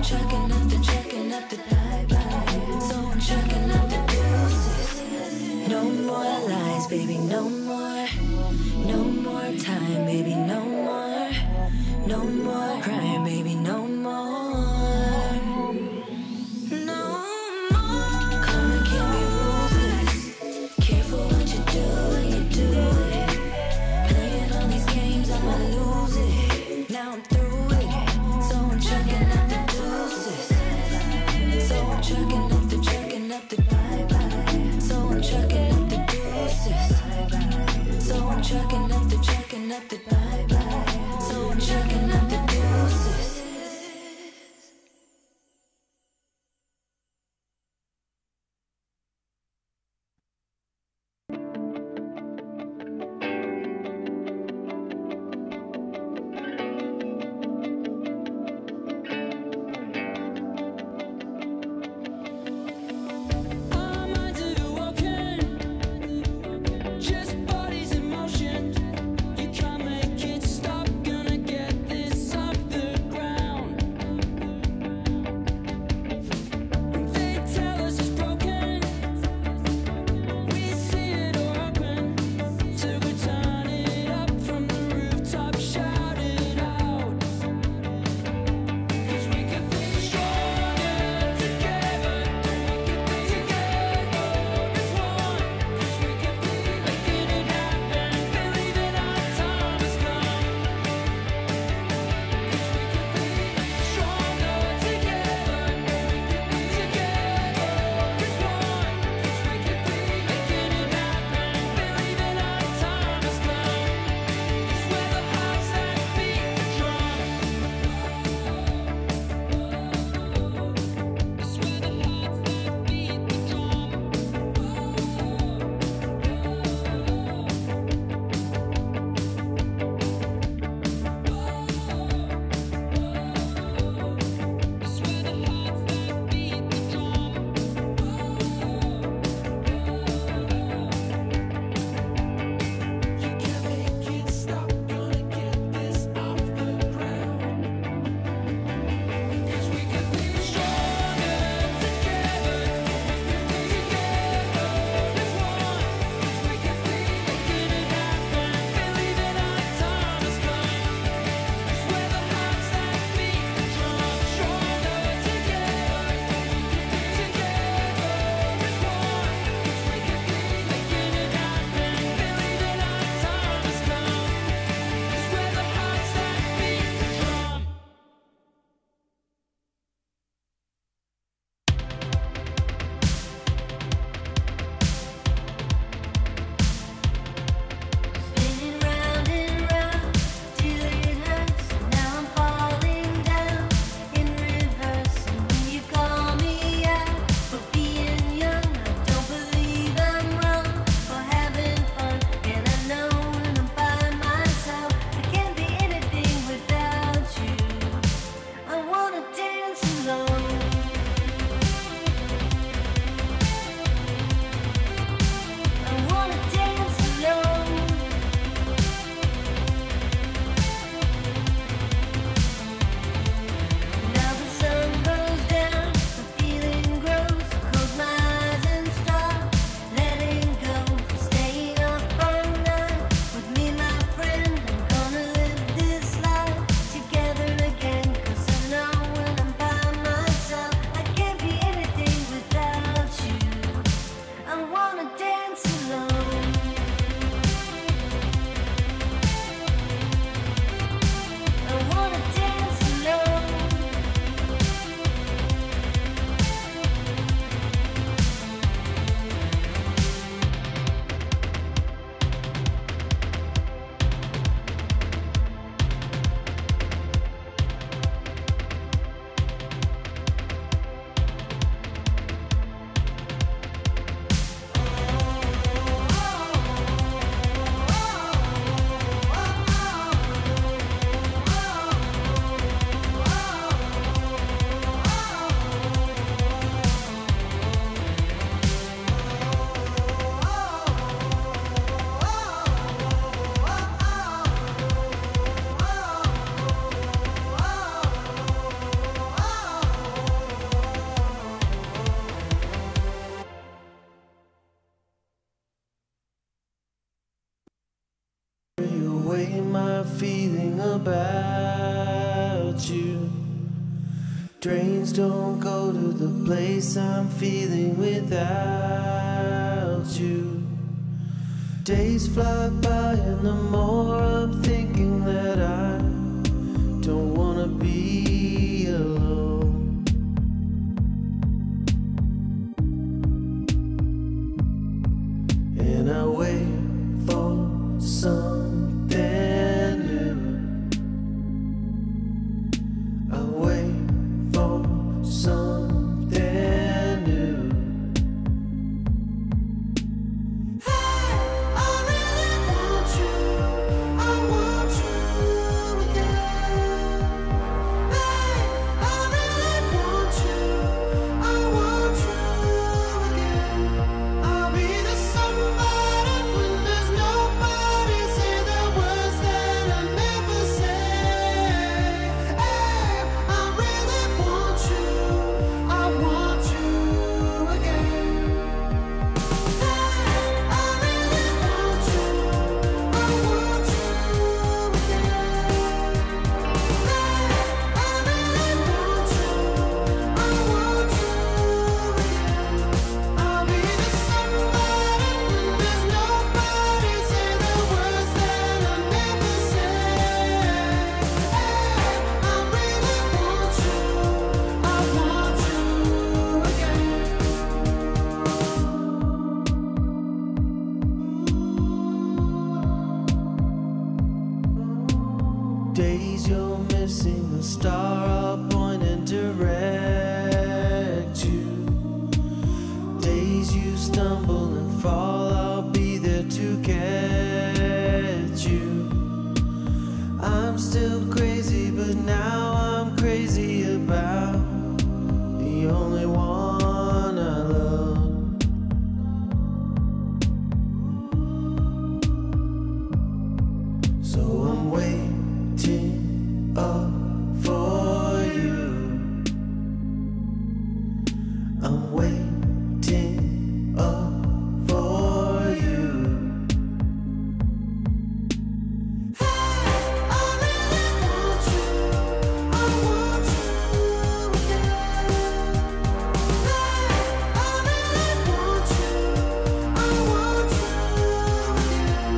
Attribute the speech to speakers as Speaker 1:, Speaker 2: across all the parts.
Speaker 1: chucking up the bye-bye. So I'm chucking up the deuces. No more lies, baby, no more. No more time, baby, no more. No more crying, baby, no more. No more. Come and kill me ruthless. Careful what you do when you do it. Playing all these games, I'ma lose it. Now I'm through it. So I'm chucking up the deuces. So I'm chucking up the bye-bye. So I'm chucking up the deuces. So I'm chucking up the bye-bye. So I'm chucking up the deuces.
Speaker 2: Just bodies in motion, you can't make it. my feeling about you. Trains don't go to the place I'm feeling without you. Days fly by and the more I'm thinking that I don't wanna be alone. And I wait for something new. I wait for something new. Hey, I really want you. I want you again. Hey, I really want you. I want you again. I'll be the somebody when there's nobody. Say the words that I never say. Hey, I really want you. I want you again. Hey, I really want you. I want you again. Hey, I really want you. I want you again. I'll be the somebody when there's nobody. Say the words that I never say. Hey, I really want you. I want you again. Days you're missing a star, I'll point and direct you. Days you stumble and fall, I'll be there to catch you. I'm still crazy, but now I'm crazy about the only one I love. So I'm waiting up for you. I'm waiting up for you. Hey, I really want you. I want you again. Hey, I really want you. I want you again.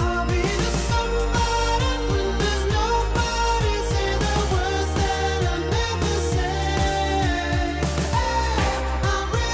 Speaker 2: I'll be the somebody when there's nobody. Say the words that I never say. Hey, I really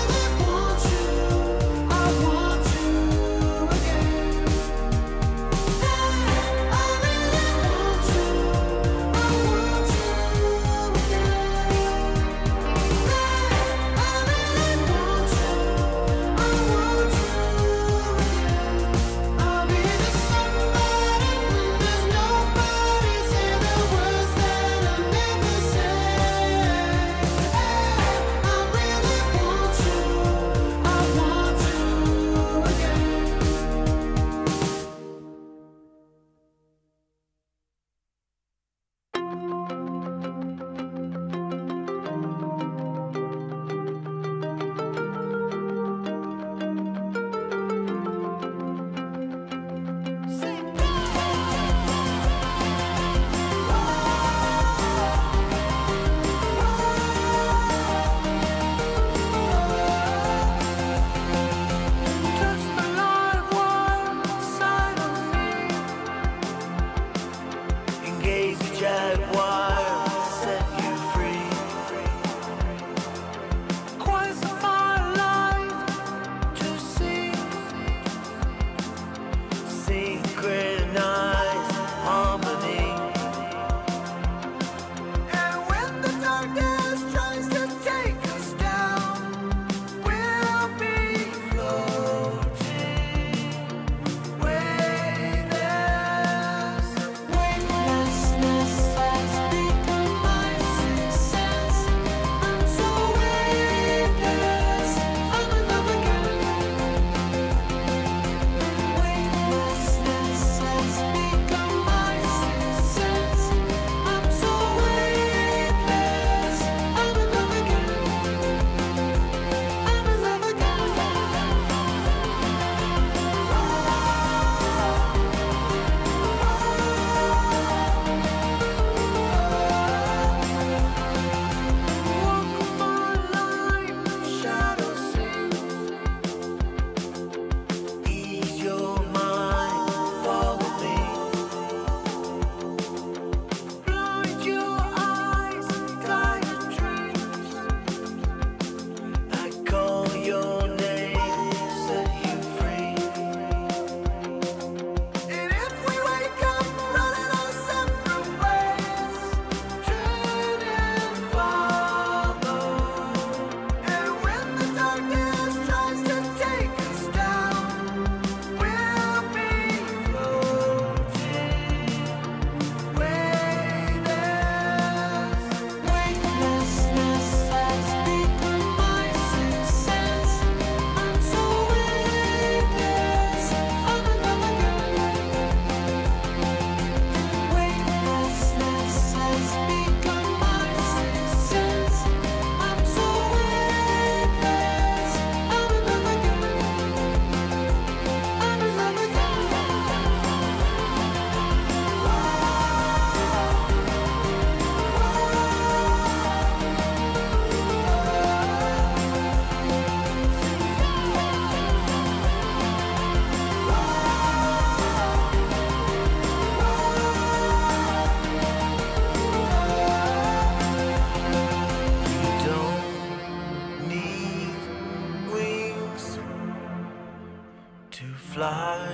Speaker 2: fly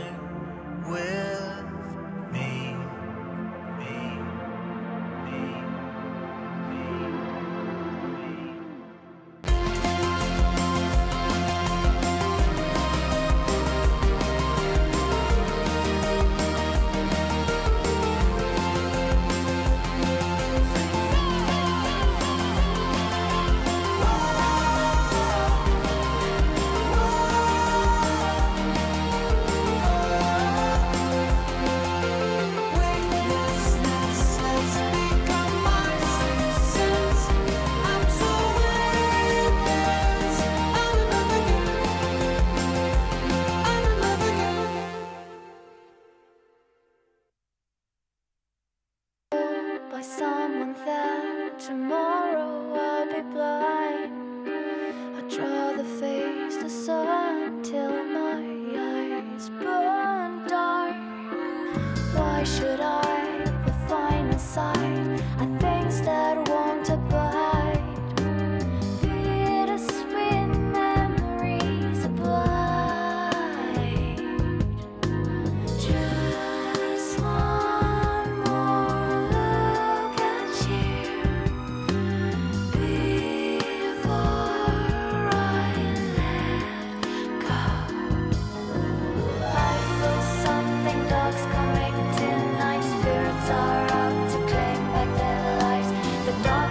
Speaker 2: with me, me, me, me, me.
Speaker 1: By someone that tomorrow I'll be blind. I draw the face, the sun till my eyes burn dark. Why should I define the sight of things that won't abide? Bittersweet memories abide. Just one more look at you before I let go. I feel something dark's coming tonight. Spirits are out to claim back their lives. The dark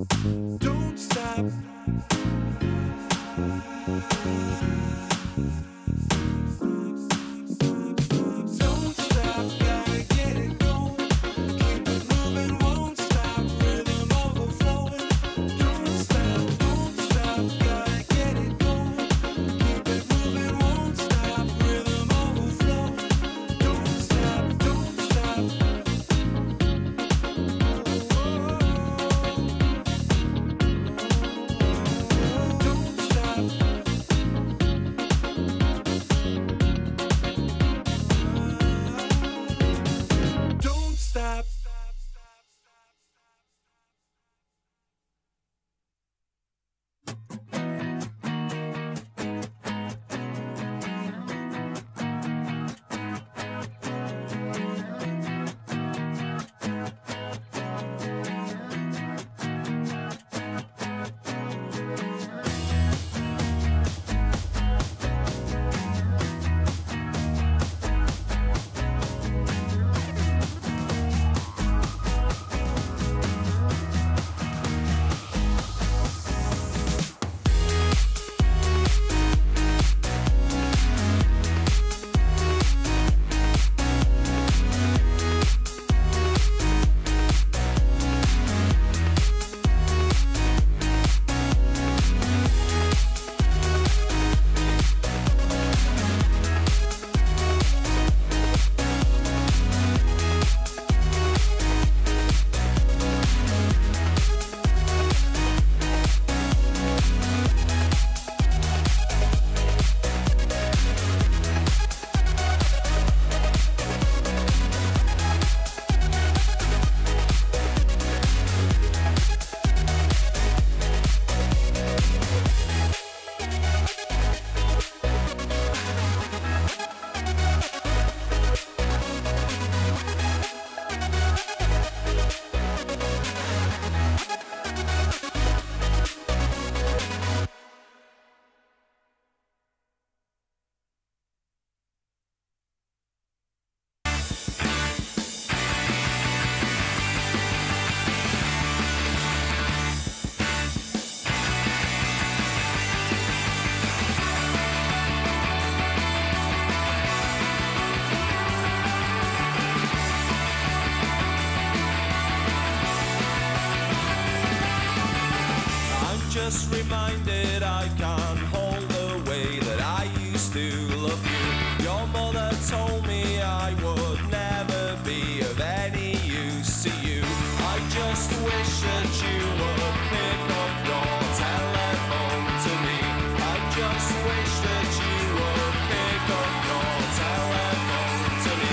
Speaker 2: Don't stop. Don't stop, gotta get it going. Keep it moving, won't stop. Rhythm overflowing. Don't stop, gotta get it going. Keep it moving, won't stop. Rhythm overflowing. Don't stop, don't stop. Don't stop. Just reminded I can't hold the way that I used to love you. Your mother told me I would never be of any use to you. I just wish that you would pick up your telephone to me. I just wish that you would pick up your telephone to me.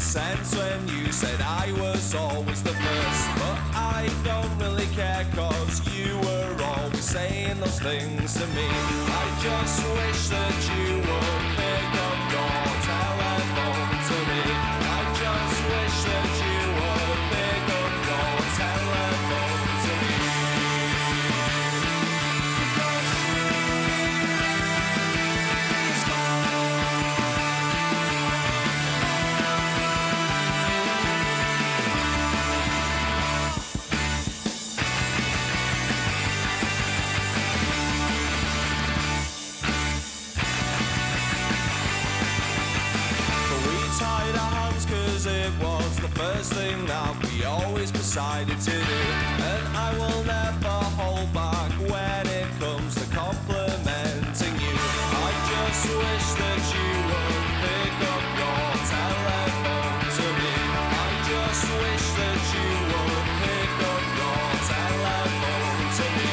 Speaker 2: Sense when you said I was always the first, but I don't really care cause you were always saying those things to me. I just wish that you would pick up your telephone to me. I just wish that you would pick up your telephone to me. It was the first thing that we always decided to do, and I will never hold back when it comes to complimenting you. I just wish that you would pick up your telephone to me. I just wish that you would pick up your telephone to me.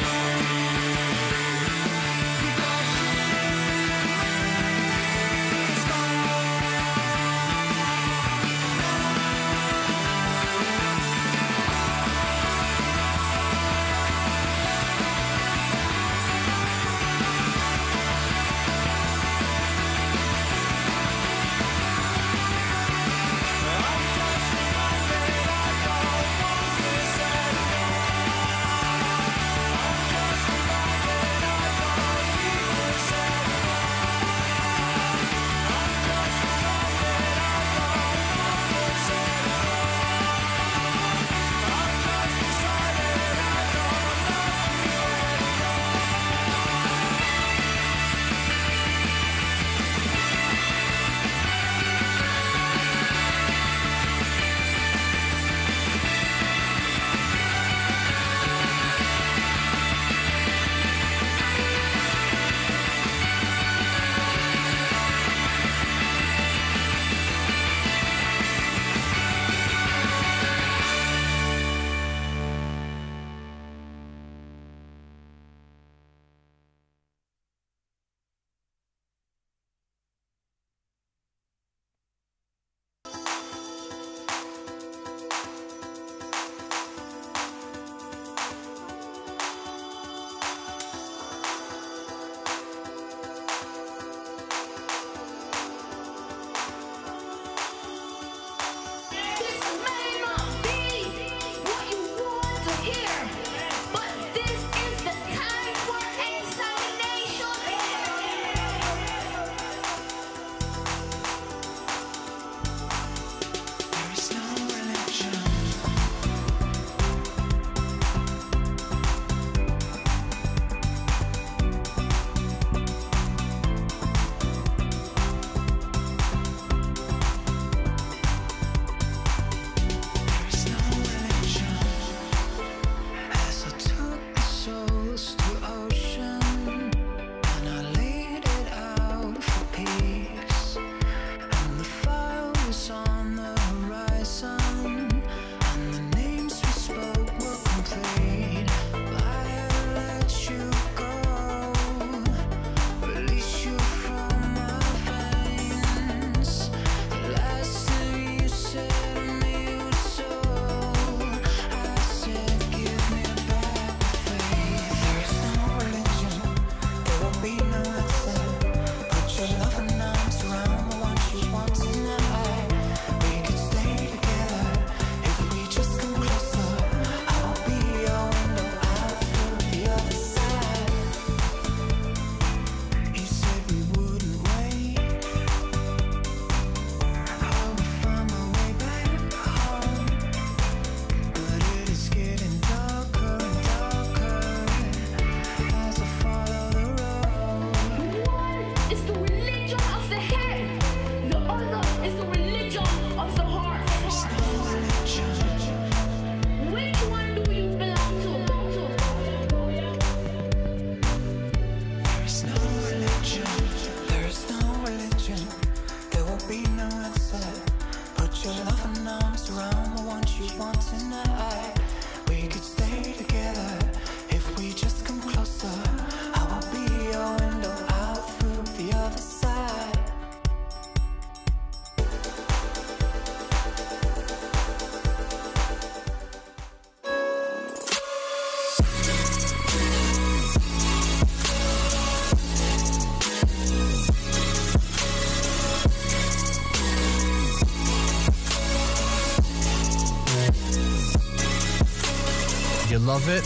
Speaker 3: love it,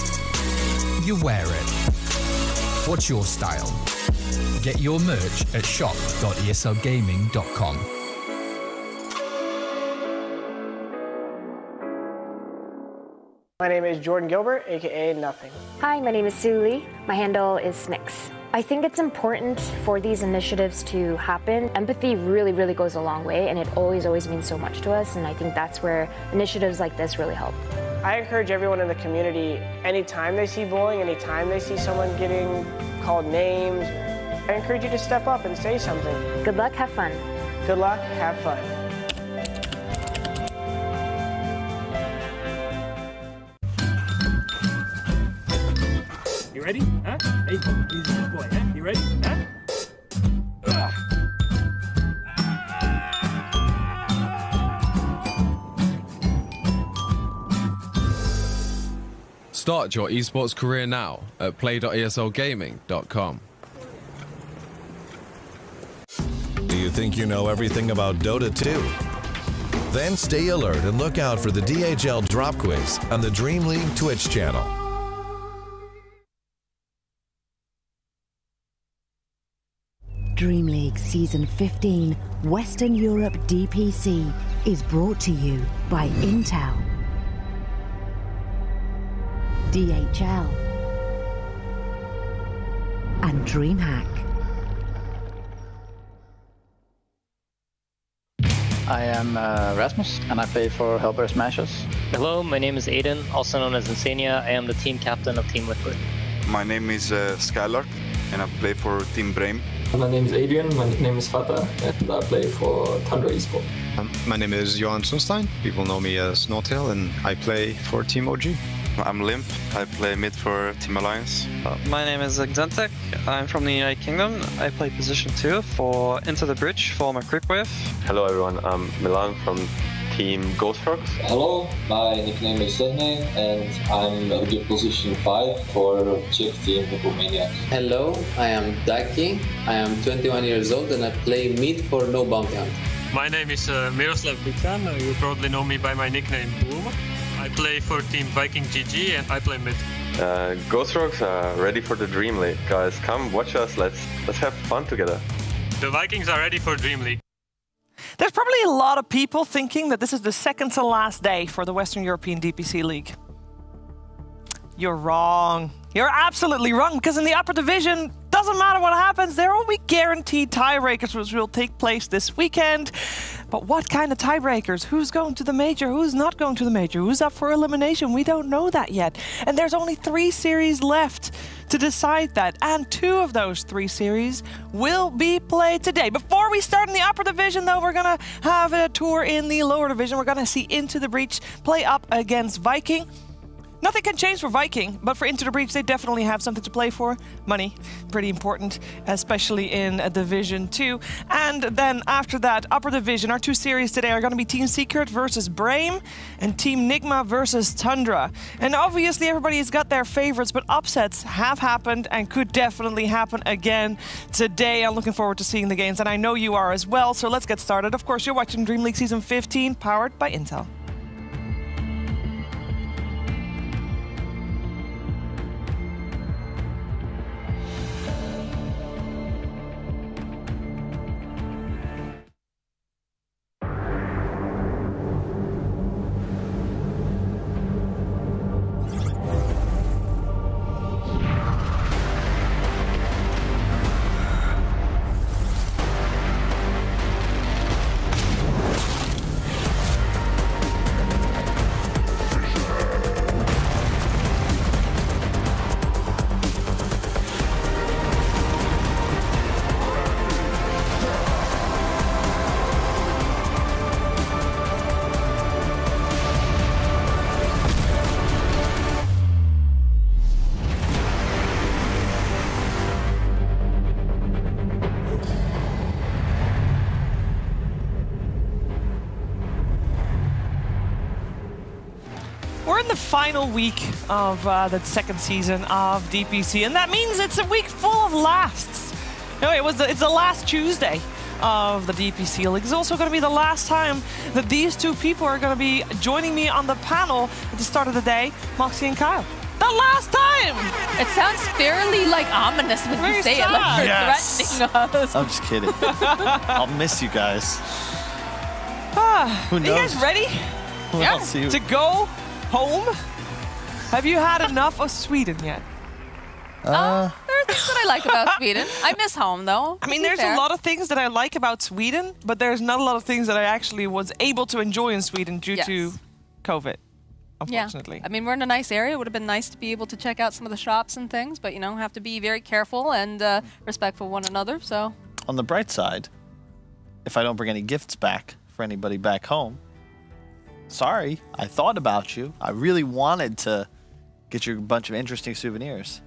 Speaker 3: you wear it. What's your style? Get your merch at shop.eslgaming.com.
Speaker 4: My name is Jordan Gilbert, aka Nothing.
Speaker 5: Hi, my name is Sue Lee. My handle is Smix. I think it's important for these initiatives to happen. Empathy really goes a long way, and it always means so much to us, and I think that's where initiatives like this really help.
Speaker 4: I encourage everyone in the community, anytime they see bullying, anytime they see someone getting called names, I encourage you to step up and say something.
Speaker 5: Good luck, have fun.
Speaker 4: Good luck, have fun.
Speaker 6: You ready? Huh? Hey, he's a good boy, huh? You ready? Huh?
Speaker 7: Start your esports career now at play.eslgaming.com.
Speaker 8: Do you think you know everything about Dota 2? Then stay alert and look out for the DHL Drop Quiz on the DreamLeague Twitch channel.
Speaker 9: DreamLeague Season 15 Western Europe DPC is brought to you by Intel, DHL, and DreamHack.
Speaker 10: I am Rasmus, and I play for Hellbear Smashers.
Speaker 11: Hello, my name is Aiden, also known as Insania. I am the team captain of Team Liquid.
Speaker 12: My name is Skylark, and I play for Team Brame.
Speaker 13: My name is Adrian, my nickname is Fata, and I play for Tundra Esport.
Speaker 14: My name is Johan Sunstein. People know me as Snowtail, and I play for Team OG.
Speaker 12: I'm Limp. I play mid for Team Alliance.
Speaker 15: My name is Xentek. I'm from the United Kingdom. I play position 2 for Into the Bridge for my creep wave.
Speaker 16: Hello everyone, I'm Milan from Team Ghost Frogs.
Speaker 17: Hello, my nickname is Sedney and I'm with position 5 for Czech team Romania.
Speaker 18: Hello, I am Daki. I am 21 years old and I play mid for No Bounty Hunt.
Speaker 19: My name is Miroslav Bican. You probably know me by my nickname Boom. I play for Team Viking GG and I play mid.
Speaker 16: Ghost Frogs are ready for the Dream League. Guys, come watch us. Let's have fun together.
Speaker 19: The Vikings are ready for Dream League.
Speaker 20: There's probably a lot of people thinking that this is the second to last day for the Western European DPC League. You're wrong. You're absolutely wrong, because in the upper division, doesn't matter what happens, there will be guaranteed tiebreakers which will take place this weekend. But what kind of tiebreakers? Who's going to the major? Who's not going to the major? Who's up for elimination? We don't know that yet. And there's only 3 series left to decide that. And 2 of those 3 series will be played today. Before we start in the upper division, though, we're going to have a tour in the lower division. We're going to see Into the Breach play up against Viking. Nothing can change for Viking, but for Into the Breach, they definitely have something to play for. Money, pretty important, especially in Division 2. And then after that, Upper Division, our 2 series today are going to be Team Secret versus Brame and Team Nigma versus Tundra. And obviously everybody has got their favorites, but upsets have happened and could definitely happen again today. I'm looking forward to seeing the games, and I know you are as well, so let's get started. Of course, you're watching DreamLeague Season 15, powered by Intel. We're in the final week of the second season of DPC, and that means it's a week full of lasts. No, it's the last Tuesday of the DPC League. It's also going to be the last time that these 2 people are going to be joining me on the panel at the start of the day, Moxie and Kyle. The last time!
Speaker 14: It sounds fairly like ominous when you say it, like you're threatening us.
Speaker 2: I'm just kidding. I'll miss you guys. Who knows?
Speaker 20: Are you guys ready?
Speaker 2: Yeah.
Speaker 20: To go home? Have you had enough of Sweden yet?
Speaker 14: There are things that I like about Sweden. I miss home, though.
Speaker 20: I mean, there's a lot of things that I like about Sweden, but there's not a lot of things that I actually was able to enjoy in Sweden due to COVID, unfortunately.
Speaker 14: Yeah. I mean, we're in a nice area. It would have been nice to be able to check out some of the shops and things, but, you know, have to be very careful and respectful of one another, so.
Speaker 2: On the bright side, if I don't bring any gifts back for anybody back home, sorry, I thought about you. I really wanted to get you a bunch of interesting souvenirs.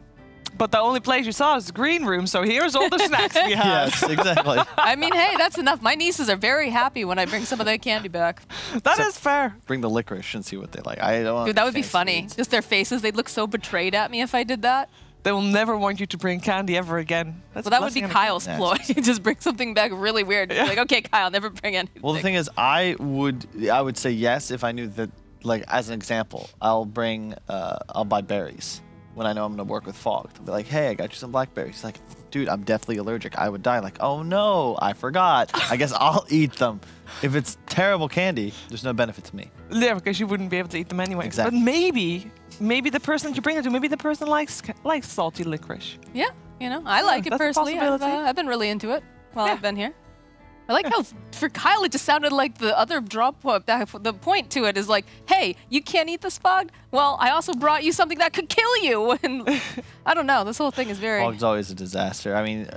Speaker 20: But the only place you saw is the green room, so here's all the snacks we have.
Speaker 2: Yes, exactly.
Speaker 14: I mean, hey, that's enough. My nieces are very happy when I bring some of their candy back.
Speaker 20: That is fair.
Speaker 2: Bring the licorice and see what they like. I don't.
Speaker 14: Dude, that would be funny. Just their faces, they'd look so betrayed at me if I did that.
Speaker 20: They will never want you to bring candy ever again.
Speaker 14: Well, that would be Kyle's ploy. Just bring something back really weird. Yeah. Like, okay, Kyle, never bring anything.
Speaker 2: Well, the thing is, I would say yes if I knew that, like, as an example, I'll buy berries when I know I'm going to work with Fog. I'll be like, hey, I got you some blackberries. He's like, dude, I'm deathly allergic. I would die. Like, oh no, I forgot. I guess I'll eat them. If it's terrible candy, there's no benefit to me.
Speaker 20: Yeah, because you wouldn't be able to eat them anyway.
Speaker 2: Exactly.
Speaker 20: But maybe the person that you bring it to, maybe the person likes salty licorice.
Speaker 14: Yeah, you know, I like it personally. I've been really into it while I've been here. I like how for Kyle it just sounded like the other drop the point to it is like, hey, you can't eat this Fog? Well, I also brought you something that could kill you. And I don't know, this whole thing is very...
Speaker 2: Fog's always a disaster. I mean,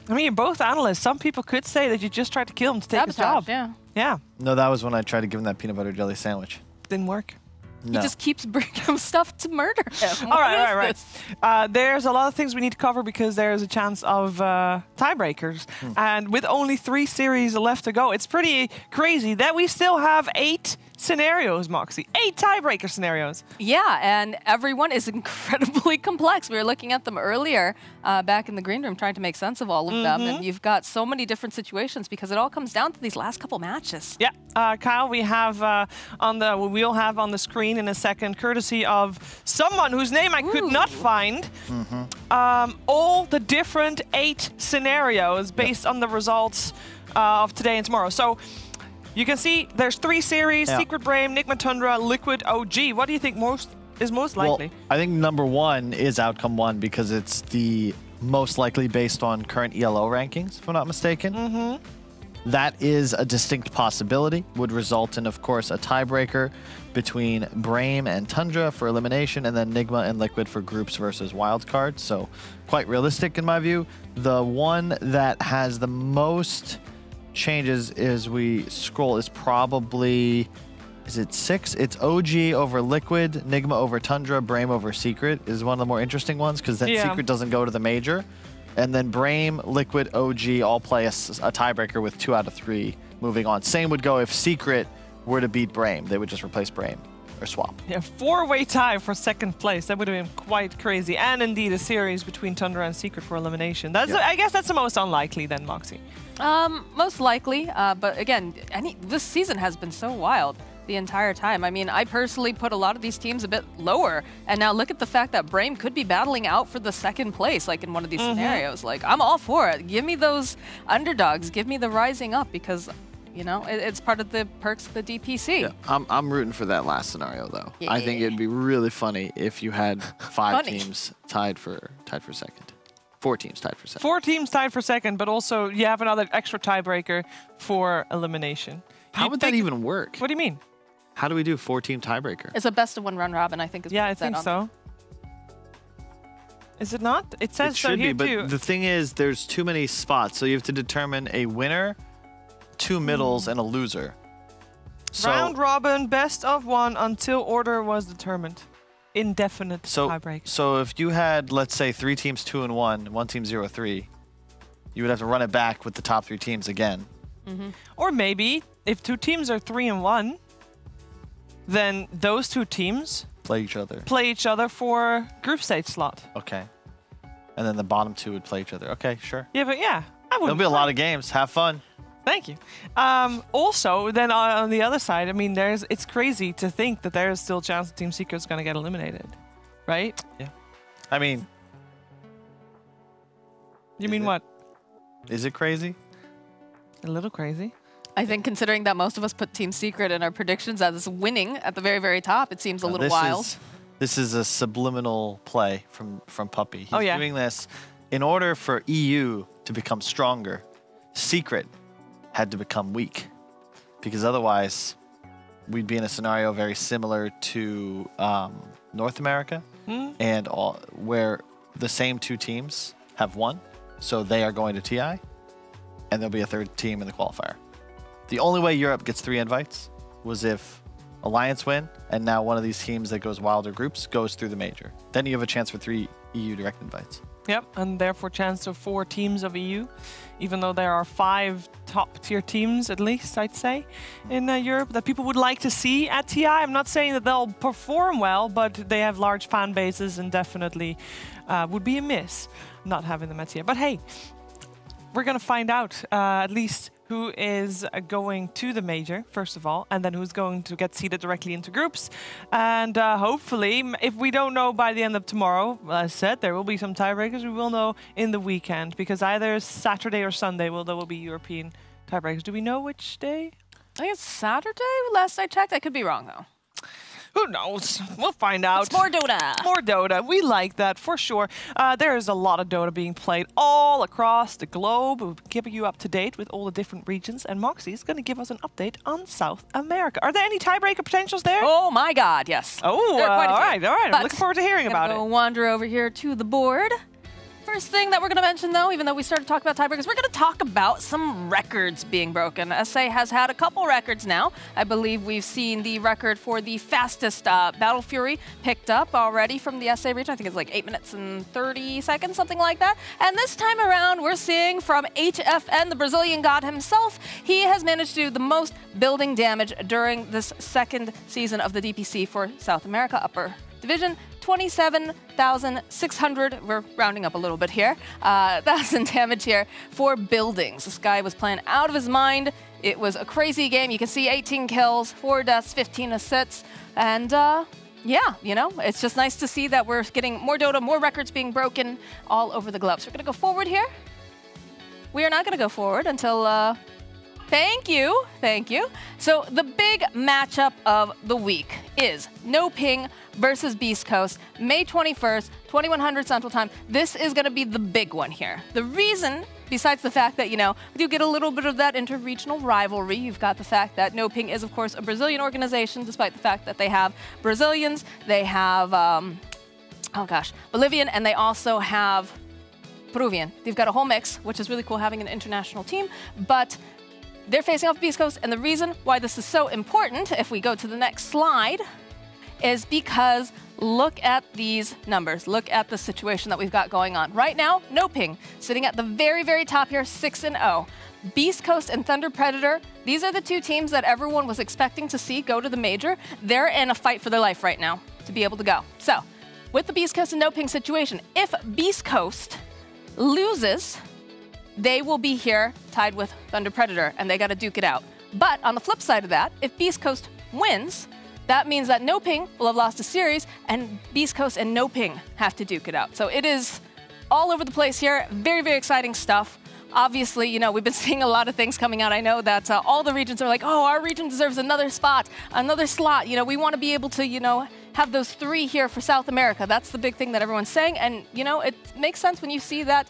Speaker 20: you're both analysts. Some people could say that you just tried to kill him to take his job. Yeah.
Speaker 2: No, that was when I tried to give him that peanut butter jelly sandwich.
Speaker 20: Didn't work.
Speaker 14: No. He just keeps bringing him stuff to murder him.
Speaker 20: All right. There's a lot of things we need to cover because there's a chance of tiebreakers. And with only 3 series left to go, it's pretty crazy that we still have 8 scenarios, Moxie. 8 tiebreaker scenarios.
Speaker 14: Yeah, and everyone is incredibly complex. We were looking at them earlier back in the green room trying to make sense of all of them. And you've got so many different situations because it all comes down to these last couple matches.
Speaker 20: Yeah, Kyle, we have we'll have on the screen in a second, courtesy of someone whose name I could not find, all the different 8 scenarios based on the results of today and tomorrow. So you can see there's 3 series, Secret Brame, Nigma Tundra, Liquid OG. What do you think is most likely?
Speaker 2: Well, I think number 1 is outcome 1 because it's the most likely based on current ELO rankings, if I'm not mistaken. That is a distinct possibility, would result in, of course, a tiebreaker between Brame and Tundra for elimination, and then Nigma and Liquid for groups versus wildcards. So quite realistic in my view. The one that has the most changes as we scroll is probably, is it 6? It's OG over Liquid, Nigma over Tundra, Brame over Secret is one of the more interesting ones because then Secret doesn't go to the major. And then Brame, Liquid, OG all play a tiebreaker with 2 out of 3 moving on. Same would go if Secret were to beat Brame. They would just replace Brame or swap.
Speaker 20: Yeah, 4-way tie for 2nd place. That would have been quite crazy. And indeed a series between Tundra and Secret for elimination. That's I guess that's the most unlikely then, Moxie.
Speaker 14: Most likely. But again, this season has been so wild the entire time. I mean, I personally put a lot of these teams a bit lower, and now look at the fact that Brame could be battling out for the 2nd place, like in one of these scenarios. Like, I'm all for it. Give me those underdogs. Give me the rising up because, you know, it's part of the perks of the DPC.
Speaker 2: Yeah, I'm rooting for that last scenario, though. Yeah. I think it'd be really funny if you had 5 teams tied for 2nd. 4 teams tied for 2nd.
Speaker 20: 4 teams tied for 2nd, but also you have another extra tiebreaker for elimination.
Speaker 2: How would that even work?
Speaker 20: What do you mean?
Speaker 2: How do we do a 4-team tiebreaker?
Speaker 14: It's a best-of-1 round robin, I think.
Speaker 20: I think so. Is it not? It says so here too.
Speaker 2: It should be, but the thing is, there's too many spots, so you have to determine a winner, 2 middles, and a loser. So,
Speaker 20: round robin, best of 1 until order was determined. Indefinite tiebreak.
Speaker 2: So if you had, let's say, 3 teams 2 and 1, 1 team 0-3, you would have to run it back with the top 3 teams again.
Speaker 20: Or maybe if 2 teams are 3 and 1. Then those 2 teams
Speaker 2: play each other.
Speaker 20: For group stage slot.
Speaker 2: Okay. And then the bottom 2 would play each other. Okay, sure.
Speaker 20: Yeah, but I wouldn't.
Speaker 2: There'll be a lot of games. Have fun.
Speaker 20: Thank you. Also, then on the other side, I mean, it's crazy to think that there is still a chance that Team Secret's going to get eliminated. right?
Speaker 2: Yeah. I mean...
Speaker 20: You mean what?
Speaker 2: Is it crazy?
Speaker 20: A little crazy.
Speaker 14: I think considering that most of us put Team Secret in our predictions as winning at the very, very top, it seems a little wild.
Speaker 2: This is a subliminal play from Puppy. He's
Speaker 20: yeah.
Speaker 2: doing this in order for EU to become stronger. Secret had to become weak, because otherwise we'd be in a scenario very similar to North America, and where the same two teams have won, so they are going to TI, and there'll be a third team in the qualifier. The only way Europe gets 3 invites was if Alliance win, and now one of these teams that goes wilder groups goes through the major. Then you have a chance for 3 EU direct invites.
Speaker 20: Yep, and therefore chance of 4 teams of EU, even though there are 5 top-tier teams, at least, I'd say, in Europe that people would like to see at TI. I'm not saying that they'll perform well, but they have large fan bases and definitely would be a miss not having them at TI. But hey, we're going to find out at least who is going to the major, first of all, and then who's going to get seeded directly into groups. And hopefully, if we don't know by the end of tomorrow, as I said, there will be some tiebreakers. We will know in the weekend, because either Saturday or Sunday there will be European tiebreakers. Do we know which day?
Speaker 14: I think it's Saturday, last I checked. I could be wrong, though.
Speaker 20: Who knows? We'll find out.
Speaker 14: It's more Dota.
Speaker 20: More Dota. We like that, for sure. There is a lot of Dota being played all across the globe. We'll keep you up to date with all the different regions. And Moxie is going to give us an update on South America. Are there any tiebreaker potentials there?
Speaker 14: Oh, my God, yes.
Speaker 20: Oh, all right. I'm looking forward to hearing about it.
Speaker 14: I'm going to wander over here to the board. First thing that we're going to mention, though, even though we started talking about tiebreakers, we're going to talk about some records being broken. SA has had a couple records now. I believe we've seen the record for the fastest Battle Fury picked up already from the SA region. I think it's like 8 minutes and 30 seconds, something like that. And this time around, we're seeing from HFN, the Brazilian god himself, he has managed to do the most building damage during this second season of the DPC for South America Upper Division. 27,600, we're rounding up a little bit here, 1,000 damage here for buildings. This guy was playing out of his mind. It was a crazy game. You can see 18 kills, 4 deaths, 15 assists, and yeah, you know, it's just nice to see that we're getting more Dota, more records being broken all over the globe. So we're gonna go forward here. We are not gonna go forward until, thank you. So the big matchup of the week is No Ping versus Beast Coast, May 21st, 2100 Central Time. This is going to be the big one here. The reason, besides the fact that, you know, we do get a little bit of that interregional rivalry, you've got the fact that No Ping is, of course, a Brazilian organization, despite the fact that they have Brazilians, they have, Bolivian, and they also have Peruvian. They've got a whole mix, which is really cool having an international team, but they're facing off Beast Coast, and the reason why this is so important, if we go to the next slide, is because look at these numbers. Look at the situation that we've got going on. Right now, No Ping, sitting at the very, very top here, 6-0. Beast Coast and Thunder Predator, these are the 2 teams that everyone was expecting to see go to the major. They're in a fight for their life right now to be able to go. So, with the Beast Coast and No Ping situation, if Beast Coast loses, they will be here tied with Thunder Predator, and they got to duke it out. But on the flip side of that, if Beast Coast wins, that means that No Ping will have lost a series, and Beast Coast and No Ping have to duke it out. So it is all over the place here. Very, very exciting stuff. Obviously, you know, we've been seeing a lot of things coming out. I know that all the regions are like, oh, our region deserves another spot, another slot. You know, we want to be able to, you know, have those 3 here for South America. That's the big thing that everyone's saying. And, you know, it makes sense when you see that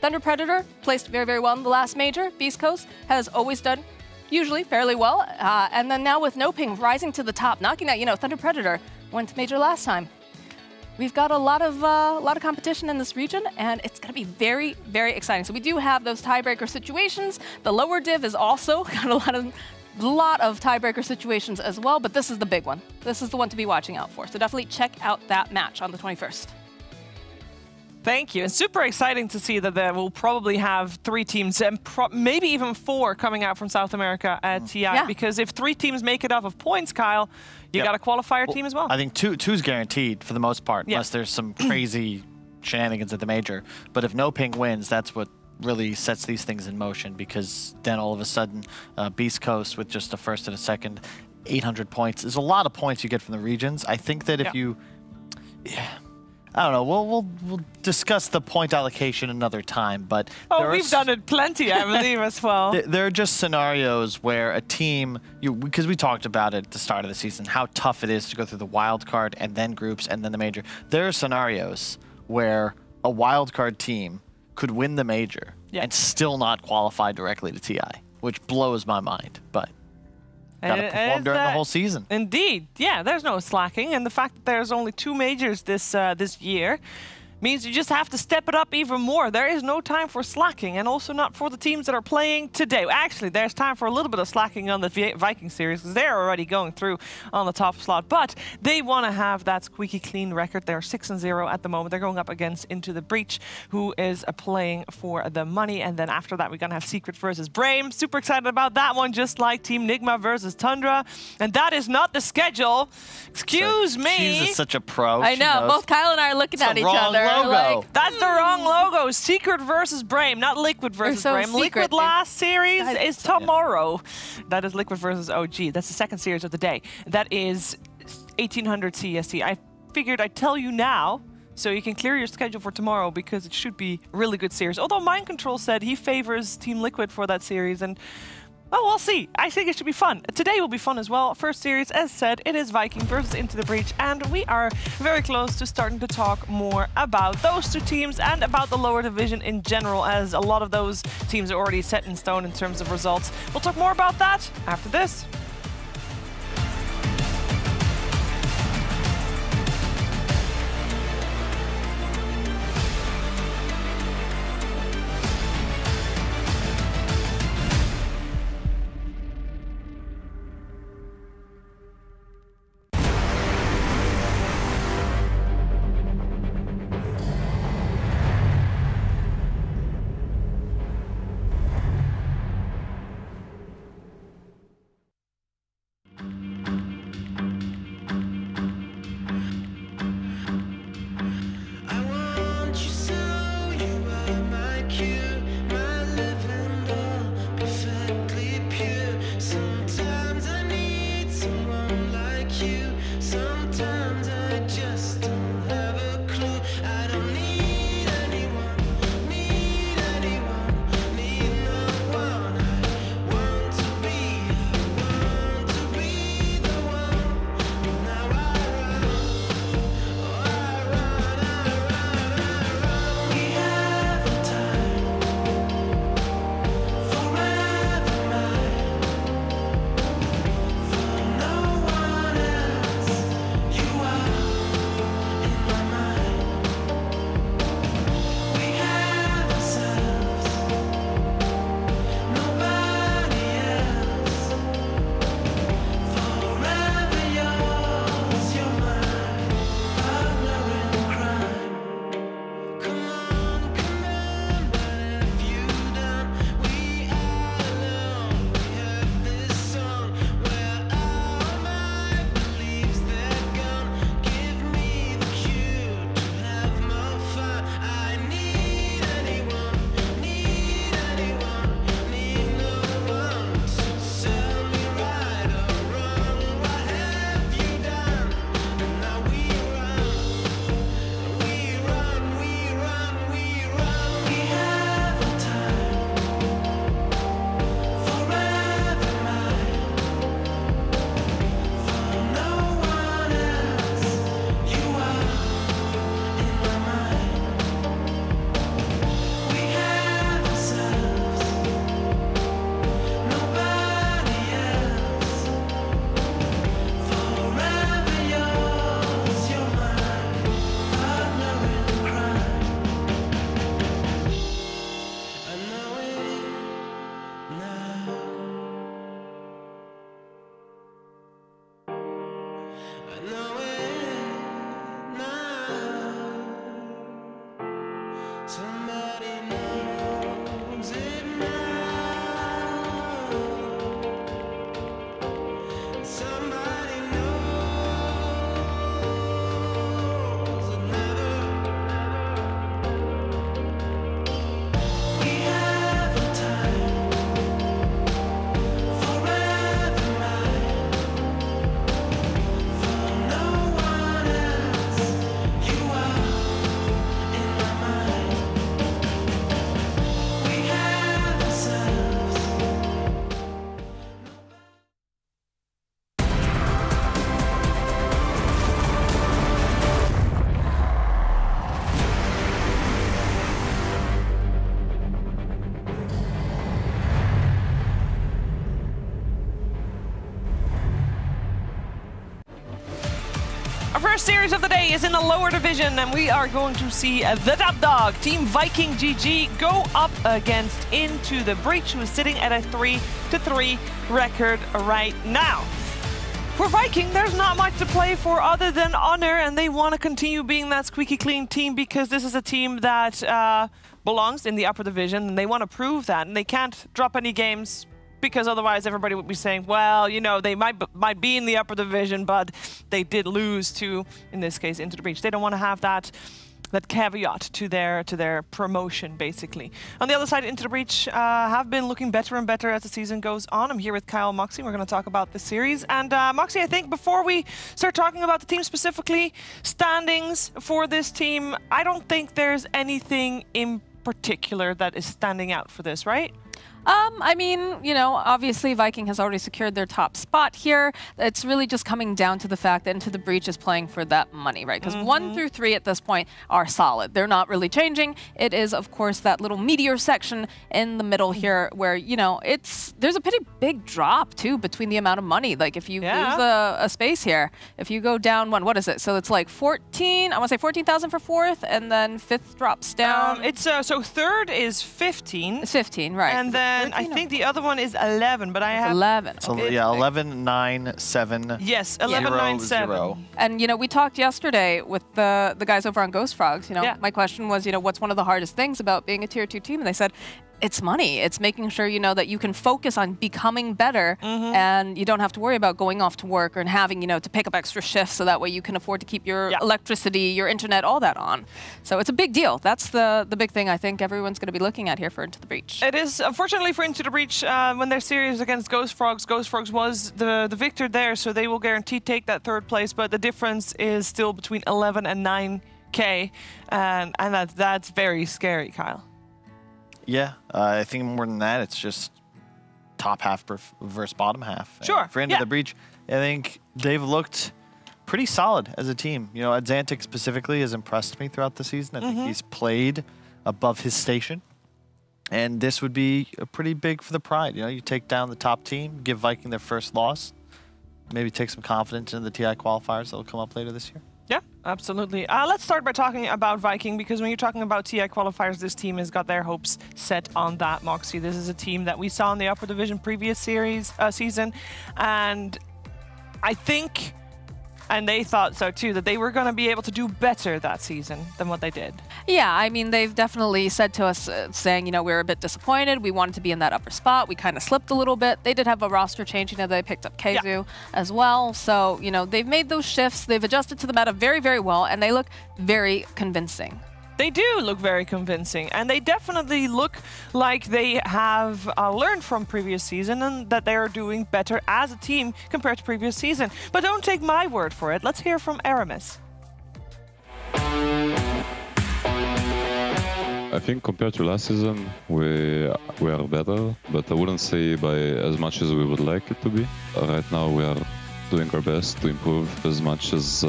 Speaker 14: Thunder Predator placed very, very well in the last major. Beast Coast has always done usually fairly well. And then now with No Ping rising to the top, knocking out, you know, Thunder Predator went to major last time. We've got a lot of competition in this region, and it's going to be very, very exciting. So we do have those tiebreaker situations. The lower div is also got a lot of tiebreaker situations as well, but this is the big one. This is the one to be watching out for. So definitely check out that match on the 21st.
Speaker 20: Thank you. It's super exciting to see that there will probably have 3 teams and maybe even 4 coming out from South America at TI. Because if 3 teams make it off of points, Kyle, you got a qualifier team as well.
Speaker 2: I think two's guaranteed for the most part, unless there's some crazy shenanigans at the major. But if No Ping wins, that's what really sets these things in motion, because then all of a sudden, Beast Coast with just a first and a second, 800 points is a lot of points you get from the regions. I think that if you I don't know. We'll discuss the point allocation another time, but
Speaker 20: we've done it plenty, I believe, as well.
Speaker 2: There are just scenarios where a team, because we talked about it at the start of the season, how tough it is to go through the wild card and then groups and then the major. There are scenarios where a wild card team could win the major and still not qualify directly to TI, which blows my mind, but gotta perform during the whole season.
Speaker 20: Indeed, yeah, there's no slacking, and the fact that there's only 2 majors this year means you just have to step it up even more. There is no time for slacking, and also not for the teams that are playing today. Actually, there's time for a little bit of slacking on the Viking series, because they're already going through on the top slot, but they want to have that squeaky clean record. They're 6-0 at the moment. They're going up against Into the Breach, who is playing for the money, and then after that, we're going to have Secret versus Brame. Super excited about that one, just like Team Nigma versus Tundra, and that is not the schedule. Excuse me.
Speaker 2: She's such a pro.
Speaker 14: I know. Both Kyle and I are looking at each other.
Speaker 2: Logo.
Speaker 20: That's the wrong logo. Secret versus Brame, not Liquid versus Brame. Liquid last series is tomorrow. That is Liquid versus OG. That's the second series of the day. That is 1800 CST. I figured I'd tell you now so you can clear your schedule for tomorrow, because it should be a really good series. Although Mind Control said he favors Team Liquid for that series, and well, we'll see. I think it should be fun. Today will be fun as well. First series, as said, it is Viking versus Into the Breach, and we are very close to starting to talk more about those 2 teams and about the lower division in general, as a lot of those teams are already set in stone in terms of results. We'll talk more about that after this. first series of the day is in the lower division, and we are going to see the top dog, Team Viking GG, go up against Into the Breach, who is sitting at a 3-3 record right now. For Viking, there's not much to play for other than honor, and they want to continue being that squeaky clean team because this is a team that belongs in the upper division, and they want to prove that, and they can't drop any games because otherwise everybody would be saying, well, you know, they might be in the upper division, but they did lose to, in this case, Into the Breach. They don't want to have that caveat to their promotion, basically. On the other side, Into the Breach have been looking better and better as the season goes on. I'm here with Kyle and Moxie. We're going to talk about the series. And Moxie, I think before we start talking about the team specifically, standings for this team, I don't think there's anything in particular that is standing out for this, right?
Speaker 14: I mean, you know, obviously Viking has already secured their top spot here. It's really just coming down to the fact that Into the Breach is playing for that money, right? Because 1 through 3 at this point are solid. They're not really changing. It is, of course, that little meteor section in the middle here where, you know, there's a pretty big drop, too, between the amount of money. Like, if you lose a space here, if you go down one, what is it? So it's like 14, I want to say 14,000 for 4th, and then 5th drops down.
Speaker 20: So 3rd is 15.
Speaker 14: It's 15, right.
Speaker 20: And then I think the other one is 11, but I have
Speaker 14: 11.
Speaker 21: So yeah, 11, 9, 7.
Speaker 20: Yes, 11, 9, 7.
Speaker 21: 0.
Speaker 14: And you know, we talked yesterday with the guys over on Ghost Frogs. You know, my question was, you know, what's one of the hardest things about being a tier 2 team? And they said, it's money. It's making sure, you know, that you can focus on becoming better and you don't have to worry about going off to work and having, you know, to pick up extra shifts so that way you can afford to keep your electricity, your internet, all that on. So it's a big deal. That's the big thing I think everyone's going to be looking at here for Into the Breach.
Speaker 20: It is, unfortunately for Into the Breach, when they're serious against Ghost Frogs was the victor there, so they will guaranteed take that 3rd place, but the difference is still between 11 and 9K, and that's very scary, Kyle.
Speaker 21: Yeah, I think more than that, it's just top half versus bottom half.
Speaker 20: Sure.
Speaker 21: For Into the Breach, I think they've looked pretty solid as a team. You know, Adzantic specifically has impressed me throughout the season. I think he's played above his station. And this would be pretty big for the pride. You know, you take down the top team, give Viking their first loss, maybe take some confidence in the TI qualifiers that will come up later this year.
Speaker 20: Yeah, absolutely. Let's start by talking about Viking, because when you're talking about TI qualifiers, this team has got their hopes set on that, Moxie. This is a team that we saw in the upper division previous season, and I think, and they thought so too, that they were going to be able to do better that season than what they did.
Speaker 14: Yeah, I mean, they've definitely said to us, saying, you know, we were a bit disappointed. We wanted to be in that upper spot. We kind of slipped a little bit. They did have a roster change. You know, they picked up Keizu as well. So, you know, they've made those shifts. They've adjusted to the meta very, very well, and they look very convincing.
Speaker 20: They do look very convincing, and they definitely look like they have learned from previous season and that they are doing better as a team compared to previous season. But don't take my word for it. Let's hear from Aramis.
Speaker 22: I think compared to last season, we are better, but I wouldn't say by as much as we would like it to be. Right now we are doing our best to improve as much as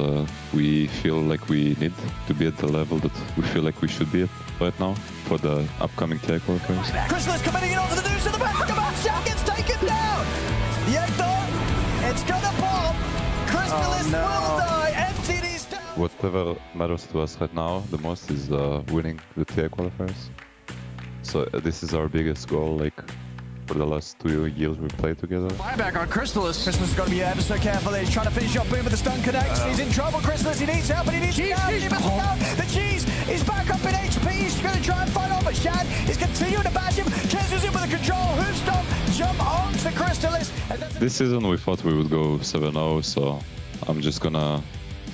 Speaker 22: we feel like we need to be at the level that we feel like we should be at right now for the upcoming TI qualifiers.
Speaker 2: Crystallis coming in onto the news to the back, come on, Shaq gets taken down! Yektor, it's gonna pop! Crystallis will die, MTD's down!
Speaker 22: Whatever matters to us right now the most is winning the TI qualifiers. So this is our biggest goal, like for the last 2 years we played together.
Speaker 2: Buyback on Crystallis. Crystallis has got to be ever so careful. He's trying to finish off Boom with the stun connect. He's in trouble, Crystallis. He needs help, but he needs to down. He must be down. The cheese is back up in HP. He's going to try and fight on, but Shad is continuing to bash him. Chases in with a control. Who's stop? Jump on to Crystallis.
Speaker 22: This season we thought we would go 7-0, so I'm just gonna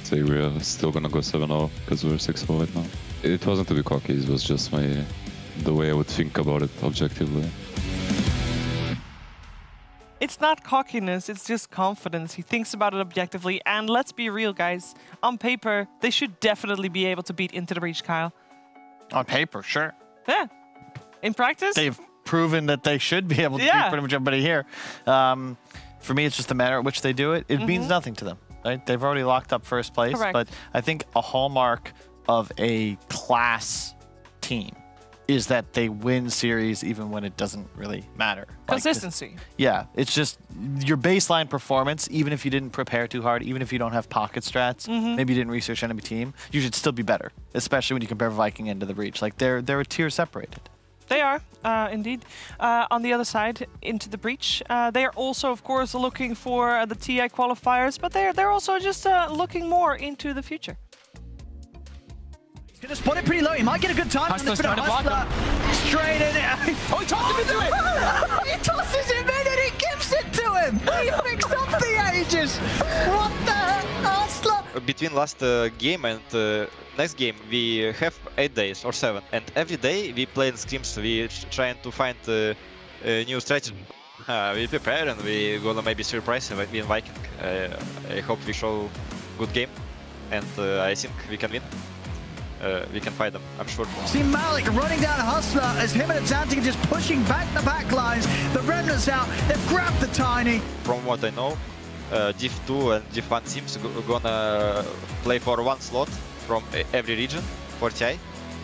Speaker 22: say we're still gonna go 7-0 because we're 6-0 right now. It wasn't to be cocky, it was just the way I would think about it objectively.
Speaker 20: It's not cockiness, it's just confidence. He thinks about it objectively, and let's be real, guys. On paper, they should definitely be able to beat Into the Breach, Kyle.
Speaker 21: On paper, sure.
Speaker 20: Yeah. In practice?
Speaker 21: They've proven that they should be able to beat pretty much everybody here. For me, it's just a matter at which they do it. It means nothing to them, right? They've already locked up first place, but I think a hallmark of a class team is that they win series even when it doesn't really matter.
Speaker 20: Consistency.
Speaker 21: Yeah, it's just your baseline performance, even if you didn't prepare too hard, even if you don't have pocket strats, maybe you didn't research enemy team, you should still be better, especially when you compare Viking into the Breach. Like, they're a tier separated.
Speaker 20: They are, indeed. On the other side, into the Breach, they are also, of course, looking for the TI qualifiers, but they're also just looking more into the future.
Speaker 1: He's going to spot it pretty low. He might get a good time.
Speaker 6: Hustler's trying to block him.
Speaker 1: Straight in.
Speaker 6: Oh, he tossed him into it!
Speaker 1: He tosses him in and he gives it to him! He picks up the ages! What the heck, Hustler?
Speaker 3: Between last game and next game, we have 8 days or 7. And every day we play in scrims, we trying to find a new strategy. We prepare and we gonna maybe surprise him in Viking. I hope we show good game and I think we can win. We can fight them, I'm sure.
Speaker 1: See Malik running down Hustler as him and Xantic just pushing back the back lines. The Remnants out, they've grabbed the Tiny.
Speaker 3: From what I know, Div 2 and Div 1 teams gonna play for one slot from every region for TI.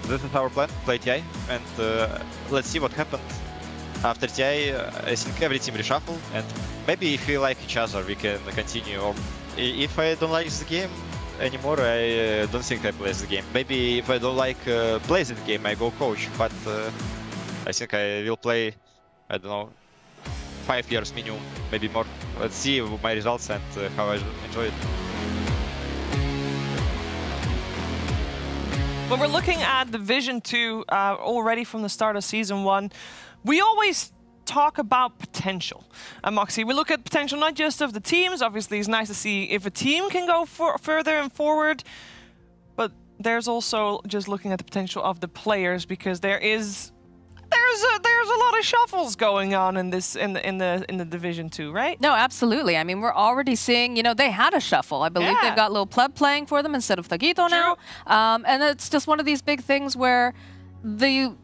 Speaker 3: This is our plan, play TI, and let's see what happens. After TI, I think every team reshuffle, and maybe if we like each other, we can continue. Or if I don't like the game anymore, I don't think I play the game. Maybe if I don't like play the game, I go coach, but I think I will play, I don't know, 5 years minimum, maybe more. Let's see my results and how I enjoy it.
Speaker 20: When we're looking at Division 2 already from the start of Season 1, we always talk about potential. Moxie, we look at potential not just of the teams. Obviously, it's nice to see if a team can go further and forward, but there's also just looking at the potential of the players, because there's a lot of shuffles going on in this in the Division 2, right?
Speaker 14: No, absolutely. I mean, we're already seeing, you know, they had a shuffle. I believe they've got Lil Pleb playing for them instead of Thagito now. And it's just one of these big things where the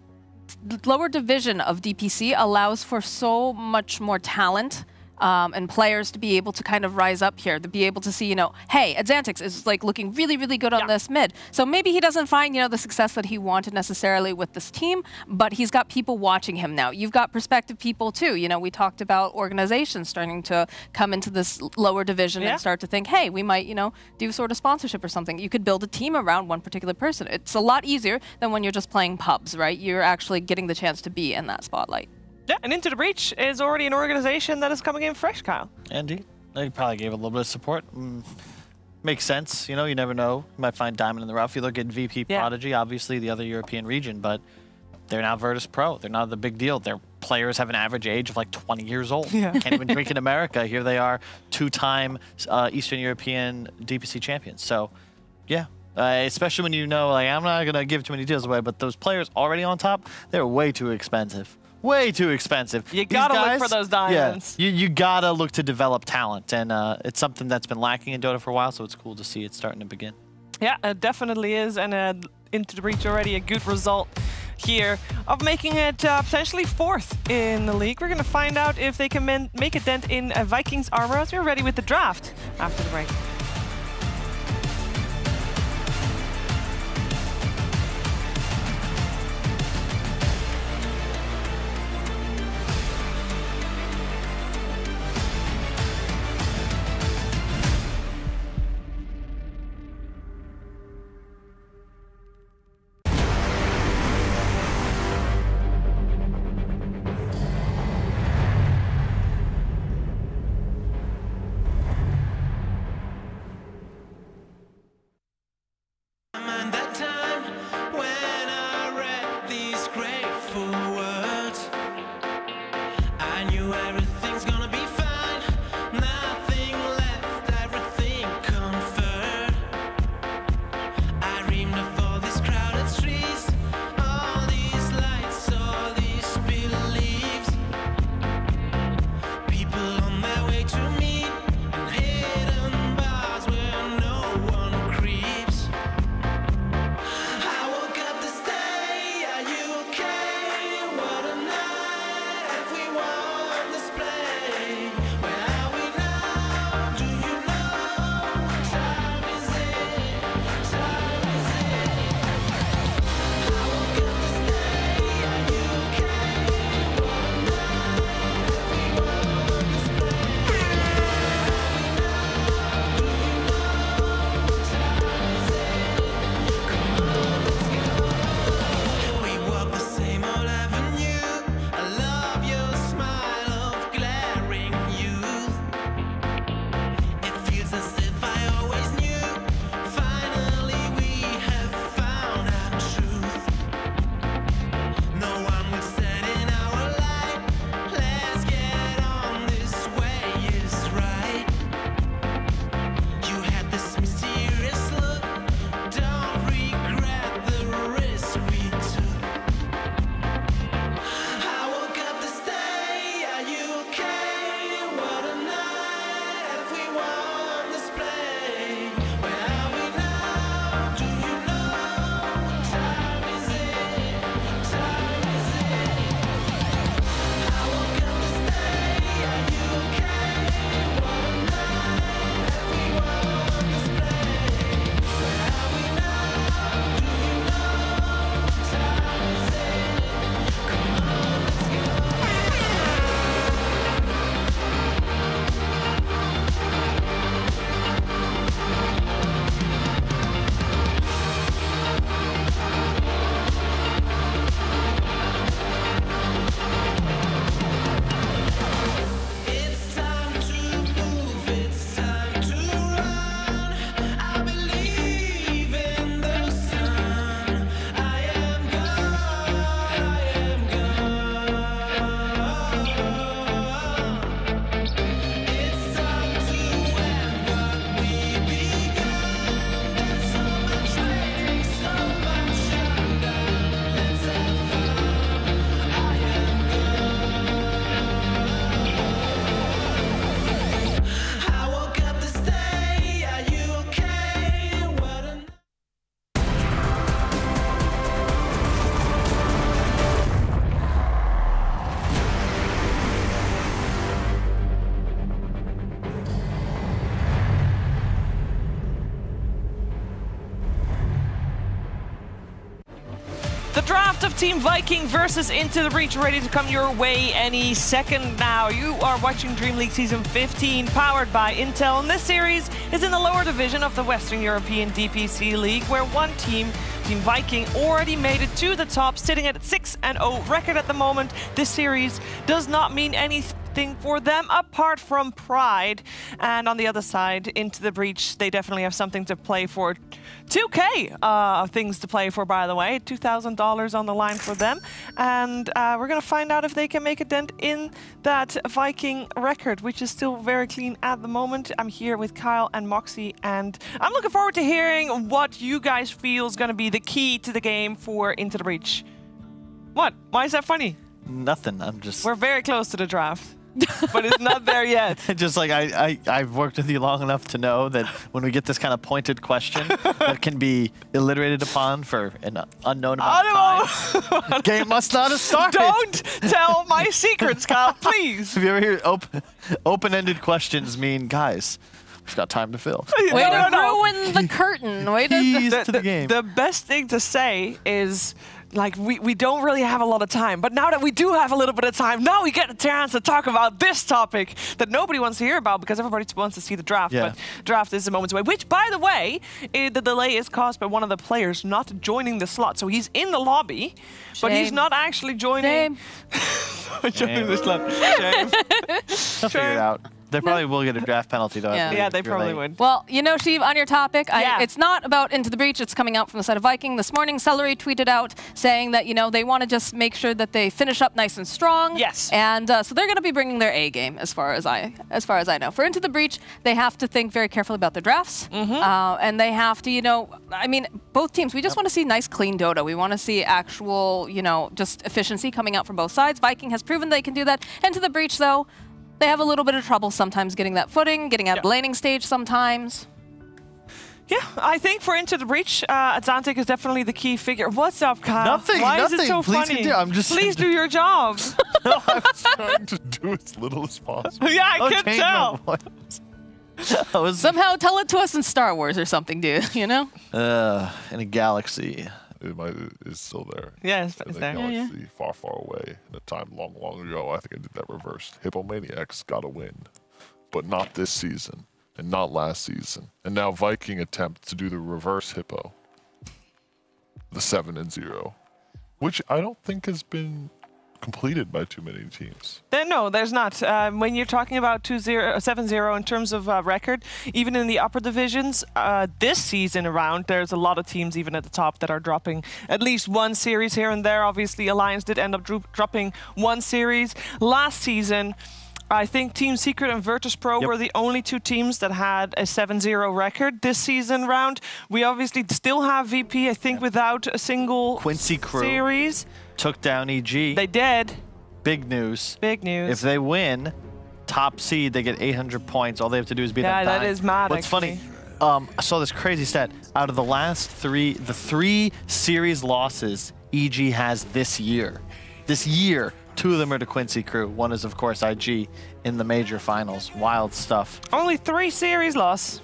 Speaker 14: lower division of DPC allows for so much more talent and players to be able to kind of rise up here, to be able to see, you know, hey, Xantix is like looking really, really good on this mid. So maybe he doesn't find, you know, the success that he wanted necessarily with this team, but he's got people watching him now. You've got prospective people too. You know, we talked about organizations starting to come into this lower division and start to think, hey, we might, you know, do sort of sponsorship or something. You could build a team around one particular person. It's a lot easier than when you're just playing pubs, right? You're actually getting the chance to be in that spotlight.
Speaker 20: Yeah, and Into the Breach is already an organization that is coming in fresh, Kyle.
Speaker 21: Indeed. They probably gave a little bit of support. Makes sense. You know, you never know. You might find diamond in the rough. You look at VP Prodigy, obviously the other European region, but they're now Virtus Pro. They're not the big deal. Their players have an average age of like 20 years old. Can't even drink in America. Here they are, 2-time Eastern European DPC champions. So, yeah. Especially when you know, like, I'm not going to give too many deals away, but those players already on top, they're way too expensive. Way too expensive.
Speaker 20: You gotta look for those diamonds.
Speaker 21: Yeah, you gotta look to develop talent, and it's something that's been lacking in Dota for a while, so it's cool to see it starting to begin.
Speaker 20: Yeah, it definitely is, and Into the Breach already a good result here of making it potentially 4th in the league. We're gonna find out if they can make a dent in Vikings armor as we're ready with the draft after the break. draft of Team Viking versus Into the Breach ready to come your way any second now. You are watching DreamLeague Season 15, powered by Intel, and this series is in the lower division of the Western European DPC League, where one team, Team Viking, already made it to the top, sitting at a 6-0 record at the moment. This series does not mean anything for them apart from pride. And on the other side, Into the Breach, they definitely have something to play for. 2K things to play for, by the way. $2,000 on the line for them. And we're going to find out if they can make a dent in that Viking record, which is still very clean at the moment. I'm here with Kyle and Moxie, and I'm looking forward to hearing what you guys feel is going to be the key to the game for Into the Breach. What? Why is that funny?
Speaker 21: Nothing. I'm just...
Speaker 20: We're very close to the draft. But it's not there yet.
Speaker 21: Just like I've worked with you long enough to know that when we get this kind of pointed question that can be alliterated upon for an unknown amount of time, game must not have started.
Speaker 20: Don't tell my secrets, Kyle, please.
Speaker 21: Have you ever heard open-ended questions mean, guys, we've got time to fill?
Speaker 14: Way to ruin the curtain. Way
Speaker 21: to the game.
Speaker 20: The best thing to say is, like, we don't really have a lot of time, but now that we do have a little bit of time, now we get a chance to talk about this topic that nobody wants to hear about because everybody wants to see the draft.
Speaker 21: Yeah.
Speaker 20: But draft is a moments away, which, by the way, the delay is caused by one of the players not joining the slot. So he's in the lobby, but he's not actually joining. Joining the slot. Shame.
Speaker 21: They'll figure it out. They probably will get a draft penalty, though.
Speaker 20: Yeah, they probably would.
Speaker 14: Well, you know, Sheev, on your topic, it's not about Into the Breach. It's coming out from the side of Viking. This morning, Celery tweeted out saying that, you know, they want to just make sure that they finish up nice and strong.
Speaker 20: Yes.
Speaker 14: And so they're going to be bringing their A game, as far as I know. For Into the Breach, they have to think very carefully about their drafts. And they have to, you know, I mean, both teams, we just want to see nice, clean Dota. We want to see actual, you know, just efficiency coming out from both sides. Viking has proven they can do that. Into the Breach, though, they have a little bit of trouble sometimes getting that footing, getting out of the laning stage sometimes.
Speaker 20: Yeah, I think for Into the Breach, Atlantic is definitely the key figure. What's up, Kyle?
Speaker 21: Nothing.
Speaker 20: Why
Speaker 21: nothing.
Speaker 20: is it so
Speaker 21: Please
Speaker 20: funny?
Speaker 21: continue. I'm just
Speaker 20: Please do your job.
Speaker 4: No, I was trying to do as little as possible.
Speaker 20: Yeah, I can tell.
Speaker 14: Somehow tell it to us in Star Wars or something, dude, you know?
Speaker 21: In a galaxy.
Speaker 4: It's still there.
Speaker 20: Yeah, it's
Speaker 4: in a
Speaker 20: there.
Speaker 4: galaxy far, far away. In a time long, long ago, I think I did that reversed. Hippomaniacs got a win, but not this season, and not last season. And now Viking attempt to do the reverse Hippo, the 7-0, which I don't think has been completed by too many teams.
Speaker 20: No, there's not. When you're talking about 7-0 in terms of record, even in the upper divisions, this season around, there's a lot of teams even at the top that are dropping at least one series here and there. Obviously, Alliance did end up dropping one series. Last season, I think Team Secret and Virtus.pro were the only two teams that had a 7-0 record this season round. We obviously still have VP, I think, without a single
Speaker 21: Quincy Crew
Speaker 20: series.
Speaker 21: Took down EG.
Speaker 20: They did.
Speaker 21: Big news.
Speaker 20: Big news.
Speaker 21: If they win, top seed, they get 800 points. All they have to do is beat them.
Speaker 20: Yeah, that is mad.
Speaker 21: What's funny, I saw this crazy stat. Out of the last three series losses EG has this year, two of them are to Quincy Crew. One is, of course, IG in the major finals. Wild stuff.
Speaker 20: Only 3 series loss.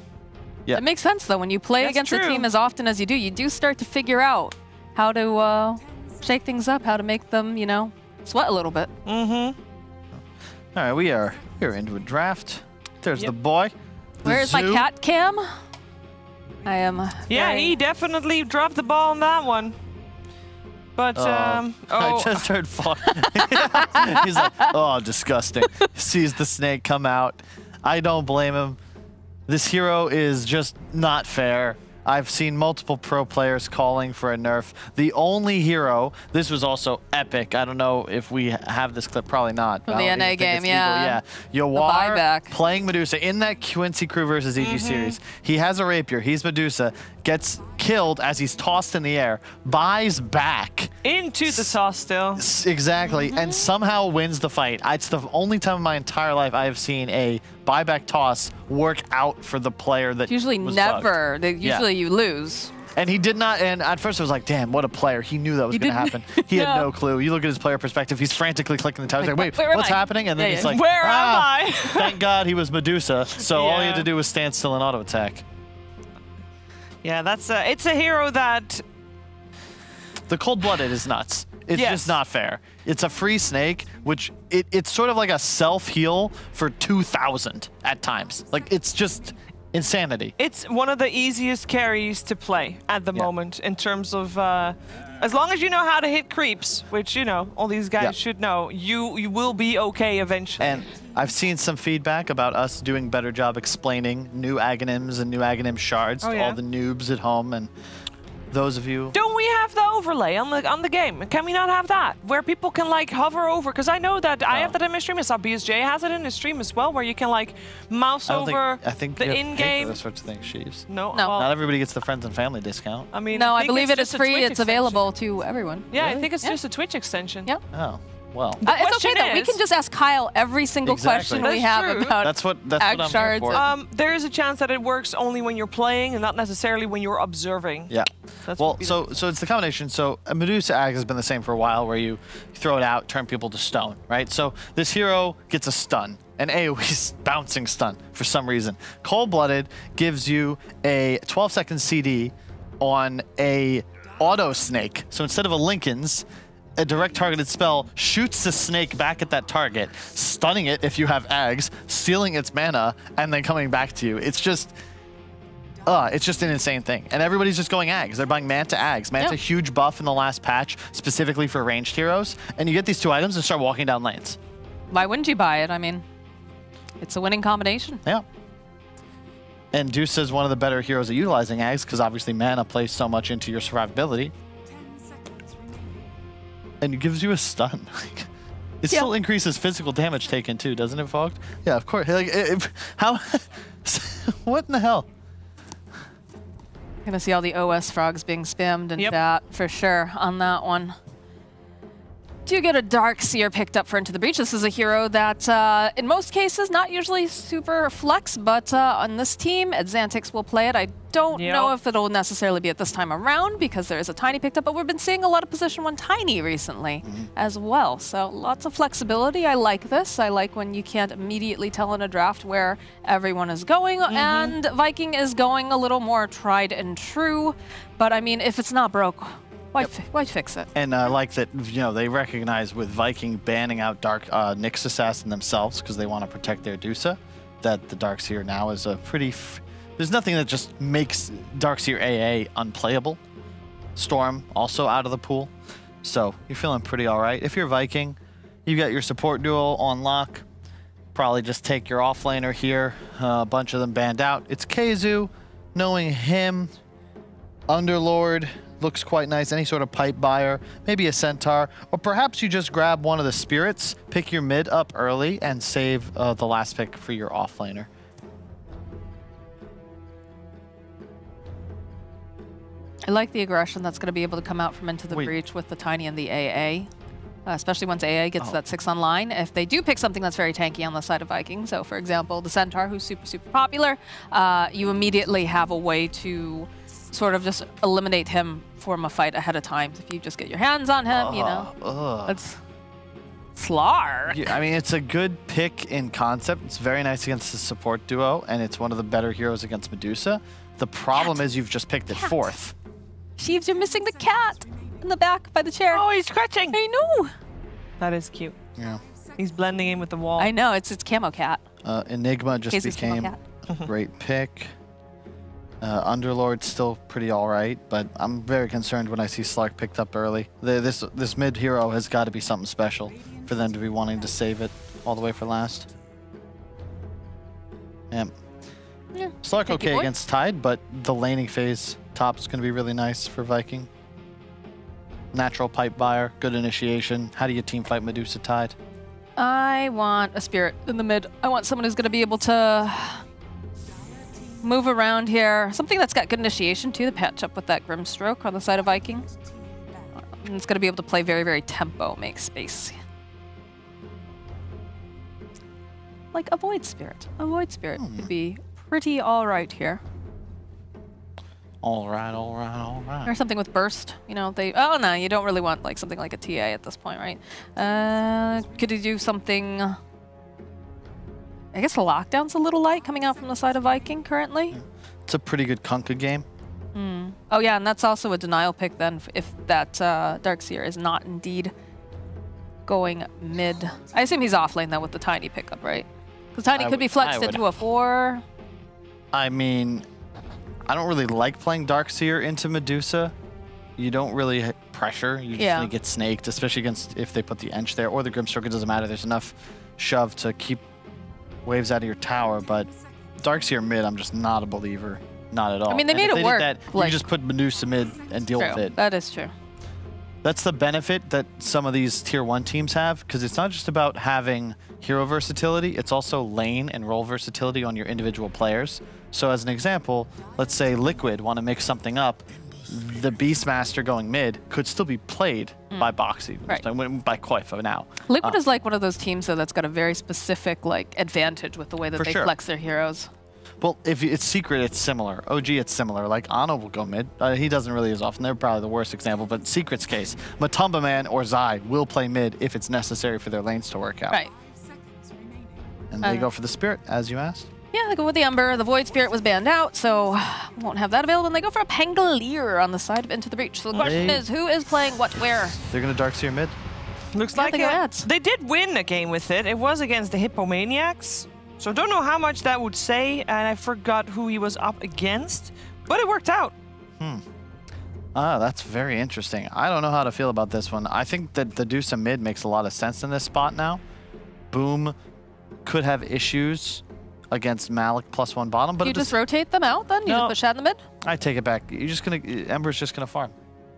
Speaker 21: Yeah.
Speaker 14: It makes sense, though. When you play against a team as often as you do start to figure out how to shake things up, how to make them, you know, sweat a little bit.
Speaker 21: All right, we're into a draft. There's the boy.
Speaker 14: Where's my cat cam? I am.
Speaker 20: Yeah, he definitely dropped the ball on that one. But
Speaker 21: I just heard fart. He's like, oh, disgusting. Sees the snake come out. I don't blame him. This hero is just not fair. I've seen multiple pro players calling for a nerf. The only hero, this was also epic. I don't know if we have this clip, probably not.
Speaker 14: From the NA game, yeah.
Speaker 21: Yawar playing Medusa in that Quincy Crew versus EG series. He has a rapier, he's Medusa, gets killed as he's tossed in the air, buys back.
Speaker 20: Into the toss still.
Speaker 21: Exactly, and somehow wins the fight. It's the only time in my entire life I have seen a buyback toss work out for the player that
Speaker 14: usually
Speaker 21: was
Speaker 14: never.
Speaker 21: bugged.
Speaker 14: Usually you lose.
Speaker 21: And he did not, and at first I was like, damn, what a player. He knew that was going to happen. He had no clue. You look at his player perspective, he's frantically clicking the tab. He's like, wait, what's happening? And then he's like,
Speaker 20: where am I?
Speaker 21: Thank God he was Medusa, so all he had to do was stand still and auto attack.
Speaker 20: Yeah, that's it's a hero that
Speaker 21: The cold-blooded is nuts. It's just not fair. It's a free snake, which it's sort of like a self-heal for 2,000 at times. Like, it's just insanity.
Speaker 20: It's one of the easiest carries to play at the moment in terms of, as long as you know how to hit creeps, which, you know, all these guys should know, you will be okay eventually.
Speaker 21: And I've seen some feedback about us doing a better job explaining new Aghanims and new Aghanim shards to all the noobs at home, and those of you...
Speaker 20: Don't we have the overlay on the game? Can we not have that? Where people can, like, hover over? Because I know that I have that in my stream. I saw BSJ has it in his stream as well, where you can, like, mouse over
Speaker 21: I think
Speaker 20: the in-game...
Speaker 21: those sorts of things, Sheaves.
Speaker 20: No.
Speaker 21: Not everybody gets the friends and family discount.
Speaker 20: I mean,
Speaker 14: no, I
Speaker 20: think
Speaker 14: believe
Speaker 20: it's
Speaker 14: it is
Speaker 20: just a
Speaker 14: free.
Speaker 20: Twitch
Speaker 14: It's available to everyone.
Speaker 20: Yeah, I think it's just a Twitch extension.
Speaker 14: Yep.
Speaker 21: Oh, well.
Speaker 14: It's okay though. We can just ask Kyle every single question we have about
Speaker 21: that's what I'm
Speaker 14: shards.
Speaker 21: here for.
Speaker 20: There is a chance that it works only when you're playing and not necessarily when you're observing.
Speaker 21: Yeah.
Speaker 20: That's
Speaker 21: well, so it's the combination. So a Medusa Ag has been the same for a while, where you throw it out, turn people to stone, right? So this hero gets a stun, an AoE bouncing stun for some reason. Cold-blooded gives you a 12-second CD on a auto snake. So instead of a Lincoln's, a direct targeted spell shoots the snake back at that target, stunning it if you have Ags, stealing its mana, and then coming back to you. It's just an insane thing. And everybody's just going Ags. They're buying Manta Ags. Manta's a huge buff in the last patch, specifically for ranged heroes. And you get these two items and start walking down lanes.
Speaker 14: Why wouldn't you buy it? I mean, it's a winning combination.
Speaker 21: Yeah. And Deuce is one of the better heroes at utilizing Ags, because obviously mana plays so much into your survivability. And it gives you a stun. It still increases physical damage taken too, doesn't it, Vogt? Yeah, of course. Like, how? What in the hell?
Speaker 14: Gonna see all the OS frogs being spammed in chat for sure on that one. Do you get a Dark Seer picked up for Into the Breach? This is a hero that, in most cases, not usually super flex, but on this team, Xantix will play it. I don't know if it'll necessarily be at this time around, because there is a Tiny picked up, but we've been seeing a lot of position 1 Tiny recently as well. So lots of flexibility. I like this. I like when you can't immediately tell in a draft where everyone is going, and Viking is going a little more tried and true. But I mean, if it's not broke, why fix it?
Speaker 21: And I like that, you know, they recognize with Viking banning out Dark Nyx Assassin themselves because they want to protect their Dusa, that the Darkseer now is a pretty... there's nothing that just makes Darkseer AA unplayable. Storm also out of the pool. So you're feeling pretty all right. If you're Viking, you got your support duo on lock. Probably just take your offlaner here. A bunch of them banned out. It's Keizu. Knowing him, Underlord looks quite nice. Any sort of pipe buyer, maybe a centaur, or perhaps you just grab one of the spirits, pick your mid up early, and save the last pick for your offlaner.
Speaker 14: I like the aggression that's going to be able to come out from Into the Breach with the Tiny and the AA. Especially once AA gets that 6 online. If they do pick something that's very tanky on the side of Viking, so for example, the Centaur, who's super, super popular, you immediately have a way to sort of just eliminate him from a fight ahead of time. If you just get your hands on him, you know, it's Slar.
Speaker 21: Yeah, I mean, it's a good pick in concept. It's very nice against the support duo, and it's one of the better heroes against Medusa. The problem is you've just picked it 4th.
Speaker 14: Sheaves, you're missing the cat in the back by the chair.
Speaker 20: Oh, he's scratching.
Speaker 14: I know.
Speaker 20: That is cute.
Speaker 21: Yeah.
Speaker 20: He's blending in with the wall.
Speaker 14: I know, it's camo cat.
Speaker 21: Enigma just became a great pick. Underlord's still pretty all right, but I'm very concerned when I see Slark picked up early. This mid hero has got to be something special for them to be wanting to save it all the way for last. Yeah. Slark okay against Tide, but the laning phase top is going to be really nice for Viking. Natural pipe buyer, good initiation. How do you team fight Medusa Tide?
Speaker 14: I want a spirit in the mid. I want someone who's going to be able to move around here. Something that's got good initiation too, to patch up with that Grimstroke on the side of Viking. And it's going to be able to play very, very tempo, make space. Like a Void Spirit. A Void Spirit would be pretty all right here.
Speaker 21: All right, all right, all right.
Speaker 14: Or something with burst. You know, oh no, you don't really want like something like a TA at this point, right? Could you do something? I guess Lockdown's a little light coming out from the side of Viking currently.
Speaker 21: It's a pretty good Kunkka game.
Speaker 14: Oh yeah, and that's also a denial pick then if that Darkseer is not indeed going mid. I assume he's off lane though with the Tiny pickup, right? Because Tiny could be flexed into a 4.
Speaker 21: I mean, I don't really like playing Darkseer into Medusa. You don't really hit pressure. You just gonna get snaked, especially against if they put the Ench there or the Grimstroke. It doesn't matter. There's enough shove to keep waves out of your tower, but Darkseer mid, I'm just not a believer. Not at all.
Speaker 14: I mean, they made it work.
Speaker 21: That, you just put Medusa mid and deal with it.
Speaker 14: That is true.
Speaker 21: That's the benefit that some of these tier 1 teams have, because it's not just about having hero versatility, it's also lane and role versatility on your individual players. So as an example, let's say Liquid want to mix something up, the Beastmaster going mid could still be played by Boxy, by Koifa now.
Speaker 14: Liquid is like one of those teams though that's got a very specific advantage with the way that they flex their heroes.
Speaker 21: Well, if it's Secret, it's similar. OG, it's similar. Like, Ana will go mid. He doesn't really as often. They're probably the worst example. But Secret's case, Matumba Man or Zai will play mid if it's necessary for their lanes to work out.
Speaker 14: Right.
Speaker 21: And they go for the Spirit, as you asked.
Speaker 14: Yeah, they go with the Ember. The Void Spirit was banned out, so won't have that available. And they go for a Pangolier on the side of Into the Breach. So the question is, who is playing what where?
Speaker 21: They're going to Darkseer mid.
Speaker 20: Looks like they did win a game with it. It was against the Hippomaniacs. So don't know how much that would say, and I forgot who he was up against, but it worked out.
Speaker 21: That's very interesting. I don't know how to feel about this one. I think that the Dusa mid makes a lot of sense in this spot now. Boom could have issues against Malik +1 bottom, but
Speaker 14: you just rotate them out then? You just push out in the mid?
Speaker 21: I take it back. You're just gonna Ember's just gonna farm.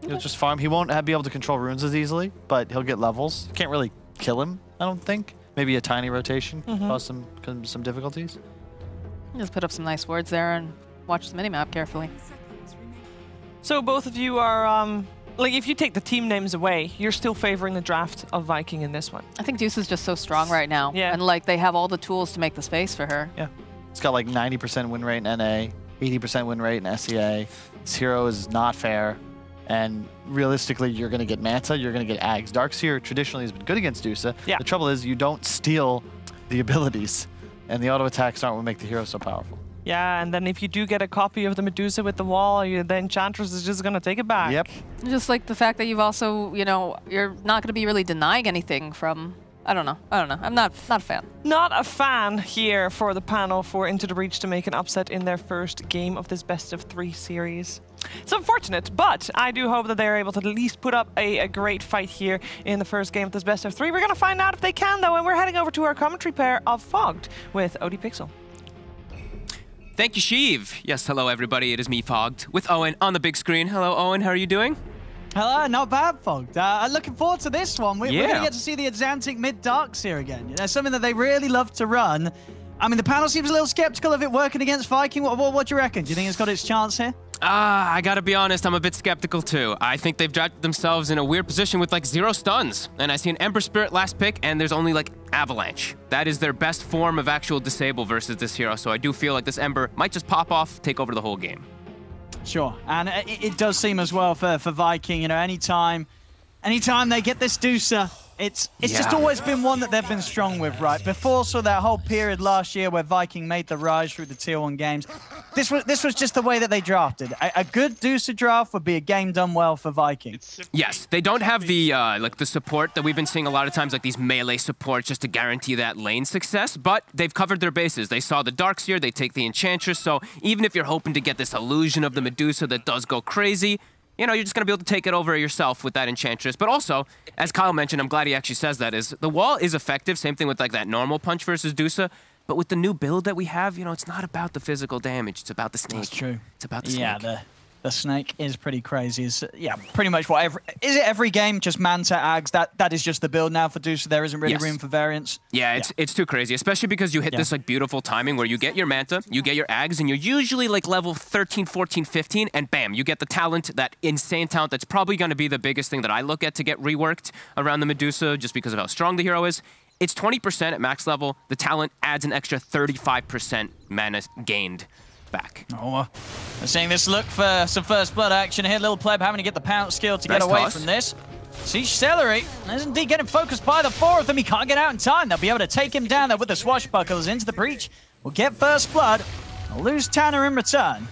Speaker 21: He'll just farm. He won't be able to control runes as easily, but he'll get levels. Can't really kill him, I don't think. Maybe a tiny rotation cause some difficulties.
Speaker 14: Just put up some nice words there and watch the minimap carefully.
Speaker 20: So both of you are, like, if you take the team names away, you're still favoring the draft of Viking in this one.
Speaker 14: I think Deuce is just so strong right now. Yeah. And, like, they have all the tools to make the space for her.
Speaker 21: Yeah. It's got, like, 90% win rate in NA, 80% win rate in SEA. This hero is not fair. And realistically, you're going to get Manta, you're going to get Ags. Darkseer traditionally has been good against Dusa. Yeah. The trouble is you don't steal the abilities, and the auto attacks aren't what make the hero so powerful.
Speaker 20: Yeah, and then if you do get a copy of the Medusa with the wall, the Enchantress is just going to take it back.
Speaker 21: Yep.
Speaker 14: Just like the fact that you've also, you know, you're not going to be really denying anything from... I don't know. I'm not a fan.
Speaker 20: Not a fan here for the panel for Into the Breach to make an upset in their first game of this best-of-3 series. It's unfortunate, but I do hope that they're able to at least put up a great fight here in the first game of this best-of-3. We're going to find out if they can, though, and we're heading over to our commentary pair of Fogged with OD Pixel.
Speaker 5: Thank you, Sheev. Yes, hello, everybody. It is me, Fogged, with Owen on the big screen. Hello, Owen. How are you doing?
Speaker 1: Hello, not bad, Fogged. Looking forward to this one. We're going to get to see the Exantic mid-Darkseer again. You know, something that they really love to run. I mean, the panel seems a little skeptical of it working against Viking. What do you reckon? Do you think it's got its chance here?
Speaker 5: I gotta be honest, I'm a bit skeptical too. I think they've drafted themselves in a weird position with like 0 stuns. And I see an Ember Spirit last pick, and there's only like Avalanche. That is their best form of actual disable versus this hero. So I do feel like this Ember might just pop off, take over the whole game.
Speaker 1: Sure, and it does seem as well for Viking, you know, anytime they get this Dusa, it's just always been one that they've been strong with, right? Before, so that whole period last year where Viking made the rise through the Tier 1 games, this was just the way that they drafted. A good Dusa draft would be a game done well for Viking.
Speaker 5: Yes, they don't have the like the support that we've been seeing a lot of times, like these melee supports just to guarantee that lane success, but they've covered their bases. They saw the Darkseer, they take the Enchantress, so even if you're hoping to get this illusion of the Medusa that does go crazy, you know, you're just going to be able to take it over yourself with that Enchantress. But also, as Kyle mentioned, I'm glad he actually says that, is the wall is effective. Same thing with like that normal punch versus Dusa. But with the new build that we have, you know, it's not about the physical damage. It's about the snake.
Speaker 1: That's true.
Speaker 5: It's about the snake.
Speaker 1: Yeah, the snake is pretty crazy. It's, yeah, pretty much what is it every game, just Manta, Ags? That is just the build now for Dusa. There isn't really room for variance.
Speaker 5: Yeah, it's too crazy, especially because you hit this like beautiful timing where you get your Manta, you get your Ags, and you're usually like level 13, 14, 15, and bam, you get the talent, that insane talent that's probably going to be the biggest thing that I look at to get reworked around the Medusa just because of how strong the hero is. It's 20% at max level. The talent adds an extra 35% mana gained back.
Speaker 1: Oh, we're seeing this look for some first blood action here. Little Pleb having to get the pounce skill to get away from this. Siege Celery is indeed getting focused by the 4 of them. He can't get out in time. They'll be able to take him down there with the swashbucklers into the breach. We'll get first blood. We'll lose Tanner in return.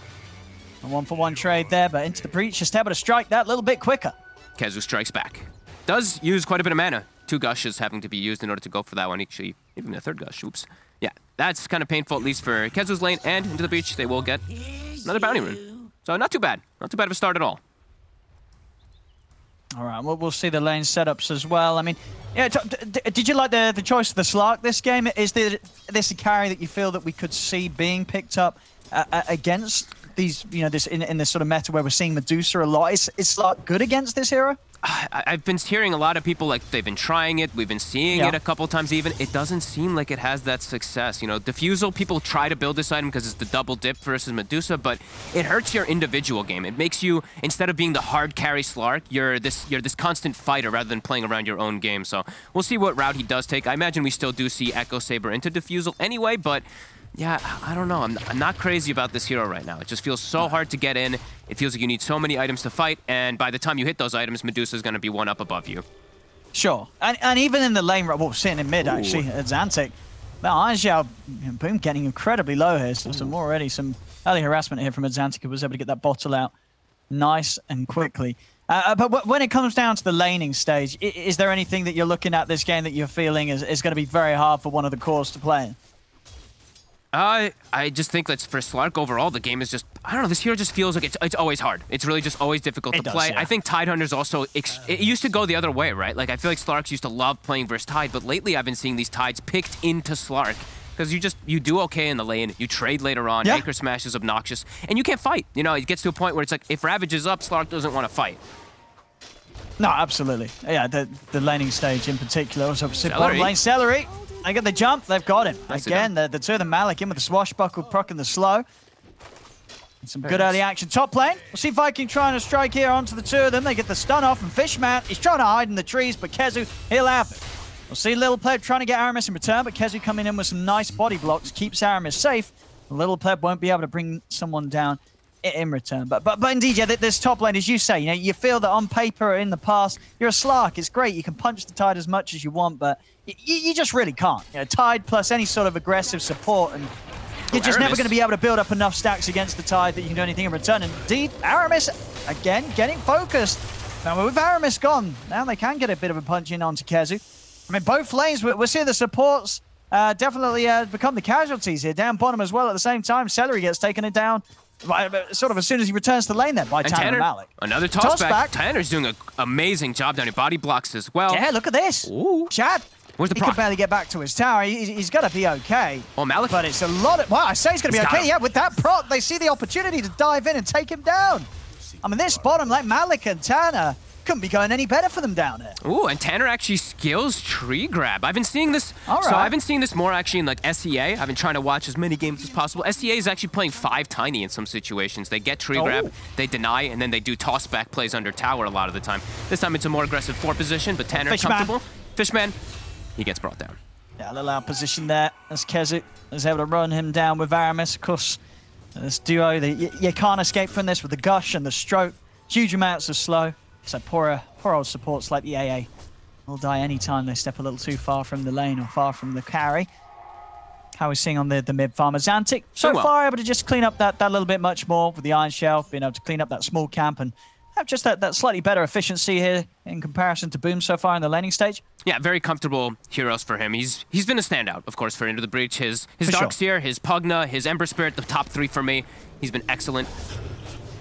Speaker 1: A 1-for-1 trade there, but into the breach, just able to strike that a little bit quicker.
Speaker 5: KheZu strikes back. Does use quite a bit of mana. 2 gushes having to be used in order to go for that one. Actually, even a 3rd gush. Oops. Yeah, that's kind of painful, at least for KheZu's lane. And into the breach, they will get another bounty rune. So not too bad. Not too bad of a start at all.
Speaker 1: All right, well, we'll see the lane setups as well. I mean, yeah, did you like the choice of the Slark this game? Is this a carry that you feel that we could see being picked up against these, you know, this in this sort of meta where we're seeing Medusa a lot? Is Slark good against this hero?
Speaker 5: I've been hearing a lot of people, like, they've been trying it. We've been seeing it a couple times even. It doesn't seem like it has that success. You know, Diffusal, people try to build this item because it's the double dip versus Medusa, but it hurts your individual game. It makes you, instead of being the hard carry Slark, you're this constant fighter rather than playing around your own game. So we'll see what route he does take. I imagine we still do see Echo Saber into Diffusal anyway, but yeah, I don't know. I'm not crazy about this hero right now. It just feels so hard to get in. It feels like you need so many items to fight, and by the time you hit those items, Medusa's going to be 1 up above you.
Speaker 1: Sure. And even in the lane, well, sitting in mid, actually, at Zantic, that Iron Shell, boom, getting incredibly low here. So some early harassment here from Zantic, who was able to get that bottle out nice and quickly. But when it comes down to the laning stage, is there anything that you're looking at this game that you're feeling is going to be very hard for one of the cores to play in?
Speaker 5: I just think that for Slark overall, the game is just, I don't know, this hero just feels like it's always hard. It's really just always difficult to play. Yeah. I think Tidehunter's also, it used to go the other way, right? Like, I feel like Slarks used to love playing versus Tide, but lately I've been seeing these Tides picked into Slark. Because you do okay in the lane, you trade later on, Anchor Smash is obnoxious, and you can't fight. You know, it gets to a point where it's like, if Ravage is up, Slark doesn't want to fight.
Speaker 1: No, absolutely. Yeah, the laning stage in particular. Also, bottom lane, Celery. They get the jump, they've got him. Again, the 2 of them, Malik in with the swashbuckle, proc and the slow. And some good early action. Top lane, we'll see Viking trying to strike here onto the 2 of them. They get the stun off, and Fishman, he's trying to hide in the trees, but KheZu, he'll have it. We'll see Little Pleb trying to get Aramis in return, but KheZu coming in with some nice body blocks, keeps Aramis safe. The Little Pleb won't be able to bring someone down in return. But indeed, yeah, this top lane, as you say, you know, you feel that on paper in the past, you're a Slark, it's great, you can punch the Tide as much as you want, but you just really can't. You know, Tide plus any sort of aggressive support, and you're just never going to be able to build up enough stacks against the Tide that you can do anything in return. And indeed, Aramis, again, getting focused. Now, with Aramis gone, now they can get a bit of a punch in onto KheZu. I mean, both lanes, we're seeing the supports definitely become the casualties here. Down bottom as well at the same time. Celery gets taken it down sort of as soon as he returns to the lane there by Tanner and Malik.
Speaker 5: Another toss back. Tanner's doing an amazing job down here. Body blocks as well.
Speaker 1: Yeah, look at this.
Speaker 5: Ooh.
Speaker 1: Chad.
Speaker 5: Where's the
Speaker 1: he
Speaker 5: proc?
Speaker 1: could barely get back to his tower. He's got to be okay.
Speaker 5: Oh, Malik.
Speaker 1: But it's a lot of... Well, I say he's going to be okay. Yeah, with that proc, they see the opportunity to dive in and take him down. I mean, this bottom, like Malik and Tanner, couldn't be going any better for them down there.
Speaker 5: Ooh, and Tanner actually skills tree grab. I've been seeing this.
Speaker 1: All right.
Speaker 5: So I've been seeing this more actually in like SEA. I've been trying to watch as many games as possible. SEA is actually playing 5 tiny in some situations. They get tree grab, they deny, and then they do toss back plays under tower a lot of the time. This time it's a more aggressive 4 position, but Tanner comfortable. Fishman, he gets brought down.
Speaker 1: Yeah, a little out position there as KheZu is able to run him down with Aramis. Of course, this duo, you can't escape from this with the gush and the stroke. Huge amounts of slow. So poor old supports like the AA will die anytime they step a little too far from the lane or far from the carry. How we're seeing on the mid farmer. Zantic, so far able to just clean up that little bit much more with the Iron Shell, being able to clean up that small camp and have just that slightly better efficiency here in comparison to Boom so far in the laning stage.
Speaker 5: Yeah, very comfortable heroes for him. He's been a standout, of course, for Into the Breach. His Darkseer, his Pugna, his Ember Spirit, the top 3 for me. He's been excellent.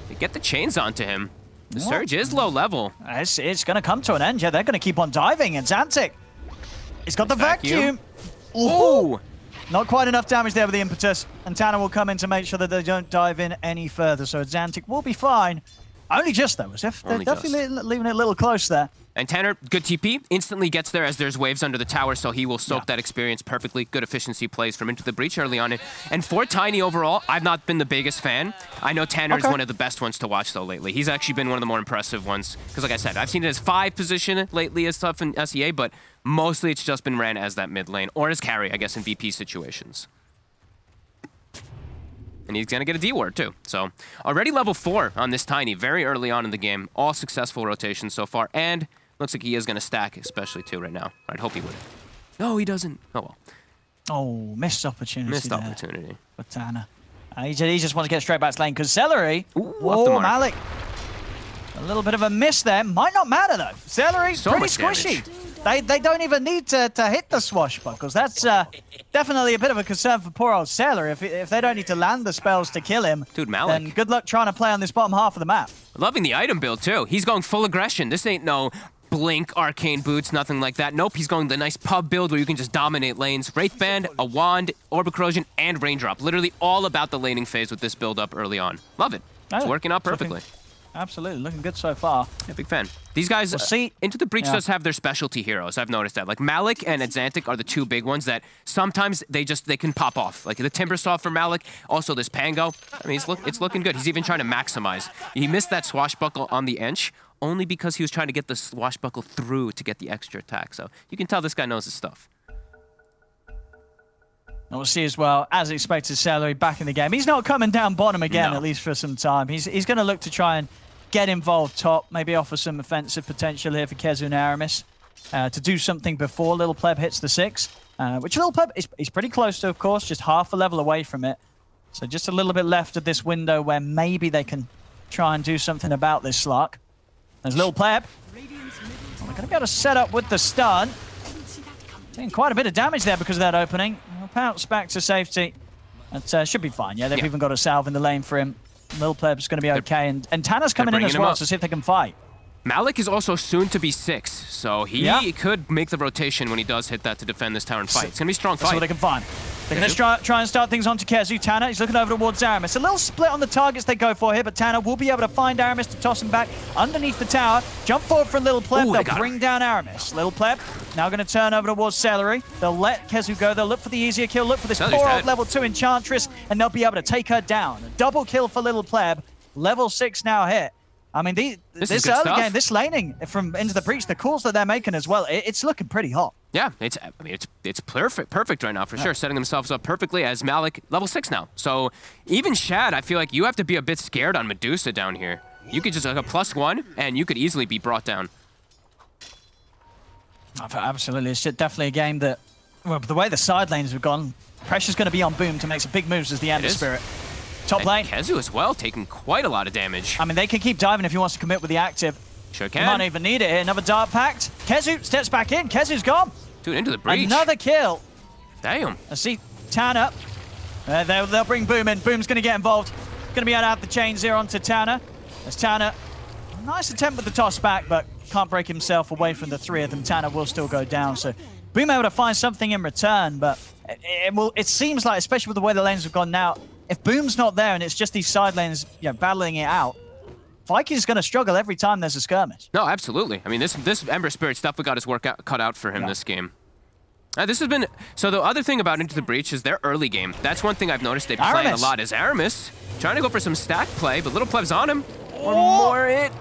Speaker 5: They get the chains onto him. The Surge is low level.
Speaker 1: It's going to come to an end. Yeah, they're going to keep on diving. And Zantic, he's got the vacuum. Ooh. Not quite enough damage there with the impetus. And Tanner will come in to make sure that they don't dive in any further. So Zantic will be fine. Only just, though, as if they're definitely leaving it a little close there.
Speaker 5: And Tanner, good TP, instantly gets there as there's waves under the tower, so he will soak that experience perfectly. Good efficiency plays from Into the Breach early on. And for Tiny overall, I've not been the biggest fan. I know Tanner is one of the best ones to watch, though, lately. He's actually been one of the more impressive ones. Because, like I said, I've seen it as 5 position lately as stuff in SEA, but mostly it's just been ran as that mid lane, or as carry, I guess, in VP situations. And he's going to get a D-ward, too. So, already level 4 on this Tiny, very early on in the game. All successful rotations so far, and looks like he is going to stack, especially, too, right now. I'd hope he would. No, he doesn't. Oh, well.
Speaker 1: Oh, missed opportunity.
Speaker 5: Missed opportunity.
Speaker 1: For Tanner. He just wants to get straight back to lane because Celery.
Speaker 5: off the mark.
Speaker 1: Malik. A little bit of a miss there. Might not matter though. Celery's
Speaker 5: So
Speaker 1: pretty
Speaker 5: much
Speaker 1: squishy. They don't even need to hit the swashbuckles. That's definitely a bit of a concern for poor old Celery. If they don't need to land the spells to kill him,
Speaker 5: Dude, Malik.
Speaker 1: then good luck trying to play on this bottom half of the map.
Speaker 5: Loving the item build, too. He's going full aggression. This ain't no blink, arcane boots, nothing like that. Nope, he's going the nice pub build where you can just dominate lanes. Wraith Band, a wand, Orb of Corrosion, and Raindrop. Literally all about the laning phase with this build up early on. Love it. It's working out perfectly.
Speaker 1: Absolutely, looking good so far.
Speaker 5: Yeah, big fan. These guys, Into the Breach does have their specialty heroes. I've noticed that. Like Malik and Adxantic are the two big ones that sometimes they can pop off. Like the Timbersaw for Malik, also this Pango. I mean, it's looking good. He's even trying to maximize. He missed that swashbuckle on the Ench only because he was trying to get the swashbuckle through to get the extra attack. So you can tell this guy knows his stuff.
Speaker 1: And we'll see as well, as expected, Celery back in the game. He's not coming down bottom again, at least for some time. He's going to look to try and get involved top, maybe offer some offensive potential here for KheZu and Aramis to do something before Little Pleb hits the 6, which Little Pleb is pretty close to, of course, just half a level away from it. So just a little bit left of this window where maybe they can try and do something about this Slark. There's Little Pleb. They're going to be able to set up with the stun. Taking quite a bit of damage there because of that opening. He'll pounce back to safety. That should be fine. Yeah, they've even got a salve in the lane for him. Little Pleb's going to be okay. And Tanner's coming in as well to see if they can fight.
Speaker 5: Malik is also soon to be 6, so he could make the rotation when he does hit that to defend this tower and fight. It's going to be a strong fight.
Speaker 1: See what they can find. They're going to try and start things onto KheZu. Tanner, he's looking over towards Aramis. A little split on the targets they go for here, but Tanner will be able to find Aramis to toss him back underneath the tower. Jump forward for Little Pleb. They'll bring down Aramis. Little Pleb now going to turn over towards Celery. They'll let KheZu go. They'll look for the easier kill. Look for this poor old level 2 Enchantress, and they'll be able to take her down. A double kill for Little Pleb. Level 6 now hit. I mean, this early game, this laning from Into the Breach, the calls that they're making as well, it's looking pretty hot.
Speaker 5: Yeah, it's perfect right now for sure, setting themselves up perfectly as Malik level 6 now. So even Shad, I feel like you have to be a bit scared on Medusa down here. You could just like a +1 and you could easily be brought down.
Speaker 1: Absolutely, it's definitely a game that, well, the way the side lanes have gone, pressure's going to be on Boom to make some big moves as the Ember Spirit. Top lane.
Speaker 5: KheZu as well, taking quite a lot of damage.
Speaker 1: I mean, they can keep diving if he wants to commit with the active.
Speaker 5: Sure can.
Speaker 1: He might not even need it here. Another Dart Pact. KheZu steps back in. KheZu's gone.
Speaker 5: Dude, Into the Breach.
Speaker 1: Another kill.
Speaker 5: Damn.
Speaker 1: I see Tanner. They'll bring Boom in. Boom's going to get involved. Going to be able to have the chains here onto Tanner. As Tanner, nice attempt with the toss back, but can't break himself away from the 3 of them. Tanner will still go down. So Boom able to find something in return, but it seems like, especially with the way the lanes have gone now, if Boom's not there and it's just these side lanes, battling it out, Viking's going to struggle every time there's a skirmish.
Speaker 5: No, absolutely. I mean, this Ember Spirit stuff, we got his work cut out for him this game. This has been... So the other thing about Into the Breach is their early game. That's one thing I've noticed they've played a lot is Aramis. Trying to go for some stack play, but Little Pleb's on him. One more hit.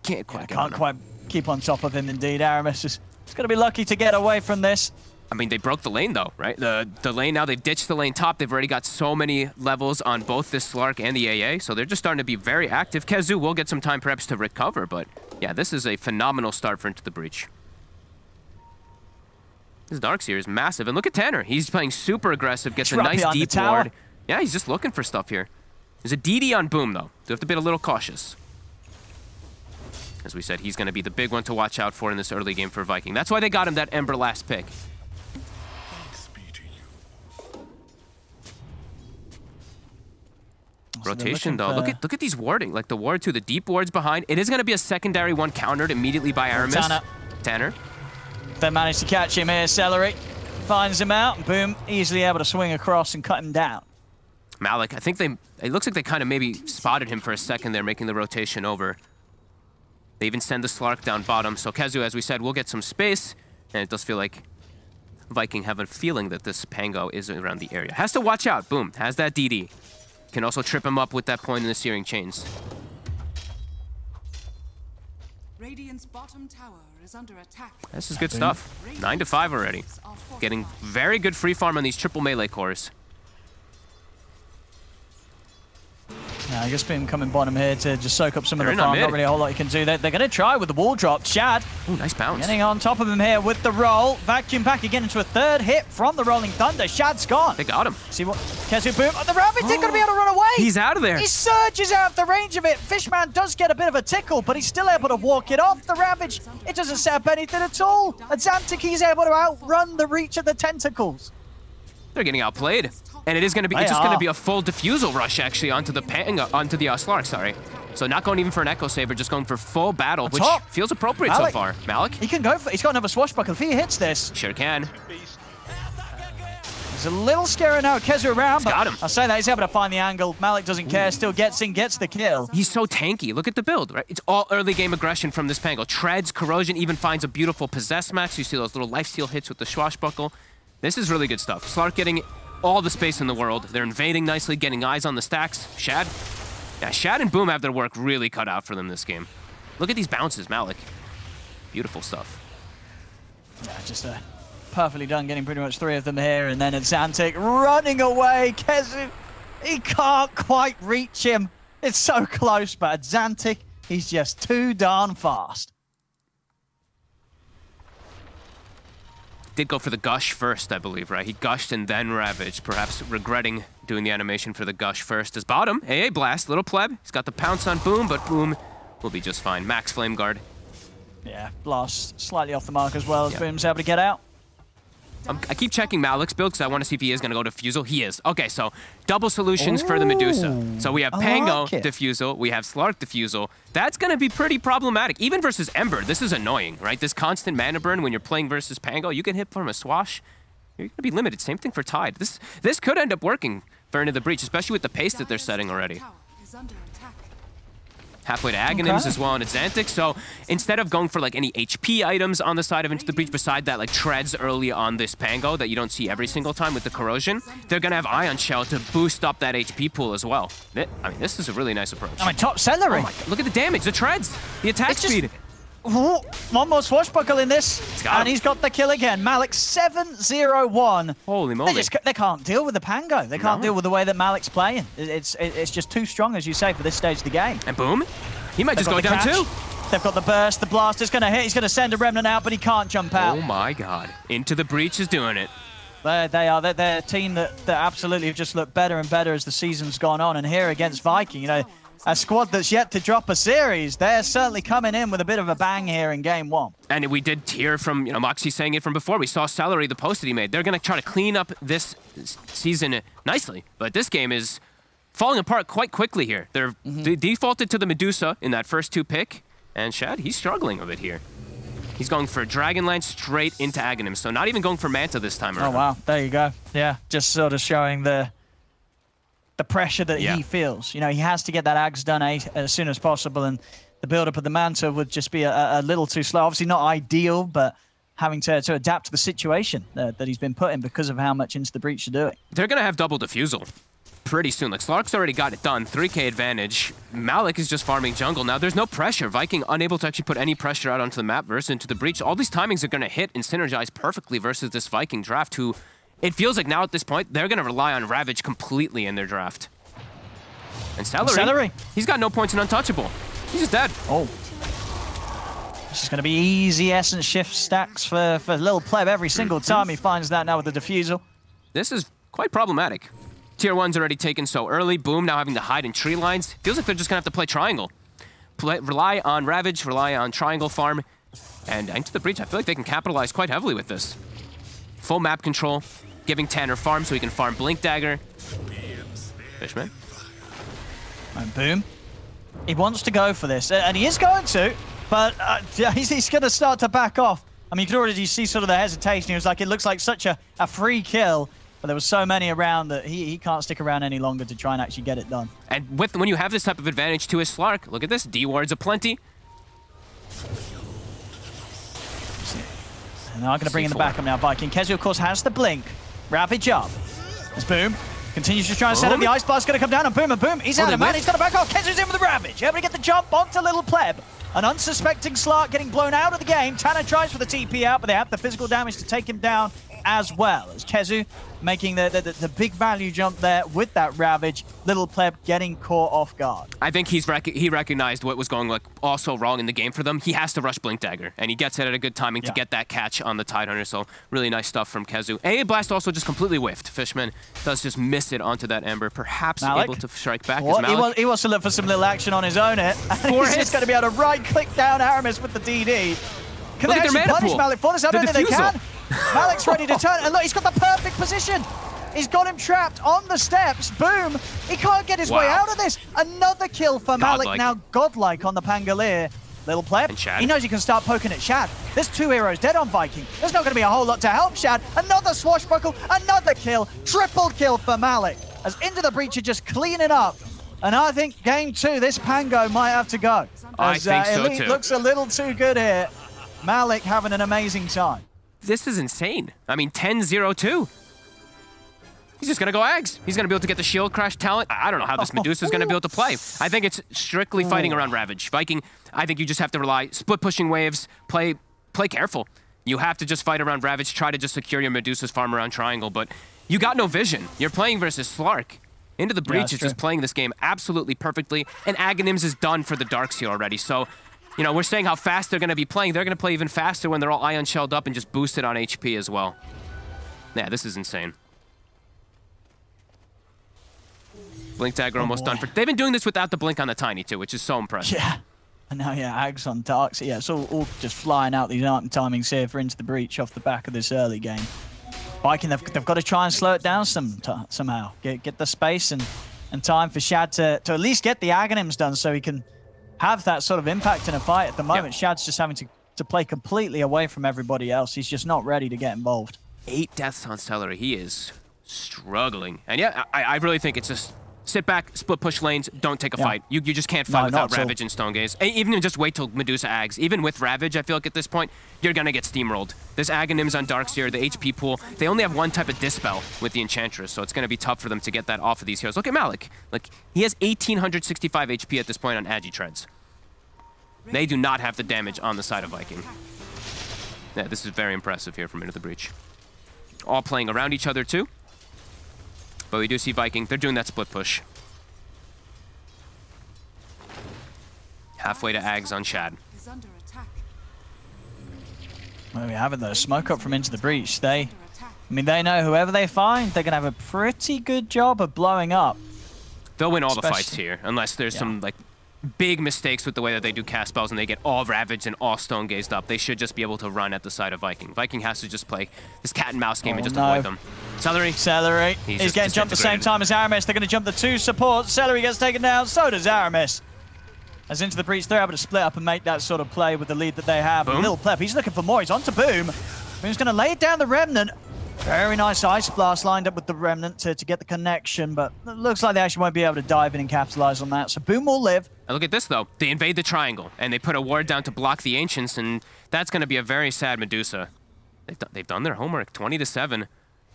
Speaker 5: Can't quite
Speaker 1: keep on top of him indeed. Aramis is going to be lucky to get away from this.
Speaker 5: I mean, they broke the lane, though, right? The lane now, they've ditched the lane top. They've already got so many levels on both this Slark and the AA, so they're just starting to be very active. KheZu will get some time, perhaps, to recover, but yeah, this is a phenomenal start for Into the Breach. This Darkseer is massive, and look at Tanner. He's playing super aggressive, gets a nice deep ward. Yeah, he's just looking for stuff here. There's a DD on Boom, though. You have to be a little cautious. As we said, he's going to be the big one to watch out for in this early game for Viking. That's why they got him that Ember last pick. Rotation though, look at these warding, like the ward 2, the deep wards behind. It is going to be a secondary one countered immediately by Aramis. Tanner.
Speaker 1: They managed to catch him here. Celery finds him out, and Boom easily able to swing across and cut him down.
Speaker 5: Malik, I think it looks like they kind of maybe spotted him for a second there, making the rotation over. They even send the Slark down bottom, so KheZu, as we said, will get some space, and it does feel like Viking have a feeling that this Pango is around the area. Has to watch out. Boom, has that DD. Can also trip him up with that point in the Searing Chains.
Speaker 2: Radiant's bottom tower is under attack.
Speaker 5: This is good stuff. 9-5 already. Getting very good free farm on these triple melee cores.
Speaker 1: Now, I guess Boom coming bottom here to just soak up some of the
Speaker 5: They're in on
Speaker 1: farm.
Speaker 5: mid.
Speaker 1: Not really a whole lot you can do. They're going to try with the wall drop. Shad.
Speaker 5: Ooh, nice bounce.
Speaker 1: Getting on top of him here with the roll. Vacuum back again into a third hit from the Rolling Thunder. Shad's gone.
Speaker 5: They got him.
Speaker 1: See what? Kezu Boom. Oh, the Ravage ain't going to be able to run away.
Speaker 5: He's out of there.
Speaker 1: He surges out of the range of it. Fishman does get a bit of a tickle, but he's still able to walk it off. The Ravage, it doesn't set up anything at all. Azantic, he's able to outrun the reach of the tentacles.
Speaker 5: They're getting outplayed. And it is going to be, it's just going to be a full defusal rush, actually, onto the Slark, sorry. So not going even for an Echo Saber, just going for full battle, which feels appropriate so far. Malik?
Speaker 1: He can go for it. He's got another swashbuckle. If he hits this.
Speaker 5: Sure can.
Speaker 1: It's a little scary now. Kezu around, but
Speaker 5: got him.
Speaker 1: I'll say that. He's able to find the angle. Malik doesn't care. Still gets in, gets the kill.
Speaker 5: He's so tanky. Look at the build, right? It's all early game aggression from this Pango. Treads, Corrosion, even finds a beautiful Possess match. You see those little lifesteal hits with the swashbuckle. This is really good stuff. Slark getting all the space in the world. They're invading nicely, getting eyes on the stacks. Shad? Yeah, Shad and Boom have their work really cut out for them this game. Look at these bounces, Malik. Beautiful stuff.
Speaker 1: Yeah, just perfectly done getting pretty much 3 of them here, and then Azantic running away. Kezu, he can't quite reach him. It's so close, but Azantic, he's just too darn fast.
Speaker 5: Did go for the Gush first, I believe, right? He gushed and then Ravaged, perhaps regretting doing the animation for the Gush first. As bottom, AA Blast, little pleb. He's got the pounce on Boom, but Boom will be just fine. Max Flame Guard.
Speaker 1: Yeah, Blast slightly off the mark as well as Boom's able to get out.
Speaker 5: I keep checking Malik's build because I want to see if he is going to go Defusal. He is. Okay, so double solutions for the Medusa. So we have Pango Defusal, we have Slark Defusal. That's going to be pretty problematic. Even versus Ember, this is annoying, right? This constant mana burn when you're playing versus Pango, you can hit from a swash. You're going to be limited. Same thing for Tide. This could end up working for Into the Breach, especially with the pace that they're setting already. Halfway to Aghanims as well on Azantic. So instead of going for like any HP items on the side of Into the Breach, beside that like treads early on this Pango that you don't see every single time with the Corrosion, they're going to have Ion Shell to boost up that HP pool as well. I mean, this is a really nice approach.
Speaker 1: I mean, top celery.
Speaker 5: Oh my God. Look at the damage, the treads, the attack speed.
Speaker 1: One more swashbuckle in this, and he's got the kill again. Malik 7-0-1.
Speaker 5: Holy moly.
Speaker 1: They can't deal with the Pango. They can't deal with the way that Malik's playing. It's just too strong, as you say, for this stage of the game.
Speaker 5: And Boom, he might just go down too.
Speaker 1: They've got the burst, the blast is going to hit. He's going to send a Remnant out, but he can't jump out.
Speaker 5: Oh my God. Into the Breach is doing it.
Speaker 1: They are. They're a team that absolutely have just looked better and better as the season's gone on. And here against Viking, you know, a squad that's yet to drop a series, they're certainly coming in with a bit of a bang here in game 1.
Speaker 5: And we did hear from, you know, Moxie saying it from before. We saw Celery, the post that he made. They're going to try to clean up this season nicely. But this game is falling apart quite quickly here. They defaulted to the Medusa in that first 2 pick. And Shad, he's struggling a bit here. He's going for Dragonlance straight into Aghanim. So not even going for Manta this time around.
Speaker 1: Oh, wow. There you go. Yeah, just sort of showing the pressure that he feels. You know, he has to get that Ags done as soon as possible, and the build-up of the Manta would just be a little too slow. Obviously not ideal, but having to adapt to the situation that he's been put in because of how much Into the Breach are doing.
Speaker 5: They're going to have double Defusal pretty soon. Like, Slark's already got it done. 3k advantage. Malik is just farming jungle. Now, there's no pressure. Viking unable to actually put any pressure out onto the map versus Into the Breach. All these timings are going to hit and synergize perfectly versus this Viking draft, who it feels like now at this point, they're going to rely on Ravage completely in their draft. And Celery, he's got no points in Untouchable. He's just dead.
Speaker 1: Oh. This is going to be easy essence shift stacks for Lil Pleb every single time he finds that now with the Defusal.
Speaker 5: This is quite problematic. Tier 1's already taken so early. Boom now having to hide in tree lines. Feels like they're just going to have to play Triangle. Rely on Ravage, rely on Triangle farm. And Into the Breach, I feel like they can capitalize quite heavily with this. Full map control, giving Tanner farm so he can farm Blink Dagger. Fishman.
Speaker 1: And Boom. He wants to go for this, and he is going to, but he's going to start to back off. I mean, you could already see sort of the hesitation. He was like, it looks like such a free kill, but there was so many around that he can't stick around any longer to try and actually get it done.
Speaker 5: And when you have this type of advantage to his Slark, look at this, D-wards aplenty.
Speaker 1: And now I'm going to bring in the backup now, Viking. Kezu, of course, has the blink. Ravage up. There's Boom. Continues to try and set up. The Ice Blast going to come down, and Boom. He's out of mana. He's got to back off. Kezu's in with the Ravage. Able to get the jump onto Little Pleb. An unsuspecting Slark getting blown out of the game. Tanner tries for the TP out, but they have the physical damage to take him down as well. As Kezu making the big value jump there with that Ravage. Little Pleb getting caught off guard.
Speaker 5: I think he recognized what was going also wrong in the game for them. He has to rush Blink Dagger, and he gets it at a good timing to get that catch on the Tidehunter. So really nice stuff from Kezu. AA Blast also just completely whiffed. Fishman does just miss it onto that Ember, perhaps able to strike back.
Speaker 1: He wants to look for some little action on his own here. And he's just going to be able to right-click down Aramis with the DD. Can they actually punish Malik for this? I don't think they can. Malik's ready to turn, and look, he's got the perfect position. He's got him trapped on the steps. Boom. He can't get his way out of this. Another kill for Malik, now godlike on the Pangolier. Little Pleb, he knows he can start poking at Shad. There's 2 heroes dead on Viking. There's not going to be a whole lot to help Shad. Another swashbuckle, another kill. Triple kill for Malik. As Into the Breach are just cleaning up. And I think game 2, this Pango might have to go.
Speaker 5: I think so
Speaker 1: Elite
Speaker 5: too.
Speaker 1: Looks a little too good here. Malik having an amazing time.
Speaker 5: This is insane. I mean, 10-0-2. He's just going to go Ags. He's going to be able to get the shield crash talent. I don't know how this Medusa is going to be able to play. I think it's strictly fighting around Ravage. Viking, I think you just have to rely, split pushing waves, play careful. You have to just fight around Ravage, try to just secure your Medusa's farm around Triangle, but you got no vision. You're playing versus Slark. Into the Breach is just playing this game absolutely perfectly, and Aghanims is done for the Darks here already. So, you know, we're saying how fast they're going to be playing. They're going to play even faster when they're all Ion Shelled up and just boosted on HP as well. Yeah, this is insane. Blink Dagger almost done for... They've been doing this without the Blink on the Tiny, too, which is so impressive.
Speaker 1: Yeah. And now, Ags on Dark. So, yeah, it's all just flying out these item timings here for Into the Breach off the back of this early game. Viking, they've got to try and slow it down somehow. Get the space and time for Shad to at least get the Aghanims done so he can have that sort of impact in a fight. At the moment, Shad's just having to play completely away from everybody else. He's just not ready to get involved.
Speaker 5: 8 deaths on Celery. He is struggling. And yeah, I really think it's just sit back, split push lanes, don't take a fight. You just can't fight without Ravage and Stone Gaze. Even just wait till Medusa Ags. Even with Ravage, I feel like at this point, you're going to get steamrolled. This Aghanims on Darkseer, the HP pool, they only have one type of Dispel with the Enchantress, so it's going to be tough for them to get that off of these heroes. Look at Malik. Like, he has 1,865 HP at this point on Agi Treads. They do not have the damage on the side of Viking. Yeah, this is very impressive here from Into the Breach. All playing around each other too. But we do see Viking, they're doing that split push. Halfway to Ags on Shad.
Speaker 1: Well, we have it though. Smoke up from Into the Breach. They know whoever they find, they're going to have a pretty good job of blowing up.
Speaker 5: They'll win all the fights here, unless there's some like big mistakes with the way that they do cast spells and they get all Ravaged and all Stone Gazed up. They should just be able to run at the side of Viking. Viking has to just play this cat and mouse game and just avoid them. Celery.
Speaker 1: He's getting jumped at the same time as Aramis. They're going to jump the 2 supports. Celery gets taken down. So does Aramis. As Into the Breach, they're able to split up and make that sort of play with the lead that they have. Little Pleb, he's looking for more. He's on to Boom. Boom's going to lay down the Remnant. Very nice Ice Blast lined up with the Remnant to get the connection, but it looks like they actually won't be able to dive in and capitalize on that. So Boom will live.
Speaker 5: And look at this, though. They invade the triangle, and they put a ward down to block the Ancients, and that's going to be a very sad Medusa. They've done their homework, 20-7.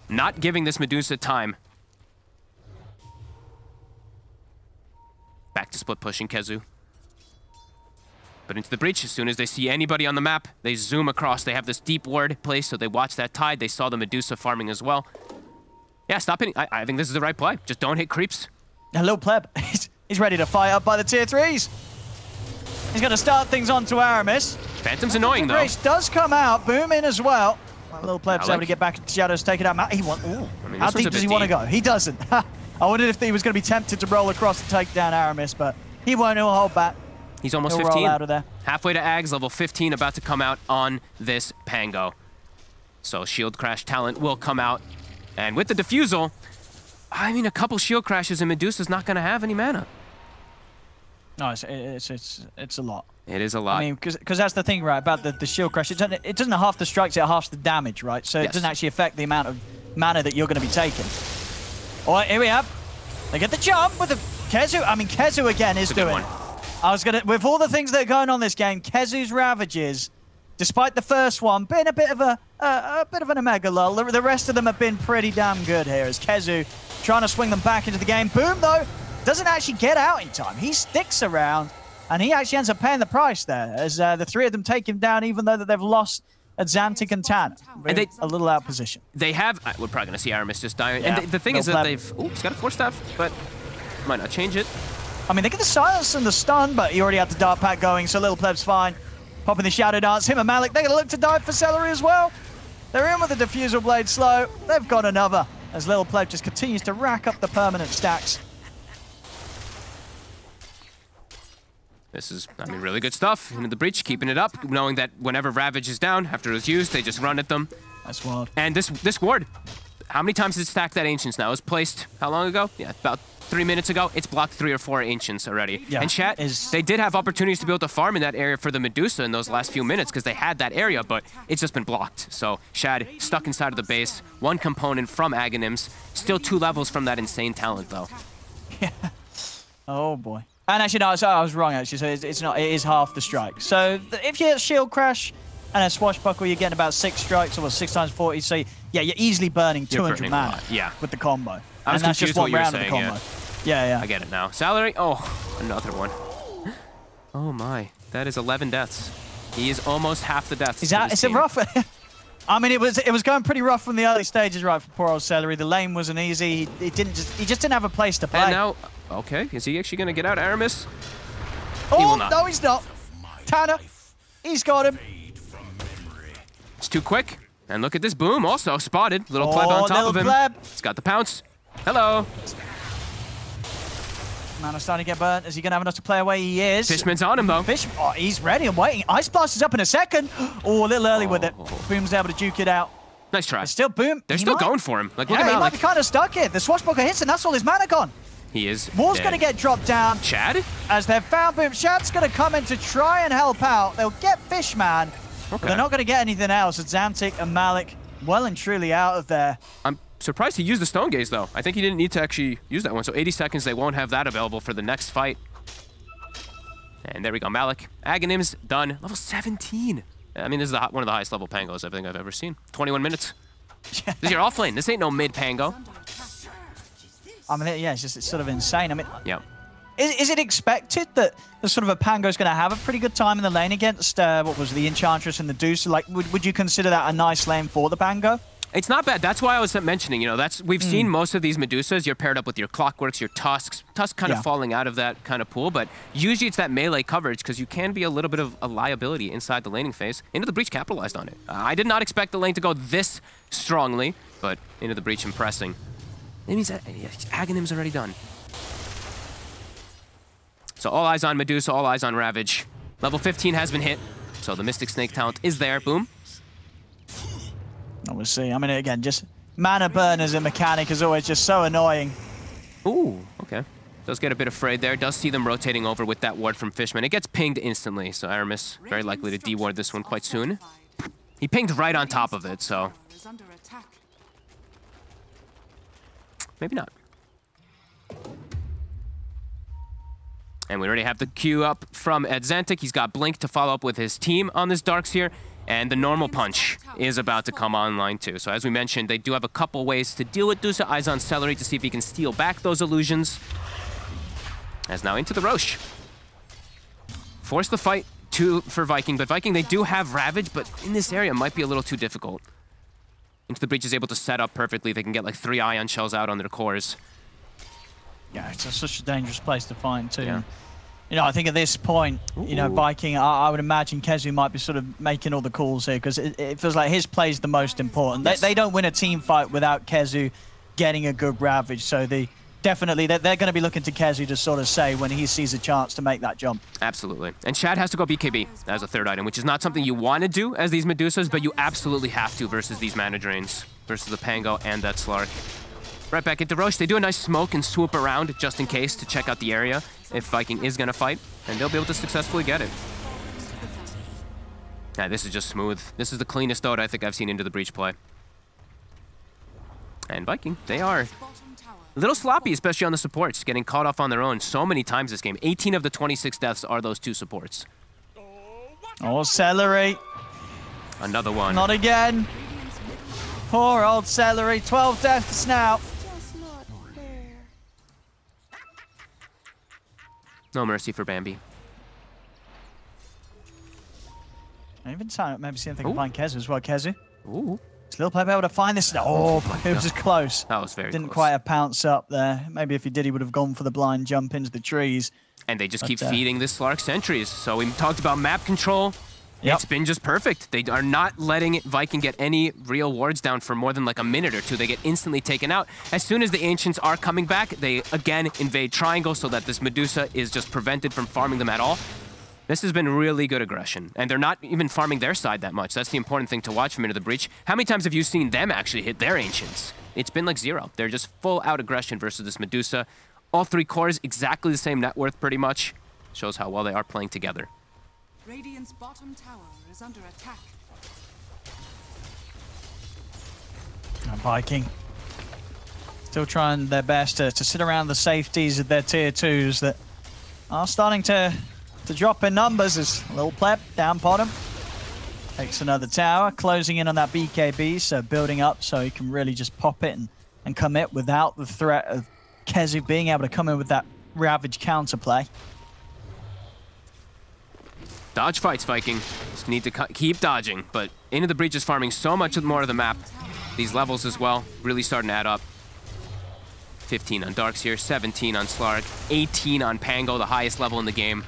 Speaker 5: Not giving this Medusa time. Back to split pushing Kezu. But Into the Breach, as soon as they see anybody on the map, they zoom across. They have this deep ward place, so they watch that tide. They saw the Medusa farming as well. Yeah, stop hitting. I think this is the right play. Just don't hit creeps.
Speaker 1: Hello, Pleb. He's ready to fire up by the tier 3s. He's going to start things on to Aramis.
Speaker 5: Phantom's annoying, though.
Speaker 1: Grace does come out. Boom in as well. Little Pleb's able to get back into Shadows, take it out. How deep does he want to go? He doesn't. I wondered if he was going to be tempted to roll across and take down Aramis, but he won't. He'll hold back.
Speaker 5: He's almost 15. Out of there. Halfway to Ags, level 15, about to come out on this Pango. So Shield Crash talent will come out. And with the Diffusal, I mean, a couple Shield Crashes and Medusa's not going to have any mana.
Speaker 1: No, it's a lot.
Speaker 5: It is a lot.
Speaker 1: I mean, because that's the thing, right, about the Shield Crash. It doesn't half the strikes, it halves the damage, right? So it doesn't actually affect the amount of mana that you're going to be taking. All right, here we have. They get the jump with the Kezu. I mean, Kezu again is doing it. With all the things that are going on this game, Kezu's Ravages, despite the first one being a bit of an Omega lull, the rest of them have been pretty damn good here as Kezu trying to swing them back into the game. Boom, though, doesn't actually get out in time. He sticks around, and he actually ends up paying the price there as the 3 of them take him down, even though that they've lost Xantic and Tan.
Speaker 5: And they
Speaker 1: a little out of position.
Speaker 5: They have. We're probably gonna see Aramis just die.
Speaker 1: Yeah,
Speaker 5: And the thing
Speaker 1: no
Speaker 5: is that
Speaker 1: pleb.
Speaker 5: they've. Ooh, he's got a force staff, but might not change it.
Speaker 1: I mean, they get the silence and the stun, but he already had the dart pack going, so Little Pleb's fine. Popping the Shadow Dance. Him and Malik, they're going to look to dive for Celery as well. They're in with the Diffusal Blade slow. They've got another, as Little Pleb just continues to rack up the permanent stacks.
Speaker 5: This is, I mean, really good stuff. Into the breach, keeping it up, knowing that whenever Ravage is down, after it was used, they just run at them.
Speaker 1: That's wild.
Speaker 5: And this ward, how many times has it stacked that Ancients now? It was placed, how long ago? Yeah, about 3 minutes ago. It's blocked 3 or 4 Ancients already.
Speaker 1: Yeah,
Speaker 5: and chat, they did have opportunities to be able to farm in that area for the Medusa in those last few minutes because they had that area, but it's just been blocked. So Shad stuck inside of the base. 1 component from Aghanims. Still 2 levels from that insane talent, though.
Speaker 1: Yeah. Oh, boy. And actually, no, I was wrong, actually. So it's not, it is half the strike. So if you hit Shield Crash and a Swashbuckle, you're getting about 6 strikes, or 6 times 40. So yeah, you're easily burning 200 mana with the combo.
Speaker 5: I was
Speaker 1: and that's just
Speaker 5: confused
Speaker 1: one
Speaker 5: what you were
Speaker 1: round of the
Speaker 5: saying,
Speaker 1: combo. Yeah.
Speaker 5: I get it now. Salary, oh, another one. Oh my, that is 11 deaths. He is almost half the deaths.
Speaker 1: Is it rough? I mean, it was going pretty rough from the early stages, right, for poor old Celery. The lane wasn't easy. He just didn't have a place to play.
Speaker 5: And now, okay, is he actually going to get out, Aramis?
Speaker 1: Oh,
Speaker 5: he will not.
Speaker 1: No, he's not. Tanner, he's got him.
Speaker 5: It's too quick. And look at this boom, also spotted. Little Pleb on top of him.
Speaker 1: Pleb.
Speaker 5: He's got the pounce. Hello.
Speaker 1: Mana starting to get burnt. Is he going to have enough to play away? He is.
Speaker 5: Fishman's on him, though.
Speaker 1: Oh, he's ready and waiting. Ice Blast is up in a second. Oh, a little early with it. Boom's able to juke it out.
Speaker 5: Nice try.
Speaker 1: It's still Boom.
Speaker 5: They're still going for him. Like, look
Speaker 1: yeah,
Speaker 5: at
Speaker 1: he
Speaker 5: Malik.
Speaker 1: might be kind of stuck here. The Swashbuckle hits and that's all his mana gone.
Speaker 5: He is
Speaker 1: Wall's
Speaker 5: dead.
Speaker 1: going to get dropped down.
Speaker 5: Chad?
Speaker 1: As they've found Boom. Chad's going to come in to try and help out. They'll get Fishman. But they're not going to get anything else. Xantic and Malik well and truly out of there.
Speaker 5: I'm surprised he used the Stone Gaze, though. I think he didn't need to actually use that one. So 80 seconds, they won't have that available for the next fight. And there we go, Malik. Aghanims done. Level 17. I mean, this is one of the highest level Pangos I think I've ever seen. 21 minutes. This is your offlane. This ain't no mid Pango.
Speaker 1: I mean, yeah, it's sort of insane. I mean,
Speaker 5: yeah.
Speaker 1: Is it expected that the sort of a Pango's going to have a pretty good time in the lane against, what was the Enchantress and the Deuce? Like, would you consider that a nice lane for the Pango?
Speaker 5: It's not bad. That's why I was mentioning, you know, we've seen most of these Medusas. You're paired up with your Clockworks, your Tusks. Tusk kind of falling out of that kind of pool, but usually it's that melee coverage because you can be a little bit of a liability inside the laning phase. Into the Breach capitalized on it. I did not expect the lane to go this strongly, but Into the Breach impressing. That means that Aghanim's already done. So all eyes on Medusa, all eyes on Ravage. Level 15 has been hit, so the Mystic Snake talent is there. Boom.
Speaker 1: We'll see. I mean, again, just mana burn as a mechanic is always just so annoying.
Speaker 5: Ooh, okay. Does get a bit afraid there. Does see them rotating over with that ward from Fishman. It gets pinged instantly, so Aramis very likely to de-ward this one quite soon. He pinged right on top of it, so... maybe not. And we already have the queue up from Xantic. He's got Blink to follow up with his team on this Darks here. And the normal punch is about to come online too. So as we mentioned, they do have a couple ways to deal with Dusa. Eyes on Celery to see if he can steal back those illusions. As now into the Roche. Force the fight for Viking, but Viking, they do have Ravage, but in this area it might be a little too difficult. Into the Breach is able to set up perfectly. They can get like 3 Ion Shells out on their cores.
Speaker 1: Yeah, it's such a dangerous place to find too.
Speaker 5: Yeah.
Speaker 1: You know, I think at this point, you know, Viking, I would imagine Kezu might be sort of making all the calls here because it feels like his play is the most important.
Speaker 5: Yes.
Speaker 1: They don't win a team fight without Kezu getting a good Ravage. So definitely they're going to be looking to Kezu to sort of say when he sees a chance to make that jump.
Speaker 5: Absolutely. And Chad has to go BKB as a third item, which is not something you want to do as these Medusas, but you absolutely have to versus these mana drains, versus the Pango and that Slark. Right back into Roche. They do a nice smoke and swoop around just in case to check out the area if Viking is going to fight, and they'll be able to successfully get it. Yeah, this is just smooth. This is the cleanest Dota I think I've seen Into the Breach play. And Viking, they are a little sloppy, especially on the supports, getting caught off on their own so many times this game. 18 of the 26 deaths are those 2 supports.
Speaker 1: Oh, Celery.
Speaker 5: Another one.
Speaker 1: Not again. Poor old Celery. 12 deaths now.
Speaker 5: No mercy for Bambi.
Speaker 1: And even maybe see if they can find Kezu as well. Kezu.
Speaker 5: Ooh.
Speaker 1: Is Little Pleb able to find this? Oh, it was just close.
Speaker 5: That was very
Speaker 1: Didn't
Speaker 5: close.
Speaker 1: quite have pounce up there. Maybe if he did, he would have gone for the blind jump into the trees.
Speaker 5: And they just keep feeding this Slark sentries. So we talked about map control. It's been just perfect. They are not letting Viking get any real wards down for more than like a minute or two. They get instantly taken out. As soon as the Ancients are coming back, they again invade Triangle so that this Medusa is just prevented from farming them at all. This has been really good aggression. And they're not even farming their side that much. That's the important thing to watch from Into the Breach. How many times have you seen them actually hit their Ancients? It's been like 0. They're just full out aggression versus this Medusa. All 3 cores, exactly the same net worth pretty much. Shows how well they are playing together.
Speaker 2: Radiant's bottom tower is under attack.
Speaker 1: Viking still trying their best to sit around the safeties of their tier 2s that are starting to drop in numbers as Little Pleb down bottom. Takes another tower, closing in on that BKB, so building up so he can really just pop it and commit without the threat of Kezu being able to come in with that Ravage counterplay.
Speaker 5: Dodge fights, Viking. Just need to keep dodging, but Into the Breach is farming so much more of the map. These levels as well, really starting to add up. 15 on Darkseer, 17 on Slark, 18 on Pango, the highest level in the game.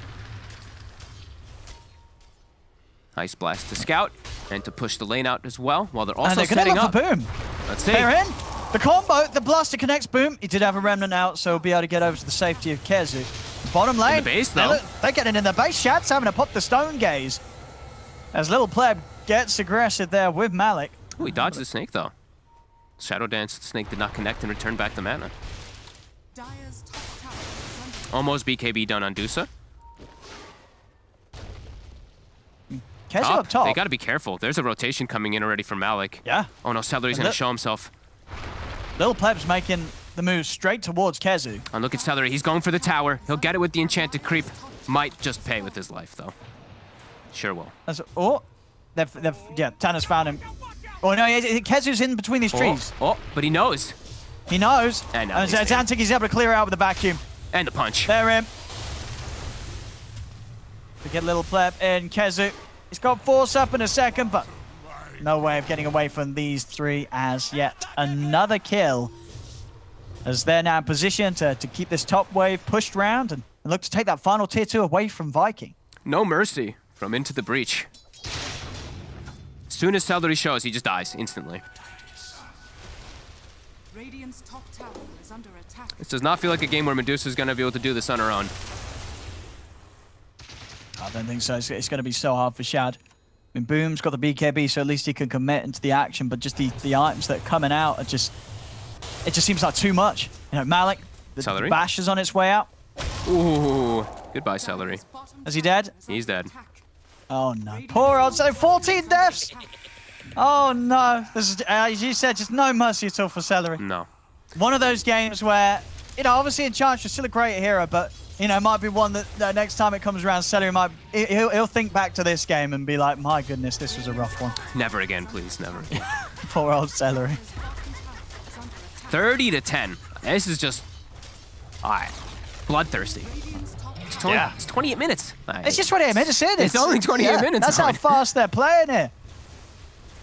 Speaker 5: Nice blast to scout, and to push the lane out as well, while they're also setting up.
Speaker 1: Boom.
Speaker 5: Let's see.
Speaker 1: They're in. The combo, the blaster connects, boom. He did have a remnant out, so he'll be able to get over to the safety of Kezu. Bottom lane.
Speaker 5: In the base, though.
Speaker 1: They're getting in the base. Shad's having to pop the stone gaze. As Little Pleb gets aggressive there with Malik.
Speaker 5: Ooh, he dodged the snake, though. Shadow Dance, the snake did not connect and return back the mana. Almost BKB done on Dusa.
Speaker 1: Kezu up top.
Speaker 5: They got to be careful. There's a rotation coming in already from Malik.
Speaker 1: Yeah.
Speaker 5: Oh no, Celery's going to show himself.
Speaker 1: Little Pleb's making the move straight towards Kezu.
Speaker 5: And look at Celery. He's going for the tower. He'll get it with the enchanted creep. Might just pay with his life, though. Sure will.
Speaker 1: Yeah, Tanner's found him. Oh no, Kezu's in between these trees.
Speaker 5: Oh, but he knows.
Speaker 1: He knows.
Speaker 5: And now
Speaker 1: Zantic, he's able to clear out with the vacuum.
Speaker 5: And the punch.
Speaker 1: They're in. We get Little Pleb in. Kezu. He's got force up in a second, but no way of getting away from these 3 as yet. Another kill. As they're now in position to keep this top wave pushed round and look to take that final tier 2 away from Viking.
Speaker 5: No mercy from Into the Breach. As soon as Celery shows, he just dies instantly.
Speaker 2: Radiant's top tower is under attack.
Speaker 5: This does not feel like a game where Medusa's going to be able to do this on her own.
Speaker 1: I don't think so. It's going to be so hard for Shad. I mean, Boom's got the BKB, so at least he can commit into the action, but just the items that are coming out are just... It just seems like too much. You know, Malik, the bash is on its way out.
Speaker 5: Ooh, goodbye, Celery.
Speaker 1: Is he dead?
Speaker 5: He's dead.
Speaker 1: Oh no, poor old Celery, 14 deaths! Oh no, this is, as you said, just no mercy at all for Celery.
Speaker 5: No.
Speaker 1: One of those games where, you know, obviously Enchantress is still a great hero, but, you know, it might be one that next time it comes around, Celery might, he'll think back to this game and be like, my goodness, this was a rough one.
Speaker 5: Never again, please, never again.
Speaker 1: Poor old Celery.
Speaker 5: 30-10. This is just, bloodthirsty. It's 28 minutes.
Speaker 1: It's just 28 minutes, isn't it?
Speaker 5: It's only 28 minutes.
Speaker 1: That's how fast they're playing it.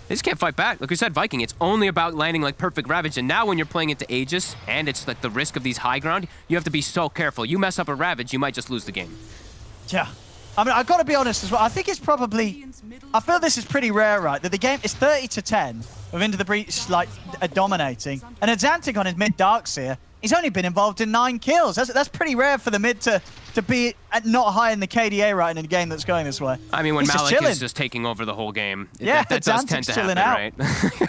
Speaker 5: They just can't fight back. Like we said, Viking, it's only about landing like perfect Ravage. And now when you're playing into Aegis, and it's like the risk of these high ground, you have to be so careful. You mess up a Ravage, you might just lose the game.
Speaker 1: Yeah. I mean, I've got to be honest as well. I think it's probably... I feel this is pretty rare, right? That the game is 30-10 with Into the Breach, like, dominating. And Azantic on his mid Darkseer, he's only been involved in 9 kills. That's pretty rare for the mid to be not high in the KDA right in a game that's going this way.
Speaker 5: I mean, when Malik is just taking over the whole game, that does tend to happen, right?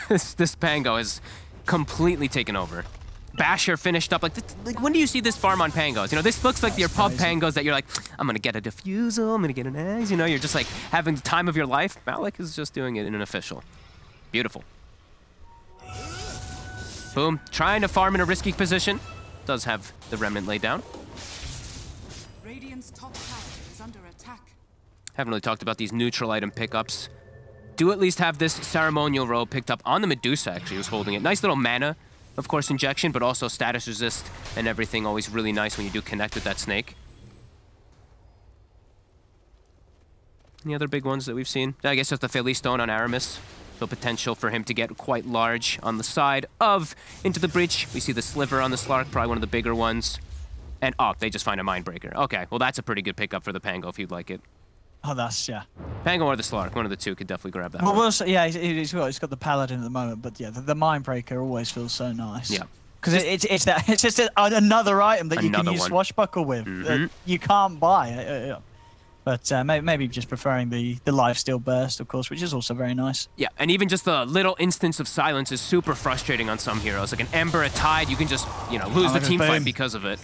Speaker 5: This Pango is completely taken over. Basher finished up. Like, when do you see this farm on Pangos? You know, this looks like your pub Pangos that you're like, I'm going to get a Diffusal, I'm going to get an eggs. You know, you're just like having the time of your life. Malik is just doing it in an official. Beautiful. Boom. Trying to farm in a risky position. Does have the Remnant laid down.
Speaker 2: Radiant's top tower is under attack.
Speaker 5: Haven't really talked about these neutral item pickups. Do at least have this Ceremonial Robe picked up on the Medusa, actually, who's holding it. Nice little mana, of course, injection, but also status resist and everything. Always really nice when you do connect with that snake. Any other big ones that we've seen? I guess just the Philly Stone on Aramis. The potential for him to get quite large on the side of Into the Breach. We see the Sliver on the Slark, probably one of the bigger ones. And they just find a Mindbreaker. Okay, well that's a pretty good pickup for the Pango if you'd like it.
Speaker 1: Oh, that's, yeah.
Speaker 5: Pango or the Slark, one of the two could definitely grab that.
Speaker 1: Well, yeah, he's got the Paladin at the moment, but yeah, the Mindbreaker always feels so nice.
Speaker 5: Yeah.
Speaker 1: Because it's just another item that you can use
Speaker 5: one.
Speaker 1: Swashbuckle with. That you can't buy. But maybe just preferring the lifesteal burst, of course, which is also very nice.
Speaker 5: Yeah, and even just the little instance of silence is super frustrating on some heroes. Like an Ember, a Tide, you can just, lose the team fight because of it.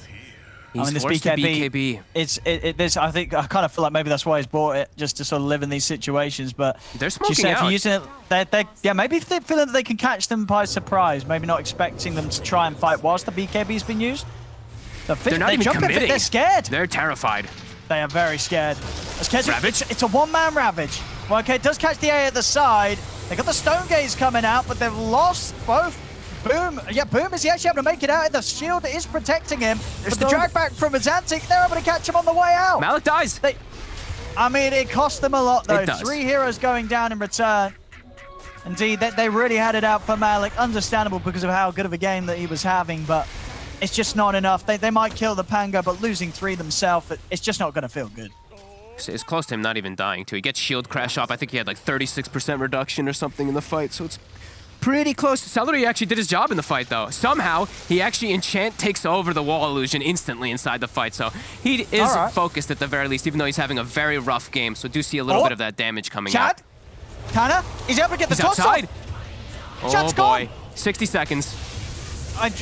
Speaker 5: He's
Speaker 1: this
Speaker 5: forced
Speaker 1: BKB,
Speaker 5: to
Speaker 1: this, I kind of feel like maybe that's why he's bought it, just to sort of live in these situations. But
Speaker 5: they're smoking
Speaker 1: out. If you're using it, yeah, maybe if they're feeling that they can catch them by surprise, maybe not expecting them to try and fight whilst the BKB's been used.
Speaker 5: They're not even committing.
Speaker 1: They're scared.
Speaker 5: They're terrified.
Speaker 1: They are very scared. Ravage? It's a one-man Ravage. Well, okay, it does catch the A at the side. They got the Stone Gaze coming out, but they've lost both. Boom. Yeah, Boom, is he actually able to make it out? The shield is protecting him. But the drag back from Azantic, they're able to catch him on the way out.
Speaker 5: Malik dies.
Speaker 1: I mean, it cost them a lot, though.
Speaker 5: It does.
Speaker 1: 3 heroes going down in return. Indeed, they really had it out for Malik. Understandable because of how good of a game that he was having, but it's just not enough. They might kill the Pango, but losing 3 themselves, it's just not going to feel good.
Speaker 5: It's close to him not even dying, too. He gets shield crash off. I think he had like 36% reduction or something in the fight, so it's pretty close. Celery actually did his job in the fight, though. Somehow, he actually Enchant takes over the wall illusion instantly inside the fight, so he is focused at the very least, even though he's having a very rough game, so do see a little bit of that damage coming out.
Speaker 1: Tanner, he's able to get the toss
Speaker 5: outside.
Speaker 1: Chad's
Speaker 5: boy.
Speaker 1: gone.
Speaker 5: 60 seconds.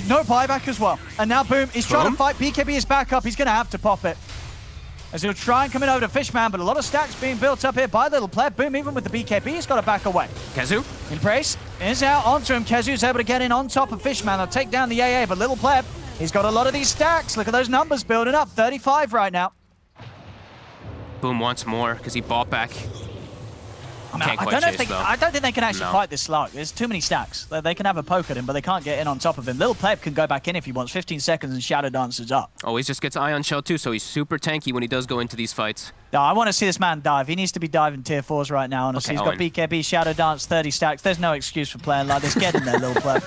Speaker 1: No buyback as well. And now Boom, he's trying to fight. BKB is back up. He's going to have to pop it. As he'll try and come in over to Fishman, but a lot of stacks being built up here by Little Pleb. Boom, even with the BKB, he's got to back away.
Speaker 5: Kezu.
Speaker 1: Embrace is out onto him. Kezu's able to get in on top of Fishman. They'll take down the AA, but Little Pleb, he's got a lot of these stacks. Look at those numbers building up. 35 right now.
Speaker 5: Boom wants more because he bought back.
Speaker 1: I don't think they can actually fight this Slark. There's too many stacks. They can have a poke at him, but they can't get in on top of him. Little Pleb can go back in if he wants. 15 seconds and Shadow Dancer's up.
Speaker 5: Oh, he just gets Ion Shell too, so he's super tanky when he does go into these fights.
Speaker 1: No, I want to see this man dive. He needs to be diving tier 4s right now, honestly. He's got BKB, Shadow Dance, 30 stacks. There's no excuse for playing like this. Get in there, Little Pleb.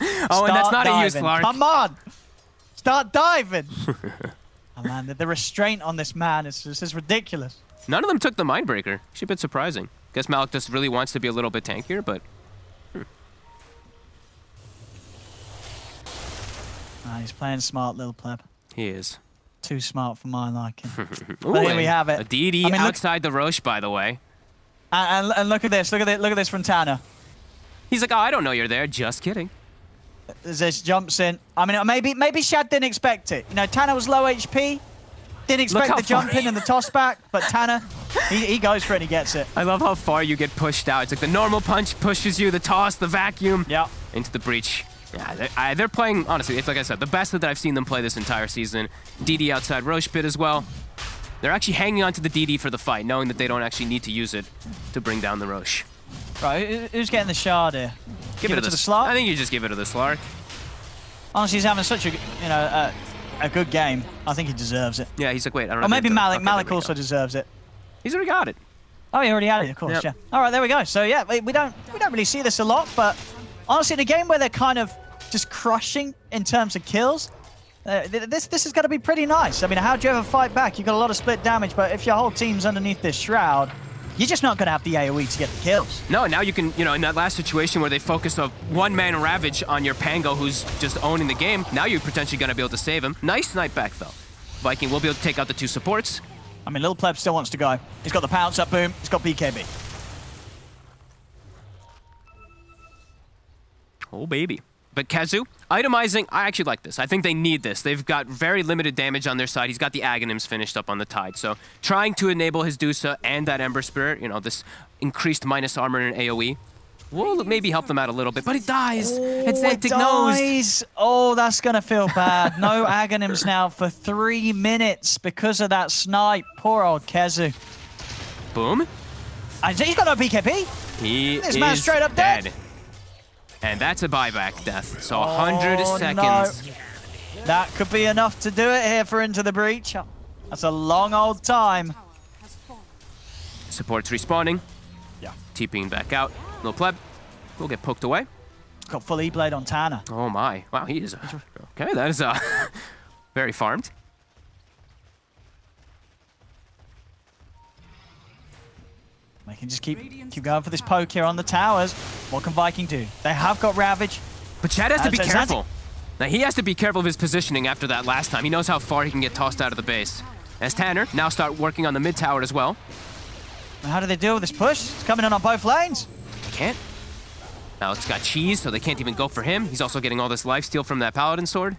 Speaker 5: And that's not a use, Slark.
Speaker 1: Come on! Start diving! Oh, man, the restraint on this man is ridiculous.
Speaker 5: None of them took the Mindbreaker. Actually a bit surprising. Guess Malik just really wants to be a little bit tankier, but...
Speaker 1: He's playing smart, Little Pleb.
Speaker 5: He is.
Speaker 1: Too smart for my liking.
Speaker 5: Ooh,
Speaker 1: but here we have it.
Speaker 5: A DD outside the Roche, by the way.
Speaker 1: And look at this. Look at this from Tanner.
Speaker 5: He's like, oh, I don't know you're there. Just kidding.
Speaker 1: This jumps in. I mean, maybe Shad didn't expect it. You know, Tanner was low HP. Didn't expect the jump in and the toss back, but Tanner, he goes for it and he gets it.
Speaker 5: I love how far you get pushed out. It's like the normal punch pushes you, the toss, the vacuum, into the breach. Yeah, they're playing, honestly, it's like I said, the best that I've seen them play this entire season. DD outside Roche pit as well. They're actually hanging on to the DD for the fight, knowing that they don't actually need to use it to bring down the Roche.
Speaker 1: Right, who's getting the shard here? Give it to the Slark?
Speaker 5: I think you just give it to the Slark.
Speaker 1: Honestly, he's having such a good game. I think he deserves it.
Speaker 5: Yeah, he's like, wait, I don't know.
Speaker 1: Or maybe Malik. Malik also deserves it.
Speaker 5: He's already got it.
Speaker 1: Oh, he already had it, of course, yeah. All right, there we go. So yeah, we don't really see this a lot, but honestly, in a game where they're kind of just crushing in terms of kills, this is going to be pretty nice. I mean, how do you ever fight back? You've got a lot of split damage, but if your whole team's underneath this shroud, you're just not going to have the AoE to get the kills.
Speaker 5: No, now you can, in that last situation where they focus a one-man Ravage on your Pango who's just owning the game, now you're potentially going to be able to save him. Nice snipe back, though. Viking will be able to take out the 2 supports.
Speaker 1: I mean, Little Pleb still wants to go. He's got the pounce up, Boom. He's got BKB.
Speaker 5: Oh, baby. But Kezu, itemizing, I actually like this. I think they need this. They've got very limited damage on their side. He's got the Aghanims finished up on the Tide. So trying to enable his Dusa and that Ember Spirit, this increased minus armor and AoE, will maybe help them out a little bit. But it dies. It's Xantic knows.
Speaker 1: Oh, that's going to feel bad. No Aghanims now for 3 minutes because of that snipe. Poor old Kezu.
Speaker 5: Boom.
Speaker 1: He's got no BKB. This man's straight up dead.
Speaker 5: And that's a buyback death, so 100 seconds.
Speaker 1: No. That could be enough to do it here for Into the Breach. That's a long old time.
Speaker 5: supports respawning.
Speaker 1: Yeah.
Speaker 5: TPing back out. Little pleb will get poked away.
Speaker 1: Got full E-blade on Tanner.
Speaker 5: Oh my. Wow, he is... okay, that is very farmed.
Speaker 1: They can just keep going for this poke here on the towers. What can Viking do? They have got Ravage.
Speaker 5: But Chad has to be careful. Now, he has to be careful of his positioning after that last time. He knows how far he can get tossed out of the base. As Tanner now start working on the mid tower as well.
Speaker 1: How do they deal with this push? It's coming in on both lanes.
Speaker 5: They can't. Alex got cheese, so they can't even go for him. He's also getting all this lifesteal from that Paladin sword.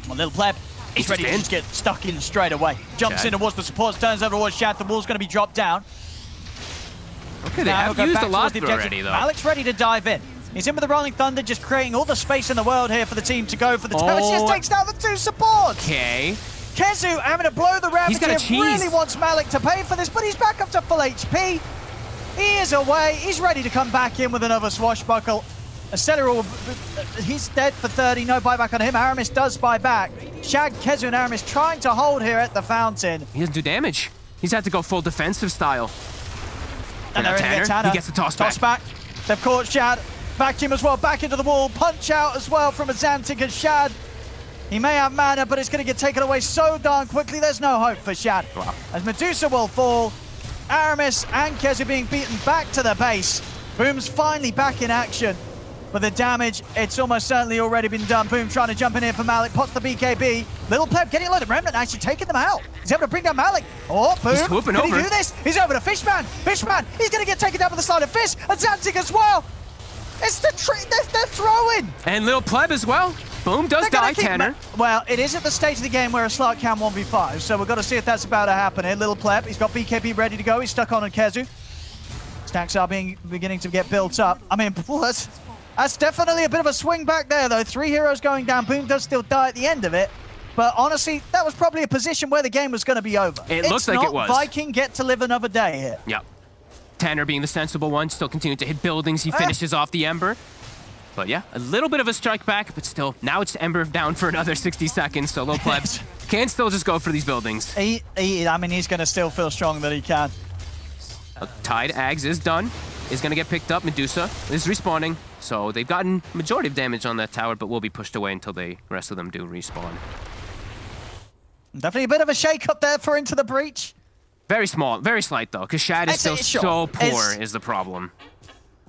Speaker 1: Well, little pleb, he's ready to just get stuck in straight away. Jumps in towards the supports, turns over towards Shad. The wall's going to be dropped down.
Speaker 5: Okay, they have used a lot already, though.
Speaker 1: Malik's ready to dive in. He's in with the Rolling Thunder, just creating all the space in the world here for the team to go for the tower. She just takes down the 2 supports.
Speaker 5: Okay.
Speaker 1: Kezu having to blow the Ravage.
Speaker 5: He's got a cheese.
Speaker 1: Really wants Malik to pay for this, but he's back up to full HP. He is away. He's ready to come back in with another swashbuckle. Accelerator, he's dead for 30. No buyback on him. Aramis does buy back. Shag, Kezu, and Aramis trying to hold here at the fountain.
Speaker 5: He doesn't do damage. He's had to go full defensive style.
Speaker 1: And they're in Tanner.
Speaker 5: He gets the toss back.
Speaker 1: They've caught Shad. Vacuum as well, back into the wall. Punch out as well from Azantic and Shad. He may have mana, but it's going to get taken away so darn quickly. There's no hope for Shad.
Speaker 5: Wow.
Speaker 1: As Medusa will fall, Aramis and Kezu being beaten back to the base. Boom's finally back in action. But the damage, it's almost certainly already been done. Boom trying to jump in here for Malik. Pots the BKB. Little Pleb getting a load of Remnant, actually taking them out. He's able to bring down Malik. Oh, Boom.
Speaker 5: He's whooping over.
Speaker 1: Can he do this? He's over to Fishman. Fishman, he's going to get taken down with the side of Fish. And Zantic as well. It's the they're throwing.
Speaker 5: And Little Pleb as well. Boom does die, Tanner.
Speaker 1: Well, it is at the stage of the game where a slot can 1v5, so we've got to see if that's about to happen here. Little Pleb, he's got BKB ready to go. He's stuck on Kezu. Stacks are beginning to get built up. I mean, that's definitely a bit of a swing back there, though. 3 heroes going down. Boom does still die at the end of it. But honestly, that was probably a position where the game was going to be over.
Speaker 5: It looks like it was.
Speaker 1: Viking get to live another day here.
Speaker 5: Yep. Tanner being the sensible one, still continuing to hit buildings. He finishes off the Ember. But yeah, a little bit of a strike back, but still, now it's Ember down for another 60 seconds, so Little Pleb can still just go for these buildings.
Speaker 1: I mean, he's going to still feel strong that he can.
Speaker 5: Tide Ags is done, is going to get picked up. Medusa is respawning, so they've gotten majority of damage on that tower, but will be pushed away until the rest of them do respawn.
Speaker 1: Definitely a bit of a shake-up there for Into the Breach.
Speaker 5: Very small, very slight, though, because Shad is still so poor is the problem.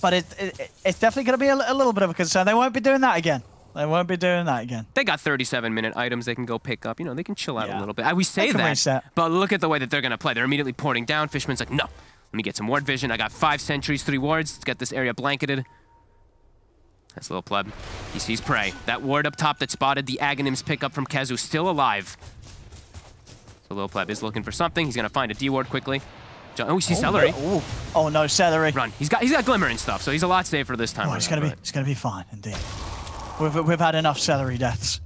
Speaker 1: But it's definitely going to be a little bit of a concern. They won't be doing that again. They won't be doing that again.
Speaker 5: They got 37-minute items they can go pick up. You know, they can chill out a little bit. We say that,
Speaker 1: reset.
Speaker 5: But look at the way that they're going to play. They're immediately porting down. Fishman's like, no, let me get some ward vision. I got 5 sentries, 3 wards. Let's get this area blanketed. That's Little Pleb. He sees prey. That ward up top that spotted the Aghanims pick up from Kezu still alive. So Little Pleb is looking for something. He's going to find a D-ward quickly. Oh, he sees Celery.
Speaker 1: Oh no, Celery.
Speaker 5: Run. He's got Glimmer and stuff, so he's a lot safer this time.
Speaker 1: It's gonna be fine indeed. We've had enough Celery deaths.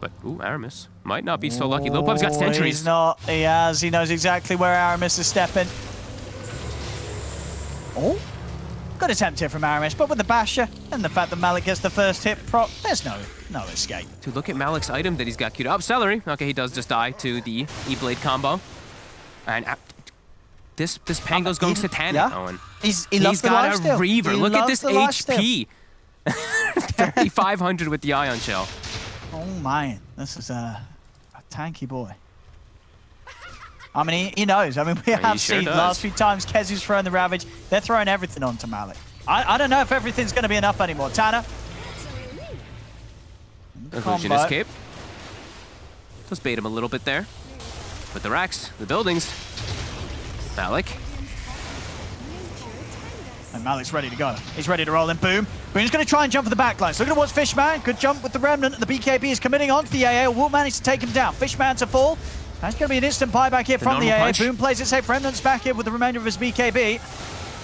Speaker 5: But Aramis might not be so lucky. Little Pleb's got sentries.
Speaker 1: He's not. He has. He knows exactly where Aramis is stepping. Oh, good attempt here from Aramis, but with the Basher and the fact that Malik gets the first hit prop, there's no escape.
Speaker 5: To look at Malik's item that he's got queued up. Celery. Okay, he does just die to the E-Blade combo. And this Pango's going satanic, Owen.
Speaker 1: He's
Speaker 5: got a Reaver. Look at this HP. 3,500 with the Ion Shell.
Speaker 1: Oh man, this is a tanky boy. I mean, he knows. I mean, we have seen the last few times Kezu's throwing the Ravage. They're throwing everything onto Malik. I don't know if everything's going to be enough anymore. Tanner.
Speaker 5: Illusion escape. Let's bait him a little bit there. With the racks, the buildings. Malik.
Speaker 1: And Malik's ready to go. He's ready to roll in. Boom. Boom's going to try and jump for the backline. So look at what's Fishman. Good jump with the Remnant. The BKB is committing onto the AA. Will manage to take him down. Fishman to fall. That's going to be an instant buyback here from the AA. Punch. Boom plays it safe. Remnant's back here with the remainder of his BKB.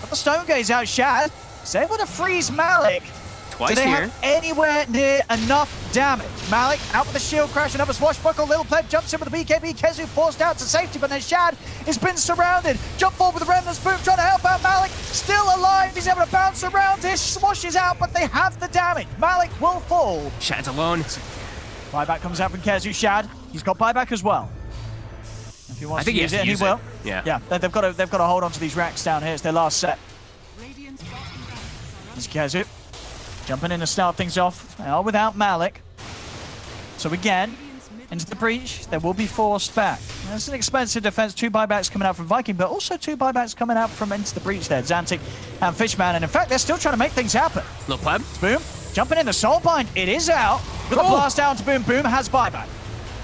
Speaker 1: But the Stone Gaze out Shad. He's able to freeze Malik.
Speaker 5: Twice
Speaker 1: Do they
Speaker 5: here.
Speaker 1: have anywhere near enough damage? Malik out with a shield crash, another swashbuckle. Little Pleb jumps in with the BKB. Kezu forced out to safety, but then Shad has been surrounded. Jump forward with the Remnants. Boom trying to help out Malik. Still alive. He's able to bounce around. His swashes out, but they have the damage. Malik will fall.
Speaker 5: Shad's alone.
Speaker 1: Buyback comes out from Kezu. Shad, he's got buyback as well. If he wants to use it, and he will.
Speaker 5: Yeah.
Speaker 1: Yeah, they've got to hold on to these racks down here. It's their last set. There's Kezu jumping in to start things off. They are without Malik. So again, into the breach, they will be forced back. That's an expensive defense. 2 buybacks coming out from Viking, but also 2 buybacks coming out from into the breach there. Zantic and Fishman, and in fact, they're still trying to make things happen.
Speaker 5: Little pleb.
Speaker 1: Boom, jumping in the Soulbind. It is out. With the blast down to Boom. Boom has buyback.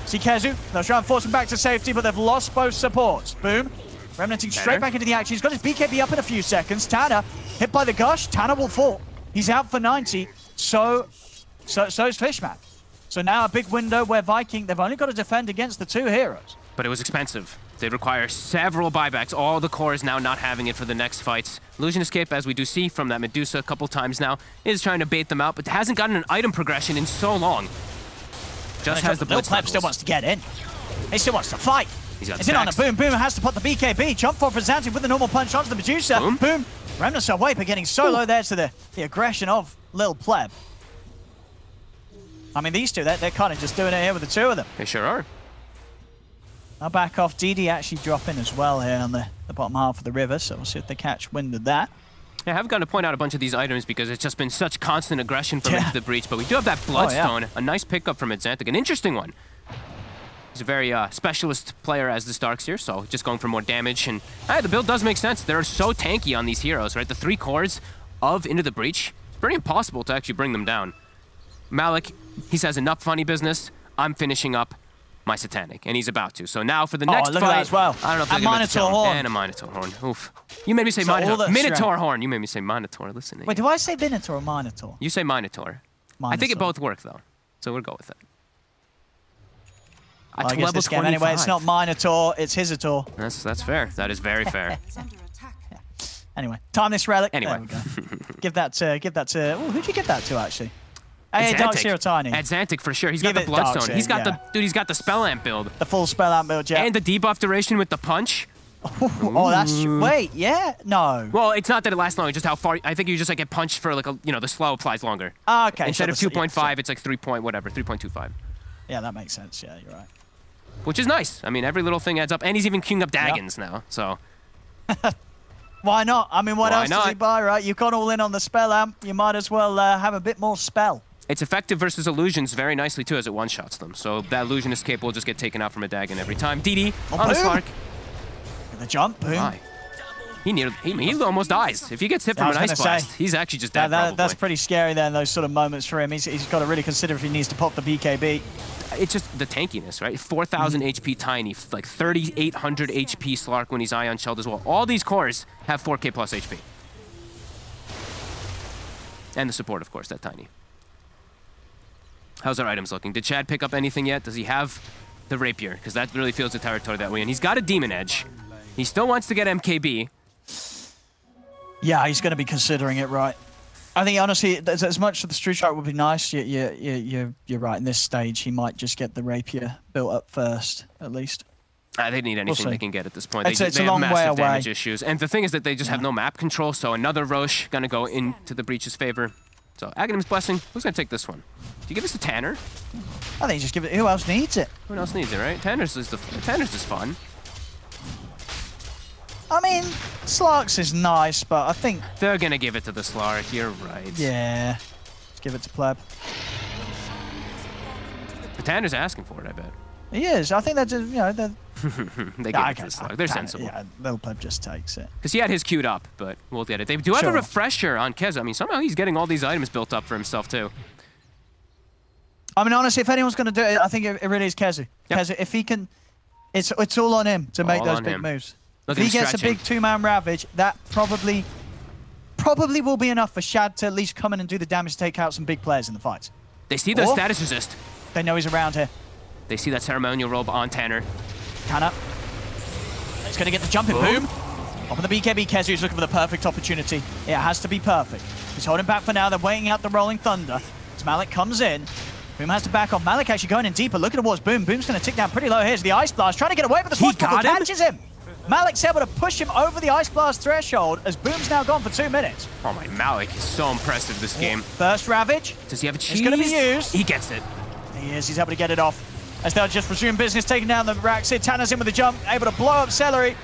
Speaker 1: See Kezu, they'll try and force him back to safety, but they've lost both supports. Boom, remnanting straight back into the action. He's got his BKB up in a few seconds. Tanner, hit by the gush. Tanner will fall. He's out for 90. So is Fishman. So now a big window where Viking, they've only got to defend against the 2 heroes.
Speaker 5: But it was expensive. They'd require several buybacks. All the cores now not having it for the next fights. Illusion Escape, as we do see from that Medusa a couple times now, is trying to bait them out, but hasn't gotten an item progression in so long. Just has the Blitz
Speaker 1: Pleb still wants to get in. He still wants to fight.
Speaker 5: He's got
Speaker 1: It's in on a Boom. Boom has to put the BKB. Jump forward for Zantic with the normal punch onto the Medusa. Boom. Remnants are away, but getting solo there to the aggression of Lil Pleb. I mean, these two, they're kind of just doing it here with the 2 of them.
Speaker 5: They sure are.
Speaker 1: Now back off. DD actually dropping as well here on the bottom half of the river, so we'll see if they catch wind of that.
Speaker 5: Yeah, I have got to point out a bunch of these items because it's just been such constant aggression from into the breach, but we do have that Bloodstone, a nice pickup from Xantic, an interesting one. He's a very specialist player as this Darkseer, so just going for more damage, and the build does make sense. They're so tanky on these heroes, right? The 3 cores of Into the Breach, it's pretty impossible to actually bring them down. Malik, he says enough funny business, I'm finishing up my Satanic, and he's about to. So now for the next
Speaker 1: look
Speaker 5: fight,
Speaker 1: at that as well.
Speaker 5: I don't know if
Speaker 1: a
Speaker 5: they're going to
Speaker 1: Minotaur horn.
Speaker 5: And a Minotaur horn. Oof. You made me say
Speaker 1: So
Speaker 5: Minotaur. Minotaur horn. You made me say Minotaur. Listen to
Speaker 1: Wait, do I say Minotaur or Minotaur?
Speaker 5: You say Minotaur. I think it both work, though. So we'll go with it.
Speaker 1: Well, I guess this game anyway, it's not Minotaur, it's Hisator.
Speaker 5: That's fair. That is very fair.
Speaker 1: Anyway, time this relic.
Speaker 5: Anyway.
Speaker 1: There we go. give that to, oh, who'd you give that to, actually? Hey, Darkseer or Tiny?
Speaker 5: Xantic for sure. He's got the Bloodstone. He's got he's got the Spell Amp build.
Speaker 1: The full Spell Amp build, yeah.
Speaker 5: And the debuff duration with the punch.
Speaker 1: Oh, that's, wait, yeah? No.
Speaker 5: Well, it's not that it lasts long, it's just how far, I think you just like get punched for like the slow applies longer.
Speaker 1: Okay.
Speaker 5: Instead of 2.5, it's like 3.25.
Speaker 1: Yeah, that makes sense, yeah, you're right.
Speaker 5: Which is nice. I mean, every little thing adds up, and he's even queuing up Daggons now, so.
Speaker 1: Why not? I mean, what else does he buy, right? You've gone all in on the Spell Amp, you might as well have a bit more spell.
Speaker 5: It's effective versus illusions very nicely, too, as it one-shots them. So that illusion escape will just get taken out from a Dagon every time. DD on the Slark.
Speaker 1: The jump, boom.
Speaker 5: He almost dies. If he gets hit from an Ice Blast, he's actually just dead,
Speaker 1: That's pretty scary then, those sort of moments for him. He's got to really consider if he needs to pop the BKB.
Speaker 5: It's just the tankiness, right? 4,000 HP Tiny, like 3,800 HP Slark when he's Ion Shelled as well. All these cores have 4K plus HP. And the support, of course, that Tiny. How's our items looking? Did Chad pick up anything yet? Does he have the Rapier? Because that really feels the territory that way. And he's got a Demon Edge. He still wants to get MKB.
Speaker 1: Yeah, he's going to be considering it, right? I think, honestly, as much as the Street Shark would be nice, you're right. In this stage, he might just get the Rapier built up first, at least.
Speaker 5: They need anything they can get at this point.
Speaker 1: It's
Speaker 5: they
Speaker 1: a long
Speaker 5: have
Speaker 1: way
Speaker 5: massive
Speaker 1: away.
Speaker 5: damage issues. And the thing is that they just have no map control, so another Roche going to go into the Breach's favor. So, Aghanim's Blessing, who's going to take this one? Do you give this to Tanner?
Speaker 1: I think you just give it. Who else needs it?
Speaker 5: Who else needs it, right? Tanner's is fun.
Speaker 1: I mean, Slark's is nice, but I think
Speaker 5: they're gonna give it to the Slark. You're right.
Speaker 1: Yeah, let's give it to Pleb.
Speaker 5: The Tanner's asking for it, I bet.
Speaker 1: He is. I think that's they
Speaker 5: give it to the Slark. They're sensible.
Speaker 1: Yeah, little Pleb just takes it.
Speaker 5: Because he had his queued up, but we'll get it. They do have a refresher on Kez. I mean, somehow he's getting all these items built up for himself too.
Speaker 1: I mean, honestly, if anyone's going to do it, I think it really is Kezu. Yep. Kezu, if he can, it's all on him to make those big moves. If he gets a big 2-man Ravage, that probably will be enough for Shad to at least come in and do the damage to take out some big players in the fight.
Speaker 5: They see the status resist.
Speaker 1: They know he's around here.
Speaker 5: They see that ceremonial robe on Tanner.
Speaker 1: Tanner. He's going to get the jumping boom. Up on the BKB, Kezu's looking for the perfect opportunity. It has to be perfect. He's holding back for now. They're waiting out the Rolling Thunder. As Malik comes in, Boom has to back off. Malik actually going in deeper. Looking towards Boom. Boom's going to tick down pretty low. Here's the Ice Blast. Trying to get away, but the Sword catches him. Malik's able to push him over the Ice Blast threshold as Boom's now gone for 2 minutes.
Speaker 5: Oh my, Malik is so impressive this game.
Speaker 1: First Ravage.
Speaker 5: Does he have a cheese?
Speaker 1: It's going to be used.
Speaker 5: He gets it.
Speaker 1: he is. He's able to get it off as they'll just resume business, taking down the racks here. Tanner's in with the jump, able to blow up Celery.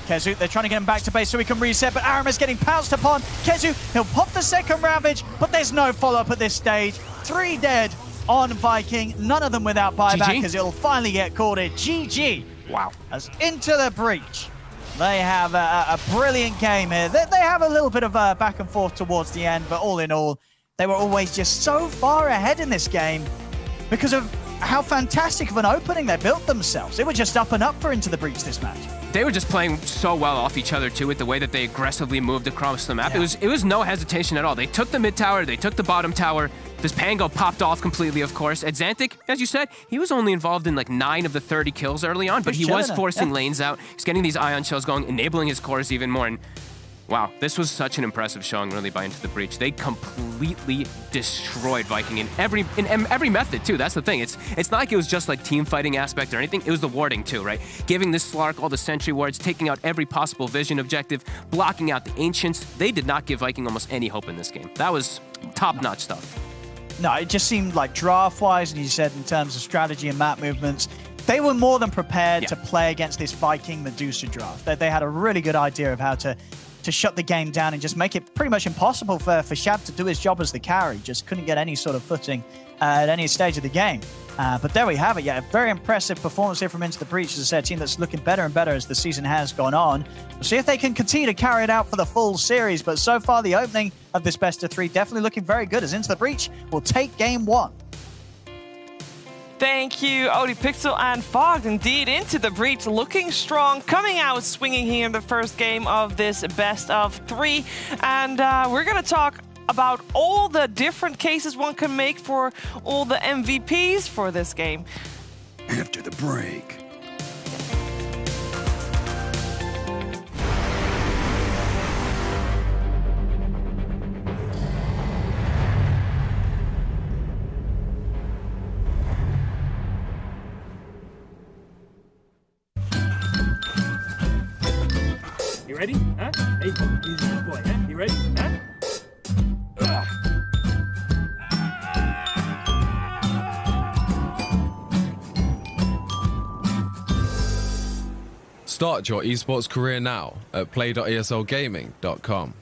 Speaker 1: Kezu, they're trying to get him back to base so he can reset, but Aram is getting pounced upon. Kezu, he'll pop the second Ravage, but there's no follow-up at this stage. 3 dead on Viking, none of them without buyback, as it'll finally get called it. GG. Wow. As into the breach. They have a brilliant game here. They have a little bit of back and forth towards the end, but all in all, they were always just so far ahead in this game because of how fantastic of an opening they built themselves. They were just up and up for Into the Breach this match.
Speaker 5: They were just playing so well off each other too, with the way that they aggressively moved across the map. Yeah. It was no hesitation at all. They took the mid tower, they took the bottom tower. This Pango popped off completely, of course. Adxanthic, as you said, he was only involved in like 9 of the 30 kills early on, but he was forcing lanes out. He's getting these ion shells going, enabling his cores even more. And wow, this was such an impressive showing, really, by Into the Breach. They completely destroyed Viking in every method, too. That's the thing. It's not like it was just like team fighting aspect or anything. It was the warding, too, right? Giving this Slark all the sentry wards, taking out every possible vision objective, blocking out the Ancients. They did not give Viking almost any hope in this game. That was top-notch stuff.
Speaker 1: No, it just seemed like draft-wise, and you said in terms of strategy and map movements, they were more than prepared to play against this Viking Medusa draft. They had a really good idea of how to shut the game down and just make it pretty much impossible for Shab to do his job as the carry. Just couldn't get any sort of footing at any stage of the game. But there we have it. Yeah, a very impressive performance here from Into the Breach. As I said, a team that's looking better and better as the season has gone on. We'll see if they can continue to carry it out for the full series. But so far, the opening of this best of 3 definitely looking very good as Into the Breach will take game 1.
Speaker 20: Thank you, ODPixel and Fogged. Indeed, Into the Breach looking strong, coming out swinging here in the first game of this best of 3. And we're going to talk about all the different cases one can make for all the MVPs for this game
Speaker 7: after the break.
Speaker 6: You ready? Huh? Hey, he's a good boy, huh? You ready? Huh?
Speaker 8: Start your esports career now at play.eslgaming.com.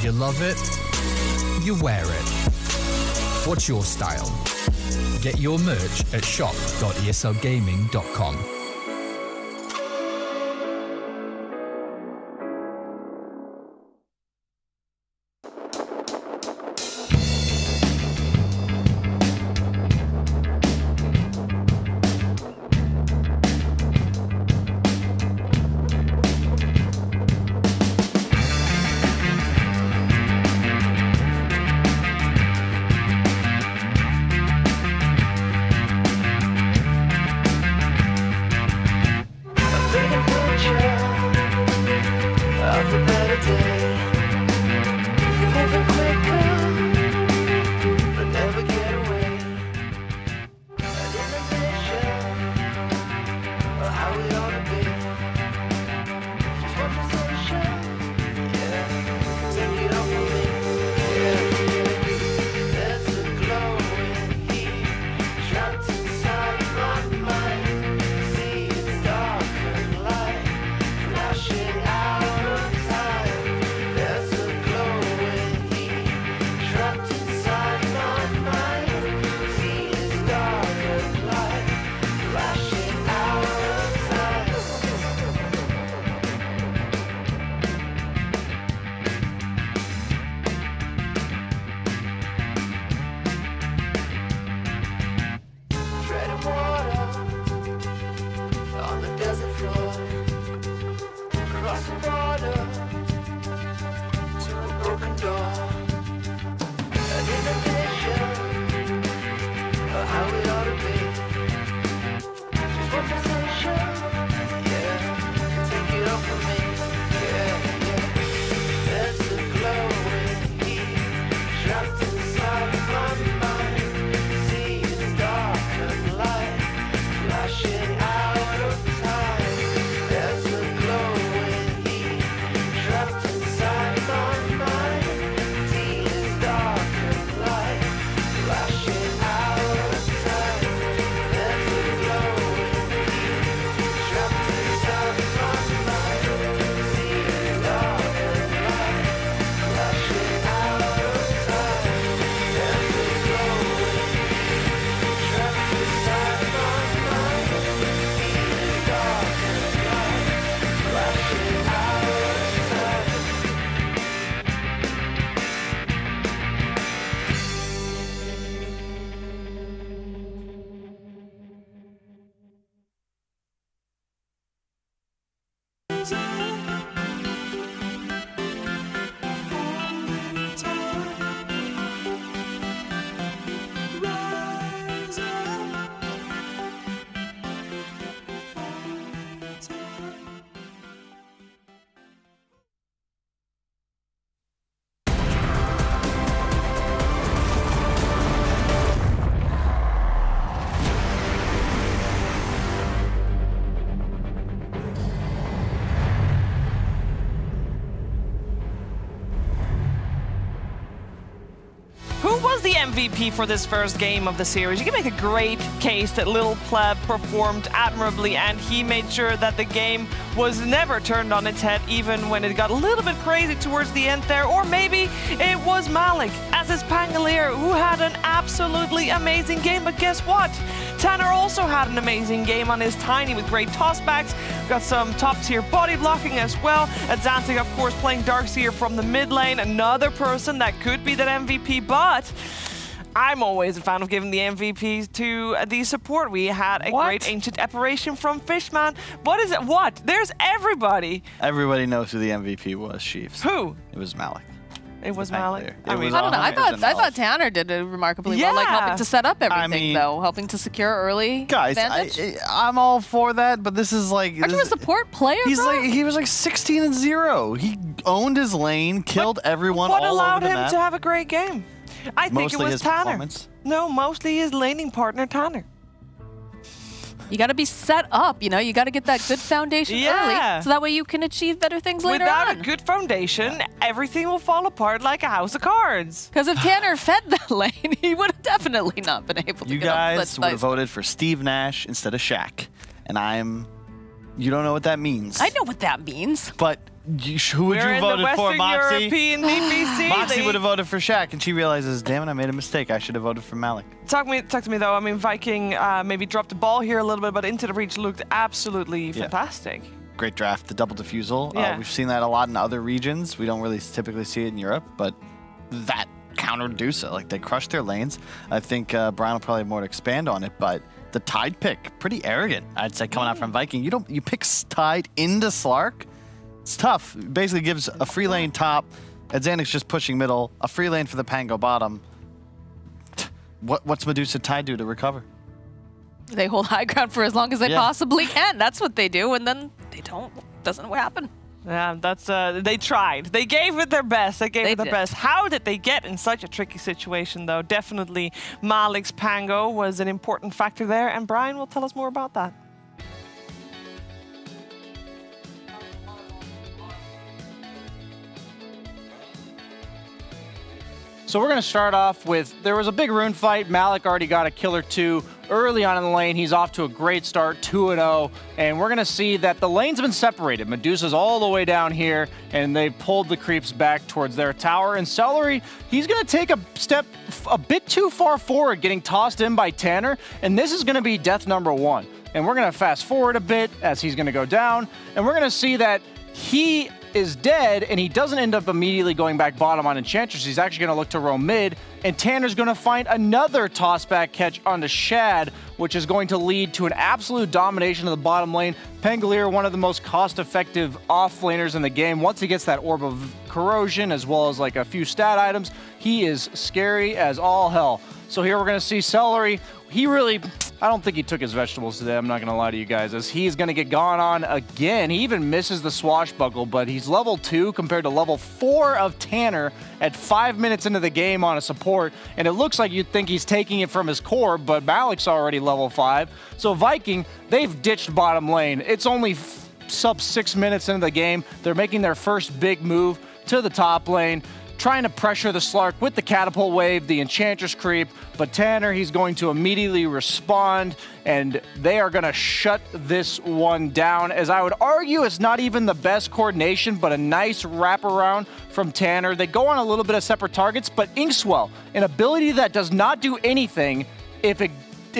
Speaker 23: You love it, you wear it. What's your style? Get your merch at shop.eslgaming.com.
Speaker 2: Trapped inside my
Speaker 20: MVP for this first game of the series. You can make a great case that Little Pleb performed admirably, and he made sure that the game was never turned on its head, even when it got a little bit crazy towards the end there. Or maybe it was Malik as his Pangolier, who had an absolutely amazing game. But guess what? Tanner also had an amazing game on his Tiny with great tossbacks. Got some top-tier body blocking as well. Adzancic, of course, playing Darkseer from the mid lane. Another person that could be that MVP, but I'm always a fan of giving the MVP to the support. We had a great Ancient Apparition from Fishman. What is it? What? There's everybody.
Speaker 21: Everybody knows who the MVP was, Chiefs.
Speaker 20: Who?
Speaker 21: It was Malik.
Speaker 20: It was Malik.
Speaker 14: I don't know. I thought Tanner did it remarkably well, like helping to set up everything, though, helping to secure early
Speaker 21: guys,
Speaker 14: advantage.
Speaker 21: I'm all for that, but this is like...
Speaker 14: Aren't you a support player, bro?
Speaker 21: He was like 16-0. He owned his lane, killed everyone all over the map.
Speaker 20: What allowed him to have a great game? I think
Speaker 21: Mostly
Speaker 20: it was
Speaker 21: his
Speaker 20: Tanner.
Speaker 21: performance?
Speaker 20: No, mostly his laning partner, Tanner.
Speaker 14: You got to be set up, you know? You got to get that good foundation early, so that way you can achieve better things later on.
Speaker 20: Without a good foundation, everything will fall apart like a house of cards.
Speaker 14: Because if Tanner fed that lane, he would have definitely not been able to
Speaker 21: You
Speaker 14: get up
Speaker 21: guys would have voted for Steve Nash instead of Shaq. And you don't know what that means.
Speaker 14: I know what that means.
Speaker 21: But who would you voted for, Moxie?
Speaker 20: European DPC.
Speaker 21: Moxie would have voted for Shaq, and she realizes, damn it, I made a mistake. I should have voted for Malik.
Speaker 20: Talk to me, though. I mean, Viking maybe dropped the ball here a little bit, but Into the Breach looked absolutely fantastic.
Speaker 21: Great draft, the double defusal.
Speaker 20: Yeah.
Speaker 21: We've seen that a lot in other regions. We don't really typically see it in Europe, but that countered Dusa. Like, they crushed their lanes. I think Brian will probably have more to expand on it, but the Tide pick, pretty arrogant, I'd say, coming out from Viking. You pick Tide into Slark. It's tough. It basically gives a free lane top. Adzanic's just pushing middle. A free lane for the Pango bottom. What's Medusa Tide do to recover?
Speaker 14: They hold high ground for as long as they possibly can. That's what they do, and then they don't. Doesn't happen.
Speaker 20: Yeah, that's they tried. They gave it their best. They gave it their best. How did they get in such a tricky situation, though? Definitely Malik's Pango was an important factor there, and Brian will tell us more about that.
Speaker 9: So we're going to start off with, there was a big rune fight. Malik already got a kill or two early on in the lane. He's off to a great start, 2-0. And we're going to see that the lane's been separated. Medusa's all the way down here, and they pulled the creeps back towards their tower. And Celery, he's going to take a step a bit too far forward, getting tossed in by Tanner. And this is going to be death number 1. And we're going to fast forward a bit as he's going to go down. And we're going to see that he is dead, and he doesn't end up immediately going back bottom on Enchantress. He's actually going to look to roam mid, and Tanner's going to find another tossback catch onto Shad, which is going to lead to an absolute domination of the bottom lane. Pangolier, one of the most cost-effective off-laners in the game. Once he gets that Orb of Corrosion, as well as like a few stat items, he is scary as all hell. So here we're going to see Celery. He really, I don't think he took his vegetables today, I'm not going to lie to you guys, as he's going to get gone on again. He even misses the swashbuckle, but he's level 2 compared to level 4 of Tanner at 5 minutes into the game on a support, and it looks like you'd think he's taking it from his core, but Malik's already level 5. So Viking, they've ditched bottom lane. It's only sub 6 minutes into the game. They're making their first big move to the top lane, trying to pressure the Slark with the catapult wave, the Enchantress creep, but Tanner, he's going to immediately respond, and they are going to shut this one down, as I would argue it's not even the best coordination, but a nice wraparound from Tanner. They go on a little bit of separate targets, but Inkswell, an ability that does not do anything if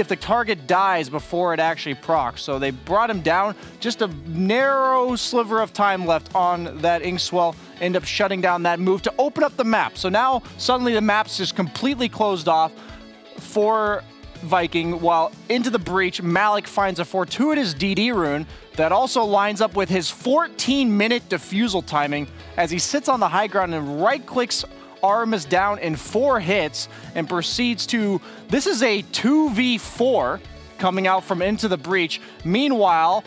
Speaker 9: the target dies before it actually procs. So they brought him down, just a narrow sliver of time left on that Inkswell, end up shutting down that move to open up the map. So now suddenly the map's just completely closed off for Viking, while into the breach, Malik finds a fortuitous DD rune that also lines up with his 14-minute defusal timing as he sits on the high ground and right-clicks Artemis down in 4 hits and proceeds to, this is a 2v4 coming out from Into the Breach. Meanwhile,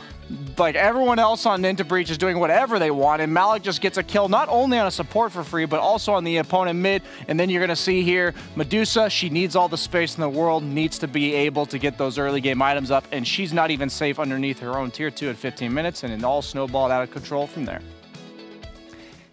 Speaker 9: like everyone else on Into Breach is doing whatever they want, and Malik just gets a kill not only on a support for free, but also on the opponent mid. And then you're going to see here, Medusa, she needs all the space in the world, needs to be able to get those early game items up, and she's not even safe underneath her own tier 2 at 15 minutes, and it all snowballed out of control from there.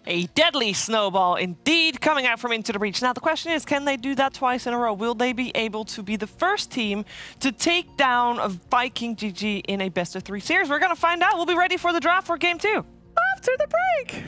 Speaker 20: A deadly snowball indeed coming out from Into the Breach. Now the question is, can they do that twice in a row? Will they be able to be the first team to take down a Viking GG in a best-of-3 series? We're going to find out. We'll be ready for the draft for Game 2 after the break.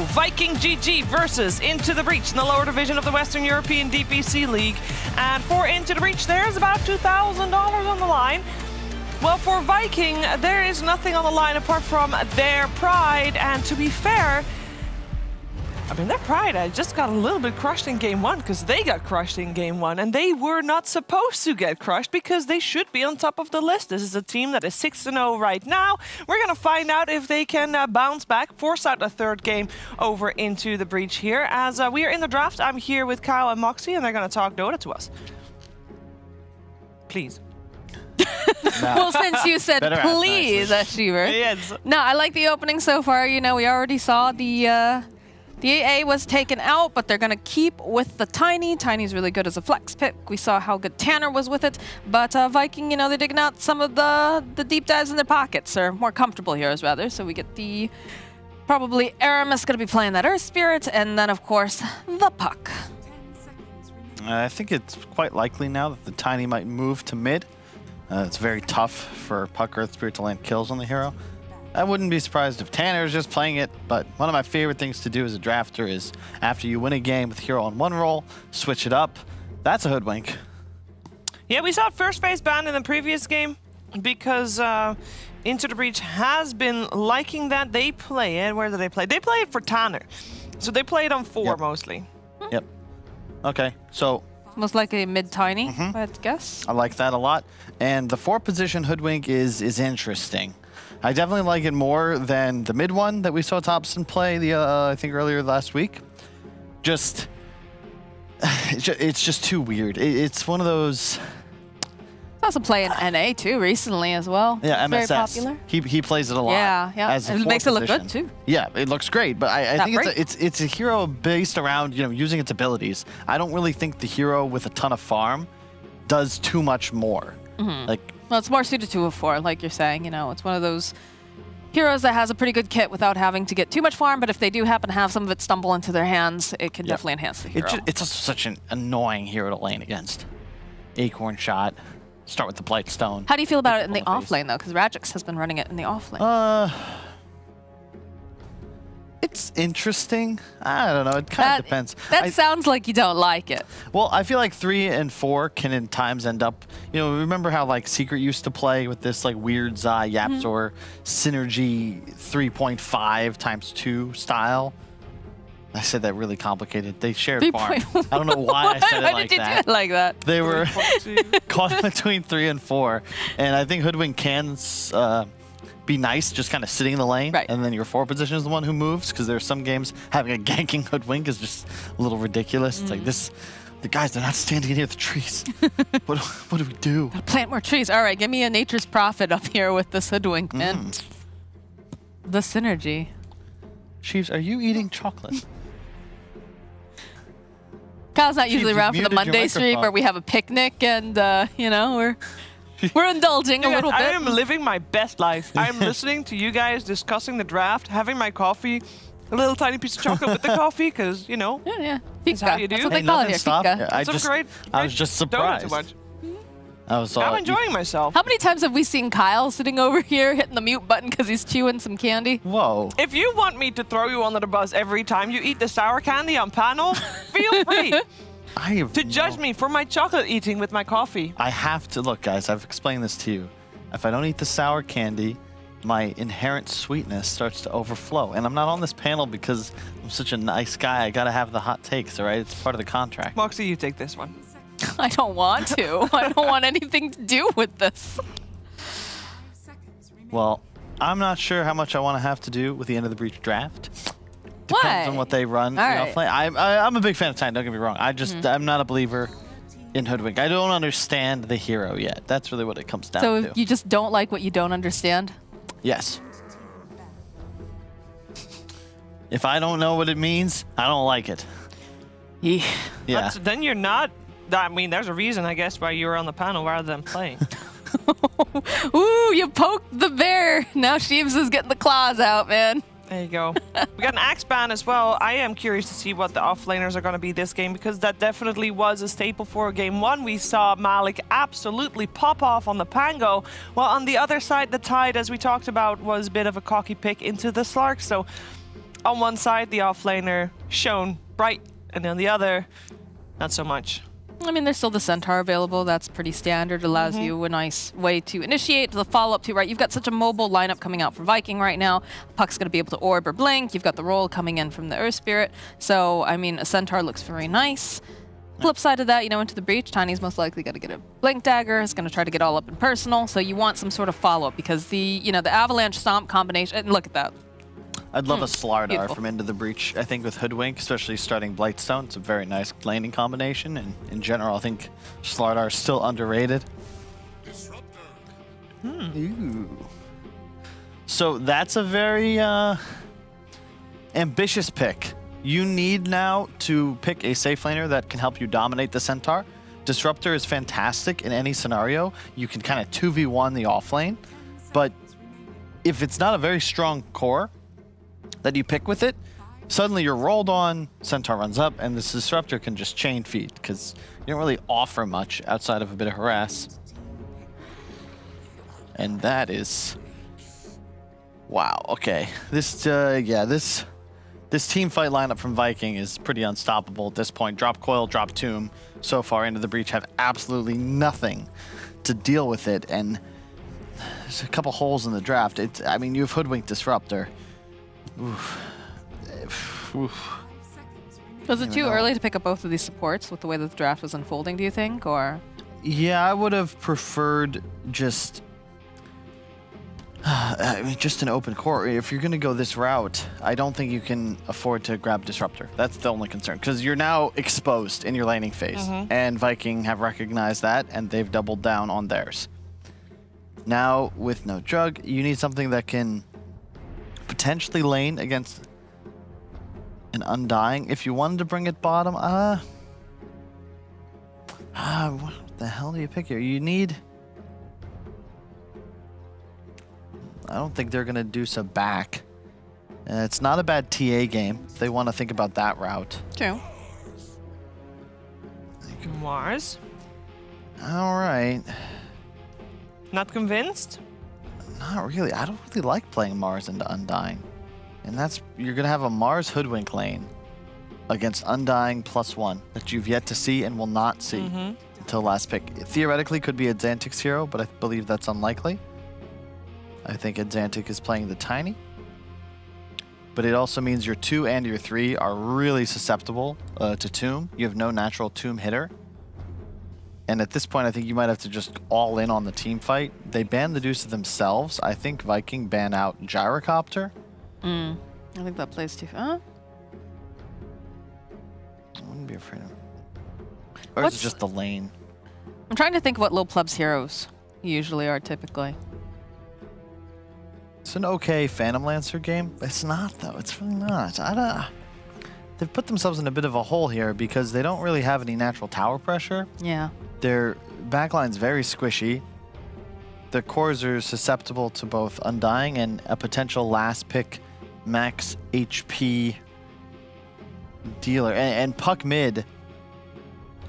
Speaker 20: Viking GG versus Into the Breach in the lower division of the Western European DPC League. And for Into the Breach, there's about $2,000 on the line. Well, for Viking, there is nothing on the line apart from their pride. And to be fair, I mean, their pride just got a little bit crushed in Game 1 because they got crushed in Game 1. And they were not supposed to get crushed because they should be on top of the list. This is a team that is 6-0 right now. We're going to find out if they can bounce back, force out a third game over Into the Breach here. As we are in the draft, I'm here with Kyle and Moxie, and they're going to talk Dota to us. Please.
Speaker 14: Well, since you said please, Shiver.
Speaker 20: Yes.
Speaker 14: No, I like the opening so far. You know, we already saw the AA was taken out, but they're going to keep with the Tiny. Tiny's really good as a flex pick. We saw how good Tanner was with it. But Viking, you know, they're digging out some of the deep dives in their pockets, or more comfortable heroes, rather. So we get the... Probably Aramis going to be playing that Earth Spirit, and then, of course, the Puck.
Speaker 21: I think it's quite likely now that the Tiny might move to mid. It's very tough for Puck Earth Spirit to land kills on the hero. I wouldn't be surprised if Tanner is just playing it, but one of my favorite things to do as a drafter is after you win a game with hero on one roll, switch it up. That's a hoodwink.
Speaker 20: Yeah, we saw first phase ban in the previous game because Into the Breach has been liking that. They play it. Where do they play? They play it for Tanner. So they play it on 4 mostly.
Speaker 21: Yep. Okay, so...
Speaker 14: Most likely mid-tiny, I'd guess.
Speaker 21: I like that a lot. And the 4-position hoodwink is interesting. I definitely like it more than the mid one that we saw Thompson play I think earlier last week. Just, it's just too weird. It's one of those...
Speaker 14: Also playing NA too recently as well.
Speaker 21: Yeah,
Speaker 14: It's
Speaker 21: MSS.
Speaker 14: very popular.
Speaker 21: He plays it a lot.
Speaker 14: Yeah, yeah.
Speaker 21: As a
Speaker 14: It makes it look good
Speaker 21: position.
Speaker 14: too.
Speaker 21: Yeah, it looks great, but I
Speaker 14: Not
Speaker 21: think
Speaker 14: great.
Speaker 21: it's a hero based around using its abilities. I don't really think the hero with a ton of farm does too much more. Like,
Speaker 14: Well, it's more suited to a 4, like you're saying. It's one of those heroes that has a pretty good kit without having to get too much farm, but if they do happen to have some of it stumble into their hands, it can definitely enhance the hero.
Speaker 21: it's just such an annoying hero to lane against. Acorn shot. Start with the Blightstone.
Speaker 14: How do you feel about it in the off lane, though? Because Radrix has been running it in the off lane.
Speaker 21: It's interesting. I don't know. It kind of depends.
Speaker 14: That sounds like you don't like it.
Speaker 21: Well, I feel like 3 and 4 can in times end up... remember how like Secret used to play with this like weird Zai Yapzor synergy 3.5 times 2 style? I said that really complicated. They shared farm. I don't know why I said it
Speaker 14: Why
Speaker 21: like
Speaker 14: did you
Speaker 21: that.
Speaker 14: do it like that?
Speaker 21: They were caught between 3 and 4. And I think Hoodwink can be nice, just kind of sitting in the lane. And then your 4 position is the one who moves, because there's some games having a ganking Hoodwink is just a little ridiculous. It's like the guys, they're not standing near the trees. what do we do?
Speaker 14: Gotta plant more trees. All right, give me a Nature's Prophet up here with this Hoodwink, man. The synergy.
Speaker 21: Chiefs, are you eating chocolate?
Speaker 14: Kyle's not usually
Speaker 21: Chiefs,
Speaker 14: around for
Speaker 21: you've
Speaker 14: the
Speaker 21: muted your
Speaker 14: Monday stream
Speaker 21: microphone.
Speaker 14: where we have a picnic and, we're indulging a little bit.
Speaker 20: I am living my best life. I'm listening to you guys discussing the draft, having my coffee, a little tiny piece of chocolate with the coffee, because,
Speaker 14: Yeah.
Speaker 20: that's how you do.
Speaker 14: That's what they call it here,
Speaker 21: Stopped.
Speaker 14: fika.
Speaker 21: I was just surprised.
Speaker 20: I'm enjoying myself.
Speaker 14: How many times have we seen Kyle sitting over here hitting the mute button because he's chewing some candy?
Speaker 21: Whoa.
Speaker 20: If you want me to throw you under the bus every time you eat the sour candy on panel, feel free to judge me for my chocolate eating with my coffee.
Speaker 21: I have to look, guys. I've explained this to you. If I don't eat the sour candy, my inherent sweetness starts to overflow. And I'm not on this panel because I'm such a nice guy. I gotta have the hot takes, all right? It's part of the contract.
Speaker 20: Moxie, you take this one.
Speaker 14: I don't want to. I don't want anything to do with this.
Speaker 21: Well, I'm not sure how much I want to have to do with the End of the Breach draft. Depends
Speaker 14: Why?
Speaker 21: on what they run.
Speaker 14: All
Speaker 21: you know,
Speaker 14: right.
Speaker 21: play. I'm a big fan of Time, don't get me wrong. I'm not a believer in Hoodwink. I don't understand the hero yet. That's really what it comes down
Speaker 14: So
Speaker 21: to.
Speaker 14: you just don't like what you don't understand?
Speaker 21: Yes. If I don't know what it means, I don't like it.
Speaker 14: Yeah.
Speaker 20: Then you're not... I mean, there's a reason, I guess, why you were on the panel rather than playing.
Speaker 14: Ooh, you poked the bear. Now Sheeves is getting the claws out, man.
Speaker 20: There you go. We got an axe ban as well. I am curious to see what the offlaners are going to be this game, because that definitely was a staple for game 1. We saw Malik absolutely pop off on the Pango, while on the other side, the Tide, as we talked about, was a bit of a cocky pick into the Slark. So on one side, the offlaner shone bright, and on the other, not so much.
Speaker 14: I mean, there's still the Centaur available. That's pretty standard. Allows you a nice way to initiate the follow-up too, right? You've got such a mobile lineup coming out for Viking right now. Puck's going to be able to orb or blink. You've got the roll coming in from the Earth Spirit. So, I mean, a Centaur looks very nice. Flip side of that, into the Breach, Tiny's most likely going to get a Blink Dagger. It's going to try to get all up in personal. So you want some sort of follow-up because the Avalanche Stomp combination, and look at that.
Speaker 21: I'd love a Slardar
Speaker 14: Beautiful.
Speaker 21: from Into the Breach. I think with Hoodwink, especially starting Blightstone, it's a very nice laning combination. And in general, I think Slardar is still underrated. Ooh. So that's a very ambitious pick. You need now to pick a safe laner that can help you dominate the Centaur. Disruptor is fantastic in any scenario. You can kind of 2v1 the offlane. But if it's not a very strong core that you pick with it, suddenly you're rolled on, Centaur runs up, and this Disruptor can just chain feed, because you don't really offer much outside of a bit of harass. And that is... Wow, okay. This, yeah, this team fight lineup from Viking is pretty unstoppable at this point. Drop Coil, drop Tomb. So far into the breach have absolutely nothing to deal with it. And there's a couple holes in the draft. I mean, you have Hoodwink Disruptor. Oof. Oof.
Speaker 14: Was it too early to pick up both of these supports with the way that the draft was unfolding, do you think, or?
Speaker 21: Yeah, I would have preferred just... I mean, just an open core. If you're going to go this route, I don't think you can afford to grab Disruptor. That's the only concern, because you're now exposed in your laning phase. And Viking have recognized that, and they've doubled down on theirs. Now, with no Jug, you need something that can potentially lane against an Undying. If you wanted to bring it bottom, what the hell do you pick here? You need... I don't think they're going to do so back. It's not a bad TA game if they want to think about that route.
Speaker 14: True.
Speaker 20: Mars.
Speaker 21: All right.
Speaker 20: Not convinced?
Speaker 21: Not really. I don't really like playing Mars into Undying. And that's, you're going to have a Mars Hoodwink lane against Undying +1 that you've yet to see and will not see until last pick. It theoretically could be a Xantix hero, but I believe that's unlikely. I think Xantic is playing the Tiny. But it also means your 2 and your 3 are really susceptible to Tomb. You have no natural Tomb hitter. And at this point, I think you might have to just all in on the team fight. They banned the Deuce themselves. I think Viking ban out Gyrocopter.
Speaker 14: I think that plays too far.
Speaker 21: I wouldn't be afraid of it. Or is it just the lane?
Speaker 14: I'm trying to think what Lil Pleb's heroes usually are typically.
Speaker 21: It's an okay Phantom Lancer game. It's not, though. It's really not. They've put themselves in a bit of a hole here because they don't really have any natural tower pressure.
Speaker 14: Yeah.
Speaker 21: Their backline's very squishy. Their cores are susceptible to both Undying and a potential last pick max HP dealer. And Puck mid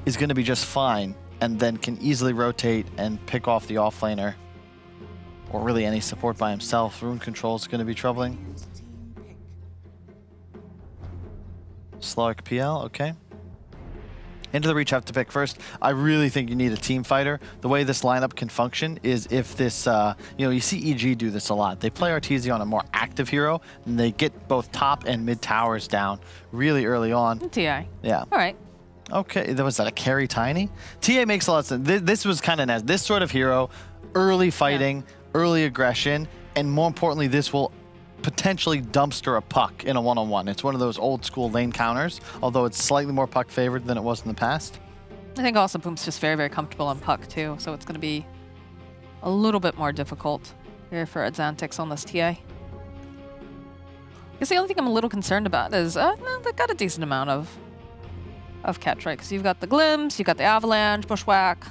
Speaker 21: is going to be just fine and then can easily rotate and pick off the offlaner. Or really any support by himself. Rune control is going to be troubling. Slowick PL, okay. Into the reach, have to pick first. I really think you need a team fighter. The way this lineup can function is if this, you know, you see EG do this a lot. They play Arteezy on a more active hero, and they get both top and mid towers down really early on.
Speaker 14: TI.
Speaker 21: Yeah.
Speaker 14: All right.
Speaker 21: Okay, was that a carry Tiny? TA makes a lot of sense. This was kind of nice. This sort of hero, early fighting, early aggression, and more importantly, this will potentially dumpster a Puck in a one-on-one. It's one of those old school lane counters, although it's slightly more Puck favored than it was in the past.
Speaker 14: I think also Boom's just very, very comfortable on Puck too, so it's going to be a little bit more difficult here for Xantix on this TA. I guess the only thing I'm a little concerned about is no, they've got a decent amount of catch, right? Because you've got the Glimpse, you've got the Avalanche, Bushwhack,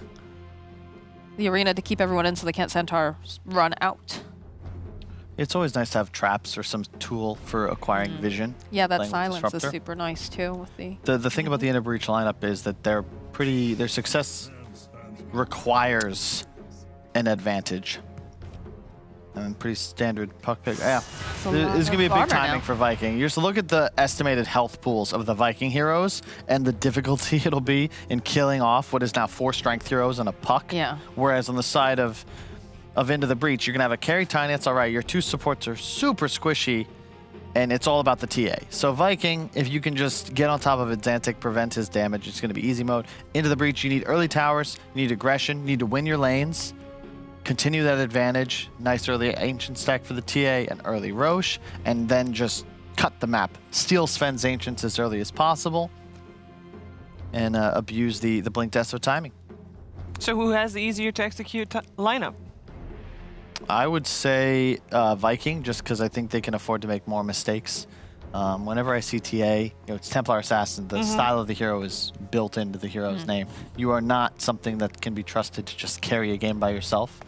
Speaker 14: the Arena to keep everyone in so they can't Centaur run out.
Speaker 21: It's always nice to have traps or some tool for acquiring vision.
Speaker 14: Yeah, that silence is super nice too with
Speaker 21: the thing about the Inner Breach lineup is that their success requires an advantage. And pretty standard Puck pick. Yeah, there's gonna be a big timing for Viking. You just look at the estimated health pools of the Viking heroes and the difficulty it'll be in killing off what is now 4 strength heroes and a Puck.
Speaker 14: Yeah.
Speaker 21: Whereas on the side of Into the Breach, you're gonna have a carry Tiny, that's all right. Your 2 supports are super squishy, and it's all about the TA. So Viking, if you can just get on top of it, Xantic, prevent his damage, it's gonna be easy mode. Into the Breach, you need early towers, you need aggression, you need to win your lanes, continue that advantage, nice early Ancient stack for the TA and early Roche, and then just cut the map. Steal Sven's Ancients as early as possible, and abuse the Blink Deso timing.
Speaker 20: So who has the easier to execute lineup?
Speaker 21: I would say Viking, just because I think they can afford to make more mistakes Whenever I see TA, it's Templar Assassin. The style of the hero is built into the hero's name. You are not something that can be trusted to just carry a game by yourself.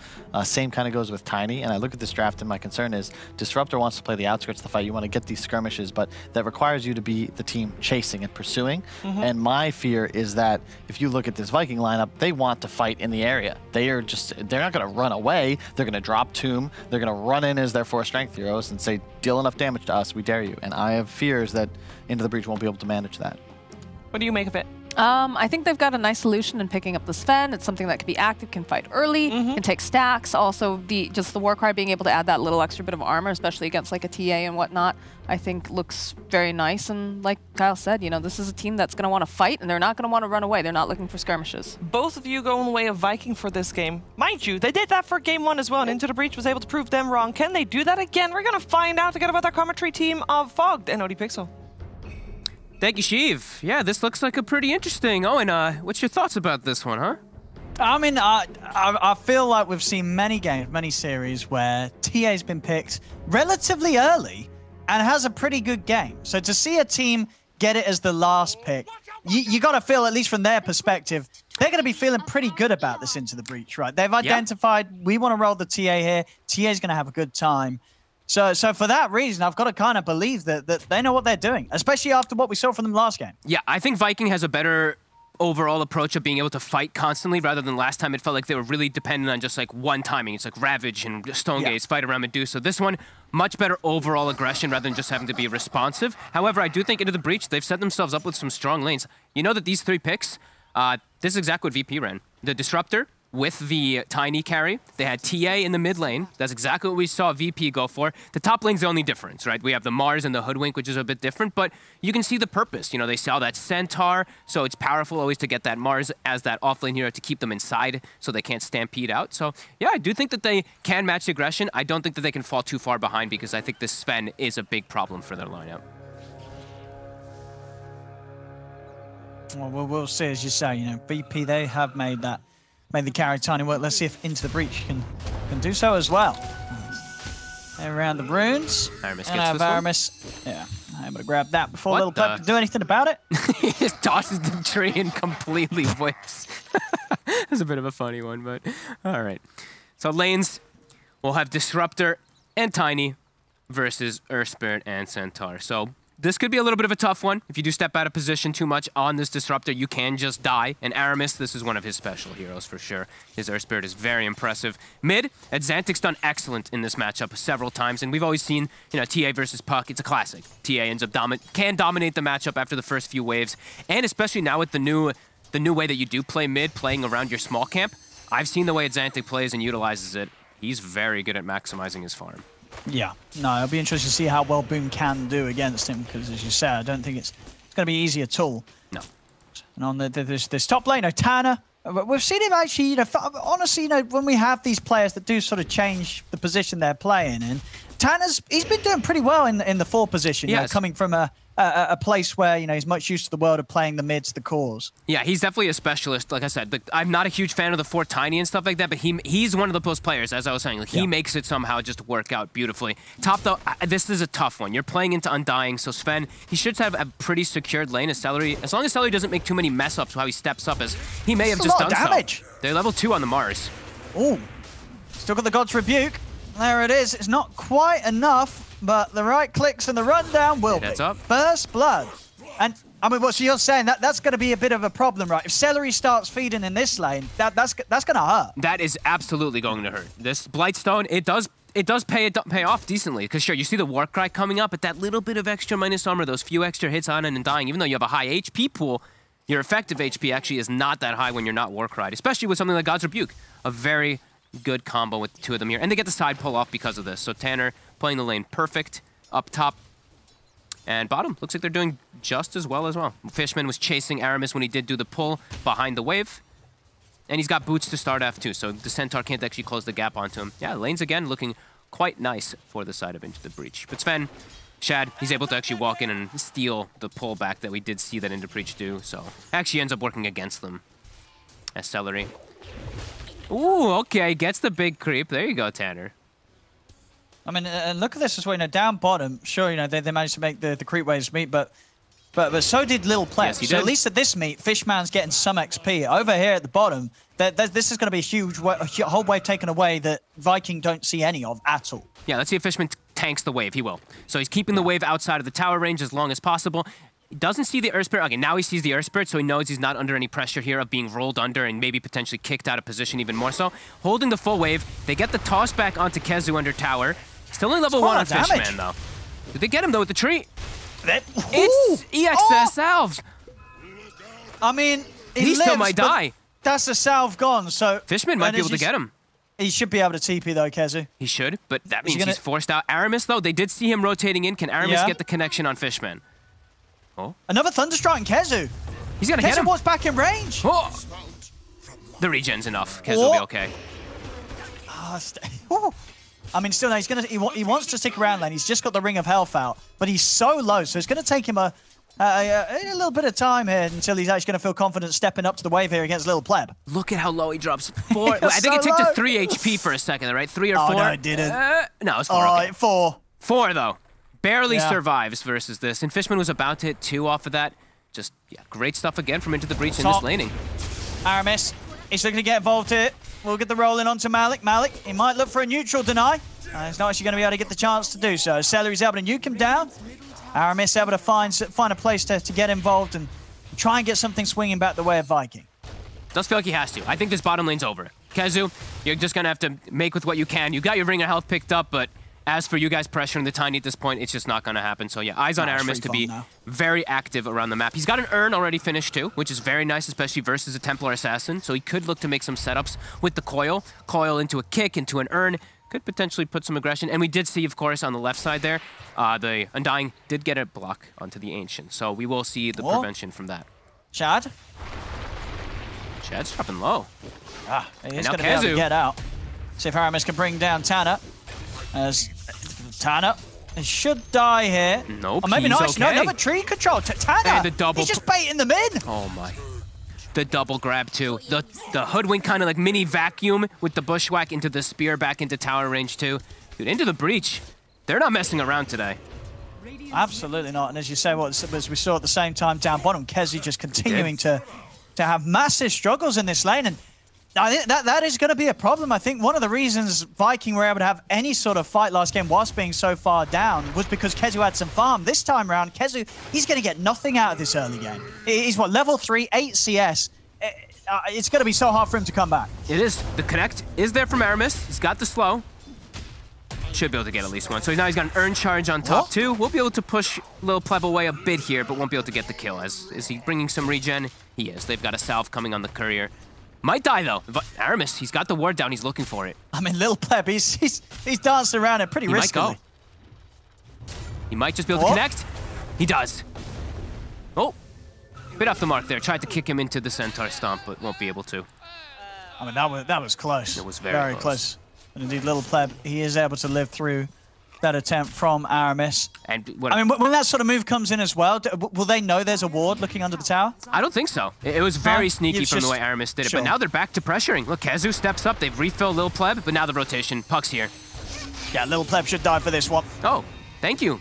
Speaker 21: Same kind of goes with Tiny. And I look at this draft, and my concern is Disruptor wants to play the outskirts of the fight. You want to get these skirmishes, but that requires you to be the team chasing and pursuing. And my fear is that if you look at this Viking lineup, they want to fight in the area. They're not going to run away. They're going to drop Tomb. They're going to run in as their 4 strength heroes and say, deal enough damage to us, we dare you. And I have fears that Into the Breach won't be able to manage that.
Speaker 20: What do you make of it?
Speaker 14: I think they've got a nice solution in picking up the Sven. It's something that can be active, can fight early, can take stacks. Also, just the Warcry being able to add that little extra bit of armor, especially against like a TA and whatnot, I think looks very nice. And like Kyle said, this is a team that's going to want to fight, and they're not going to want to run away. They're not looking for skirmishes.
Speaker 20: Both of you go in the way of Viking for this game. Mind you, they did that for game 1 as well, and Into the Breach was able to prove them wrong. Can they do that again? We're going to find out together with our commentary team of Fogged and OD Pixel.
Speaker 5: Thank you, Sheev. Yeah, this looks like a pretty interesting. Oh, and what's your thoughts about this one, huh?
Speaker 1: I mean, I feel like we've seen many games, many series where TA's been picked relatively early and has a pretty good game. So to see a team get it as the last pick, you got to feel, at least from their perspective, they're going to be feeling pretty good about this Into the Breach, right? They've identified, we want to roll the TA here. TA's going to have a good time. So for that reason, I've got to kind of believe that they know what they're doing, especially after what we saw from them last game.
Speaker 5: Yeah, I think Viking has a better overall approach of being able to fight constantly rather than last time it felt like they were really dependent on just like one timing. It's like Ravage and Stonegaze fight around Medusa. This one, much better overall aggression rather than just having to be responsive. However, I do think Into the Breach, they've set themselves up with some strong lanes. You know that these 3 picks, this is exactly what VP ran. The Disruptor with the Tiny carry. They had TA in the mid lane. That's exactly what we saw VP go for. The top lane's the only difference, right? We have the Mars and the Hoodwink, which is a bit different, but you can see the purpose. They saw that Centaur, so it's powerful always to get that Mars as that offlane hero to keep them inside so they can't stampede out. So yeah, I do think that they can match the aggression. I don't think that they can fall too far behind because I think this Sven is a big problem for their lineup.
Speaker 1: Well, we'll see, as you say, VP, they have made the carry Tiny work. Let's see if Into the Breach can do so as well. Around the runes.
Speaker 5: Aramis
Speaker 1: and
Speaker 5: gets this
Speaker 1: Aramis, yeah, able to grab that before Little Pep can do anything about it.
Speaker 5: He just tosses the tree and completely whips. That's a bit of a funny one, but all right. So lanes, we'll have Disruptor and Tiny versus Earth Spirit and Centaur. So this could be a little bit of a tough one. If you do step out of position too much on this Disruptor, you can just die. And Aramis, this is one of his special heroes for sure. His Earth Spirit is very impressive. Mid, Xantic's done excellent in this matchup several times, and we've always seen, TA versus Puck. It's a classic. TA ends up can dominate the matchup after the first few waves, and especially now with the new way that you do play mid, playing around your small camp. I've seen the way Xantic plays and utilizes it. He's very good at maximizing his farm.
Speaker 1: Yeah, no, it'll be interesting to see how well Boom can do against him, because as you said, I don't think it's going to be easy at all.
Speaker 5: No.
Speaker 1: And on this top lane, Tanner, we've seen him actually, honestly, when we have these players that do sort of change the position they're playing in, he's been doing pretty well in the 4 position, coming from a place where, he's much used to the world of playing the mids, the cores.
Speaker 5: Yeah, he's definitely a specialist, like I said. But I'm not a huge fan of the 4 Tiny and stuff like that, but he's one of those players, as I was saying. Like, he makes it somehow just work out beautifully. Top, though, this is a tough one. You're playing into Undying, so Sven, he should have a pretty secured lane. As long as Celery doesn't make too many mess-ups while he steps up, as he may have just done
Speaker 1: damage.
Speaker 5: So. They're level 2 on the Mars.
Speaker 1: Ooh, still got the God's Rebuke. There it is. It's not quite enough, but the right clicks and the rundown will be. First blood. And, I mean, so you're saying that's going to be a bit of a problem, right? If Celery starts feeding in this lane, that's going to hurt.
Speaker 5: That is absolutely going to hurt. This Blightstone, it does pay off decently, because sure, you see the Warcry coming up, but that little bit of extra minus armor, those few extra hits on and dying, even though you have a high HP pool, your effective HP actually is not that high when you're not Warcry, especially with something like God's Rebuke. A very good combo with the 2 of them here. And they get the side pull off because of this. So Tanner playing the lane perfect up top. And bottom, looks like they're doing just as well. Fishman was chasing Aramis when he did do the pull behind the wave. And he's got boots to start F2, so the Centaur can't actually close the gap onto him. Yeah, lanes again looking quite nice for the side of Into the Breach. But Sven, Shad, he's able to actually walk in and steal the pullback that we did see that Into Breach do. So actually ends up working against them as Celery. Ooh, okay, gets the big creep. There you go, Tanner.
Speaker 1: I mean, and look at this as well. You know, down bottom, sure, you know, they managed to make the creep waves meet, but so did Little Pleb.
Speaker 5: Yes, he
Speaker 1: so
Speaker 5: did.
Speaker 1: at least at this meet, Fishman's getting some XP. Over here at the bottom, this is going to be a huge a whole wave taken away that Viking don't see any of at all.
Speaker 5: Yeah, let's see if Fishman tanks the wave. He will. So he's keeping the wave outside of the tower range as long as possible. He doesn't see the Earth Spirit. Okay, now he sees the Earth Spirit, so he knows he's not under any pressure here of being rolled under and maybe potentially kicked out of position even more so. Holding the full wave, they get the toss back onto Kezu under tower. Still in level 1 on Fishman, though. Did they get him, though, with the tree? It's EXS salves.
Speaker 1: I mean,
Speaker 5: he still
Speaker 1: lives,
Speaker 5: might
Speaker 1: but
Speaker 5: die.
Speaker 1: That's a salve gone, so...
Speaker 5: Fishman might be able to get him.
Speaker 1: He should be able to TP, though, Kezu.
Speaker 5: He should, but that means he's forced out. Aramis, though, they did see him rotating in. Can Aramis get the connection on Fishman? Oh.
Speaker 1: Another Thunderstrike and Kezu.
Speaker 5: He's going to hit him.
Speaker 1: Kezu was back in range.
Speaker 5: Oh. The regen's enough. Kezu will be okay.
Speaker 1: I mean, still, no, he wants to stick around lane. He's just got the Ring of Health out, but he's so low, so it's going to take him a little bit of time here until he's actually going to feel confident stepping up to the wave here against Little Pleb.
Speaker 5: Look at how low he drops. 4. I think it took to 3 HP for a second, right? 3 or 4?
Speaker 1: Oh, no, it didn't.
Speaker 5: No, it's 4. Okay.
Speaker 1: 4.
Speaker 5: 4, though. Barely survives versus this. And Fishman was about to hit 2 off of that. Just, yeah, great stuff again from Into the Breach in this laning.
Speaker 1: Aramis, he's looking to get involved here. We'll get the roll in onto Malik. Malik, he might look for a neutral deny. He's not actually going to be able to get the chance to do so. Celery's able to nuke him down. Aramis able to find a place to get involved and try and get something swinging back the way of Viking.
Speaker 5: Does feel like he has to. I think this bottom lane's over. Kezu, you're just going to have to make with what you can. You got your Ring of Health picked up, but as for you guys pressuring the Tiny at this point, it's just not going to happen. So yeah, eyes on Aramis to be very active around the map. He's got an Urn already finished too, which is very nice, especially versus a Templar Assassin. So he could look to make some setups with the Coil. Coil into a kick, into an Urn. Could potentially put some aggression. And we did see, of course, on the left side there, the Undying did get a block onto the Ancient. So we will see the prevention from that.
Speaker 1: Chad?
Speaker 5: Chad's dropping low.
Speaker 1: He's going to be able to get out. See if Aramis can bring down Tanner. As Tanner should die here.
Speaker 5: Nope,
Speaker 1: or maybe
Speaker 5: he's
Speaker 1: not.
Speaker 5: okay.
Speaker 1: No, another tree control. Tanner,
Speaker 5: and the double
Speaker 1: he's just baiting them in.
Speaker 5: Oh, my. The double grab, too. The Hoodwink kind of like mini vacuum with the Bushwhack into the spear back into tower range, too. Dude, Into the Breach. They're not messing around today.
Speaker 1: Absolutely not. And as you say, as we saw at the same time down bottom, Kezi just continuing to have massive struggles in this lane. And I think that is going to be a problem. I think one of the reasons Viking were able to have any sort of fight last game whilst being so far down was because Kezu had some farm. This time around, Kezu, he's going to get nothing out of this early game. He's, what, level 3, 8 CS. It's going to be so hard for him to come back.
Speaker 5: It is. The connect is there from Aramis. He's got the slow. Should be able to get at least one. So now he's got an Urn charge on top, too. We'll be able to push Lil Pleb away a bit here, but won't be able to get the kill. Is he bringing some regen? He is. They've got a salve coming on the courier. Might die, though. Aramis, he's got the ward down. He's looking for it.
Speaker 1: I mean, Lil Pleb, he's dancing around it pretty riskily.
Speaker 5: Might go. He might just be able to connect. He does. Oh, bit off the mark there. Tried to kick him into the Centaur Stomp, but won't be able to.
Speaker 1: I mean, that was close.
Speaker 5: It was very close.
Speaker 1: And indeed, Little Pleb, he is able to live through that attempt from Aramis.
Speaker 5: And
Speaker 1: I mean, when that sort of move comes in as well, will they know there's a ward looking under the tower?
Speaker 5: I don't think so. It was very sneaky from the way Aramis did it, but now they're back to pressuring. Look, Kezu steps up. They've refilled Lil Pleb, but now the rotation. Puck's here.
Speaker 1: Yeah, Lil Pleb should die for this one.
Speaker 5: Oh, thank you,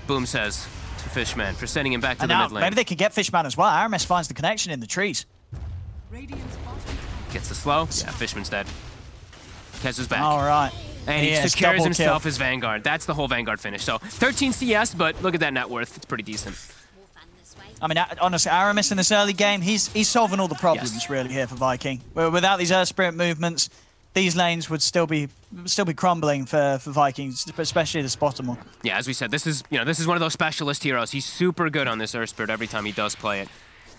Speaker 5: Boom says to Fishman for sending him back to the mid lane.
Speaker 1: Maybe they could get Fishman as well. Aramis finds the connection in the trees.
Speaker 5: Gets the slow. Yeah, Fishman's dead. Kezu's back.
Speaker 1: All right.
Speaker 5: And he secures himself as Vanguard. That's the whole Vanguard finish. So 13 CS, but look at that net worth. It's pretty decent.
Speaker 1: I mean, honestly, Aramis in this early game, he's solving all the problems really here for Viking. Without these Earth Spirit movements, these lanes would still be crumbling for Vikings, especially the bottom one.
Speaker 5: Yeah, as we said, this is one of those specialist heroes. He's super good on this Earth Spirit every time he does play it,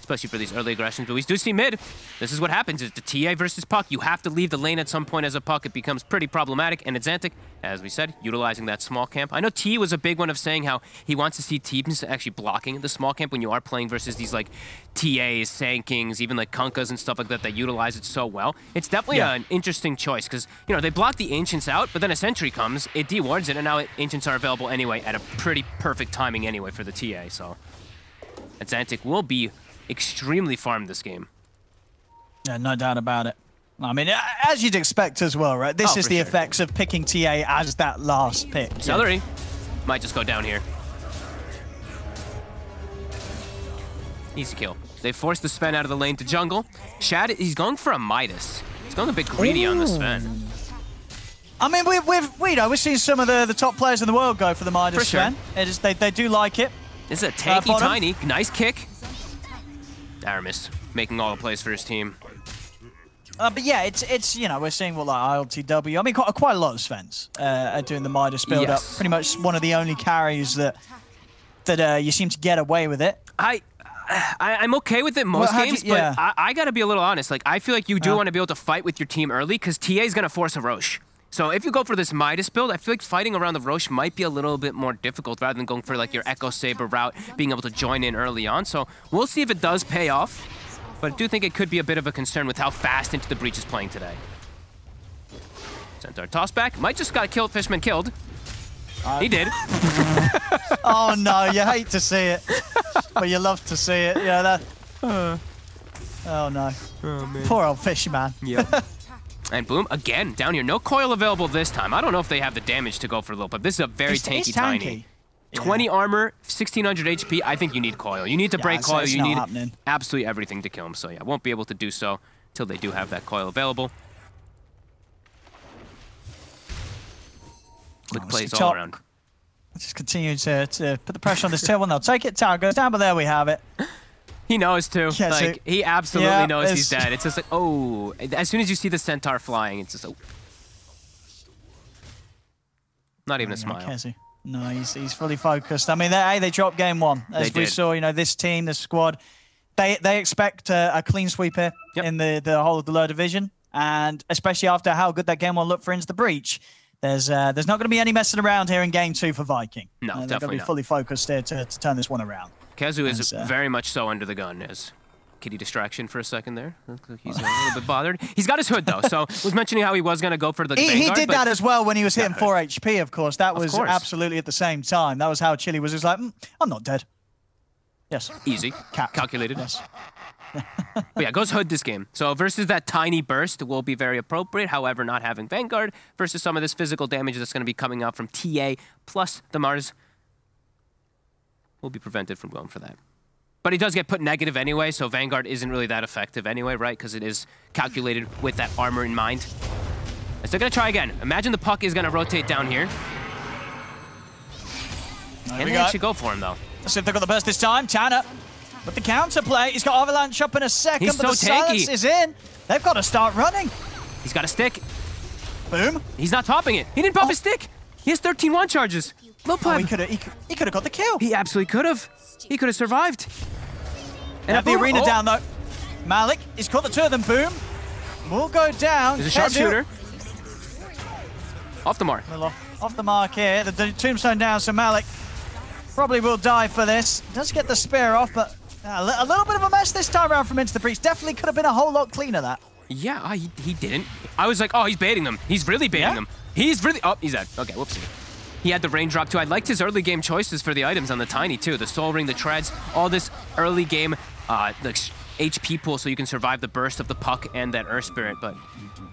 Speaker 5: especially for these early aggressions. But we do see mid. This is what happens. It's the TA versus Puck. You have to leave the lane at some point as a Puck. It becomes pretty problematic. And Xantic, as we said, utilizing that small camp. I know T was a big one of saying how he wants to see teams actually blocking the small camp when you are playing versus these like TAs, Sankings, even like Kunkas and stuff like that utilize it so well. It's definitely an interesting choice because, they block the Ancients out, but then a Sentry comes, it dewards it, and now Ancients are available anyway at a pretty perfect timing anyway for the TA. So Xantic will be extremely farmed this game.
Speaker 1: Yeah, no doubt about it. I mean, as you'd expect as well, right? This is the effects of picking TA as that last pick.
Speaker 5: Celery might just go down here. Easy kill. They forced the Sven out of the lane to jungle. Shad, he's going for a Midas. He's going a bit greedy on the Sven.
Speaker 1: I mean, we're seeing some of the top players in the world go for the Midas Sven. They do like it.
Speaker 5: This is a tanky Tiny. Nice kick. Aramis making all the plays for his team.
Speaker 1: But yeah, it's you know, we're seeing what like ILTW. I mean, quite a lot of Svens are doing the Midas build up. Pretty much one of the only carries that you seem to get away with it.
Speaker 5: I'm okay with it most games, but I gotta be a little honest. Like, I feel like you do want to be able to fight with your team early because TA is gonna force a Roche. So if you go for this Midas build, I feel like fighting around the Roche might be a little bit more difficult rather than going for like your Echo Saber route, being able to join in early on. So we'll see if it does pay off. But I do think it could be a bit of a concern with how fast Into the Breach is playing today. Centaur toss back. Might just got killed. Fishman killed. He did.
Speaker 1: Oh no, you hate to see it, but you love to see it. Yeah, that. Oh no.
Speaker 5: Oh, man.
Speaker 1: Poor old Fishman.
Speaker 5: Yep. And boom, again, down here. No coil available this time. I don't know if they have the damage to go for low, but this is a very tanky Tiny. 20 armor, 1600 HP. I think you need coil. You need to break coil. You need absolutely everything to kill him. So yeah, won't be able to do so until they do have that coil available. Quick plays all around.
Speaker 1: Just continue to put the pressure on this tail one. They'll take it. Tower goes down, but there we have it.
Speaker 5: He knows too. Yeah, like he absolutely knows he's dead. It's just like, oh, as soon as you see the Centaur flying, it's just not even a smile.
Speaker 1: No, he's fully focused. I mean, they dropped game one. As we saw, you know, this team, this squad, they expect a clean sweep here in the whole of the lower division. And especially after how good that game one looked for Into the Breach, there's not going to be any messing around here in game two for Viking.
Speaker 5: No,
Speaker 1: they're
Speaker 5: definitely
Speaker 1: going to be fully focused here to turn this one around.
Speaker 5: Kezu is very much so under the gun as kitty distraction for a second there. He's a little bit bothered. He's got his hood though, so was mentioning how he was going to go for the Vanguard.
Speaker 1: He did that as well when he was hitting 4 HP, of course. That was absolutely at the same time. That was how Chili was just like, I'm not dead. Yes.
Speaker 5: Easy. Calculated. Yes. But yeah, goes hood this game. So versus that tiny burst will be very appropriate. However, not having Vanguard versus some of this physical damage that's going to be coming out from TA plus the Mars will be prevented from going for that. But he does get put negative anyway, so Vanguard isn't really that effective anyway, right? Because it is calculated with that armor in mind. And so they're going to try again. Imagine the puck is going to rotate down here. Can they actually go for him, though?
Speaker 1: Let's see if they've got the burst this time. Tanner with the counterplay. He's got Avalanche up in a second, but the silence is in. They've got to start running.
Speaker 5: He's got a stick.
Speaker 1: Boom.
Speaker 5: He's not topping it. He didn't pop his stick. He has 13 one charges. Low pleb.
Speaker 1: He could have got the kill.
Speaker 5: He absolutely could have. He could have survived.
Speaker 1: And have the arena down, though. Malik, he's caught the two of them. Boom. Will go down.
Speaker 5: There's a sharpshooter. Off the mark.
Speaker 1: Off the mark here. The tombstone down, so Malik probably will die for this. Does get the spear off, but a little bit of a mess this time around from Into the Breach. Definitely could have been a whole lot cleaner, that.
Speaker 5: Yeah, he didn't. I was like, oh, he's baiting them. He's really baiting them. He's really... Oh, he's dead. Okay, whoopsie. He had the raindrop too. I liked his early game choices for the items on the Tiny too. The Soul Ring, the Treads, all this early game the HP pool so you can survive the burst of the puck and that Earth Spirit. But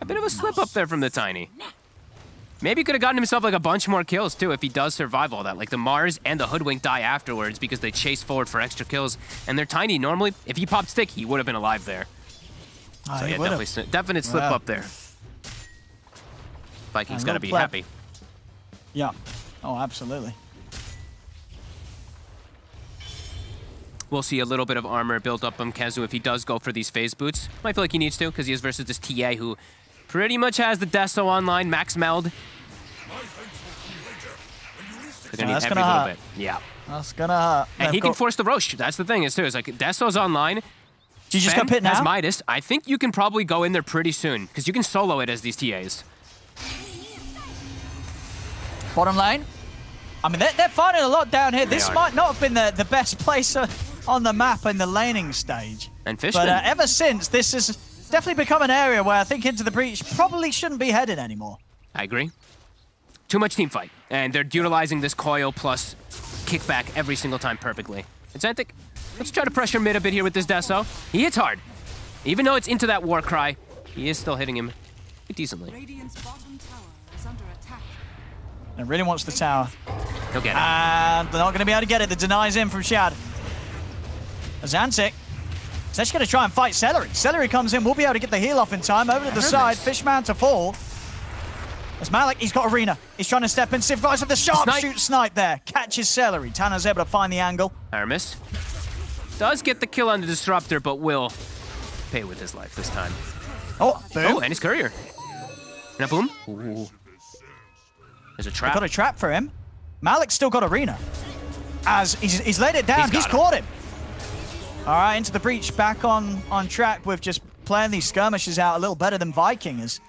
Speaker 5: a bit of a slip up there from the Tiny. Maybe he could have gotten himself like a bunch more kills too if he does survive all that. Like the Mars and the Hoodwink die afterwards because they chase forward for extra kills. And they're Tiny. Normally, if he popped stick, he would have been alive there. So yeah, definite slip up there. Vikings got to be happy.
Speaker 1: Yeah. Oh, absolutely.
Speaker 5: We'll see a little bit of armor built up on Kezu if he does go for these phase boots. Might feel like he needs to because he is versus this TA who pretty much has the Deso online, max meld. They're gonna need every little bit. Yeah.
Speaker 1: That's gonna hurt.
Speaker 5: And he can force the Roche. That's the thing is too. It's like Deso's online.
Speaker 1: Do you just got pit now?
Speaker 5: Has Midas. I think you can probably go in there pretty soon because you can solo it as these TAs.
Speaker 1: Bottom lane. I mean, they're fighting a lot down here. This might not have been the best place on the map in the laning stage.
Speaker 5: And Fishman.
Speaker 1: But ever since, this has definitely become an area where I think Into the Breach probably shouldn't be headed anymore.
Speaker 5: I agree. Too much team fight. And they're utilizing this coil plus kickback every single time perfectly. Exantic, let's try to pressure mid a bit here with this Deso. He hits hard. Even though it's into that war cry, he is still hitting him decently.
Speaker 1: And really wants the tower.
Speaker 5: He'll get it.
Speaker 1: And they're not going to be able to get it. The denies in from Shad. Azantic is actually going to try and fight Celery. Celery comes in. We'll be able to get the heal off in time. Over to the side. Fishman to fall. As Malik, he's got Arena. He's trying to step in. Civ guys with the sharpshoot snipe there. Catches Celery. Tanner's able to find the angle.
Speaker 5: Aramis does get the kill on the Disruptor, but will pay with his life this time.
Speaker 1: Oh, boom.
Speaker 5: Oh, and his courier. And a boom. Ooh. There's a trap.
Speaker 1: Got a trap for him. Malik's still got Arena. As he's laid it down. He's caught him. All right, into the breach. Back on track with just playing these skirmishes out a little better than Viking is.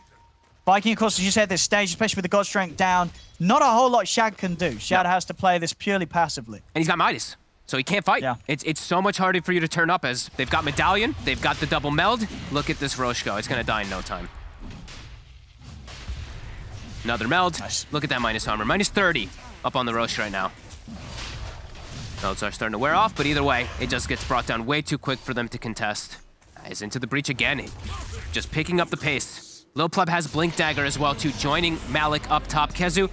Speaker 1: Viking, of course, as you said, this stage, especially with the God Strength down, not a whole lot Shad can do. Shad has to play this purely passively.
Speaker 5: And he's got Midas, so he can't fight.
Speaker 1: Yeah.
Speaker 5: It's so much harder for you to turn up as they've got Medallion, they've got the double meld. Look at this Roche go. It's going to die in no time. Another meld. Nice. Look at that minus armor. Minus 30 up on the Roche right now. Melds are starting to wear off, but either way, it just gets brought down way too quick for them to contest. He's into the breach again. Just picking up the pace. Lil Pleb has Blink Dagger as well, too, joining Malik up top. Kezu,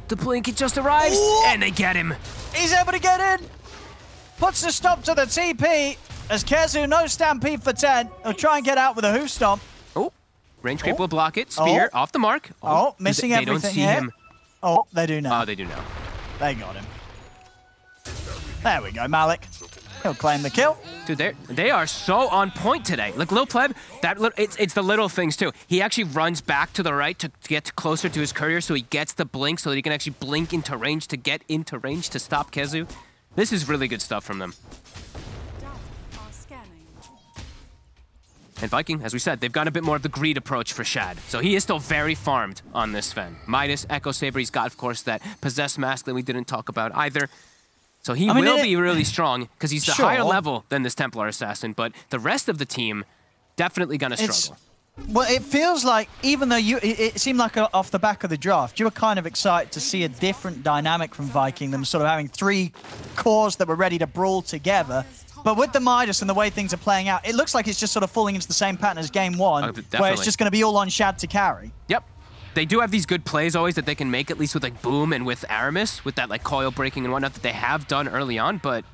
Speaker 5: the Blink, it just arrives, and they get him.
Speaker 1: He's able to get in. Puts the stop to the TP as Kezu, no stampede for 10. He'll try and get out with a hoof stomp.
Speaker 5: Oh, range creep will block it. Spear off the mark.
Speaker 1: Oh, missing everything.
Speaker 5: They don't see
Speaker 1: here.
Speaker 5: him.
Speaker 1: Oh, they do now.
Speaker 5: Oh, they do now.
Speaker 1: They got him. There we go, Malik. He'll claim the kill.
Speaker 5: Dude, they are so on point today. Like Lil Pleb, it's the little things too. He actually runs back to the right to get closer to his courier so he gets the blink so that he can actually blink into range to get into range to stop Kezu. This is really good stuff from them. And Viking, as we said, they've got a bit more of the greed approach for Shad. So he is still very farmed on this Sven. Midas, Echo Saber, he's got, of course, that Possessed Mask that we didn't talk about either. So he will be really strong because he's the higher level than this Templar Assassin, but the rest of the team definitely going to struggle.
Speaker 1: Well, it feels like, even though it seemed like off the back of the draft, you were kind of excited to see a different dynamic from Viking, them sort of having 3 cores that were ready to brawl together. But with the Midas and the way things are playing out, it looks like it's just sort of falling into the same pattern as Game 1, where it's just going to be all on Shad to carry.
Speaker 5: Yep. They do have these good plays always that they can make, at least with like Boom and with Aramis, with that like coil breaking and whatnot that they have done early on. But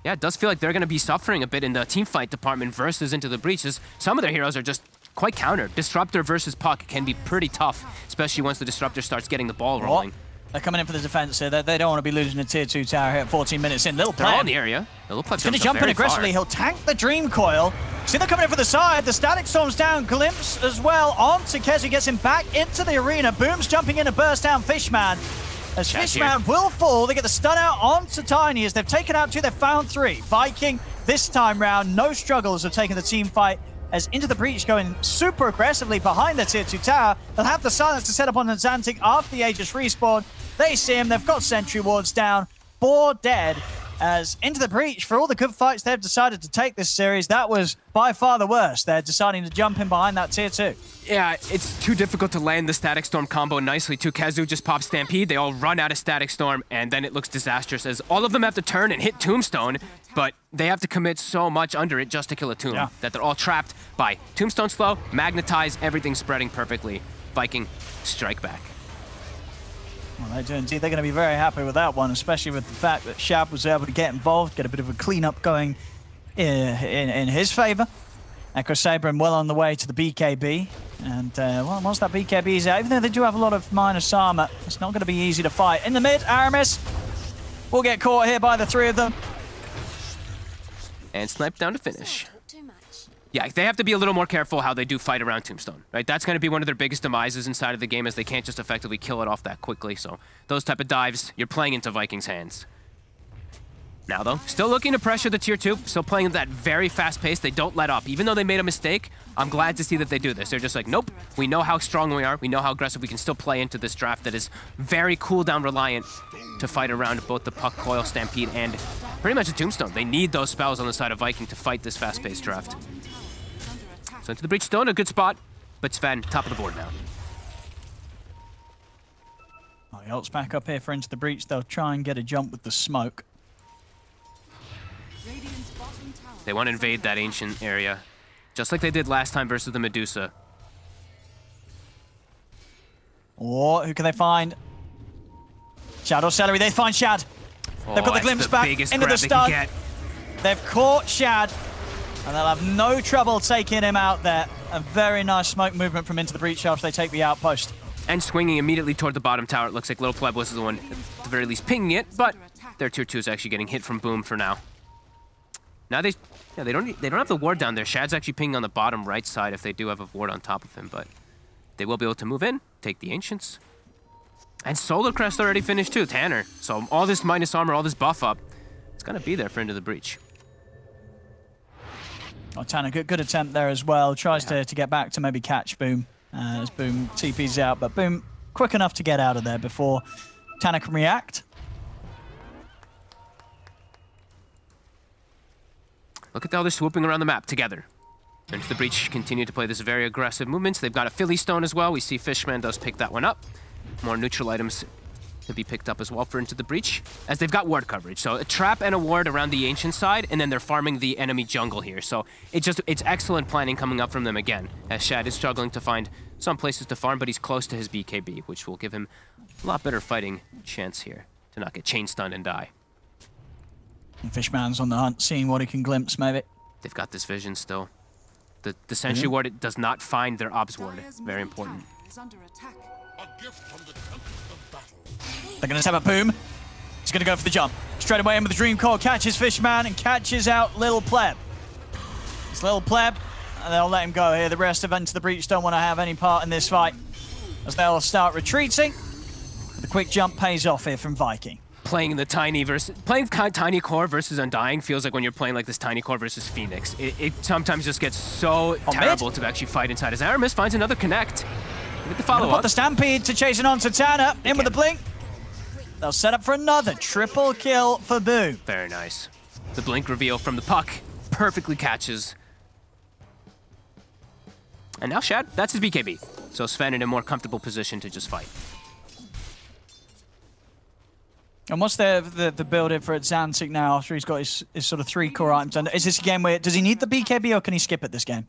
Speaker 5: yeah, it does feel like they're going to be suffering a bit in the team fight department versus into the breaches. Some of their heroes are just quite countered. Disruptor versus Puck can be pretty tough, especially once the Disruptor starts getting the ball rolling.
Speaker 1: They're coming in for the defense here. They don't want to be losing a tier 2 tower here at 14 minutes in. Little
Speaker 5: They're all in the area. Little Pleb
Speaker 1: going to jump in aggressively. He'll tank the Dream Coil. See, they're coming in for the side. The Static Storm's down. Glimpse as well onto Kezu. Gets him back into the arena. Boom's jumping in to burst down Fishman. As Fishman will fall, they get the stun out onto Tiny. As they've taken out 2, they've found 3. Viking, this time round, no struggles of taking the team fight. As into the breach going super aggressively behind the tier 2 tower. They'll have the silence to set up on the Zantic after the Aegis respawn. They see him. They've got sentry wards down. 4 dead. As into the breach, for all the good fights they've decided to take this series, that was by far the worst. They're deciding to jump in behind that tier 2.
Speaker 5: Yeah, it's too difficult to land the Static Storm combo nicely too. Kezu just pops Stampede, they all run out of Static Storm, and then it looks disastrous as all of them have to turn and hit Tombstone, but they have to commit so much under it just to kill a Tomb that they're all trapped by Tombstone slow, Magnetize, everything spreading perfectly. Viking, strike back.
Speaker 1: Well, they do indeed. They're going to be very happy with that one, especially with the fact that Shab was able to get involved, get a bit of a cleanup going in his favor. Echo Saber well on the way to the BKB. And well, once that BKB is out, even though they do have a lot of minus armor, it's not going to be easy to fight. In the mid, Aramis will get caught here by the 3 of them.
Speaker 5: And sniped down to finish. Yeah, they have to be a little more careful how they do fight around Tombstone, right? That's going to be one of their biggest demises inside of the game, as they can't just effectively kill it off that quickly. So those type of dives, you're playing into Vikings' hands. Now, though, still looking to pressure the tier 2, still playing at that very fast pace. They don't let up. Even though they made a mistake, I'm glad to see that they do this. They're just like, nope, we know how strong we are. We know how aggressive we can still play into this draft that is very cooldown reliant to fight around both the Puck, Coil, Stampede, and pretty much a Tombstone. They need those spells on the side of Viking to fight this fast-paced draft. So into the breach, still in a good spot, but Sven, top of the board now.
Speaker 1: Oh, he ults back up here for into the breach. They'll try and get a jump with the smoke.
Speaker 5: They want to invade that ancient area, just like they did last time versus the Medusa.
Speaker 1: Or who can they find? Shad or Celery? They find Shad. They've got the glimpse back into the stun. They've caught Shad, and they'll have no trouble taking him out there. A very nice smoke movement from Into the Breach after they take the outpost.
Speaker 5: And swinging immediately toward the bottom tower. It looks like Little Pleb was the one, at the very least, pinging it, but their tier 2 is actually getting hit from Boom for now. Now they don't have the ward down there. Shad's actually pinging on the bottom right side if they do have a ward on top of him, but they will be able to move in, take the Ancients. And Solar Crest already finished too, Tanner. So all this minus armor, all this buff up, it's gonna be there for Into the Breach.
Speaker 1: Oh, Tanner, good attempt there as well. Tries to get back to maybe catch Boom as Boom TP's out, but Boom quick enough to get out of there before Tanner can react.
Speaker 5: Look at how they're swooping around the map together. Into the Breach continue to play this very aggressive movement. They've got a Philly Stone as well. We see Fishman does pick that one up. More neutral items to be picked up as well for Into the Breach, as they've got ward coverage. So a trap and a ward around the Ancient side, and then they're farming the enemy jungle here. So it's excellent planning coming up from them again, as Shad is struggling to find some places to farm, but he's close to his BKB, which will give him a lot better fighting chance here to not get chain stunned and die.
Speaker 1: And Fishman's on the hunt, seeing what he can glimpse, maybe.
Speaker 5: They've got this vision still. The Sentry ward, it does not find their Obs ward. Very important.
Speaker 1: They're going to tap a Boom. He's going to go for the jump. Straight away in with the Dream Core, catches Fishman and catches out Little Pleb. It's Little Pleb, and they'll let him go here. The rest of Into the Breach don't want to have any part in this fight, as they'll start retreating. The quick jump pays off here from Viking.
Speaker 5: Playing Tiny Core versus Undying feels like when you're playing like this Tiny Core versus Phoenix. It sometimes just gets so terrible to actually fight inside. As Aramis finds another connect. With the follow-up.
Speaker 1: Put the Stampede to chasing on to Tanner. In with the blink. They'll set up for another triple kill for Boom.
Speaker 5: Very nice. The blink reveal from the puck perfectly catches. And now Shad, that's his BKB. So Sven in a more comfortable position to just fight.
Speaker 1: And what's the build-in for Xantic now after he's got his sort of 3 core items? And is this a game where, does he need the BKB or can he skip it this game?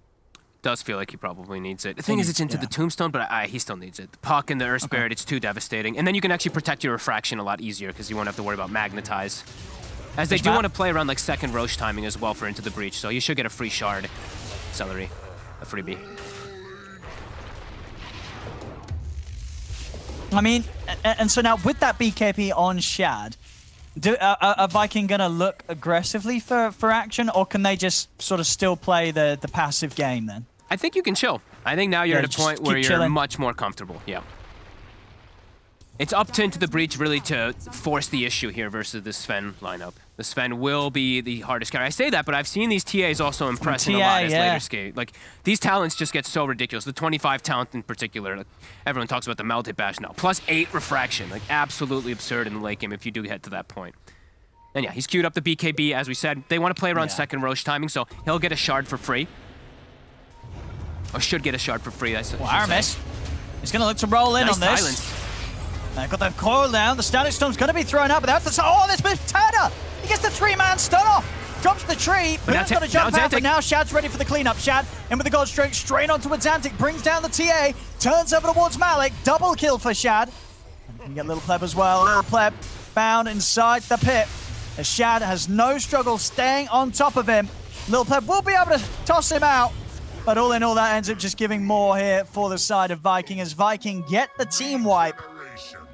Speaker 5: Does feel like he probably needs it. The thing is, it's into the Tombstone, but he still needs it. The puck and the Earth Spirit, it's too devastating. And then you can actually protect your refraction a lot easier because you won't have to worry about Magnetize. As they do want to play around like second Roche timing as well for Into the Breach, so you should get a free shard. Celery, a freebie.
Speaker 1: I mean, and so now with that BKB on Shad, are Viking going to look aggressively for action, or can they just sort of still play the passive game then?
Speaker 5: I think you can chill. I think now you're at a point where you're much more comfortable. Yeah. It's up to Into the Breach really to force the issue here versus the Sven lineup. The Sven will be the hardest carry. I say that, but I've seen these TAs also impressing a lot as later skate. Like, these talents just get so ridiculous. The 25 talent in particular, like, everyone talks about the Melted Bash now. Plus 8 refraction, like absolutely absurd in the late game if you do get to that point. And yeah, he's queued up the BKB, as we said. They want to play around second Roche timing, so he'll get a shard for free. Or should get a shard for free, that's
Speaker 1: Aramis, he's going to look to roll in on this.
Speaker 5: Silence.
Speaker 1: They've got the coil down. The Static Storm's going to be thrown out, but that's the... Oh, this move, Tanner! He gets the 3-man stun off. Drops the tree. Boom's got to jump out, but now Shad's ready for the cleanup. Shad in with the God Stroke, straight onto Xantic, brings down the TA, turns over towards Malik. Double kill for Shad. And you get Little Pleb as well. Little Pleb found inside the pit. As Shad has no struggle staying on top of him. Little Pleb will be able to toss him out. But all in all, that ends up just giving more here for the side of Viking, as Viking get the team wipe.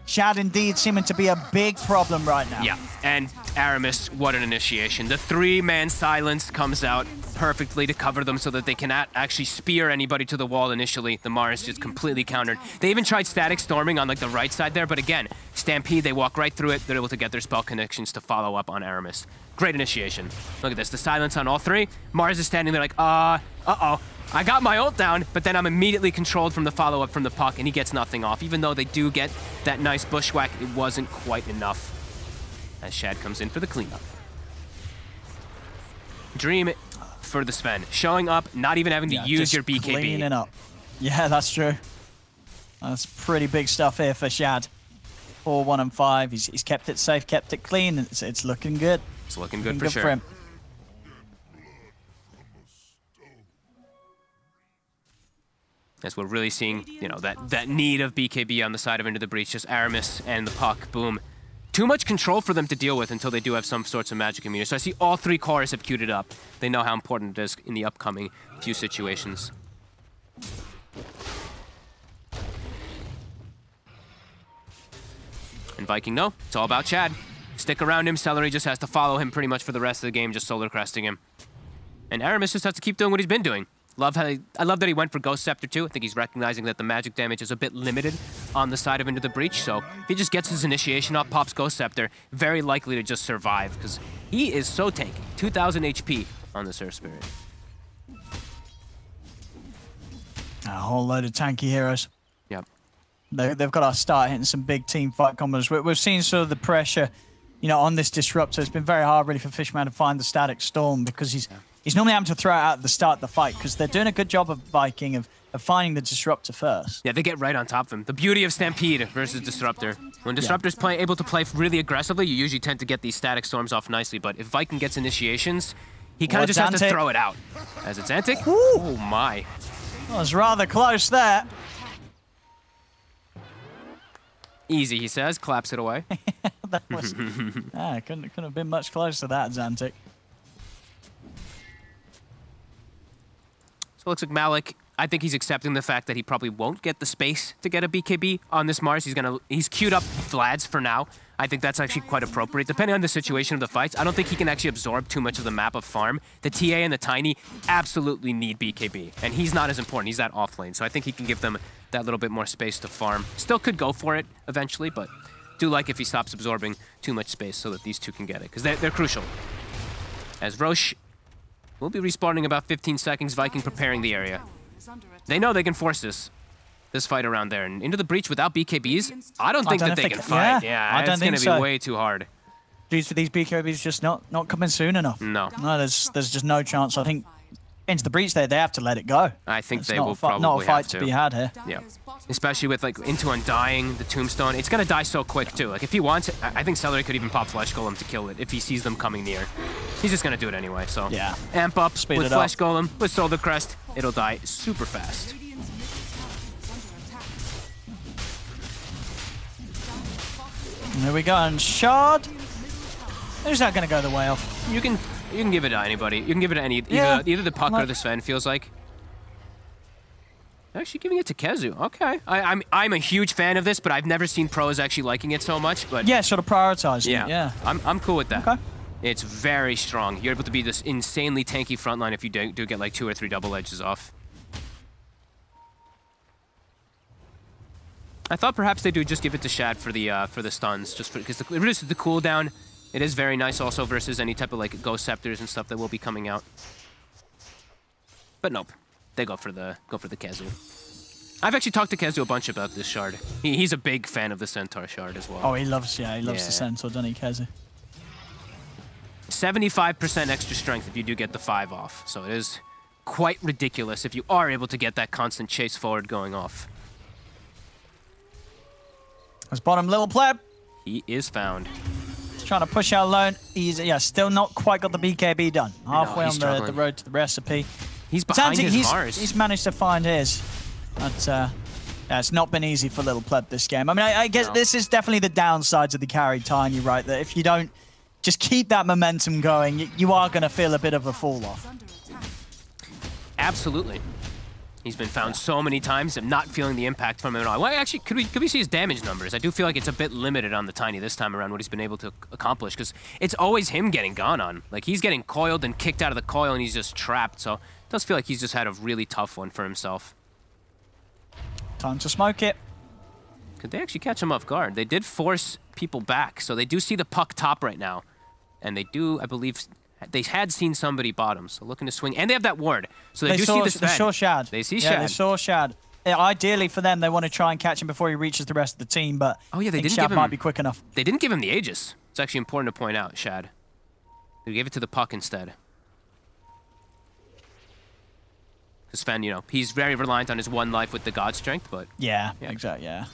Speaker 1: Shad indeed seeming to be a big problem right now.
Speaker 5: Yeah, and Aramis, what an initiation. The 3-man silence comes out perfectly to cover them so that they cannot actually spear anybody to the wall initially. The Mars just completely countered. They even tried static storming on like the right side there, but again, Stampede, they walk right through it. They're able to get their spell connections to follow up on Aramis. Great initiation. Look at this, the silence on all 3. Mars is standing there like, uh-oh. I got my ult down, but then I'm immediately controlled from the follow-up from the puck, and he gets nothing off. Even though they do get that nice bushwhack, it wasn't quite enough. As Shad comes in for the cleanup. Dream for the Sven. Showing up, not even having to use your BKB.
Speaker 1: Cleaning up. Yeah, that's true. That's pretty big stuff here for Shad. 4, 1, and 5. He's kept it safe, kept it clean. It's looking good.
Speaker 5: It's looking good for sure.
Speaker 1: him.
Speaker 5: As we're really seeing, you know, that need of BKB on the side of Into the Breach, just Aramis and the puck, boom. Too much control for them to deal with until they do have some sorts of magic immunity. So I see all three cores have queued it up. They know how important it is in the upcoming few situations. And Viking, no, it's all about Chad. Stick around him. Celery just has to follow him pretty much for the rest of the game, just solar cresting him. And Aramis just has to keep doing what he's been doing. I love that he went for Ghost Scepter too. I think he's recognizing that the magic damage is a bit limited on the side of Into the Breach, so if he just gets his initiation up, pops Ghost Scepter, very likely to just survive, because he is so tanky. 2,000 HP on the Surf Spirit.
Speaker 1: A whole load of tanky heroes.
Speaker 5: Yep.
Speaker 1: They've got to start hitting some big team fight combos. We've seen sort of the pressure, you know, on this Disruptor. It's been very hard really for Fishman to find the Static Storm, because he's normally having to throw it out at the start of the fight, because they're doing a good job of Viking of finding the Disruptor first.
Speaker 5: Yeah, they get right on top of him. The beauty of Stampede versus Disruptor. When Disruptor's able to play really aggressively, you usually tend to get these Static Storms off nicely, but if Viking gets initiations, he kind of just has to throw it out. As it's Antic. Oh my.
Speaker 1: That was rather close there.
Speaker 5: Easy, he says, claps it away.
Speaker 1: That was, couldn't have been much closer to that, Xantic.
Speaker 5: So it looks like Malik, I think he's accepting the fact that he probably won't get the space to get a BKB on this Mars. He's queued up Vlad's for now. I think that's actually quite appropriate. Depending on the situation of the fights, I don't think he can actually absorb too much of the map of farm. The TA and the Tiny absolutely need BKB, and he's not as important. He's that off lane, so I think he can give them that little bit more space to farm. Still could go for it eventually, but do like if he stops absorbing too much space so that these two can get it, because they're crucial. As Roche will be respawning in about 15 seconds, Viking preparing the area. They know they can force this fight around there. And Into the Breach without BKBs, I don't think that they can fight. Yeah, it's going to be way too hard.
Speaker 1: These BKBs just not coming soon enough.
Speaker 5: No.
Speaker 1: No, there's just no chance. I think Into the Breach they have to let it go.
Speaker 5: I think
Speaker 1: it's
Speaker 5: they will probably
Speaker 1: not a fight
Speaker 5: to
Speaker 1: be had here.
Speaker 5: Yeah. Especially with like Into Undying, the Tombstone. It's going to die so quick too. Like if he wants it, I think Celery could even pop Flesh Golem to kill it if he sees them coming near. He's just going to do it anyway, so.
Speaker 1: Yeah.
Speaker 5: Amp up
Speaker 1: Speed
Speaker 5: with
Speaker 1: it
Speaker 5: Flesh
Speaker 1: up.
Speaker 5: Golem, with Solar Crest. It'll die super fast.
Speaker 1: There we go, and Shard. Who's that going to go the way of?
Speaker 5: You can give it to anybody. You can give it to either the Puck or the Sven, feels like. Actually giving it to Kezu. Okay. I'm a huge fan of this, but I've never seen pros actually liking it so much. But
Speaker 1: yeah, sort of prioritizing
Speaker 5: yeah.
Speaker 1: it, yeah.
Speaker 5: I'm cool with that.
Speaker 1: Okay.
Speaker 5: It's very strong. You're able to be this insanely tanky frontline if you do get like 2 or 3 double edges off. I thought perhaps they do just give it to Shad for the stuns, just because it reduces the cooldown. It is very nice also versus any type of like Ghost Scepters and stuff that will be coming out. But nope, they go for the Kezu. I've actually talked to Kezu a bunch about this Shard. He's a big fan of the Centaur Shard as well.
Speaker 1: Oh, he loves the Centaur, doesn't he, Kezu?
Speaker 5: 75% extra strength if you do get the 5 off. So it is quite ridiculous if you are able to get that constant chase forward going off.
Speaker 1: That's bottom little pleb.
Speaker 5: He is found.
Speaker 1: He's trying to push out alone. He's still not quite got the BKB done. Halfway on the road to the recipe.
Speaker 5: He's behind his Mars.
Speaker 1: He's managed to find his. But yeah, it's not been easy for little pleb this game. I mean, I guess this is definitely the downsides of the carry Tiny, right? That if you don't just keep that momentum going, you are going to feel a bit of a fall off.
Speaker 5: Absolutely. He's been found so many times and not feeling the impact from him at all. Well, actually, could we see his damage numbers? I do feel like it's a bit limited on the Tiny this time around, what he's been able to accomplish, because it's always him getting gone on. Like, he's getting coiled and kicked out of the coil, and he's just trapped. So it does feel like he's just had a really tough one for himself.
Speaker 1: Time to smoke it.
Speaker 5: Could they actually catch him off guard? They did force people back, so they do see the Puck top right now. And they do, I believe, they had seen somebody bottom, so looking to swing. And they have that ward, so they do see the Sven.
Speaker 1: They saw Shad.
Speaker 5: They see
Speaker 1: Shad.
Speaker 5: Shad.
Speaker 1: They saw Shad. Yeah, ideally for them, they want to try and catch him before he reaches the rest of the team, but
Speaker 5: oh, yeah, they didn't
Speaker 1: Shad
Speaker 5: give him,
Speaker 1: might be quick enough.
Speaker 5: They didn't give him the Aegis. It's actually important to point out, Shad. They gave it to the Puck instead. Because Sven, you know, he's very reliant on his 1 life with the God Strength, but...
Speaker 1: Yeah, exactly, yeah.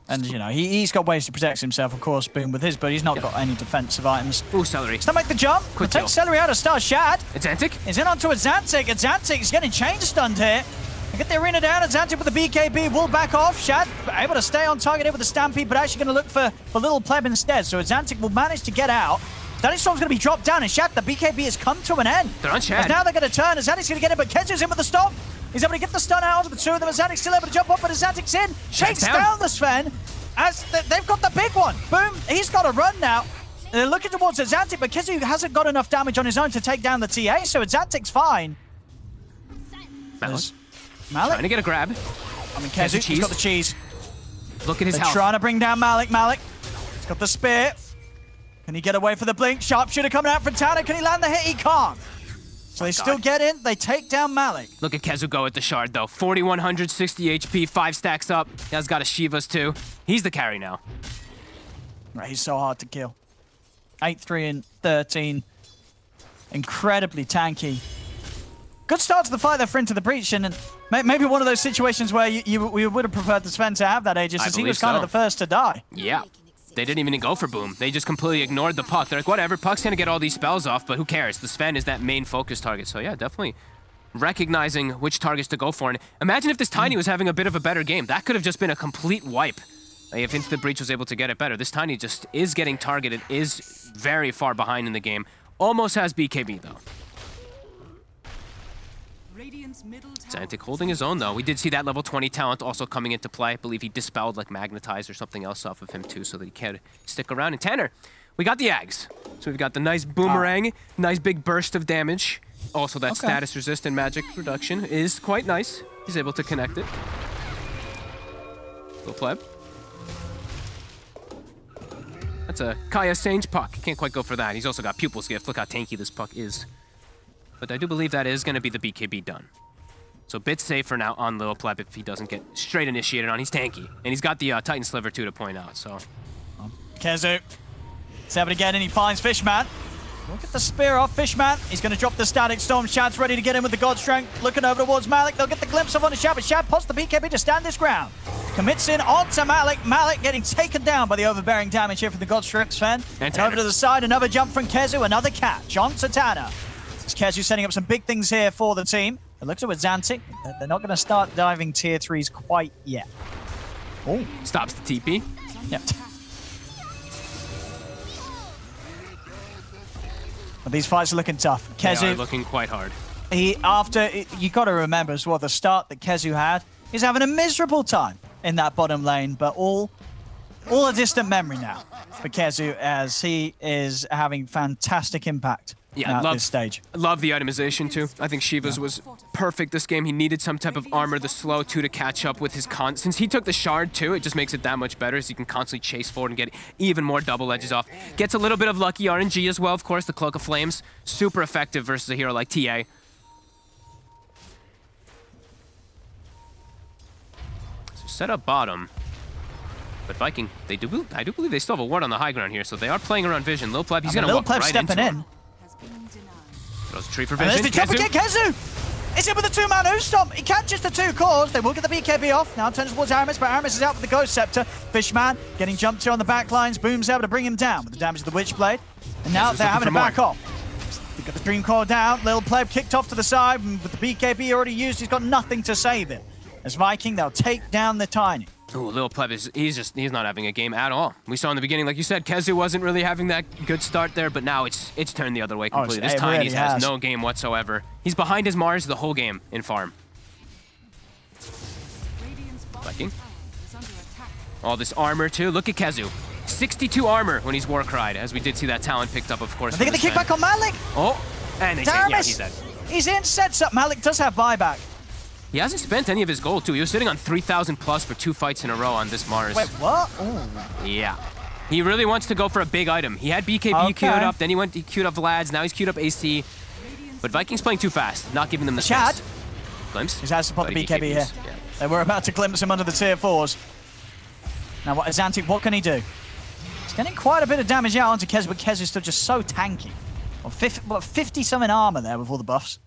Speaker 1: And, you know, he's got ways to protect himself, of course, Boom with his, but he's not got any defensive items.
Speaker 5: Ooh, Celery.
Speaker 1: Does that make the jump?
Speaker 5: Quick
Speaker 1: Take Celery out of Star Shad.
Speaker 5: Xantic?
Speaker 1: He's in onto a Xantic, and Xantic's getting chain stunned here. They get the arena down. Azantic with the BKB will back off. Shad able to stay on target here with the Stampede, but actually going to look for Little Pleb instead. So Azantic will manage to get out. Static Storm's going to be dropped down, and Shad, the BKB has come to an end.
Speaker 5: They're on Shad.
Speaker 1: As now they're going to turn. Azantic's going to get it, but Kezu's in with the stop. He's able to get the stun out onto the two of them. Azantic's still able to jump up, but Azantic's in. Takes down the Sven. As they've got the big one. Boom. He's got to run now. They're looking towards Azantic, but Kezu hasn't got enough damage on his own to take down the TA, so Azantic's fine.
Speaker 5: Malik
Speaker 1: Trying
Speaker 5: to get a grab.
Speaker 1: I mean, Kezu's got the cheese.
Speaker 5: Look at his
Speaker 1: They're
Speaker 5: health.
Speaker 1: trying to bring down Malik. He's got the spear. Can he get away for the blink? Sharpshooter coming out from Tanner. Can he land the hit? He can't. So they still get in. They take down Malik.
Speaker 5: Look at Kezu go with the shard, though. 4,160 HP, 5 stacks up. He has got a Shivas, too. He's the carry now.
Speaker 1: Right, he's so hard to kill. 8-3 and 13. Incredibly tanky. Good start to the fight there for Into the Breach, and maybe one of those situations where we would have preferred the Sven to have that Aegis, as he was kind of the first to die.
Speaker 5: Yeah. They didn't even go for Boom. They just completely ignored the Puck. They're like, whatever, Puck's gonna get all these spells off, but who cares? The Sven is that main focus target. So yeah, definitely recognizing which targets to go for. And imagine if this Tiny was having a bit of a better game. That could have just been a complete wipe. If Into the Breach was able to get it better. This Tiny just is getting targeted, is very far behind in the game. Almost has BKB, though. Zantic holding his own, though. We did see that level 20 talent also coming into play. I believe he dispelled, like, Magnetize or something else off of him, too, so that he can stick around. And Tanner, we got the Ags. So we've got the nice Boomerang, nice big burst of damage. Also, that status resist and magic reduction is quite nice. He's able to connect it. Little Pleb. That's a Kaya Sange puck. Can't quite go for that. He's also got Pupil's Gift. Look how tanky this puck is. But I do believe that is going to be the BKB done. So a bit safer now on Lil Pleb if he doesn't get straight initiated on. He's tanky. And he's got the Titan Sliver, too, to point out. So
Speaker 1: Kezu. He's able to get in. He finds Fishman. Look at the spear off Fishman. He's going to drop the Static Storm. Shad's ready to get in with the God Strength. Looking over towards Malik. They'll get the glimpse of on the Shad, but Shad pots the BKB to stand his ground. Commits in onto Malik. Malik getting taken down by the overbearing damage here from the God Strength Sven. And over to the side, another jump from Kezu. Another catch on Satana. Kezu setting up some big things here for the team. It looks like with Zantic, they're not going to start diving tier 3s quite yet. Oh,
Speaker 5: stops the TP.
Speaker 1: Yep. But these fights are looking tough. Kezu
Speaker 5: They are looking quite hard.
Speaker 1: You got to remember as well the start that Kezu had. He's having a miserable time in that bottom lane, but all a distant memory now for Kezu, as he is having fantastic impact.
Speaker 5: Yeah,
Speaker 1: at this stage.
Speaker 5: Love the itemization, too. I think Shivas was perfect this game. He needed some type of armor, the slow, too, to catch up with his Since he took the shard, too, it just makes it that much better, so you can constantly chase forward and get even more double edges off. Gets a little bit of lucky RNG as well, of course, the Cloak of Flames. Super effective versus a hero like TA. So set up bottom. But Viking, I do believe they still have a ward on the high ground here, so they are playing around Vision. Lil Pleb, he's going to walk right into him. Throws a tree for Vision.
Speaker 1: There's the jump again, Kezu! It's in with the two-man O-Stomp. He catches the two cores. They will get the BKB off. Now turns towards Aramis, but Aramis is out with the Ghost Scepter. Fishman getting jumped to on the back lines. Boom's able to bring him down with the damage of the Witchblade. And now they're having to back off. They've got the Dream Core down. Lil Pleb kicked off to the side. And with the BKB already used, he's got nothing to save him. As Viking, they'll take down the Tiny.
Speaker 5: Ooh, Lil Pleb he's not having a game at all. We saw in the beginning, like you said, Kezu wasn't really having that good start there, but now it's turned the other way completely. This Tiny really has no game whatsoever. He's behind his Mars the whole game in farm. Viking. All this armor too. Look at Kezu. 62 armor when he's Warcried, as we did see that talent picked up, of course.
Speaker 1: They get the kickback on Malik.
Speaker 5: Oh, and they say, yeah, he's dead.
Speaker 1: He's in, sets up. Malik does have buyback.
Speaker 5: He hasn't spent any of his gold, too. He was sitting on 3,000 plus for 2 fights in a row on this Mars.
Speaker 1: Wait, what? Ooh.
Speaker 5: Yeah. He really wants to go for a big item. He had BKB queued up, then he queued up Vlad's, now he's queued up AC. But Viking's playing too fast, not giving them the
Speaker 1: Chad.
Speaker 5: space. Glimpse.
Speaker 1: He's has to put the BKB here. Yeah. They were about to glimpse him under the tier 4s. Now, what is Zantic? What can he do? He's getting quite a bit of damage out onto Kezu, but Kezu's still just so tanky. Well, 50-something armor there with all the buffs.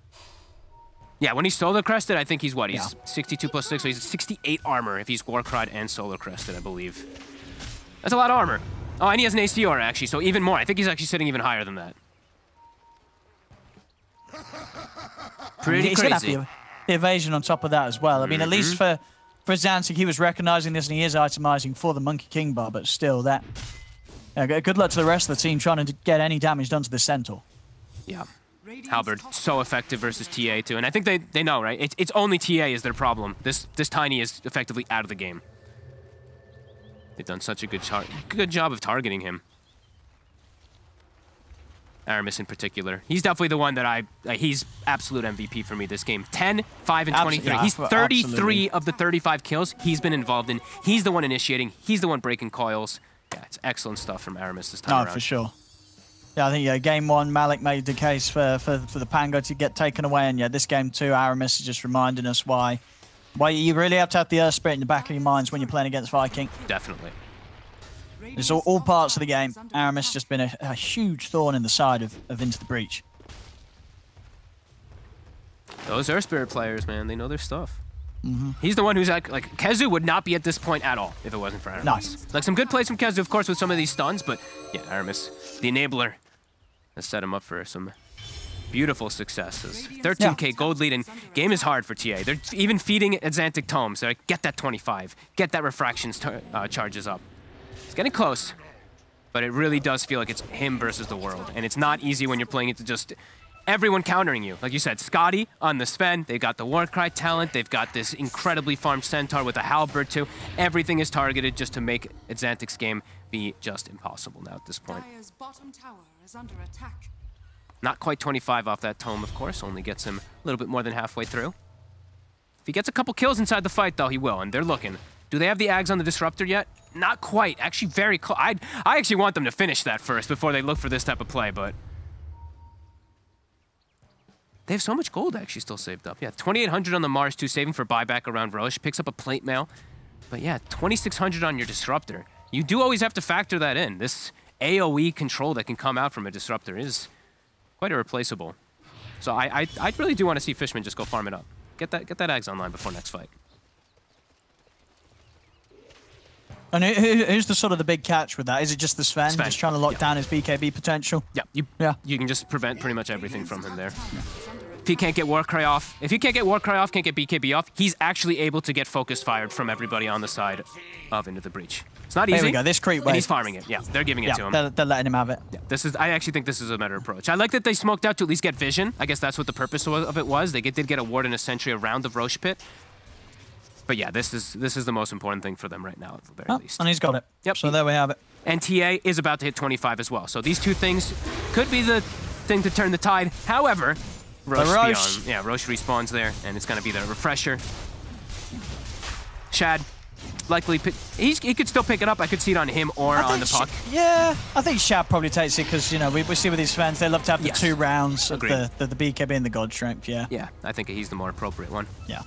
Speaker 5: Yeah, when he's Solar Crested, I think he's what? He's 62 plus 6, so he's 68 armor if he's Warcried and Solar Crested, I believe. That's a lot of armor. Oh, and he has an AC aura, actually, so even more. I think he's actually sitting even higher than that. Pretty crazy.
Speaker 1: the evasion on top of that as well. I mean, at least for Zantic, he was recognizing this and he is itemizing for the Monkey King bar, but still, that. Good luck to the rest of the team trying to get any damage done to the Centaur.
Speaker 5: Yeah. Halberd, so effective versus TA too, and I think they know, right? It's only TA is their problem. This Tiny is effectively out of the game. They've done such a good job of targeting him. Aramis in particular. He's definitely the one that he's absolute MVP for me this game. 10, 5, and 23.
Speaker 1: Yeah,
Speaker 5: he's 33
Speaker 1: absolutely.
Speaker 5: of the 35 kills he's been involved in. He's the one initiating. He's the one breaking coils. Yeah, it's excellent stuff from Aramis this time around.
Speaker 1: For sure. Yeah, I think game 1, Malik made the case for the Pango to get taken away, and this game 2, Aramis is just reminding us why you really have to have the Earth Spirit in the back of your minds when you're playing against Viking.
Speaker 5: Definitely.
Speaker 1: It's all parts of the game. Aramis has just been a huge thorn in the side of Into the Breach.
Speaker 5: Those Earth Spirit players, man, they know their stuff. He's the one who's like Kezu would not be at this point at all if it wasn't for Aramis.
Speaker 1: Nice.
Speaker 5: Like some good plays from Kezu, of course, with some of these stuns, but yeah, Aramis, the enabler, has set him up for some beautiful successes. 13k gold lead, and game is hard for TA. They're even feeding Xantic Tomes. They're like, get that 25, get that refractions charges up. It's getting close, but it really does feel like it's him versus the world, and it's not easy when you're playing it to just everyone countering you. Like you said, Scotty on the Sven, they've got the Warcry talent, they've got this incredibly farmed Centaur with a Halberd too. Everything is targeted just to make Xantic's game be just impossible now at this point.
Speaker 2: Dire's bottom tower is under attack.
Speaker 5: Not quite 25 off that Tome, of course, only gets him a little bit more than halfway through. If he gets a couple kills inside the fight, though, he will, and they're looking. Do they have the Ags on the Disruptor yet? Not quite. Actually, very close. I actually want them to finish that first before they look for this type of play, but they have so much gold actually still saved up. Yeah, 2,800 on the Mars 2, saving for buyback around Roche. Picks up a plate mail. But yeah, 2,600 on your Disruptor. You do always have to factor that in. This AoE control that can come out from a Disruptor is quite irreplaceable. So I really do want to see Fishman just go farm it up. Get that Ags online before next fight.
Speaker 1: And who's the sort of the big catch with that? Is it just the Sven? Just trying to lock down his BKB potential?
Speaker 5: Yeah, you can just prevent pretty much everything from him there. If he can't get Warcry off, can't get BKB off, he's actually able to get focus fired from everybody on the side of Into the Breach. It's not easy.
Speaker 1: There we go, this creep wave.
Speaker 5: And he's farming it, yeah. They're giving it to him.
Speaker 1: They're letting him have it.
Speaker 5: Yeah, I actually think this is a better approach. I like that they smoked out to at least get vision. I guess that's what the purpose of it was. They did get a ward and a sentry around the Roche pit. But yeah, this is the most important thing for them right now, at the very least.
Speaker 1: And he's got it. Yep. So there we have it.
Speaker 5: And TA is about to hit 25 as well. So these two things could be the thing to turn the tide. However, Roche respawns there, and it's going to be the refresher. Shad, likely, he could still pick it up. I could see it on him or on the puck.
Speaker 1: Yeah, I think Shad probably takes it because, we see with these fans, they love to have the 2 rounds of the BKB and the God Strength,
Speaker 5: Yeah, I think he's the more appropriate one.
Speaker 1: Yeah.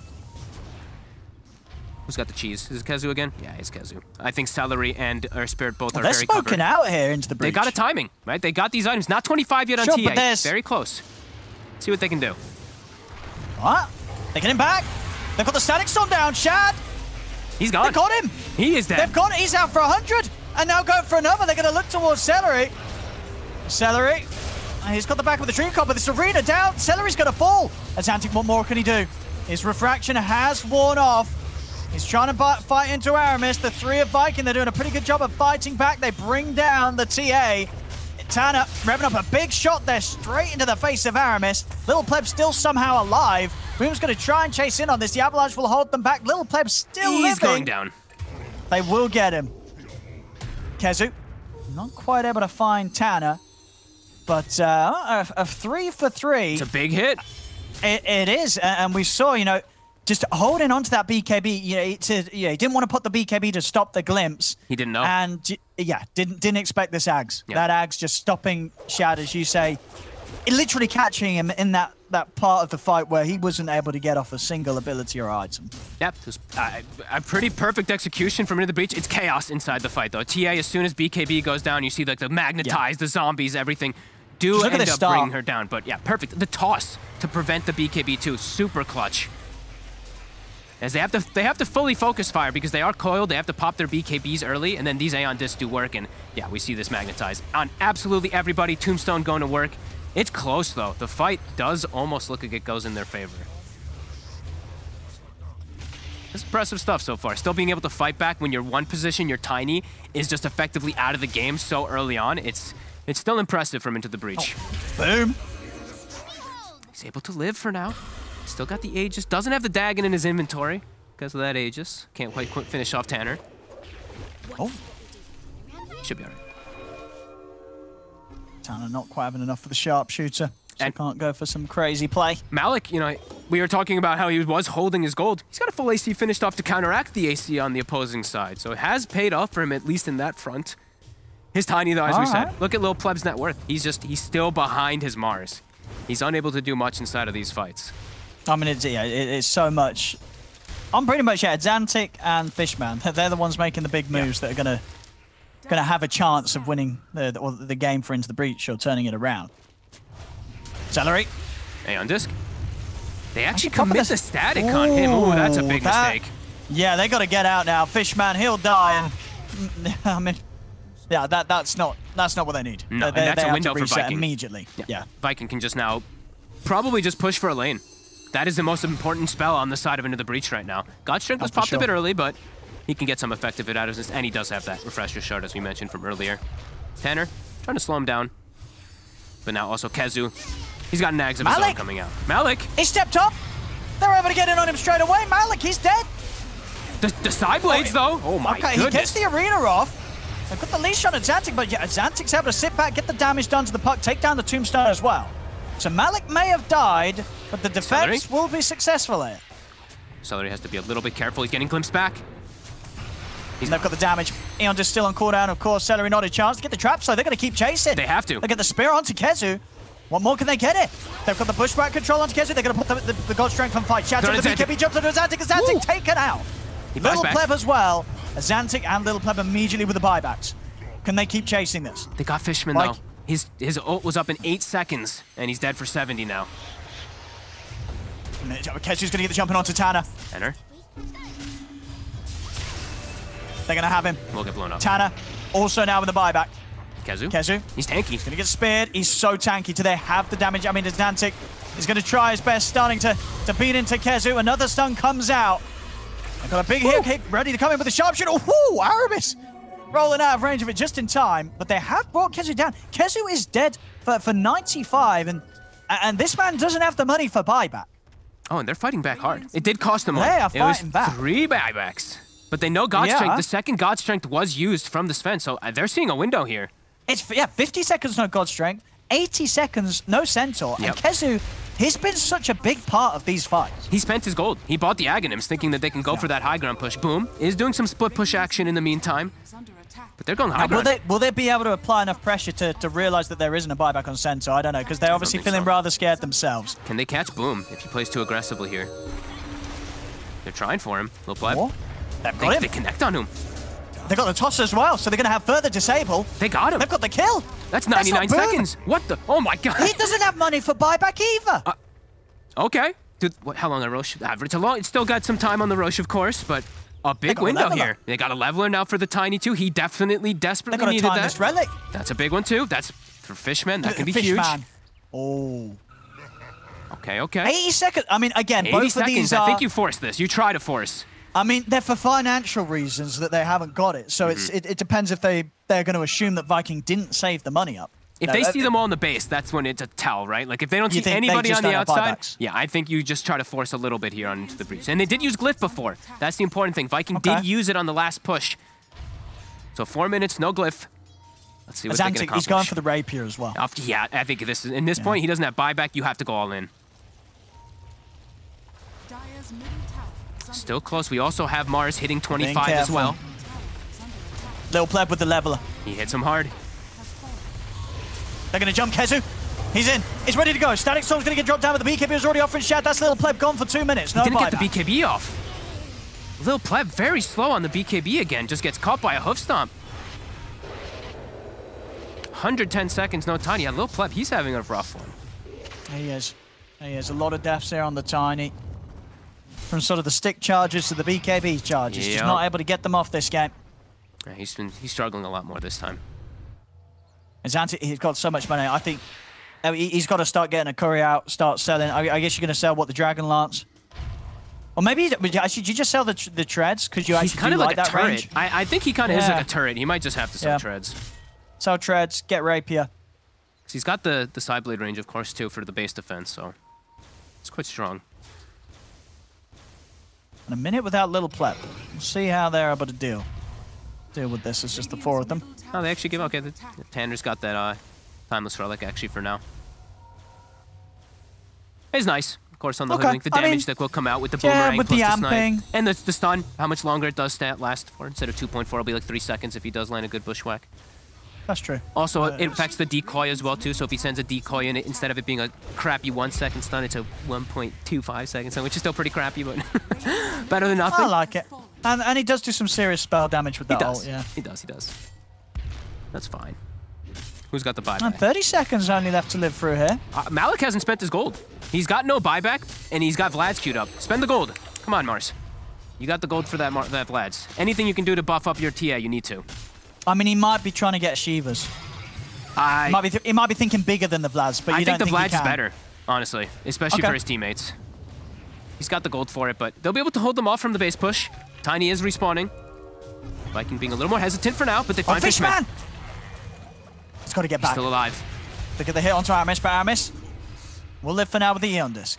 Speaker 5: Who's got the cheese? Is it Kezu again? Yeah, it's Kezu. I think Celery and Earth Spirit both are
Speaker 1: they're
Speaker 5: very covered.
Speaker 1: They're smoking out here Into the Breach.
Speaker 5: They got a timing, right? They got these items. Not 25 yet on TA. But very close. Let's see what they can do.
Speaker 1: What? They're getting back. They've got the Static Storm down. Shad.
Speaker 5: He's gone.
Speaker 1: They got him.
Speaker 5: He is dead.
Speaker 1: They've got it. He's out for 100. And now going for another. They're going to look towards Celery. Celery. He's got the back of the Dream Cop, but this arena down. Celery's going to fall. Xantic, what more can he do? His refraction has worn off. He's trying to fight into Aramis. The 3 of Viking, they're doing a pretty good job of fighting back. They bring down the TA. Tanner revving up a big shot there straight into the face of Aramis. Little Pleb still somehow alive. Boom's going to try and chase in on this. The Avalanche will hold them back. Little Pleb still living.
Speaker 5: He's going down.
Speaker 1: They will get him. Kezu, not quite able to find Tanner. But a 3 for 3.
Speaker 5: It's a big hit.
Speaker 1: It is. And we saw, just holding onto that BKB, he didn't want to put the BKB to stop the glimpse.
Speaker 5: He didn't know.
Speaker 1: And yeah, didn't expect this Ags.
Speaker 5: Yeah.
Speaker 1: That Ags just stopping Shad, as you say, literally catching him in that part of the fight where he wasn't able to get off a single ability or item.
Speaker 5: Yep, a pretty perfect execution from Into the Breach. It's chaos inside the fight, though. TA, as soon as BKB goes down, you see like the magnetized, the zombies, everything do end up bringing her down. But yeah, perfect. The toss to prevent the BKB too, super clutch. As they have to fully focus fire because they are coiled. They have to pop their BKBs early, and then these Aeon Discs do work. And yeah, we see this magnetized on absolutely everybody. Tombstone going to work. It's close though. The fight does almost look like it goes in their favor. It's impressive stuff so far. Still being able to fight back when your one position, your Tiny, is just effectively out of the game so early on. It's still impressive from Into the Breach.
Speaker 1: Oh. Boom.
Speaker 5: He's able to live for now. Still got the Aegis. Doesn't have the Dagon in his inventory because of that Aegis. Can't quite finish off Tanner.
Speaker 1: Oh.
Speaker 5: Should be all right.
Speaker 1: Tanner not quite having enough for the sharpshooter. So can't go for some crazy play.
Speaker 5: Malik, you know, we were talking about how he was holding his gold. He's got a full AC finished off to counteract the AC on the opposing side. So it has paid off for him, at least in that front. His Tiny, though, as we said, look at Lil Pleb's net worth. He's still behind his Mars. He's unable to do much inside of these fights.
Speaker 1: I mean, it's so much. I'm pretty much, Xantic and Fishman. They're the ones making the big moves that are gonna have a chance of winning the game for Into the Breach or turning it around. Celery.
Speaker 5: Aeon Disc. They actually commit the static on him. Ooh, that's a big mistake.
Speaker 1: Yeah, they got to get out now. Fishman, he'll die, and I mean, yeah, that's not what they need.
Speaker 5: No,
Speaker 1: they
Speaker 5: and that's a
Speaker 1: have
Speaker 5: window
Speaker 1: to
Speaker 5: for
Speaker 1: reset
Speaker 5: Viking
Speaker 1: immediately. Yeah.
Speaker 5: Viking can just now probably just push for a lane. That is the most important spell on the side of Into the Breach right now. God Strength was popped a bit early, but he can get some effect of it out of this, and he does have that refresher shard, as we mentioned from earlier. Tanner trying to slow him down, but now also Kezu. He's got nags of his own coming out. Malik!
Speaker 1: He stepped up! They're able to get in on him straight away. Malik, he's dead!
Speaker 5: The side blades, though? Oh my goodness.
Speaker 1: He gets the arena off. They've got the leash on Xantic, but yeah, Xantic's able to sit back, get the damage done to the puck, take down the tombstone as well. So Malik may have died, but the defense will be successful here.
Speaker 5: Celery has to be a little bit careful. He's getting glimpsed back.
Speaker 1: They've got the damage. Aeon just still on cooldown, of course. Celery not a chance to get the trap, so they're going to keep chasing.
Speaker 5: They have to.
Speaker 1: They get the spear onto Kezu. What more can they get it? They've got the pushback control onto Kezu. They're going to put the God Strength on fight. Shout out to the BKB, jumps onto Xantic. Xantic taken out. Little Pleb as well. Xantic and Little Pleb immediately with the buybacks. Can they keep chasing this?
Speaker 5: They got Fishman, though. His ult was up in 8 seconds, and he's dead for 70 now.
Speaker 1: Kezu's going to get the jumping onto Tanner.
Speaker 5: Tanner.
Speaker 1: They're going to have him.
Speaker 5: We'll get blown up.
Speaker 1: Tanner also now with the buyback.
Speaker 5: Kezu. He's tanky.
Speaker 1: He's going to get speared. He's so tanky. Do they have the damage? I mean, Xantic is going to try his best, starting to beat into Kezu. Another stun comes out. They've got a big hit kick ready to come in with the sharpshooter. Ooh, Aramis rolling out of range of it just in time. But they have brought Kezu down. Kezu is dead for 95, and this man doesn't have the money for buyback.
Speaker 5: Oh, and they're fighting back hard. It did cost them.
Speaker 1: They are fighting back.
Speaker 5: 3 buybacks. But they know God Strength. The second God Strength was used from the Sven, so they're seeing a window here.
Speaker 1: It's 50 seconds no God Strength, 80 seconds no Centaur, and Kezu, he's been such a big part of these fights.
Speaker 5: He spent his gold. He bought the Aghanims thinking that they can go for that high ground push. Boom. Is doing some split push action in the meantime. But they're going high ground.
Speaker 1: Will they be able to apply enough pressure to realize that there isn't a buyback on Centaur? I don't know, because they're obviously feeling rather scared themselves.
Speaker 5: Can they catch Boom if he plays too aggressively here? They're trying for him. Little Pleb. They connect on him.
Speaker 1: They got the toss as well, so they're going to have further disable.
Speaker 5: They got him.
Speaker 1: They've got the kill.
Speaker 5: That's 99 seconds. What the? Oh my god.
Speaker 1: He doesn't have money for buyback either.
Speaker 5: Okay. Dude, how long a Roche? It's still got some time on the Roche, of course, but a big window here. They got a leveler now for the Tiny too. He definitely desperately needed that.
Speaker 1: This relic.
Speaker 5: That's a big one too. That's for Fishman. That can be huge.
Speaker 1: Oh.
Speaker 5: Okay.
Speaker 1: 80 seconds. I mean, again,
Speaker 5: 80
Speaker 1: both
Speaker 5: seconds.
Speaker 1: of these are...
Speaker 5: I think you force this. You try to force.
Speaker 1: I mean, they're for financial reasons that they haven't got it. So it depends if they're going to assume that Viking didn't save the money up.
Speaker 5: If they see them all in the base, that's when it's a tell, right? Like if they don't see anybody on the outside, yeah, I think you just try to force a little bit here onto the breach. And they did use Glyph before. That's the important thing. Viking did use it on the last push. So 4 minutes, no Glyph. Let's see what they can accomplish.
Speaker 1: He's going for the rapier as well.
Speaker 5: Yeah, I think this is, in this point, he doesn't have buyback. You have to go all in. Still close. We also have Mars hitting 25 as well.
Speaker 1: Little Pleb with the leveler.
Speaker 5: He hits him hard.
Speaker 1: They're going to jump Kezu. He's in. He's ready to go. Static Storm's going to get dropped down, but the BKB is already offering shot. That's Little Pleb gone for 2 minutes. No
Speaker 5: didn't
Speaker 1: buyback.
Speaker 5: get the BKB off. Little Pleb very slow on the BKB again. Just gets caught by a hoof stomp. 110 seconds, no Tiny. Yeah, Little Pleb, he's having a rough one.
Speaker 1: He is. A lot of deaths there on the Tiny. From sort of the stick charges to the BKB charges. Just not able to get them off this game.
Speaker 5: Yeah, he's struggling a lot more this time.
Speaker 1: Xantic, he's got so much money. I think he's got to start getting a curry out, start selling. I guess you're going to sell, what, the Dragon Lance? Or maybe, actually, did you just sell the treads? Because you
Speaker 5: He's
Speaker 1: actually
Speaker 5: kind of
Speaker 1: do
Speaker 5: like a
Speaker 1: that
Speaker 5: turret.
Speaker 1: range?
Speaker 5: I think he kind of is like a turret. He might just have to sell treads.
Speaker 1: Sell treads, get rapier.
Speaker 5: Because he's got the side blade range, of course, too, for the base defense, so it's quite strong.
Speaker 1: And a minute without Little Pleb. We'll see how they're able to deal with this. It's just the 4 of them.
Speaker 5: Oh, they actually give okay. The Tanner's got that timeless relic actually for now. It's nice, of course, on the hoodwink. The damage that will come out with the boomerang
Speaker 1: with
Speaker 5: plus
Speaker 1: the
Speaker 5: the
Speaker 1: amping.
Speaker 5: snipe. And the stun, how much longer it does last for. Instead of 2.4, it'll be like 3 seconds if he does land a good bushwhack.
Speaker 1: That's true.
Speaker 5: Also, it affects the decoy as well, too. So if he sends a decoy in it, instead of it being a crappy 1 second stun, it's a 1.25 second stun, which is still pretty crappy, but better than nothing.
Speaker 1: I like it. And he does do some serious spell damage with that ult, yeah.
Speaker 5: He does. That's fine. Who's got the buyback?
Speaker 1: And 30 seconds only left to live through here.
Speaker 5: Malik hasn't spent his gold. He's got no buyback, and he's got Vlad's queued up. Spend the gold. Come on, Mars. You got the gold for that Vlad's. Anything you can do to buff up your TA, you need to.
Speaker 1: I mean, he might be trying to get Shivas. He might be thinking bigger than the Vlad's, but
Speaker 5: I
Speaker 1: you
Speaker 5: think
Speaker 1: don't
Speaker 5: the
Speaker 1: think he
Speaker 5: Vlad's
Speaker 1: can.
Speaker 5: better, honestly, especially for his teammates. He's got the gold for it, but they'll be able to hold them off from the base push. Tiny is respawning. Viking being a little more hesitant for now, but they find Fishman.
Speaker 1: He's got to get back.
Speaker 5: Still alive.
Speaker 1: Look at the hit onto Aramis, but Aramis will live for now with the Eon disc.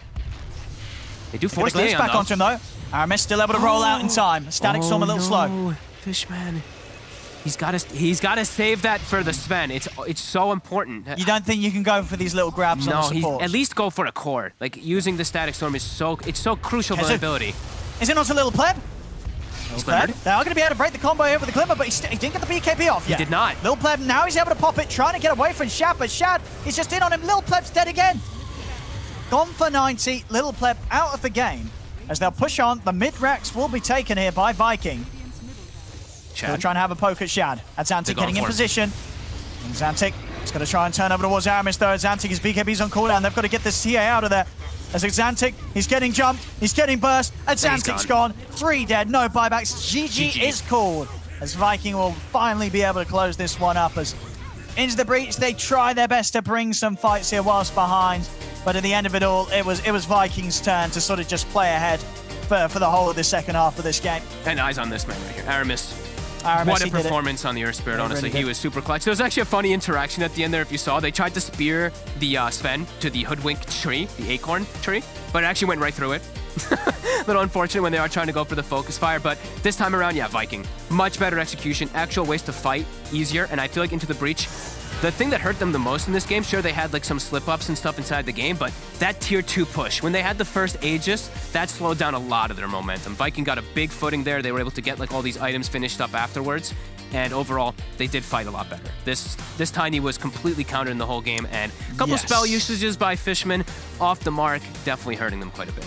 Speaker 5: They do force the
Speaker 1: glitch
Speaker 5: Aeon,
Speaker 1: back
Speaker 5: though.
Speaker 1: onto him, though. Aramis still able to roll out in time. Static Storm a little slow.
Speaker 5: Fishman. He's got to save that for the Sven. It's so important.
Speaker 1: You don't think you can go for these little grabs on the support?
Speaker 5: At least go for a core. Like using the Static Storm is so crucial for the ability.
Speaker 1: Is it not a Little Pleb?
Speaker 5: He's
Speaker 1: Pleb. They are going to be able to break the combo here with the Glimmer, but he didn't get the BKB off yet.
Speaker 5: He did not.
Speaker 1: Little Pleb, now he's able to pop it, trying to get away from Shad, but Shad is just in on him. Little Pleb's dead again. Gone for 90. Little Pleb out of the game. As they'll push on, the mid-Rex will be taken here by Viking. Still trying to have a poke at Shad. Xantic getting in position. And Xantic is going to try and turn over towards Aramis, though. Xantic, his BKB's on cooldown. They've got to get this TA out of there. As Xantic, he's getting jumped, he's getting burst, and Xantic's gone. 3 dead, no buybacks. GG is called. As Viking will finally be able to close this one up. As into the breach, they try their best to bring some fights here whilst behind. But at the end of it all, it was Viking's turn to sort of just play ahead for the whole of the second half of this game.
Speaker 5: And eyes on this man right here, Aramis.
Speaker 1: Aramis,
Speaker 5: what a performance on the Earth Spirit, honestly.
Speaker 1: Really
Speaker 5: he was super clutch. There was actually a funny interaction at the end there, if you saw. They tried to spear the Sven to the hoodwink tree, the acorn tree, but it actually went right through it. A little unfortunate when they are trying to go for the focus fire, but this time around, yeah, Viking. Much better execution, actual ways to fight, easier, and I feel like into the breach, the thing that hurt them the most in this game, sure, they had like some slip-ups and stuff inside the game, but that tier 2 push, when they had the first Aegis, that slowed down a lot of their momentum. Viking got a big footing there. They were able to get like all these items finished up afterwards, and overall, they did fight a lot better. This Tiny was completely countered in the whole game, and a couple spell usages by Fishman off the mark, definitely hurting them quite a bit.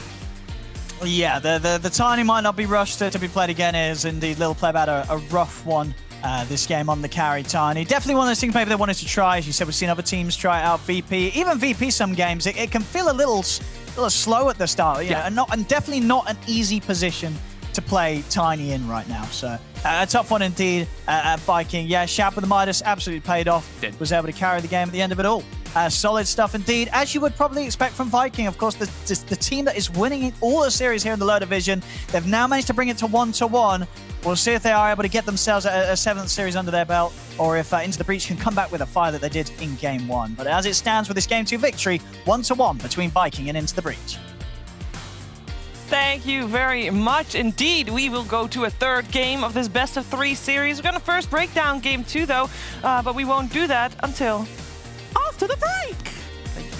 Speaker 1: Yeah, the Tiny might not be rushed to be played again, as indeed Little Pleb had a rough one. This game on the carry Tiny. Definitely one of those things maybe they wanted to try. As you said, we've seen other teams try it out. VP, even VP some games, it can feel a little slow at the start, you know, and definitely not an easy position to play Tiny in right now. So a tough one indeed at Viking. Yeah, Shad with the Midas absolutely paid off. Was able to carry the game at the end of it all. Solid stuff indeed, as you would probably expect from Viking. Of course, the team that is winning all the series here in the low division. They've now managed to bring it to 1-1. We'll see if they are able to get themselves a 7th series under their belt, or if Into the Breach can come back with a fire that they did in Game 1. But as it stands with this Game 2 victory, 1-1 between Viking and Into the Breach.
Speaker 20: Thank you very much indeed. We will go to a 3rd game of this best of 3 series. We're going to first break down Game 2 though, but we won't do that until after the break. Thank you.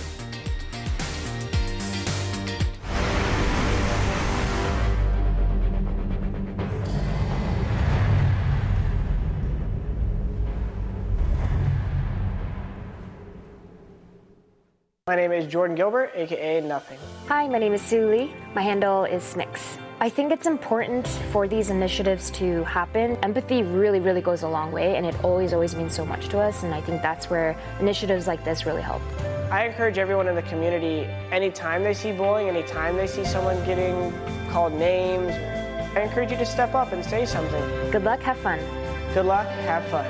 Speaker 10: My name is Jordan Gilbert, aka Nothing.
Speaker 11: Hi, my name is Sue Lee. My handle is Smix. I think it's important for these initiatives to happen. Empathy really, really goes a long way, and it always means so much to us, and I think that's where initiatives like this really help.
Speaker 10: I encourage everyone in the community, anytime they see bullying, anytime they see someone getting called names, I encourage you to step up and say something.
Speaker 11: Good luck, have fun.
Speaker 10: Good luck, have fun.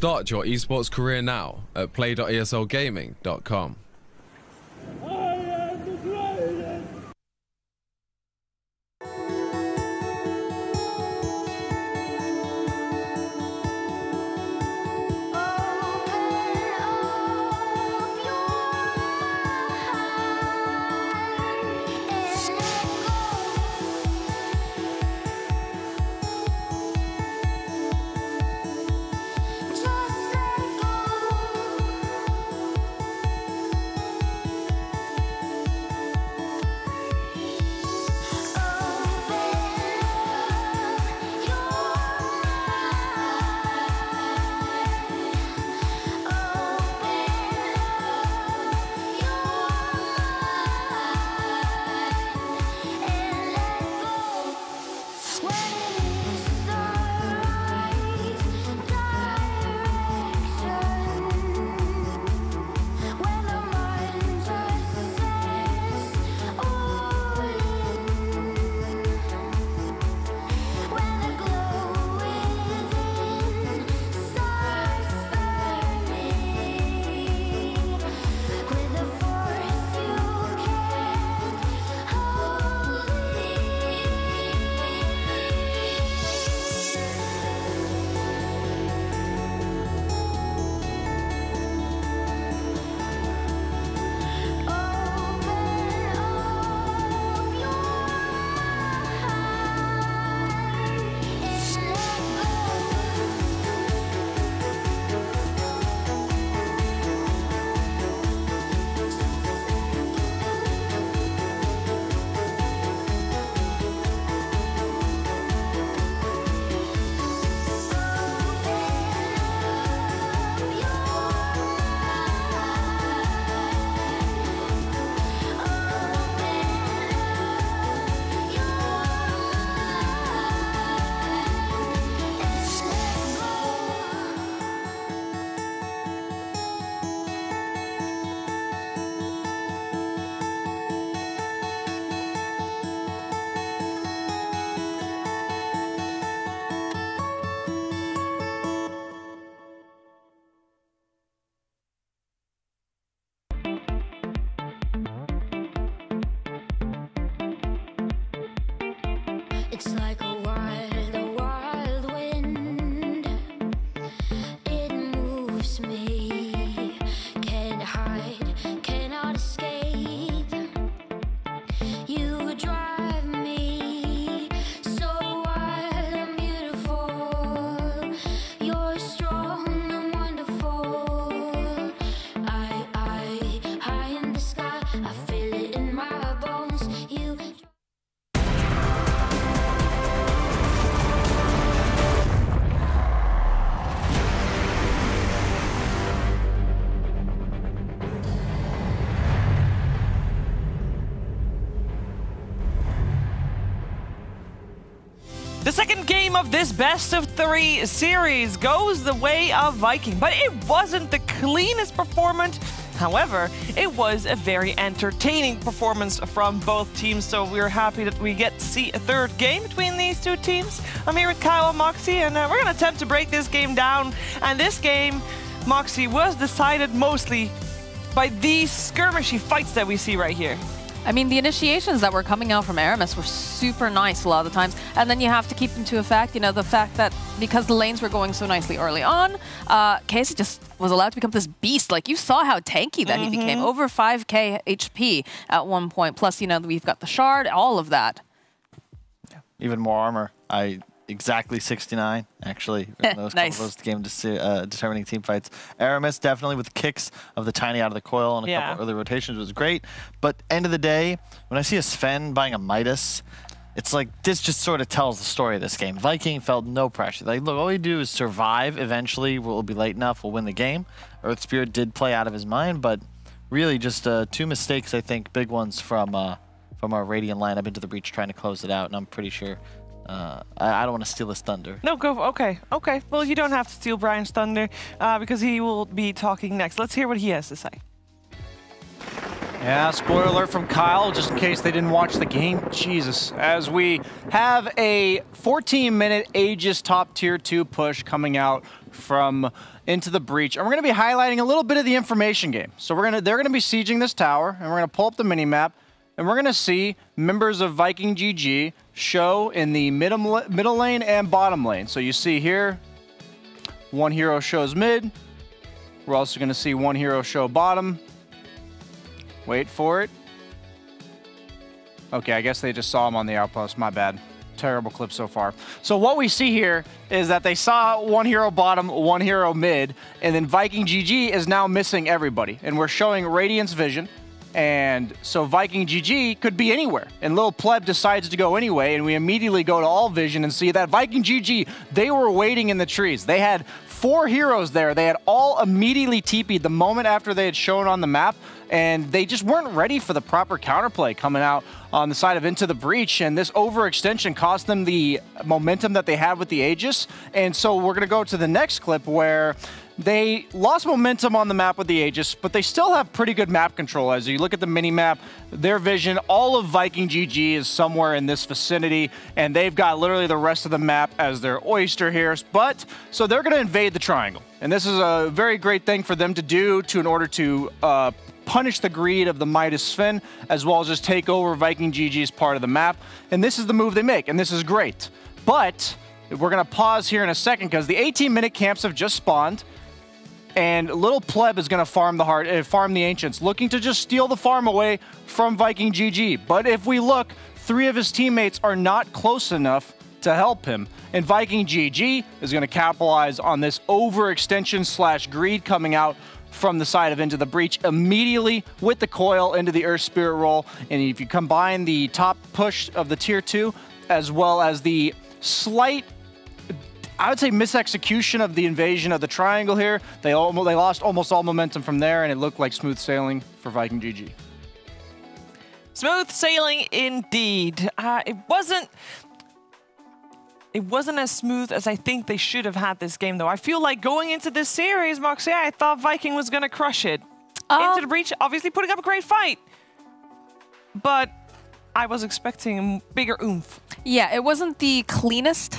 Speaker 8: Start your esports career now at play.eslgaming.com.
Speaker 2: It's like a wild wind. It moves me. Can't hide, cannot escape. You drive me so wild and beautiful. You're strong and wonderful. High in the sky. I feel it in my bones. You.
Speaker 20: The second game of this best-of-3 series goes the way of Viking, but it wasn't the cleanest performance. However, it was a very entertaining performance from both teams, so we're happy that we get to see a third game between these two teams. I'm here with Kyle and Moxie, and we're going to attempt to break this game down. And this game, Moxie, was decided mostly by these skirmishy fights that we see right here.
Speaker 14: I mean, the initiations that were coming out from Aramis were super nice a lot of the times. And then you have to keep into effect, the fact that because the lanes were going so nicely early on, Casey just was allowed to become this beast. Like, you saw how tanky that he became. Over 5k HP at one point. Plus, we've got the shard, all of that.
Speaker 21: Yeah. Even more armor. Exactly 69, actually. In those
Speaker 14: nice.
Speaker 21: couple of those game determining team fights. Aramis definitely with the kicks of the tiny out of the coil and a couple early rotations was great. But end of the day, when I see a Sven buying a Midas, it's like this just sort of tells the story of this game. Viking felt no pressure. Like, look, all we do is survive. Eventually, we'll be late enough. We'll win the game. Earth Spirit did play out of his mind, but really just two mistakes, I think, big ones from our Radiant lineup into the breach trying to close it out, and I'm pretty sure I don't want to steal his thunder.
Speaker 20: No, go. Okay. Well, you don't have to steal Brian's thunder because he will be talking next. Let's hear what he has to say.
Speaker 9: Yeah, spoiler alert from Kyle, just in case they didn't watch the game. Jesus. As we have a 14-minute Aegis top tier 2 push coming out from Into the Breach, and we're going to be highlighting a little bit of the information game. So they're going to be sieging this tower, and we're going to pull up the mini-map, and we're going to see members of Viking GG show in the middle lane and bottom lane. So you see here, one hero shows mid. We're also going to see one hero show bottom. Wait for it. Okay, I guess they just saw him on the outpost. My bad. Terrible clip so far. So what we see here is that they saw one hero bottom, one hero mid, and then Viking GG is now missing everybody. And we're showing Radiance Vision. And so Viking GG could be anywhere. And Lil Pleb decides to go anyway, and we immediately go to All Vision and see that Viking GG, they were waiting in the trees. They had 4 heroes there. They had all immediately TP'd the moment after they had shown on the map, and they just weren't ready for the proper counterplay coming out on the side of Into the Breach, and this overextension cost them the momentum that they had with the Aegis. And so we're going to go to the next clip where they lost momentum on the map with the Aegis, but they still have pretty good map control. As you look at the mini-map, their vision, all of Viking GG is somewhere in this vicinity, and they've got literally the rest of the map as their oyster here. But, so they're going to invade the triangle. And this is a very great thing for them to do in order to punish the greed of the Midas Finn, as well as just take over Viking GG's part of the map. And this is the move they make, and this is great. But we're going to pause here in a second because the 18-minute camps have just spawned, and Lil Pleb is going to farm the Ancients, looking to just steal the farm away from Viking GG. But if we look, 3 of his teammates are not close enough to help him. And Viking GG is going to capitalize on this overextension / greed coming out from the side of Into the Breach immediately with the coil into the Earth Spirit roll. And if you combine the top push of the tier 2, as well as the slight, I would say, misexecution of the invasion of the triangle here, they lost almost all momentum from there, and it looked like smooth sailing for Viking GG.
Speaker 20: Smooth sailing indeed. It wasn't as smooth as I think they should have had this game, though. I feel like going into this series, Moxie, I thought Viking was going to crush it. Into the Breach, obviously putting up a great fight. But I was expecting bigger oomph.
Speaker 14: Yeah, it wasn't the cleanest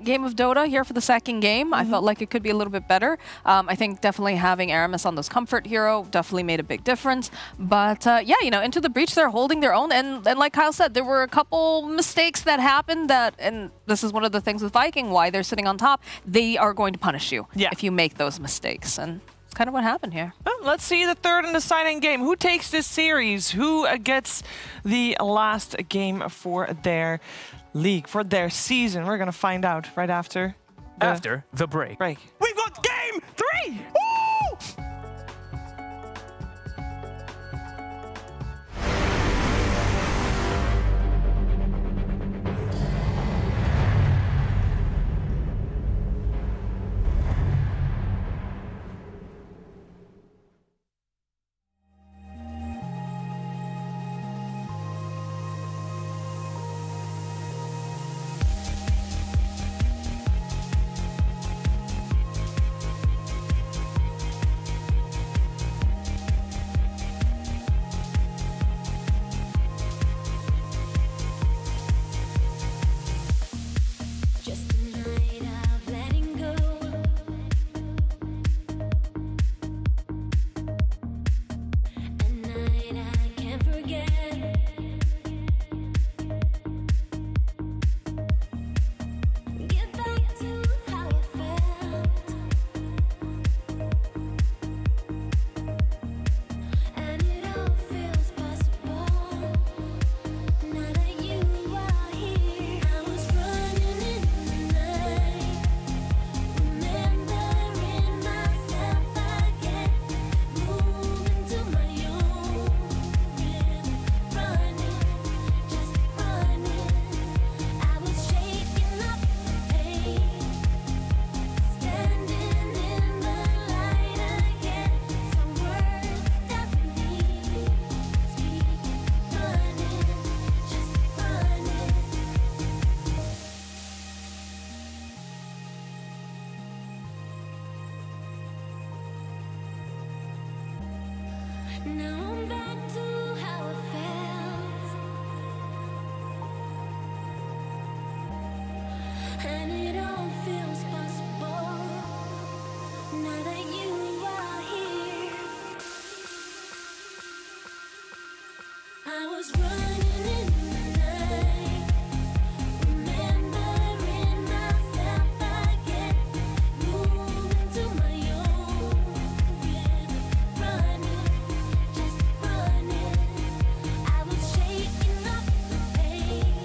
Speaker 14: game of Dota here for the second game. I felt like it could be a little bit better. I think definitely having Aramis on this comfort hero definitely made a big difference. But yeah, you know, Into the Breach, they're holding their own. And like Kyle said, there were a couple mistakes that happened and this is one of the things with Viking, why they're sitting on top. They are going to punish you if you make those mistakes. And it's kind of what happened here.
Speaker 20: Well, let's see the third and deciding game. Who takes this series? Who gets the last game for their league, for their season? We're going to find out right after
Speaker 6: the break.
Speaker 20: We've got game 3! Woo!
Speaker 2: Now I'm back to how it felt, and it all feels possible. I was running in the night, remembering myself again, moving to my own rhythm, running, just running. I was shaking off the pain,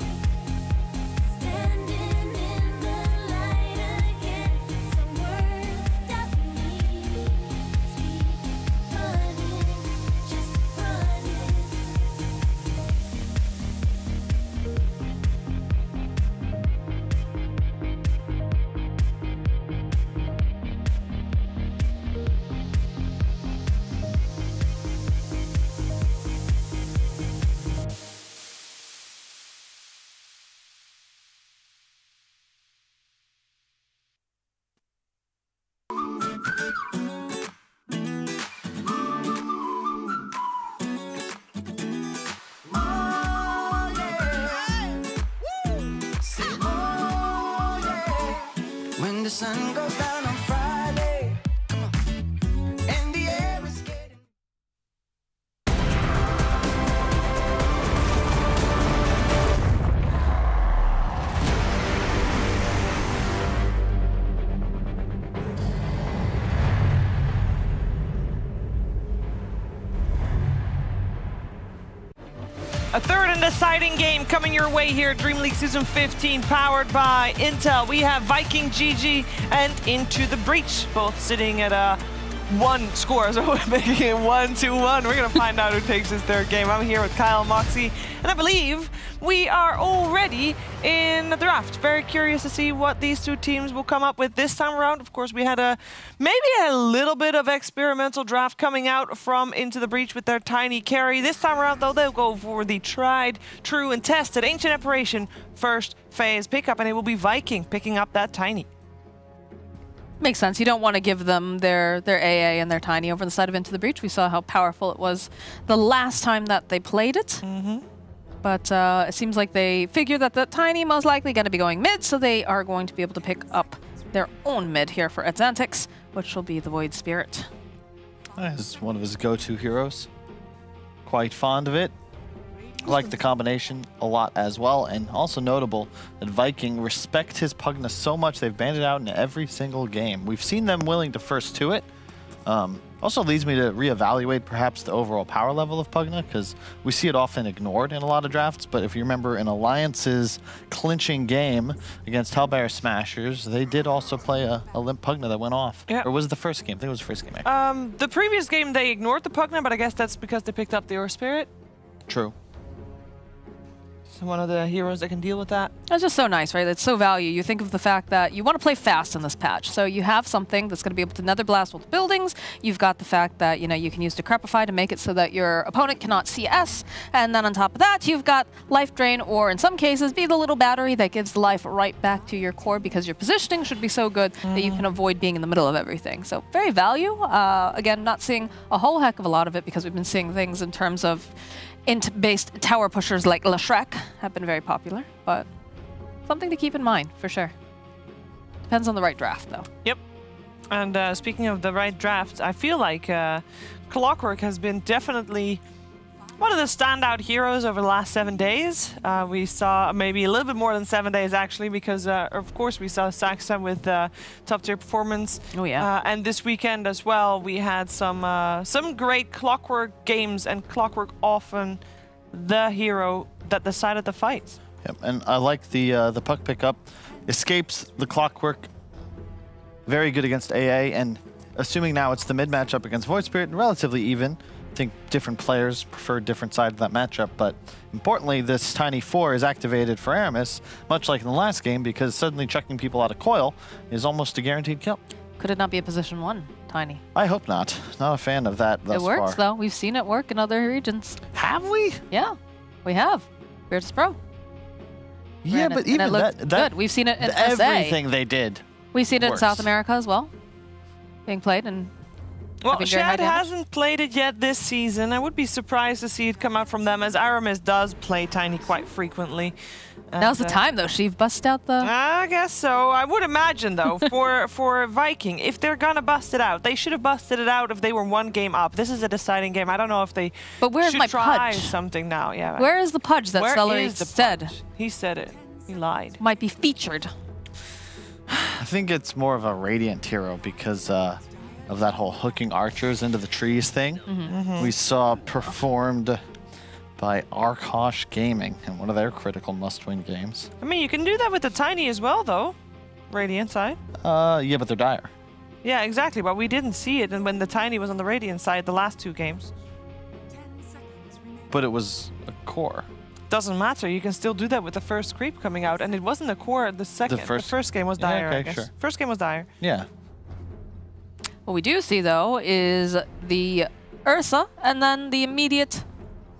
Speaker 2: standing in the light again. Some words stop me, running, just running.
Speaker 12: When the sun goes down on Friday, come on, and the air is getting.
Speaker 20: A third and deciding game coming your way here at DreamLeague Season 15, powered by Intel. We have Viking GG and Into the Breach, both sitting at one score, so we're making it 1-2-1. We're gonna find out who takes his third game. I'm here with Kyle and Moxie, and I believe we are already in the draft. Very curious to see what these two teams will come up with this time around. Of course, we had maybe a little bit of experimental draft coming out from Into the Breach with their tiny carry. This time around, though, they'll go for the tried, true, and tested Ancient Apparition first phase pickup, and it will be Viking picking up that tiny.
Speaker 14: Makes sense. You don't want to give them their AA and their tiny over the side of Into the Breach. We saw how powerful it was the last time that they played it. But it seems like they figure that the tiny most likely going to be going mid, so they are going to be able to pick up their own mid here for Adzantix, which will be the Void Spirit.
Speaker 21: It's one of his go-to heroes. Quite fond of it. I like the combination a lot as well, and also notable that Viking respect his Pugna so much they've banned it out in every single game. We've seen them willing to first to it. Also leads me to reevaluate perhaps the overall power level of Pugna, because we see it often ignored in a lot of drafts, but if you remember in Alliance's clinching game against Hellbear Smashers, they did also play a limp Pugna that went off.
Speaker 20: Yeah.
Speaker 21: Or was it the first game? I think it was the first game, actually.
Speaker 20: The previous game, they ignored the Pugna, but I guess that's because they picked up the Earth Spirit.
Speaker 21: True.
Speaker 20: So one of the heroes that can deal with that.
Speaker 14: That's just so nice, right? It's so value. You think of the fact that you want to play fast in this patch. So you have something that's going to be able to nether blast both buildings. You've got the fact that, you know, you can use Decrepify to make it so that your opponent cannot CS. And then on top of that, you've got Life Drain, or in some cases, be the little battery that gives the life right back to your core, because your positioning should be so good that you can avoid being in the middle of everything. So very value. Again, not seeing a whole heck of a lot of it, because we've been seeing things in terms of int-based tower pushers like Lashrek have been very popular, but something to keep in mind for sure. Depends on the right draft, though.
Speaker 20: Yep. And speaking of the right draft, I feel like Clockwork has been definitely one of the standout heroes over the last 7 days. We saw maybe a little bit more than 7 days, actually, because of course we saw Saxa with top tier performance.
Speaker 14: Oh yeah.
Speaker 20: And this weekend as well, we had some great Clockwork games, and Clockwork often the hero that decided the fight.
Speaker 21: Yep, and I like the puck pickup. Escapes the Clockwork. Very good against AA, and assuming now it's the mid matchup against Void Spirit, relatively even. I think different players prefer different sides of that matchup, but importantly, this Tiny 4 is activated for Aramis, much like in the last game, because suddenly chucking people out of coil is almost a guaranteed kill.
Speaker 14: Could it not be a position 1, Tiny?
Speaker 21: I hope not. Not a fan of that thus far.
Speaker 14: It works, though. We've seen it work in other regions.
Speaker 21: Have we?
Speaker 14: Yeah, we have. Virtus Pro.
Speaker 21: Yeah, but even that
Speaker 14: good. We've seen it in
Speaker 21: everything they did.
Speaker 14: We've seen it in South America as well, being played and.
Speaker 20: Well, Shad hasn't played it yet this season. I would be surprised to see it come out from them, as Aramis does play Tiny quite frequently.
Speaker 14: Now's the time, though. Sheev bust out the...
Speaker 20: I guess so. I would imagine, though, for Viking, if they're going to bust it out, they should have busted it out if they were 1 game up. This is a deciding game. I don't know if they
Speaker 14: where's my
Speaker 20: try
Speaker 14: pudge?
Speaker 20: something now. Yeah.
Speaker 14: Where is the pudge that
Speaker 20: Where
Speaker 14: Celery
Speaker 20: is the
Speaker 14: said?
Speaker 20: pudge? He said it. He lied.
Speaker 14: Might be featured.
Speaker 21: I think it's more of a Radiant hero because of that whole hooking archers into the trees thing. We saw performed by Arkosh Gaming in one of their critical must-win games.
Speaker 20: I mean, you can do that with the Tiny as well, though. Radiant side.
Speaker 21: Yeah, but they're dire.
Speaker 20: Yeah, exactly. But we didn't see it when the Tiny was on the Radiant side the last 2 games.
Speaker 21: But it was a core.
Speaker 20: Doesn't matter. You can still do that with the first creep coming out, and it wasn't a core. The first game was dire.
Speaker 21: okay,
Speaker 20: I guess.
Speaker 21: sure.
Speaker 20: First game was dire.
Speaker 21: Yeah.
Speaker 14: What we do see, though, is the Ursa and then the immediate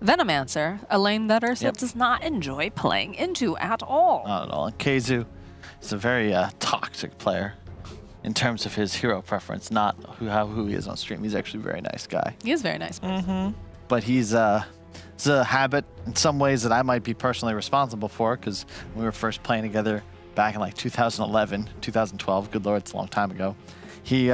Speaker 14: Venomancer, a lane that Ursa does not enjoy playing into at all.
Speaker 21: Not at all. And Keizu is a very toxic player in terms of his hero preference, not who he is on stream. He's actually a very nice guy.
Speaker 14: He is very nice.
Speaker 21: But he's it's a habit in some ways that I might be personally responsible for, because when we were first playing together back in like 2011, 2012, good lord, it's a long time ago, he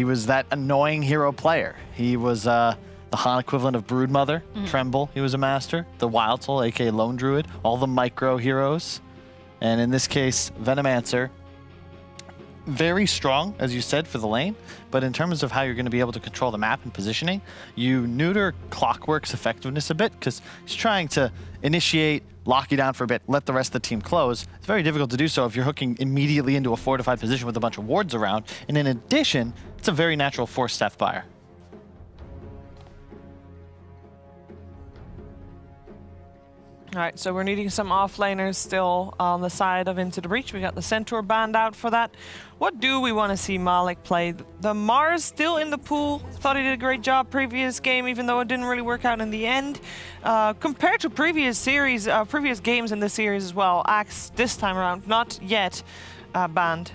Speaker 21: was that annoying hero player. He was the Han equivalent of Broodmother, Tremble, he was a master, the Wild Soul, aka Lone Druid, all the micro heroes. And in this case, Venomancer, very strong, as you said, for the lane, but in terms of how you're going to be able to control the map and positioning, you neuter Clockwork's effectiveness a bit, because he's trying to initiate, lock you down for a bit, let the rest of the team close. It's very difficult to do so if you're hooking immediately into a fortified position with a bunch of wards around, and in addition, it's a very natural force Deathfire.
Speaker 20: All right, so we're needing some offlaners still on the side of Into the Breach. We got the Centaur banned out for that. What do we want to see Malik play? The Mars still in the pool. Thought he did a great job previous game, even though it didn't really work out in the end. Compared to previous series, previous games in this series as well, Axe this time around not yet banned.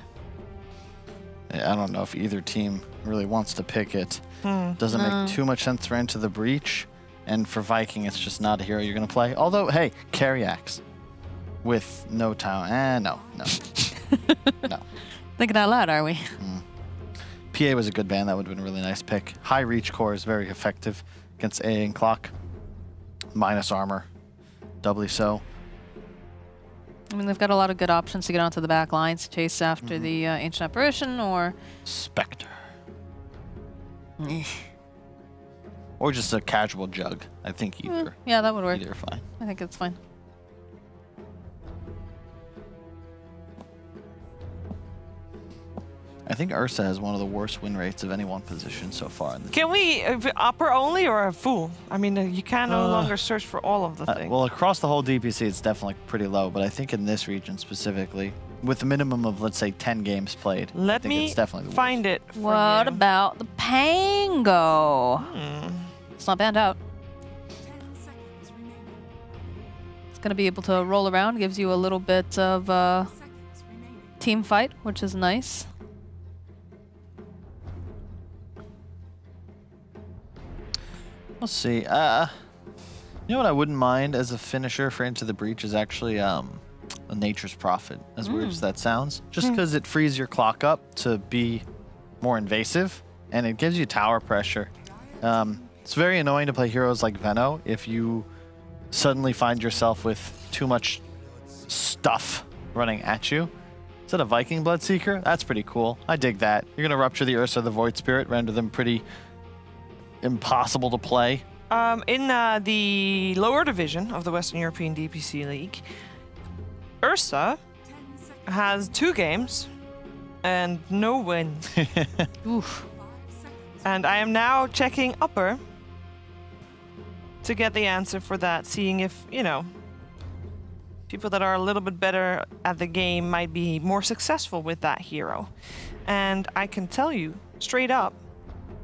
Speaker 21: I don't know if either team really wants to pick it. Doesn't make too much sense for Into the Breach. And for Viking, it's just not a hero you're going to play. Although, hey, carry Axe with no town. No. No.
Speaker 14: Thinking out loud, are we?
Speaker 21: PA was a good ban. That would have been a really nice pick. High reach core is very effective against AA and Clock. Minus armor. Doubly so.
Speaker 14: I mean, they've got a lot of good options to get onto the back lines, chase after the Ancient Apparition or...
Speaker 21: Spectre. Or just a casual jug. I think either.
Speaker 14: Yeah, that would work.
Speaker 21: Either fine.
Speaker 14: I think it's fine.
Speaker 21: I think Ursa has one of the worst win rates of any one position so far. In the
Speaker 20: Can we upper only or a full? I mean, you can no longer search for all of the things.
Speaker 21: Well, across the whole DPC, it's definitely pretty low. But I think in this region specifically, with a minimum of, let's say, 10 games played, I think it's definitely the
Speaker 20: find it.
Speaker 14: What about the Pango? It's not banned out. It's going to be able to roll around, gives you a little bit of team fight, which is nice.
Speaker 21: We'll see. You know what I wouldn't mind as a finisher for Into the Breach is actually a Nature's Prophet, as weird as that sounds. Just because it frees your clock up to be more invasive, and it gives you tower pressure. It's very annoying to play heroes like Veno if you suddenly find yourself with too much stuff running at you. Is that a Viking Bloodseeker? That's pretty cool. I dig that. You're going to rupture the Ursa, the Void Spirit, render them pretty impossible to play.
Speaker 20: In the lower division of the Western European DPC League, Ursa has 2 games and no wins.
Speaker 14: Oof.
Speaker 20: And I am now checking upper to get the answer for that, seeing if, you know, people that are a little bit better at the game might be more successful with that hero. And I can tell you straight up,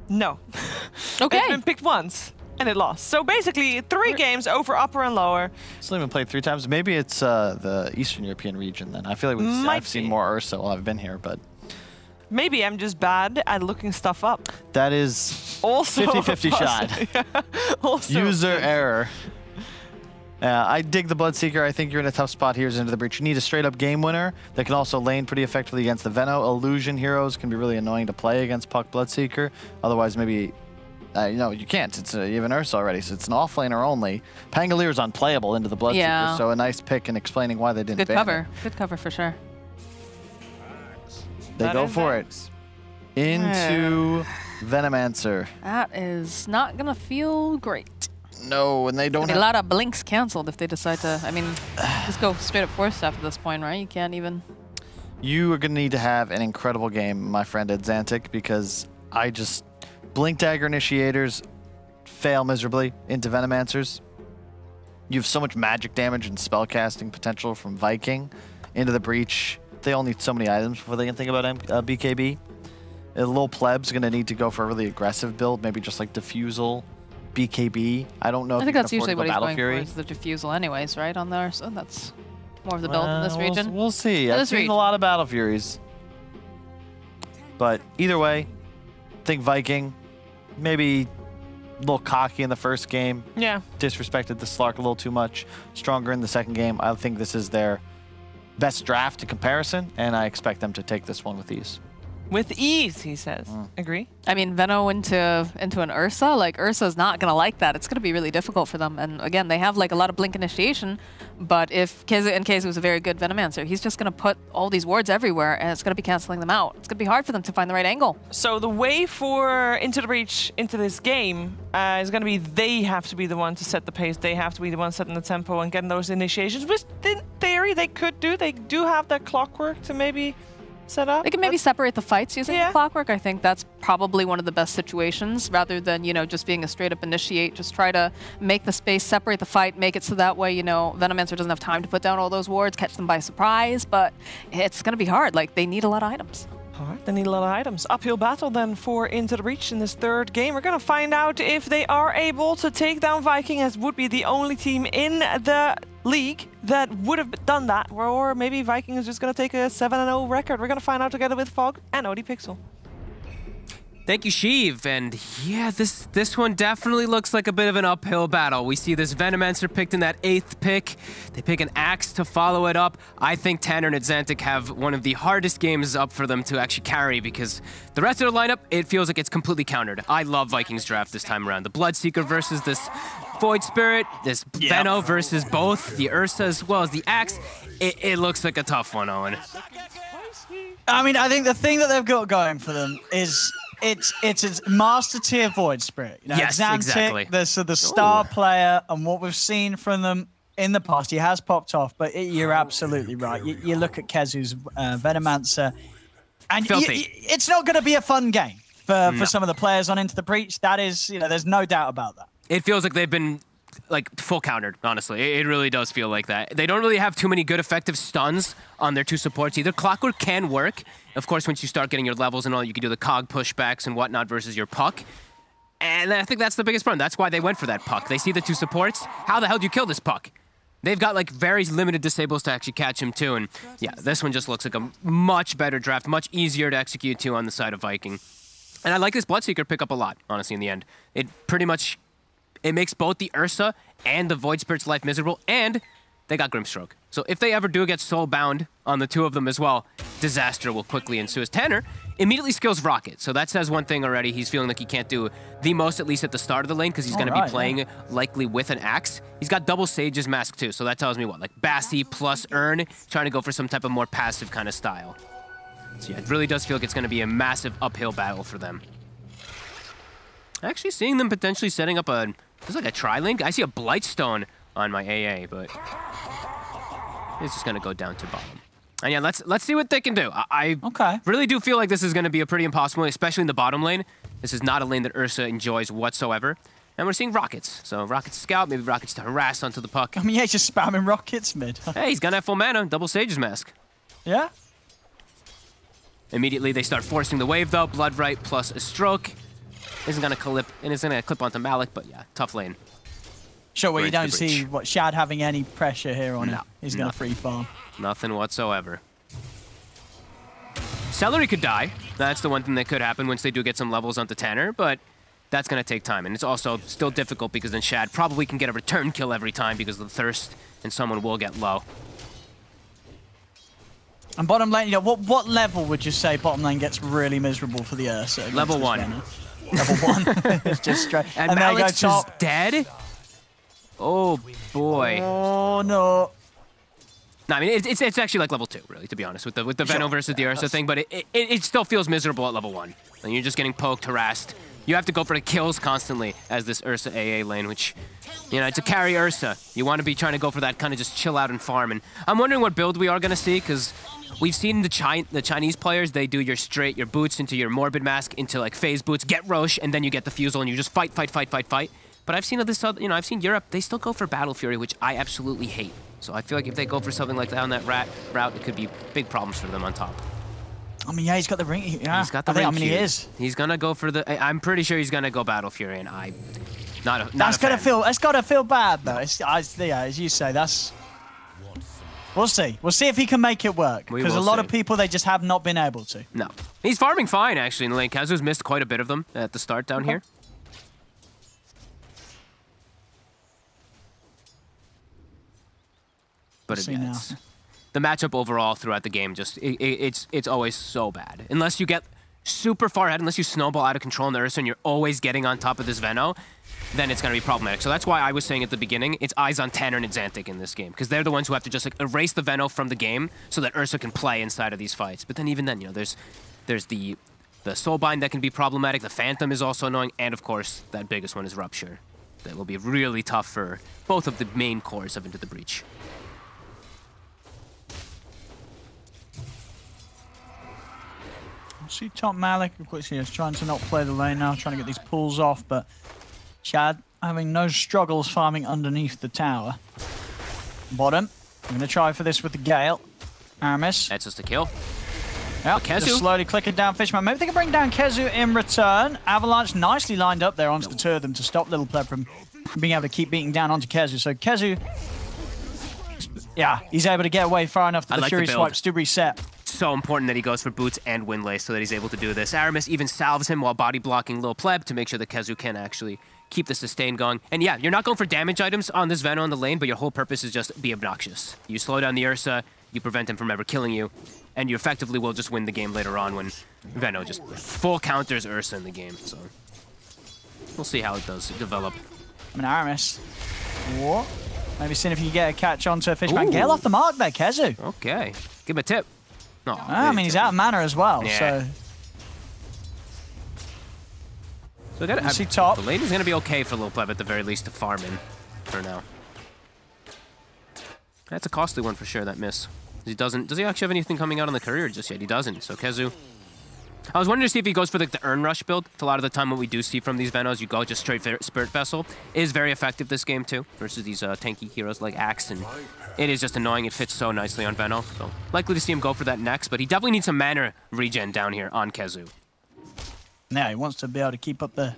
Speaker 20: no.
Speaker 14: Okay.
Speaker 20: It's been picked once and it lost. So basically 3 games over upper and lower.
Speaker 21: Still even played 3 times. Maybe it's the Eastern European region then. I feel like I've seen more Ursa while I've been here, but...
Speaker 20: Maybe I'm just bad at looking stuff up.
Speaker 21: That is
Speaker 20: also
Speaker 21: 50-50 shot.
Speaker 20: Also
Speaker 21: User error. I dig the Bloodseeker. I think you're in a tough spot here as Into the Breach. You need a straight-up game winner that can also lane pretty effectively against the Veno. Illusion heroes can be really annoying to play against Puck Bloodseeker. Otherwise, maybe, you can't. It's you have an Ursa already, so it's an off-laner only. Pangalier's unplayable into the Bloodseeker,
Speaker 14: Yeah.
Speaker 21: so a nice pick in explaining why they didn't
Speaker 14: Good
Speaker 21: ban
Speaker 14: cover.
Speaker 21: it.
Speaker 14: Good cover for sure.
Speaker 21: They go for it. Into Venomancer.
Speaker 14: That is not gonna feel great.
Speaker 21: No, and they don't
Speaker 14: There'll be
Speaker 21: have...
Speaker 14: a lot of blinks canceled if they decide to. I mean, just go straight up force staff at this point, right? You can't even.
Speaker 21: You are going to need to have an incredible game, my friend Xantic, because I just... Blink Dagger Initiators fail miserably into Venomancers. You have so much magic damage and spellcasting potential from Viking into the Breach. They all need so many items before they can think about BKB. A little pleb's going to need to go for a really aggressive build, maybe just like Diffusal, BKB. I don't know.
Speaker 14: I think that's usually what he's
Speaker 21: Battle
Speaker 14: going
Speaker 21: Fury.
Speaker 14: for, is the Diffusal anyways, right, on there. So that's more of the build in this region.
Speaker 21: We'll see.
Speaker 14: In
Speaker 21: I've
Speaker 14: this
Speaker 21: seen
Speaker 14: region.
Speaker 21: a lot of Battle Furies. But either way, I think Viking, maybe a little cocky in the first game.
Speaker 20: Yeah.
Speaker 21: Disrespected the Slark a little too much. Stronger in the second game. I think this is their best draft in comparison, and I expect them to take this one with ease.
Speaker 20: With ease, he says. Agree?
Speaker 14: I mean, Veno into an Ursa, like Ursa's not gonna like that. It's gonna be really difficult for them. And again, they have like a lot of blink initiation, but if Keze was a very good Venomancer, he's just gonna put all these wards everywhere, and it's gonna be canceling them out. It's gonna be hard for them to find the right angle.
Speaker 20: So the way for Into the Breach into this game is going to be they have to be the one to set the pace. They have to be the one setting the tempo and getting those initiations, which in theory they could do. They do have that clockwork to maybe set up.
Speaker 14: They can maybe separate the fights using the clockwork. I think that's probably one of the best situations, rather than, just being a straight up initiate. Just try to make the space, separate the fight, make it so that way, Venomancer doesn't have time to put down all those wards, catch them by surprise, but it's going to be hard. Like, they need a lot of items.
Speaker 20: All right, they need a lot of items. Uphill battle then for Into the Breach in this third game. We're going to find out if they are able to take down Viking, as would be the only team in the league that would have done that. Or maybe Viking is just going to take a 7-0 record. We're going to find out together with Fog and OD Pixel.
Speaker 5: Thank you, Sheev. And yeah, this one definitely looks like a bit of an uphill battle. We see this Venomancer picked in that 8th pick. They pick an Axe to follow it up. I think Tanner and Xantic have one of the hardest games up for them to actually carry, because the rest of the lineup, it feels like it's completely countered. I love Vikings draft this time around. The Bloodseeker versus this Void Spirit, this Veno versus both the Ursa as well as the Axe. It looks like a tough one, Owen.
Speaker 1: I mean, I think the thing that they've got going for them is it's master tier Void Spirit.
Speaker 5: Yes,
Speaker 1: Xantic,
Speaker 5: exactly.
Speaker 1: the star player, and what we've seen from them in the past, he has popped off, but you're absolutely right. You look at Kezu's Venomancer, and it's not going to be a fun game for some of the players on Into the Breach. That is, there's no doubt about that.
Speaker 5: It feels like they've been full countered, honestly. It really does feel like that. They don't really have too many good effective stuns on their two supports either. Clockwork can work. Of course, once you start getting your levels and all, you can do the cog pushbacks and whatnot versus your Puck. And I think that's the biggest problem. That's why they went for that Puck. They see the two supports. How the hell do you kill this Puck? They've got very limited disables to actually catch him too. And yeah, this one just looks like a much better draft, much easier to execute too on the side of Viking. And I like this Bloodseeker pick up a lot, honestly, in the end. It pretty much, it makes both the Ursa and the Void Spirit's life miserable, and they got Grimstroke. So if they ever do get soul-bound on the two of them as well, disaster will quickly ensue. As Tanner immediately skills Rocket, so that says one thing already. He's feeling like he can't do the most, at least at the start of the lane, because he's going to be playing likely with an Axe. He's got double Sage's Mask too, so that tells me what? Like Bassi plus Urn, trying to go for some type of more passive kind of style. So yeah, it really does feel like it's going to be a massive uphill battle for them. Actually seeing them potentially setting up there's like a tri-link. I see a Blightstone on my AA, but it's just gonna go down to bottom. And yeah, let's see what they can do. I really do feel like this is gonna be a pretty impossible lane, especially in the bottom lane. This is not a lane that Ursa enjoys whatsoever. And we're seeing Rockets. So Rockets scout, maybe Rockets to harass onto the Puck.
Speaker 1: I mean, yeah, he's just spamming Rockets mid.
Speaker 5: Hey, he's gonna have full mana, double Sage's Mask.
Speaker 1: Yeah.
Speaker 5: Immediately they start forcing the wave though. Bloodright plus a stroke. Isn't gonna clip onto Malik, but yeah, tough lane.
Speaker 1: Sure, well, you don't see Shad having any pressure here on him. He's gonna free farm.
Speaker 5: Nothing whatsoever. Celery could die. That's the one thing that could happen once they do get some levels onto Tanner, but that's going to take time. And it's also still difficult because then Shad probably can get a return kill every time because of the thirst, and someone will get low.
Speaker 1: And bottom lane, you know, what level would you say bottom lane gets really miserable for the Ursa?
Speaker 5: Level 1.
Speaker 1: Level 1. It's just straight.
Speaker 5: And
Speaker 1: then they go
Speaker 5: Malik's
Speaker 1: top.
Speaker 5: just dead? Oh, boy.
Speaker 1: Oh, no.
Speaker 5: No, I mean, it's actually like level 2, really, to be honest, with the Veno versus the Ursa thing, but it still feels miserable at level 1. And you're just getting poked, harassed. You have to go for the kills constantly as this Ursa AA lane, which, you know, it's a carry Ursa. You want to be trying to go for that kind of just chill out and farm. And I'm wondering what build we are going to see, because we've seen the Chinese players, they do your boots into your Morbid Mask, into like phase boots, get Roche, and then you get the Fusel, and you just fight. But I've seen this, you know, I've seen Europe, they still go for Battle Fury, which I absolutely hate. So I feel like if they go for something like that on that route, it could be big problems for them on top.
Speaker 1: I mean, yeah, he's got the ring. Yeah,
Speaker 5: he's got the ring.
Speaker 1: I mean, he is.
Speaker 5: He's gonna go for the. I'm pretty sure he's gonna go Battle Fury, and
Speaker 1: That's gotta feel. It's gotta feel bad though. Yeah, as you say, that's. We'll see. We'll see if he can make it work. Because a lot of people, they just have not been able to.
Speaker 5: No, he's farming fine actually in the lane. Kazu's missed quite a bit of them at the start down here. But the matchup overall throughout the game, just it's always so bad. Unless you get super far ahead, unless you snowball out of control in the Ursa and you're always getting on top of this Veno, then it's going to be problematic. So that's why I was saying at the beginning, it's eyes on Tanner and Xantic in this game, because they're the ones who have to just like erase the Veno from the game so that Ursa can play inside of these fights. But then even then, you know, there's the Soulbind that can be problematic, the Phantom is also annoying, and of course, that biggest one is Rupture. That will be really tough for both of the main cores of Into the Breach.
Speaker 1: See top Malik, of course, he is trying to not play the lane now, trying to get these pulls off, but Shad having no struggles farming underneath the tower. Bottom, I'm going to try for this with the Gale. Aramis.
Speaker 5: That's just a kill.
Speaker 1: Yep, just slowly clicking down Fishman. Maybe they can bring down Kezu in return. Avalanche nicely lined up there onto the two of them to stop Little Pleb from being able to keep beating down onto Kezu. So Kezu, yeah, he's able to get away far enough that the Fury swipes do reset.
Speaker 5: So important that he goes for boots and Windlace so that he's able to do this. Aramis even salves him while body blocking Lil Pleb to make sure that Kezu can actually keep the sustain going. And yeah, you're not going for damage items on this Veno in the lane, but your whole purpose is just be obnoxious. You slow down the Ursa, you prevent him from ever killing you, and you effectively will just win the game later on when Veno just full counters Ursa in the game. So we'll see how it does develop.
Speaker 1: I mean, Aramis. What? Maybe seeing if you can get a catch onto a Fishman. Gale off the mark there, Kezu.
Speaker 5: Okay. Give him a tip. No,
Speaker 1: I mean, he's out of mana as well,
Speaker 5: yeah. So I see
Speaker 1: top.
Speaker 5: The lane is going to be okay for Lil Pleb at the very least to farm in for now. That's a costly one for sure, that miss. Does he actually have anything coming out on the courier just yet? He doesn't, so Kezu. I was wondering to see if he goes for like the Urn Rush build. A lot of the time what we do see from these Venos, you go just straight Spirit Vessel. It is very effective this game too, versus these tanky heroes like Axe, and it is just annoying. It fits so nicely on Veno. So likely to see him go for that next, but he definitely needs some mana regen down here on Kezu.
Speaker 1: Yeah, he wants to be able to keep up the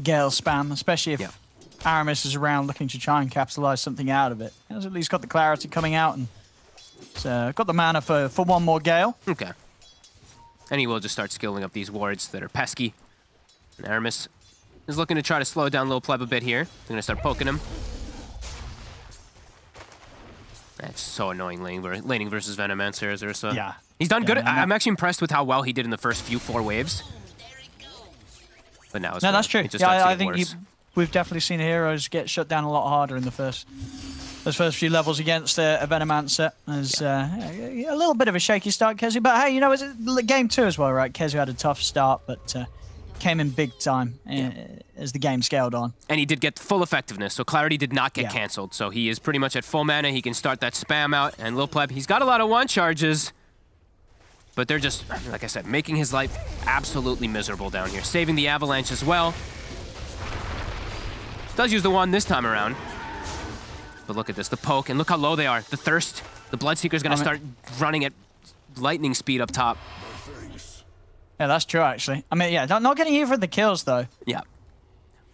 Speaker 1: Gale spam, especially if Aramis is around looking to try and capitalize something out of it. He has at least got the clarity coming out and got the mana for one more Gale.
Speaker 5: Okay. And he will just start skilling up these wards that are pesky. And Aramis is looking to try to slow down Lil Pleb a bit here. They're going to start poking him. That's so annoying laning versus Venomancer, Ursa.
Speaker 1: Yeah.
Speaker 5: He's done good. I'm actually impressed with how well he did in the first 4 waves. But now it's
Speaker 1: that's true.
Speaker 5: Yeah,
Speaker 1: I think we've definitely seen heroes get shut down a lot harder in those first few levels against a Venomancer. There's a little bit of a shaky start, Kezu, but hey, you know, it's game 2 as well, right? Kezu had a tough start, but came in big time as the game scaled on.
Speaker 5: And he did get full effectiveness, so Clarity did not get cancelled. So he is pretty much at full mana. He can start that spam out, and Lil Pleb, he's got a lot of one charges, but they're just, like I said, making his life absolutely miserable down here. Saving the Avalanche as well. Does use the one this time around. But look at this, the poke, and look how low they are. The thirst, the Bloodseeker's gonna start running at lightning speed up top.
Speaker 1: Yeah, that's true, actually. I mean, yeah, not getting even the kills, though.
Speaker 5: Yeah.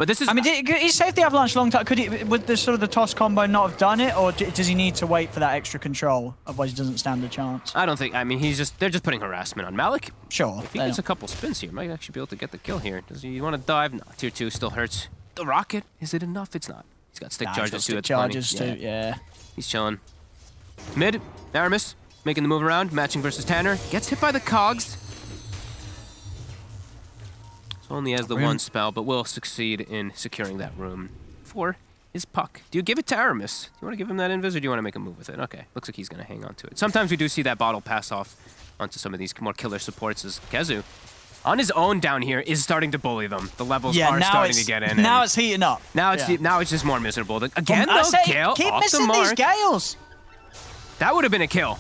Speaker 5: But this is...
Speaker 1: I mean, he saved the Avalanche long time. Could he, would the sort of the toss combo not have done it, or does he need to wait for that extra control? Otherwise, he doesn't stand a chance.
Speaker 5: I don't think... I mean, they're just putting harassment on Malik.
Speaker 1: Sure.
Speaker 5: If he gets a couple spins here, might actually be able to get the kill here. Does he want to dive? No, tier 2 still hurts. The rocket, is it enough? It's not. He's got stick charges too.
Speaker 1: Charges too, yeah.
Speaker 5: He's chilling. Mid, Aramis making the move around, matching versus Tanner. Gets hit by the cogs. So only has the one spell, but will succeed in securing that room for his puck. Do you give it to Aramis? Do you want to give him that invis, or do you want to make a move with it? Okay, looks like he's going to hang on to it. Sometimes we do see that bottle pass off onto some of these more killer supports as Kezu, on his own down here, is starting to bully them. The levels are starting to get in.
Speaker 1: Now it's heating up.
Speaker 5: Now it's just more miserable. Again,
Speaker 1: I
Speaker 5: though,
Speaker 1: say,
Speaker 5: Gale
Speaker 1: keep
Speaker 5: off the
Speaker 1: missing these
Speaker 5: mark.
Speaker 1: Gales.
Speaker 5: That would have been a kill.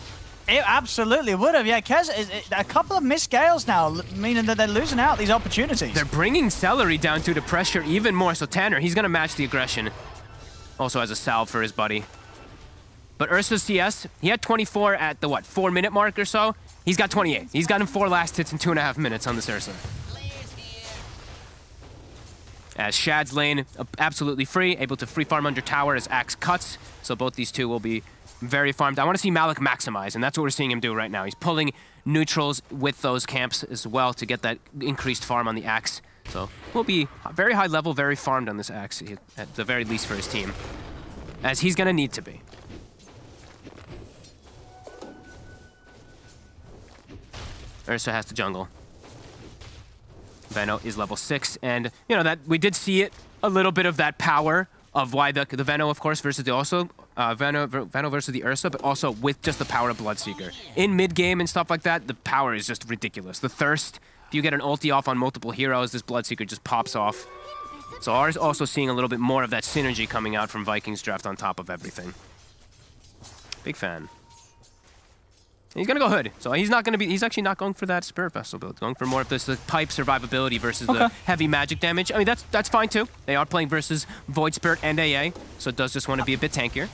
Speaker 1: It absolutely would have, yeah. Kez, a couple of missed Gales now, meaning that they're losing out these opportunities.
Speaker 5: They're bringing Celery down to the pressure even more. So Tanner, he's going to match the aggression. Also has a salve for his buddy. But Ursa's CS, he had 24 at the, 4-minute mark or so? He's got 28. He's gotten 4 last hits in 2.5 minutes on this Ursa. As Shad's lane absolutely free, able to free farm under tower as Axe cuts. So both these two will be very farmed. I want to see Malik maximize, and that's what we're seeing him do right now. He's pulling neutrals with those camps as well to get that increased farm on the Axe. So will be very high level, very farmed on this Axe, at the very least for his team, as he's going to need to be. Ursa has to jungle. Veno is level 6, and you know that we did see it, a little bit of that power of why the Veno, of course, versus the Veno versus the Ursa, but also with just the power of Bloodseeker. In mid-game and stuff like that, the power is just ridiculous. The thirst, if you get an ulti off on multiple heroes, this Bloodseeker just pops off. So ours also seeing a little bit more of that synergy coming out from Vikings draft on top of everything. Big fan. He's gonna go Hood, so he's actually not going for that Spirit Vessel build, going for more of this pipe survivability versus the heavy magic damage. I mean, that's fine too. They are playing versus Void Spirit and AA, so it does just want to be a bit tankier.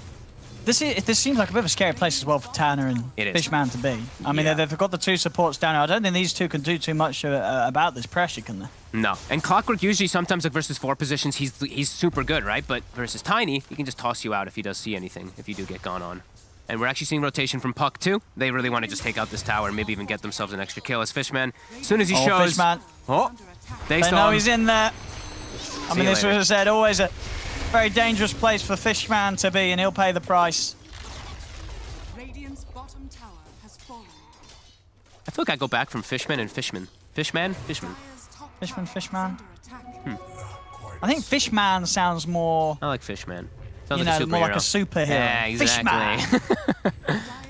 Speaker 1: This seems like a bit of a scary place as well for Tanner and Fishman to be. I mean, they've got the 2 supports down here. I don't think these 2 can do too much about this pressure, can they?
Speaker 5: No. And Clockwork usually sometimes like versus 4 positions, he's super good, right? But versus Tiny, he can just toss you out if he does see anything, if you do get gone on. And we're actually seeing rotation from Puck too. They really want to just take out this tower and maybe even get themselves an extra kill as Fishman. As soon as he shows...
Speaker 1: Fishman.
Speaker 5: They
Speaker 1: know he's in there. I mean, this was, as I said, always a very dangerous place for Fishman to be, and he'll pay the price.
Speaker 2: Radiant's bottom tower has fallen.
Speaker 5: I feel like I go back from Fishman and Fishman. Fishman? Fishman.
Speaker 1: Fishman. I think Fishman sounds more...
Speaker 5: I like Fishman. Sounds
Speaker 1: you
Speaker 5: like
Speaker 1: know,
Speaker 5: a
Speaker 1: more like a
Speaker 5: superhero.
Speaker 1: superhero.
Speaker 5: Yeah, exactly.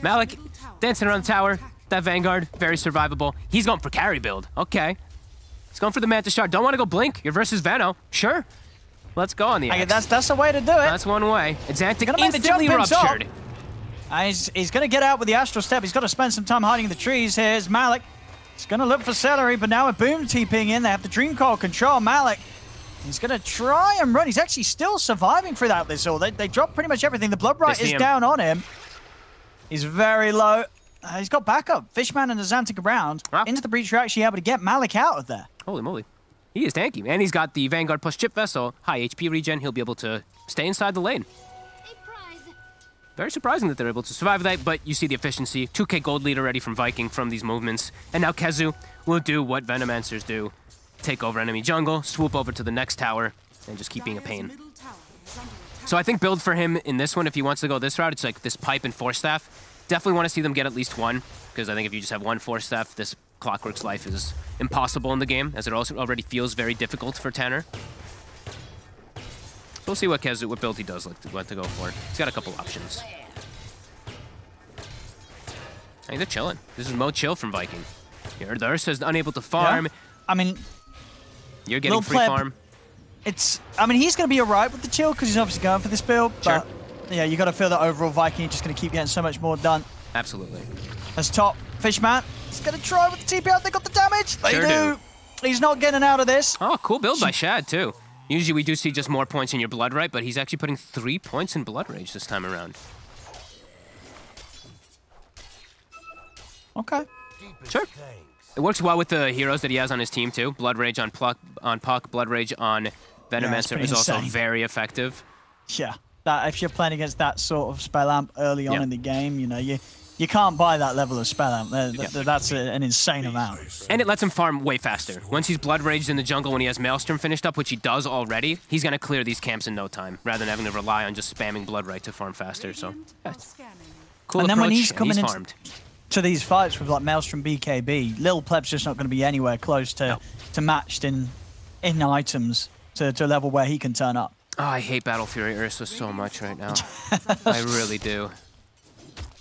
Speaker 5: Malik dancing around the tower. That Vanguard, very survivable. He's going for carry build. Okay. He's going for the Manta Shard. Don't want to go Blink. You're versus Veno. Sure. Let's go on the Axe.
Speaker 1: That's the way to do it.
Speaker 5: That's one way. Xantic instantly ruptured.
Speaker 1: He's going to get out with the Astral Step. He's got to spend some time hiding in the trees. Here's Malik. He's going to look for Celery, but now with Boom TPing in, they have the Dream Coil control. Malik, he's going to try and run. He's actually still surviving throughout this all. They dropped pretty much everything. The Bloodbright is down on him. He's very low. He's got backup. Fishman and the Xantic around. Into the breach, you're actually able to get Malik out of there.
Speaker 5: Holy moly. He is tanky, and he's got the Vanguard plus Chip Vessel. High HP regen. He'll be able to stay inside the lane. Very surprising that they're able to survive that, but you see the efficiency. 2k gold lead already from Viking from these movements. And now Kezu will do what Venomancers do. Take over enemy jungle, swoop over to the next tower, and just keep being a pain. So I think build for him in this one, if he wants to go this route, it's like this pipe and Force Staff. Definitely want to see them get at least one, because I think if you just have one Force Staff, this Clockwork's life is impossible in the game, as it also already feels very difficult for Tanner. We'll see what build he does like to go for. He's got a couple options. I think they're chilling. This is Mo chill from Viking. Here, the Ursa is unable to farm.
Speaker 1: Yeah. I mean,
Speaker 5: you're getting free farm.
Speaker 1: I mean, he's going to be alright with the chill because he's obviously going for this build.
Speaker 5: Sure.
Speaker 1: But yeah, you got to feel that overall Viking is just going to keep getting so much more done.
Speaker 5: Absolutely.
Speaker 1: As top Fishman, he's going to try with the TP out. They got the damage. They
Speaker 5: sure
Speaker 1: do. He's not getting out of this.
Speaker 5: Oh, cool build by Shad too. Usually we do see just more points in your Blood Right, but he's actually putting 3 points in Blood Rage this time around.
Speaker 1: Okay.
Speaker 5: Sure. It works well with the heroes that he has on his team too. Blood Rage on Puck, Blood Rage on Venomancer is also
Speaker 1: insane.
Speaker 5: very effective.
Speaker 1: Yeah, that if you're playing against that sort of spell amp early on
Speaker 5: Yeah.
Speaker 1: in the game, you know, you can't buy that level of spell amp. That's an insane amount.
Speaker 5: And it lets him farm way faster. Once he's Blood Raged in the jungle, when he has Maelstrom finished up, which he does already, he's going to clear these camps in no time, rather than having to rely on just spamming Blood Right to farm faster. So, cool
Speaker 1: And then when
Speaker 5: approach,
Speaker 1: he's coming into
Speaker 5: farmed.
Speaker 1: to these fights with like Maelstrom BKB, Lil Pleb's just not going to be anywhere close to matched in items to a level where he can turn up.
Speaker 5: Oh, I hate Battle Fury Ursa so much right now. I really do.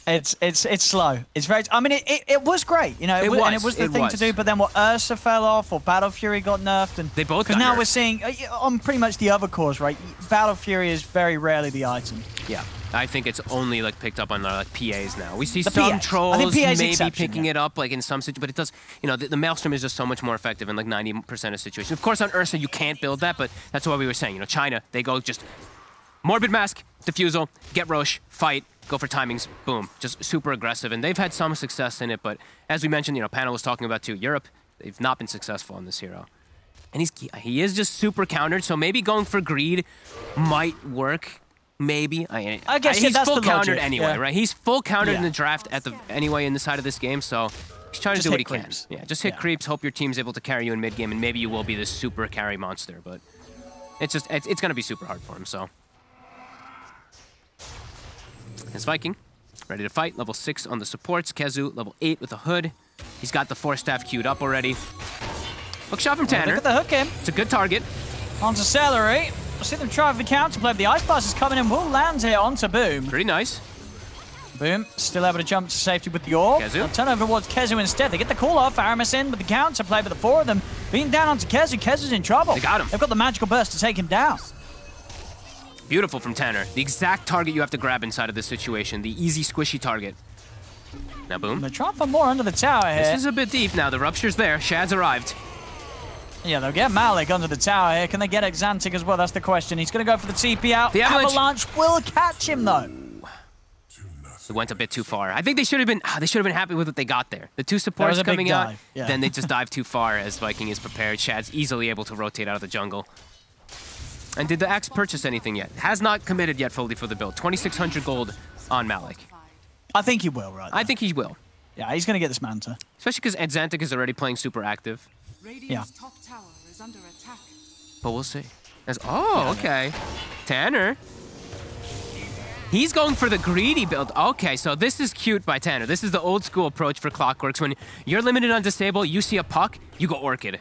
Speaker 1: It's slow. It's very. I mean, it was great, you know.
Speaker 5: It
Speaker 1: And it was the
Speaker 5: was.
Speaker 1: thing to do. But then what Ursa fell off, or Battle Fury got nerfed, and
Speaker 5: they both.
Speaker 1: Because now we're seeing on pretty much the other cores, right? Battle Fury is very rarely the item.
Speaker 5: Yeah, I think it's only like picked up on like PAs now. We see
Speaker 1: The
Speaker 5: some
Speaker 1: PAs.
Speaker 5: trolls
Speaker 1: I think PAs
Speaker 5: maybe
Speaker 1: exception,
Speaker 5: picking it up like in some situations, but it does. You know, the Maelstrom is just so much more effective in like 90% of situations. Of course, on Ursa you can't build that, but that's what we were saying. You know, China, they go just Morbid Mask, Diffusal, get Roche, fight. Go for timings, boom, just super aggressive. And they've had some success in it, but as we mentioned, you know, Panel was talking about too, Europe, they've not been successful on this hero. And he is just super countered, so maybe going for greed might work, maybe. I
Speaker 1: guess, yeah,
Speaker 5: he's
Speaker 1: that's
Speaker 5: full
Speaker 1: the
Speaker 5: countered
Speaker 1: logic,
Speaker 5: anyway,
Speaker 1: yeah.
Speaker 5: right? He's full countered in
Speaker 1: Yeah.
Speaker 5: the draft anyway in the side of this game, so he's trying to
Speaker 1: Just
Speaker 5: do what
Speaker 1: hit
Speaker 5: he
Speaker 1: creeps.
Speaker 5: can. Yeah, just hit creeps, hope your team's able to carry you in mid game, and maybe you will be this super carry monster, but it's gonna be super hard for him, so. It's Viking. Ready to fight, level 6 on the supports. Kezu, level 8 with a hood. He's got the 4-staff queued up already. Hook shot from Tanner.
Speaker 1: Look at the hook in.
Speaker 5: It's a good target.
Speaker 1: Onto Celery. I see them try for the counterplay. The Ice Blast is coming in. Will land here onto Boom.
Speaker 5: Pretty nice.
Speaker 1: Boom, still able to jump to safety with the orb.
Speaker 5: Kezu.
Speaker 1: They'll turn over towards Kezu instead. They get the call off. Aramis in with the counterplay, but the four of them being down onto Kezu. Kezu's in trouble.
Speaker 5: They got him.
Speaker 1: They've got the magical burst to take him down.
Speaker 5: Beautiful from Tanner. The exact target you have to grab inside of this situation. The easy, squishy target. Now, Boom.
Speaker 1: They're trying for more under the tower here.
Speaker 5: This is a bit deep now. The Rupture's there. Shad's arrived.
Speaker 1: Yeah, they'll get Malik under the tower here. Can they get Xantic as well? That's the question. He's going to go for the TP out.
Speaker 5: The Avalanche
Speaker 1: will catch him, though.
Speaker 5: It went a bit too far. I think they should have been happy with what they got there. The two supports
Speaker 1: was a big
Speaker 5: coming out,
Speaker 1: dive, yeah.
Speaker 5: then they just dive too far as Viking is prepared. Shad's easily able to rotate out of the jungle. And did the Axe purchase anything yet? Has not committed yet fully for the build. 2,600 gold on Malik.
Speaker 1: I think he will, right?
Speaker 5: I think he will.
Speaker 1: Yeah, he's going to get this Manta.
Speaker 5: Especially because Xantic is already playing super active.
Speaker 1: Yeah.
Speaker 2: Top tower is under attack.
Speaker 5: But we'll see. Okay. Tanner. He's going for the greedy build. Okay, so this is cute by Tanner. This is the old school approach for Clockworks. When you're limited on disable, you see a puck, you go Orchid.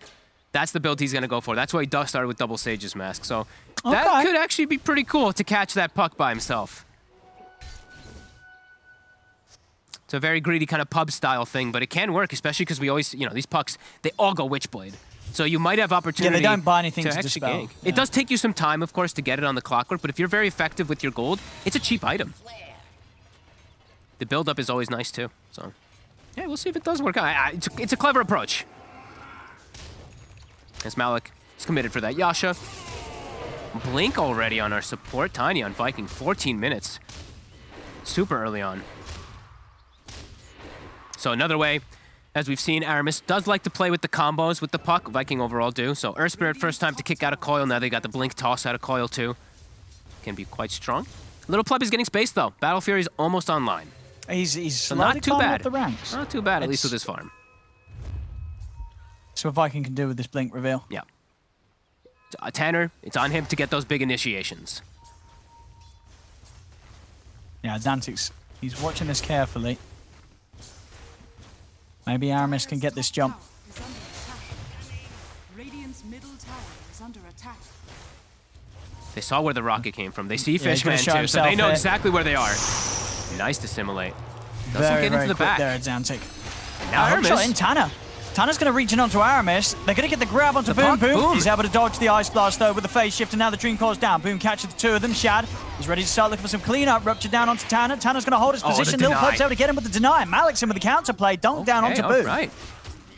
Speaker 5: That's the build he's going to go for. That's why he started with double Sage's Mask. So that could actually be pretty cool to catch that puck by himself. It's a very greedy kind of pub style thing, but it can work, especially because we always, you know, these pucks, they all go Witchblade. So you might have opportunity.
Speaker 1: Yeah, they don't buy anything to
Speaker 5: actually
Speaker 1: dispel.
Speaker 5: gank.
Speaker 1: Yeah.
Speaker 5: It does take you some time, of course, to get it on the Clockwork, but if you're very effective with your gold, it's a cheap item. The build-up is always nice, too. So, yeah, we'll see if it does work out. It's a clever approach. As Malik is committed for that. Yasha. Blink already on our support. Tiny on Viking. 14 minutes. Super early on. So another way, as we've seen, Aramis does like to play with the combos with the puck. Viking overall do. So Earth Spirit first time to kick out of coil. Now they got the Blink toss out of coil too. Can be quite strong. Little Pleb is getting space though. Battle Fury is almost online.
Speaker 1: He's
Speaker 5: so not too
Speaker 1: climbing
Speaker 5: bad.
Speaker 1: up the ranks.
Speaker 5: Not too bad, at least with his farm.
Speaker 1: That's what Viking can do with this Blink reveal.
Speaker 5: Yeah. Tanner, it's on him to get those big initiations.
Speaker 1: Yeah, Xantic's, he's watching this carefully. Maybe Aramis can get this jump.
Speaker 2: Radiant's middle tower is under attack.
Speaker 5: They saw where the rocket came from. They see
Speaker 1: Yeah, he's gonna
Speaker 5: Fishman
Speaker 1: show
Speaker 5: too, so
Speaker 1: himself
Speaker 5: they know
Speaker 1: here.
Speaker 5: exactly where they are. Nice to simulate. Doesn't
Speaker 1: Very,
Speaker 5: get
Speaker 1: very
Speaker 5: into the
Speaker 1: quick
Speaker 5: back.
Speaker 1: there at Xantic.
Speaker 5: Now
Speaker 1: Hook shot
Speaker 5: Aramis.
Speaker 1: in Tanner. Tanner's going to reach in onto Aramis. They're going to get the grab onto
Speaker 5: The
Speaker 1: Boom.
Speaker 5: puck, Boom.
Speaker 1: He's able to dodge the Ice Blast, though, with the phase shift, and now the Dream Core's down. Boom catches the two of them. Shad is ready to start looking for some cleanup. Rupture down onto Tanner. Tanner's going to hold his
Speaker 5: Oh, the
Speaker 1: position. Lil
Speaker 5: deny.
Speaker 1: Pleb's able to get him with the deny. Malik's in with the counterplay. Dunk down onto Boom.
Speaker 5: Right.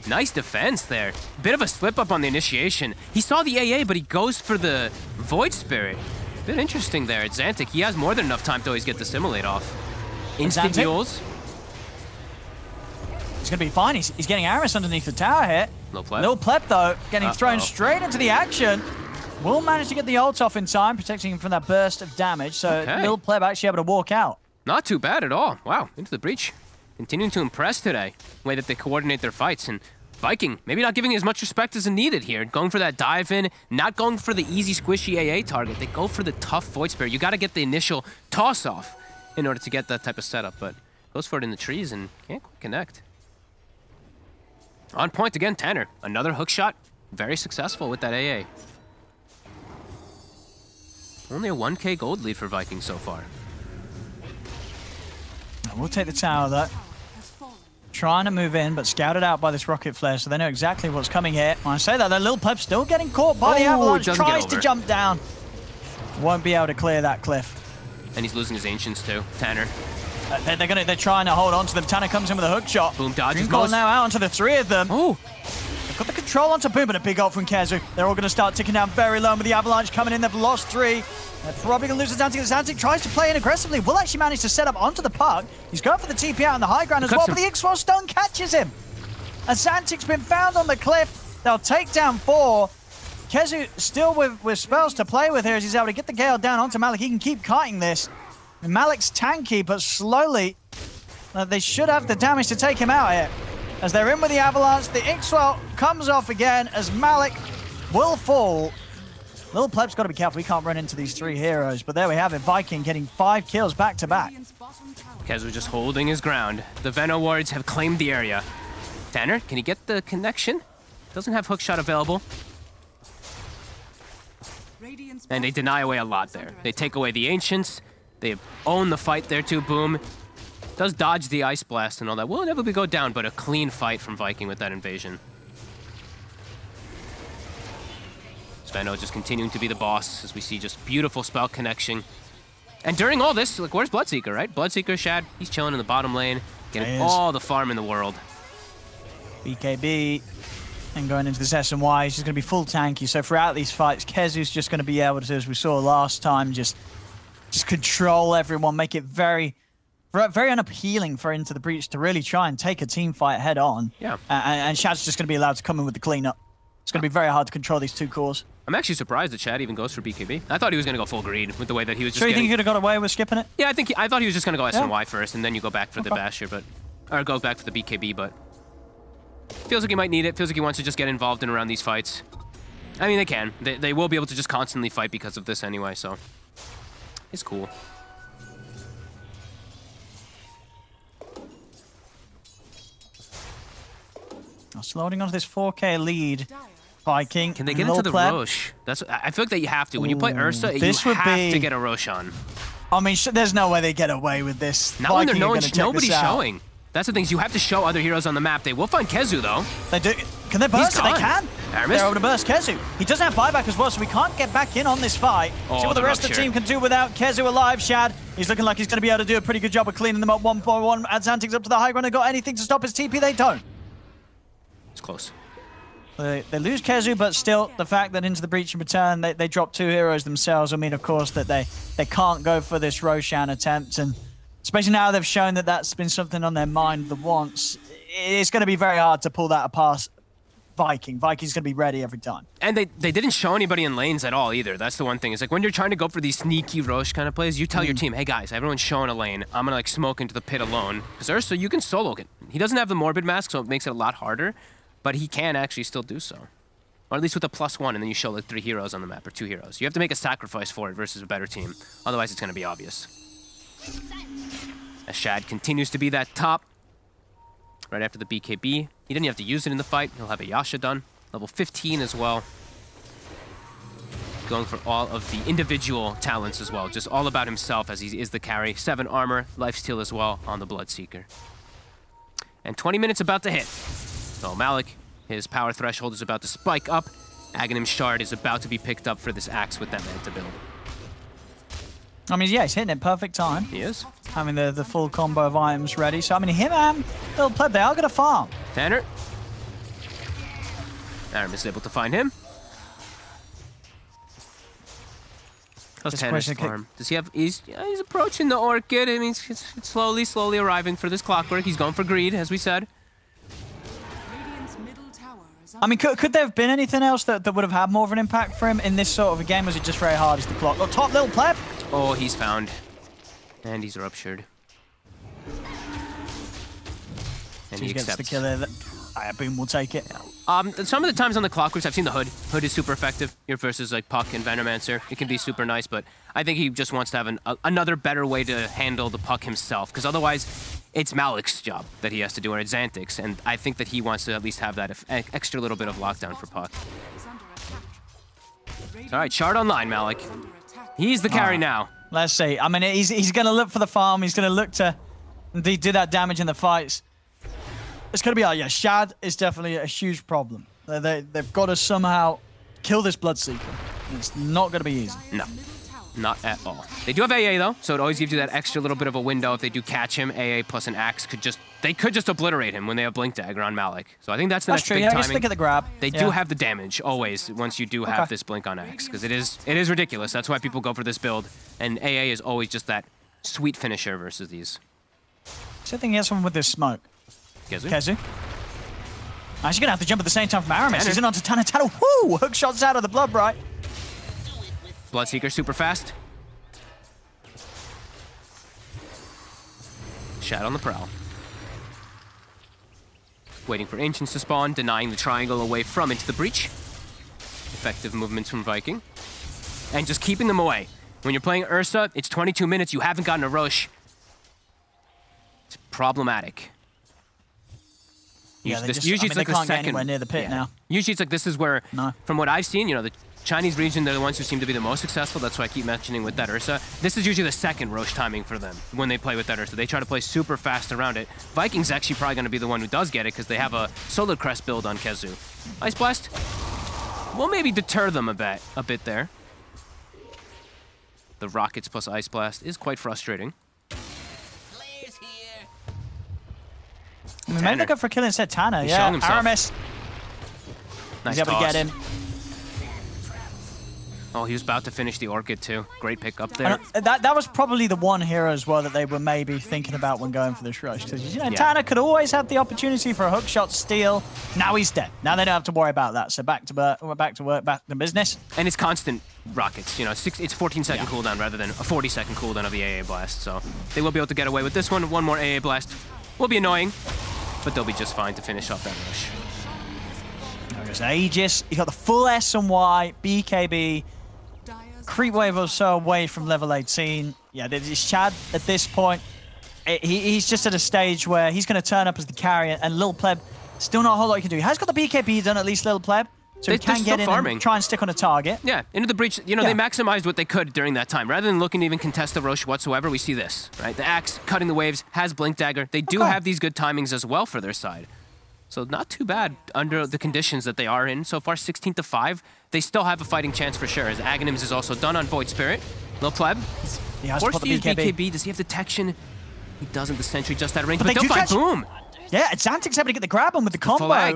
Speaker 5: Nice defense there. Bit of a slip up on the initiation. He saw the AA, but he goes for the Void Spirit. Bit interesting there at Xantic. He has more than enough time to always get the simulate off. Instant
Speaker 1: Xantic?
Speaker 5: mules.
Speaker 1: He's going to be fine. He's getting Aramis underneath the tower here.
Speaker 5: Lil Pleb.
Speaker 1: Lil Pleb, though, getting thrown straight into the action. will manage to get the ult off in time, protecting him from that burst of damage. So Lil Pleb actually able to walk out.
Speaker 5: Not too bad at all. Wow, into the breach. Continuing to impress today, the way that they coordinate their fights. And Viking, maybe not giving as much respect as needed here. Going for that dive in, not going for the easy squishy AA target. They go for the tough Void Spirit. You got to get the initial toss off in order to get that type of setup, but goes for it in the trees and can't quite connect. On point again, Tanner. Another hook shot. Very successful with that AA. Only a 1K gold lead for Viking so far.
Speaker 1: We'll take the tower though. Trying to move in, but scouted out by this rocket flare, so they know exactly what's coming here. When I say that, the Lil Pleb still getting caught by the avalanche. Tries to jump down. Won't be able to clear that cliff.
Speaker 5: And he's losing his ancients too, Tanner.
Speaker 1: They're trying to hold on to them. Tanner comes in with a hook shot.
Speaker 5: Boom dodges.
Speaker 1: Dream now out onto the three of them.
Speaker 5: Oh.
Speaker 1: They've got the control onto Boom, but a big ult from Kezu. They're all going to start ticking down very low with the avalanche coming in. They've lost 3. They're probably going to lose the Zantic. Zantic tries to play in aggressively. Will actually manage to set up onto the puck. He's going for the TP out on the high ground as well, but the X-Force Stone catches him. As Zantic's been found on the cliff, they'll take down 4. Kezu still with spells to play with here as he's able to get the Gale down onto Malik. He can keep kiting this. And Malik's tanky, but slowly they should have the damage to take him out here. As they're in with the avalanche, the Ixwell comes off again as Malik will fall. Lil Pleb's got to be careful. He can't run into these 3 heroes. But there we have it. Viking getting 5 kills back to back.
Speaker 5: Kezu just holding his ground. The Venom wards have claimed the area. Tanner, can he get the connection? Doesn't have hookshot available. And they deny away a lot there. They take away the Ancients. They own the fight there too, Boom. Does dodge the Ice Blast and all that. Will inevitably go down, but a clean fight from Viking with that invasion. Sveno just continuing to be the boss as we see just beautiful spell connection. And during all this, like, where's Bloodseeker, right? Bloodseeker, Shad, he's chilling in the bottom lane, getting all the farm in the world.
Speaker 1: BKB and going into this SNY, he's just going to be full tanky. So throughout these fights, Kezu's just going to be able to, as we saw last time, just control everyone, make it very unappealing for Into the Breach to really try and take a team fight head on.
Speaker 5: Yeah.
Speaker 1: And Shad's just going to be allowed to come in with the cleanup. It's going to be very hard to control these 2 cores.
Speaker 5: I'm actually surprised that Shad even goes for BKB. I thought he was going to go full greed with the way that he was just
Speaker 1: you think he could have got away with skipping it?
Speaker 5: Yeah, I thought he was just going to go SNY first, and then you go back for the Basher, or go back for the BKB, but feels like he might need it. Feels like he wants to just get involved in around these fights. I mean, they can. They will be able to just constantly fight because of this anyway, so it's cool.
Speaker 1: Slowing onto this 4K lead. Viking.
Speaker 5: Can they get into the Roche? I feel like that you have to. When you play Ursa, you have to get a Roche on.
Speaker 1: I mean, there's no way they get away with this.
Speaker 5: Not when nobody's showing. That's the thing, is you have to show other heroes on the map. They will find Kezu, though.
Speaker 1: They do. Can they burst? They can.
Speaker 5: Aramis?
Speaker 1: They're able to burst Kezu. He doesn't have buyback as well, so we can't get back in on this fight. See what the rest of the team can do without Kezu alive. Shad, he's looking like he's going to be able to do a pretty good job of cleaning them up 1-by-1. Adzantic's up to the high ground and got anything to stop his TP. They don't.
Speaker 5: It's close.
Speaker 1: They lose Kezu, but still, the fact that Into the Breach in return, they drop 2 heroes themselves, I mean, of course, that they can't go for this Roshan attempt, and especially now they've shown that that's been something on their mind the once, it's going to be very hard to pull that apart. Viking. Viking's going to be ready every time.
Speaker 5: And they didn't show anybody in lanes at all either. That's the one thing. It's like when you're trying to go for these sneaky Roche kind of plays, you tell your team, hey guys, everyone's showing a lane. I'm going to like smoke into the pit alone. Because Ursa, you can solo it. He doesn't have the Morbid Mask, so it makes it a lot harder. But he can actually still do so. Or at least with a +1, and then you show like 3 heroes on the map, or 2 heroes. You have to make a sacrifice for it versus a better team. Otherwise, it's going to be obvious. As Shad continues to be that top. Right after the BKB. He didn't have to use it in the fight. He'll have a Yasha done. Level 15 as well. Going for all of the individual talents as well. Just all about himself as he is the carry. 7 armor, lifesteal as well on the Bloodseeker. And 20 minutes about to hit. So Malik, his power threshold is about to spike up. Aghanim Shard is about to be picked up for this axe with that Manta build.
Speaker 1: I mean, yeah, he's hitting it perfect time.
Speaker 5: He is.
Speaker 1: Having the full combo of items ready. So, I mean, him and Lil Pleb, they are going to farm.
Speaker 5: Tanner. Aramis is able to find him. How's Tanner's farm? Does he have... He's approaching the Orchid. I mean, it's slowly arriving for this Clockwork. He's going for greed, as we said.
Speaker 1: I mean, could there have been anything else that would have had more of an impact for him in this sort of a game? Was it just very hard as the clock? Oh, top little pleb.
Speaker 5: Oh, he's found. And he's ruptured. And he
Speaker 1: gets
Speaker 5: accepts.
Speaker 1: the kill there. Boom will take it.
Speaker 5: Some of the times on the clock routes, I've seen the Hood. Hood is super effective here versus like Puck and Venomancer. It can be super nice, but I think he just wants to have another better way to handle the Puck himself, because otherwise it's Malik's job that he has to do, and it's Xantix, and I think that he wants to at least have that extra little bit of lockdown for Puck. All right, Shard online, Malik. He's the carry now.
Speaker 1: Let's see. I mean, he's going to look for the farm. He's going to look to indeed do that damage in the fights. It's going to be like, yeah, Shad is definitely a huge problem. They've got to somehow kill this Bloodseeker. It's not going to be easy.
Speaker 5: No, not at all. They do have AA, though, so it always gives you that extra little bit of a window. If they do catch him, AA plus an axe could just obliterate him when they have Blink Dagger on Malik. So I think that's the next big timing.
Speaker 1: Just think of the grab.
Speaker 5: They do have the damage, always, once you do have this Blink on axe, because it is ridiculous. That's why people go for this build, and AA is always just that sweet finisher versus these.
Speaker 1: So I think he has someone with this smoke.
Speaker 5: Kezu.
Speaker 1: He's going to have to jump at the same time from Aramis. He's in onto Tanner. Tanner, whoo! Hook shots out of the blood, right?
Speaker 5: Bloodseeker super fast. Shad on the prowl. Waiting for Ancients to spawn, denying the triangle away from into the breach. Effective movements from Viking. And just keeping them away. When you're playing Ursa, it's 22 minutes, you haven't gotten a rush. It's problematic.
Speaker 1: Yeah,
Speaker 5: Usually it's like
Speaker 1: they can't
Speaker 5: the
Speaker 1: get anywhere near the pit now.
Speaker 5: Usually it's like this is where, from what I've seen, the Chinese region, they're the ones who seem to be the most successful. That's why I keep mentioning with that Ursa. This is usually the second Roche timing for them when they play with that Ursa. They try to play super fast around it. Viking's actually probably going to be the one who does get it because they have a Solar Crest build on Kezu. Ice Blast will maybe deter them a bit there. The Rockets plus Ice Blast is quite frustrating.
Speaker 1: Maybe they go for killing instead Tanner.
Speaker 5: He's
Speaker 1: yeah,
Speaker 5: showing himself.
Speaker 1: Aramis.
Speaker 5: Nice
Speaker 1: He's able to
Speaker 5: toss.
Speaker 1: get him.
Speaker 5: Oh, he was about to finish the Orchid too. Great pick up there.
Speaker 1: That was probably the one hero as well that they were maybe thinking about when going for this rush. Because, Tanner could always have the opportunity for a hook shot steal. Now he's dead. Now they don't have to worry about that. So back to work, back to business.
Speaker 5: And it's constant rockets. It's 14-second cooldown rather than a 40-second cooldown of the AA blast. So they will be able to get away with this one. One more AA blast will be annoying, but they'll be just fine to finish off that rush.
Speaker 1: There's Aegis. You got the full S and Y, BKB. Creep wave or so away from level 18. Yeah, there's Chad at this point. He's just at a stage where he's going to turn up as the carrier, and Lil Pleb, still not a whole lot he can do. He has got the BKB done, at least Lil Pleb, so he can get in and try and stick on a target.
Speaker 5: Yeah, into the breach. They maximized what they could during that time. Rather than looking to even contest the Roche whatsoever, we see this, right? The Axe cutting the waves, has Blink Dagger. They do have these good timings as well for their side. So not too bad under the conditions that they are in. So far, 16-5. They still have a fighting chance for sure, as Aghanims is also done on Void Spirit. Lil Pleb, forced to use BKB. Does he have detection? He doesn't. The Sentry just out of range, but they'll find Boom.
Speaker 1: Yeah, Xantix able to get the grab on with the combo.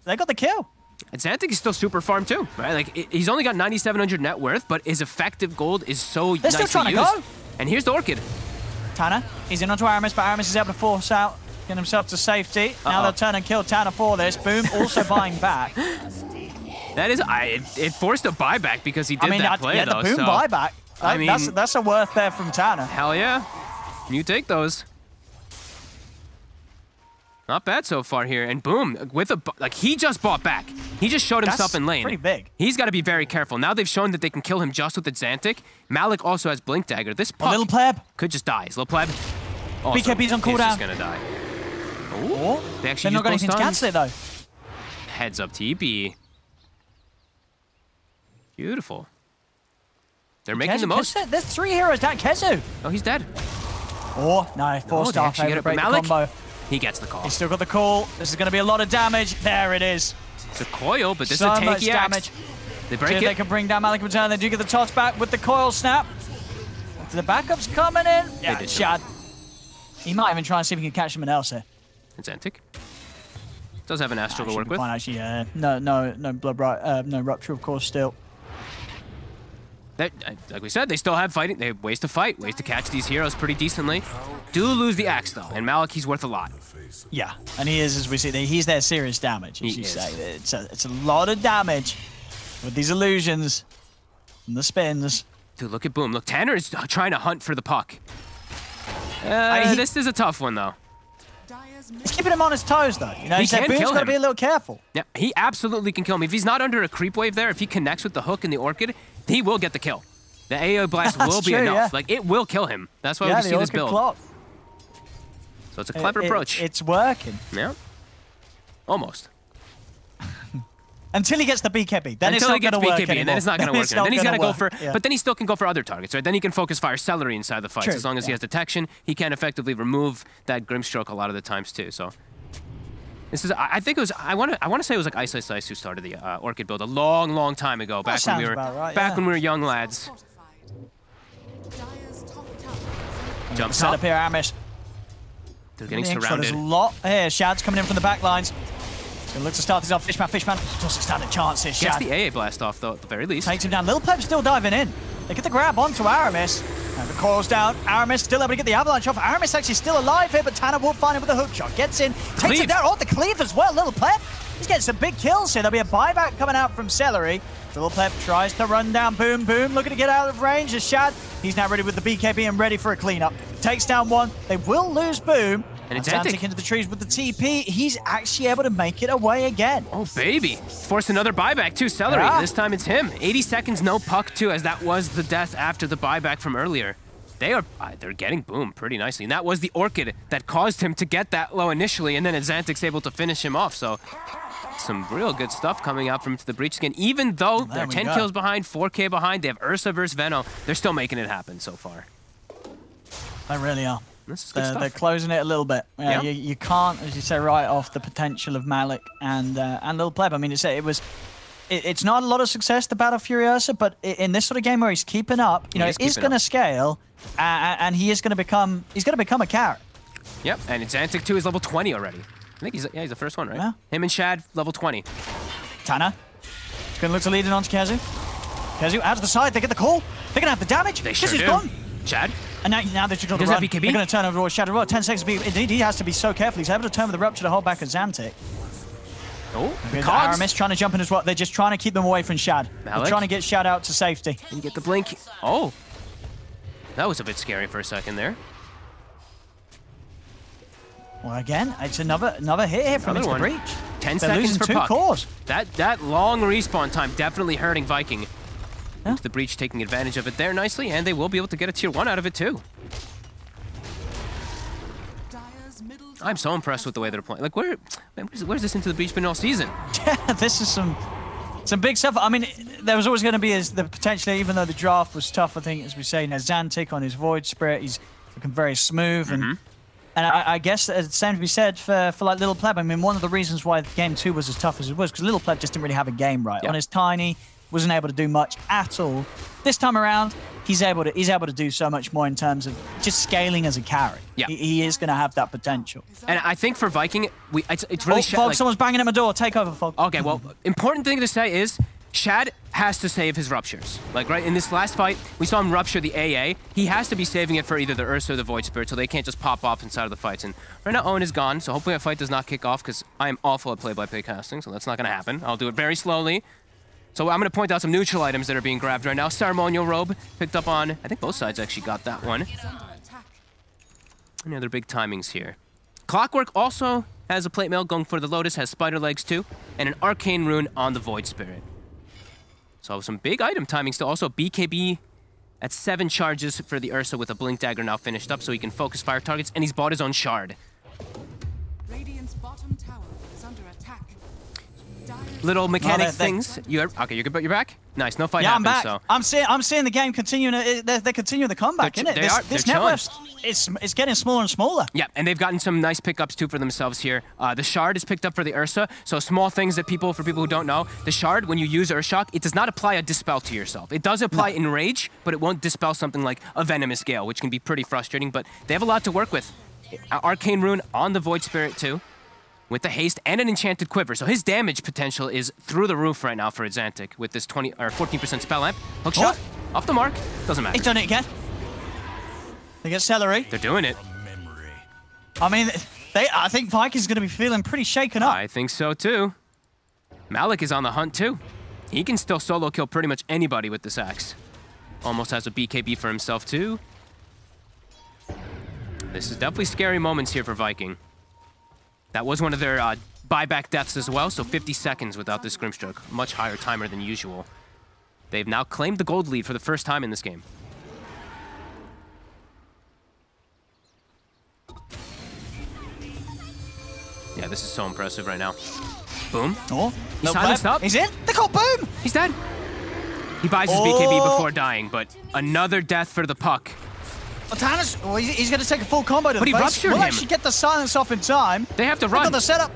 Speaker 1: They got the kill.
Speaker 5: And Xantix is still super farm too, right? Like, he's only got 9,700 net worth, but his effective gold is so
Speaker 1: They're still trying to go.
Speaker 5: And here's the Orchid.
Speaker 1: Tanner, he's in onto Aramis, but Aramis is able to force out, get himself to safety. Now they'll turn and kill Tanner for this. Boom, also buying back.
Speaker 5: That is, it forced a buyback because he did that play, though.
Speaker 1: The Boom buyback. That's a worth there from Tanner.
Speaker 5: Hell yeah. You take those. Not bad so far here. And Boom, with he just bought back. He just showed himself in lane.
Speaker 1: Pretty big.
Speaker 5: He's got to be very careful. Now they've shown that they can kill him just with the Xantic. Malik also has Blink Dagger. This Puck
Speaker 1: Little Pleb
Speaker 5: could just die. Little Pleb also
Speaker 1: BKB's on cooldown.
Speaker 5: He's just going to die. Oh, they actually
Speaker 1: not got anything to cancel it, though.
Speaker 5: Heads up TP. Beautiful. They're making the most.
Speaker 1: There's 3 heroes down. Kezu.
Speaker 5: Oh, he's dead.
Speaker 1: Oh, no. 4-star.
Speaker 5: Malik, he gets the call.
Speaker 1: He's still got the call. This is going to be a lot of damage. There it is.
Speaker 5: It's a coil, but this is a tanky damage. They break it.
Speaker 1: They can bring down Malik in return. They do get the toss back with the coil snap. The backup's coming in. Yeah, Shad. He might even try and see if he can catch someone else here.
Speaker 5: It's Xantic. Does have an Astral to work with.
Speaker 1: Fine, actually, no blood right, no rupture, of course, still.
Speaker 5: like we said, they still have fighting. They have ways to fight, ways to catch these heroes pretty decently. Do lose the axe, though, and Malik, he's worth a lot.
Speaker 1: Yeah, and he is, as we see, he's their serious damage, as you say. It's a lot of damage with these illusions and the spins.
Speaker 5: Dude, look at Boom. Look, Tanner is trying to hunt for the puck. This is a tough one, though.
Speaker 1: He's keeping him on his toes, though. You know,
Speaker 5: he can
Speaker 1: Boom's
Speaker 5: kill
Speaker 1: got to
Speaker 5: him.
Speaker 1: be a little careful.
Speaker 5: Yeah, he absolutely can kill him. If he's not under a creep wave there, if he connects with the hook and the Orchid, he will get the kill. The AO blast will be enough.
Speaker 1: Yeah.
Speaker 5: Like, it will kill him. That's why we see this build.
Speaker 1: Clock.
Speaker 5: So it's a clever approach.
Speaker 1: It's working.
Speaker 5: Yeah. Almost.
Speaker 1: Until he gets the BKB. Then
Speaker 5: Until
Speaker 1: it's not going to work anymore.
Speaker 5: and then it's not going to work. Then he's got to go for...
Speaker 1: Yeah.
Speaker 5: But then he still can go for other targets, right? Then he can focus fire Celery inside the fights.
Speaker 1: True,
Speaker 5: As long as he has detection, he can effectively remove that Grimstroke a lot of the times, too. So... This is, I think it was, I want to say it was like Ice Ice Ice who started the Orchid build a long time ago, back when we were when we were young lads. Jumps up
Speaker 1: here, Amish.
Speaker 5: They're getting surrounded.
Speaker 1: There's a lot here. Shad's coming in from the back lines. It looks to start this off. Fishman doesn't stand a chance here.
Speaker 5: Gets
Speaker 1: Shad
Speaker 5: the AA blast off though, at the very least.
Speaker 1: takes him down. Lil Pep's still diving in. They get the grab onto Aramis. And the coil's down. Aramis still able to get the avalanche off. Aramis actually still alive here, but Tanner will find him with a hook shot. Gets in, takes him down. Oh, the cleave as well. Lil Pep. He's getting some big kills here. There'll be a buyback coming out from Celery. Lil Pep tries to run down Boom, looking to get out of range as Shad. He's now ready with the BKB and ready for a cleanup. Takes down one. They will lose Boom.
Speaker 5: And it's
Speaker 1: Zantic into the trees with the TP. He's actually able to make it away again.
Speaker 5: Oh, baby. Force another buyback, too. Celery.
Speaker 1: Yeah.
Speaker 5: This time it's him. 80 seconds, no puck, too, as that was the death after the buyback from earlier. They're getting Boom pretty nicely. And that was the Orchid that caused him to get that low initially, and then Zantic's able to finish him off. So some real good stuff coming out from the breach again. Even though they're 10 kills behind, 4K behind, they have Ursa versus Veno, they're still making it happen so far.
Speaker 1: They really are.
Speaker 5: This is good stuff.
Speaker 1: They're closing it a little bit.
Speaker 5: Yeah.
Speaker 1: You can't, as you say, write off the potential of Malik and Lil Pleb. I mean, it's not a lot of success, the Battle Furiosa, but in this sort of game where he's keeping up, you know, it is going to scale, and he is going to become a carrot.
Speaker 5: Yep, and Zantic too is level 20 already. I think he's the first one, right?
Speaker 1: Yeah.
Speaker 5: Him and Shad, level 20.
Speaker 1: Tanner. He's going to look to lead it on to Kezu. Kezu out to the side. They get the call. They're going to have the damage.
Speaker 5: They sure
Speaker 1: Kezu's
Speaker 5: do.
Speaker 1: gone.
Speaker 5: Chad?
Speaker 1: And now they're going to run. They're going to turn over towards Shadow Roar. 10 seconds to be. Indeed, he has to be so careful. He's able to turn with the Rupture to hold back at Zantic.
Speaker 5: Oh,
Speaker 1: Aramis trying to jump in as well. They're just trying to keep them away from Shad. They're trying to get Shad out to safety.
Speaker 5: And get the blink. Oh. That was a bit scary for a second there.
Speaker 1: Well, again, it's another hit here from into the breach.
Speaker 5: 10
Speaker 1: They're
Speaker 5: seconds
Speaker 1: losing
Speaker 5: for
Speaker 1: two
Speaker 5: puck.
Speaker 1: cores.
Speaker 5: That long respawn time definitely hurting Viking. Yeah. The breach taking advantage of it there nicely, and they will be able to get a tier 1 out of it too. I'm so impressed with the way they're playing. Like, where's this into the breach been all season?
Speaker 1: Yeah, this is some big stuff. I mean, there was always going to be the potential, even though the draft was tough, I think, as we say, now Zantic on his Void Spirit, he's looking very smooth. And I guess it's the same to be said for like Little Pleb. I mean, one of the reasons why game 2 was as tough as it was, because Little Pleb just didn't really have a game right. On his Tiny, wasn't able to do much at all. This time around, he's able to do so much more in terms of just scaling as a carry.
Speaker 5: Yeah.
Speaker 1: He is going to have that potential.
Speaker 5: And I think for Viking, it's really...
Speaker 1: Fog, someone's banging at my door. Take over, Fog.
Speaker 5: Okay, well, important thing to say is Shad has to save his Ruptures. Like, right, in this last fight, we saw him rupture the AA. He has to be saving it for either the Ursa or the Void Spirit, so they can't just pop off inside of the fights. And right now, Owen is gone, so hopefully that fight does not kick off, because I am awful at play-by-play casting, so that's not going to happen. I'll do it very slowly. So I'm going to point out some neutral items that are being grabbed right now. Ceremonial Robe, picked up on... I think both sides actually got that one. Any other big timings here? Clockwork also has a plate mail going for the Lotus, has Spider Legs too, and an Arcane Rune on the Void Spirit. So some big item timing still. Also BKB at 7 charges for the Ursa with a Blink Dagger now finished up so he can focus fire targets, and he's bought his own Shard.
Speaker 2: Radiant's bottom tower is under attack.
Speaker 5: Little mechanic things. Okay, you're good, but you're back? Nice, no fight
Speaker 1: I'm
Speaker 5: happened,
Speaker 1: back.
Speaker 5: so...
Speaker 1: I'm seeing the game continuing. They're continuing the comeback, isn't it? This network, it's getting smaller and smaller.
Speaker 5: Yeah, and they've gotten some nice pickups too for themselves here. The Shard is picked up for the Ursa, so small things that for people who don't know, the Shard, when you use Urshock, it does not apply a Dispel to yourself. It does apply Enrage, but it won't dispel something like a Venomous Gale, which can be pretty frustrating, but they have a lot to work with. Arcane Rune on the Void Spirit too. with the haste and an enchanted quiver. So his damage potential is through the roof right now for Exantic with this 14% spell amp. Hook shot, off the mark, doesn't matter.
Speaker 1: He's done it again. They get Celery.
Speaker 5: They're doing it.
Speaker 1: I mean, I think Viking's going to be feeling pretty shaken up.
Speaker 5: I think so too. Malik is on the hunt too. He can still solo kill pretty much anybody with this axe. Almost has a BKB for himself too. This is definitely scary moments here for Viking. That was one of their buyback deaths as well, so 50 seconds without this Grimstroke. Much higher timer than usual. They've now claimed the gold lead for the first time in this game. Yeah, this is so impressive right now. Boom.
Speaker 1: Oh,
Speaker 5: he's silenced up.
Speaker 1: He's in. They call boom.
Speaker 5: He's dead. He buys his BKB before dying, but another death for the puck.
Speaker 1: Well, Tanner's, he's going to take a full combo to the face.
Speaker 5: But he ruptured him.
Speaker 1: We'll actually get the silence off in time.
Speaker 5: They have to run.
Speaker 1: They've got the setup.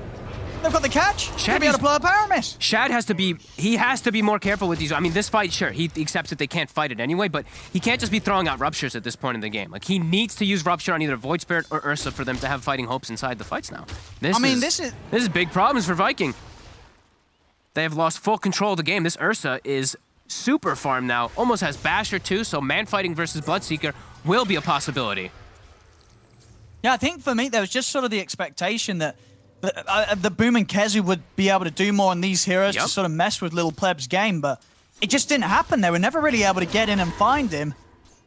Speaker 1: They've got the catch. Shad be able to blow a power miss.
Speaker 5: Shad has to be more careful with these. I mean, this fight, sure, he accepts that they can't fight it anyway, but he can't just be throwing out ruptures at this point in the game. Like, he needs to use rupture on either Void Spirit or Ursa for them to have fighting hopes inside the fights now. This is big problems for Viking. They have lost full control of the game. This Ursa is super farmed now. Almost has Basher too, so man fighting versus Bloodseeker will be a possibility.
Speaker 1: Yeah, I think for me, there was just sort of the expectation that the Boom and Kezu would be able to do more on these heroes to sort of mess with Little Pleb's game, but it just didn't happen. They were never really able to get in and find him.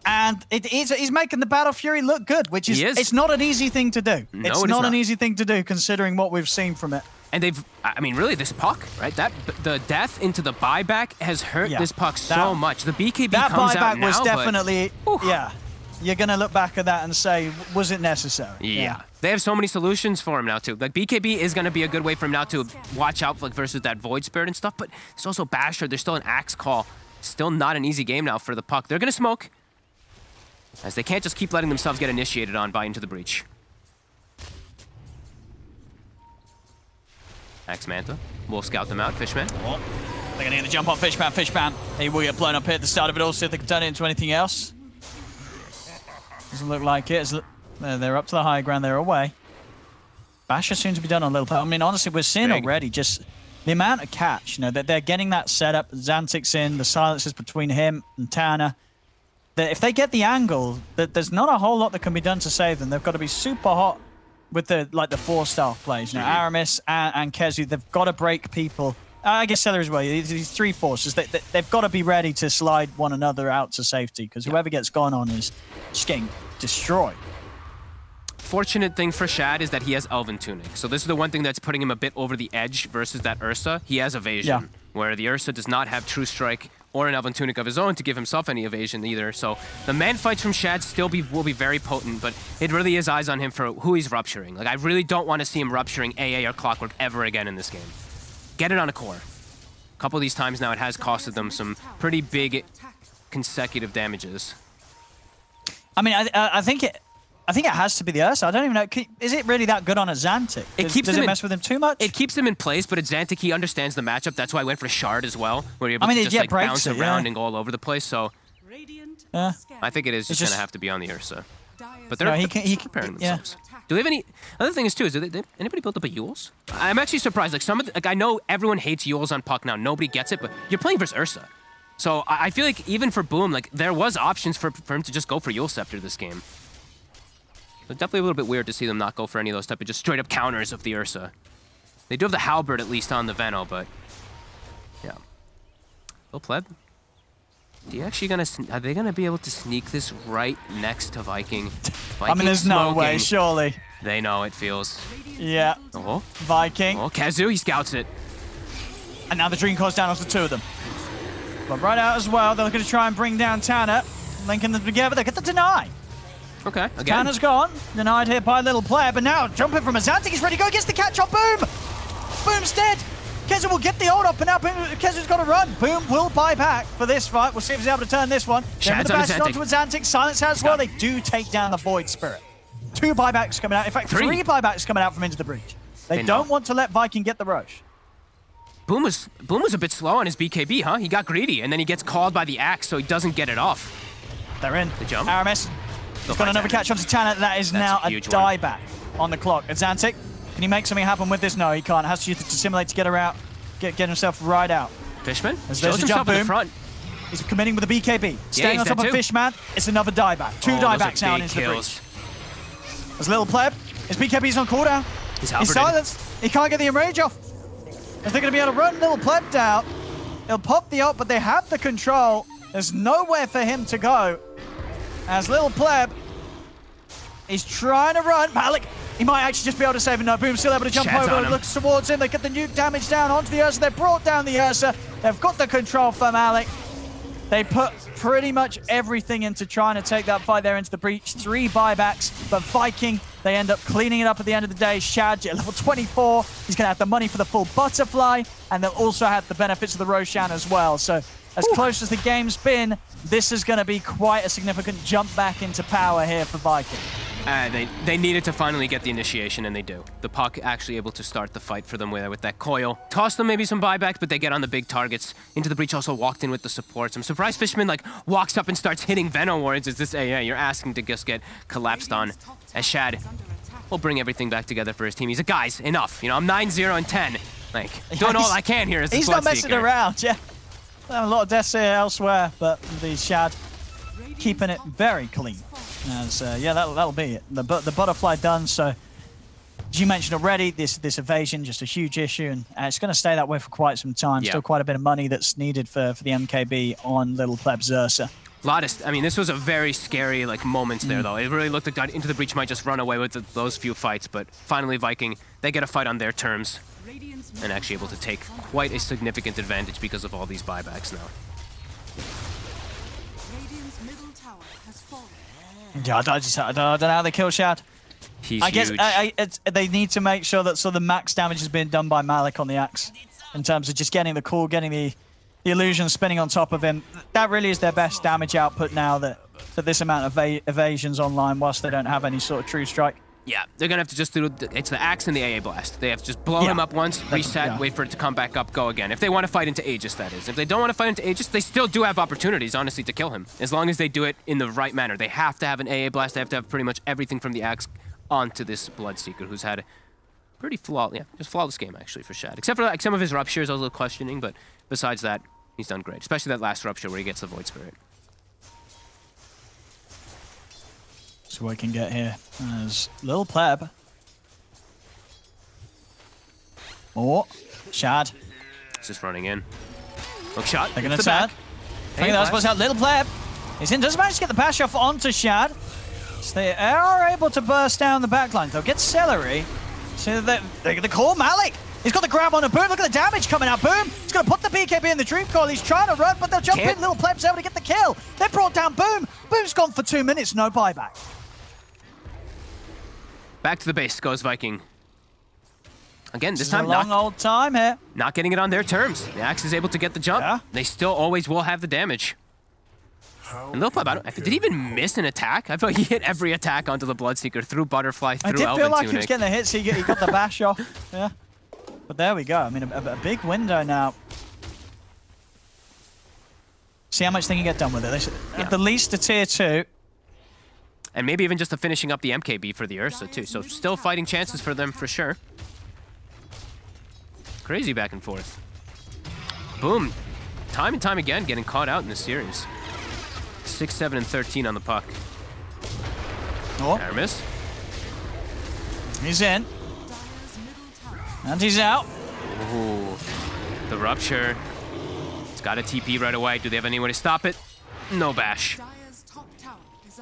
Speaker 1: And he's making the Battle Fury look good, which is, it's not an easy thing to do.
Speaker 5: No,
Speaker 1: it's not an easy thing to do considering what we've seen from it.
Speaker 5: And I mean, really, this puck, right? The death into the buyback has hurt this puck so much. The BKB comes out now,
Speaker 1: was definitely, you're going to look back at that and say, was it necessary?
Speaker 5: Yeah. They have so many solutions for him now, too. Like, BKB is going to be a good way for him now to watch out for, versus that Void Spirit and stuff, but there's also Basher. There's still an Axe Call. Still not an easy game now for the puck. They're going to smoke, as they can't just keep letting themselves get initiated on by Into the Breach. Axe Manta. We'll scout them out. Fishman.
Speaker 1: Oh, they're going to get the jump on Fishman. Fishman, he will get blown up here at the start of it all, see if they can turn it into anything else. Doesn't look like it. They're up to the high ground. They're away. Basher soon to be done on Little Pleb. I mean, honestly, we're seeing already just the amount of catch, you know, that they're getting that setup. Xantic's in, the silences between him and Tanner. That if they get the angle, that there's not a whole lot that can be done to save them. They've got to be super hot with the 4-star plays. You know, Aramis and Kezu, they've got to break people. I guess Seller as well. These three forces, they've got to be ready to slide one another out to safety, because whoever gets gone on is just getting destroyed.
Speaker 5: Fortunate thing for Shad is that he has Elven Tunic. So this is the one thing that's putting him a bit over the edge versus that Ursa. He has evasion, where the Ursa does not have True Strike or an Elven Tunic of his own to give himself any evasion either. So the man fights from Shad will be very potent, but it really is eyes on him for who he's rupturing. Like, I really don't want to see him rupturing AA or Clockwork ever again in this game. Get it on a core. A couple of these times now, it has costed them some pretty big consecutive damages.
Speaker 1: I mean, I think it has to be the Ursa. I don't even know. Is it really that good on a Xantic? Does it mess with him too much?
Speaker 5: It keeps him in place, but at Xantic, he understands the matchup. That's why I went for Shard as well, where you're able to just like bounce around and go all over the place. So I think it is just going to have to be on the Ursa. But they're preparing themselves. Do they have any... Other thing is, too, is anybody built up a Yules? I'm actually surprised. Like, I know everyone hates Yules on puck now. Nobody gets it, but you're playing versus Ursa. So I feel like even for Boom, like, there was options for him to just go for Yule Scepter this game. But definitely a little bit weird to see them not go for any of those type of just straight up counters of the Ursa. They do have the Halberd at least on the Veno, but yeah. Little Pleb. Are they gonna be able to sneak this right next to Viking?
Speaker 1: I mean, there's no way, surely.
Speaker 5: They know it feels.
Speaker 1: Yeah.
Speaker 5: Oh.
Speaker 1: Viking.
Speaker 5: Oh, Kezu, he scouts it.
Speaker 1: And now the Dream Core's down onto the two of them. But right out as well, they're looking to try and bring down Tanner. Linking them together, they get the deny.
Speaker 5: Okay, again.
Speaker 1: Tanner's gone. Denied here by Little Player, but now jumping from a Xantic, he's ready to go, gets the catch on Boom. Boom's dead. Kezu will get the ult up, and now Kezu's got to run. Boom will buy back for this fight. We'll see if he's able to turn this one. Then the bash onto a Xantic. Silence as well. They do take down the Void Spirit. 2 buybacks coming out. In fact, 3 buybacks coming out from Into the Breach. They don't want to let Viking get the rush.
Speaker 5: Boom was a bit slow on his BKB, huh? He got greedy, and then he gets called by the axe, so he doesn't get it off.
Speaker 1: They're in.
Speaker 5: The jump.
Speaker 1: Aramis. He's got another catch onto Tanner. That is now a dieback on the clock. And Xantic Can he make something happen with this? No, he can't. Has to use the Dissimulate to get her out, get himself right out.
Speaker 5: Fishman
Speaker 1: As
Speaker 5: shows
Speaker 1: there's a jump
Speaker 5: himself in the
Speaker 1: boom.
Speaker 5: front.
Speaker 1: He's committing with a BKB. Staying
Speaker 5: he's
Speaker 1: on top
Speaker 5: dead
Speaker 1: of
Speaker 5: too.
Speaker 1: Fishman. It's another dieback. Two
Speaker 5: Oh, those are
Speaker 1: diebacks now
Speaker 5: big
Speaker 1: into the
Speaker 5: kills.
Speaker 1: breach. As Little Pleb, his BKB's on cooldown.
Speaker 5: He's
Speaker 1: He's silenced. He can't get the enrage off. If they're going to be able to run Little Pleb down, he'll pop the ult, but they have the control. There's nowhere for him to go. As Little Pleb is trying to run. Malik, he might actually just be able to save him. No, Boom's still able to jump
Speaker 5: Shad's on
Speaker 1: over.
Speaker 5: him.
Speaker 1: Looks towards him. They get the nuke damage down onto the Ursa. They brought down the Ursa. They've got the control for Malik. They put pretty much everything into trying to take that fight there into the breach. 3 buybacks, but Viking, they end up cleaning it up at the end of the day. Shad at level 24. He's going to have the money for the full butterfly, and they'll also have the benefits of the Roshan as well. So as close as the game's been, this is going to be quite a significant jump back into power here for Viking.
Speaker 5: They needed to finally get the initiation, and they do. The Puck actually able to start the fight for them with that coil. Toss them maybe some buybacks, but they get on the big targets. Into the breach also walked in with the supports. I'm surprised Fishman like walks up and starts hitting Venom wards. Is this AA? You're asking to just get collapsed on. As Shad will bring everything back together for his team. He's like, guys, enough. You know, I'm 9-0 and 10. Like, doing all I can here as the
Speaker 1: He's not messing around, yeah. A lot of deaths here elsewhere, but the Shad keeping it very clean. As, yeah, that'll be it. The butterfly done, so as you mentioned already, this evasion, just a huge issue, and it's going to stay that way for quite some time.
Speaker 5: Yeah.
Speaker 1: Still quite a bit of money that's needed for the MKB on Little Pleb Xersa.
Speaker 5: I mean, this was a very scary like moments there, though. It really looked like Into the Breach might just run away with those few fights, but finally Viking, they get a fight on their terms and actually able to take quite a significant advantage because of all these buybacks now.
Speaker 1: Yeah, I don't know how they kill Shad.
Speaker 5: He's
Speaker 1: I guess
Speaker 5: huge.
Speaker 1: they need to make sure that the max damage has been done by Malik on the axe in terms of just getting the core, getting the illusion spinning on top of him. That really is their best damage output now that this amount of evasions online whilst they don't have any sort of true strike.
Speaker 5: Yeah, they're going to have to just do it's the axe and the AA blast. They have to just blow him up once, reset, wait for it to come back up, go again. If they want to fight into Aegis, that is. If they don't want to fight into Aegis, they still do have opportunities, honestly, to kill him. As long as they do it in the right manner. They have to have an AA blast. They have to have pretty much everything from the axe onto this Bloodseeker, who's had a pretty flawless game, actually, for Shad. Except for like, some of his ruptures, I was a little questioning, but besides that, he's done great. Especially that last rupture where he gets the Void Spirit.
Speaker 1: So what we can get here is Little Pleb. Oh, Shad.
Speaker 5: He's just running in. Look, shot.
Speaker 1: They're going to turn. Taking that supposed to Little Pleb. He's in. Doesn't manage to get the pass off onto Shad. So they are able to burst down the backline. They'll get Celery. So they're going to call Malik. He's got the grab on a Boom. Look at the damage coming out. Boom. He's going to put the BKB in the Dream Coil. He's trying to run, but they'll jump in. Little Pleb's able to get the kill. They brought down Boom. Boom's gone for 2 minutes. No buyback.
Speaker 5: Back to the base goes Viking. Again, this
Speaker 1: is
Speaker 5: time
Speaker 1: a long old time here.
Speaker 5: Not getting it on their terms. The axe is able to get the jump.
Speaker 1: Yeah.
Speaker 5: They still always will have the damage. And Lil Pleb, did he even miss an attack? I thought he hit every attack onto the Bloodseeker through Butterfly, through Elven
Speaker 1: I did feel like
Speaker 5: Tunic.
Speaker 1: he was getting the hits. He got the bash off. Yeah. But there we go. I mean, a big window now. See how much they can get done with it. They should, at the least a tier 2.
Speaker 5: And maybe even just a finishing up the MKB for the Ursa, too. So still fighting chances for them, for sure. Crazy back and forth. Boom. Time and time again, getting caught out in this series. 6, 7, and 13 on the puck.
Speaker 1: Oh.
Speaker 5: Aramis.
Speaker 1: He's in. And he's out.
Speaker 5: Ooh. The rupture. It's got a TP right away. Do they have any way to stop it? No bash.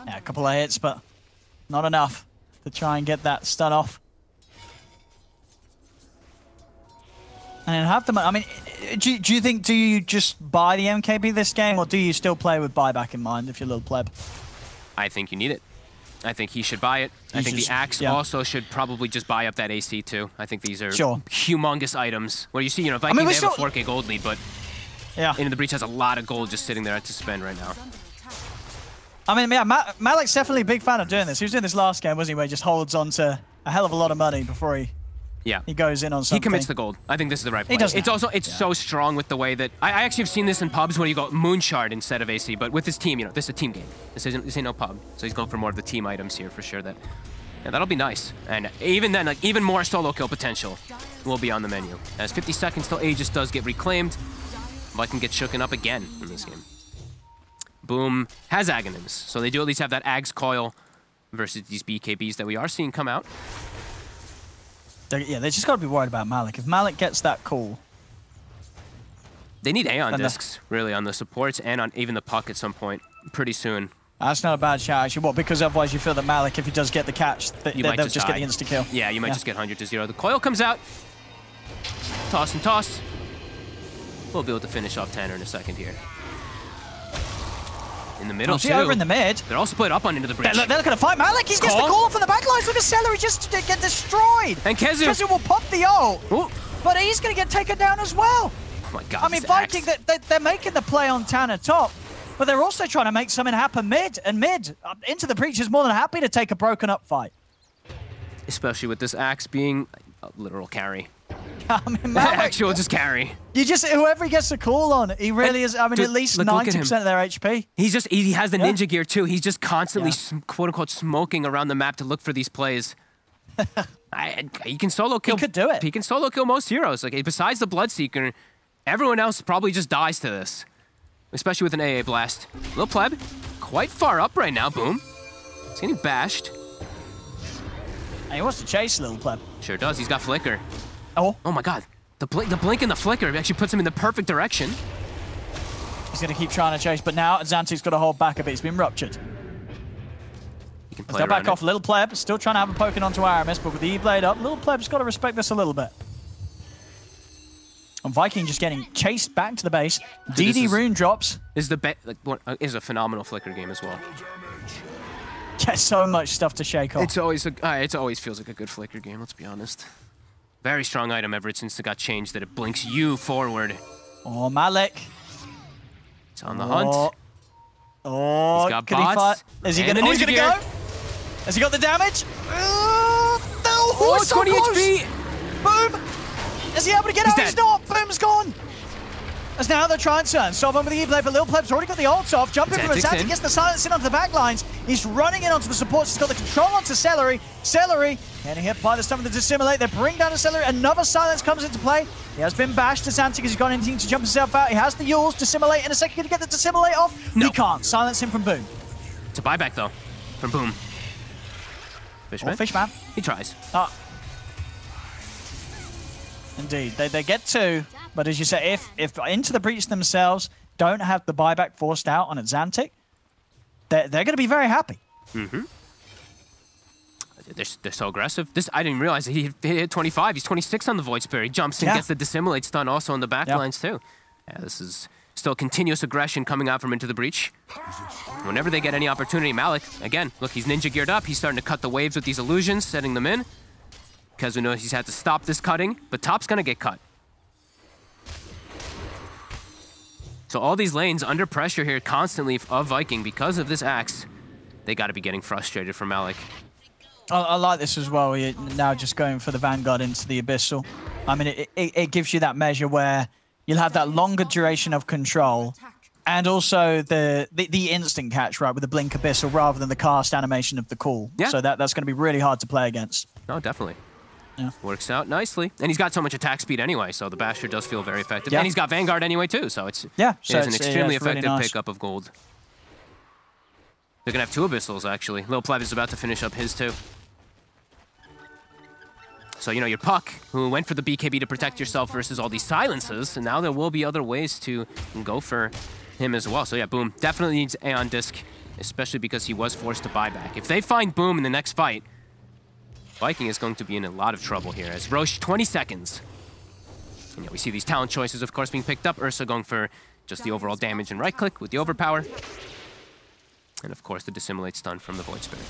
Speaker 1: Yeah, a couple of hits, but not enough to try and get that stun off. And have the money. I mean, do you think, do you just buy the MKB this game, or do you still play with buyback in mind if you're Little Pleb?
Speaker 5: I think you need it. I think he should buy it. I think the Axe also should probably just buy up that AC too. I think these are humongous items. Where you see, Viking, they have a 4K gold lead, but Into the Breach has a lot of gold just sitting there to spend right now.
Speaker 1: I mean, yeah, Malik's definitely a big fan of doing this. He was doing this last game, wasn't he, where he just holds on to a hell of a lot of money before he goes in on something.
Speaker 5: He commits the gold. I think this is the right play.
Speaker 1: He does.
Speaker 5: It's also so strong with the way that I actually have seen this in pubs where you go Moonshard instead of AC, but with his team, this is a team game. This ain't no pub, so he's going for more of the team items here for sure. And Yeah, that'll be nice. And even then, like, even more solo kill potential will be on the menu. As 50 seconds till Aegis does get reclaimed, Viking gets shooken up again in this game. Boom has Aghanims, so they do at least have that Aghs coil versus these BKBs that we are seeing come out.
Speaker 1: Yeah, they just got to be worried about Malik. If Malik gets that call...
Speaker 5: They need Aeon discs, really, on the supports and on even the puck at some point pretty soon.
Speaker 1: That's not a bad shout, actually. What, because otherwise you feel that Malik, if he does get the catch, they'll just get the insta-kill.
Speaker 5: Yeah, you might just get 100 to 0. The coil comes out. Toss and toss. We'll be able to finish off Tanner in a second here. In the middle, too.
Speaker 1: Over in the mid.
Speaker 5: They're all split up on into the breach.
Speaker 1: They're looking to fight Malik. He gets the call from the backlines. Look at Celery just to get destroyed.
Speaker 5: And Kezu
Speaker 1: will pop the ult. Ooh. But he's going to get taken down as well.
Speaker 5: Oh my God.
Speaker 1: I mean, Viking, they're making the play on Tanner top, but they're also trying to make something happen mid. And mid, into the breach is more than happy to take a broken up fight.
Speaker 5: Especially with this axe being a literal carry.
Speaker 1: I mean, Malik,
Speaker 5: actual just carry.
Speaker 1: Whoever he gets the call on, he really is. I mean, at least 90% of their HP.
Speaker 5: He has the ninja gear too. He's just constantly quote unquote smoking around the map to look for these plays. He can solo kill.
Speaker 1: He could do it.
Speaker 5: He can solo kill most heroes. Like besides the Bloodseeker, everyone else probably just dies to this, especially with an AA blast. Lil Pleb, quite far up right now. Boom. He's getting bashed.
Speaker 1: And he wants to chase Lil Pleb.
Speaker 5: Sure does. He's got flicker.
Speaker 1: Oh
Speaker 5: my God. The blink and the flicker actually puts him in the perfect direction.
Speaker 1: He's going to keep trying to chase, but now Xantic's got to hold back a bit. He's been ruptured.
Speaker 5: He can
Speaker 1: play back off. Little Pleb still trying to have a poking onto Aramis, but with the E-Blade up, Little Pleb's got to respect this a little bit. And Viking just getting chased back to the base. DD rune drops.
Speaker 5: Is a phenomenal flicker game as well.
Speaker 1: Yeah, so much stuff to shake off.
Speaker 5: It always feels like a good flicker game, let's be honest. Very strong item ever since it got changed that it blinks you forward.
Speaker 1: Oh, Malik.
Speaker 5: It's on the hunt.
Speaker 1: Oh,
Speaker 5: he's got bots.
Speaker 1: Is he going to go? Has he got the damage?
Speaker 5: It's 20 HP.
Speaker 1: Boom. Is he able to get out? He's not. Boom's gone. As now they're trying to stop him with the E-Blade, but Lil Pleb's already got the ults off. Jumping from Xantic, gets the silence in onto the back lines. He's running in onto the supports. He's got the control onto Celery. Celery getting hit by the stuff of the Dissimulate. They bring down to Celery. Another silence comes into play. He has been bashed to Xantic as he's gone in to jump himself out. He has the Yules. Dissimulate in a second. Can he get the Dissimulate off? No. He can't. Silence him from Boom.
Speaker 5: It's a buyback, though, from Boom. Fishman?
Speaker 1: Fishman.
Speaker 5: He tries.
Speaker 1: Indeed. They get two. But as you say, if Into the Breach themselves don't have the buyback forced out on Xantic, they're going to be very happy.
Speaker 5: Mm-hmm. They're so aggressive. I didn't realize that he hit 25. He's 26 on the Void Spirit. He jumps and gets the Dissimulate stun also on the backlines too. Yeah, this is still continuous aggression coming out from Into the Breach. Whenever they get any opportunity, Malik, again, look, he's ninja geared up. He's starting to cut the waves with these illusions, setting them in. Kezu knows he's had to stop this cutting, but top's going to get cut. So all these lanes under pressure here constantly of Viking because of this axe. They got to be getting frustrated for Malik.
Speaker 1: I like this as well. You're now just going for the Vanguard into the Abyssal. I mean, it gives you that measure where you'll have that longer duration of control and also the instant catch, right, with the Blink Abyssal rather than the cast animation of the call. Yeah. So that's going to be really hard to play against.
Speaker 5: Oh, definitely.
Speaker 1: Yeah.
Speaker 5: Works out nicely. And he's got so much attack speed anyway, so the Basher does feel very effective. Yeah. And he's got Vanguard anyway, too, so it's an extremely effective really nice pickup of gold. They're going to have two Abyssals, actually. Lil Pleb is about to finish up his, too. So, you know, your Puck, who went for the BKB to protect yourself versus all these silences, and now there will be other ways to go for him as well. So, yeah, Boom definitely needs Aeon Disc, especially because he was forced to buy back. If they find Boom in the next fight, Viking is going to be in a lot of trouble here, as Roche, 20 seconds. And yeah, we see these talent choices, of course, being picked up. Ursa going for just the overall damage and right-click with the overpower. And, of course, the Dissimulate stun from the Void Spirit.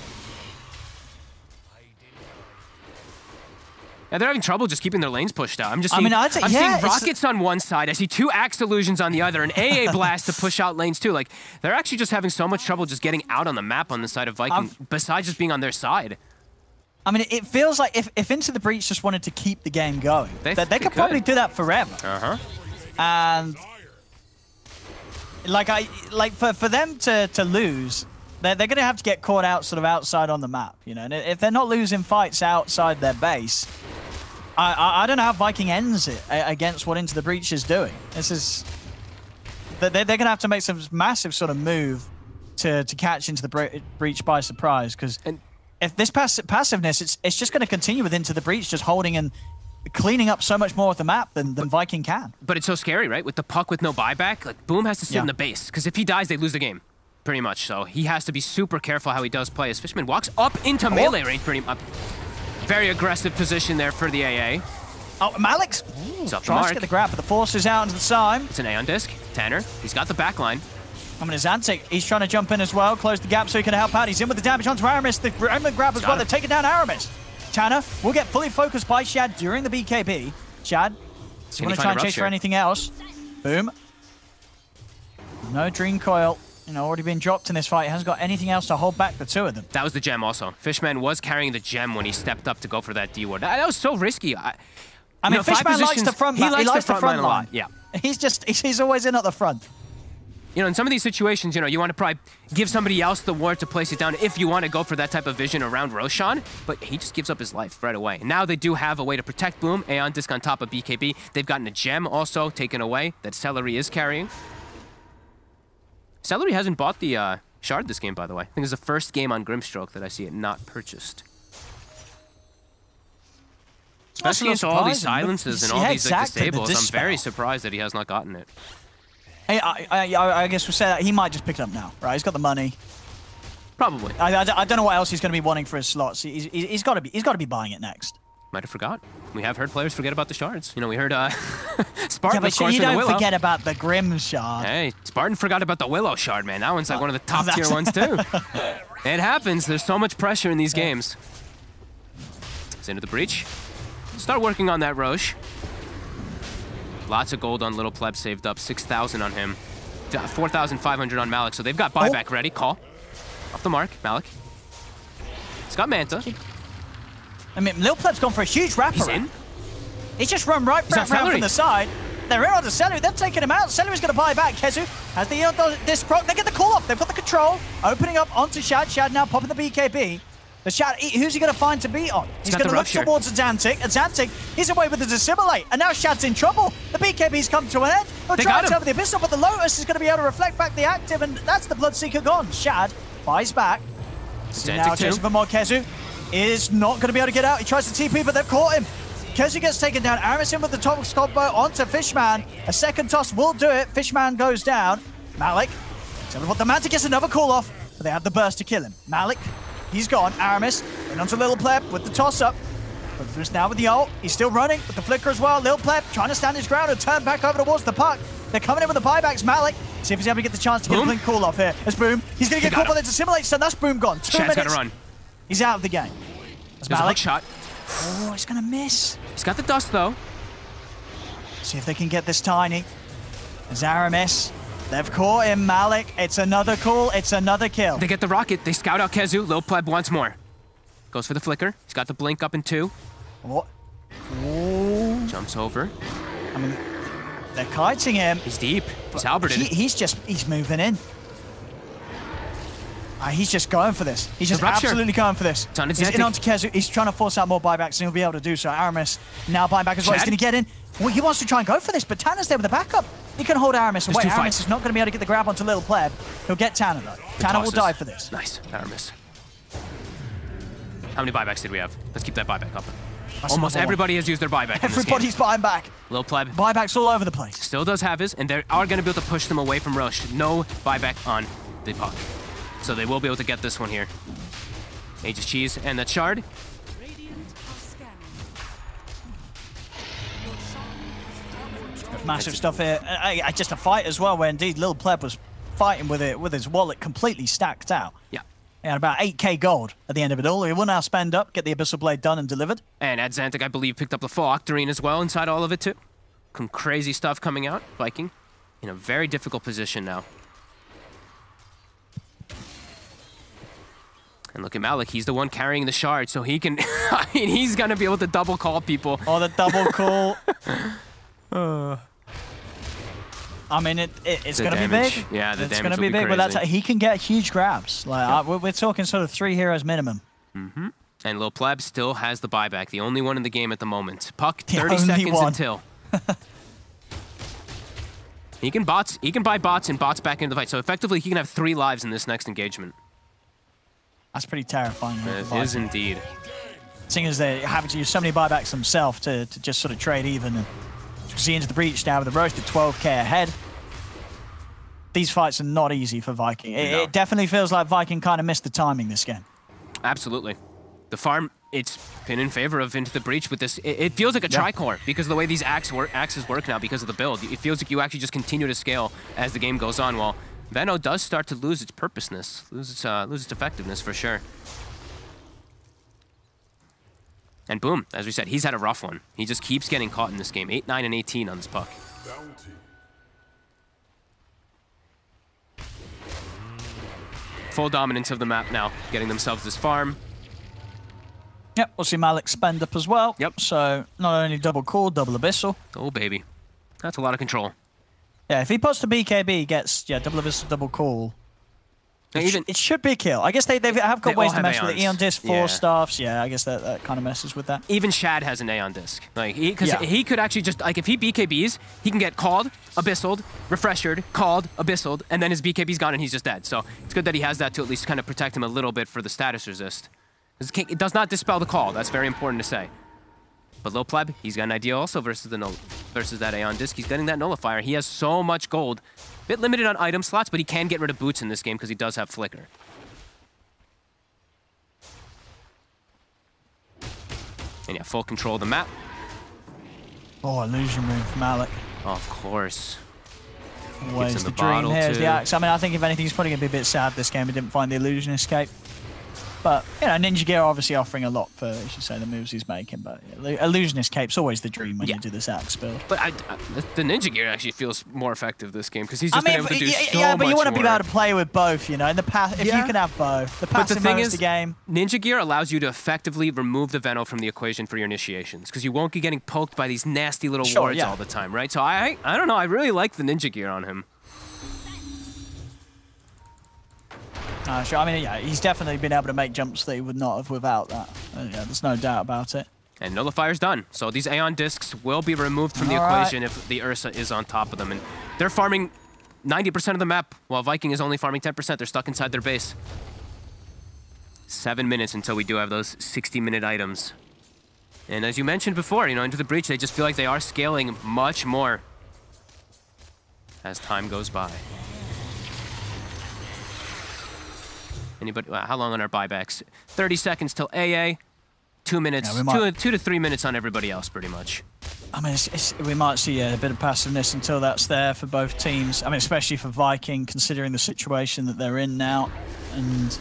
Speaker 5: Yeah, they're having trouble just keeping their lanes pushed out. I'm seeing rockets on one side. I see two Axe Illusions on the other, and AA Blast to push out lanes too. Like, they're actually just having so much trouble just getting out on the map on the side of Viking, besides just being on their side.
Speaker 1: I mean, it feels like if Into the Breach just wanted to keep the game going, they could probably do that forever. And like for them to lose, they're going to have to get caught out sort of outside on the map, you know. And if they're not losing fights outside their base, I don't know how Viking ends it against what Into the Breach is doing. This is... They're going to have to make some massive sort of move to catch Into the Breach by surprise, because if this passiveness, it's just going to continue with Into the Breach just holding and cleaning up so much more of the map than Viking can.
Speaker 5: But it's so scary, right? With the puck with no buyback, like Boom has to sit in the base, because if he dies, they lose the game, pretty much. So he has to be super careful how he does play. As Fishman walks up into melee range, pretty much. Very aggressive position there for the AA.
Speaker 1: Oh, Malik's trying to get the grab, but the force is out into the side.
Speaker 5: It's an A on disc. Tanner, he's got the back line.
Speaker 1: I mean, Azantic, he's trying to jump in as well, close the gap so he can help out. He's in with the damage onto Aramis. The Remnant grab as well. They're taking down Aramis. Tanner will get fully focused by Shad during the BKB. Shad, you want to try and chase for anything else? Boom. No Dream Coil. You know, already been dropped in this fight. He hasn't got anything else to hold back the two of them.
Speaker 5: That was the gem also. Fishman was carrying the gem when he stepped up to go for that D-ward. That was so risky.
Speaker 1: I mean, Fishman likes the front line. He likes the front line.
Speaker 5: Yeah.
Speaker 1: He's always in at the front.
Speaker 5: You know, in some of these situations, you know, you want to probably give somebody else the ward to place it down if you want to go for that type of vision around Roshan, but he just gives up his life right away. And now they do have a way to protect Boom. Aeon disc on top of BKB. They've gotten a gem also taken away that Celery is carrying. Celery hasn't bought the shard this game, by the way. I think it's the first game on Grimstroke that I see it not purchased. Especially into all these silences and all these like, disables, I'm very surprised that he has not gotten it.
Speaker 1: Hey, I guess we'll say that he might just pick it up now, right? He's got the money.
Speaker 5: Probably.
Speaker 1: I don't know what else he's going to be wanting for his slots. He's got to be buying it next.
Speaker 5: Might have forgot. We have heard players forget about the shards. You know, we heard Spartan,
Speaker 1: yeah,
Speaker 5: of course,
Speaker 1: you don't
Speaker 5: Willow.
Speaker 1: forget about the Grim shard.
Speaker 5: Hey, Spartan forgot about the Willow shard, man. That one's like one of the top tier ones too. It happens. There's so much pressure in these games. It's into the breach. Start working on that Roche. Lots of gold on Little Pleb saved up. 6,000 on him. 4,500 on Malik. So they've got buyback ready. Call. Off the mark. Malik. He's got Manta.
Speaker 1: I mean, Lil Pleb's gone for a huge wrapper.
Speaker 5: He's in.
Speaker 1: He's just run right back round from the side. They're in on the Celery. They're taking him out. Celery's going to buy back. Kezu has the disc proc. They get the call off. They've got the control. Opening up onto Shad. Shad now popping the BKB. The Shad, who's he going to find to beat on? He's going to look towards Azantic. Azantic, he's away with the Dissimulate. And now Shad's in trouble. The BKB's come to an end. They'll try to over the Abyssal, but the Lotus is going to be able to reflect back the active, and that's the Bloodseeker gone. Shad buys back. So now chasing for more. Kezu is not going to be able to get out. He tries to TP, but they've caught him. Kezu gets taken down. Aramis in with the top combo onto Fishman. A second toss will do it. Fishman goes down. Malik, the Manta gets another call off, but they have the burst to kill him. Malik, he's gone. Aramis in onto Little Pleb with the toss up. But just now with the ult. He's still running with the flicker as well. Little Pleb trying to stand his ground and turn back over towards the puck. They're coming in with the buybacks. Malik, see if he's able to get the chance to get a blink call off here. It's Boom. He's going to get caught by the Dissimulate, so that's Boom gone. 2 minutes.
Speaker 5: Gotta run.
Speaker 1: He's out of the game. That's
Speaker 5: There's
Speaker 1: Malik.
Speaker 5: a hook shot.
Speaker 1: Oh, he's going to miss.
Speaker 5: He's got the dust, though.
Speaker 1: See if they can get this tiny. Aramis. They've caught him, Malik. It's another call. It's another kill.
Speaker 5: They get the rocket. They scout out Kezu. Lil Pleb once more. Goes for the flicker. He's got the blink up in 2.
Speaker 1: What? Oh.
Speaker 5: Jumps over.
Speaker 1: I mean, they're kiting him.
Speaker 5: He's deep. He's halberted.
Speaker 1: He's moving in. He's just going for this. He's just absolutely going for this. He's in onto Kezu. He's trying to force out more buybacks, and he'll be able to do so. Aramis now buying back as well. He's going to get in. Well, he wants to try and go for this, but Tanner's there with the backup. He can hold Aramis away. Aramis is not going to be able to get the grab onto Little Pleb. He'll get Tanner, though. Tanner will die for this.
Speaker 5: Nice. Aramis. How many buybacks did we have? Let's keep that buyback up.
Speaker 1: That's
Speaker 5: almost everybody has used their buyback.
Speaker 1: Everybody's buying back.
Speaker 5: Lil Pleb.
Speaker 1: Buybacks all over the place.
Speaker 5: Still does have his, and they are going to be able to push them away from Roche. No buyback on the puck. So they will be able to get this one here. Aegis Cheese and that shard.
Speaker 1: Massive stuff here. Just a fight as well, where indeed Lil Pleb was fighting with it with his wallet completely stacked out.
Speaker 5: Yeah.
Speaker 1: And about 8k gold at the end of it all. He will now spend up, get the Abyssal Blade done and delivered.
Speaker 5: And Adzantic, I believe, picked up the full Octarine as well inside all of it too. Some crazy stuff coming out. Viking in a very difficult position now. And look at Malik, he's the one carrying the shard, so he can, I mean, he's gonna be able to double call people.
Speaker 1: Oh, the double call. I mean, it's
Speaker 5: The
Speaker 1: going to be big.
Speaker 5: damage. Yeah, the
Speaker 1: it's
Speaker 5: damage
Speaker 1: going to
Speaker 5: will
Speaker 1: be
Speaker 5: be
Speaker 1: big, but
Speaker 5: crazy.
Speaker 1: he can get huge grabs. Like we're talking sort of 3 heroes minimum.
Speaker 5: Mm-hmm. And Lil Pleb still has the buyback, the only one in the game at the moment. Puck,
Speaker 1: The
Speaker 5: 30
Speaker 1: only
Speaker 5: seconds
Speaker 1: one.
Speaker 5: until. He can buy bots and bots back into the fight. So effectively, he can have 3 lives in this next engagement.
Speaker 1: That's pretty terrifying.
Speaker 5: It is indeed.
Speaker 1: Seeing as they're having to use so many buybacks themselves to just sort of trade even. And see into the breach now with the roasted 12k ahead. These fights are not easy for Viking. It definitely feels like Viking kind of missed the timing this game.
Speaker 5: Absolutely. The farm, it's been in favor of into the breach with this. It feels like a tricore because of the way these axes work now because of the build. It feels like you actually just continue to scale as the game goes on, while Veno does start to lose its purposeness, lose its effectiveness for sure. And boom, as we said, he's had a rough one. He just keeps getting caught in this game. 8, 9, and 18 on this puck. Full dominance of the map now, getting themselves this farm.
Speaker 1: Yep, we'll see Malik spend up as well. Yep. So not only double core, double abyssal.
Speaker 5: Oh, baby. That's a lot of control.
Speaker 1: Yeah, if he puts the BKB, he gets double abyssal, double call. It should be a kill. I guess they have got ways to mess with it. Aeon Disc, 4 staffs. Yeah, I guess that kind of messes with that.
Speaker 5: Even Shad has an Aeon Disc. Like, because he could actually just, like, if he BKBs, he can get called, abyssal, refreshed, called, abyssal, and then his BKB's gone and he's just dead. So it's good that he has that to at least kind of protect him a little bit for the status resist. It does not dispel the call. That's very important to say. But Lil Pleb, he's got an idea also versus that Aeon Disc. He's getting that nullifier. He has so much gold. Bit limited on item slots, but he can get rid of boots in this game because he does have flicker. And yeah, full control of the map.
Speaker 1: Oh, illusion room from Malik.
Speaker 5: Of course.
Speaker 1: Always the dream. Here's the axe. I mean, I think if anything, he's probably going to be a bit sad this game. He didn't find the illusion escape. But, you know, Ninja Gear obviously offering a lot for, as you say, the moves he's making. But yeah, Illusion Escape's always the dream when you do this axe build.
Speaker 5: But the Ninja Gear actually feels more effective this game because he's just been able to do so much
Speaker 1: Yeah, but you want to be
Speaker 5: more.
Speaker 1: able to play with both, you know. In the past, if you can have both. The passive mode is the game.
Speaker 5: Ninja Gear allows you to effectively remove the Veno from the equation for your initiations because you won't be getting poked by these nasty little wards all the time, right? So I don't know. I really like the Ninja Gear on him.
Speaker 1: Sure. I mean, yeah, he's definitely been able to make jumps that he would not have without that. Yeah, there's no doubt about it.
Speaker 5: And Nullifier's done. So these Aeon Discs will be removed from the equation if the Ursa is on top of them. And they're farming 90% of the map, while Viking is only farming 10%. They're stuck inside their base. 7 minutes until we do have those 60-minute items. And as you mentioned before, you know, into the breach, they just feel like they are scaling much more as time goes by. Anybody? How long on our buybacks? 30 seconds till AA. 2 minutes. Yeah, 2 to 3 minutes on everybody else, pretty much.
Speaker 1: I mean, we might see a bit of passiveness until that's there for both teams. I mean, especially for Viking, considering the situation that they're in now. And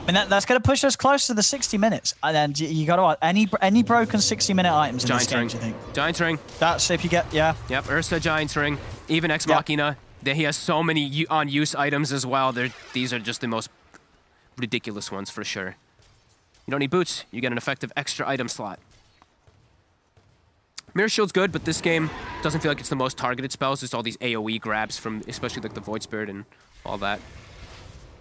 Speaker 1: I mean, that's going to push us close to the 60 minutes. And then you got to any broken 60-minute items in this game, do you think?
Speaker 5: Giant Ring.
Speaker 1: That's if you get,
Speaker 5: Yep, Ursa, Giant Ring, even Ex Machina. He has so many on-use items as well. These are just the most ridiculous ones for sure. You don't need boots, you get an effective extra item slot. Mirror Shield's good, but this game doesn't feel like it's the most targeted spells. Just all these AoE grabs from, especially like the Void Spirit and all that.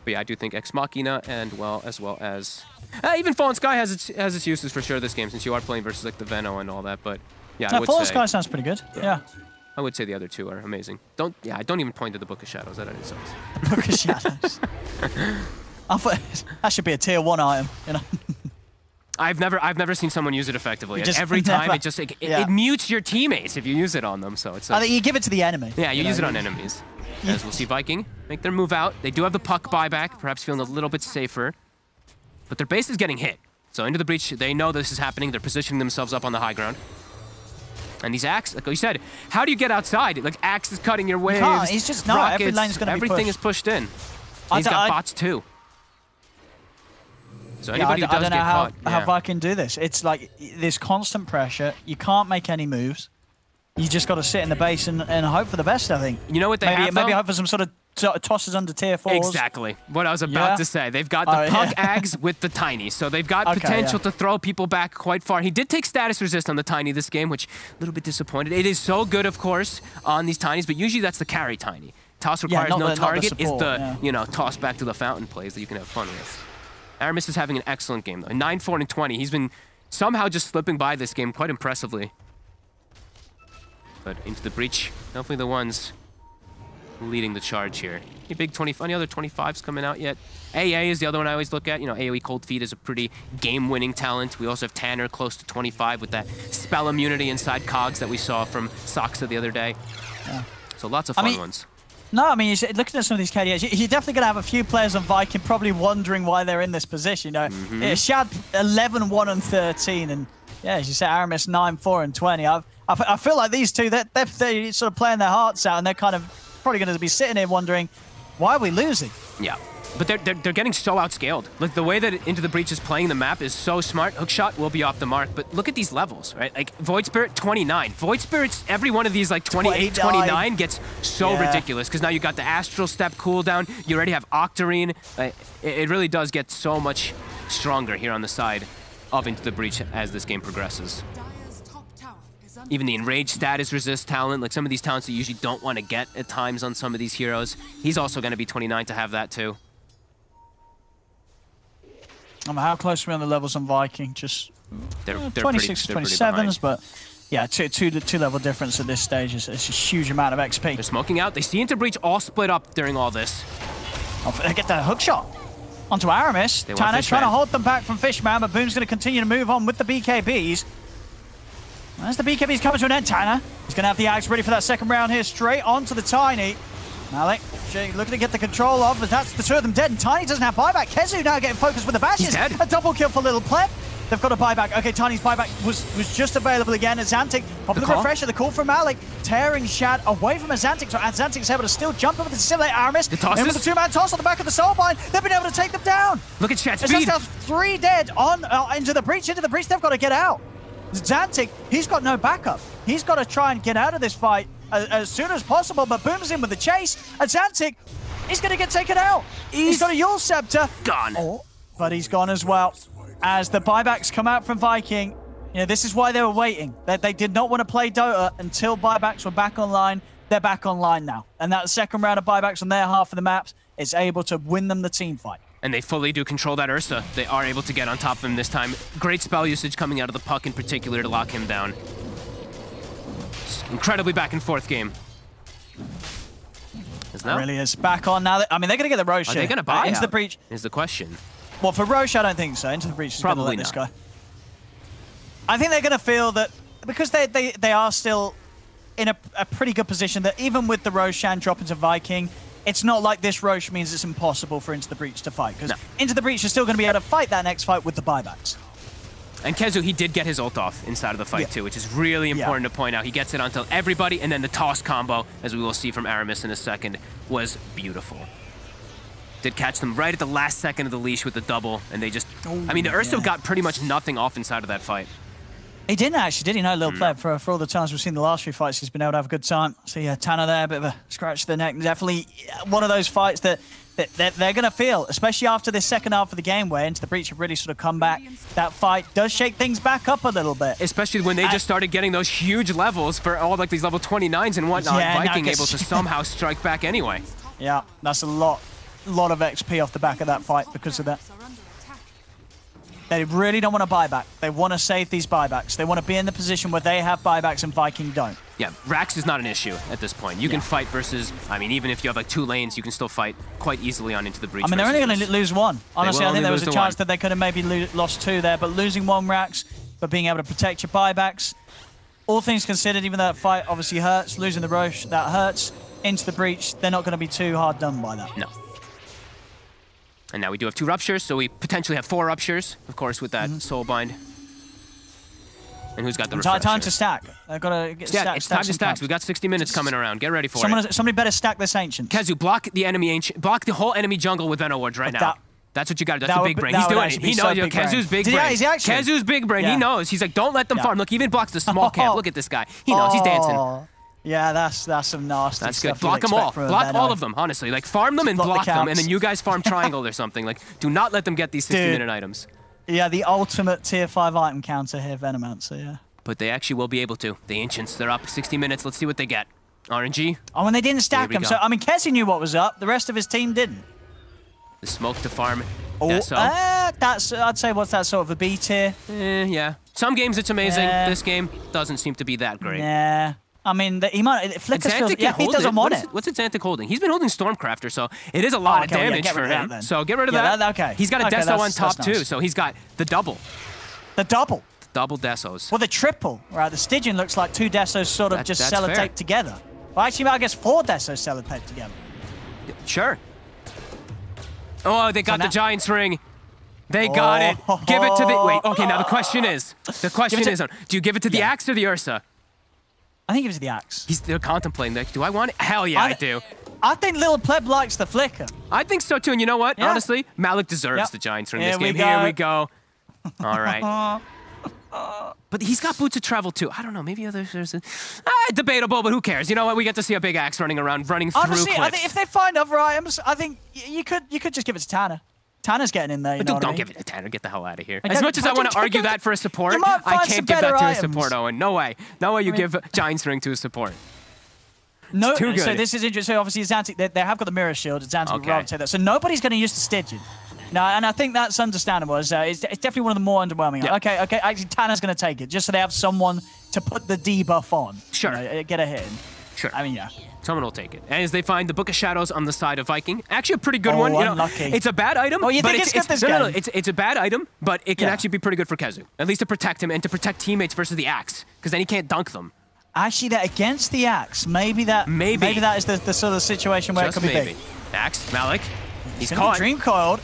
Speaker 5: But yeah, I do think Ex Machina and as well as even Fallen Sky has its uses for sure this game, since you are playing versus like the Veno and all that. But yeah, I would
Speaker 1: Fallen
Speaker 5: say
Speaker 1: Sky sounds pretty good. Yeah.
Speaker 5: I would say the other two are amazing. Don't even point to the Book of Shadows. That already sucks.
Speaker 1: Book of Shadows. I thought that should be a tier 1 item, you know.
Speaker 5: I've never seen someone use it effectively. Every time it mutes your teammates if you use it on them. So it's.
Speaker 1: I think you give it to the enemy.
Speaker 5: Yeah, you use it on enemies. As we'll see Viking make their move out. They do have the puck buyback, perhaps feeling a little bit safer, but their base is getting hit. So into the breach, they know this is happening. They're positioning themselves up on the high ground. And these Axe, like you said, how do you get outside? Like Axe is cutting your waves.
Speaker 1: No, he's just
Speaker 5: rockets,
Speaker 1: every lane's going to be pushed.
Speaker 5: Everything is pushed in. He's got bots too. So anybody who does
Speaker 1: I don't know how
Speaker 5: caught,
Speaker 1: Viking do this. It's like this constant pressure. You can't make any moves. You just got to sit in the base and hope for the best, I think.
Speaker 5: You know what they have,
Speaker 1: Maybe
Speaker 5: though?
Speaker 1: hope for some sort of tosses under tier 4s.
Speaker 5: Exactly what I was about to say. They've got the Pug Ags with the Tiny, so they've got potential to throw people back quite far. He did take status resist on the Tiny this game, which a little bit disappointed. It is so good, of course, on these Tinys, but usually that's the carry Tiny. Toss requires no target, is the you know, toss back to the fountain plays that you can have fun with. Aramis is having an excellent game though. 9-4 and 20. He's been somehow just slipping by this game quite impressively. But into the breach, definitely the ones leading the charge here. Any big 20, any other 25s coming out yet? AA is the other one I always look at. You know, AoE Cold Feet is a pretty game-winning talent. We also have Tanner close to 25 with that spell immunity inside Cogs that we saw from Soxa the other day. Yeah. So lots of fun ones.
Speaker 1: No, I mean, looking at some of these KDAs, you're definitely going to have a few players on Viking probably wondering why they're in this position. You know, Shad 11, 1, and 13, and yeah, as you say, Aramis 9, 4, and 20. I feel like these two, they're sort of playing their hearts out, and they're kind of probably going to be sitting here wondering, why are we losing?
Speaker 5: Yeah, but they're getting so outscaled. Like, the way that Into the Breach is playing the map is so smart. Hookshot will be off the mark, but look at these levels, right? Like, Void Spirit, 29. Void Spirits, every one of these, like, 28, 29 gets so ridiculous, because now you got the Astral Step cooldown, you already have Octarine. It really does get so much stronger here on the side of Into the Breach as this game progresses. Even the Enraged status resist talent, like some of these talents that you usually don't want to get at times on some of these heroes. He's also going to be 29 to have that too.
Speaker 1: How close are we on the levels on Viking? Just
Speaker 5: they're
Speaker 1: 26 to 27s, but yeah, two level difference at this stage is a huge amount of XP.
Speaker 5: They're smoking out. They see Into Breach all split up during all this.
Speaker 1: Oh, they get the hook shot onto Aramis. Tanner trying to hold them back from Fishman, but Boom's going to continue to move on with the BKBs. As the BKB's coming to an end, Tanner, he's going to have the Axe ready for that second round here, straight onto the Tiny. Malik looking to get the control of, but that's the two of them dead, and Tiny doesn't have buyback. Kezu now getting focused with the bashes. A double kill for Little Pleb. They've got a buyback. Okay, Tiny's buyback was just available again. Azantic popping the refresher, the call from Malik, tearing Shad away from Azantic, so Azantic's able to still jump over to simulate Aramis.
Speaker 5: The tosses.
Speaker 1: In with the two-man toss on the back of the Soulbind. They've been able to take them down.
Speaker 5: Look at Shad's speed.
Speaker 1: Now 3 dead on into the breach. They've got to get out. Zantic, he's got no backup. He's got to try and get out of this fight as soon as possible, but Boom's in with the chase. And Zantic, he's going to get taken out. He's got a Yule Scepter.
Speaker 5: Gone.
Speaker 1: Oh, but he's gone as well. As the buybacks come out from Viking, you know, this is why they were waiting. They did not want to play Dota until buybacks were back online. They're back online now. And that second round of buybacks on their half of the maps is able to win them the team fight.
Speaker 5: And they fully do control that Ursa. They are able to get on top of him this time. Great spell usage coming out of the Puck in particular to lock him down. Incredibly back and forth game.
Speaker 1: It really is. Back on now. I mean, they're going to get the Roche.
Speaker 5: Are they going to buy
Speaker 1: Into the breach?
Speaker 5: Is the question.
Speaker 1: Well, for Roche, I don't think so. Into the breach is going to let this guy. I think they're going to feel that because they are still in a pretty good position that even with the Roshan drop into Viking, it's not like this Roche means it's impossible for Into the Breach to fight, because Into the Breach is still going to be able to fight that next fight with the buybacks.
Speaker 5: And Kezu, he did get his ult off inside of the fight too, which is really important to point out. He gets it onto everybody, and then the toss combo, as we will see from Aramis in a second, was beautiful. Did catch them right at the last second of the leash with the double, and they just... I mean, the Urso got pretty much nothing off inside of that fight.
Speaker 1: He didn't actually, did he? No, Little Pleb, for all the times we've seen the last few fights, he's been able to have a good time. So yeah, Tanner there, a bit of a scratch to the neck. Definitely one of those fights that they're going to feel, especially after this second half of the game where Into the Breach have really sort of come back. That fight does shake things back up a little bit.
Speaker 5: Especially when they just started getting those huge levels for all like these level 29s and whatnot.
Speaker 1: Yeah,
Speaker 5: Viking able to somehow strike back anyway.
Speaker 1: Yeah, that's a lot of XP off the back of that fight because of that. They really don't want to buy back. They want to save these buybacks. They want to be in the position where they have buybacks and Viking don't.
Speaker 5: Yeah, Rax is not an issue at this point. You can fight versus, I mean, even if you have like 2 lanes, you can still fight quite easily on Into the Breach.
Speaker 1: I mean, they're only going to lose 1. Honestly, I think there was a chance that they could have maybe lost 2 there, but losing 1 Rax, but being able to protect your buybacks, all things considered, even though that fight obviously hurts, losing the Roche, that hurts. Into the Breach, they're not going to be too hard done by that.
Speaker 5: No. And now we do have 2 ruptures, so we potentially have 4 ruptures, of course, with that Soulbind. And who's got the refresher?
Speaker 1: Time to stack. I've got to get
Speaker 5: it's time to stack. We've got 60 minutes coming around. Get ready for it.
Speaker 1: Somebody better stack this Ancient.
Speaker 5: Kezu, block the enemy Ancient. Block the whole enemy jungle with Venom Wards right now. That's what you got to do. That's the big brain. He's doing it. He knows. Kezu's big brain. Kezu's big brain. He knows. He's like, don't let them farm. Look, he even blocks the small camp. Look at this guy. He knows. He's dancing.
Speaker 1: Yeah, that's some nasty
Speaker 5: That's
Speaker 1: stuff.
Speaker 5: good. Block them all. Block all of them, honestly. Like, farm them and
Speaker 1: Block the
Speaker 5: block them, and
Speaker 1: camps.
Speaker 5: then you guys farm triangle or something. Like, do not let them get these 60-minute items.
Speaker 1: Yeah, the ultimate tier 5 item counter here, Venomancer, yeah.
Speaker 5: But they actually will be able to. The Ancients, they're up 60 minutes. Let's see what they get. RNG.
Speaker 1: Oh, and they didn't stack them. So, I mean, Kezi knew what was up. The rest of his team didn't.
Speaker 5: The smoke to farm.
Speaker 1: Oh,
Speaker 5: Deso.
Speaker 1: that's, I'd say, what's that sort of a B tier?
Speaker 5: Yeah. Some games it's amazing. This game doesn't seem to be that great.
Speaker 1: Yeah. I mean, he might. Flickers feels, yeah, he doesn't want it.
Speaker 5: What's Xantic holding? He's been holding Stormcrafter, so it is a lot of damage for him. So get rid of that.
Speaker 1: Okay.
Speaker 5: He's got a Deso on top
Speaker 1: nice.
Speaker 5: too, so he's got the double.
Speaker 1: The double?
Speaker 5: Double Desos.
Speaker 1: Well, the triple. Right, the Stygian looks like 2 Desos sort of just
Speaker 5: that's fair.
Speaker 1: sellotaped together. Well, actually, I guess 4 Desos sellotaped together.
Speaker 5: Sure. Oh, they got the Giant's Ring. They got it. Give it to the... Wait, okay, now the question is... do you give it to the Axe or the Ursa?
Speaker 1: I think it was the Axe.
Speaker 5: They're contemplating, like, do I want it? Hell yeah, I do.
Speaker 1: I think Lil Pleb likes the Flicker.
Speaker 5: I think so too, and you know what? Yeah. Honestly, Malik deserves the Giants Ring this game. Here we go. All right. But he's got Boots of Travel too. I don't know, maybe there's a... debatable, but who cares? You know what? We get to see a big Axe running around, running through
Speaker 1: Honestly,
Speaker 5: cliffs.
Speaker 1: I think if they find other items, I think you could just give it to Tanner. Tanner's getting in there, you know
Speaker 5: don't give it to Tanner. Get the hell out of here. As much as I want to argue that for a support, I can't give that to a support, Owen. No way. No way you give Giants Ring to a support.
Speaker 1: No,
Speaker 5: it's too good.
Speaker 1: So this is interesting. Obviously, Xantic, they have got the Mirror Shield. Xantic would rather take that. So nobody's going to use the Stygian. No, and I think that's understandable. It's definitely one of the more underwhelming. Yeah. Okay. Actually, Tanner's going to take it just so they have someone to put the debuff on.
Speaker 5: Sure.
Speaker 1: You know, get a hit in.
Speaker 5: Sure.
Speaker 1: I mean, yeah.
Speaker 5: Someone will take it. As they find the Book of Shadows on the side of Viking. Actually, a pretty good one.
Speaker 1: Unlucky.
Speaker 5: It's a bad item.
Speaker 1: Oh, you
Speaker 5: but
Speaker 1: think it's good this game?
Speaker 5: No, it's a bad item, but it can actually be pretty good for Kezu. At least to protect him and to protect teammates versus the Axe, because then he can't dunk them.
Speaker 1: Actually, that against the Axe, maybe that is the sort of situation where
Speaker 5: Just
Speaker 1: it could be big.
Speaker 5: Axe, Malik. He's
Speaker 1: gonna
Speaker 5: caught.
Speaker 1: be Dream Coiled.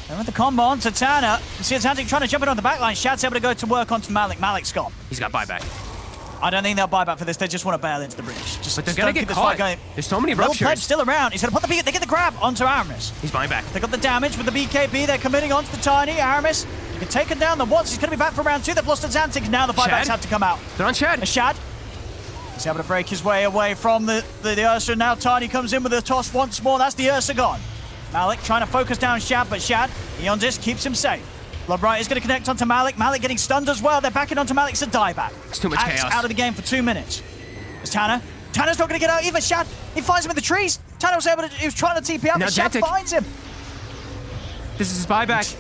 Speaker 1: And with the combo onto Tanner, you see Xantic trying to jump in on the backline. Shad's able to go to work onto Malik. Malik's gone.
Speaker 5: He's got buyback.
Speaker 1: I don't think they'll buy back for this. They just want to bail into the breach.
Speaker 5: But they're going to get caught. There's so many ruptures.
Speaker 1: Pleb's still around. He's going to put they get the grab onto Aramis.
Speaker 5: He's buying back.
Speaker 1: They got the damage with the BKB. They're committing onto the Tiny. Aramis, you can take him down the once. He's going to be back for round 2. They've lost to Xantic. Now the buybacks have to come out.
Speaker 5: They're on Shad.
Speaker 1: A Shad. He's able to break his way away from the Ursa. Now Tiny comes in with a toss once more. That's the Ursa gone. Malik trying to focus down Shad, but Shad, Eon Disc keeps him safe. Bloodbright is going to connect onto Malik. Malik getting stunned as well. They're backing onto Malik. It's a dieback.
Speaker 5: It's too much chaos.
Speaker 1: Out of the game for 2 minutes. It's Tanner. Tanner's not going to get out either. Shad, he finds him in the trees. Tanner was able to, he was trying to TP out, but Shad finds him.
Speaker 5: This is his buyback.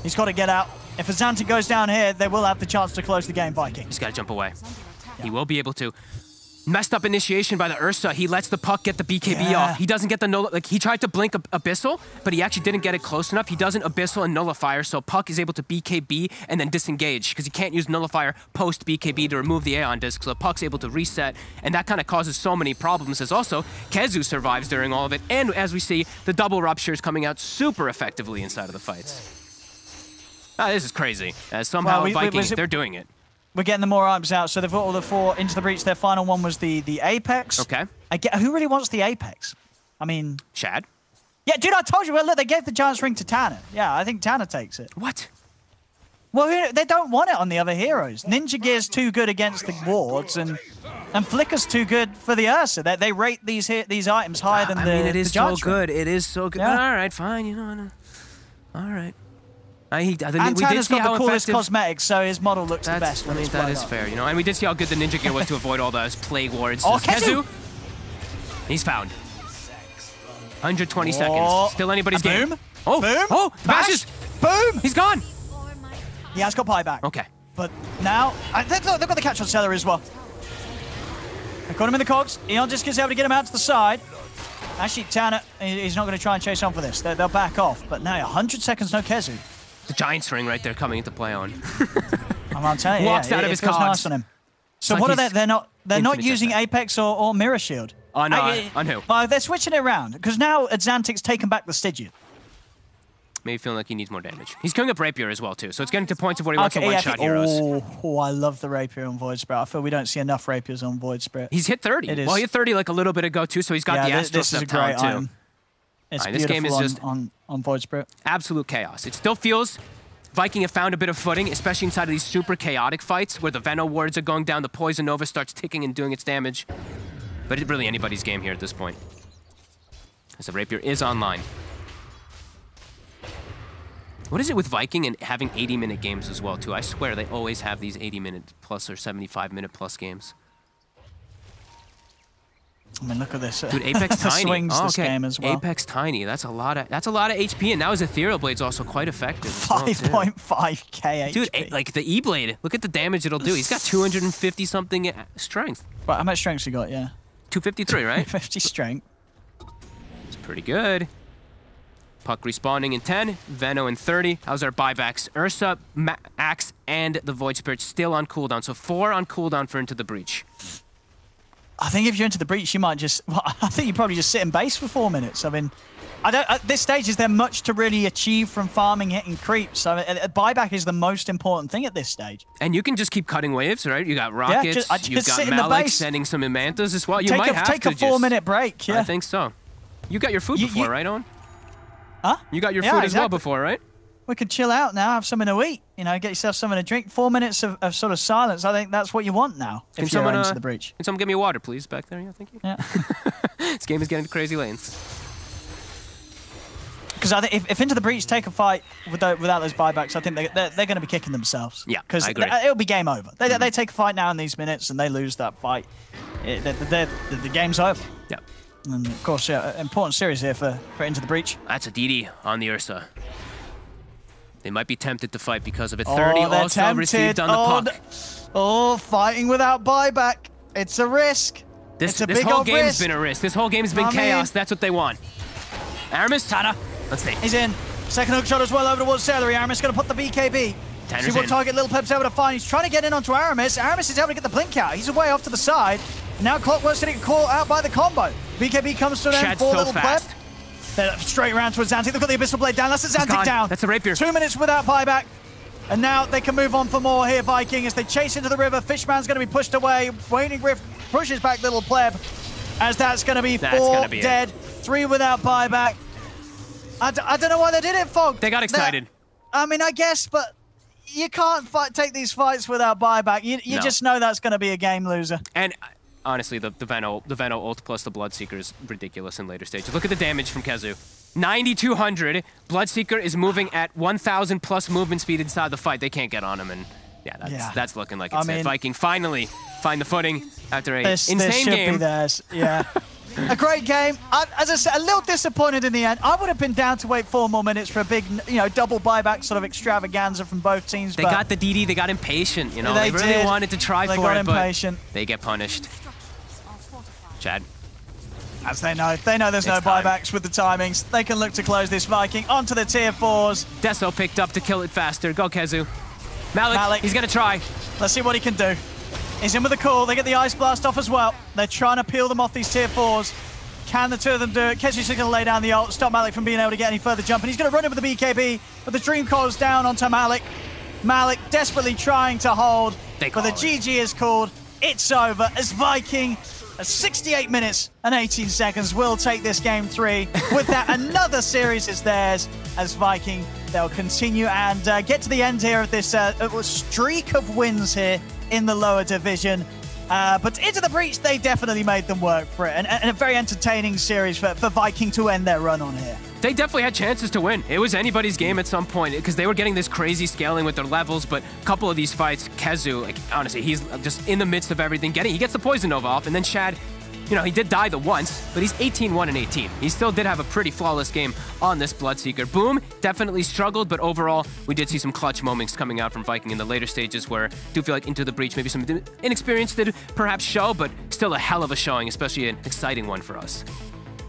Speaker 1: He's got to get out. If Xantic goes down here, they will have the chance to close the game, Viking.
Speaker 5: He's got to jump away. He will be able to. Messed up initiation by the Ursa. He lets the puck get the BKB off. He doesn't get the null. Like, he tried to blink Abyssal, but he actually didn't get it close enough. He doesn't Abyssal and Nullifier, so puck is able to BKB and then disengage because he can't use Nullifier post BKB to remove the Aeon Disc, so the puck's able to reset, and that kind of causes so many problems. As also, Kezu survives during all of it, and as we see, the double ruptures coming out super effectively inside of the fights. This is crazy. Somehow Vikings, they're doing it.
Speaker 1: We're getting the more items out, so they've got all the 4 into the breach. Their final one was the Apex.
Speaker 5: Okay.
Speaker 1: Who really wants the Apex? I mean...
Speaker 5: Shad?
Speaker 1: Yeah, dude, I told you. Well, look, they gave the Giants Ring to Tanner. Yeah, I think Tanner takes it.
Speaker 5: What?
Speaker 1: Well, they don't want it on the other heroes. Ninja Gear's too good against the wards, and Flicker's too good for the Ursa. They rate these items higher than the
Speaker 5: I mean, it is so good.
Speaker 1: Ring.
Speaker 5: It is so good.
Speaker 1: Yeah.
Speaker 5: All right, fine. You know, all right.
Speaker 1: And Tanner's got the coolest cosmetics, so his model looks the best.
Speaker 5: I mean, that is fair, you know. And we did see how good the Ninja Gear was to avoid all those plague wards.
Speaker 1: Oh, Kezu!
Speaker 5: He's found. 120 seconds. Still anybody's game.
Speaker 1: Boom.
Speaker 5: Oh,
Speaker 1: boom.
Speaker 5: Oh, bashes.
Speaker 1: Boom.
Speaker 5: He's gone.
Speaker 1: He has got buyback.
Speaker 5: Okay.
Speaker 1: But now, they've got the catch on Cellar as well. They've got him in the cogs. Eon Disc is able to get him out to the side. Actually, Tanner, he's not going to try and chase on for this. They'll back off. But now, 100 seconds, no Kezu.
Speaker 5: The Giants Ring right there coming into play on.
Speaker 1: I'm telling you,
Speaker 5: Walks out of his cogs.
Speaker 1: Nice on him. So what are they? They're not using Apex or Mirror Shield.
Speaker 5: Oh no, on who?
Speaker 1: They're switching it around because now Xantic's taken back the Stygian.
Speaker 5: Maybe feeling like he needs more damage. He's coming up Rapier as well too, so it's getting to points of where he wants to one-shot heroes.
Speaker 1: Oh, I love the Rapier on Void Spirit. I feel we don't see enough Rapiers on Void Spirit.
Speaker 5: He's hit 30. Well, he hit 30 like a little bit ago too, so he's got the Astral Step talent too.
Speaker 1: Item. It's beautiful this game is just
Speaker 5: on
Speaker 1: Void Spirit.
Speaker 5: Absolute chaos. It still feels Viking have found a bit of footing, especially inside of these super chaotic fights where the Veno wards are going down, the Poison Nova starts ticking and doing its damage. But it's really anybody's game here at this point, as the Rapier is online. What is it with Viking and having 80-minute games as well, too? I swear they always have these 80-minute plus or 75-minute plus games.
Speaker 1: I mean, look at this.
Speaker 5: Dude, Apex
Speaker 1: the
Speaker 5: Tiny.
Speaker 1: swings this game as well.
Speaker 5: Apex Tiny. That's a lot of HP, and now his Ethereal Blade's also quite effective.
Speaker 1: 5.5k HP.
Speaker 5: Dude, like the E-Blade, look at the damage it'll do. He's got 250 something strength.
Speaker 1: But how much strength he got? Yeah.
Speaker 5: 253, right?
Speaker 1: 50 strength.
Speaker 5: It's pretty good. Puck respawning in 10, Veno in 30. How's our buybacks? Ursa, Axe, and the Void Spirit still on cooldown. So 4 on cooldown for Into the Breach.
Speaker 1: I think if you're into the breach, you might just. Well, I think you probably just sit in base for 4 minutes. I mean, at this stage, is there much to really achieve from farming, hitting creeps? So buyback is the most important thing at this stage.
Speaker 5: And you can just keep cutting waves, right? You got rockets.
Speaker 1: Yeah,
Speaker 5: you've got Malik sending some Imantas as well. You might have
Speaker 1: take
Speaker 5: to
Speaker 1: a 4-minute break. Yeah,
Speaker 5: I think so. You got your food before, right, Owen?
Speaker 1: Huh?
Speaker 5: You got your food as well before, right?
Speaker 1: We could chill out now, have something to eat. You know, get yourself something to drink. 4 minutes of sort of silence. I think that's what you want now. If you're into the breach.
Speaker 5: Can someone get me water, please, back there? Yeah, thank you.
Speaker 1: Yeah.
Speaker 5: This game is getting to crazy lanes.
Speaker 1: Because I think if Into the Breach take a fight without those buybacks, I think they're going to be kicking themselves.
Speaker 5: Yeah,
Speaker 1: because it'll be game over. They take a fight now in these minutes and they lose that fight. The game's over.
Speaker 5: Yeah.
Speaker 1: And of course, important series here for Into the Breach.
Speaker 5: That's a DD on the Ursa. They might be tempted to fight because of it. 30 also
Speaker 1: tempted.
Speaker 5: received on the puck.
Speaker 1: Oh, fighting without buyback. It's a risk. It's a big
Speaker 5: whole
Speaker 1: old
Speaker 5: game's
Speaker 1: risk.
Speaker 5: been a risk. This whole game's been chaos. That's what they want. Aramis, Tana. Let's see.
Speaker 1: He's in. Second hook shot as well over towards Celery. Aramis going to put the BKB.
Speaker 5: Tanner's
Speaker 1: See what
Speaker 5: in.
Speaker 1: target Little Pep's able to find. He's trying to get in onto Aramis. Aramis is able to get the blink out. He's away off to the side. And now Clockwork's getting caught out by the combo. BKB comes to an end
Speaker 5: Shad's
Speaker 1: for
Speaker 5: so
Speaker 1: Little
Speaker 5: fast.
Speaker 1: Pleb. They're straight around towards Xantic. They've got the Abyssal Blade down. That's the Xantic down.
Speaker 5: That's a Rapier.
Speaker 1: 2 minutes without buyback. And now they can move on for more here, Viking, as they chase into the river. Fishman's going to be pushed away. Waning Rift pushes back Little Pleb, as that's going to be 4 dead, 3 without buyback. I don't know why they did it, Fog.
Speaker 5: They got excited.
Speaker 1: I mean, I guess, but you can't take these fights without buyback. You just know that's going to be a game loser.
Speaker 5: And honestly, the Veno ult plus the Bloodseeker is ridiculous in later stages. Look at the damage from Kezu. 9,200. Bloodseeker is moving at 1,000 plus movement speed inside the fight. They can't get on him, and that's looking like it's it. Viking finally find the footing after a insane game.
Speaker 1: Be theirs. Yeah. A great game. As I said, a little disappointed in the end. I would have been down to wait 4 more minutes for a big, double buyback sort of extravaganza from both teams.
Speaker 5: They got the DD. They got impatient. They really
Speaker 1: did.
Speaker 5: wanted to try
Speaker 1: they
Speaker 5: for
Speaker 1: got
Speaker 5: it,
Speaker 1: impatient.
Speaker 5: But they get punished. Chad.
Speaker 1: As they know there's no buybacks with the timings. They can look to close this Viking onto the tier 4s.
Speaker 5: Deso picked up to kill it faster. Go, Kezu. Malik, he's going to try.
Speaker 1: Let's see what he can do. He's in with a call. They get the Ice Blast off as well. They're trying to peel them off these tier 4s. Can the two of them do it? Kezu's just going to lay down the ult, stop Malik from being able to get any further jump. And he's going to run in with the BKB, but the Dream Coil's down onto Malik. Malik desperately trying to hold, but the GG is called. It's over as Viking, at 68 minutes and 18 seconds, will take this game 3. With that, another series is theirs as Viking. They'll continue and get to the end here of this streak of wins here in the lower division. But Into the Breach, they definitely made them work for it. And a very entertaining series for Viking to end their run on here.
Speaker 5: They definitely had chances to win. It was anybody's game at some point because they were getting this crazy scaling with their levels, but a couple of these fights, Kezu, honestly, he's just in the midst of everything. He gets the Poison Nova off, and then Shad, he did die the once, but he's 18-1 and 18. He still did have a pretty flawless game on this Bloodseeker. Boom definitely struggled, but overall, we did see some clutch moments coming out from Viking in the later stages where I do feel like Into the Breach, maybe some inexperience did perhaps show, but still a hell of a showing, especially an exciting one for us.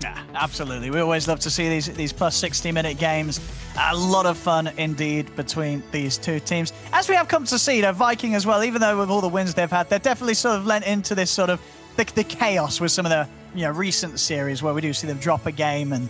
Speaker 1: Yeah, absolutely. We always love to see these plus 60-minute games. A lot of fun indeed between these two teams. As we have come to see, Viking as well, even though with all the wins they've had, they're definitely sort of lent into this sort of the chaos with some of the recent series where we do see them drop a game and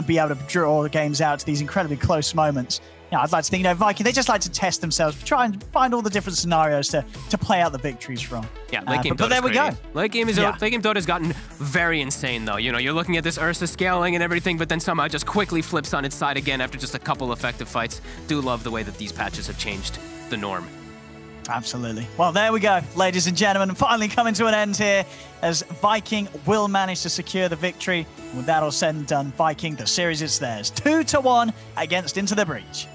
Speaker 1: be able to draw the games out to these incredibly close moments. Yeah, I'd like to think, Viking, they just like to test themselves, try and find all the different scenarios to play out the victories from.
Speaker 5: Yeah, late game
Speaker 1: but there we go.
Speaker 5: Late game Dota's gotten very insane, though. You're looking at this Ursa scaling and everything, but then somehow just quickly flips on its side again after just a couple effective fights. Do love the way that these patches have changed the norm.
Speaker 1: Absolutely. Well, there we go, ladies and gentlemen. Finally coming to an end here as Viking will manage to secure the victory. With that all said and done, Viking, the series is theirs. 2-1 against Into the Breach.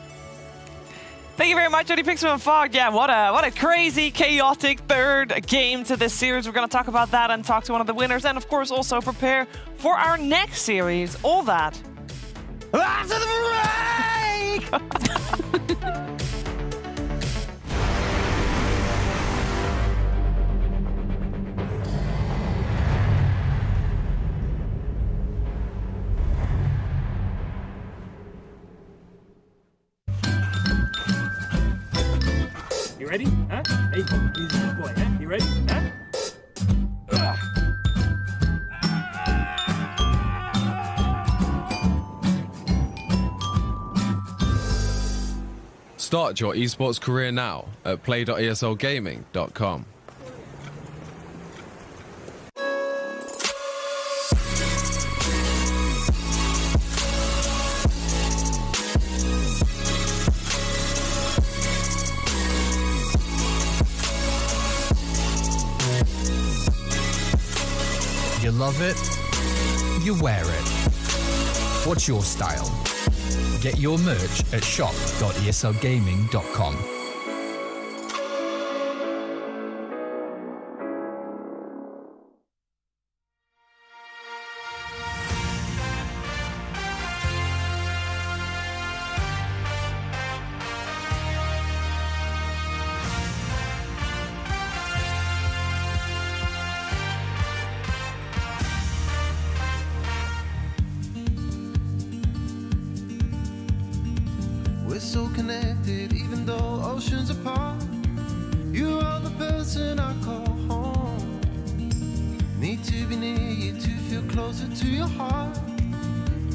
Speaker 20: Thank you very much, Jody Pixel and Fog. Yeah, what a crazy, chaotic third game to this series. We're going to talk about that and talk to one of the winners, and of course also prepare for our next series. All that
Speaker 1: after the break.
Speaker 6: You ready? Huh? Hey, he's a good boy, huh? You ready? Huh?
Speaker 8: Start your esports career now at play.eslgaming.com.
Speaker 23: You love it, you wear it. What's your style? Get your merch at shop.eslgaming.com.
Speaker 2: We're so connected, even though oceans apart. You are the person I call home. Need to be near you to feel closer to your heart.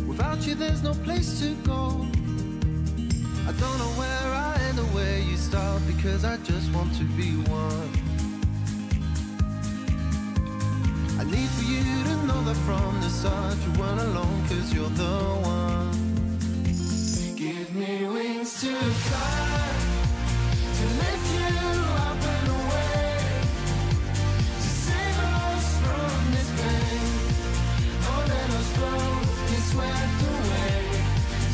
Speaker 2: Without you, there's no place to go. I don't know where I end or where you start, because I just want to be one. I need for you to know that from the start you weren't alone, cause you're the one. Give me wings to fly, to lift you up and away, to save us from this pain. Oh, let us both be swept away,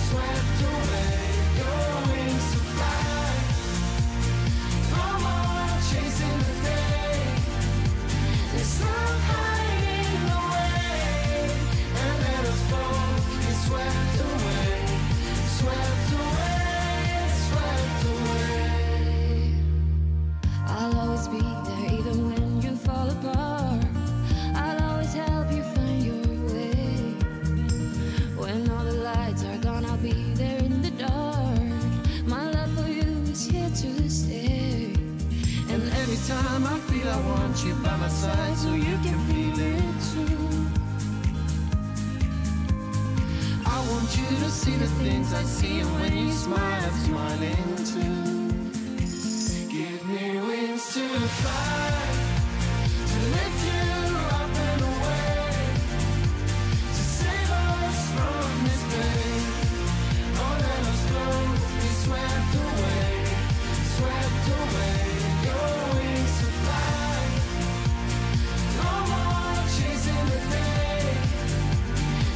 Speaker 2: swept away. Your wings to fly, no more chasing the day. There's no hiding away, and let us both be swept away. Swept away, swept away.
Speaker 13: I'll always be there even when you fall apart. I'll always help you find your way. When all the lights are gone, I'll be there in the dark. My love for you is here to stay.
Speaker 2: And every time I feel I want you by my side, so you can feel it too. I want you to see the things I see, and when you smile, I'm smiling too. Give me wings to fly, to lift you up and away, to save us from this pain. Oh, let us both be swept away, swept away. Your wings to fly, no more chasing the day.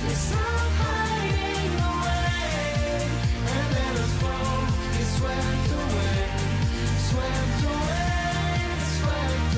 Speaker 2: There's no hiding away, and let us both be swept away, swept away, swept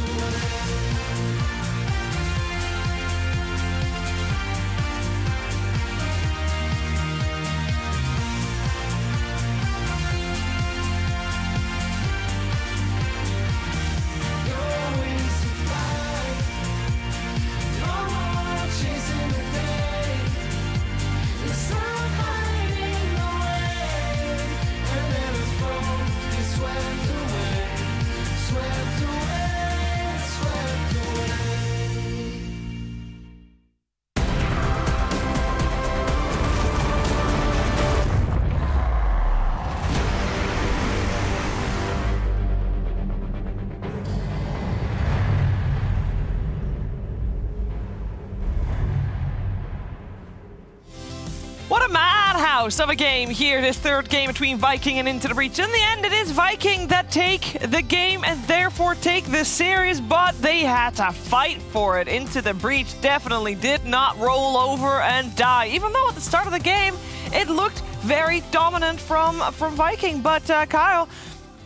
Speaker 20: powerhouse of a game here, this third game between Viking and Into the Breach. In the end, it is Viking that take the game and therefore take this series, but they had to fight for it. Into the Breach definitely did not roll over and die, even though at the start of the game, it looked very dominant from Viking. But Kyle,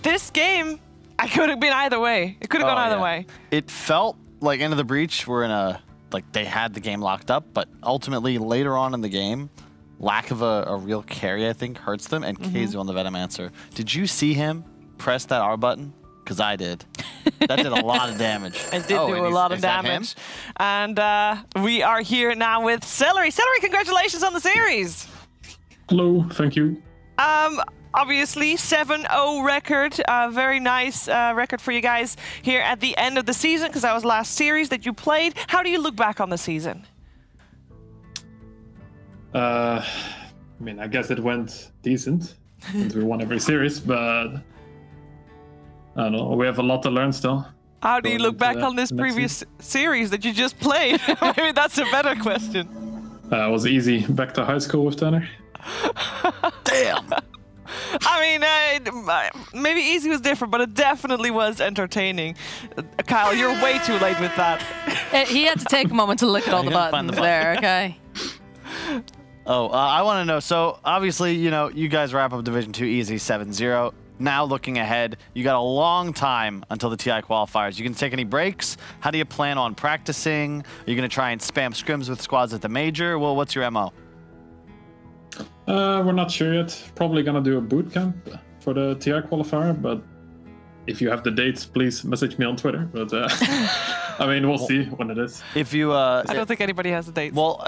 Speaker 20: this game, I could have been either way. It could have gone either way.
Speaker 21: It felt like Into the Breach were in a, like they had the game locked up, but ultimately later on in the game, lack of a real carry, I think, hurts them, and Keizu on the Venomancer. Did you see him press that R button? Because I did. That did a lot of damage.
Speaker 20: It did do a lot of damage. And we are here now with Celery. Celery, congratulations on the series.
Speaker 15: Hello, thank you.
Speaker 20: Obviously, 7-0 record. Very nice record for you guys here at the end of the season, because that was last series that you played. How do you look back on the season?
Speaker 15: I mean, I guess it went decent since we won every series, but I don't know. We have a lot to learn still.
Speaker 20: How do you look back on this previous series that you just played? Maybe that's a better question.
Speaker 15: It was easy. Back to high school with Tanner.
Speaker 21: Damn.
Speaker 20: I mean, maybe easy was different, but it definitely was entertaining. Kyle, you're way too late with that.
Speaker 14: He had to take a moment to look at all the buttons there, okay?
Speaker 21: Oh, I want to know. So, obviously, you know, you guys wrap up Division 2 easy 7-0. Now, looking ahead, you got a long time until the TI qualifiers. You can take any breaks? How do you plan on practicing? Are you going to try and spam scrims with squads at the major? Well, what's your MO?
Speaker 15: We're not sure yet. Probably gonna do a boot camp for the TI qualifier, but if you have the dates, please message me on Twitter. But I mean, we'll see when it is.
Speaker 21: If you,
Speaker 20: I don't think anybody has the dates.
Speaker 21: Well,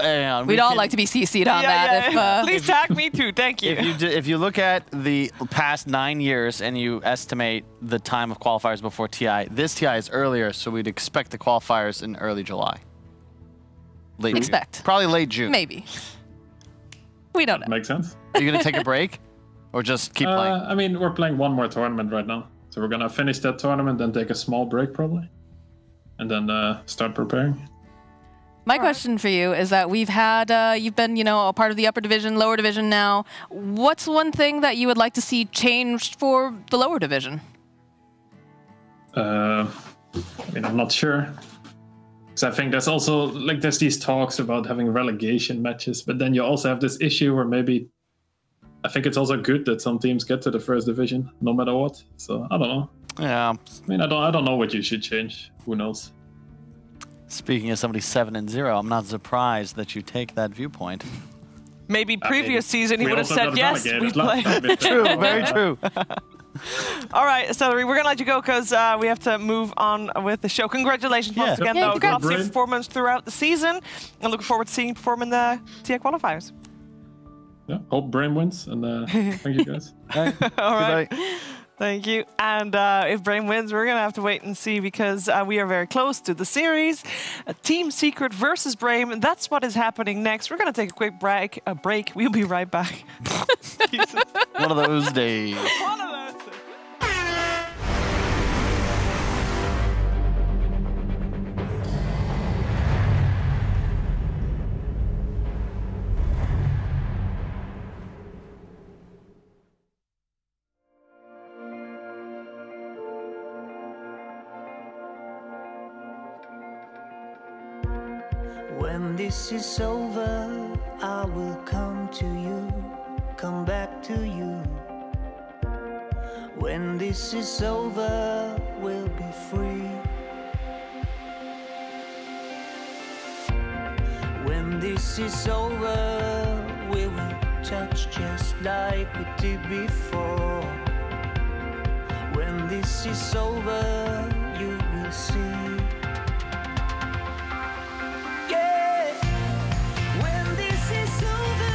Speaker 14: we'd all like to be CC'd on that.
Speaker 20: Please tag me too. Thank you.
Speaker 21: If you look at the past 9 years and you estimate the time of qualifiers before TI, this TI is earlier, so we'd expect the qualifiers in early July. Probably late June.
Speaker 14: Maybe. We don't know.
Speaker 15: Makes sense.
Speaker 21: Are you going to take a break or just keep playing?
Speaker 15: I mean, we're playing one more tournament right now. So we're going to finish that tournament, then take a small break probably. And then start preparing.
Speaker 14: My question for you is that we've had, you've been, you know, a part of the upper division, lower division now. What's one thing that you would like to see changed for the lower division?
Speaker 15: I mean, I'm not sure. So I think there's also, like, there's these talks about having relegation matches, but then you also have this issue where maybe, I think it's also good that some teams get to the first division, no matter what. So I don't know.
Speaker 21: Yeah.
Speaker 15: I mean, I don't know what you should change. Who knows?
Speaker 21: Speaking of somebody 7-0, I'm not surprised that you take that viewpoint.
Speaker 20: Maybe previous season he would have said yes. We play.
Speaker 21: True, very true.
Speaker 20: All right, Celery, we're going to let you go because we have to move on with the show. Congratulations once again, though. Top performance throughout the season. And looking forward to seeing you perform in the TI qualifiers.
Speaker 15: Yeah, hope Brain wins. And thank you, guys.
Speaker 20: All right. Thank you. And if Brain wins, we're going to have to wait and see because we are very close to the series. Team Secret versus Brain. That's what is happening next. We're going to take a quick break. We'll be right back.
Speaker 21: One of those days.
Speaker 20: One of those days.
Speaker 2: When this is over, I will come to you, come back to you. When this is over, we'll be free. When this is over, we will touch just like we did before. When this is over, you will see. Over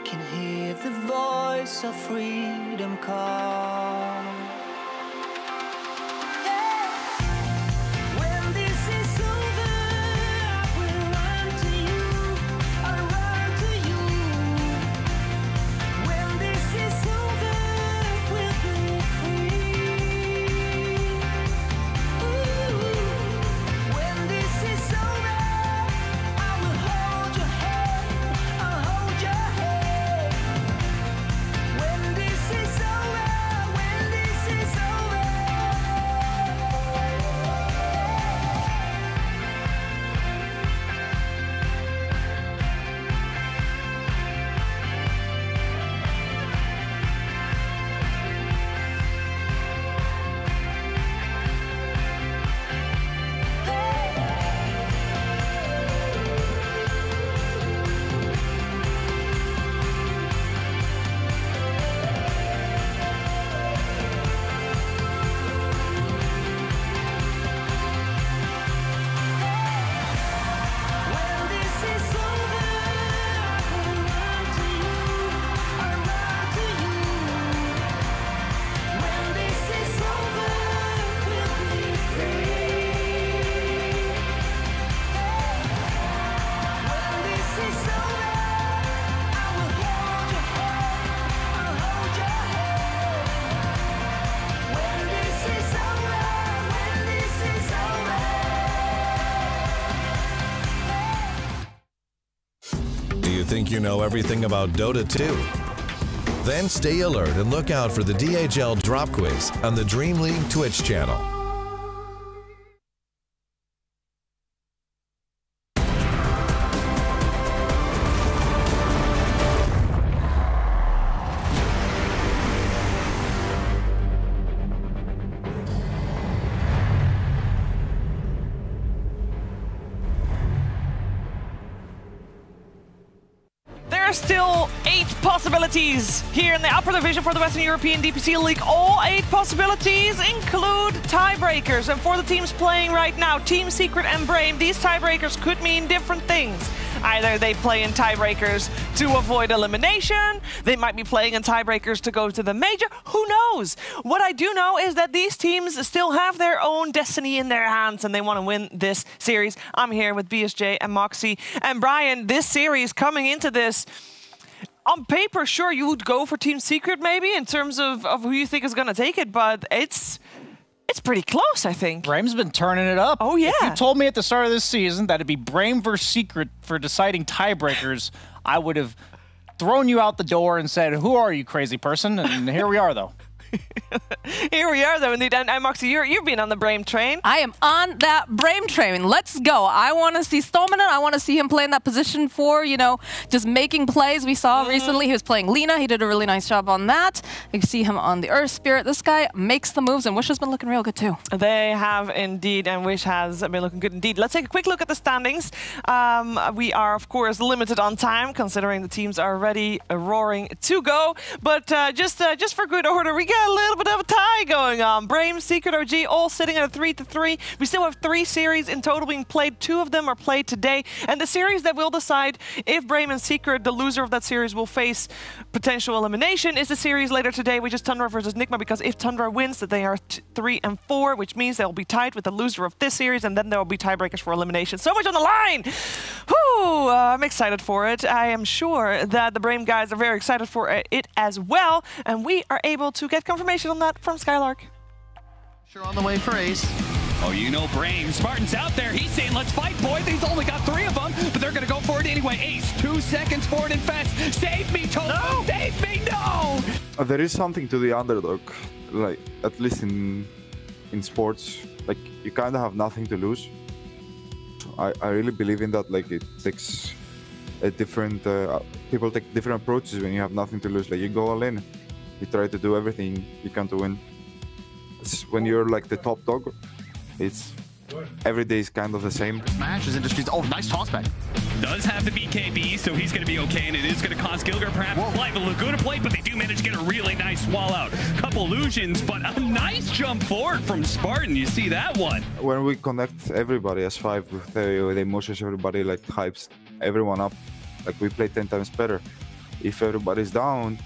Speaker 12: can hear the voice of freedom call. When this is over, I will run to you. I'll run to you. When this is over, we'll be free. Ooh. When this is over, I will hold your hand. I'll hold your hand. When this is over, when this is over.
Speaker 16: Do you think you know everything about Dota 2? Then stay alert and look out for the DHL Drop Quiz on the DreamLeague Twitch channel.
Speaker 20: There are still 8 possibilities here in the upper division for the Western European DPC League. All 8 possibilities include tiebreakers. And for the teams playing right now, Team Secret and Brame, these tiebreakers could mean different things. Either they play in tiebreakers to avoid elimination, they might be playing in tiebreakers to go to the major, who knows? What I do know is that these teams still have their own destiny in their hands and they want to win this series. I'm here with BSJ and Moxie. And Brian, this series coming into this, on paper, sure, you would go for Team Secret maybe in terms of who you think is going to take it, but it's pretty close, I think.
Speaker 9: Brame's been turning it up.
Speaker 20: Oh, yeah.
Speaker 9: If you told me at the start of this season that it'd be Brame versus Secret for deciding tiebreakers, I would have thrown you out the door and said, who are you, crazy person? And here we are, though.
Speaker 20: Here we are, though, indeed. And Moxie, you've been on the Brame train.
Speaker 14: I am on that Brame train. Let's go. I want to see Stolmanen. I want to see him play in that position for, you know, just making plays. We saw recently he was playing Lina. He did a really nice job on that. You can see him on the Earth Spirit. This guy makes the moves, and Wish has been looking real good, too.
Speaker 20: They have indeed, and Wish has been looking good indeed. Let's take a quick look at the standings. We are, of course, limited on time, considering the teams are ready, roaring to go. But just for good order, we got a little bit of a tie going on. Brame, Secret, OG, all sitting at a 3-3. We still have 3 series in total being played. 2 of them are played today. And the series that will decide if Brame and Secret, the loser of that series, will face potential elimination is the series later today, which is Tundra versus Nigma, because if Tundra wins, that they are 3 and 4, which means they'll be tied with the loser of this series, and then there will be tiebreakers for elimination. So much on the line! Whew, I'm excited for it. I am sure that the Brame guys are very excited for it as well, and we are able to get confirmation on that from Skylark.
Speaker 17: Sure, on the way for Ace.
Speaker 18: Oh, you know Brame. Spartan's out there. He's saying, let's fight, boy. He's only got 3 of them, but they're going to go for it anyway. Ace, 2 seconds forward and fast. Save me, Total. No. Save me, no!
Speaker 24: There is something to the underdog, like, at least in sports. Like, you kind of have nothing to lose. I really believe in that. Like, it takes a different... people take different approaches when you have nothing to lose. Like, you go all in. You try to do everything you can to win. When you're like the top dog, it's every day is kind of the same.
Speaker 17: Match is Industries. Oh, nice toss back.
Speaker 18: Does have the BKB, so he's going to be okay, and it is going to cost Gilgar perhaps live a Laguna plate, but they do manage to get a really nice wall out. Couple illusions, but a nice jump forward from Spartan. You see that one.
Speaker 24: When we connect everybody as 5 with the emotions, everybody like hypes everyone up. Like we play 10 times better. if everybody's down,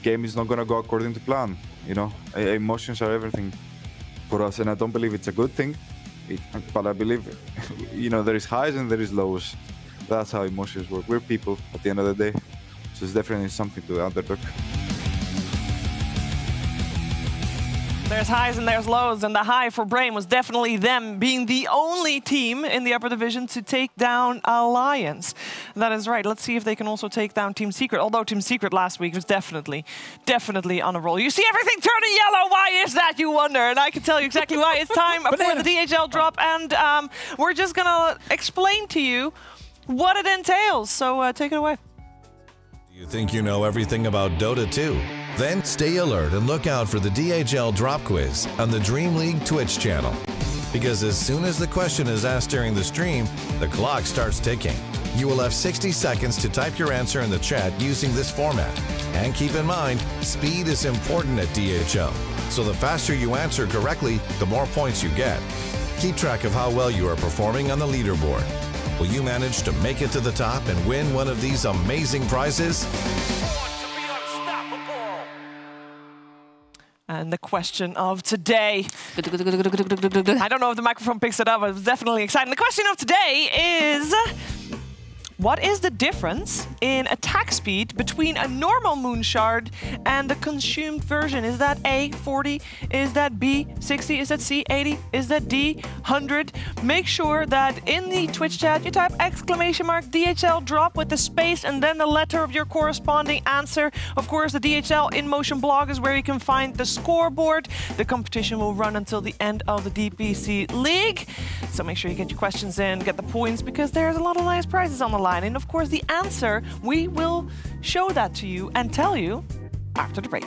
Speaker 24: game is not gonna go according to plan. You know, emotions are everything for us, and I don't believe it's a good thing. But I believe, you know, there is highs and there is lows. That's how emotions work. We're people at the end of the day, so it's definitely something to the underdog.
Speaker 20: There's highs and there's lows, and the high for Brain was definitely them being the only team in the upper division to take down Alliance. That is right. Let's see if they can also take down Team Secret, although Team Secret last week was definitely on a roll. You see everything turning yellow. Why is that, you wonder? And I can tell you exactly why. It's time for the DHL drop, and we're just going to explain to you what it entails. So take it away.
Speaker 16: You think you know everything about Dota 2? Then stay alert and look out for the DHL drop quiz on the DreamLeague Twitch channel. Because as soon as the question is asked during the stream, the clock starts ticking. You will have 60 seconds to type your answer in the chat using this format. And keep in mind, speed is important at DHL. So the faster you answer correctly, the more points you get. Keep track of how well you are performing on the leaderboard. Will you manage to make it to the top and win one of these amazing prizes?
Speaker 20: And the question of today. I don't know if the microphone picks it up, but it's definitely exciting. The question of today is, what is the difference in attack speed between a normal moon shard and the consumed version? Is that A, 40? Is that B, 60? Is that C, 80? Is that D, 100? Make sure that in the Twitch chat you type !DHL drop with the space and then the letter of your corresponding answer. Of course, the DHL InMotion blog is where you can find the scoreboard. The competition will run until the end of the DPC League. So make sure you get your questions in, get the points, because there's a lot of nice prizes on the line. And of course, the answer, we will show that to you and tell you after the break.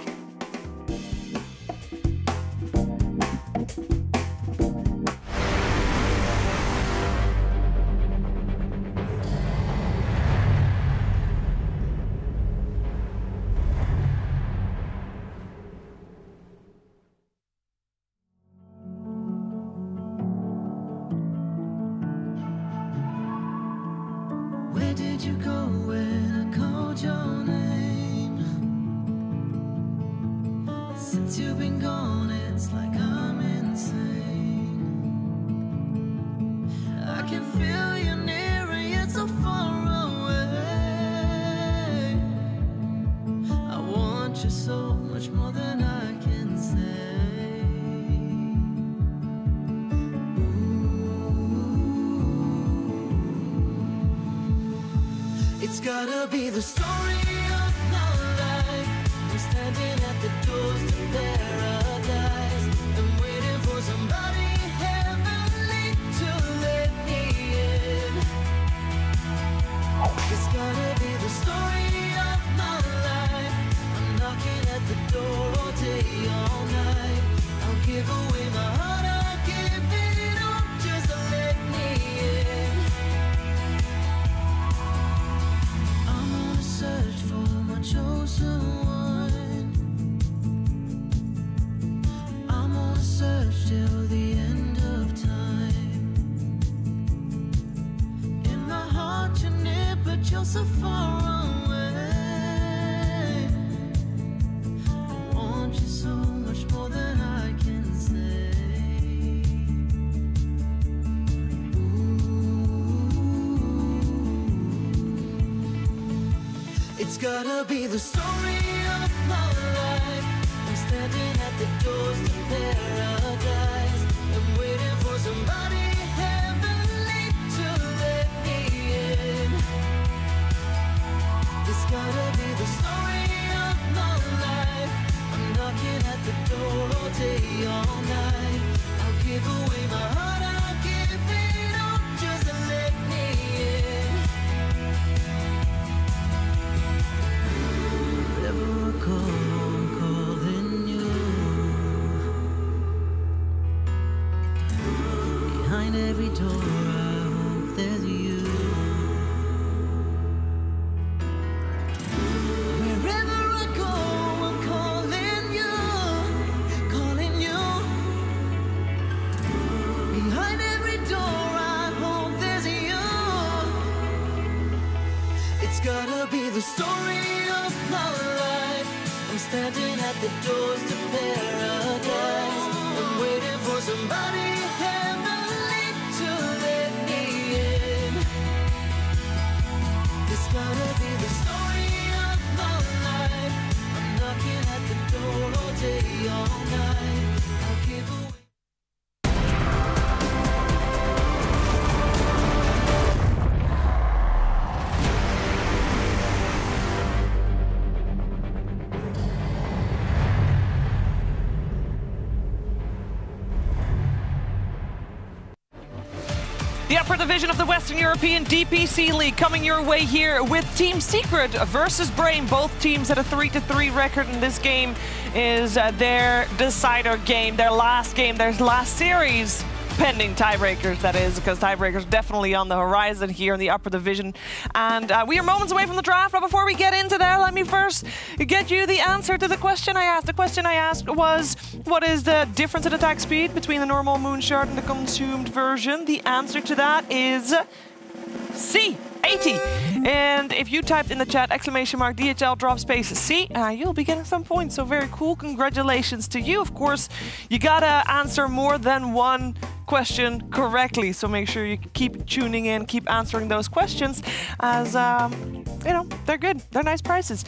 Speaker 2: Where did you go when I called your name? Since you've been gone, it's like I'm insane. I can feel you near and yet so far away. I want you so much more than I can say. It's gotta be the story of my life. I'm standing at the doors to paradise. I'm waiting for somebody heavenly to let me in. It's gotta be the story of my life. I'm knocking at the door all day, all night. I'll give away my heart, I'll give it all just to let me in. Search for my chosen one. I'm on a search till the end of time. In my heart you're near, but you're so far away. I want you so much more than I can say. It's gotta be the story of my life. I'm standing at the doors to paradise. I'm waiting for somebody heavenly to let me in. It's gotta be the story of my life. I'm knocking at the door all day, all night. I'll give away my heart, I'll give it all just to let me in. Wherever I go, I'm calling you. Behind every door, I hope there's you. Wherever I go, I'm calling you, calling you.
Speaker 12: gonna be the story of my life. I'm standing at the doors to paradise. I'm waiting for somebody heavenly to let me in. It's gonna be the story of my life. I'm knocking at the door all day, all night. I'll give away.
Speaker 20: The upper division of the Western European DPC League coming your way here with Team Secret versus Brain. Both teams at a 3-3 record, and this game is their decider game, their last series. Pending tiebreakers, that is, because tiebreakers definitely on the horizon here in the upper division. And we are moments away from the draft, but before we get into that, let me first get you the answer to the question I asked. The question I asked was, what is the difference in attack speed between the normal Moonshard and the consumed version? The answer to that is C, 80. And if you typed in the chat !DHL drop space C, you'll be getting some points. So very cool. Congratulations to you. Of course, you gotta answer more than one question correctly. So make sure you keep tuning in, keep answering those questions, as you know, they're good. They're nice prizes.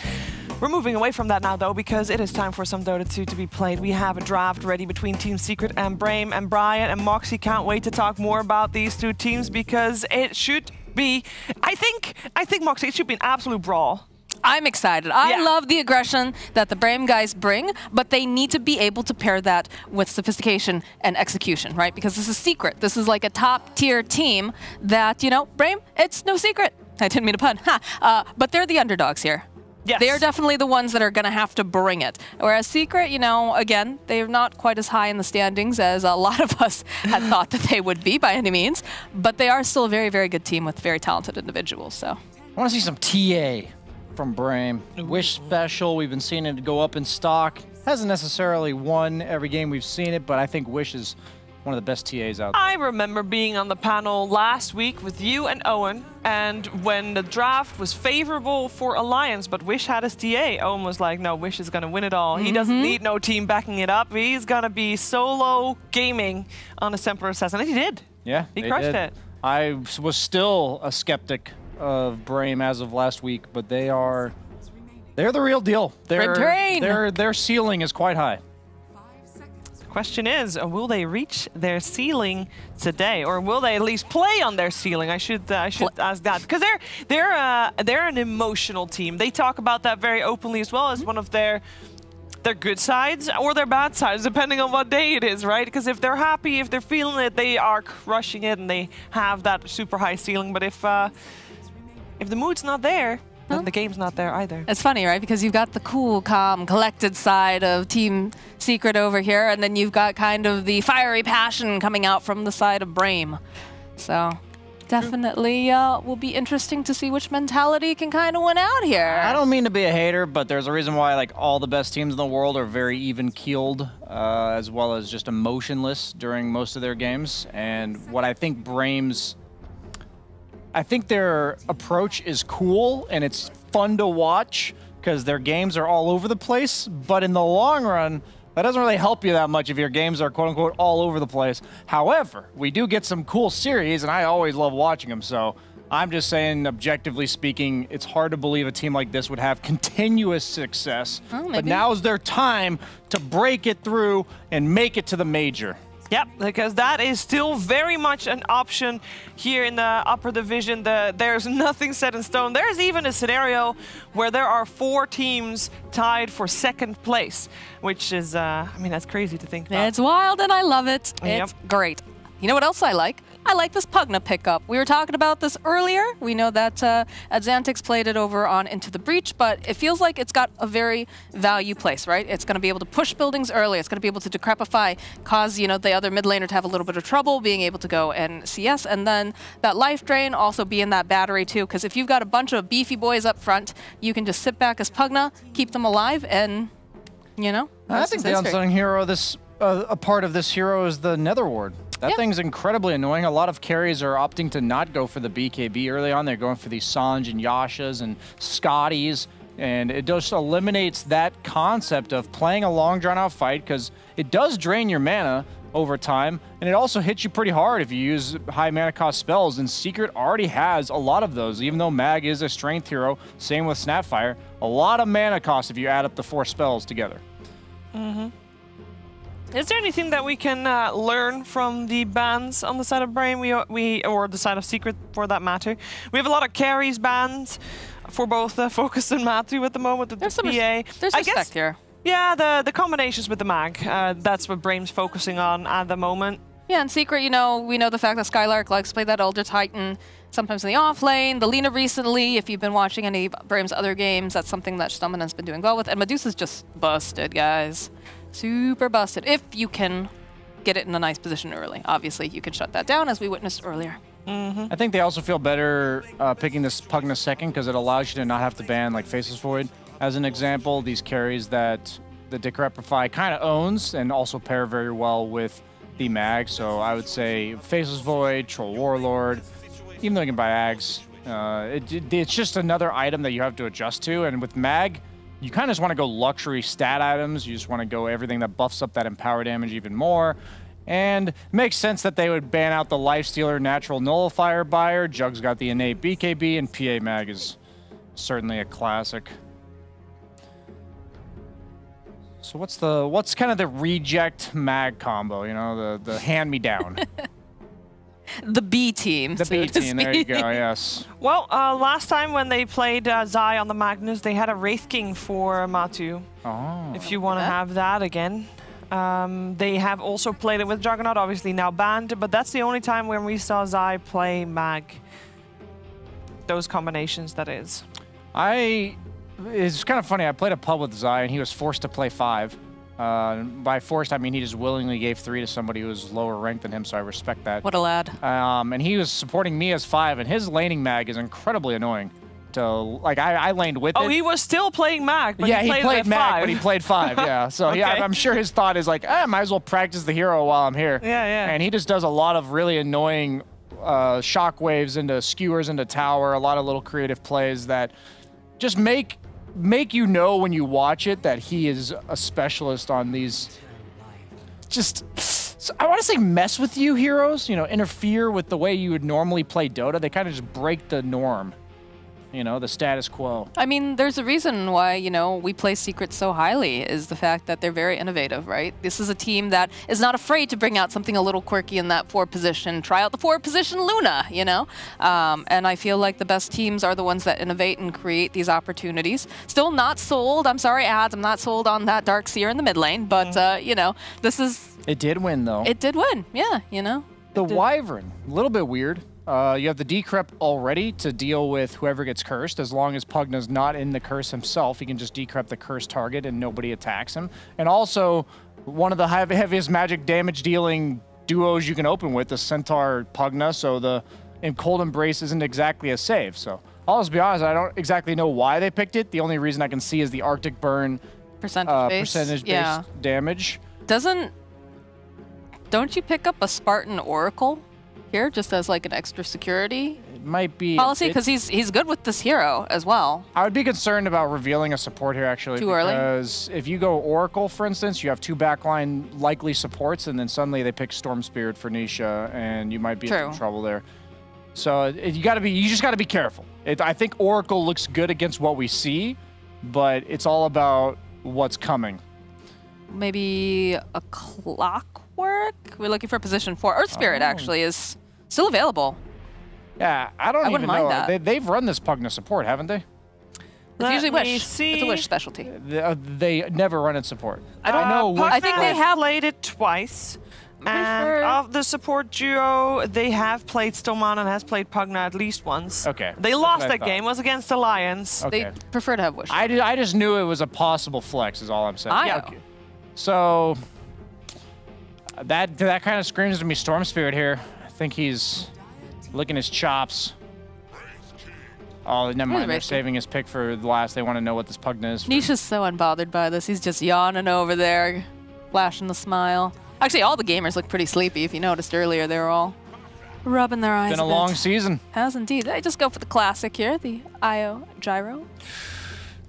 Speaker 20: We're moving away from that now, though, because it is time for some Dota 2 to be played. We have a draft ready between Team Secret and Brame, and Brian and Moxie can't wait to talk more about these two teams, because it should be, I think Moxie, it should be an absolute brawl.
Speaker 14: I'm excited. I love the aggression that the Brame guys bring, but they need to be able to pair that with sophistication and execution, right? Because this is Secret. This is like a top-tier team that, you know, Brame, it's no secret. I didn't mean to pun. But they're the underdogs here.
Speaker 20: Yes.
Speaker 14: They're definitely the ones that are going to have to bring it. Whereas Secret, you know, again, they're not quite as high in the standings as a lot of us had thought that they would be by any means, but they are still a very, very good team with very talented individuals. So
Speaker 9: I want to see some TA from Brame. Wish special, we've been seeing it go up in stock. Hasn't necessarily won every game we've seen it, but I think Wish is one of the best TAs out there.
Speaker 20: I remember being on the panel last week with you and Owen, and when the draft was favorable for Alliance, but Wish had his TA, Owen was like, no, Wish is going to win it all. He doesn't need no team backing it up. He's going to be solo gaming on the Templar Assassin. And he did.
Speaker 9: Yeah,
Speaker 20: he crushed it.
Speaker 9: I was still a skeptic of Brame as of last week, but they're the real deal. Their ceiling is quite high.
Speaker 20: Question is, will they reach their ceiling today, or will they at least play on their ceiling? I should ask that, because they're an emotional team. They talk about that very openly, as well as one of their good sides or their bad sides, depending on what day it is, right? Because if they're happy, if they're feeling it, they are crushing it and they have that super high ceiling. But if the mood's not there, then the game's not there either.
Speaker 14: It's funny, right? Because you've got the cool, calm, collected side of Team Secret over here, and then you've got kind of the fiery passion coming out from the side of Brame. So definitely will be interesting to see which mentality can kind of win out here.
Speaker 9: I don't mean to be a hater, but there's a reason why like all the best teams in the world are very even-keeled, as well as just emotionless during most of their games. And what I think I think their approach is cool and it's fun to watch because their games are all over the place, but in the long run, that doesn't really help you that much if your games are quote-unquote all over the place. However, we do get some cool series, and I always love watching them, so I'm just saying, objectively speaking, it's hard to believe a team like this would have continuous success, but now is their time to break it through and make it to the major.
Speaker 20: Yep, because that is still very much an option here in the upper division. There's nothing set in stone. There's even a scenario where there are 4 teams tied for 2nd place, which is, I mean, that's crazy to think about.
Speaker 14: It's wild and I love it.
Speaker 20: Yep.
Speaker 14: It's great. You know what else I like? I like this Pugna pickup. We were talking about this earlier. We know that Adzantix played it over on Into the Breach, but it feels like it's got a very value place, right? It's going to be able to push buildings early. It's going to be able to decrepify, cause, you know, the other mid laner to have a little bit of trouble being able to go and CS, and then that life drain also be in that battery too, because if you've got a bunch of beefy boys up front, you can just sit back as Pugna, keep them alive, and, you know.
Speaker 9: I think the unsung hero, a part of this hero is the Nether Ward. That thing's incredibly annoying. A lot of carries are opting to not go for the BKB early on. They're going for these Sanj and Yashas and Scotties, and it just eliminates that concept of playing a long, drawn-out fight because it does drain your mana over time, and it also hits you pretty hard if you use high mana cost spells, and Secret already has a lot of those, even though Mag is a strength hero. Same with Snapfire. A lot of mana cost if you add up the 4 spells together.
Speaker 20: Is there anything that we can learn from the bans on the side of Brain, or the side of Secret for that matter? We have a lot of carries bans for both Focus and Matthew at the moment. There's some PA.
Speaker 14: There's respect here.
Speaker 20: Yeah, the combinations with the Mag, that's what Brain's focusing on at the moment.
Speaker 14: Yeah, in Secret, you know, we know the fact that Skylark likes to play that Elder Titan, sometimes in the off lane. The Lina recently, if you've been watching any of Braim's other games, that's something that Stumman has been doing well with. And Medusa's just busted, guys. Super busted. If you can get it in a nice position early. Obviously, you can shut that down, as we witnessed earlier.
Speaker 9: I think they also feel better picking this Pugna second because it allows you to not have to ban like Faceless Void. As an example, these carries that the Decrepify kind of owns and also pair very well with the Mag. So I would say Faceless Void, Troll Warlord, even though you can buy Ags, it's just another item that you have to adjust to. And with Mag, you kind of just want to go luxury stat items. You just want to go everything that buffs up that empower damage even more. And it makes sense that they would ban out the Lifestealer Natural Nullifier buyer. Jug's got the innate BKB, and PA Mag is certainly a classic. So what's kind of the reject Mag combo? You know, the hand me down.
Speaker 14: The B team.
Speaker 9: The B team. There you go. Yes.
Speaker 20: Well, last time when they played Zai on the Magnus, they had a Wraith King for Matu.
Speaker 9: Oh.
Speaker 20: If you want to have that again. They have also played it with Juggernaut, obviously now banned, but that's the only time when we saw Zai play Mag. Those combinations, that is.
Speaker 9: It's kind of funny. I played a pub with Zai, and he was forced to play 5. By forced, I mean he just willingly gave 3 to somebody who was lower ranked than him, so I respect that.
Speaker 14: What a lad.
Speaker 9: And he was supporting me as 5, and his laning Mag is incredibly annoying. Like, I laned with it.
Speaker 20: Oh, he was still playing Mag, but
Speaker 9: yeah,
Speaker 20: he played
Speaker 9: Mag,
Speaker 20: 5.
Speaker 9: but he played 5, yeah. So
Speaker 20: Okay.
Speaker 9: yeah, I'm sure his thought is like, I might as well practice the hero while I'm here.
Speaker 20: Yeah.
Speaker 9: And he just does a lot of really annoying shockwaves into skewers into tower, a lot of little creative plays that just make you know when you watch it that he is a specialist on these I want to say mess with you heroes, you know, interfere with the way you would normally play Dota. They kind of just break the norm. You know, the status quo.
Speaker 14: I mean, there's a reason why, you know, we play Secret so highly, is the fact that they're very innovative, right? This is a team that is not afraid to bring out something a little quirky in that 4 position. Try out the 4 position Luna, you know? And I feel like the best teams are the ones that innovate and create these opportunities. Still not sold. I'm sorry, ads. I'm not sold on that Darkseer in the mid lane, but, you know, this is...
Speaker 9: It did win, though.
Speaker 14: It did win, yeah, you know?
Speaker 9: The Wyvern, a little bit weird. You have the Decrep already to deal with whoever gets cursed. As long as Pugna's not in the curse himself, he can just Decrep the cursed target and nobody attacks him. And also, one of the heaviest magic damage dealing duos you can open with, the Centaur Pugna, so the Cold Embrace isn't exactly a save. So I'll just be honest, I don't exactly know why they picked it. The only reason I can see is the Arctic Burn percentage-based damage.
Speaker 14: Don't you pick up a Spartan Oracle here just as like an extra security?
Speaker 9: It might be
Speaker 14: policy, because he's good with this hero as well.
Speaker 9: I would be concerned about revealing a support here, actually.
Speaker 14: Too early?
Speaker 9: Because if you go Oracle, for instance, you have 2 backline likely supports, and then suddenly they pick Storm Spirit for Nisha, and you might be in some trouble there. So you just got to be careful. I think Oracle looks good against what we see, but it's all about what's coming.
Speaker 14: Maybe a Clockwork? We're looking for position 4. Earth Spirit actually is still available.
Speaker 9: Yeah, I wouldn't
Speaker 14: even mind
Speaker 9: know.
Speaker 14: that.
Speaker 9: They've run this Pugna support, haven't they?
Speaker 14: It's usually Wish. It's a Wish specialty.
Speaker 9: They never run it support.
Speaker 20: I think they have played it twice. And of the support duo, they have played Stoman and has played Pugna at least once.
Speaker 9: Okay.
Speaker 20: They lost that game. It was against Alliance.
Speaker 9: Okay.
Speaker 14: They prefer to have Wish.
Speaker 9: I just knew it was a possible flex is all I'm saying.
Speaker 14: I know.
Speaker 9: Okay. So that kind of screams to me Storm Spirit here. I think he's licking his chops. Oh, never mind. They're saving his pick for the last. They want to know what this Pugna is.
Speaker 14: Nisha's so unbothered by this. He's just yawning over there, flashing the smile. Actually, all the gamers look pretty sleepy. If you noticed earlier, they were all rubbing their eyes.
Speaker 9: Been a long season.
Speaker 14: Has indeed. I just go for the classic here, the IO gyro.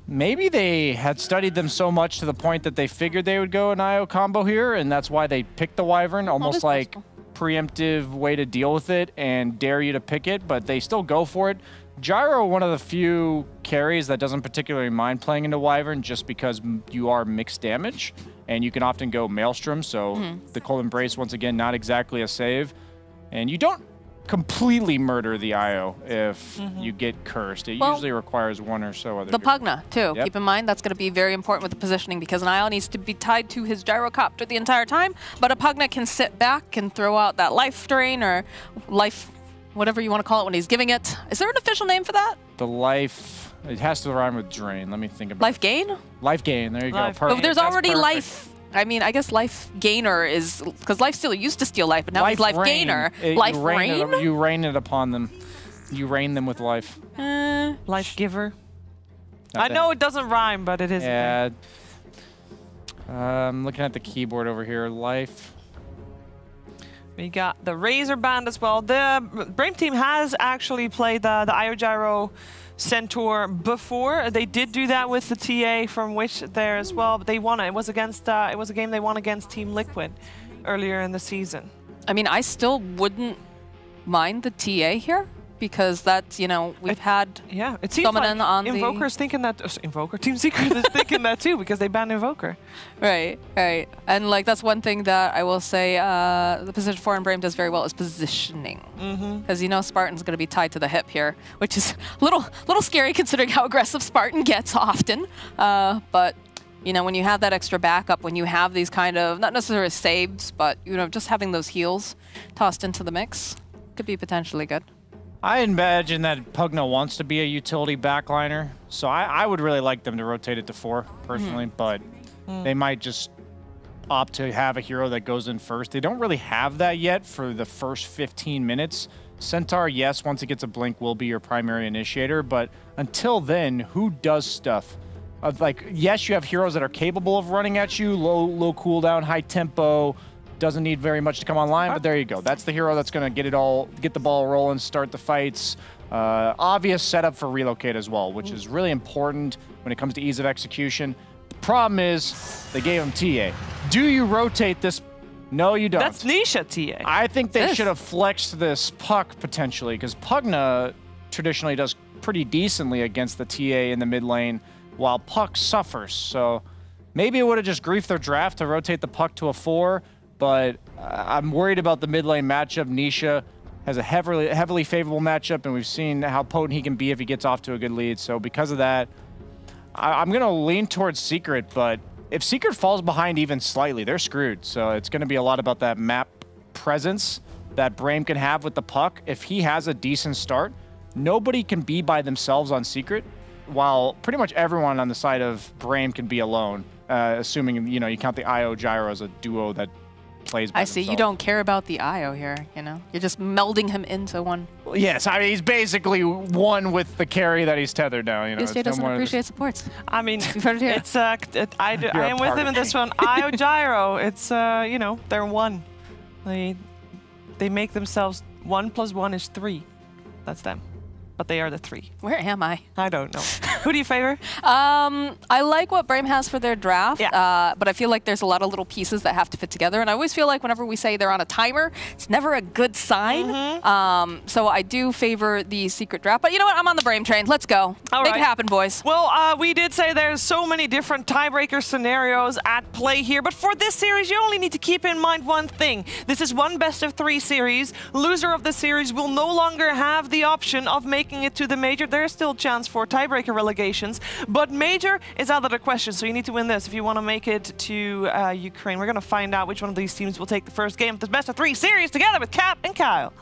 Speaker 9: Maybe they had studied them so much to the point that they figured they would go an IO combo here, and that's why they picked the Wyvern, almost like preemptive way to deal with it and dare you to pick it, but they still go for it. Gyro, one of the few carries that doesn't particularly mind playing into Wyvern just because you are mixed damage, and you can often go Maelstrom, so the Cold Embrace, once again, not exactly a save. And you don't completely murder the IO if you get cursed. It usually requires one or so other.
Speaker 14: The Pugna, too.
Speaker 9: Yep.
Speaker 14: Keep in mind, that's going to be very important with the positioning because an IO needs to be tied to his gyrocopter the entire time, but a Pugna can sit back and throw out that life drain or life, whatever you want to call it when he's giving it. Is there an official name for that?
Speaker 9: The life, it has to rhyme with drain. Let me think about
Speaker 14: Life gain?
Speaker 9: Life gain, there you go. Perfect.
Speaker 14: But there's
Speaker 9: That's
Speaker 14: already
Speaker 9: perfect.
Speaker 14: life. I mean, I guess life gainer is, because life stealer used to steal life, but now he's life
Speaker 9: rain.
Speaker 14: gainer.
Speaker 9: Life rain? You rain it upon them. You rain them with life.
Speaker 20: Life giver.
Speaker 9: Not
Speaker 20: I know it doesn't rhyme, but it is.
Speaker 9: Yeah. I'm looking at the keyboard over here. Life.
Speaker 20: We got the Razor Band as well. The Brave team has actually played the IO Gyro Centaur before. They did do that with the TA from Wish there as well, but they won it. It was against it was a game they won against Team Liquid earlier in the season.
Speaker 14: I mean, I still wouldn't mind the TA here because that's, you know, we've had
Speaker 20: it seems like
Speaker 14: on
Speaker 20: Invoker's thinking that Invoker Team Secret is thinking that too because they banned Invoker.
Speaker 14: Right, right. And like that's one thing that I will say the position 4 in Brave does very well is positioning. Because you know Spartan's going to be tied to the hip here, which is a little scary considering how aggressive Spartan gets often. But you know, when you have that extra backup, when you have these kind of, not necessarily saves, but you know, just having those heals tossed into the mix could be potentially good.
Speaker 9: I imagine that Pugna wants to be a utility backliner, so I would really like them to rotate it to 4, personally, but they might just opt to have a hero that goes in first. They don't really have that yet for the first 15 minutes. Centaur, yes, once it gets a blink, will be your primary initiator, but until then, who does stuff? Like, yes, you have heroes that are capable of running at you, low cooldown, high tempo, doesn't need very much to come online, but there you go. That's the hero that's going to get the ball rolling, start the fights. Obvious setup for relocate as well, which is really important when it comes to ease of execution. The problem is they gave him TA. Do you rotate this? No, you don't.
Speaker 20: That's Nisha TA.
Speaker 9: I think they should have flexed this Puck potentially, because Pugna traditionally does pretty decently against the TA in the mid lane, while Puck suffers. So maybe it would have just griefed their draft to rotate the Puck to a 4. But I'm worried about the mid lane matchup. Nisha has a heavily favorable matchup, and we've seen how potent he can be if he gets off to a good lead. So because of that, I'm going to lean towards Secret, but if Secret falls behind even slightly, they're screwed. So it's going to be a lot about that map presence that Brame can have with the Puck. If he has a decent start, nobody can be by themselves on Secret, while pretty much everyone on the side of Brame can be alone, assuming, you know, you count the IO Gyro as a duo that plays by
Speaker 14: I see. You don't care about the IO here, you know? You're just melding him into one.
Speaker 9: Well, yes, I mean, he's basically one with the carry that he's tethered now. You know,
Speaker 14: DSJ doesn't appreciate supports.
Speaker 20: I mean,
Speaker 14: You've heard it here.
Speaker 20: it's I am with him in this one. IO Gyro, it's you know, they're one. They make themselves 1 + 1 is 3. That's them. But they are the 3.
Speaker 14: Where am I?
Speaker 20: I don't know. Who do you favor?
Speaker 14: I like what Brame has for their draft, but I feel like there's a lot of little pieces that have to fit together. And I always feel like whenever we say they're on a timer, it's never a good sign. So I do favor the Secret draft. But you know what? I'm on the Brame train. Let's go. Make it happen, boys.
Speaker 20: Well, we did say there's so many different tiebreaker scenarios at play here. But for this series, you only need to keep in mind one thing. This is one best-of-3 series. Loser of the series will no longer have the option of making it to the Major. There's still a chance for tiebreaker relegations, but Major is out of the question, so you need to win this if you want to make it to Ukraine. We're going to find out which one of these teams will take the first game of this best-of-3 series together with Cap and Kyle.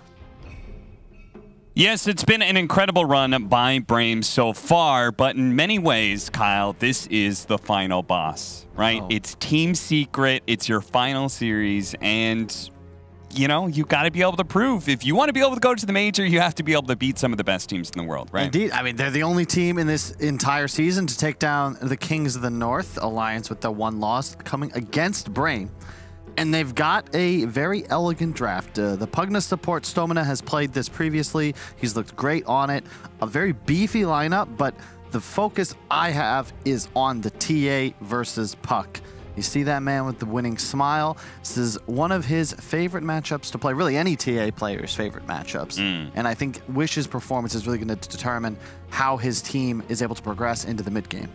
Speaker 18: Yes, it's been an incredible run by Brame so far, but in many ways, Kyle, this is the final boss, right? It's Team Secret, it's your final series, and you know, you got to be able to prove. If you want to be able to go to the Major, you have to be able to beat some of the best teams in the world, right?
Speaker 21: Indeed. I mean, they're the only team in this entire season to take down the Kings of the North Alliance with the 1 loss coming against Brame. And they've got a very elegant draft. The Pugna support, Stomina, has played this previously. He's looked great on it. A very beefy lineup, but the focus I have is on the TA versus Puck. You see that man with the winning smile? This is one of his favorite matchups to play, really any TA player's favorite matchups. And I think Wish's performance is really going to determine how his team is able to progress into the mid-game.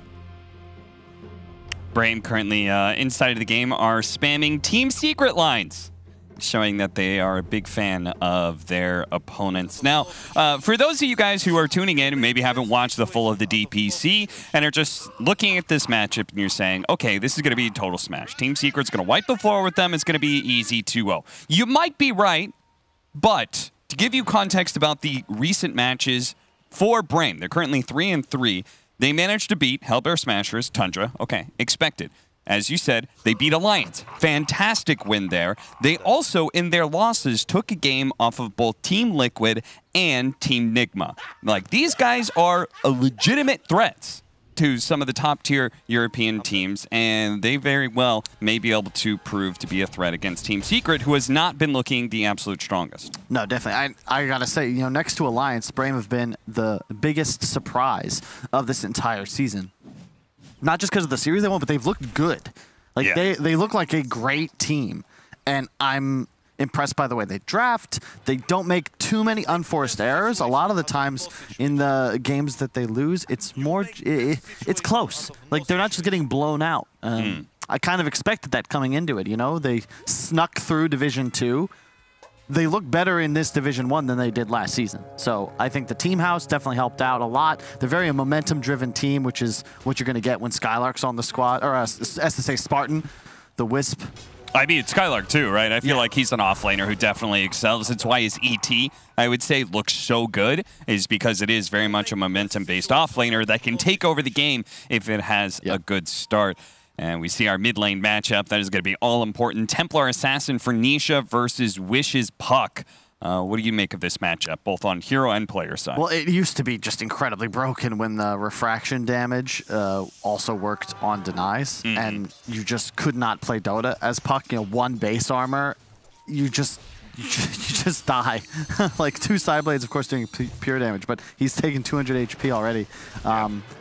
Speaker 3: Brame currently inside of the game are spamming Team Secret lines, showing that they are a big fan of their opponents. Now, for those of you guys who are tuning in and maybe haven't watched the full of the DPC and are just looking at this matchup and you're saying, okay, this is going to be a total smash. Team Secret's going to wipe the floor with them. It's going to be easy 2-0. You might be right, but to give you context about the recent matches for Brame, they're currently 3-3. They managed to beat Hellbear Smashers, Tundra. Okay, expected. As you said, they beat Alliance. Fantastic win there. They also, in their losses, took a game off of both Team Liquid and Team Nigma. Like, these guys are a legitimate threats to some of the top-tier European teams, and they very well may be able to prove to be a threat against Team Secret, who has not been looking the absolute strongest.
Speaker 21: No, definitely. I gotta say, you know, next to Alliance, Brame have been the biggest surprise of this entire season. Not just because of the series they won, but they've looked good. Like,
Speaker 3: Yeah.
Speaker 21: they look like a great team, and I'm impressed by the way they draft. They don't make too many unforced errors. A lot of the times in the games that they lose, it's more, it's close. Like, they're not just getting blown out. I kind of expected that coming into it, you know? They snuck through Division 2. They look better in this Division 1 than they did last season. So I think the team house definitely helped out a lot. They're very a momentum-driven team, which is what you're going to get when Skylark's on the squad, or SSA Spartan, the Wisp.
Speaker 3: I mean, Skylark too, right? I feel like he's an offlaner who definitely excels. That's why his ET, I would say, looks so good, is because it is very much a momentum-based offlaner that can take over the game if it has a good start. And we see our mid lane matchup. That is going to be all-important. Templar Assassin for Nisha versus Wish's Puck. What do you make of this matchup, both on hero and player side?
Speaker 21: Well, it used to be just incredibly broken when the refraction damage also worked on denies, and you just could not play Dota as Puck. You know, one base armor, you just die. Like, two side blades, of course, doing pure damage, but he's taken 200 HP already.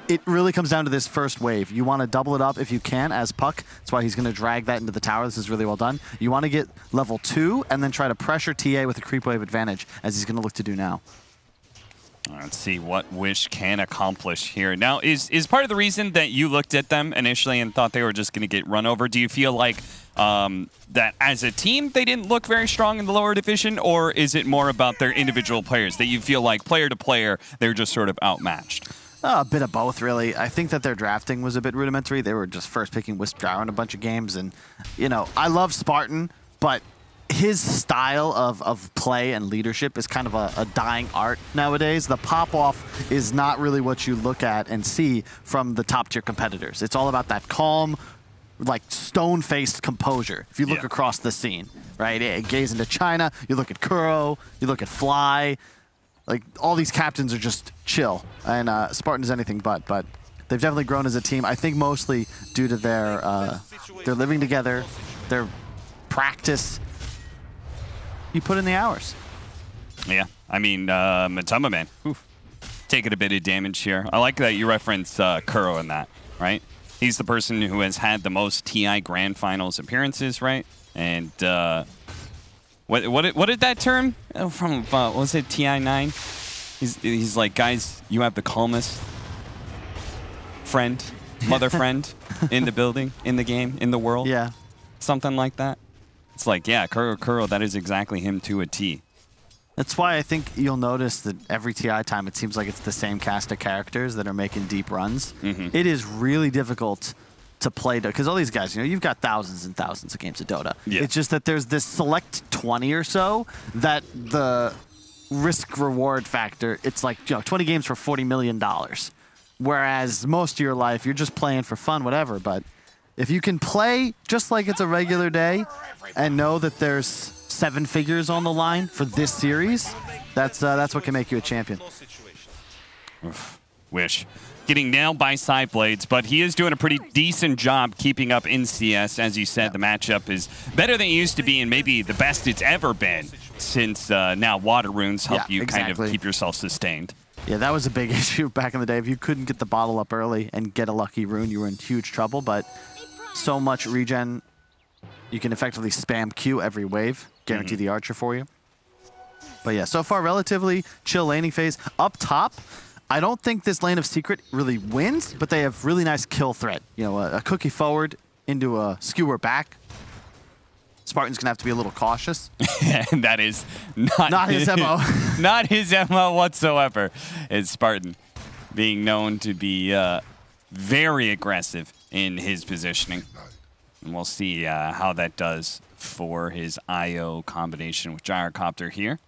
Speaker 21: It really comes down to this first wave. You want to double it up if you can as Puck. That's why he's going to drag that into the tower. This is really well done. You want to get level 2 and then try to pressure TA with a creep wave advantage, as he's going to look to do now.
Speaker 3: Let's see what Wish can accomplish here. Now, is part of the reason that you looked at them initially and thought they were just going to get run over, do you feel like that as a team they didn't look very strong in the lower division, or is it more about their individual players, that you feel like player to player they're just sort of outmatched?
Speaker 21: A bit of both, really. I think that their drafting was a bit rudimentary. They were just first picking Wisp Gyro in a bunch of games, and, you know, I love Spartan, but his style of play and leadership is kind of a dying art nowadays. The pop-off is not really what you look at and see from the top-tier competitors. It's all about that calm, like, stone-faced composure, if you look across the scene, right? Gaze into China, you look at Kuro, you look at Fly. Like, all these captains are just chill, and Spartan is anything but they've definitely grown as a team. I think mostly due to their living together, their practice. You put in the hours.
Speaker 3: Yeah, I mean, Matamba, man, taking a bit of damage here. I like that you reference Kuro in that, right? He's the person who has had the most TI Grand Finals appearances, right? And what did that term from? What was it, TI9? He's like, guys, you have the calmest friend, mother friend in the building, in the game, in the world.
Speaker 21: Yeah,
Speaker 3: something like that. It's like, yeah, Kuro, that is exactly him to a T.
Speaker 21: That's why I think you'll notice that every TI time it seems like it's the same cast of characters that are making deep runs. It is really difficult to play Dota, because all these guys, you know, you've got thousands and thousands of games of Dota. It's just that there's this select 20 or so that the risk-reward factor, it's like, you know, 20 games for $40 million. Whereas most of your life, you're just playing for fun, whatever, but if you can play just like it's a regular day and know that there's 7 figures on the line for this series, that's what can make you a champion.
Speaker 3: Wish. getting nailed by side blades, but he is doing a pretty decent job keeping up in CS. As you said, the matchup is better than it used to be and maybe the best it's ever been since now water runes help you kind of keep yourself sustained.
Speaker 4: Yeah, that was a big issue back in the day. If you couldn't get the bottle up early and get a lucky rune, you were in huge trouble, but so much regen, you can effectively spam Q every wave, guarantee the archer for you. But yeah, so far relatively chill laning phase. Up top, I don't think this lane of Secret really wins, but they have really nice kill threat. You know, a cookie forward into a skewer back. Spartan's gonna have to be a little cautious.
Speaker 3: And that is not
Speaker 4: his MO.
Speaker 3: Not his MO whatsoever. It's Spartan being known to be very aggressive in his positioning. And we'll see how that does for his IO combination with Gyrocopter here.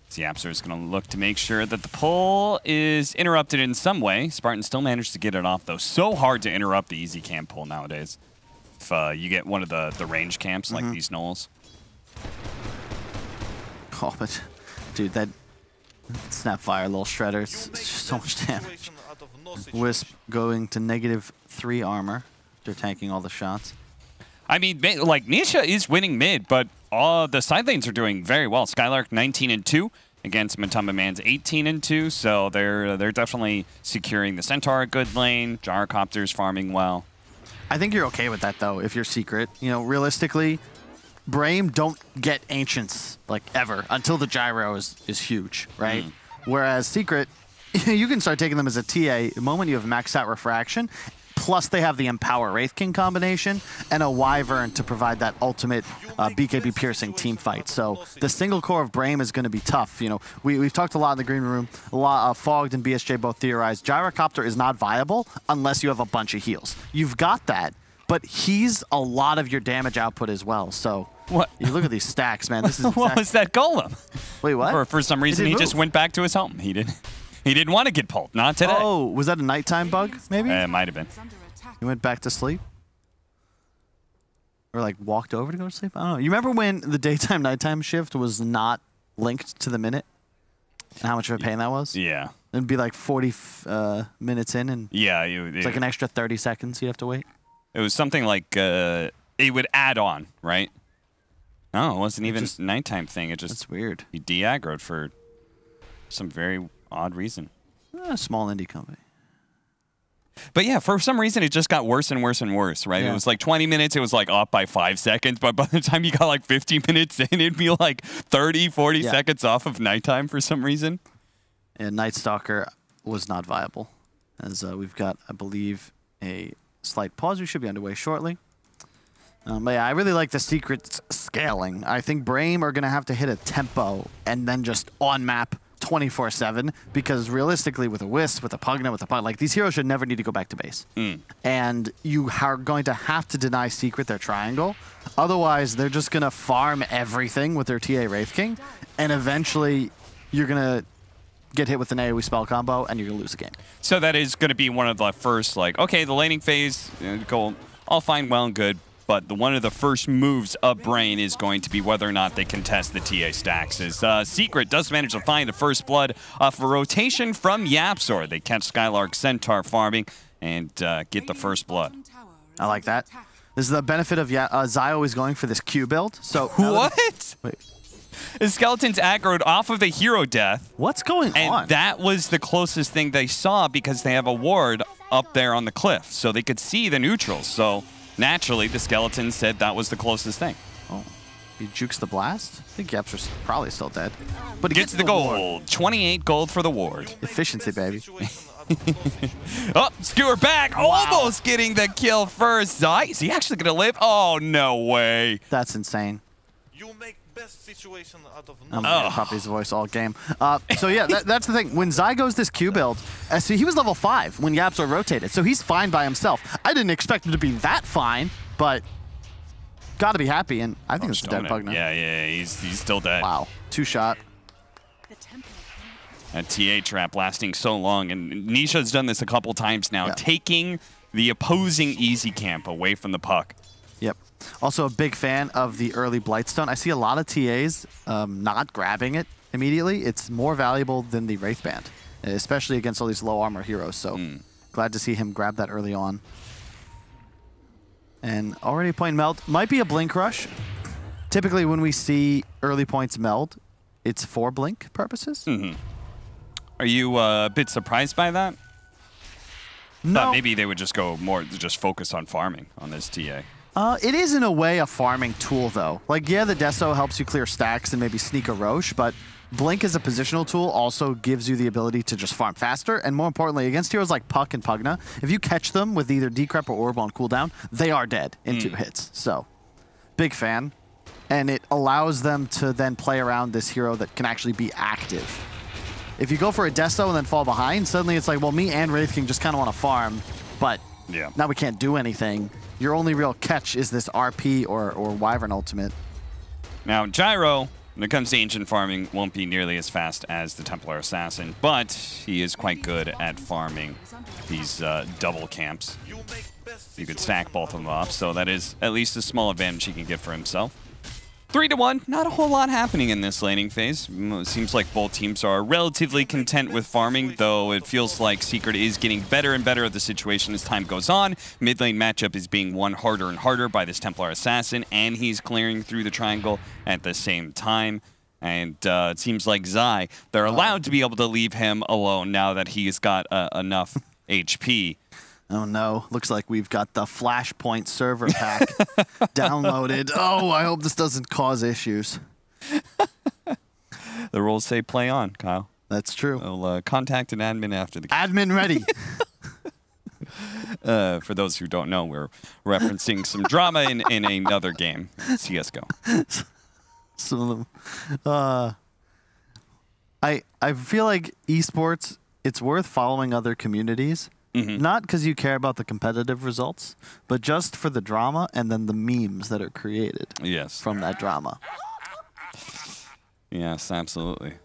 Speaker 3: Yapster is going to look to make sure that the pull is interrupted in some way. Spartan still managed to get it off, though. So hard to interrupt the easy camp pull nowadays. If you get one of the range camps like these Knolls.
Speaker 4: Oh, but dude, that Snapfire little shredder, it's just so much damage. Wisp going to -3 armor. They're tanking all the shots.
Speaker 3: I mean, like, Nisha is winning mid, but all the side lanes are doing very well. Skylark 19-2 against Matamba Man's 18-2, so they're definitely securing the Centaur a good lane. Gyrocopter's farming well.
Speaker 4: I think you're okay with that, though, if you're Secret. You know, realistically, Brame don't get Ancients, like, ever, until the Gyro is huge, right? Whereas Secret, you can start taking them as a TA the moment you have maxed out Refraction, plus they have the Empower Wraith King combination and a Wyvern to provide that ultimate BKB piercing team fight. So the single core of Brame is going to be tough. You know, we've talked a lot in the green room. A lot Fogged and BSJ both theorized Gyrocopter is not viable unless you have a bunch of heals. You've got that, but he's a lot of your damage output as well. So
Speaker 3: what?
Speaker 4: You look at these stacks, man. This is
Speaker 3: What was that golem?
Speaker 4: Wait, what?
Speaker 3: For some reason, he just went back to his home. He didn't want to get pulled. Not today.
Speaker 4: Oh, was that a nighttime bug, maybe?
Speaker 3: It might have been.
Speaker 4: He went back to sleep? Or like walked over to go to sleep? I don't know. You remember when the daytime-nighttime shift was not linked to the minute? And how much of a pain that was?
Speaker 3: Yeah.
Speaker 4: It'd be like 40 minutes in, and it's like an extra 30 seconds you'd have to wait.
Speaker 3: It was something like it would add on, right? No, it wasn't even a nighttime thing. It just
Speaker 4: That's weird.
Speaker 3: He de-aggroed for some very odd reason.
Speaker 4: A small indie company.
Speaker 3: But yeah, for some reason, it just got worse and worse and worse, right?
Speaker 4: Yeah.
Speaker 3: It was like 20 minutes, it was like off by 5 seconds, but by the time you got like 15 minutes in, it'd be like 30, 40 seconds off of nighttime for some reason.
Speaker 4: And Night Stalker was not viable, as we've got, I believe, a slight pause. We should be underway shortly. But yeah, I really like the Secret scaling. I think Brame are going to have to hit a tempo and then just on-map 24/7, because realistically with a Wisp, with a Pugna, with a Pug, like these heroes should never need to go back to base. And you are going to have to deny Secret their triangle. Otherwise, they're just going to farm everything with their TA Wraith King, and eventually you're going to get hit with an AoE spell combo and you're going to lose the game.
Speaker 3: So that is going to be one of the first, like, okay, the laning phase, go all fine, well and good, but one of the first moves of Brain is going to be whether or not they contest the TA stacks. As Secret does manage to find the first blood off a rotation from Yapzor. They catch Skylark Centaur farming and get the first blood.
Speaker 4: I like that. This is the benefit of Zai always going for this Q build. So
Speaker 3: what?
Speaker 4: Wait.
Speaker 3: The Skeletons aggroed off of the hero death.
Speaker 4: What's going on?
Speaker 3: And that was the closest thing they saw because they have a ward up there on the cliff. So they could see the neutrals. So naturally, the Skeletons said that was the closest thing.
Speaker 4: Oh, he jukes the blast? I think Yapzor's probably still dead. But he
Speaker 3: gets the gold. 28 gold for the ward.
Speaker 4: Efficiency, baby.
Speaker 3: Oh, skewer back. Wow. Almost getting the kill first. Zai, is he actually going to live? Oh, no way.
Speaker 4: That's insane.
Speaker 7: You make best situation out of
Speaker 4: I'm gonna copy his voice all game. So yeah, that's the thing. When Zai goes this Q build, see, he was level 5 when Yapzor rotated, so he's fine by himself. I didn't expect him to be that fine, but got to be happy, and I think it's a dead Pugna.
Speaker 3: Yeah, he's still dead.
Speaker 4: Wow, 2-shot.
Speaker 3: A TA trap lasting so long, and Nisha's done this a couple times now, taking the opposing easy camp away from the puck.
Speaker 4: Yep. Also a big fan of the early Blightstone. I see a lot of TAs not grabbing it immediately. It's more valuable than the Wraith Band, especially against all these low armor heroes. So Glad to see him grab that early on. And already point meld. Might be a blink rush. Typically when we see early points meld, it's for blink purposes.
Speaker 3: Are you a bit surprised by that?
Speaker 4: No.
Speaker 3: Thought maybe they would just go more, just focus on farming on this TA.
Speaker 4: It is in a way a farming tool though. Like, yeah, the Deso helps you clear stacks and maybe sneak a Roche, but Blink as a positional tool also gives you the ability to just farm faster, and more importantly, against heroes like Puck and Pugna, if you catch them with either Decrep or Orb on cooldown, they are dead in 2 hits. So, big fan. And it allows them to then play around this hero that can actually be active. If you go for a Deso and then fall behind, suddenly it's like, well, me and Wraith King just kind of want to farm, but now we can't do anything. Your only real catch is this RP or Wyvern ultimate.
Speaker 3: Now, Gyro, when it comes to ancient farming, won't be nearly as fast as the Templar Assassin, but he is quite good at farming these double camps. You could stack both of them up, so that is at least a small advantage he can get for himself. 3-1, not a whole lot happening in this laning phase. It seems like both teams are relatively content with farming, though it feels like Secret is getting better and better at the situation as time goes on. Mid lane matchup is being won harder and harder by this Templar Assassin, and he's clearing through the triangle at the same time. And it seems like Zai, they're allowed to be able to leave him alone now that he's got enough HP.
Speaker 4: Oh no, looks like we've got the Flashpoint server pack downloaded. Oh, I hope this doesn't cause issues.
Speaker 3: The rules say play on, Kyle.
Speaker 4: That's true.
Speaker 3: We'll contact an admin after the game.
Speaker 4: Admin ready.
Speaker 3: For those who don't know, we're referencing some drama in another game, CSGO.
Speaker 4: Some of them. I feel like esports, it's worth following other communities. Not because you care about the competitive results, but just for the drama and then the memes that are created from that drama.
Speaker 3: Yes, absolutely.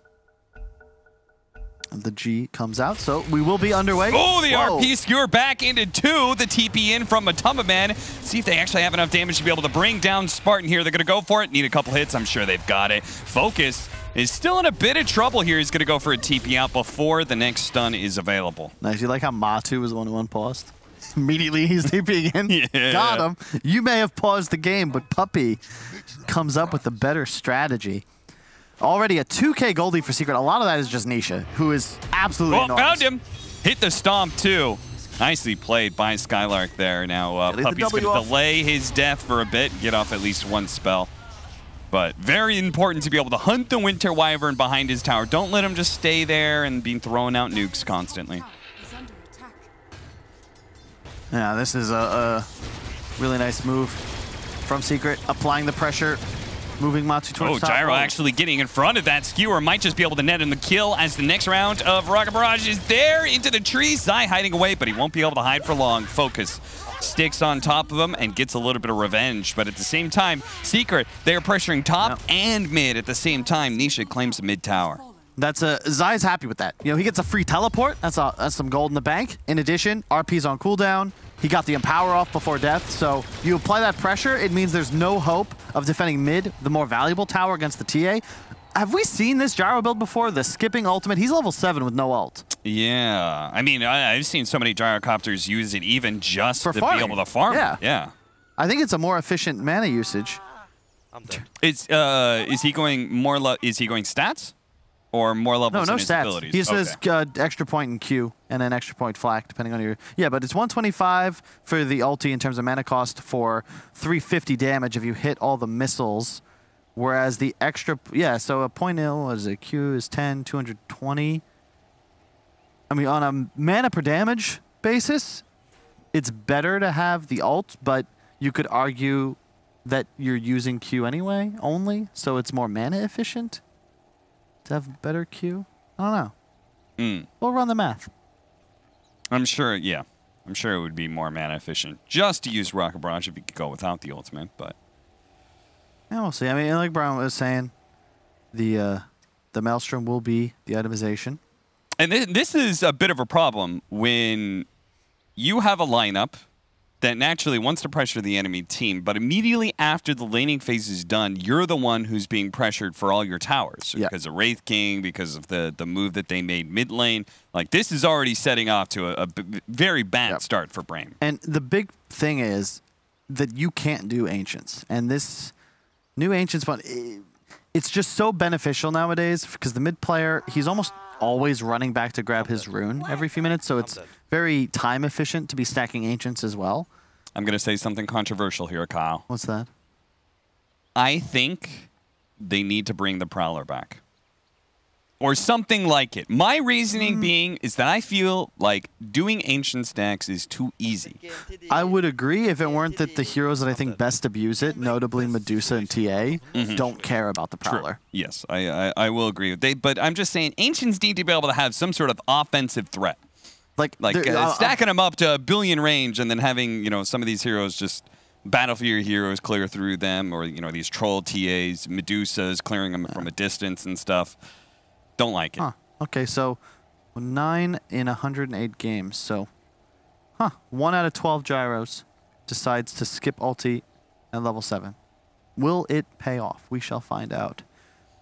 Speaker 4: The G comes out, so we will be underway.
Speaker 3: Oh, the RP skewer back into 2. The TP in from Matamba Man. See if they actually have enough damage to be able to bring down Spartan here. They're going to go for it. Need a couple hits. I'm sure they've got it. Focus is still in a bit of trouble here. He's going to go for a TP out before the next stun is available.
Speaker 4: Nice. You like how Matu was the one who unpaused? Immediately he's TPing in.
Speaker 3: Yeah.
Speaker 4: Got him. You may have paused the game, but Puppy comes up with a better strategy. Already a 2K Goldie for Secret. A lot of that is just Nisha, who is absolutely enormous.
Speaker 3: Found him. Hit the stomp, too. Nicely played by Skylark there. Now, Puppy's going to delay his death for a bit, get off at least one spell. But very important to be able to hunt the Winter Wyvern behind his tower. Don't let him just stay there and be throwing out nukes constantly.
Speaker 4: Yeah, this is a really nice move from Secret, applying the pressure. Moving Matu towards top.
Speaker 3: Gyro actually getting in front of that skewer. Might just be able to net in the kill as the next round of Rocket Barrage is there into the trees. Zai hiding away, but he won't be able to hide for long. Focus sticks on top of him and gets a little bit of revenge. But at the same time, Secret, they're pressuring top and mid at the same time. Nisha claims the mid tower.
Speaker 4: That's Zai's happy with that. You know, he gets a free teleport. That's some gold in the bank. In addition, RP's on cooldown. He got the Empower off before death, so you apply that pressure, it means there's no hope of defending mid, the more valuable tower against the TA. Have we seen this Gyro build before? The skipping ultimate? He's level 7 with no ult.
Speaker 3: Yeah. I mean, I've seen so many gyrocopters use it even just
Speaker 4: for
Speaker 3: to
Speaker 4: farming.
Speaker 3: be able to farm.
Speaker 4: Yeah. I think it's a more efficient mana usage.
Speaker 3: Is he going more? Is he going stats? Or more levels
Speaker 4: no
Speaker 3: in his
Speaker 4: stats.
Speaker 3: abilities?
Speaker 4: He says extra point in Q and then extra point flak, depending on your... Yeah, but it's 125 for the ulti in terms of mana cost for 350 damage if you hit all the missiles, whereas the extra... Yeah, so a point nil, what is it? Q is 10, 220. I mean, on a mana per damage basis, it's better to have the ult, but you could argue that you're using Q anyway, only, so it's more mana efficient to have better Q? I don't know. We'll run the math.
Speaker 3: I'm sure, yeah. I'm sure it would be more mana efficient just to use Rocket Barrage if you could go without the ultimate, but...
Speaker 4: Yeah, we'll see. I mean, like Brian was saying, the Maelstrom will be the itemization.
Speaker 3: And this is a bit of a problem when you have a lineup that naturally wants to pressure the enemy team, but immediately after the laning phase is done, you're the one who's being pressured for all your towers because of Wraith King, because of the move that they made mid lane. Like, this is already setting off to a very bad start for Brame.
Speaker 4: And the big thing is that you can't do Ancients. And this new Ancients one, it's just so beneficial nowadays because the mid player, he's almost always running back to grab his rune every few minutes, so it's very time efficient to be stacking Ancients as well.
Speaker 3: I'm going to say something controversial here, Kyle.
Speaker 4: What's that?
Speaker 3: I think they need to bring the Prowler back. Or something like it. My reasoning being is that I feel like doing Ancient stacks is too easy.
Speaker 4: I would agree if it weren't that the heroes that I think best abuse it, notably Medusa and TA, don't care about the Prowler.
Speaker 3: True. Yes, I will agree with that. But I'm just saying Ancients need to be able to have some sort of offensive threat.
Speaker 4: Like
Speaker 3: stacking them up to a billion range and then having, you know, some of these heroes just battle for your heroes, clear through them, or, you know, these troll TAs, Medusas, clearing them from a distance and stuff. Don't like it.
Speaker 4: Huh. Okay, so 9 in 108 games. So, 1 out of 12 gyros decides to skip ulti at level 7. Will it pay off? We shall find out.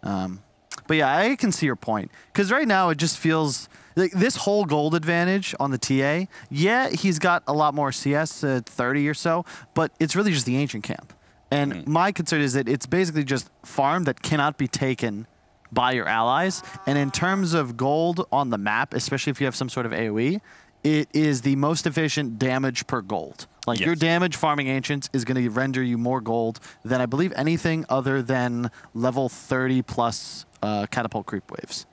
Speaker 4: But yeah, I can see your point. Because right now it just feels like this whole gold advantage on the TA, yeah, he's got a lot more CS, 30 or so, but it's really just the Ancient camp. And my concern is that it's basically just farm that cannot be taken by your allies. And in terms of gold on the map, especially if you have some sort of AoE, it is the most efficient damage per gold. Like your damage farming Ancients is going to render you more gold than I believe anything other than level 30 plus catapult creep waves.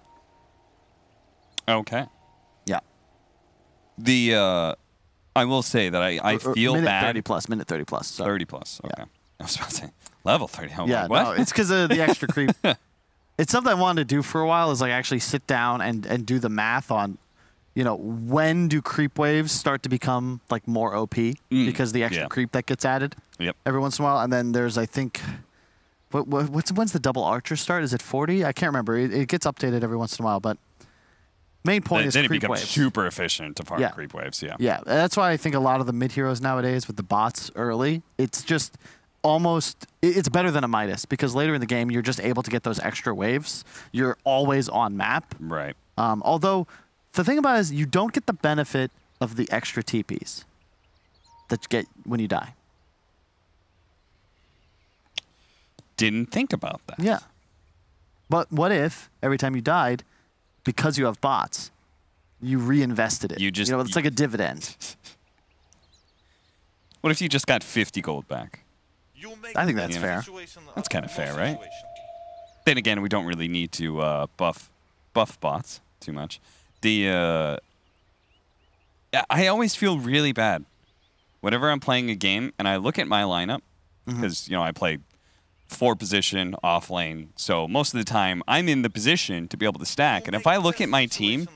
Speaker 3: Okay.
Speaker 4: Yeah.
Speaker 3: I will say that I feel
Speaker 4: minute
Speaker 3: bad.
Speaker 4: 30 plus, minute 30 plus. So.
Speaker 3: 30 plus. Okay. I was about to say level 30. Oh,
Speaker 4: yeah,
Speaker 3: what?
Speaker 4: no, it's because of the extra creep. It's something I wanted to do for a while, is like actually sit down and do the math on, you know, when do creep waves start to become like more OP because the extra creep that gets added every once in a while. And then there's, I think, when's the double archer start? Is it 40? I can't remember. It gets updated every once in a while, but main point is
Speaker 3: then
Speaker 4: creep
Speaker 3: it becomes
Speaker 4: waves.
Speaker 3: super efficient to farm creep waves. Yeah.
Speaker 4: Yeah, that's why I think a lot of the mid heroes nowadays with the bots early, it's just almost, it's better than a Midas because later in the game you're just able to get those extra waves. You're always on map.
Speaker 3: Right.
Speaker 4: Although the thing about it is you don't get the benefit of the extra TPs that you get when you die.
Speaker 3: Didn't think about that.
Speaker 4: Yeah. But what if every time you died, because you have bots, you reinvested it? You know, it's like a dividend.
Speaker 3: What if you just got 50 gold back?
Speaker 4: I think that's fair.
Speaker 3: That's kind of fair, right? Then again, we don't really need to buff bots too much. I always feel really bad whenever I'm playing a game and I look at my lineup because you know I play 4 position off lane, so most of the time I'm in the position to be able to stack. And if I look at my team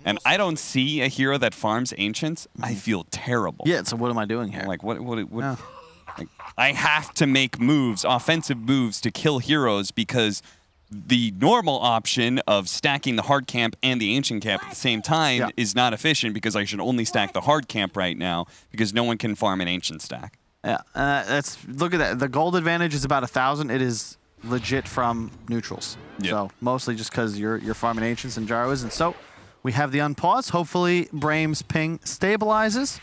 Speaker 3: and I don't see a hero that farms Ancients, I feel terrible.
Speaker 4: Yeah. So what am I doing here?
Speaker 3: Like what like, I have to make moves, offensive moves, to kill heroes because the normal option of stacking the hard camp and the Ancient camp at the same time is not efficient because I should only stack the hard camp right now because no one can farm an Ancient stack.
Speaker 4: Yeah, look at that. The gold advantage is about 1,000. It is legit from neutrals. So mostly just because you're farming Ancients and Gyros. And so we have the unpause. Hopefully Brame's ping stabilizes.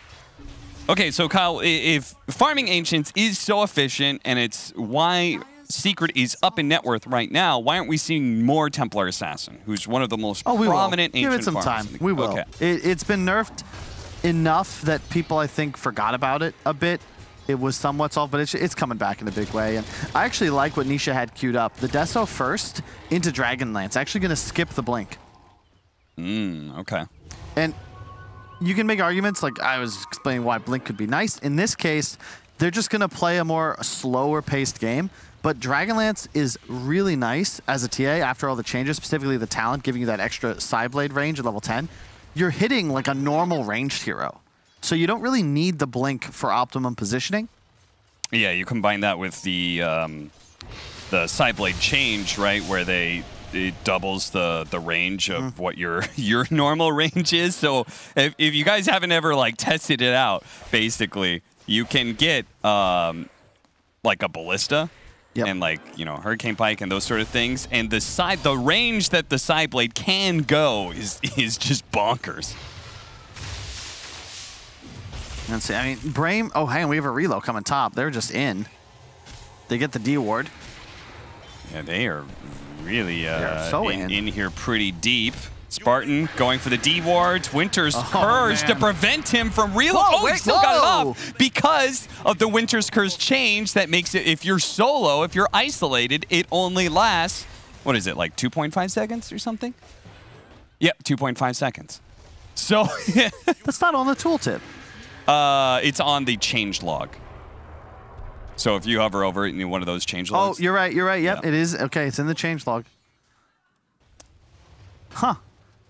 Speaker 3: Okay, so Kyle, if farming Ancients is so efficient and it's why Secret is up in net worth right now, why aren't we seeing more Templar Assassin, who's one of the most prominent Ancient
Speaker 4: Give it some
Speaker 3: farmers?
Speaker 4: time. We will.
Speaker 3: Okay.
Speaker 4: It's been nerfed enough that people, I think, forgot about it a bit. It was somewhat solved, but it's coming back in a big way. And I actually like what Nisha had queued up. The Deso first into Dragonlance. Actually going to skip the Blink.
Speaker 3: Okay.
Speaker 4: And you can make arguments, like I was explaining why Blink could be nice. In this case, they're just going to play a more slower paced game. But Dragonlance is really nice as a TA after all the changes, specifically the talent, giving you that extra Psyblade range at level 10. You're hitting like a normal ranged hero. So you don't really need the Blink for optimum positioning.
Speaker 3: Yeah, you combine that with the Psyblade change, right, where it doubles the range of what your normal range is. So if you guys haven't ever like tested it out, basically you can get like a ballista and like, you know, Hurricane Pike and those sort of things. And the range that the side blade can go is just bonkers.
Speaker 4: Let's see. I mean, Brame. Oh, hang on. We have a reload coming top. They're just in. They get the D ward.
Speaker 3: Yeah, they are really
Speaker 4: so
Speaker 3: in here pretty deep. Spartan going for the D wards. Winter's Curse to prevent him from reload.
Speaker 4: Whoa,
Speaker 3: he still got it off because of the Winter's Curse change that makes it, if you're solo, if you're isolated, it only lasts, what is it, like 2.5 seconds or something? Yep, 2.5 seconds. So
Speaker 4: that's not on the tooltip.
Speaker 3: It's on the change log. So if you hover over it in one of those change logs.
Speaker 4: Oh, you're right. You're right. Yep, it is. Okay, it's in the change log. Huh.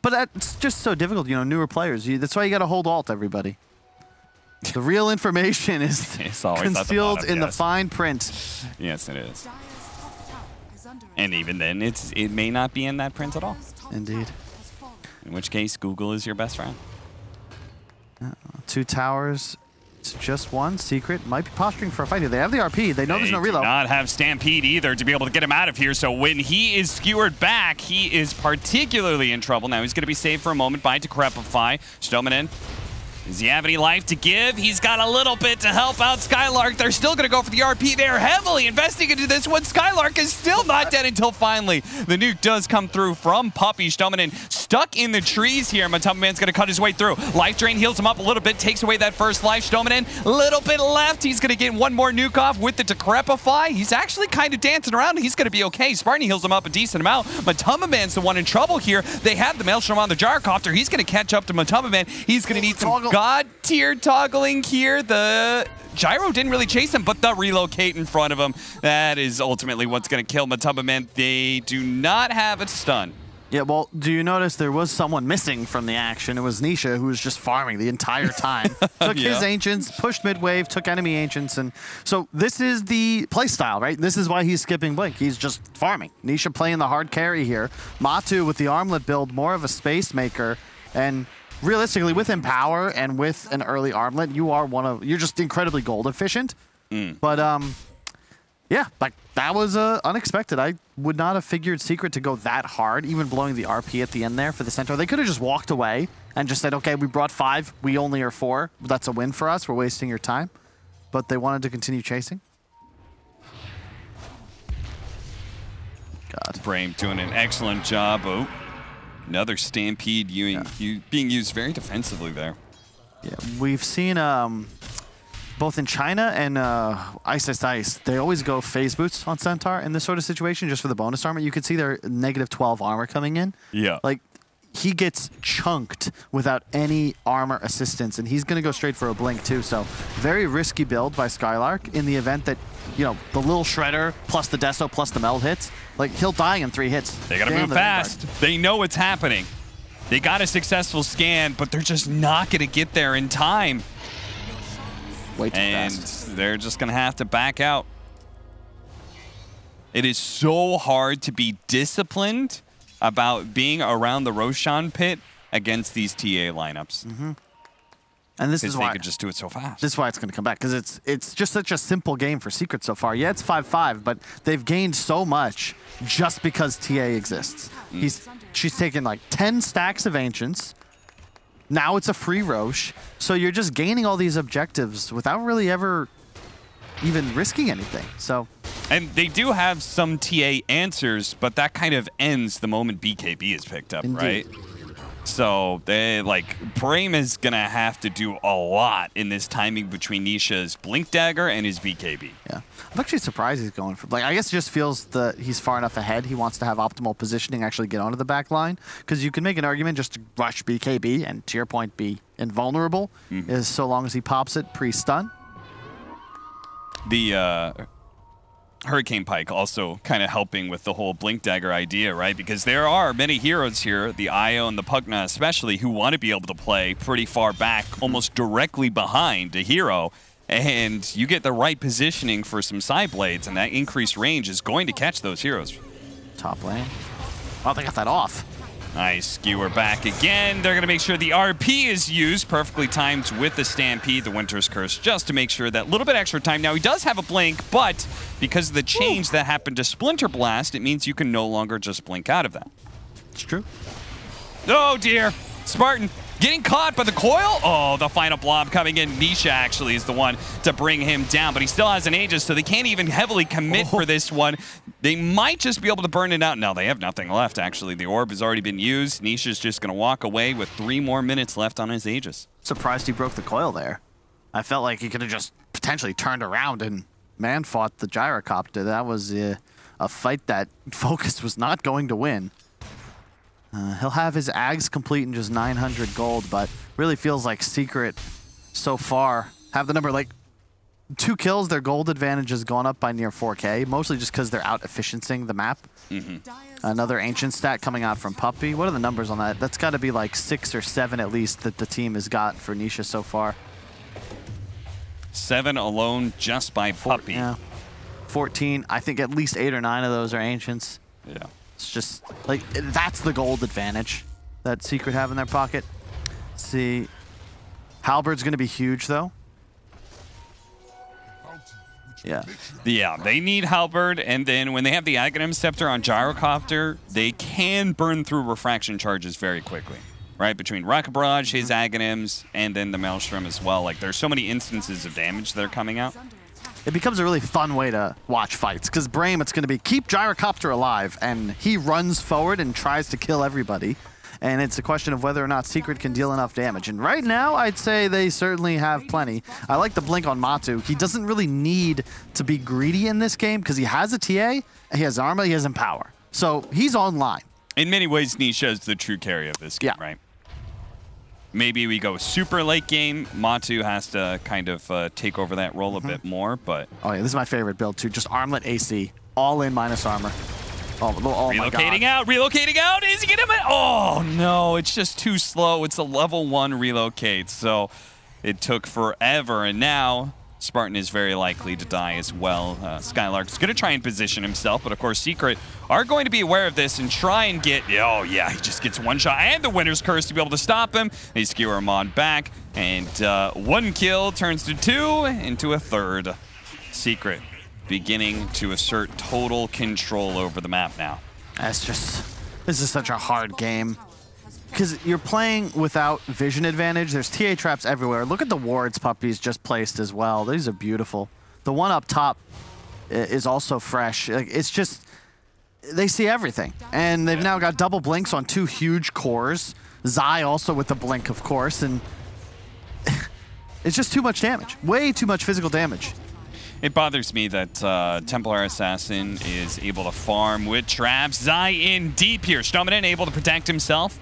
Speaker 4: But that's just so difficult, you know, newer players. That's why you got to hold alt, everybody. The real information is concealed in the fine print.
Speaker 3: Yes, it is. And even then, it may not be in that print at all.
Speaker 4: Indeed.
Speaker 3: In which case, Google is your best friend.
Speaker 4: 2 towers. It's just one. Secret might be posturing for a fight here. They have the RP. They know there's no reload.
Speaker 3: They do not have Stampede either to be able to get him out of here. So when he is skewered back, he is particularly in trouble. Now he's going to be saved for a moment by Decrepify. Stominen. Does he have any life to give? He's got a little bit to help out Skylark. They're still going to go for the RP. They are heavily investing into this one. Skylark is still not dead until finally the nuke does come through from Puppy. Stominen stuck in the trees here. Matumbaman's going to cut his way through. Life Drain heals him up a little bit, takes away that first life. Stominen, a little bit left. He's going to get one more nuke off with the Decrepify. He's actually kind of dancing around. He's going to be okay. Spartan heals him up a decent amount. Matumbaman's the one in trouble here. They have the Maelstrom on the Gyrocopter. He's going to catch up to Matumbaman. He's going to need some God-tier toggling here. The Gyro didn't really chase him, but the relocate in front of him, that is ultimately what's going to kill Matumbaman. They do not have a stun.
Speaker 4: Yeah, well, do you notice there was someone missing from the action? It was Nisha, who was just farming the entire time. Took his Ancients, pushed mid-wave, took enemy Ancients, and so this is the playstyle, right? This is why he's skipping Blink. He's just farming. Nisha playing the hard carry here. Matu with the Armlet build, more of a space maker, and realistically, with Empower and with an early Armlet, you're just incredibly gold efficient. But yeah, like that was unexpected. I would not have figured Secret to go that hard, even blowing the RP at the end there for the Centaur. They could have just walked away and just said, okay, we brought 5, we only are 4. That's a win for us. We're wasting your time. But they wanted to continue chasing. God.
Speaker 3: Brame doing an excellent job. Oh, another Stampede being used very defensively there.
Speaker 4: Yeah, we've seen both in China and Ice, they always go phase boots on Centaur in this sort of situation just for the bonus armor. You can see their -12 armor coming in.
Speaker 3: Yeah.
Speaker 4: Like, he gets chunked without any armor assistance, and he's going to go straight for a blink too. So very risky build by Skylark in the event that, you know, the little Shredder plus the Deso plus the Meld hits. Like, he'll die in 3 hits.
Speaker 3: They got to move fast. They know what's happening. They got a successful scan, but they're just not going to get there in time.
Speaker 4: Way too
Speaker 3: fast. They're just going to have to back out. It is so hard to be disciplined about being around the Roshan pit against these TA lineups.
Speaker 4: And this is why
Speaker 3: they could just do it so fast.
Speaker 4: This is why it's going to come back, because it's just such a simple game for Secret so far. Yeah, it's 5-5, but they've gained so much just because TA exists. She's taken like 10 stacks of Ancients. Now it's a free Roche. So you're just gaining all these objectives without really ever even risking anything. So,
Speaker 3: and they do have some TA answers, but that kind of ends the moment BKB is picked up, right? So they Brame is gonna have to do a lot in this timing between Nisha's Blink Dagger and his BKB.
Speaker 4: Yeah, I'm actually surprised he's going for, like, I guess it just feels that he's far enough ahead. He wants to have optimal positioning, actually get onto the back line, because you can make an argument just to rush BKB and, to your point, be invulnerable, is so long as he pops it pre-stun.
Speaker 3: The Hurricane Pike also kind of helping with the whole Blink Dagger idea, right? Because there are many heroes here, the Io and the Pugna especially, who want to be able to play pretty far back, almost directly behind a hero. And you get the right positioning for some side blades, and that increased range is going to catch those heroes.
Speaker 4: Top lane. Oh, they got that off.
Speaker 3: Nice skewer back again. They're going to make sure the RP is used, perfectly timed with the Stampede, the Winter's Curse, just to make sure that little bit extra time. Now, he does have a blink, but because of the change that happened to Splinter Blast, it means you can no longer just blink out of that.
Speaker 21: It's true.
Speaker 3: Oh, dear. Spartan getting caught by the coil. Oh, the final blob coming in. Nisha actually is the one to bring him down, but he still has an Aegis, so they can't even heavily commit for this one. They might just be able to burn it out. No, they have nothing left, actually. The orb has already been used. Nisha's just going to walk away with 3 more minutes left on his Aegis.
Speaker 4: Surprised he broke the coil there. I felt like he could have just potentially turned around and man-fought the gyrocopter. That was a fight that Focus was not going to win. He'll have his Ags complete in just 900 gold, but really feels like Secret so far have the number, like 2 kills, their gold advantage has gone up by near 4K, mostly just because they're out efficiencying the map. Another ancient stat coming out from Puppy. What are the numbers on that? That's got to be like 6 or 7 at least that the team has got for Nisha so far.
Speaker 3: 7 alone just by Puppy.
Speaker 4: Yeah. 14. I think at least 8 or 9 of those are ancients.
Speaker 3: Yeah.
Speaker 4: It's just like that's the gold advantage that Secret have in their pocket. Let's see, Halberd's going to be huge though. Yeah.
Speaker 3: Yeah, they need Halberd, and then when they have the Aghanim Scepter on Gyrocopter, they can burn through refraction charges very quickly. Right, between Rocket Barrage, his Aghanims, and then the Maelstrom as well. Like, there's so many instances of damage that are coming out.
Speaker 4: It becomes a really fun way to watch fights, because Brame, it's going to be keep Gyrocopter alive, and he runs forward and tries to kill everybody. And it's a question of whether or not Secret can deal enough damage. And right now, I'd say they certainly have plenty. I like the blink on Matu. He doesn't really need to be greedy in this game, because he has a TA, he has Armor, he has Empower. So he's online.
Speaker 3: In many ways, Nisha is the true carry of this game, right? Maybe we go super late game. Matu has to kind of take over that role a bit more, but...
Speaker 4: Oh, yeah, this is my favorite build, too. Just Armlet AC. All in minus armor. Oh
Speaker 3: relocating out, relocating out. Is he getting it? Oh, no, it's just too slow. It's a level 1 relocate, so it took forever. And now Spartan is very likely to die as well. Skylark's going to try and position himself, but of course Secret are going to be aware of this and try and get... Oh, yeah, he just gets one shot and the Winter's Curse to be able to stop him. They skewer him on back, and 1 kill turns to 2 into a 3rd. Secret beginning to assert total control over the map now.
Speaker 4: That's just... This is such a hard game. Because you're playing without vision advantage. There's TA traps everywhere. Look at the wards Puppy's just placed as well. These are beautiful. The one up top is also fresh. It's just... They see everything. And they've now got double blinks on 2 huge cores. Zai also with the blink, of course. And it's just too much damage. Way too much physical damage.
Speaker 3: It bothers me that Templar Assassin is able to farm with traps. Zai in deep here. Stominen able to protect himself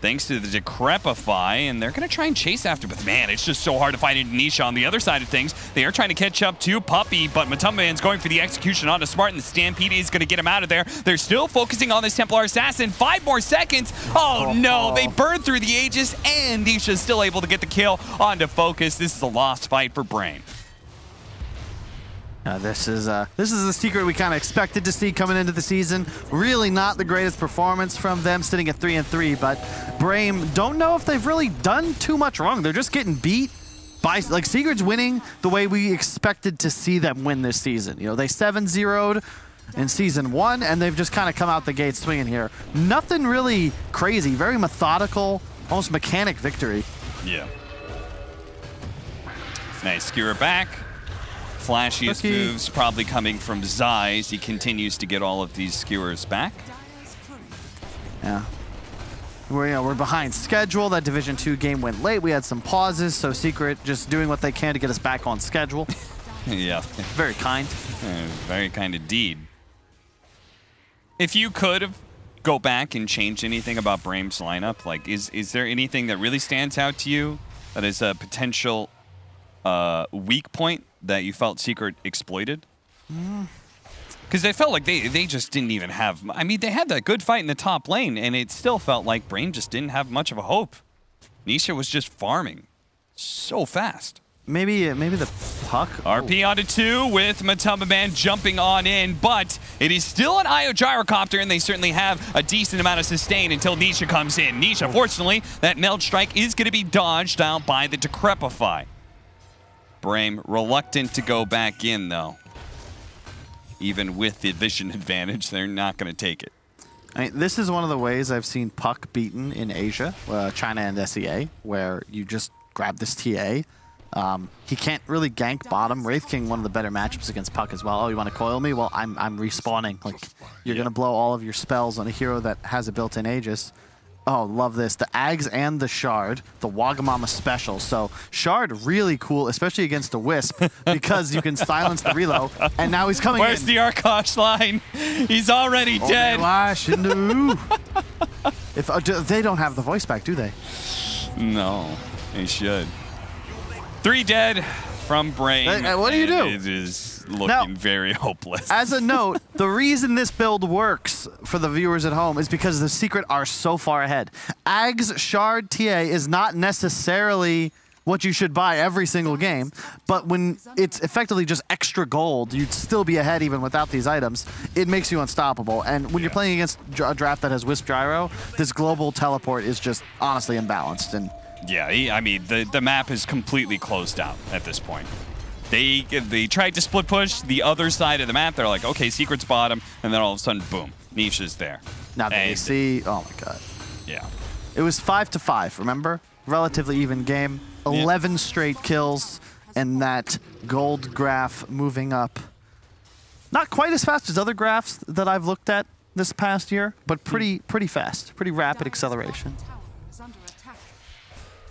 Speaker 3: thanks to the Decrepify, and they're going to try and chase after, but man, it's just so hard to find Nisha on the other side of things. They are trying to catch up to Puppy, but Matumbaman's going for the execution onto Spartan. The Stampede is going to get him out of there. They're still focusing on this Templar Assassin. 5 more seconds. Oh no, they burned through the Aegis, and Nisha's still able to get the kill onto Focus. This is a lost fight for Brain.
Speaker 4: This is the Secret we kind of expected to see coming into the season. Really not the greatest performance from them, sitting at 3-3, but Brame don't know if they've really done too much wrong. They're just getting beat by, like, Secret's winning the way we expected to see them win this season. You know, they 7-0'd in Season 1, and they've just kind of come out the gate swinging here. Nothing really crazy, very methodical, almost mechanic victory.
Speaker 3: Yeah. Nice skewer back. Flashiest moves probably coming from Zai as he continues to get all of these skewers back.
Speaker 4: Yeah. We're behind schedule. That Division 2 game went late. We had some pauses, so Secret just doing what they can to get us back on schedule.
Speaker 3: Yeah.
Speaker 4: Very kind.
Speaker 3: Very kind indeed. If you could go back and change anything about Brame's lineup, like is there anything that really stands out to you that is a potential weak point that you felt Secret exploited? Because they felt like they just didn't even have... I mean, they had that good fight in the top lane, and it still felt like Brain just didn't have much of a hope. Nisha was just farming so fast.
Speaker 21: Maybe the puck.
Speaker 3: RP onto 2 with Matumba Man jumping on in, but it is still an IO gyrocopter, and they certainly have a decent amount of sustain until Nisha comes in. Nisha, fortunately, that meld strike is going to be dodged out by the Decrepify. Brame reluctant to go back in, though. Even with the vision advantage, they're not going to take it.
Speaker 21: I mean, this is one of the ways I've seen puck beaten in Asia, China and SEA, where you just grab this TA. He can't really gank bottom. Wraith King, one of the better matchups against puck as well. Oh, you want to coil me? Well, I'm respawning. Like, you're going to blow all of your spells on a hero that has a built-in Aegis. Oh, love this. The Ags and the Shard, the Wagamama special. So Shard, really cool, especially against a Wisp, because you can silence the reload, and now he's coming
Speaker 3: Where's
Speaker 21: in.
Speaker 3: the Arkosh line? He's already dead.
Speaker 21: Lash into. If they don't have the voice back, do they?
Speaker 3: No, they should. 3 dead from Brame.
Speaker 21: What do you do?
Speaker 3: It is looking
Speaker 21: Now,
Speaker 3: very hopeless.
Speaker 21: As a note, the reason this build works for the viewers at home is because the Secret are so far ahead. Ags Shard TA is not necessarily what you should buy every single game, but when it's effectively just extra gold, you'd still be ahead even without these items. It makes you unstoppable. And when you're playing against a draft that has Wisp Gyro, this global teleport is just honestly imbalanced. And
Speaker 3: yeah, I mean, the map is completely closed out at this point. They tried to split push the other side of the map. They're like, okay, Secret's bottom, and then all of a sudden, boom, Nisha's there.
Speaker 21: now the AC, oh my god.
Speaker 3: Yeah.
Speaker 21: It was 5-5, remember? Relatively even game. 11 straight kills, and that gold graph moving up. Not quite as fast as other graphs that I've looked at this past year, but pretty fast. Pretty rapid acceleration.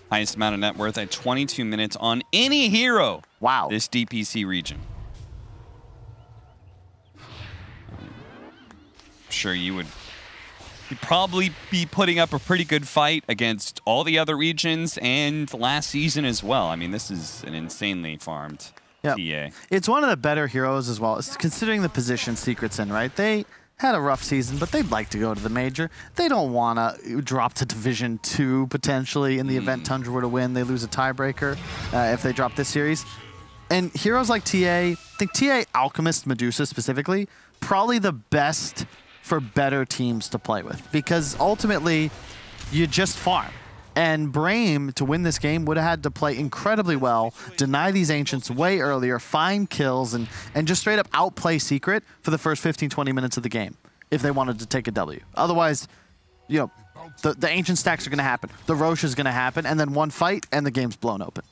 Speaker 3: Highest amount of net worth at 22 minutes on any hero.
Speaker 21: Wow.
Speaker 3: This DPC region. I'm sure you'd probably be putting up a pretty good fight against all the other regions and last season as well. I mean, this is an insanely farmed TA.
Speaker 21: It's one of the better heroes as well, considering the position Secret's in, right? They had a rough season, but they'd like to go to the major. They don't want to drop to Division 2 potentially in the event Tundra were to win. They lose a tiebreaker if they drop this series. And heroes like TA, I think TA, Alchemist, Medusa specifically, probably the best for better teams to play with, because ultimately you just farm. And Brame, to win this game, would have had to play incredibly well, deny these Ancients way earlier, find kills, and just straight up outplay Secret for the first 15-20 minutes of the game if they wanted to take a W. Otherwise, you know, the Ancient stacks are going to happen. The Roche is going to happen, and then one fight, and the game's blown open.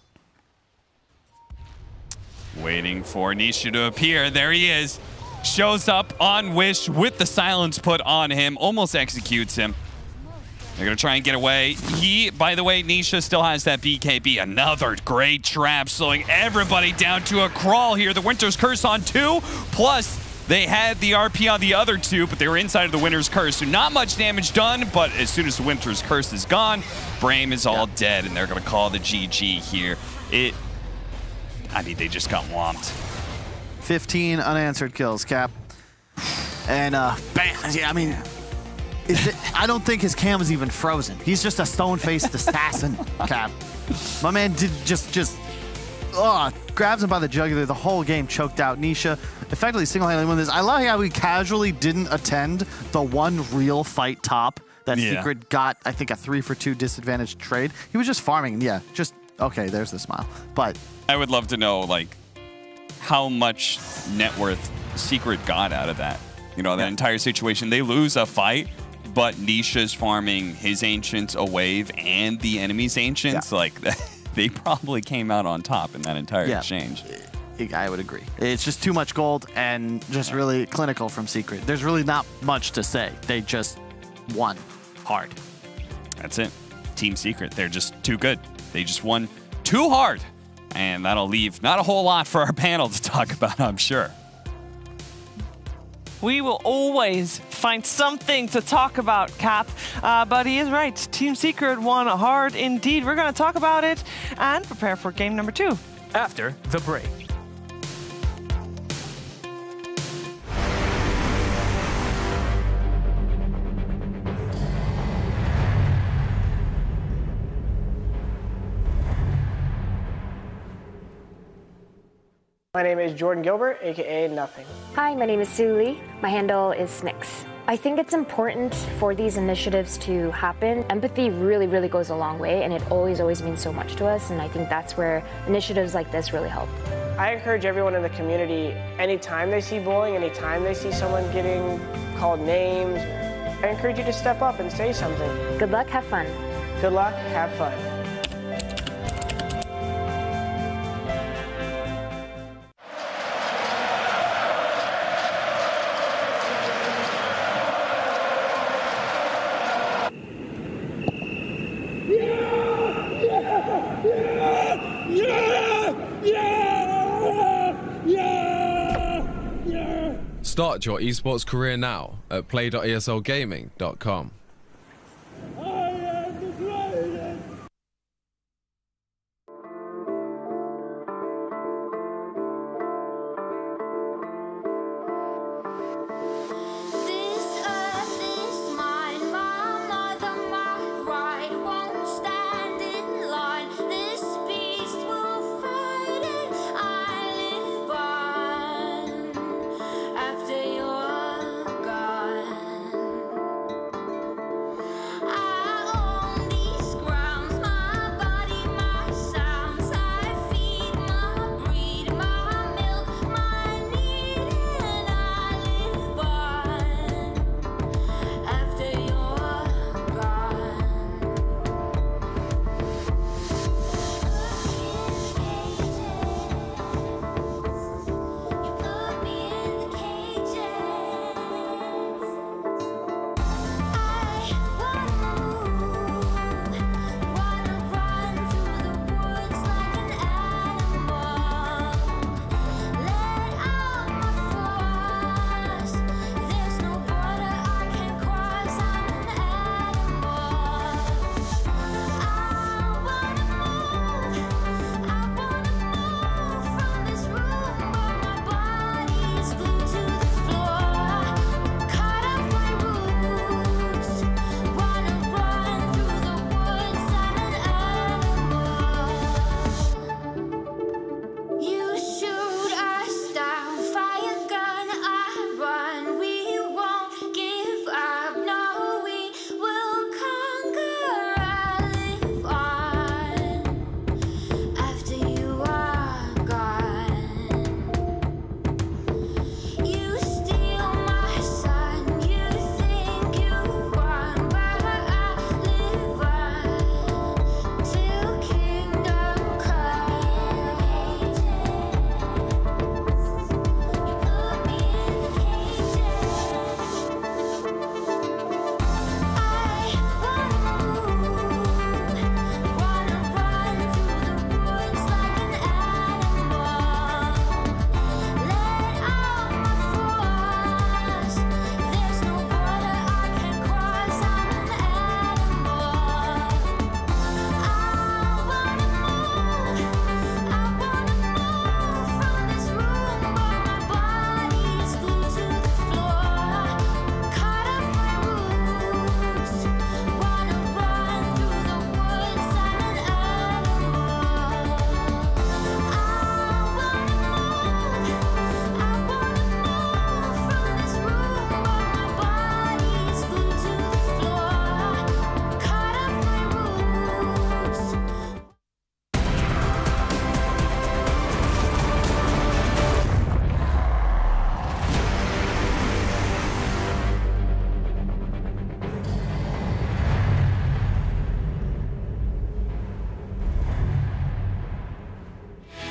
Speaker 3: Waiting for Nisha to appear. There he is. Shows up on Wish with the silence put on him. Almost executes him. They're going to try and get away. By the way, Nisha still has that BKB. Another great trap, slowing everybody down to a crawl here. The Winter's Curse on 2. Plus, they had the RP on the other 2, but they were inside of the Winter's Curse. So not much damage done, but as soon as the Winter's Curse is gone, Brame is all dead, and they're going to call the GG here. I mean, they just got whomped.
Speaker 21: 15 unanswered kills, Cap. And bam! Yeah, I mean, I don't think his cam is even frozen. He's just a stone-faced assassin, Cap. My man did just grabs him by the jugular. The whole game choked out. Nisha effectively single-handedly won this. I love how he casually didn't attend the one real fight top that Secret got, I think, a 3-for-2 disadvantage trade. He was just farming, and just, okay, there's the smile. But
Speaker 3: I would love to know, like, how much net worth Secret got out of that. You know, that entire situation. They lose a fight, but Nisha's farming his Ancients, a wave, and the enemy's Ancients. Like, they probably came out on top in that entire exchange.
Speaker 21: I would agree. It's just too much gold and just really clinical from Secret. There's really not much to say. They just won hard.
Speaker 3: That's it. Team Secret. They're just too good. They just won too hard. And that'll leave not a whole lot for our panel to talk about, I'm sure.
Speaker 20: We will always find something to talk about, Cap. But he is right. Team Secret won hard indeed. We're going to talk about it and prepare for game number 2.
Speaker 6: After the break.
Speaker 10: My name is Jordan Gilbert, aka Nothing.
Speaker 11: Hi, my name is Sue Lee. My handle is Smix. I think it's important for these initiatives to happen. Empathy really, really goes a long way, and it always means so much to us, and I think that's where initiatives like this really help.
Speaker 10: I encourage everyone in the community, anytime they see bullying, anytime they see someone getting called names, I encourage you to step up and say something.
Speaker 11: Good luck, have fun.
Speaker 10: Good luck, have fun.
Speaker 8: Start your esports career now at play.eslgaming.com.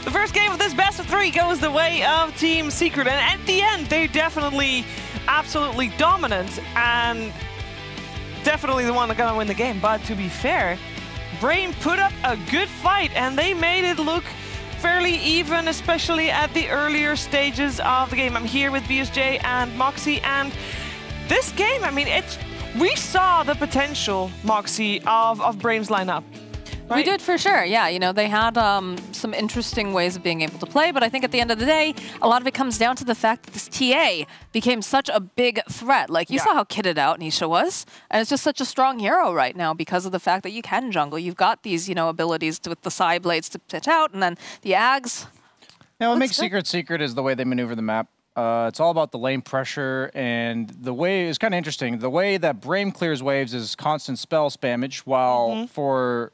Speaker 20: The first game of this best of three goes the way of Team Secret, and at the end, they're definitely absolutely dominant and definitely the one that's gonna win the game. But to be fair, Brain put up a good fight and they made it look fairly even, especially at the earlier stages of the game. I'm here with BSJ and Moxie, and this game, I mean, we saw the potential, Moxie, of Brain's lineup. Right?
Speaker 14: We did for sure, yeah. You know, they had some interesting ways of being able to play, but I think at the end of the day, a lot of it comes down to the fact that this TA became such a big threat. Like, you saw how kitted out Nisha was, and it's just such a strong hero right now because of the fact that you can jungle. You've got these, you know, abilities with the side blades to pitch out, and then the Ags.
Speaker 9: What makes Secret Secret is the way they maneuver the map. It's all about the lane pressure, and the way is kind of interesting. The way that Brame clears waves is constant spell spammage, while for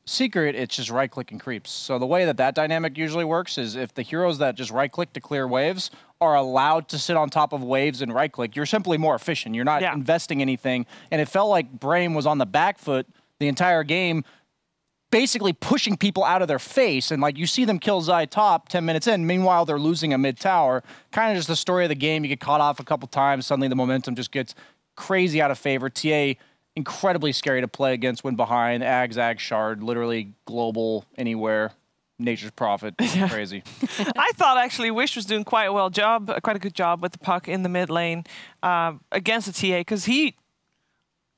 Speaker 9: Secret, it's just right-click and creeps. So the way that dynamic usually works is if the heroes that just right-click to clear waves are allowed to sit on top of waves and right-click, you're simply more efficient. You're not investing anything. And it felt like Brame was on the back foot the entire game, basically pushing people out of their face. And like you see them kill Zai top 10 minutes in. Meanwhile, they're losing a mid-tower. Kind of just the story of the game. You get caught off a couple times. Suddenly the momentum just gets crazy out of favor. TA, incredibly scary to play against when behind. Ag, Shard, literally global, anywhere. Nature's prophet. Crazy.
Speaker 20: I thought actually Wish was doing quite a good job with the puck in the mid lane against the TA, because he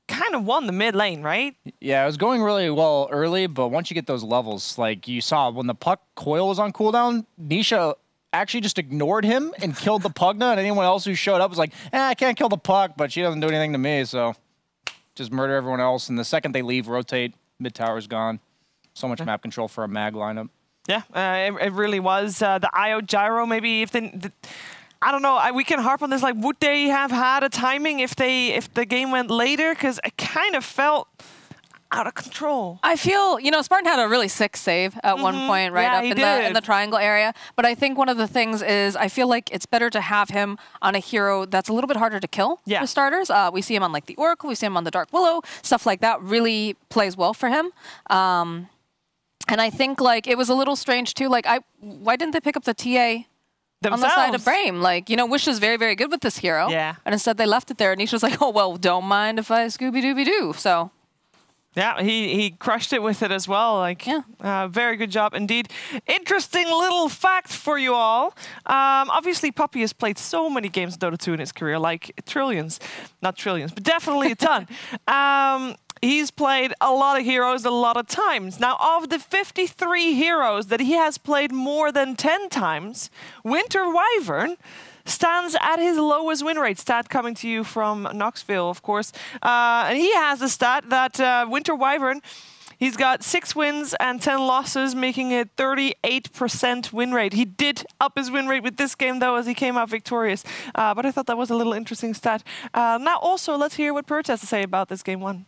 Speaker 20: kind of won the mid lane, right?
Speaker 9: Yeah, it was going really well early, but once you get those levels, like you saw when the puck coil was on cooldown, Nisha actually just ignored him and killed the Pugna, and anyone else who showed up was like, I can't kill the puck, but she doesn't do anything to me, so just murder everyone else. And the second they leave, rotate, mid tower's gone. So much map control for a mag lineup.
Speaker 20: Yeah, it really was. The IO gyro, maybe if I don't know. We can harp on this. Like, would they have had a timing if the game went later? Because it kind of felt out of control.
Speaker 14: I feel, Spartan had a really sick save at one point, right up in the triangle area. But I think one of the things is I feel like it's better to have him on a hero that's a little bit harder to kill for starters. We see him on like the Oracle, we see him on the Dark Willow, stuff like that really plays well for him. And I think like it was a little strange too. Like why didn't they pick up the TA on the side of Brame? Like, Wish is very, very good with this hero. Yeah. And instead they left it there. And Nisha's like, oh, well, don't mind if I Scooby-Dooby-Doo. So.
Speaker 20: Yeah, he crushed it with it as well. Like, very good job indeed. Interesting little fact for you all. Obviously, Puppy has played so many games of Dota 2 in his career, like trillions. Not trillions, but definitely a ton. He's played a lot of heroes a lot of times. Now, of the 53 heroes that he has played more than 10 times, Winter Wyvern stands at his lowest win rate. Stat coming to you from Knoxville, of course. And he has a stat that Winter Wyvern, he's got 6 wins and 10 losses, making it 38% win rate. He did up his win rate with this game, though, as he came out victorious. But I thought that was a little interesting stat. Now, also, let's hear what Purge has to say about this game 1.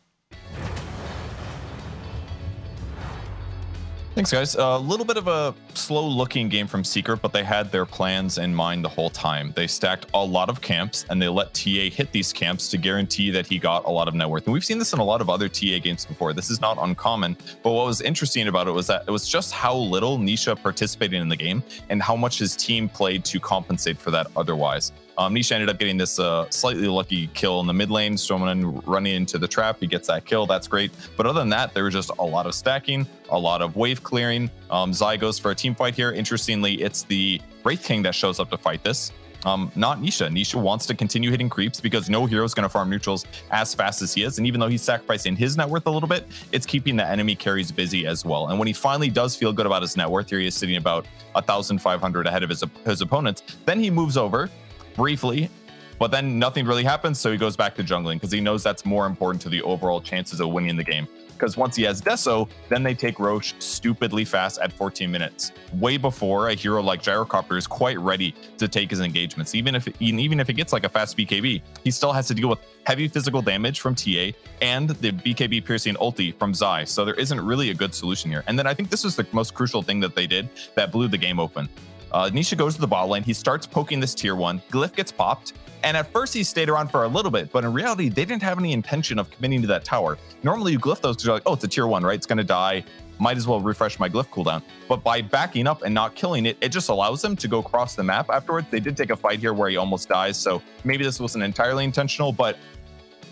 Speaker 1: Thanks, guys. A little bit of a slow-looking game from Secret, but they had their plans in mind the whole time. They stacked a lot of camps, and they let TA hit these camps to guarantee that he got a lot of net worth. And we've seen this in a lot of other TA games before. This is not uncommon, but what was interesting about it was that it was just how little Nisha participated in the game and how much his team played to compensate for that otherwise. Nisha ended up getting this slightly lucky kill in the mid lane, Stroman running into the trap. He gets that kill. That's great. But other than that, there was just a lot of stacking, a lot of wave clearing. Zai goes for a team fight here. Interestingly, it's the Wraith King that shows up to fight this. Not Nisha. Nisha wants to continue hitting creeps because no hero is going to farm neutrals as fast as he is. And even though he's sacrificing his net worth a little bit, it's keeping the enemy carries busy as well. And when he finally does feel good about his net worth, here he is sitting about 1,500 ahead of his opponents. Then he moves over briefly, but then nothing really happens, so he goes back to jungling because he knows that's more important to the overall chances of winning the game. Because once he has Deso, then they take Roche stupidly fast at 14 minutes, way before a hero like Gyrocopter is quite ready to take his engagements. Even if it gets like a fast BKB, he still has to deal with heavy physical damage from TA and the BKB piercing ulti from Zai, so there isn't really a good solution here. And then I think this is the most crucial thing that they did that blew the game open. Nisha goes to the bot lane. He starts poking this tier 1. Glyph gets popped. And at first he stayed around for a little bit, but in reality, they didn't have any intention of committing to that tower. Normally you glyph those because you're like, oh, it's a tier 1, right? It's going to die. Might as well refresh my glyph cooldown. But by backing up and not killing it, it just allows them to go across the map afterwards. They did take a fight here where he almost dies, so maybe this wasn't entirely intentional, but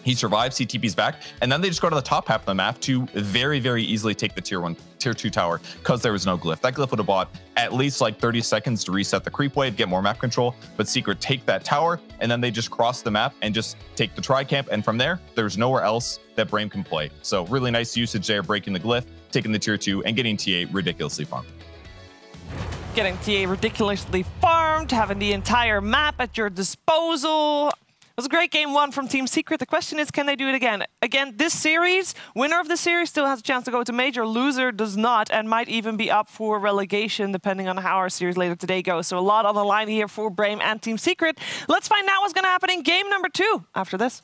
Speaker 1: he survives, he TP's back, and then they just go to the top half of the map to very, very easily take the tier 2 tower because there was no glyph. That glyph would have bought at least like 30 seconds to reset the creep wave, get more map control, but Secret take that tower, and then they just cross the map and just take the tri-camp, and from there, there's nowhere else that Brame can play. So really nice usage there, breaking the glyph, taking the tier 2, and getting TA ridiculously farmed. Getting TA ridiculously farmed, having the entire map at your disposal. It
Speaker 20: was a great game one from Team Secret. The question is, can they do it again? Again, this series, winner of the series still has a chance to go to Major. Loser does not, and might even be up for relegation, depending on how our series later today goes. So a lot on the line here for Brame and Team Secret. Let's find out what's going to happen in game number 2 after this.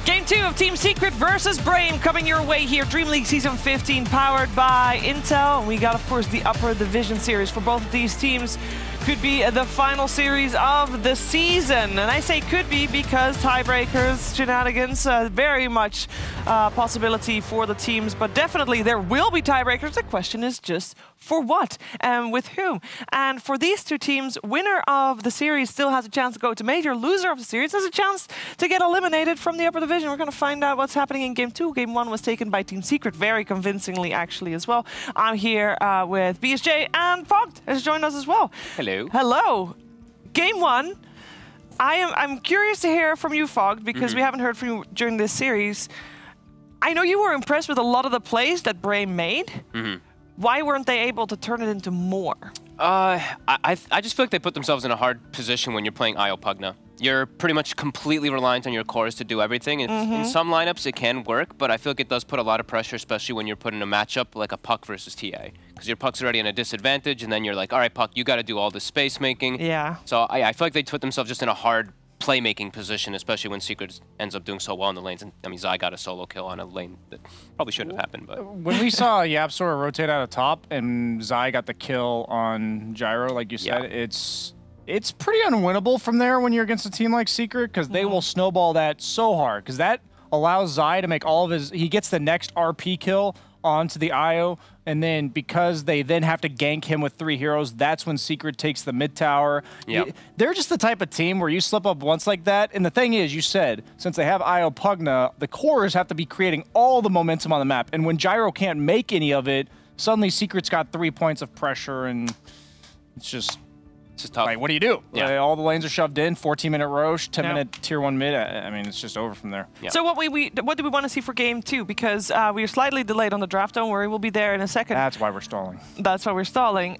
Speaker 20: Game 2 of Team Secret versus Brame coming your way here. DreamLeague Season 15 powered by Intel. And we got, of course, the Upper Division Series for both of these teams. Could be the final series of the season. And I say could be because tiebreakers, shenanigans, very much possibility for the teams. But definitely there will be tiebreakers. The question is just for what and with whom. And for these two teams, winner of the series still has a chance to go to Major. Loser of the series has a chance to get eliminated from the Upper Division. We're going to find out what's happening in Game 2. Game 1 was taken by Team Secret very convincingly, actually, as well. I'm here with BSJ, and Fogged has joined us as well.
Speaker 5: Hello.
Speaker 20: Hello. Game 1. I'm curious to hear from you, Fogged, because we haven't heard from you during this series. I know you were impressed with a lot of the plays that Brame made. Why weren't they able to turn it into more?
Speaker 5: I just feel like they put themselves in a hard position when you're playing Io Pugna. you're pretty much completely reliant on your cores to do everything. In some lineups, it can work, but I feel like it does put a lot of pressure, especially when you're put in a matchup like a Puck versus TA. Because your Puck's already in a disadvantage, and then you're like, all right, Puck, you got to do all this space making.
Speaker 20: Yeah.
Speaker 5: So I feel like they put themselves just in a hard playmaking position, especially when Secret ends up doing so well in the lanes. And I mean, Zai got a solo kill on a lane that probably shouldn't have happened. But
Speaker 9: when we saw YapzOr rotate out of top and Zai got the kill on Gyro, like you said, it's pretty unwinnable from there when you're against a team like Secret, because they will snowball that so hard, because that allows Zai to make all of his... He gets the next RP kill onto the IO, and then because they then have to gank him with 3 heroes, that's when Secret takes the mid tower.
Speaker 5: Yep.
Speaker 9: They're just the type of team where you slip up once like that, and the thing is, you said, since they have IO Pugna, the cores have to be creating all the momentum on the map, and when Gyro can't make any of it, suddenly Secret's got 3 points of pressure, and it's just
Speaker 5: tough.
Speaker 9: Like, what do you do?
Speaker 5: Yeah.
Speaker 9: All the lanes are shoved in, 14-minute Roche, 10-minute tier 1 mid. I mean, it's just over from there.
Speaker 20: So what do we want to see for game 2? Because we are slightly delayed on the draft. Don't worry, we'll be there in a second.
Speaker 9: That's why we're stalling.
Speaker 20: That's why we're stalling.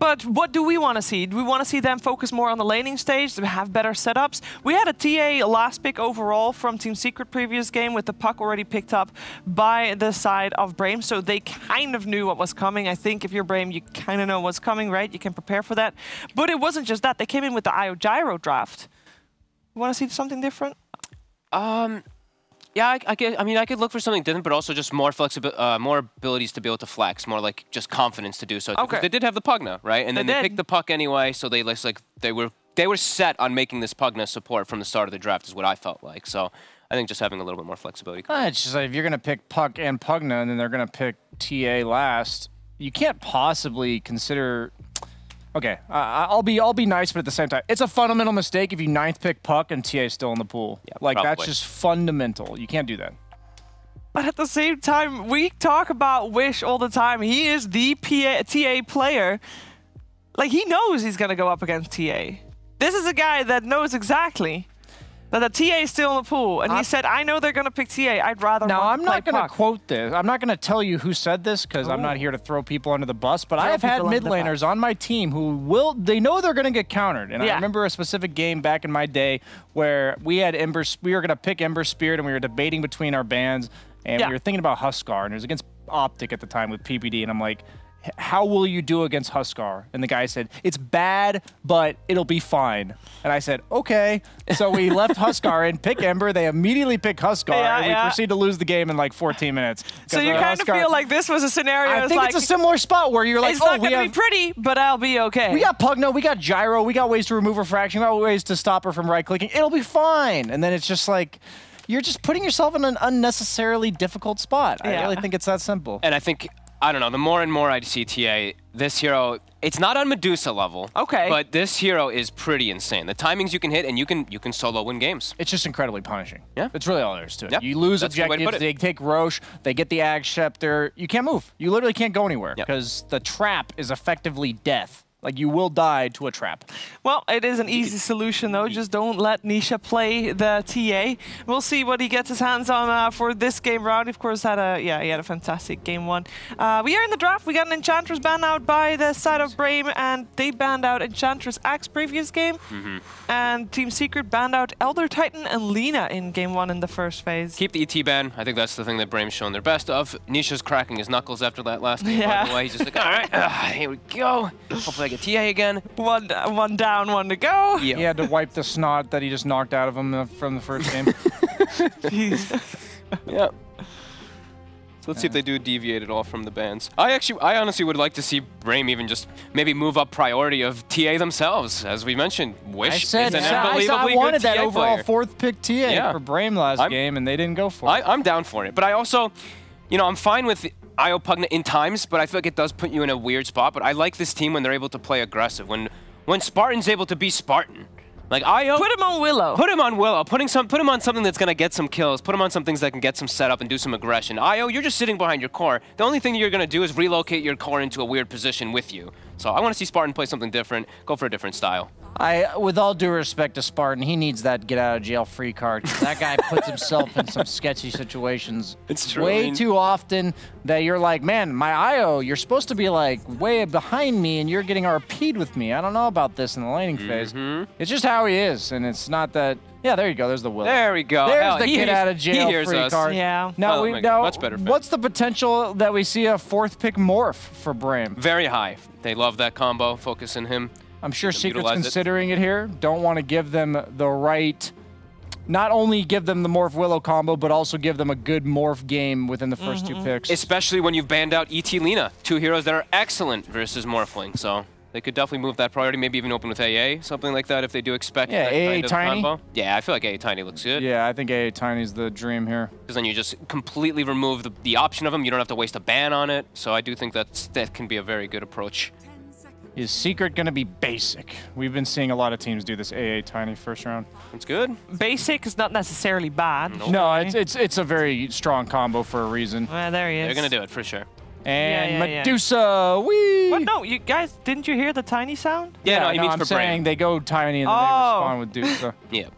Speaker 20: But what do we want to see? Do we want to see them focus more on the laning stage, to have better setups? We had a TA last pick overall from Team Secret previous game with the Puck already picked up by the side of Brame, so they kind of knew what was coming. I think if you're Brame, you kind of know what's coming, right? You can prepare for that. But it wasn't just that. They came in with the IO Gyro draft. You want to see something different?
Speaker 5: Yeah, I mean, I could look for something different, but also just more more abilities to be able to flex, more like just confidence to do so.
Speaker 20: Okay.
Speaker 5: They did have the Pugna, right? And then they picked the Puck anyway, so they were set on making this Pugna support from the start of the draft, is what I felt like. So I think just having a little bit more flexibility.
Speaker 9: It's just like if you're going to pick Puck and Pugna, and then they're going to pick TA last, you can't possibly consider... Okay, I'll be nice, but at the same time, it's a fundamental mistake if you 9th pick Puck and TA is still in the pool.
Speaker 5: Yeah,
Speaker 9: like,
Speaker 5: probably.
Speaker 9: that's just fundamental. You can't do that.
Speaker 20: But at the same time, we talk about Wish all the time. He is the TA player. Like, he knows he's going to go up against TA. This is a guy that knows exactly that the TA is still in the pool. And he said, I know they're going to pick TA. I'd rather
Speaker 9: Now,
Speaker 20: want
Speaker 9: I'm
Speaker 20: to
Speaker 9: not
Speaker 20: play
Speaker 9: going to
Speaker 20: Puck."
Speaker 9: quote this. I'm not going to tell you who said this, because I'm not here to throw people under the bus, but I have had mid laners on my team who they know they're going to get countered. And I remember a specific game back in my day where we had we were going to pick Ember Spirit, and we were debating between our bans, and we were thinking about Huskar, and it was against Optic at the time with PPD, and I'm like, how will you do against Huskar? And the guy said, it's bad, but it'll be fine. And I said, okay. So we left Huskar in, pick Ember. They immediately pick Huskar, and we proceed to lose the game in like 14 minutes.
Speaker 20: So you kind of feel like this was a scenario.
Speaker 9: I think it's a similar spot where you're like,
Speaker 20: it's not going to be pretty, but I'll be okay.
Speaker 9: We got Pugna, we got Gyro, we got ways to remove refraction, we got ways to stop her from right-clicking. It'll be fine. And then it's just like, you're just putting yourself in an unnecessarily difficult spot. I really think it's that simple.
Speaker 5: And I think, I don't know, the more and more I see TA, this hero, it's not on Medusa level.
Speaker 20: Okay.
Speaker 5: But this hero is pretty insane. The timings you can hit, and you can solo win games.
Speaker 9: It's just incredibly punishing.
Speaker 5: Yeah.
Speaker 9: It's really all there is to it.
Speaker 5: Yeah.
Speaker 9: You lose
Speaker 5: That's a good way to
Speaker 9: objectives,
Speaker 5: put it.
Speaker 9: they take Roche, they get the Ag Scepter. You can't move. You literally can't go anywhere, because the trap is effectively death. Like, you will die to a trap.
Speaker 20: Well, it is an easy solution, though. Just don't let Nisha play the TA. We'll see what he gets his hands on for this game round. Of course, he had a fantastic game 1. We are in the draft. We got an Enchantress banned out by the side of Brame, and they banned out Enchantress Axe previous game. And Team Secret banned out Elder Titan and Lina in game 1 in the first phase.
Speaker 5: Keep the ET ban. I think that's the thing that Brame's shown their best of. Nisha's cracking his knuckles after that last game, by the way. He's just like, all right, here we go. Hopefully I get TA again.
Speaker 20: One down, 1 to go.
Speaker 5: Yeah.
Speaker 9: He had to wipe the snot that he just knocked out of him from the first game.
Speaker 5: Yeah. So let's see if they do deviate at all from the bans. I honestly would like to see Brame even just maybe move up priority of TA themselves. As we mentioned, Wish is an unbelievably
Speaker 9: I wanted
Speaker 5: good TA
Speaker 9: that overall
Speaker 5: player.
Speaker 9: 4th pick TA for Brame last game, and they didn't go for it.
Speaker 5: I'm down for it. But I also, you know, I'm fine with IO Pugna in times, but I feel like it does put you in a weird spot. But I like this team when they're able to play aggressive. When Spartan's able to be Spartan. Like IO,
Speaker 20: put him on Willow.
Speaker 5: Put him on Willow. Put him on something that's gonna get some kills. Put him on some things that can get some setup and do some aggression. IO, you're just sitting behind your core. The only thing you're gonna do is relocate your core into a weird position with you. So I want to see Spartan play something different, go for a different style.
Speaker 9: With all due respect to Spartan, he needs that get out of jail free card. That guy puts himself in some sketchy situations.
Speaker 5: It's true.
Speaker 9: Way too often that you're like, man, my IO, you're supposed to be like way behind me and you're getting RP'd with me. I don't know about this in the laning phase. It's just how he is, and it's not that. Yeah, there you go. There's the will.
Speaker 5: There we go.
Speaker 9: There's
Speaker 5: Hell,
Speaker 9: the get out of jail
Speaker 5: he hears
Speaker 9: free
Speaker 5: us.
Speaker 9: card.
Speaker 20: Yeah.
Speaker 9: Now,
Speaker 5: Much better fit.
Speaker 9: what's the potential that we see a 4th pick morph for Brame?
Speaker 5: Very high. They love that combo. Focus on him.
Speaker 9: I'm sure Secret's
Speaker 5: utilize it.
Speaker 9: considering it here. Don't want to give them the right, not only give them the Morph Willow combo, but also give them a good Morph game within the first 2 picks.
Speaker 5: Especially when you've banned out ET Lina, 2 heroes that are excellent versus Morphling. So they could definitely move that priority, maybe even open with AA, something like that if they do expect that
Speaker 9: AA
Speaker 5: kind of
Speaker 9: Tiny?
Speaker 5: combo. Yeah, I feel like AA Tiny looks good.
Speaker 9: Yeah, I think AA Tiny's the dream here.
Speaker 5: Because then you just completely remove the option of him. You don't have to waste a ban on it. So I do think that can be a very good approach.
Speaker 9: Is Secret going to be basic? We've been seeing a lot of teams do this AA Tiny first round.
Speaker 5: That's good.
Speaker 20: Basic is not necessarily bad.
Speaker 9: No, it's a very strong combo for a reason.
Speaker 20: There he is.
Speaker 5: They're going to do it for sure.
Speaker 9: And
Speaker 20: Yeah.
Speaker 9: Medusa, wee!
Speaker 20: What? No, you guys, didn't you hear the tiny sound?
Speaker 5: Yeah, no, he means
Speaker 9: I'm
Speaker 5: for
Speaker 9: saying
Speaker 5: Brame.
Speaker 9: they go Tiny and then they respond with Medusa.
Speaker 5: Yeah.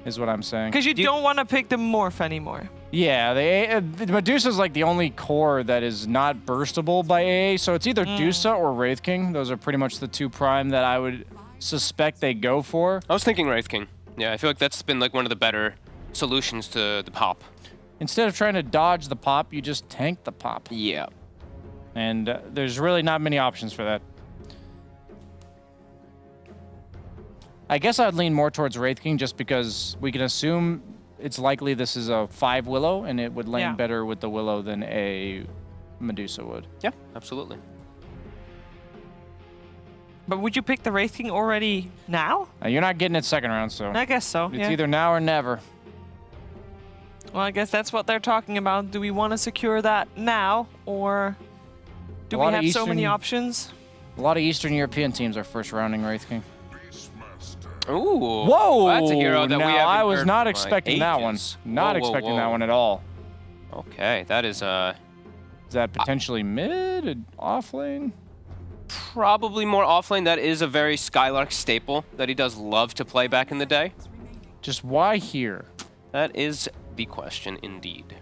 Speaker 9: Is what I'm saying.
Speaker 20: Because you don't want to pick the morph anymore.
Speaker 9: Yeah, the Medusa's like the only core that is not burstable by AA, so it's either Dusa or Wraith King. Those are pretty much the 2 prime that I would suspect they go for.
Speaker 5: I was thinking Wraith King. Yeah, I feel like that's been like one of the better solutions to the pop.
Speaker 9: Instead of trying to dodge the pop, you just tank the pop.
Speaker 5: Yeah.
Speaker 9: And there's really not many options for that. I guess I'd lean more towards Wraith King just because we can assume it's likely this is a 5 Willow, and it would lane better with the Willow than a Medusa would.
Speaker 5: Yeah, absolutely.
Speaker 20: But would you pick the Wraith King already now?
Speaker 9: You're not getting it second round, so.
Speaker 20: I guess so,
Speaker 9: It's either now or never.
Speaker 20: Well, I guess that's what they're talking about. Do we want to secure that now, or do we have so many options?
Speaker 9: A lot of Eastern European teams are first rounding Wraith King.
Speaker 5: Ooh.
Speaker 9: Whoa!
Speaker 5: That's a hero that we haven't
Speaker 9: I was
Speaker 5: heard
Speaker 9: not
Speaker 5: from,
Speaker 9: expecting that one.
Speaker 5: ages.
Speaker 9: Not
Speaker 5: Whoa,
Speaker 9: expecting
Speaker 5: whoa.
Speaker 9: that one at all.
Speaker 5: Okay, that is
Speaker 9: Is that potentially mid and off lane?
Speaker 5: probably more offlane. That is a very Skylark staple that he does love to play back in the day.
Speaker 9: Just why here?
Speaker 5: That is the question indeed.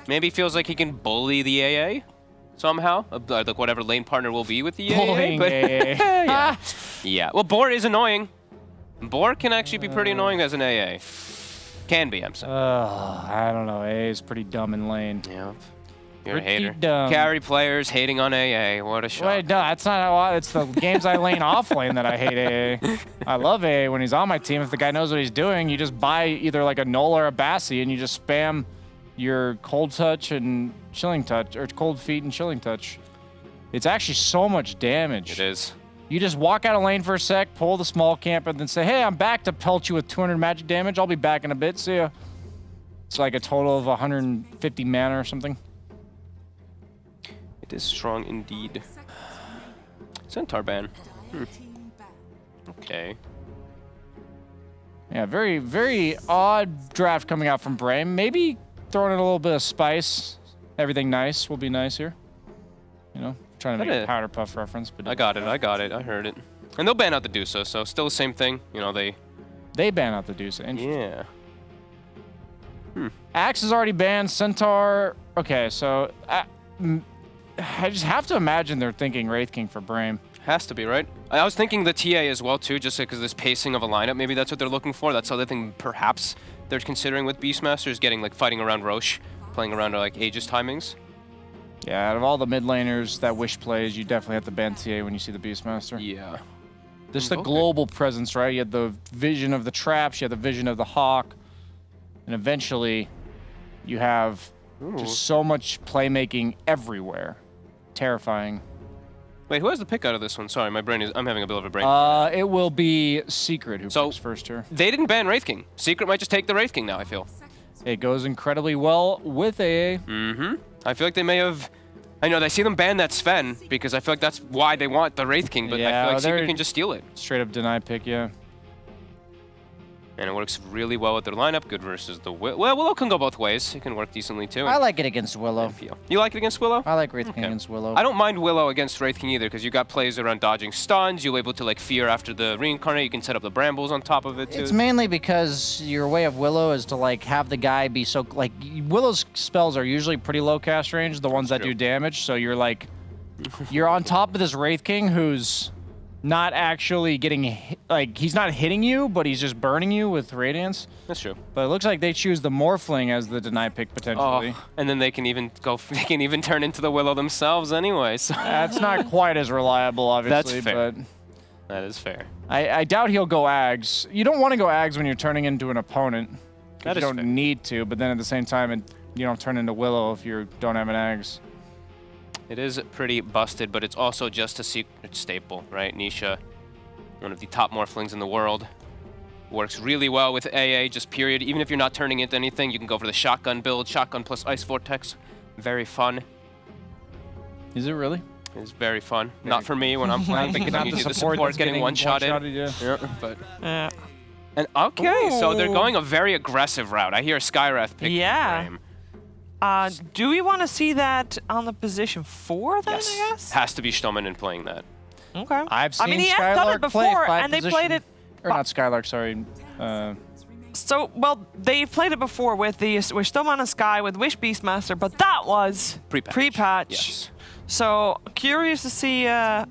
Speaker 5: Maybe he feels like he can bully the AA somehow, like whatever lane partner will be with the
Speaker 9: Bullying
Speaker 5: AA. But
Speaker 9: AA.
Speaker 5: yeah. Yeah. Well, Boar is annoying. Boar can actually be pretty annoying as an AA. Can be, I'm saying.
Speaker 9: I don't know. AA is pretty dumb in lane.
Speaker 5: Yeah. You're a
Speaker 9: Pretty
Speaker 5: hater.
Speaker 9: dumb.
Speaker 5: Carry players hating on AA. What a shock.
Speaker 9: Wait, no, that's not how it's the games I lane off lane that I hate AA. I love AA when he's on my team. If the guy knows what he's doing, you just buy either like a Null or a Bassi and you just spam your cold touch and chilling touch, or cold feet and chilling touch. It's actually so much damage.
Speaker 5: It is.
Speaker 9: You just walk out of lane for a sec, pull the small camp, and then say, hey, I'm back to pelt you with 200 magic damage. I'll be back in a bit. See ya. It's like a total of 150 mana or something.
Speaker 5: It is strong indeed. Centaur ban. Okay.
Speaker 9: Yeah, very, very odd draft coming out from Brame. Maybe throwing in a little bit of spice. Everything nice will be nice here. You know, trying to make a Powder Puff reference. But
Speaker 5: I got it. I heard it. And they'll ban out the Dusa, so still the same thing. You know,
Speaker 9: they ban out the Dusa.
Speaker 5: Yeah.
Speaker 9: Axe is already banned. Centaur. Okay, so I just have to imagine they're thinking Wraith King for Brame.
Speaker 5: Has to be, right? I was thinking the TA as well, too, just because this pacing of a lineup. Maybe that's what they're looking for. That's the other thing perhaps they're considering with Beastmaster is getting, like, fighting around Roche, playing around, like, Aegis timings.
Speaker 9: Yeah, out of all the mid laners that Wish plays, you definitely have to ban TA when you see the Beastmaster.
Speaker 5: Yeah.
Speaker 9: There's the global presence, right? You had the vision of the traps, you had the vision of the hawk, and eventually you have just so much playmaking everywhere. Terrifying.
Speaker 5: Wait, who has the pick out of this one? Sorry, I'm having a bit of a brain.
Speaker 9: It will be Secret who picks first here.
Speaker 5: They didn't ban Wraith King. Secret might just take the Wraith King now, I feel.
Speaker 9: It goes incredibly well with AA.
Speaker 5: Mm-hmm. I feel like they may have... I know, they see them ban that Sven, because I feel like that's why they want the Wraith King, but I feel like Secret can just steal it.
Speaker 9: Straight up deny pick, yeah.
Speaker 5: And it works really well with their lineup. Good versus the Willow. Well, Willow can go both ways. It can work decently too.
Speaker 9: I like it against Willow.
Speaker 5: You like it against Willow?
Speaker 9: I like Wraith King against Willow.
Speaker 5: I don't mind Willow against Wraith King either, because you got plays around dodging stuns. You're able to like fear after the reincarnate. You can set up the brambles on top of it too.
Speaker 9: It's mainly because your way of Willow is to like have the guy be so like Willow's spells are usually pretty low cast range, the ones that do damage. So you're like you're on top of this Wraith King who's not actually getting like he's not hitting you, but he's just burning you with Radiance.
Speaker 5: That's true.
Speaker 9: But it looks like they choose the Morphling as the deny pick potentially.
Speaker 5: Oh, and then they can even go. They can even turn into the Willow themselves anyway. So
Speaker 9: that's not quite as reliable, obviously.
Speaker 5: That's fair.
Speaker 9: But
Speaker 5: that is fair.
Speaker 9: I doubt he'll go Ags. You don't want to go Ags when you're turning into an opponent.
Speaker 5: That
Speaker 9: you
Speaker 5: is
Speaker 9: don't
Speaker 5: fair.
Speaker 9: need to, but then at the same time, you don't turn into Willow if you don't have an Ags.
Speaker 5: It is pretty busted, but it's also just a secret staple, right? Nisha, one of the top Morphlings in the world. Works really well with AA, just period. Even if you're not turning into anything, you can go for the shotgun build. Shotgun plus Ice Vortex. Very fun.
Speaker 9: Is it really?
Speaker 5: It's very fun. Not for me when I'm playing, because
Speaker 9: Not
Speaker 5: I'm
Speaker 9: the
Speaker 5: usually the
Speaker 9: support
Speaker 5: support
Speaker 9: that's
Speaker 5: getting one-shotted.
Speaker 9: yeah.
Speaker 5: But
Speaker 20: Yeah.
Speaker 5: And okay, so they're
Speaker 20: Ooh.
Speaker 5: going a very aggressive route. I hear Skywrath pick
Speaker 20: Yeah.
Speaker 5: frame.
Speaker 20: Do we want to see that on the position 4 then,
Speaker 5: Yes.
Speaker 20: I guess?
Speaker 5: Has to be Stoneman playing that.
Speaker 20: Okay.
Speaker 9: I've seen
Speaker 20: I mean, he has
Speaker 9: Skylark
Speaker 20: done it
Speaker 9: play
Speaker 20: before,
Speaker 9: 5
Speaker 20: and they
Speaker 9: position.
Speaker 20: played it.
Speaker 9: Or not Skylark, sorry.
Speaker 20: So, well, they played it before with Stoneman and Sky with Wish Beastmaster, but that was pre-patch.
Speaker 5: Yes.
Speaker 20: So, curious to see how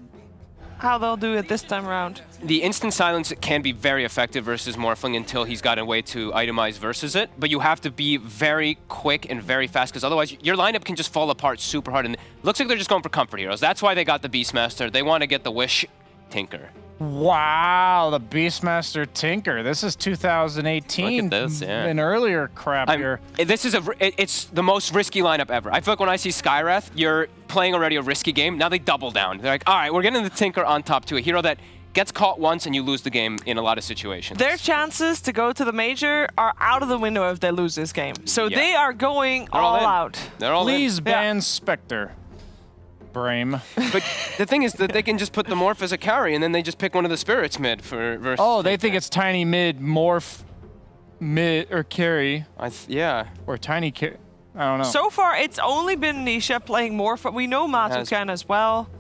Speaker 20: they'll do it this time around.
Speaker 5: The instant silence can be very effective versus Morphling until he's got a way to itemize versus it, but you have to be very quick and very fast, because otherwise your lineup can just fall apart super hard. And it looks like they're just going for comfort heroes. That's why they got the Beastmaster. They want to get the Wish Tinker.
Speaker 9: Wow, the Beastmaster Tinker. This is 2018.
Speaker 5: Look at this, yeah.
Speaker 9: An earlier crap here.
Speaker 5: This is it's the most risky lineup ever. I feel like when I see Skywrath, you're playing already a risky game. Now they double down. They're like, all right, we're getting the Tinker on top to a hero that gets caught once and you lose the game in a lot of situations.
Speaker 20: Their chances to go to the major are out of the window if they lose this game. So they are going
Speaker 5: They're all in.
Speaker 20: out.
Speaker 5: They're all
Speaker 9: Please
Speaker 5: in.
Speaker 9: ban Spectre. Brame.
Speaker 5: But the thing is that they can just put the Morph as a carry, and then they just pick one of the spirits mid for versus.
Speaker 9: Oh, they think it's tiny mid, morph, mid, or carry.
Speaker 5: Yeah.
Speaker 9: Or tiny carry. I don't know.
Speaker 20: So far, it's only been Nisha playing Morph. We know Matsu can as well.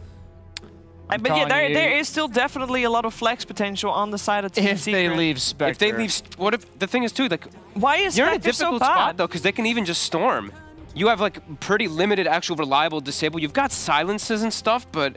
Speaker 20: But yeah, there is still definitely a lot of flex potential on the side of Team
Speaker 9: If
Speaker 20: Secret.
Speaker 9: they leave Spectre.
Speaker 5: If they leave, what if the thing is too? Like,
Speaker 20: why is
Speaker 5: you're in a
Speaker 20: Spectre so
Speaker 5: difficult spot
Speaker 20: bad?
Speaker 5: though, because they can even just storm. You have like pretty limited actual reliable disable. You've got silences and stuff, but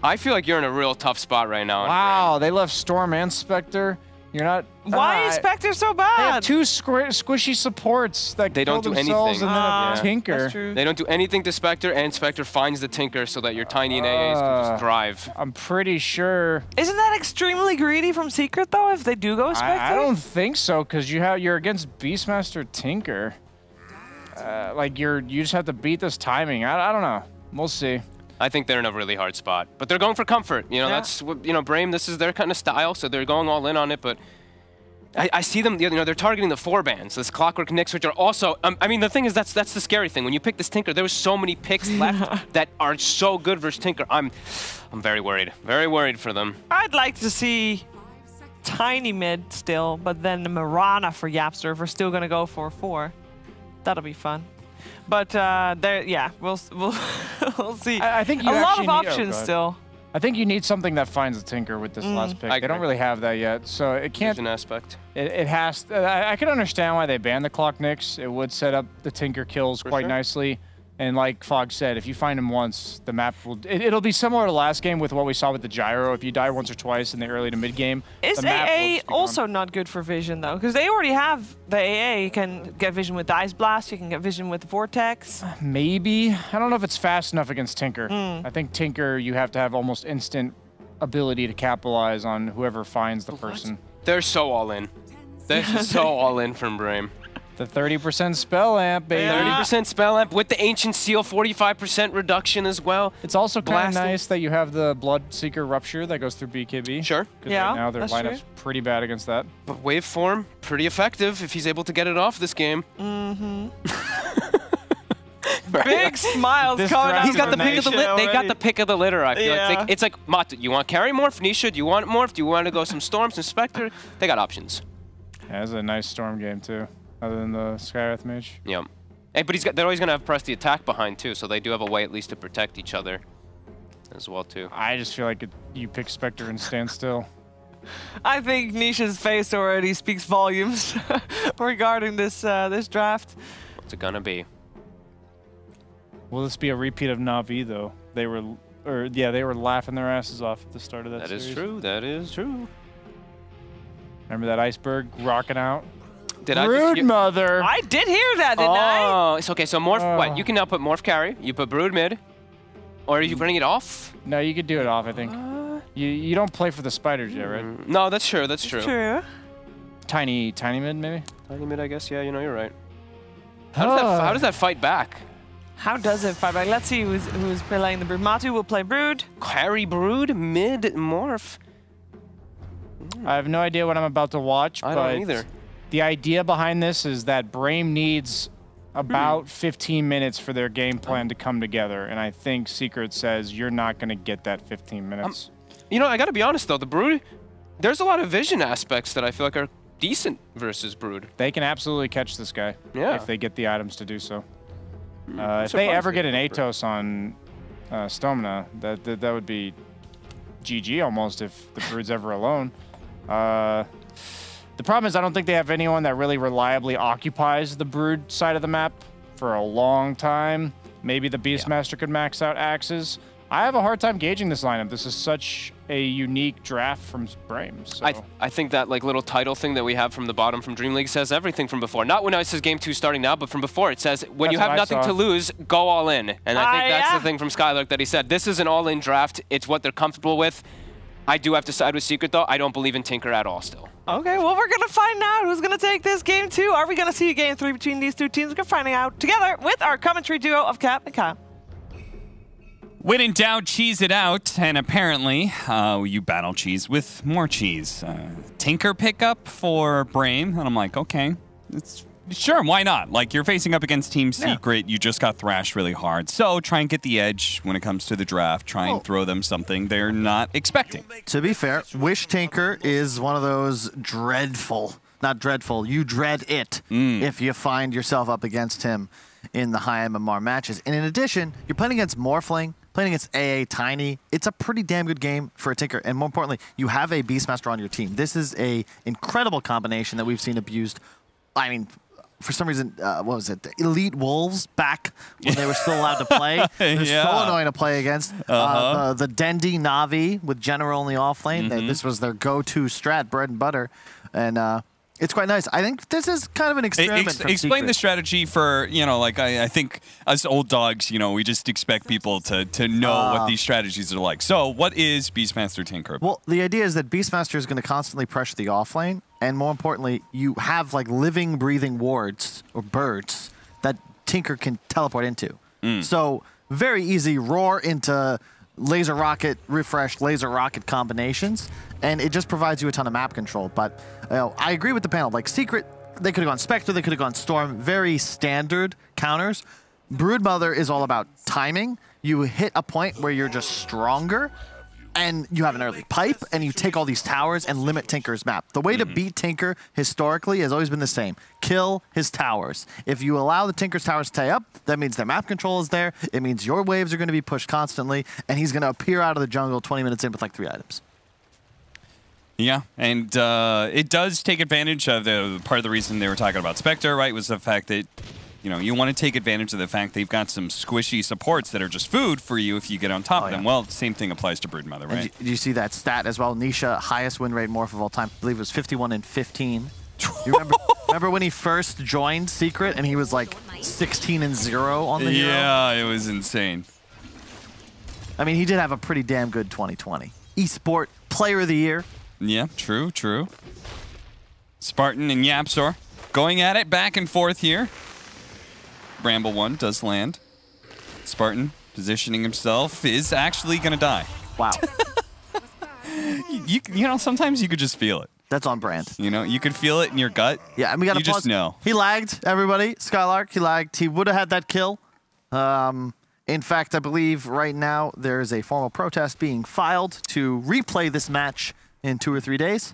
Speaker 5: I feel like you're in a real tough spot right now.
Speaker 9: Wow, they left Storm and Spectre. You're not.
Speaker 20: Why is Spectre so bad?
Speaker 9: They have two squishy supports that
Speaker 5: They don't
Speaker 9: kill
Speaker 5: do
Speaker 9: themselves
Speaker 5: anything.
Speaker 9: and then a
Speaker 5: Yeah.
Speaker 9: Tinker.
Speaker 20: That's true.
Speaker 5: They don't do anything to Spectre, and Spectre finds the Tinker so that your tiny and AAs can just thrive.
Speaker 9: I'm pretty sure.
Speaker 20: Isn't that extremely greedy from Secret though? If they do go Spectre,
Speaker 9: I don't think so, because you're against Beastmaster Tinker. Like you just have to beat this timing. I don't know. We'll see.
Speaker 5: I think they're in a really hard spot, but they're going for comfort. You know, that's what, you know, Brame. This is their kind of style, so they're going all in on it. But I see them. You know, they're targeting the 4 bands, this Clockwork Knicks, which are also. I mean, the thing is, that's the scary thing. When you pick this Tinker, there was so many picks left that are so good versus Tinker. I'm very worried. Very worried for them.
Speaker 20: I'd like to see tiny mid still, but then the Mirana for Yapster if we're still gonna go for 4. That'll be fun. But yeah, we'll we'll see.
Speaker 9: I think you
Speaker 20: a lot
Speaker 9: actually
Speaker 20: of
Speaker 9: need-
Speaker 20: options
Speaker 9: God.
Speaker 20: still.
Speaker 9: I think you need something that finds the Tinker with this last pick.
Speaker 5: I
Speaker 9: They don't
Speaker 5: agree.
Speaker 9: really have that yet, so it can't.
Speaker 5: Vision aspect.
Speaker 9: It has. I can understand why they banned the Clock Nicks. It would set up the Tinker kills quite
Speaker 5: sure.
Speaker 9: nicely. And like Fog said, if you find him once, the map will. It'll be similar to last game with what we saw with the gyro. If you die once or twice in the early to mid game,
Speaker 20: Is
Speaker 9: the map will
Speaker 20: AA
Speaker 9: just be gone.
Speaker 20: also not good for vision though? Because they already have the AA. You can get vision with Ice Blast. You can get vision with Vortex.
Speaker 9: Maybe. I don't know if it's fast enough against Tinker.
Speaker 20: Hmm.
Speaker 9: I think Tinker, you have to have almost instant ability to capitalize on whoever finds the person.
Speaker 5: They're so all in. They're so all in from Brame.
Speaker 9: The 30% spell amp, baby.
Speaker 5: 30% spell amp with the Ancient Seal, 45% reduction as well.
Speaker 9: It's also kind of
Speaker 5: Blasting.
Speaker 9: nice that you have the Bloodseeker Rupture that goes through BKB.
Speaker 5: Sure.
Speaker 9: Because
Speaker 20: Yeah,
Speaker 9: right now their
Speaker 20: that's
Speaker 9: lineup's
Speaker 20: true.
Speaker 9: pretty bad against that.
Speaker 5: But waveform, pretty effective if he's able to get it off this game.
Speaker 20: Mm-hmm. Big smiles coming out.
Speaker 5: He's got the
Speaker 20: from
Speaker 5: pick of the
Speaker 20: Nisha
Speaker 5: litter. They got
Speaker 20: already.
Speaker 5: the pick of the litter. I feel
Speaker 20: Yeah.
Speaker 5: it's like Matu. You want carry morph? Nisha, do you want morph? Do you want to go some storm, some specter? They got options.
Speaker 9: Yeah, that's a nice Storm game too, other than the Skywrath Mage.
Speaker 5: Yep. Hey, but they're always going to have pressed the attack behind too, so they do have a way at least to protect each other as well too.
Speaker 9: I just feel like you pick Spectre and stand still.
Speaker 20: I think Nisha's face already speaks volumes regarding this this draft.
Speaker 5: What's it gonna be?
Speaker 9: Will this be a repeat of Na'Vi though? They were laughing their asses off at the start of that series.
Speaker 5: That is true. That is true.
Speaker 9: Remember that iceberg rocking out?
Speaker 5: Did
Speaker 9: Brood Mother.
Speaker 20: I did hear that, didn't I?
Speaker 5: Oh, it's okay. So Morph, what? You can now put Morph carry. You put Brood mid. Or are you running it off?
Speaker 9: No, you could do it off, I think. You don't play for the spiders yet, right?
Speaker 5: No, that's true. That's true.
Speaker 20: True.
Speaker 9: Tiny mid, maybe?
Speaker 5: Tiny mid, I guess. Yeah, you're right. How does that fight back?
Speaker 20: How does it fight back? Let's see who's playing the Brood. Matu will play Brood.
Speaker 5: Carry Brood, mid Morph.
Speaker 9: I have no idea what I'm about to watch,
Speaker 5: I
Speaker 9: but
Speaker 5: don't either.
Speaker 9: The idea behind this is that Brame needs about 15 minutes for their game plan to come together, and I think Secret says you're not going to get that 15 minutes.
Speaker 5: You know, I got to be honest though, the Brood, there's a lot of vision aspects that I feel like are decent versus Brood.
Speaker 9: They can absolutely catch this guy if they get the items to do so. If they ever get an Atos on Stomna, that would be GG almost if the Brood's ever alone. The problem is I don't think they have anyone that really reliably occupies the Brood side of the map for a long time. Maybe the Beastmaster could max out axes. I have a hard time gauging this lineup. This is such a unique draft from Brame. So.
Speaker 5: I think that like little title thing that we have from the bottom from DreamLeague says everything from before. Not when it says Game 2 starting now, but from before. It says when you have nothing to lose, go all in. And I think that's the thing from Skylark that he said. This is an all-in draft. It's what they're comfortable with. I do have to side with Secret, though. I don't believe in Tinker at all still.
Speaker 20: Okay, well, we're going to find out who's going to take this Game 2. Are we going to see a Game 3 between these two teams? We're going to find out together with our commentary duo of Cap and Kyle.
Speaker 3: When in doubt, cheese it out. And apparently, you battle cheese with more cheese. Tinker pickup for Brame. And I'm like, okay, sure, why not? Like, you're facing up against Team Secret. You just got thrashed really hard. So try and get the edge when it comes to the draft. Try and throw them something they're not expecting.
Speaker 21: To be fair, Wish Tinker is one of those dreadful, not dreadful, you dread it if you find yourself up against him in the high MMR matches. And in addition, you're playing against Morphling, playing against AA Tiny. It's a pretty damn good game for a Tinker. And more importantly, you have a Beastmaster on your team. This is a incredible combination that we've seen abused. I mean, for some reason, what was it? The Elite Wolves back when they were still allowed to play. They're so annoying to play against. The Dendi Na'Vi with General in the offlane. This was their go-to strat, bread and butter. And it's quite nice. I think this is kind of an experiment from
Speaker 3: Explain
Speaker 21: Secret.
Speaker 3: the strategy for, like, I think us old dogs, we just expect people to know what these strategies are like. So what is Beastmaster Tinker?
Speaker 21: Well, the idea is that Beastmaster is going to constantly pressure the offlane. And more importantly, you have like living, breathing wards or birds that Tinker can teleport into. So very easy roar into laser rocket, refresh, laser rocket combinations. And it just provides you a ton of map control. But I agree with the panel. Like Secret, they could have gone Spectre, they could have gone Storm. Very standard counters. Broodmother is all about timing. You hit a point where you're just stronger. And you have an early pipe, and you take all these towers and limit Tinker's map. The way to beat Tinker historically has always been the same. Kill his towers. If you allow the Tinker's towers to tie up, that means their map control is there. It means your waves are going to be pushed constantly, and he's going to appear out of the jungle 20 minutes in with like 3 items.
Speaker 3: Yeah, and it does take advantage of the part of the reason they were talking about Spectre, right, was the fact that you want to take advantage of the fact they've got some squishy supports that are just food for you if you get on top of them. Well, same thing applies to Broodmother, right?
Speaker 21: Did you see that stat as well? Nisha, highest win rate morph of all time. I believe it was 51 and 15. You remember when he first joined Secret and he was like 16 and 0 on the hero?
Speaker 3: Yeah, it was insane.
Speaker 21: I mean, he did have a pretty damn good 2020. Esport Player of the Year.
Speaker 3: Yeah, true. Spartan and Yapsor going at it back and forth here. Bramble 1 does land. Spartan positioning himself is actually going to die.
Speaker 21: Wow.
Speaker 3: Sometimes you could just feel it.
Speaker 21: That's on brand.
Speaker 3: You could feel it in your gut.
Speaker 21: Yeah, and we got to
Speaker 3: just know.
Speaker 21: He lagged, everybody. Skylark, he lagged. He would have had that kill. In fact, I believe right now there is a formal protest being filed to replay this match in 2 or 3 days.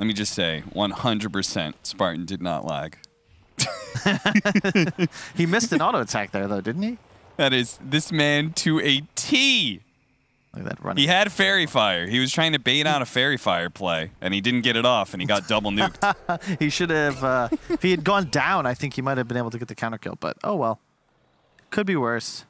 Speaker 3: Let me just say, 100% Spartan did not lag.
Speaker 21: He missed an auto attack there, though, didn't he?
Speaker 3: That is this man to a T.
Speaker 21: Look at that running.
Speaker 3: He had Fairy Fire. He was trying to bait out a Fairy Fire play, and he didn't get it off, and he got double nuked.
Speaker 21: He should have. If he had gone down, I think he might have been able to get the counter kill. But oh well, could be worse.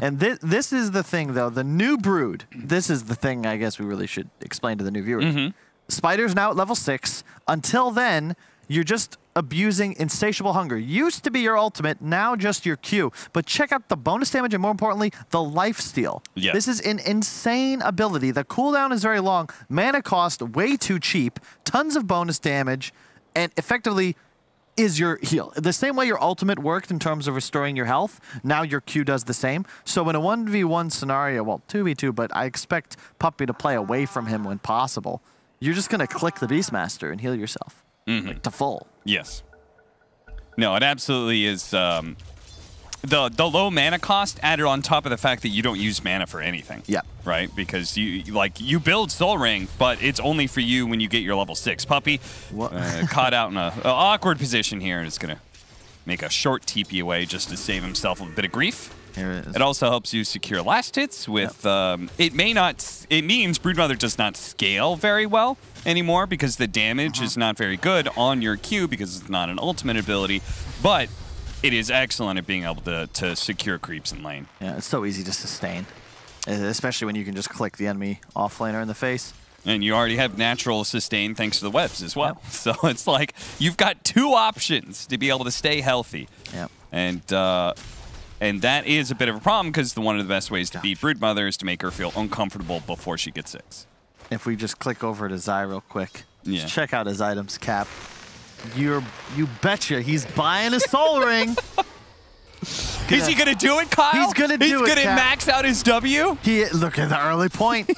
Speaker 21: And this is the thing, though. The new Brood. This is the thing. I guess we really should explain to the new viewers. Spider's now at level 6. Until then, you're just abusing Insatiable Hunger. Used to be your ultimate, now just your Q. But check out the bonus damage and, more importantly, the lifesteal.
Speaker 3: Yeah.
Speaker 21: This is an insane ability. The cooldown is very long. Mana cost way too cheap. Tons of bonus damage. And effectively is your heal. The same way your ultimate worked in terms of restoring your health, now your Q does the same. So in a 1v1 scenario, well, 2v2, but I expect Puppey to play away from him when possible. You're just going to click the Beastmaster and heal yourself. Like to full.
Speaker 3: Yes. No, it absolutely is. The low mana cost added on top of the fact that you don't use mana for anything.
Speaker 21: Yeah.
Speaker 3: Right? Because you build Soul Ring, but it's only for you when you get your level 6. Puppey caught out in an awkward position here, and it's going to make a short TP away just to save himself a bit of grief.
Speaker 21: Here it is.
Speaker 3: It also helps you secure last hits with, it means Broodmother does not scale very well anymore because the damage is not very good on your Q because it's not an ultimate ability, but it is excellent at being able to secure creeps in lane.
Speaker 21: Yeah, it's so easy to sustain, especially when you can just click the enemy offlaner in the face.
Speaker 3: And you already have natural sustain thanks to the webs as well. Yep. So it's like you've got 2 options to be able to stay healthy.
Speaker 21: Yep.
Speaker 3: And that is a bit of a problem because one of the best ways to beat Broodmother is to make her feel uncomfortable before she gets 6.
Speaker 21: If we just click over to Zai real quick,
Speaker 3: yeah.
Speaker 21: Just check out his items, Cap. You betcha he's buying a Soul Ring.
Speaker 3: Is he gonna do it, Kyle?
Speaker 21: He's gonna do it.
Speaker 3: He's gonna
Speaker 21: Cap.
Speaker 3: max out his W.
Speaker 21: Look at the early point.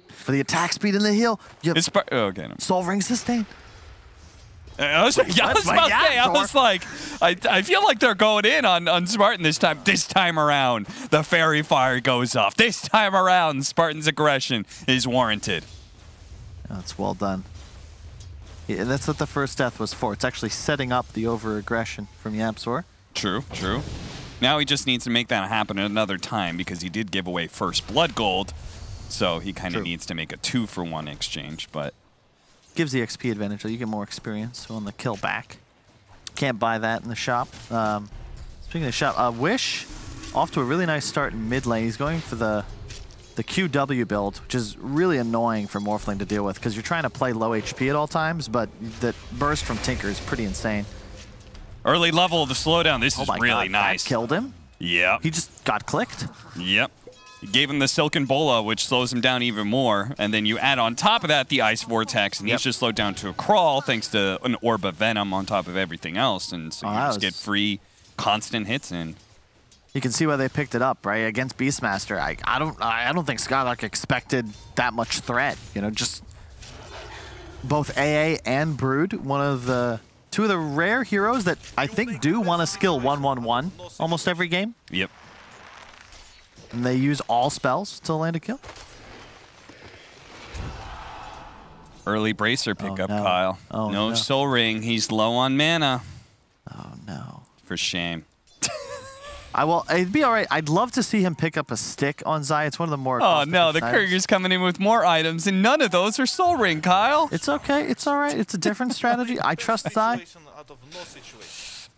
Speaker 21: For the attack speed and the heal.
Speaker 3: Okay, no.
Speaker 21: Soul Ring sustain.
Speaker 3: I was like, I feel like they're going in on Spartan this time. This time around, the Fairy Fire goes off. This time around, Spartan's aggression is warranted.
Speaker 21: That's well done. Yeah, that's what the first death was for. It's actually setting up the over-aggression from Yamsor.
Speaker 3: True, true. Now he just needs to make that happen another time because he did give away first blood gold. So he kind of needs to make a 2-for-1 exchange, but...
Speaker 21: Gives the XP advantage, so you get more experience on the kill back. Can't buy that in the shop. Speaking of the shop, Wish off to a really nice start in mid lane. He's going for the QW build, which is really annoying for Morphling to deal with because you're trying to play low HP at all times, but the burst from Tinker is pretty insane.
Speaker 3: Early level of the slowdown. This is really
Speaker 21: God,
Speaker 3: nice.
Speaker 21: That killed him?
Speaker 3: Yeah.
Speaker 21: He just got clicked?
Speaker 3: Yep. You gave him the Silken Bola, which slows him down even more, and then you add on top of that the Ice Vortex, and he's just slowed down to a crawl thanks to an Orb of Venom on top of everything else, and so you just get free, constant hits in.
Speaker 21: You can see why they picked it up, right? Against Beastmaster, I don't think Skylark expected that much threat. You know, just both AA and Brood, two of the rare heroes that I think do want to skill 1-1-1 almost every game.
Speaker 3: Yep.
Speaker 21: And they use all spells to land a kill.
Speaker 3: Early Bracer pickup,
Speaker 21: no.
Speaker 3: Kyle.
Speaker 21: Oh,
Speaker 3: no Soul Ring. He's low on mana.
Speaker 21: Oh, no.
Speaker 3: For shame.
Speaker 21: It'd be all right. I'd love to see him pick up a stick on Zai. It's one of the more...
Speaker 3: Oh, no. The Courier's coming in with more items, and none of those are Soul Ring, Kyle.
Speaker 21: It's okay. It's all right. It's a different strategy. I trust Zai.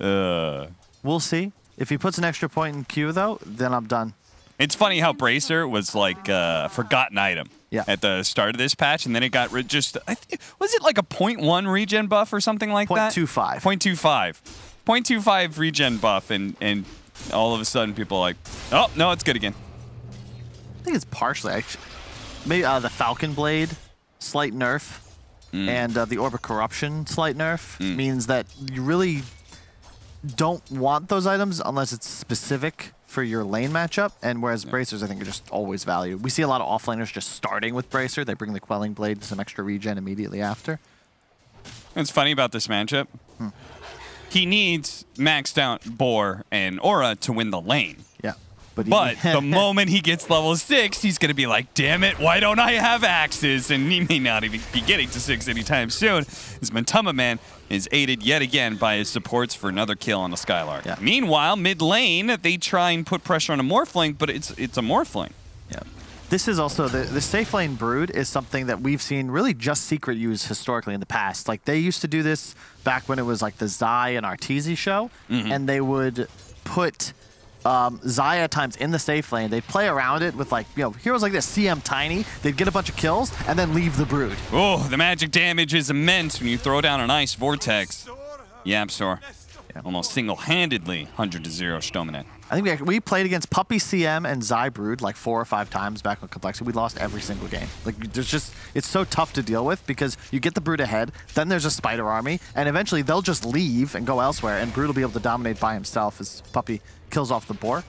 Speaker 21: We'll see. If he puts an extra point in Q, though, then I'm done.
Speaker 3: It's funny how Bracer was like a forgotten item at the start of this patch, and then it got was it like a 0.1 regen buff or something like that?
Speaker 21: 0.25.
Speaker 3: 0.25. 0.25 regen buff, and all of a sudden people are like, oh, no, it's good again.
Speaker 21: I think it's partially, actually. Maybe the Falcon Blade, slight nerf, and the Orb of Corruption, slight nerf, means that you really don't want those items unless it's specific for your lane matchup, and whereas Bracers, I think, are just always valued. We see a lot of offlaners just starting with Bracer. They bring the Quelling Blade to some extra regen immediately after.
Speaker 3: It's funny about this matchup. He needs maxed out Boar and Aura to win the lane.
Speaker 21: Yeah. But
Speaker 3: the moment he gets level 6, he's going to be like, damn it, why don't I have axes? And he may not even be getting to 6 anytime soon. His Matamba Man is aided yet again by his supports for another kill on the Skylark.
Speaker 21: Yeah.
Speaker 3: Meanwhile, mid lane, they try and put pressure on a Morphling, but it's a Morphling.
Speaker 21: Yeah. This is also, the safe lane brood is something that we've seen really just Secret use historically in the past. Like, they used to do this back when it was like the Zai and Arteezy show, and they would put Zai at times in the safe lane. They'd play around it with, like, heroes like this, CM Tiny. They'd get a bunch of kills and then leave the brood.
Speaker 3: Oh, the magic damage is immense when you throw down an Ice Vortex. YapzOr almost single-handedly 100-0 Stoneman.
Speaker 21: I think we played against Puppy CM and Zai Brood like 4 or 5 times back on Complexity. We lost every single game. Like, it's so tough to deal with because you get the Brood ahead, then there's a Spider Army, and eventually they'll just leave and go elsewhere, and Brood will be able to dominate by himself as Puppy kills off the boar.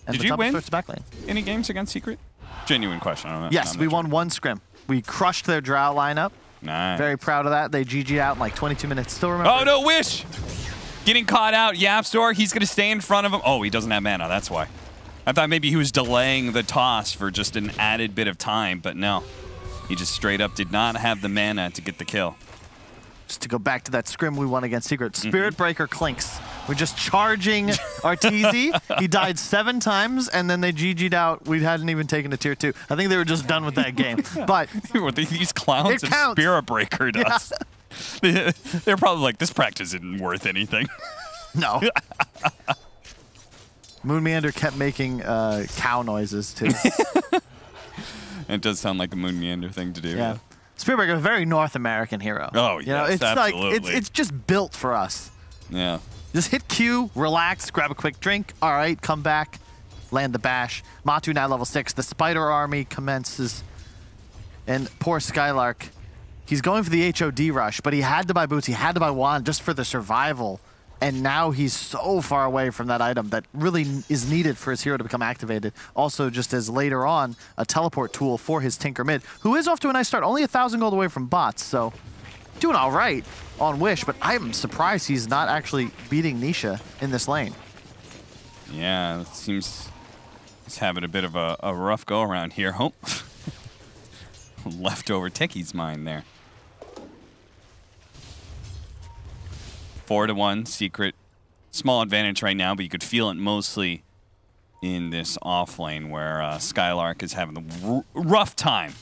Speaker 21: And
Speaker 3: Did
Speaker 21: the
Speaker 3: you win
Speaker 21: starts back lane.
Speaker 3: any games against Secret? Genuine question. I don't know.
Speaker 21: Yes, we won 1 scrim. We crushed their Drow lineup.
Speaker 3: Nice.
Speaker 21: Very proud of that. They GG'd out in like 22 minutes. Still remember.
Speaker 3: Oh, no, Wish! Getting caught out. YapzOr, he's going to stay in front of him. Oh, he doesn't have mana. That's why. I thought maybe he was delaying the toss for just an added bit of time, but no. He just straight up did not have the mana to get the kill.
Speaker 21: Just to go back to that scrim we won against Secret. Spirit Breaker clinks. We're just charging Arteezy. He died 7 times, and then they GG'd out. We hadn't even taken a tier 2. I think they were just done with that game. But
Speaker 3: these clowns of Spirit Breaker does. Yeah. They're probably like, this practice isn't worth anything.
Speaker 21: No. Moon Meander kept making cow noises, too.
Speaker 3: It does sound like a Moon Meander thing to do.
Speaker 21: Yeah. Spirit Breaker, a very North American hero.
Speaker 3: Oh, yeah,
Speaker 21: it's
Speaker 3: absolutely.
Speaker 21: like, it's just built for us.
Speaker 3: Yeah.
Speaker 21: Just hit Q, relax, grab a quick drink. All right, come back, land the bash. Matu now level 6. The Spider Army commences. And poor Skylark, he's going for the HOD rush, but he had to buy boots, he had to buy wand just for the survival. And now he's so far away from that item that really is needed for his hero to become activated. Also, just as later on, a teleport tool for his Tinker mid, who is off to a nice start, only 1,000 gold away from bots, so doing all right on Wish, but I'm surprised he's not actually beating Nisha in this lane.
Speaker 3: Yeah, it seems he's having a bit of a rough go around here. Oh. Leftover Techie's mind there. 4-1 Secret. Small advantage right now, but you could feel it mostly in this off lane where Skylark is having the rough time.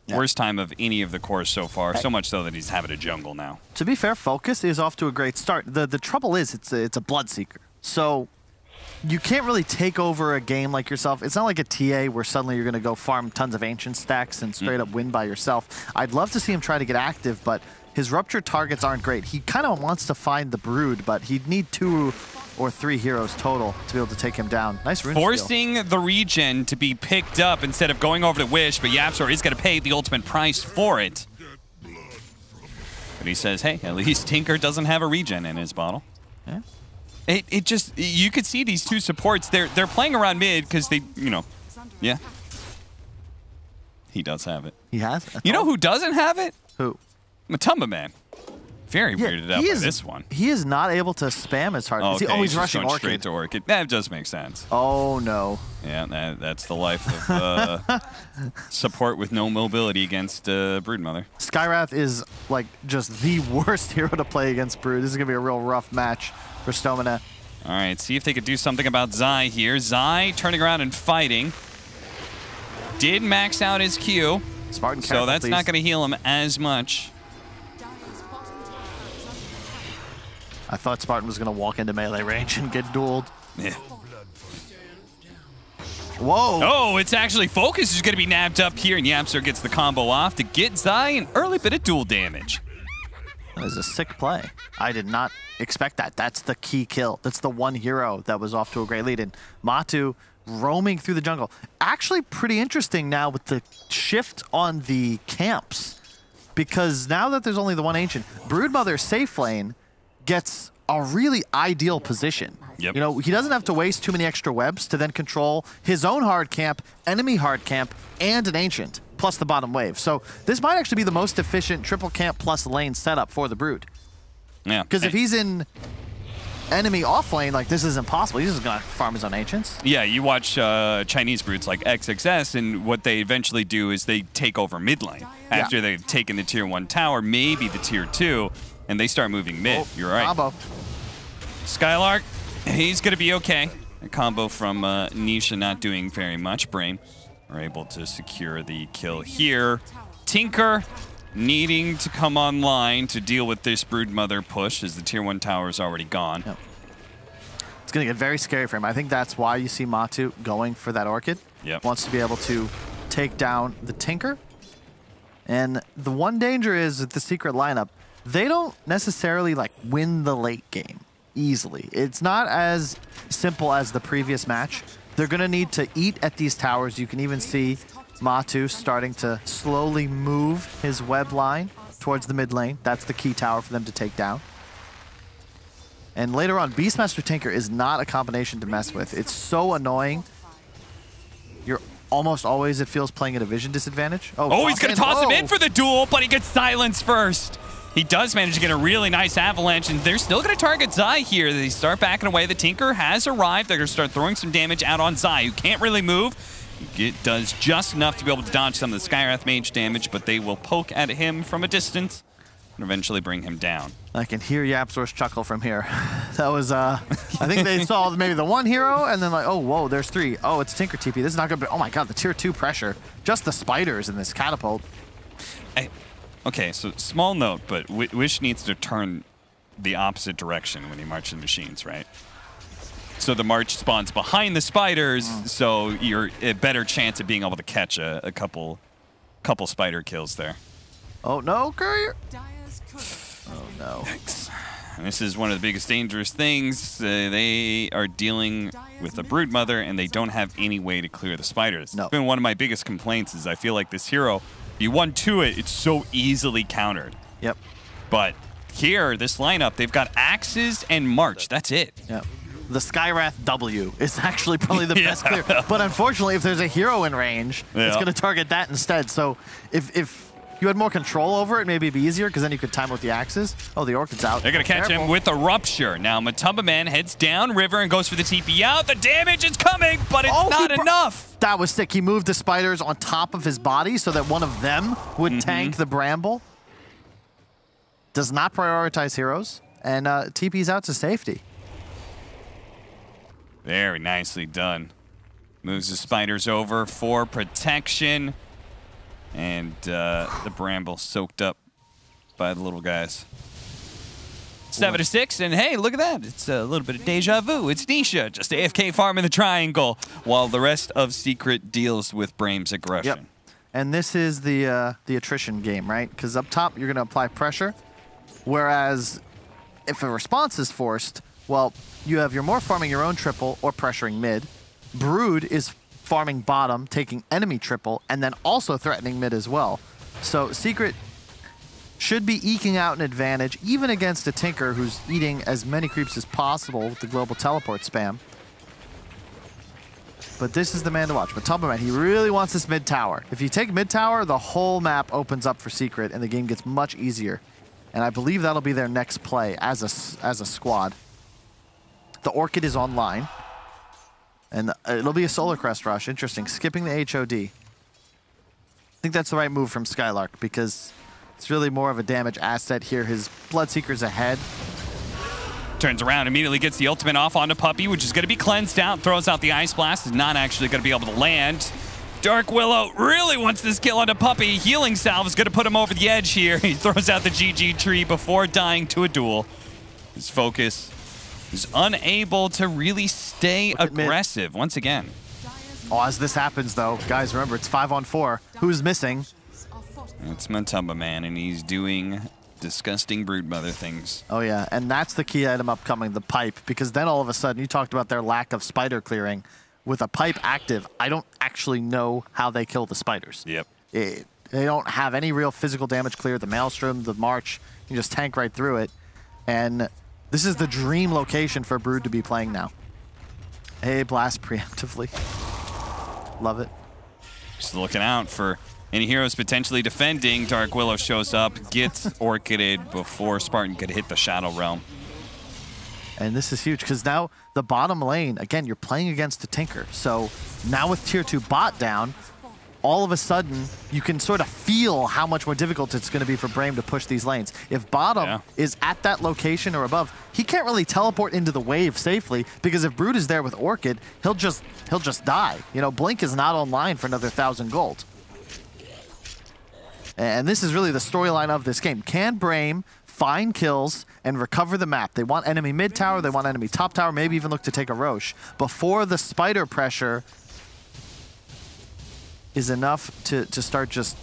Speaker 3: Yeah. Worst time of any of the cores so far, so much so that he's having a jungle now.
Speaker 21: To be fair, Focus is off to a great start. The trouble is it's a Bloodseeker. So you can't really take over a game like yourself. It's not like a TA where suddenly you're going to go farm tons of Ancient stacks and straight up win by yourself. I'd love to see him try to get active, but his Rupture targets aren't great. He kind of wants to find the Brood, but he'd need 2 or 3 heroes total to be able to take him down. Nice rune
Speaker 3: Forcing the regen to be picked up instead of going over to Wish, but YapzOr is going to pay the ultimate price for it. But he says, hey, at least Tinker doesn't have a regen in his bottle.
Speaker 21: Yeah.
Speaker 3: It just, you could see these 2 supports, they're playing around mid because they, yeah. He does have it.
Speaker 21: He has?
Speaker 3: You know who doesn't have it?
Speaker 21: Who?
Speaker 3: Matamba Man. Very weirded out by this one.
Speaker 21: He is not able to spam as hard.
Speaker 3: Okay,
Speaker 21: he's rushing
Speaker 3: going
Speaker 21: Orchid.
Speaker 3: straight to Orchid. That does make sense.
Speaker 21: Oh, no.
Speaker 3: Yeah, that's the life of support with no mobility against Broodmother.
Speaker 21: Skywrath is like just the worst hero to play against Brood. This is going to be a real rough match for Stomina.
Speaker 3: All right, see if they could do something about Zai here. Zai turning around and fighting. Did max out his Q.
Speaker 21: Spartan,
Speaker 3: so that's not going to heal him as much.
Speaker 21: I thought Spartan was going to walk into melee range and get dueled.
Speaker 3: Yeah.
Speaker 21: Whoa.
Speaker 3: Oh, it's actually Focus is going to be nabbed up here, and YapzOr gets the combo off to get Zai an early bit of duel damage.
Speaker 21: That is a sick play. I did not expect that. That's the key kill. That's the one hero that was off to a great lead. And Matu roaming through the jungle. Actually pretty interesting now with the shift on the camps. Because now that there's only the one Ancient, Broodmother safe lane gets a really ideal position.
Speaker 3: Yep.
Speaker 21: You know, he doesn't have to waste too many extra webs to then control his own hard camp, enemy hard camp, and an Ancient, plus the bottom wave. So this might actually be the most efficient triple camp plus lane setup for the Brood.
Speaker 3: Yeah.
Speaker 21: Because if he's in enemy off lane, like this is impossible. He's just gonna farm his own ancients.
Speaker 3: Yeah, you watch Chinese brutes like XXS, and what they eventually do is they take over mid lane. After they've taken the tier 1 tower, maybe the tier 2, and they start moving mid. You're right.
Speaker 21: Combo.
Speaker 3: Skylark, he's going to be okay. A combo from Nisha not doing very much. Brain are able to secure the kill here. Tinker needing to come online to deal with this Broodmother push as the tier 1 tower is already gone.
Speaker 21: Yep. It's going to get very scary for him. I think that's why you see Matu going for that Orchid.
Speaker 3: Yep.
Speaker 21: Wants to be able to take down the Tinker. And the one danger is with the secret lineup, they don't necessarily like win the late game easily. It's not as simple as the previous match. They're going to need to eat at these towers. You can even see Matu starting to slowly move his web line towards the mid lane. That's the key tower for them to take down. And later on, Beastmaster Tinker is not a combination to mess with. It's so annoying. You're almost always, it feels, playing at a vision disadvantage.
Speaker 3: Oh, he's going to toss him in for the duel, but he gets silenced first. He does manage to get a really nice avalanche, and they're still going to target Zai here. They start backing away. The Tinker has arrived. They're going to start throwing some damage out on Zai, who can't really move. It does just enough to be able to dodge some of the Skywrath mage damage, but they will poke at him from a distance and eventually bring him down.
Speaker 21: I can hear Yapzor's chuckle from here. That was, I think they saw maybe the one hero, and then like, oh, whoa, there's 3. Oh, it's Tinker TP. This is not going to be, oh my god, the tier 2 pressure. Just the spiders in this catapult.
Speaker 3: Okay, so small note, but Wish needs to turn the opposite direction when he marches machines, right? So the march spawns behind the spiders, so you're a better chance of being able to catch a couple spider kills there.
Speaker 21: Oh no, courier! Oh no.
Speaker 3: And this is one of the biggest dangerous things. They are dealing with a Broodmother, and they don't have any way to clear the spiders.
Speaker 21: No.
Speaker 3: It's been one of my biggest complaints is I feel like this hero, you 1-2 it, it's so easily countered.
Speaker 21: Yep.
Speaker 3: But here, this lineup, they've got axes and march. That's it.
Speaker 21: Yep. The Skywrath W is actually probably the best clear. But unfortunately, if there's a hero in range, it's going to target that instead. So if you had more control over it, maybe it'd be easier, because then you could time with the axes. Oh, the Orchid's out.
Speaker 3: They're going to catch him with a Rupture. Now, Matumba Man heads down river and goes for the TP out. The damage is coming, but it's not enough.
Speaker 21: That was sick. He moved the spiders on top of his body so that one of them would tank the Bramble. Does not prioritize heroes, and TP's out to safety.
Speaker 3: Very nicely done. Moves the spiders over for protection. And the Bramble soaked up by the little guys. 7-6, and hey, look at that. It's a little bit of deja vu. It's Nisha, just AFK farming the triangle, while the rest of Secret deals with Braim's aggression.
Speaker 21: Yep. And this is the attrition game, right? Because up top, you're going to apply pressure. Whereas if a response is forced, well, you have your more farming your own triple or pressuring mid. Brood is farming bottom, taking enemy triple, and then also threatening mid as well. So Secret should be eking out an advantage, even against a Tinker who's eating as many creeps as possible with the global teleport spam. But this is the man to watch. But Tumba Man, he really wants this mid tower. If you take mid tower, the whole map opens up for Secret, and the game gets much easier. And I believe that'll be their next play as a squad. The Orchid is online. And it'll be a Solar Crest rush. Interesting. Skipping the HOD. I think that's the right move from Skylark, because it's really more of a damage asset here. His Bloodseeker's ahead.
Speaker 3: Turns around, immediately gets the ultimate off onto Puppey, which is going to be cleansed out. Throws out the Ice Blast. Is not actually going to be able to land. Dark Willow really wants this kill onto Puppey. Healing Salve is going to put him over the edge here. He throws out the GG tree before dying to a duel. His focus is unable to really stay aggressive once again.
Speaker 21: Oh, as this happens, though, guys, remember, it's 5-on-4. Who's missing?
Speaker 3: It's Matumba Man, and he's doing disgusting Broodmother things.
Speaker 21: Oh, yeah, and that's the key item upcoming, the pipe, because then all of a sudden, you talked about their lack of spider clearing. With a pipe active, I don't actually know how they kill the spiders.
Speaker 3: Yep.
Speaker 21: They don't have any real physical damage clear. The Maelstrom, the March, you just tank right through it. And this is the dream location for Brood to be playing now. Hey, blast preemptively. Love it.
Speaker 3: Just looking out for any heroes potentially defending. Dark Willow shows up, gets Orchided before Spartan could hit the Shadow Realm.
Speaker 21: And this is huge because now the bottom lane, again, you're playing against a Tinker. So now with tier 2 bot down, all of a sudden you can sort of feel how much more difficult it's going to be for Brame to push these lanes. If bottom is at that location or above, he can't really teleport into the wave safely because if Brood is there with Orchid, he'll just die. You know, Blink is not online for another 1,000 gold. And this is really the storyline of this game. Can Brame find kills and recover the map? They want enemy mid tower, they want enemy top tower, maybe even look to take a Roche before the spider pressure is enough to start just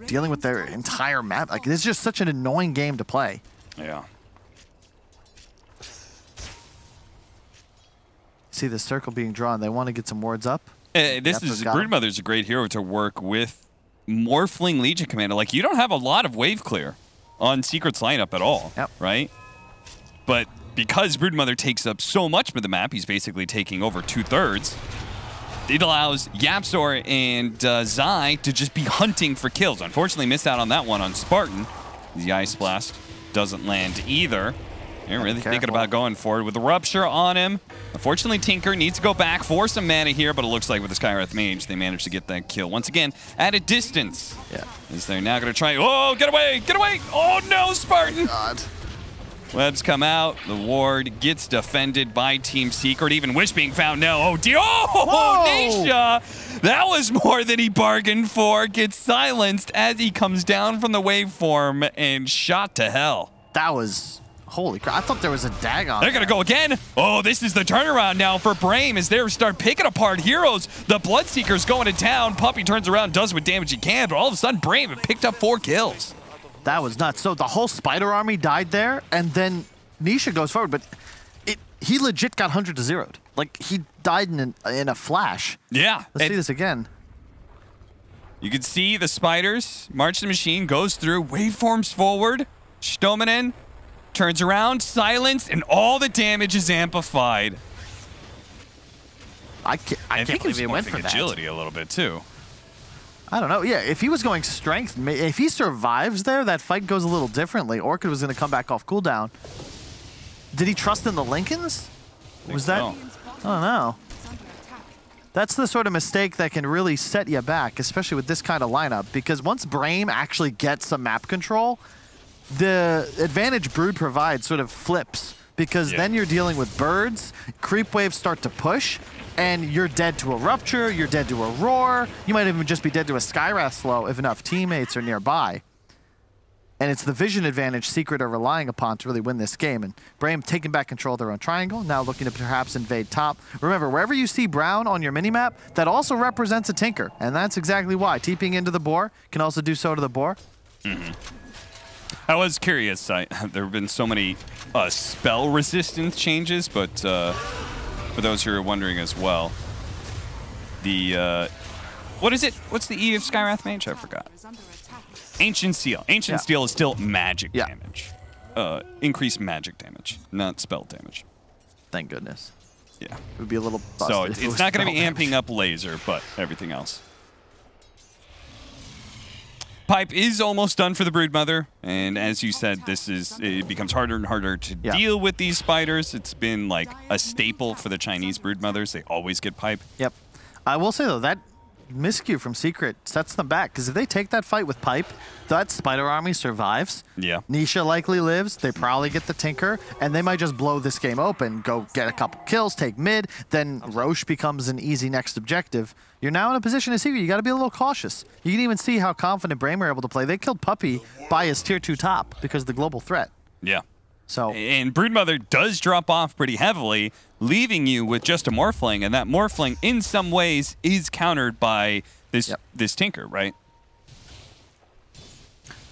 Speaker 21: dealing with their entire map. Like, this is just such an annoying game to play.
Speaker 3: Yeah.
Speaker 21: See the circle being drawn. They want to get some wards up.
Speaker 3: Broodmother's a great hero to work with Morphling Legion Commander. Like, you don't have a lot of wave clear on Secret's lineup at all, right? But because Broodmother takes up so much of the map, he's basically taking over 2/3. It allows Yapzor and Zai to just be hunting for kills. Unfortunately, missed out on that one on Spartan. The Ice Blast doesn't land either. They're really thinking about going forward with the Rupture on him. Unfortunately, Tinker needs to go back for some mana here, but it looks like with the Skywrath Mage, they managed to get that kill. Once again, at a distance.
Speaker 21: Yeah.
Speaker 3: As they're now going to try... Oh, get away! Get away! Oh, no, Spartan!
Speaker 21: God.
Speaker 3: Webs come out. The ward gets defended by Team Secret. Even Wish being found now. Oh, dear. Oh, Nisha! That was more than he bargained for. Gets silenced as he comes down from the waveform and shot to hell.
Speaker 21: That was... Holy crap. I thought there was a Dagon.
Speaker 3: They're going to go again. Oh, this is the turnaround now for Brame as they start picking apart heroes. The Bloodseeker's going to town. Puppey turns around, does what damage he can, but all of a sudden, Brame had picked up 4 kills.
Speaker 21: That was nuts. So the whole spider army died there, and then Nisha goes forward, but he legit got 100 to 0'd. Like, he died in a flash.
Speaker 3: Yeah.
Speaker 21: Let's see this again.
Speaker 3: You can see the spiders. March the Machine goes through, waveforms forward. Stominen turns around, silence, and all the damage is amplified.
Speaker 21: I can't believe he went for that.
Speaker 3: Agility a little bit, too.
Speaker 21: I don't know. Yeah, if he was going strength, if he survives there, that fight goes a little differently. Orchid was going to come back off cooldown. Did he trust in the Lincolns? Was that? I don't know. That's the sort of mistake that can really set you back, especially with this kind of lineup, because once Brame actually gets some map control, the advantage Brood provides sort of flips, because then you're dealing with birds, creep waves start to push, and you're dead to a Rupture, you're dead to a Roar, you might even just be dead to a Skywrath slow if enough teammates are nearby. And it's the vision advantage Secret are relying upon to really win this game. And Brame taking back control of their own triangle, now looking to perhaps invade top. Remember, wherever you see brown on your minimap, that also represents a Tinker. And that's exactly why. TPing into the boar can also do so to the boar.
Speaker 3: I was curious. There have been so many spell resistance changes, but for those who are wondering as well, the what is it? What's the E of Skywrath Mage? I forgot. Ancient Steel. Ancient Steel is still magic damage. Increased magic damage, not spell damage.
Speaker 21: Thank goodness.
Speaker 3: Yeah.
Speaker 21: It would be a little busted.
Speaker 3: So
Speaker 21: if it
Speaker 3: it's
Speaker 21: was
Speaker 3: not going to be
Speaker 21: spell
Speaker 3: amping up laser, but everything else. Pipe is almost done for the Broodmother, and as you said, it becomes harder and harder to deal with these spiders. It's been like a staple for the Chinese Broodmothers. They always get Pipe.
Speaker 21: Yep. I will say, though, that miscue from Secret sets them back, because if they take that fight with Pipe, that spider army survives.
Speaker 3: Yeah.
Speaker 21: Nisha likely lives. They probably get the Tinker, and they might just blow this game open, go get a couple kills, take mid, then Roche becomes an easy next objective. You're now in a position to Secret. You got to be a little cautious. You can even see how confident Brame are able to play. They killed Puppey by his tier 2 top because of the global threat.
Speaker 3: Yeah.
Speaker 21: So,
Speaker 3: and Broodmother does drop off pretty heavily, leaving you with just a Morphling, and that Morphling in some ways is countered by this Tinker, right?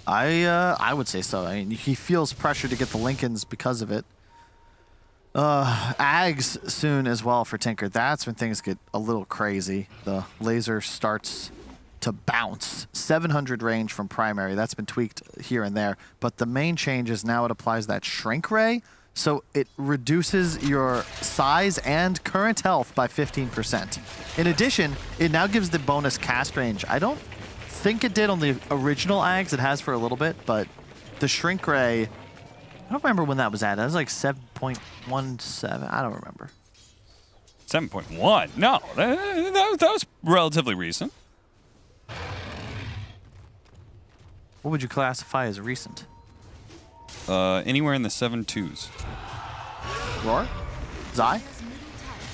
Speaker 21: I would say so. I mean, he feels pressure to get the Lincolns because of it. Ags soon as well for Tinker. That's when things get a little crazy. The laser starts to bounce. 700 range from primary. That's been tweaked here and there. But the main change is now it applies that shrink ray. So it reduces your size and current health by 15%. In addition, it now gives the bonus cast range. I don't think it did on the original Ags. It has for a little bit, but the shrink ray I don't remember when that was at. That was like 7.17. I don't remember.
Speaker 3: 7.1? No, that was relatively recent.
Speaker 21: What would you classify as recent?
Speaker 3: Anywhere in the 7.2s.
Speaker 21: Roar? Zai?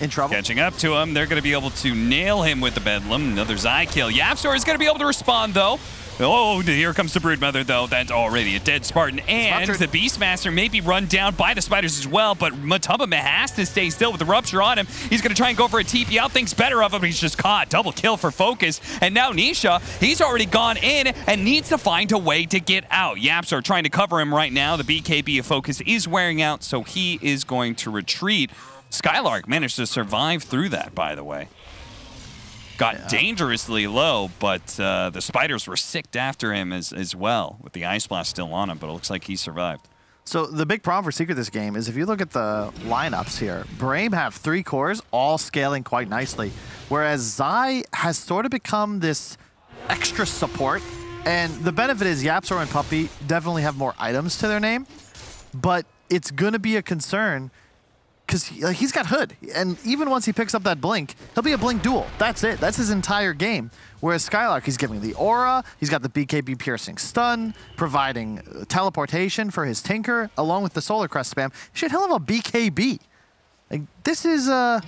Speaker 21: In trouble?
Speaker 3: Catching up to him. They're going to be able to nail him with the Bedlam. Another Zai kill. YapzOr is going to be able to respond, though. Oh, here comes the Broodmother, though. That's already a dead Spartan. And the Beastmaster may be run down by the Spiders as well, but Matubba has to stay still with the Rupture on him. He's going to try and go for a TP out. Thinks better of him. He's just caught. Double kill for Focus. And now Nisha, he's already gone in and needs to find a way to get out. YapzOr trying to cover him right now. The BKB of Focus is wearing out, so he is going to retreat. Skylark managed to survive through that, by the way. Got dangerously low, but the Spiders were sicked after him as well, with the Ice Blast still on him, but it looks like he survived.
Speaker 21: So the big problem for Secret this game is if you look at the lineups here, Brame have 3 cores, all scaling quite nicely, whereas Zai has sort of become this extra support, and the benefit is YapzOr and Puppey definitely have more items to their name, but it's going to be a concern because he's got Hood, and even once he picks up that Blink, he'll be a Blink duel. That's it. That's his entire game. Whereas Skylark, he's giving the Aura, he's got the BKB Piercing Stun, providing teleportation for his Tinker, along with the Solar Crest spam. Shit, he'll have a BKB. Like, this is a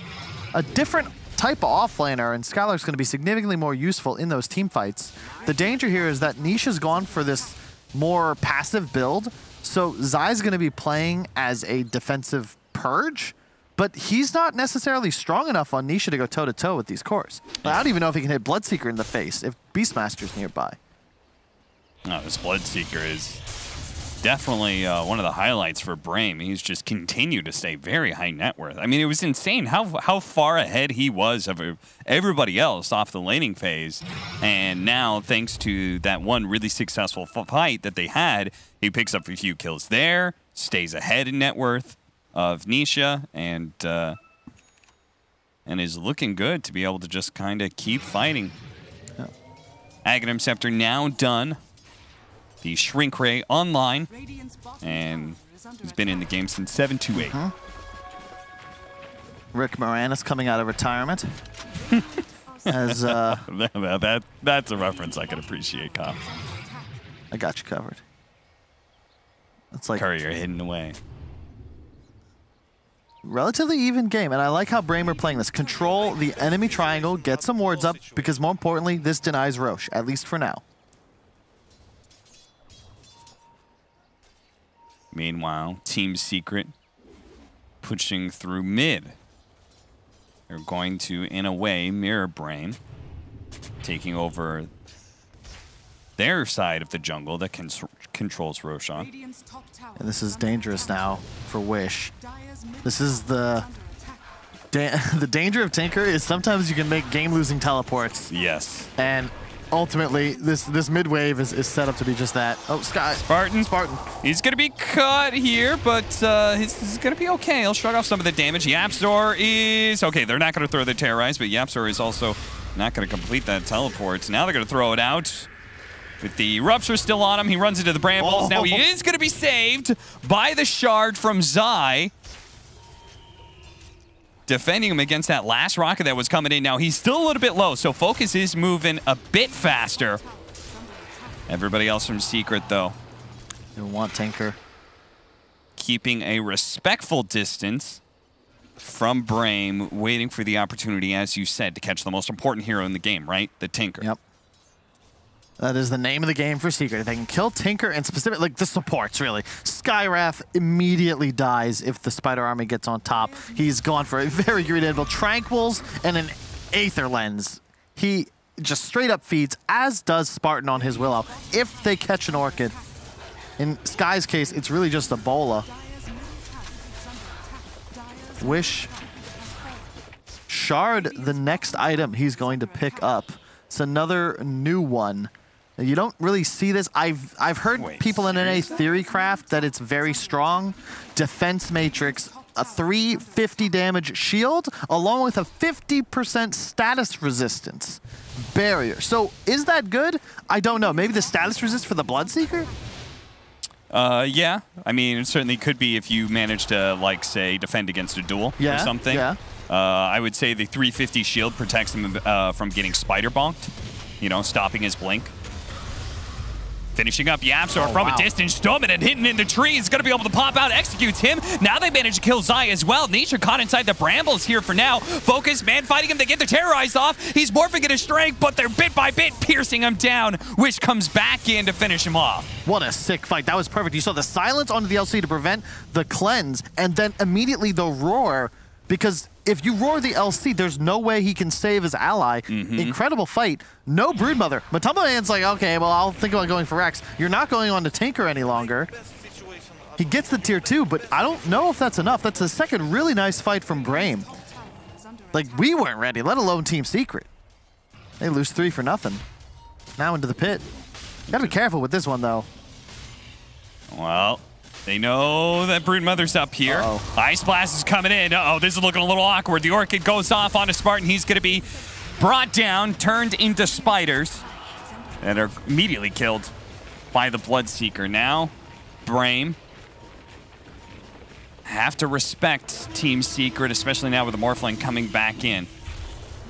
Speaker 21: different type of offlaner, and Skylark's going to be significantly more useful in those team fights. The danger here is that Nisha's gone for this more passive build, so Zai's going to be playing as a defensive Purge, but he's not necessarily strong enough on Nisha to go toe-to-toe with these cores. I don't even know if he can hit Bloodseeker in the face if Beastmaster's nearby.
Speaker 3: No, this Bloodseeker is definitely one of the highlights for Brame. He's just continued to stay very high net worth. I mean, it was insane how far ahead he was of everybody else off the laning phase. And now, thanks to that one really successful fight that they had, he picks up a few kills there, stays ahead in net worth of Nisha, and is looking good to be able to just kind of keep fighting. Yeah. Aghanim Scepter now done. The Shrink Ray online, and he's been in the game since 728.
Speaker 21: Rick Moranis coming out of retirement. As
Speaker 3: that's a reference I can appreciate, Kyle.
Speaker 21: I got you covered. It's like
Speaker 3: Courier hidden away.
Speaker 21: Relatively even game, and I like how Brame are playing this. Control the enemy triangle, get some wards up, because more importantly, this denies Roche, at least for now.
Speaker 3: Meanwhile, Team Secret pushing through mid. They're going to, in a way, mirror Brame, taking over their side of the jungle that controls Roshan.
Speaker 21: And this is dangerous now for Wish. This is the danger of Tinker is sometimes you can make game-losing teleports.
Speaker 3: Yes.
Speaker 21: And ultimately, this mid wave is set up to be just that. Oh,
Speaker 3: Spartan. He's going to be cut here, but he's going to be okay. He'll shrug off some of the damage. YapzOr is... Okay, they're not going to throw the Terrorize, but YapzOr is also not going to complete that teleport. Now they're going to throw it out. With the Rupture still on him, he runs into the Brambles. Now he is going to be saved by the Shard from Zai. Defending him against that last rocket that was coming in. Now he's still a little bit low, so Focus is moving a bit faster. Everybody else from Secret, though.
Speaker 21: They want Tinker.
Speaker 3: Keeping a respectful distance from Brame, waiting for the opportunity, as you said, to catch the most important hero in the game, right? The Tinker.
Speaker 21: Yep. That is the name of the game for Secret. If they can kill Tinker and specifically, like the supports, really. Skywrath immediately dies if the Spider Army gets on top. He's gone for a very greedable Tranquils and an Aether Lens. He just straight up feeds, as does Spartan on his Willow, if they catch an Orchid. In Sky's case, it's really just a Bola. Wish. Shard, the next item he's going to pick up. It's another new one. You don't really see this. I've heard people in NA theory craft that it's very strong. Defense Matrix, a 350 damage shield, along with a 50% status resistance barrier. So is that good? I don't know. Maybe the status resist for the Bloodseeker?
Speaker 3: Yeah. I mean, it certainly could be if you manage to, like, say, defend against a duel or something.
Speaker 21: Yeah.
Speaker 3: I would say the 350 shield protects him from getting spider bonked, you know, stopping his blink. Finishing up Yapzor from a distance. Dominant hitting in the tree. He's going to be able to pop out, executes him. Now they manage to kill Zai as well. Nisha caught inside the brambles here for now. Focus, man fighting him. They get the terrorized off. He's morphing into strength, but they're bit by bit piercing him down. Wish comes back in to finish him off.
Speaker 21: What a sick fight. That was perfect. You saw the silence onto the LC to prevent the cleanse, and then immediately the roar, because if you roar the LC, there's no way he can save his ally. Incredible fight. No Broodmother. Matamba Man's like, okay, well, I'll think about going for Rex. You're not going on to Tinker any longer. He gets the tier 2, but I don't know if that's enough. That's the second really nice fight from Brame. Like, we weren't ready, let alone Team Secret. They lose 3 for nothing. Now into the pit. Gotta be careful with this one, though.
Speaker 3: Well, they know that Broodmother's up here. Ice Blast is coming in. This is looking a little awkward. The Orchid goes off onto Spartan. He's going to be brought down, turned into spiders, and are immediately killed by the Bloodseeker. Now, Brame have to respect Team Secret, especially now with the Morphling coming back in.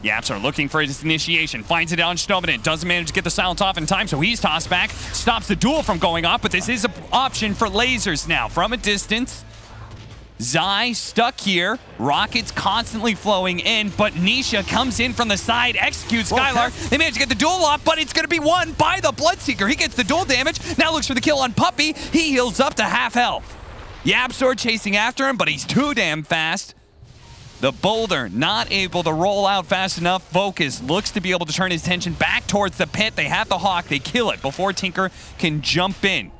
Speaker 3: Yaps are looking for his initiation. Finds it on Snowman. Doesn't manage to get the silence off in time, so he's tossed back. Stops the duel from going off, but this is an option for lasers now. From a distance, Zai stuck here. Rockets constantly flowing in, but Nisha comes in from the side, executes Skylark. They manage to get the duel off, but it's going to be won by the Bloodseeker. He gets the duel damage. Now looks for the kill on Puppy. He heals up to half health. Yapzor chasing after him, but he's too damn fast. The Boulder not able to roll out fast enough. Focus looks to be able to turn his attention back towards the pit. They have the Hawk. They kill it before Tinker can jump in.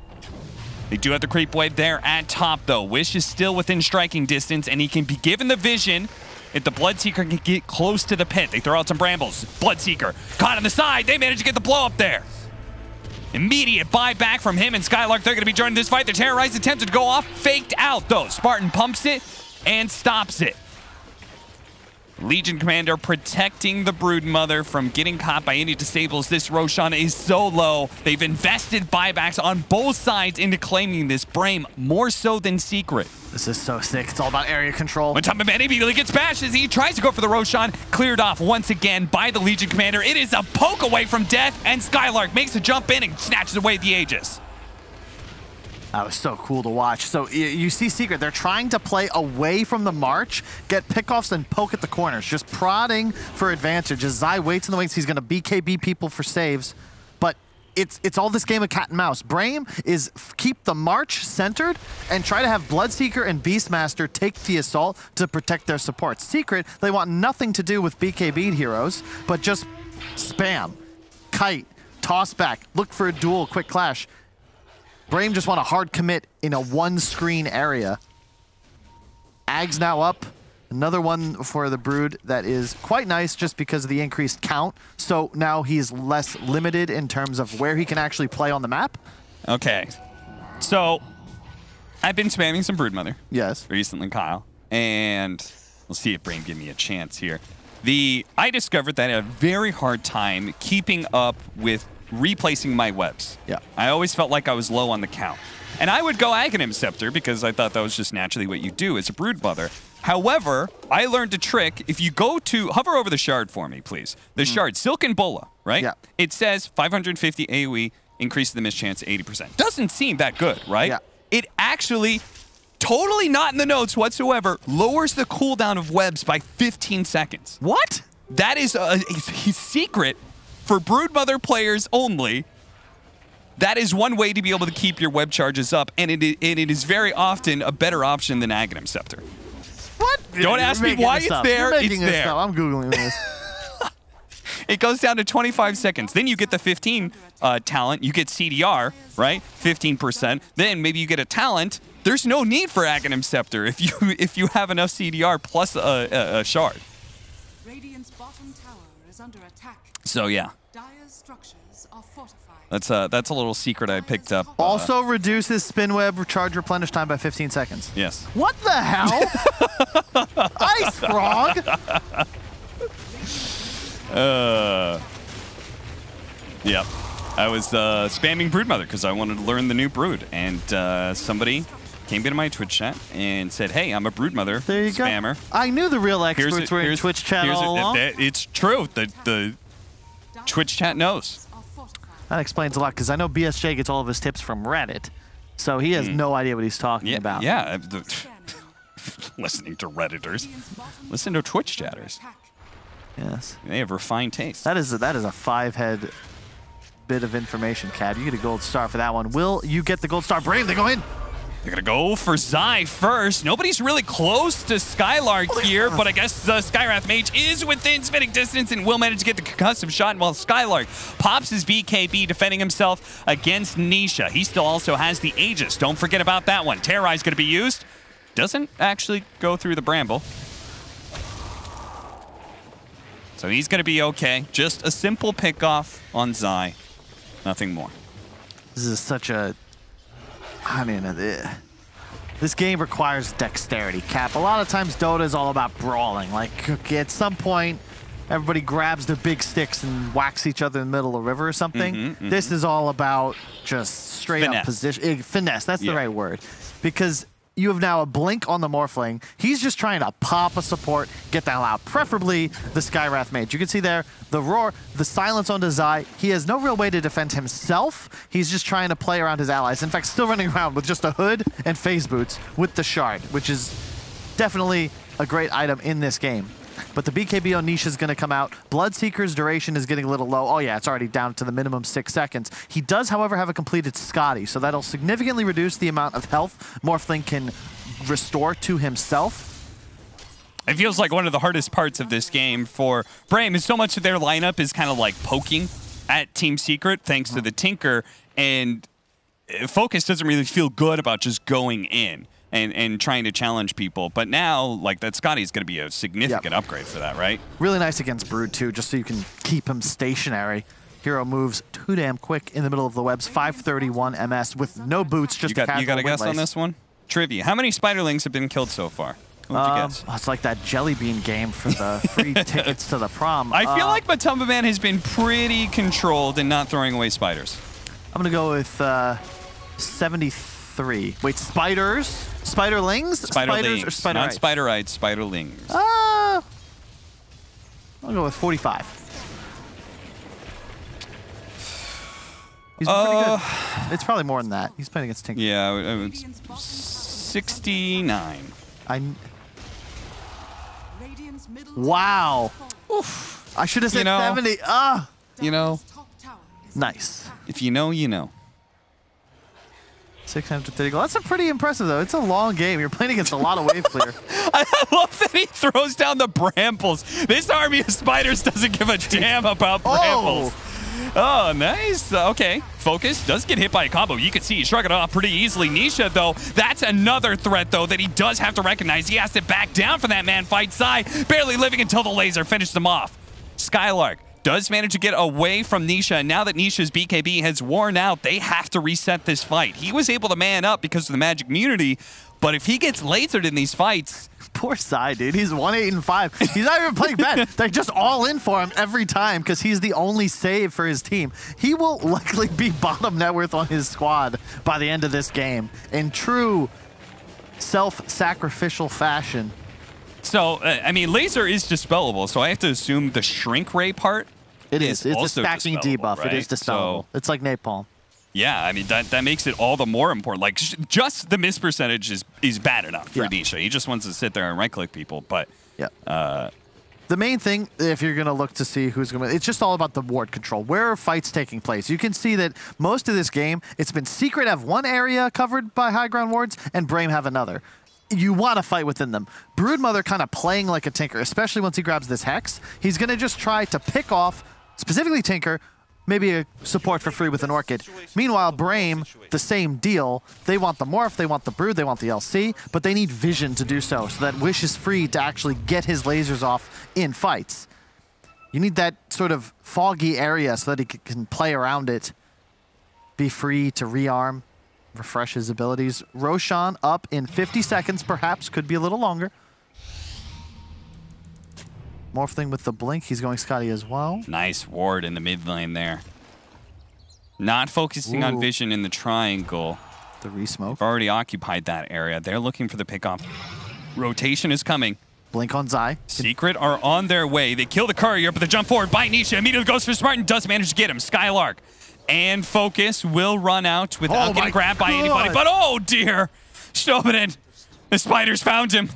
Speaker 3: They do have the creep wave there at top, though. Wish is still within striking distance, and he can be given the vision if the Bloodseeker can get close to the pit. They throw out some brambles. Bloodseeker caught on the side. They manage to get the blow up there. Immediate buyback from him and Skylark. They're going to be joining this fight. The terrorized attempted to go off. Faked out, though. Spartan pumps it and stops it. Legion Commander protecting the Broodmother from getting caught by any disables. This Roshan is so low. They've invested buybacks on both sides into claiming this Brame, more so than Secret.
Speaker 21: This is so sick. It's all about area control.
Speaker 3: Matamba Man immediately gets bashed as he tries to go for the Roshan. Cleared off once again by the Legion Commander. It is a poke away from death, and Skylark makes a jump in and snatches away the Aegis.
Speaker 21: That was so cool to watch. So you see Secret, they're trying to play away from the march, get pickoffs and poke at the corners, just prodding for advantage. As Zai waits in the wings, he's going to BKB people for saves. But it's all this game of cat and mouse. Brame is keep the march centered and try to have Bloodseeker and Beastmaster take the assault to protect their supports. Secret, they want nothing to do with BKB heroes, but just spam, kite, toss back, look for a duel, quick clash. Brame just want a hard commit in a one-screen area. Ag's now up. Another one for the Brood that is quite nice just because of the increased count. So now he's less limited in terms of where he can actually play on the map.
Speaker 3: Okay. So I've been spamming some Broodmother.
Speaker 21: Yes.
Speaker 3: Recently, Kyle. And we'll see if Brame give me a chance here. I discovered that I had a very hard time keeping up with replacing my webs.
Speaker 21: Yeah.
Speaker 3: I always felt like I was low on the count. And I would go Aghanim Scepter because I thought that was just naturally what you do as a Broodmother. However, I learned a trick. If you go to, hover over the shard for me, please. The shard, Silk and Bola, right?
Speaker 21: Yeah.
Speaker 3: It says 550 AoE, increase the mischance 80%. Doesn't seem that good, right?
Speaker 21: Yeah.
Speaker 3: It actually, totally not in the notes whatsoever, lowers the cooldown of webs by 15 seconds.
Speaker 21: What?
Speaker 3: That is a secret for Broodmother players only. That is one way to be able to keep your web charges up, and it is very often a better option than Aghanim Scepter.
Speaker 21: What?
Speaker 3: Don't ask me why it's there.
Speaker 21: You're
Speaker 3: It's
Speaker 21: making this
Speaker 3: there.
Speaker 21: up. I'm Googling this.
Speaker 3: It goes down to 25 seconds. Then you get the 15 talent. You get CDR, right? 15%. Then maybe you get a talent. There's no need for Aghanim Scepter if you have enough CDR plus a shard.
Speaker 13: Radiant's bottom tower is under attack.
Speaker 3: So yeah.
Speaker 13: Dire's structures are fortified.
Speaker 3: That's a little secret I picked up.
Speaker 21: Also reduces spin web charge replenish time by 15 seconds.
Speaker 3: Yes.
Speaker 21: What the hell? Ice Frog?
Speaker 3: Yep. I was spamming Broodmother because I wanted to learn the new Brood, and somebody came into my Twitch chat and said, "Hey, I'm a Broodmother
Speaker 4: There you
Speaker 3: spammer."
Speaker 4: go. I knew the real experts were in Twitch chat all along.
Speaker 3: It's true. The Twitch chat knows.
Speaker 4: That explains a lot, because I know BSJ gets all of his tips from Reddit, so he has no idea what he's talking about.
Speaker 3: Yeah. Listening to Redditors. Listen to Twitch chatters.
Speaker 4: Yes.
Speaker 3: They have refined taste.
Speaker 4: That is a 5-head bit of information, Cad. You get a gold star for that one. Will you get the gold star? Brave, they go in.
Speaker 3: They're going to go for Zai first. Nobody's really close to Skylark here, but I guess Skywrath Mage is within spitting distance and will manage to get the concussive shot, while Skylark pops his BKB, defending himself against Nisha. He still also has the Aegis. Don't forget about that one. Terrorize going to be used. Doesn't actually go through the Bramble. So he's going to be okay. Just a simple pickoff on Zai. Nothing more.
Speaker 4: This is such a... I mean, this game requires dexterity, Cap. A lot of times Dota is all about brawling. Like, okay, at some point, everybody grabs their big sticks and whacks each other in the middle of a river or something. This is all about just straight up position. Finesse, that's the right word. Because you have now a blink on the Morphling. He's just trying to pop a support, get the hell out. Preferably the Skywrath Mage. You can see there the roar, the silence onto Zai. He has no real way to defend himself. He's just trying to play around his allies. In fact, still running around with just a hood and phase boots with the shard, which is definitely a great item in this game. But the BKB on Nisha is going to come out. Bloodseeker's duration is getting a little low. Oh yeah, it's already down to the minimum 6 seconds. He does, however, have a completed Scotty, so that'll significantly reduce the amount of health Morphling can restore to himself.
Speaker 3: It feels like one of the hardest parts of this game for Brame is so much of their lineup is kind of like poking at Team Secret thanks to the Tinker, and Focus doesn't really feel good about just going in and trying to challenge people. But now, like, that Scotty is going to be a significant upgrade for that, right?
Speaker 4: Really nice against Brood, too, just so you can keep him stationary. Hero moves too damn quick in the middle of the webs. 531 MS with no boots, just
Speaker 3: you got a guess on this one? Trivia. How many Spiderlings have been killed so far? Who would you guess?
Speaker 4: It's like that Jelly Bean game for the free tickets to the prom.
Speaker 3: I feel like Matumba Man has been pretty controlled in not throwing away spiders.
Speaker 4: I'm going to go with 73. Wait, spiders? Spiderlings?
Speaker 3: Spiderlings.
Speaker 4: Or spider
Speaker 3: not spiderites, spiderlings.
Speaker 4: I'll go with 45. He's pretty good. It's probably more than that. He's playing against Tinker.
Speaker 3: Yeah, it's 69.
Speaker 4: Wow. Oof. I should have said 70.
Speaker 3: You know.
Speaker 4: Nice.
Speaker 3: If you know, you know.
Speaker 4: 630 gold. That's a pretty impressive, though. It's a long game. You're playing against a lot of wave clear.
Speaker 3: I love that he throws down the brambles. This army of spiders doesn't give a damn about brambles. Oh, nice. Okay. Focus does get hit by a combo. You can see he shrug it off pretty easily. Nisha, though, that's another threat, though, that he does have to recognize. He has to back down for that man fight. Zai barely living until the laser finished him off. Skylark does manage to get away from Nisha, and now that Nisha's BKB has worn out, they have to reset this fight. He was able to man up because of the magic immunity, but if he gets lasered in these fights...
Speaker 4: Poor Zai, dude. He's 1-8-5. He's not even playing bad. They're just all in for him every time because he's the only save for his team. He will likely be bottom net worth on his squad by the end of this game in true self-sacrificial fashion.
Speaker 3: So, I mean, laser is dispellable, so I have to assume the shrink ray part
Speaker 4: is
Speaker 3: also
Speaker 4: a stacking debuff.
Speaker 3: Right?
Speaker 4: It is dispellable. It's like napalm.
Speaker 3: Yeah, I mean, that makes it all the more important. Like, just the miss percentage is bad enough for Nisha. He just wants to sit there and right-click people, but...
Speaker 4: The main thing, if you're going to look to see who's going to... It's just all about the ward control. Where are fights taking place? You can see that most of this game, it's been Secret have one area covered by high ground wards, and Brame have another. You want to fight within them. Broodmother kind of playing like a Tinker, especially once he grabs this Hex. He's going to just try to pick off, specifically Tinker, maybe a support for free with an Orchid. Meanwhile, Brame, the same deal. They want the Morph, they want the Brood, they want the LC, but they need vision to do so that Wish is free to actually get his lasers off in fights. You need that sort of foggy area so that he can play around it, be free to rearm, refresh his abilities. Roshan up in 50 seconds, perhaps. Could be a little longer. Morphling with the blink. He's going Scotty as well.
Speaker 3: Nice ward in the mid lane there. Not focusing on vision in the triangle.
Speaker 4: The re-smoke.
Speaker 3: They've already occupied that area. They're looking for the pickoff. Rotation is coming.
Speaker 4: Blink on Zai.
Speaker 3: Secret are on their way. They kill the courier, but the jump forward by Nisha immediately goes for Spartan. Does manage to get him. Skylark and Focus will run out without getting grabbed by anybody. But oh dear, Snowbin, the Spiders found him.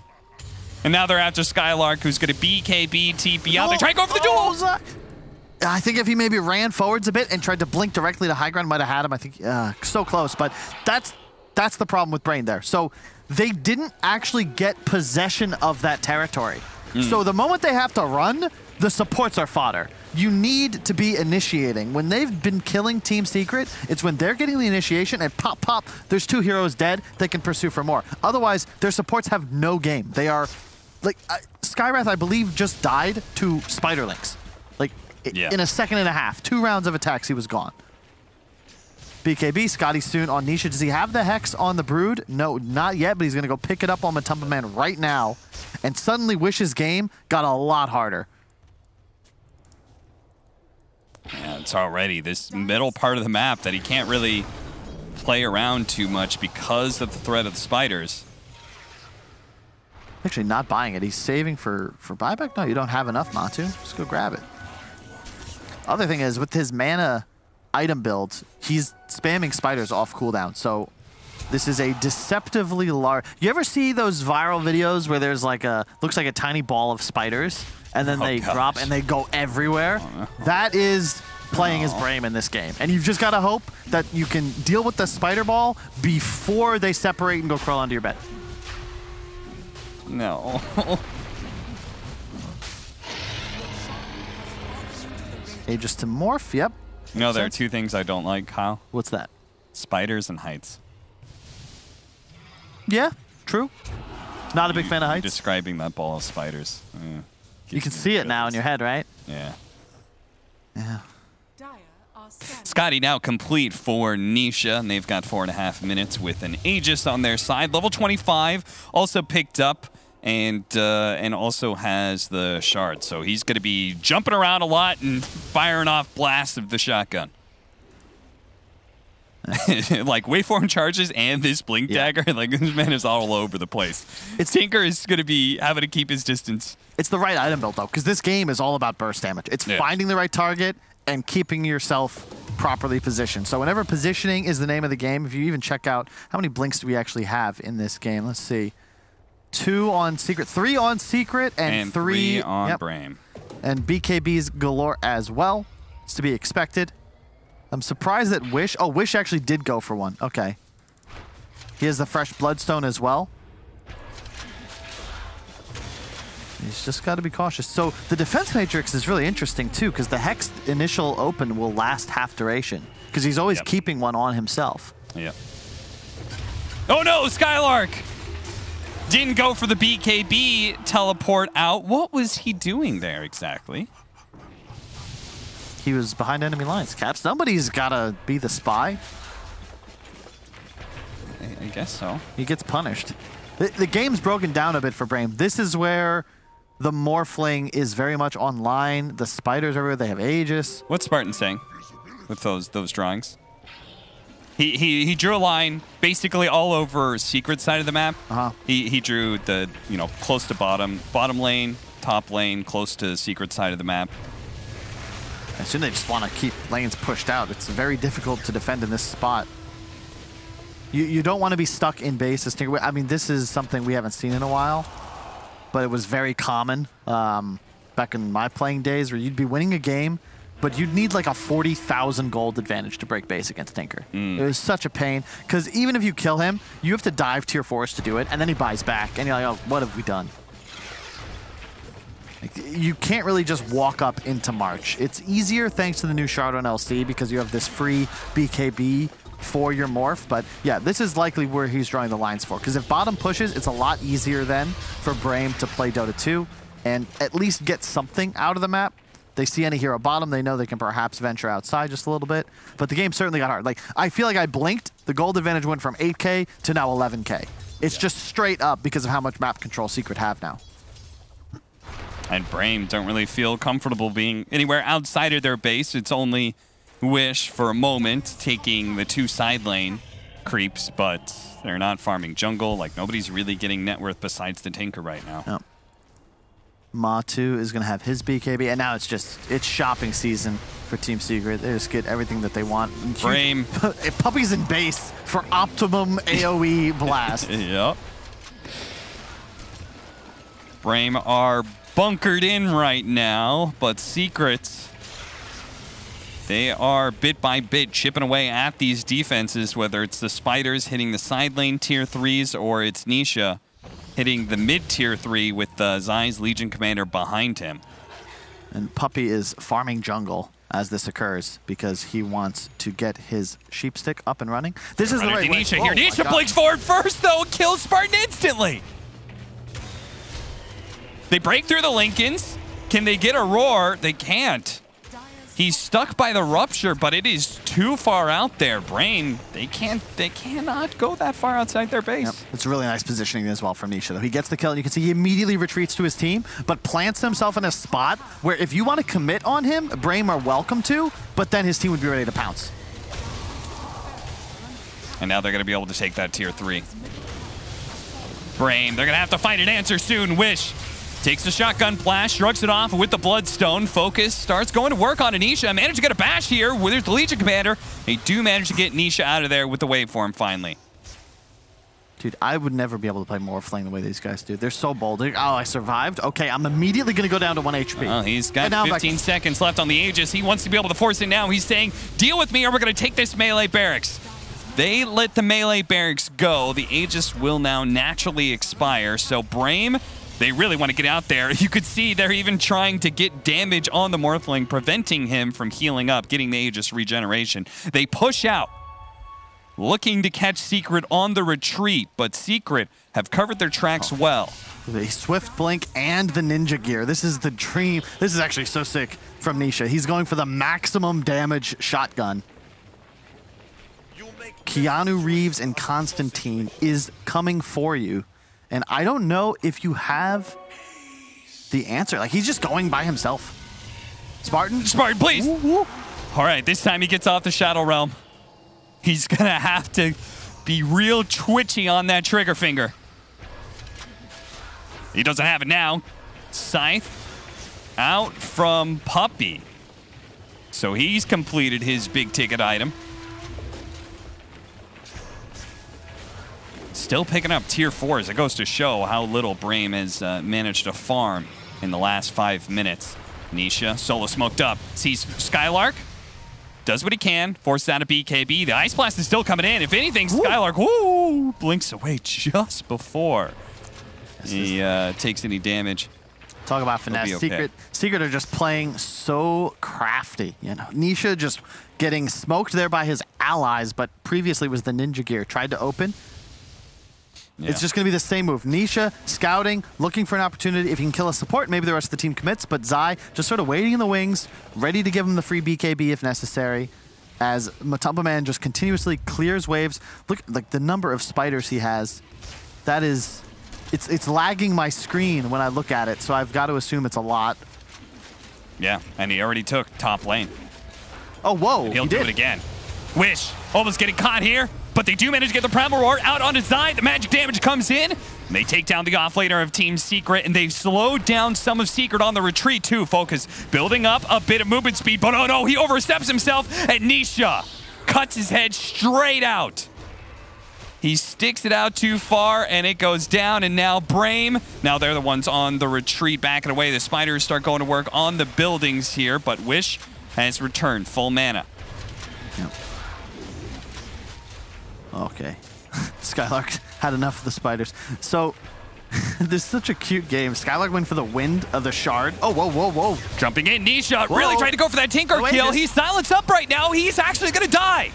Speaker 3: And now they're after Skylark, who's going to BKB TP out. They try to go for the duel.
Speaker 4: I think if he maybe ran forwards a bit and tried to blink directly to high ground, might have had him. I think so close, but that's the problem with Brain there. So they didn't actually get possession of that territory. So the moment they have to run, the supports are fodder. You need to be initiating. When they've been killing Team Secret, it's when they're getting the initiation and pop, pop, there's 2 heroes dead, they can pursue for more. Otherwise, their supports have no game. They are, like, Skywrath, I believe, just died to Spiderlings. Like, in a second and a half. 2 rounds of attacks, he was gone. BKB, Scotty soon on Nisha. Does he have the Hex on the Brood? No, not yet, but he's going to go pick it up on Matumba Man right now. And suddenly Wish's game got a lot harder.
Speaker 3: Yeah, it's already this middle part of the map that he can't really play around too much because of the threat of the Spiders.
Speaker 4: Actually not buying it. He's saving for buyback? No, you don't have enough, Matu. Just go grab it. Other thing is, with his mana item build, he's spamming Spiders off cooldown. So this is a deceptively large... You ever see those viral videos where there's like looks like a tiny ball of Spiders, and then they drop and they go everywhere? That is playing as Brame in this game. And you've just got to hope that you can deal with the Spider Ball before they separate and go crawl onto your bed.
Speaker 3: No.
Speaker 4: Aegis to Morph, yep.
Speaker 3: No, there are 2 things I don't like, Kyle.
Speaker 4: What's that?
Speaker 3: Spiders and heights.
Speaker 4: Yeah, true. Not a big fan of heights.
Speaker 3: Describing that ball of spiders.
Speaker 4: You can see it now in your head, right?
Speaker 3: Yeah.
Speaker 4: Yeah.
Speaker 3: Scotty now complete for Nisha, and they've got 4.5 minutes with an Aegis on their side. Level 25 also picked up and also has the shard. So he's going to be jumping around a lot and firing off blasts of the shotgun. Like waveform charges and this blink dagger, like this man is all over the place. Tinker is going to be having to keep his distance.
Speaker 4: It's the right item build though, because this game is all about burst damage. It's finding the right target and keeping yourself properly positioned. So whenever positioning is the name of the game, if you even check out how many blinks do we actually have in this game, let's see. 2 on Secret, 3 on Secret, and 3
Speaker 3: on Brame.
Speaker 4: And BKB's galore as well. It's to be expected. I'm surprised that Wish... Oh, Wish actually did go for 1. Okay. He has the fresh Bloodstone as well. He's just got to be cautious. So the defense matrix is really interesting too, because the Hex initial open will last half duration, because he's always keeping 1 on himself.
Speaker 3: Yeah. Oh no, Skylark! Didn't go for the BKB teleport out. What was he doing there exactly?
Speaker 4: He was behind enemy lines. Cap, somebody's got to be the spy.
Speaker 3: I guess so.
Speaker 4: He gets punished. The game's broken down a bit for Brame. This is where the Morphling is very much online. The Spiders everywhere. They have Aegis.
Speaker 3: What's Spartan saying with those drawings? He drew a line basically all over Secret side of the map. He drew the close to bottom lane, top lane, close to Secret side of the map.
Speaker 4: I assume they just want to keep lanes pushed out. It's very difficult to defend in this spot. You don't want to be stuck in base. I mean, this is something we haven't seen in a while, but it was very common back in my playing days, where you'd be winning a game, but you'd need like a 40,000 gold advantage to break base against Tinker. It was such a pain, because even if you kill him, you have to dive tier 4s to do it, and then he buys back, and you're like, oh, what have we done? You can't really just walk up into March. It's easier thanks to the new shard on LC, because you have this free BKB for your morph. But yeah, this is likely where he's drawing the lines for, because if bottom pushes, it's a lot easier then for Brame to play Dota 2 and at least get something out of the map. They see any hero bottom, they know they can perhaps venture outside just a little bit. But the game certainly got hard. Like, I feel like I blinked, the gold advantage went from 8K to now 11K. It's just straight up because of how much map control Secret have now.
Speaker 3: And Brame don't really feel comfortable being anywhere outside of their base. It's only Wish for a moment taking the 2 side lane creeps, but they're not farming jungle. Like, nobody's really getting net worth besides the Tinker right now.
Speaker 4: Yep. Matu is going to have his BKB, and now it's shopping season for Team Secret. They just get everything that they want.
Speaker 3: Frame.
Speaker 4: Puppy's in base for optimum AoE blast.
Speaker 3: Yep. Brame are bunkered in right now, but Secret, they are bit by bit chipping away at these defenses, whether it's the Spiders hitting the side lane tier 3s or it's Nisha hitting the mid tier 3 with Zai's Legion Commander behind him.
Speaker 4: And Puppy is farming jungle as this occurs because he wants to get his sheep stick up and running. This is the right way.
Speaker 3: Nisha here. Nisha blinks forward first, though. Kills Spartan instantly. They break through the Lincolns. Can they get a roar? They can't. He's stuck by the rupture, but it is too far out there. Brain, they cannot go that far outside their base.
Speaker 4: Yep. It's really nice positioning as well from Nisha, though. He gets the kill, and you can see he immediately retreats to his team, but plants himself in a spot where if you want to commit on him, Brame are welcome to, but then his team would be ready to pounce.
Speaker 3: And now they're going to be able to take that tier 3. Brame, they're going to have to find an answer soon. Wish takes the shotgun blast, shrugs it off with the Bloodstone. Focus starts going to work on Anisha. Managed to get a bash here. There's the Legion Commander. They do manage to get Nisha out of there with the waveform finally.
Speaker 4: Dude, I would never be able to play Morphling the way these guys do. They're so bold. Oh, I survived? Okay, I'm immediately going to go down to 1 HP.
Speaker 3: Well, he's got 15 seconds left on the Aegis. He wants to be able to force it now. He's saying, deal with me or we're going to take this melee barracks. They let the melee barracks go. The Aegis will now naturally expire. So Brame, they really want to get out there. You could see they're even trying to get damage on the Morphling, preventing him from healing up, getting the Aegis regeneration. They push out, looking to catch Secret on the retreat, but Secret have covered their tracks well.
Speaker 4: The Swift Blink and the Ninja Gear. This is the dream. This is actually so sick from Nisha. He's going for the maximum damage shotgun. Keanu Reeves and Constantine is coming for you. And I don't know if you have the answer. Like, he's just going by himself. Spartan,
Speaker 3: please. All right, this time he gets off the Shadow Realm. He's going to have to be real twitchy on that trigger finger. He doesn't have it now. Scythe out from Puppy. So he's completed his big ticket item. Still picking up tier 4s. It goes to show how little Brame has managed to farm in the last 5 minutes. Nisha, solo smoked up, sees Skylark, does what he can, forces out a BKB. The Ice Blast is still coming in. If anything, Skylark blinks away just before he takes any damage.
Speaker 4: Talk about finesse. Okay. Secret are just playing so crafty. You know, Nisha just getting smoked there by his allies, but previously was the Ninja Gear. Tried to open. Yeah. It's just going to be the same move. Nisha scouting, looking for an opportunity. If he can kill a support, maybe the rest of the team commits. But Zai just sort of waiting in the wings, ready to give him the free BKB if necessary. As Matumba Man just continuously clears waves. Look, like the number of spiders he has. That is, it's lagging my screen when I look at it. So I've got to assume it's a lot.
Speaker 3: Yeah, and he already took top lane.
Speaker 4: Oh, whoa!
Speaker 3: And he'll do it again. Wish almost getting caught here. But they do manage to get the Primal Roar out on his side. The magic damage comes in. And they take down the offlaner of Team Secret, and they've slowed down some of Secret on the retreat too. Focus building up a bit of movement speed, but oh no, he oversteps himself, and Nisha cuts his head straight out. He sticks it out too far, and it goes down, and now Brame, now they're the ones on the retreat backing away. The Spiders start going to work on the buildings here, but Wish has returned full mana.
Speaker 4: Yep. Okay. Skylark had enough of the spiders. So, this is such a cute game. Skylark went for the wind of the shard. Oh, whoa, whoa, whoa.
Speaker 3: Jumping in, Nisha really trying to go for that Tinker kill. He's silenced up right now. He's actually going to die.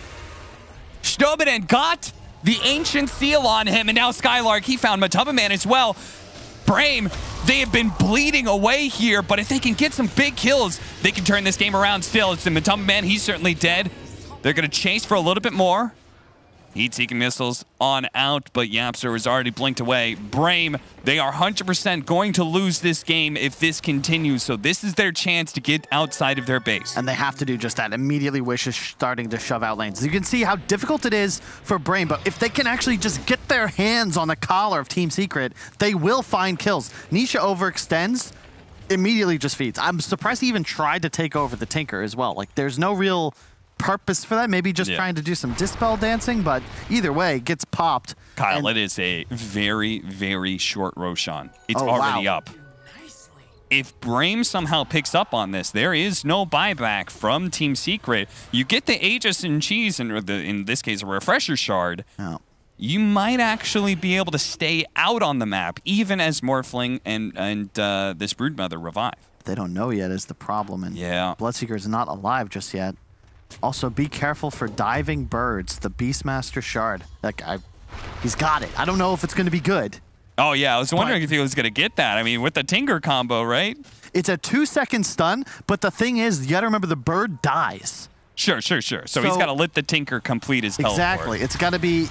Speaker 3: Stobanen got the Ancient Seal on him, and now Skylark, he found Matumba Man as well. Brame, they have been bleeding away here, but if they can get some big kills, they can turn this game around still. It's the Matumba Man. He's certainly dead. They're going to chase for a little bit more. Heat-seeking missiles on out, but Yapster is already blinked away. Brame, they are 100% going to lose this game if this continues, so this is their chance to get outside of their base.
Speaker 4: And they have to do just that. Immediately Wish is starting to shove out lanes. You can see how difficult it is for Brame, but if they can actually just get their hands on the collar of Team Secret, they will find kills. Nisha overextends, immediately just feeds. I'm surprised he even tried to take over the Tinker as well. Like, there's no real purpose for that. Maybe just trying to do some dispel dancing, but either way, gets popped.
Speaker 3: Kyle, it is a very, very short Roshan. It's already up. If Brame somehow picks up on this, there is no buyback from Team Secret. You get the Aegis and Cheese, and in this case, a Refresher Shard.
Speaker 4: Oh.
Speaker 3: You might actually be able to stay out on the map, even as Morphling and this Broodmother revive.
Speaker 4: They don't know yet is the problem, and Bloodseeker is not alive just yet. Also, be careful for diving birds, the Beastmaster Shard. That guy, he's got it. I don't know if it's going to be good.
Speaker 3: Oh, yeah. I was wondering if he was going to get that. I mean, with the Tinker combo, right?
Speaker 4: It's a 2-second stun, but the thing is, you got to remember the bird dies.
Speaker 3: Sure. So he's got to let the Tinker complete his teleport.
Speaker 4: Exactly. It's got to be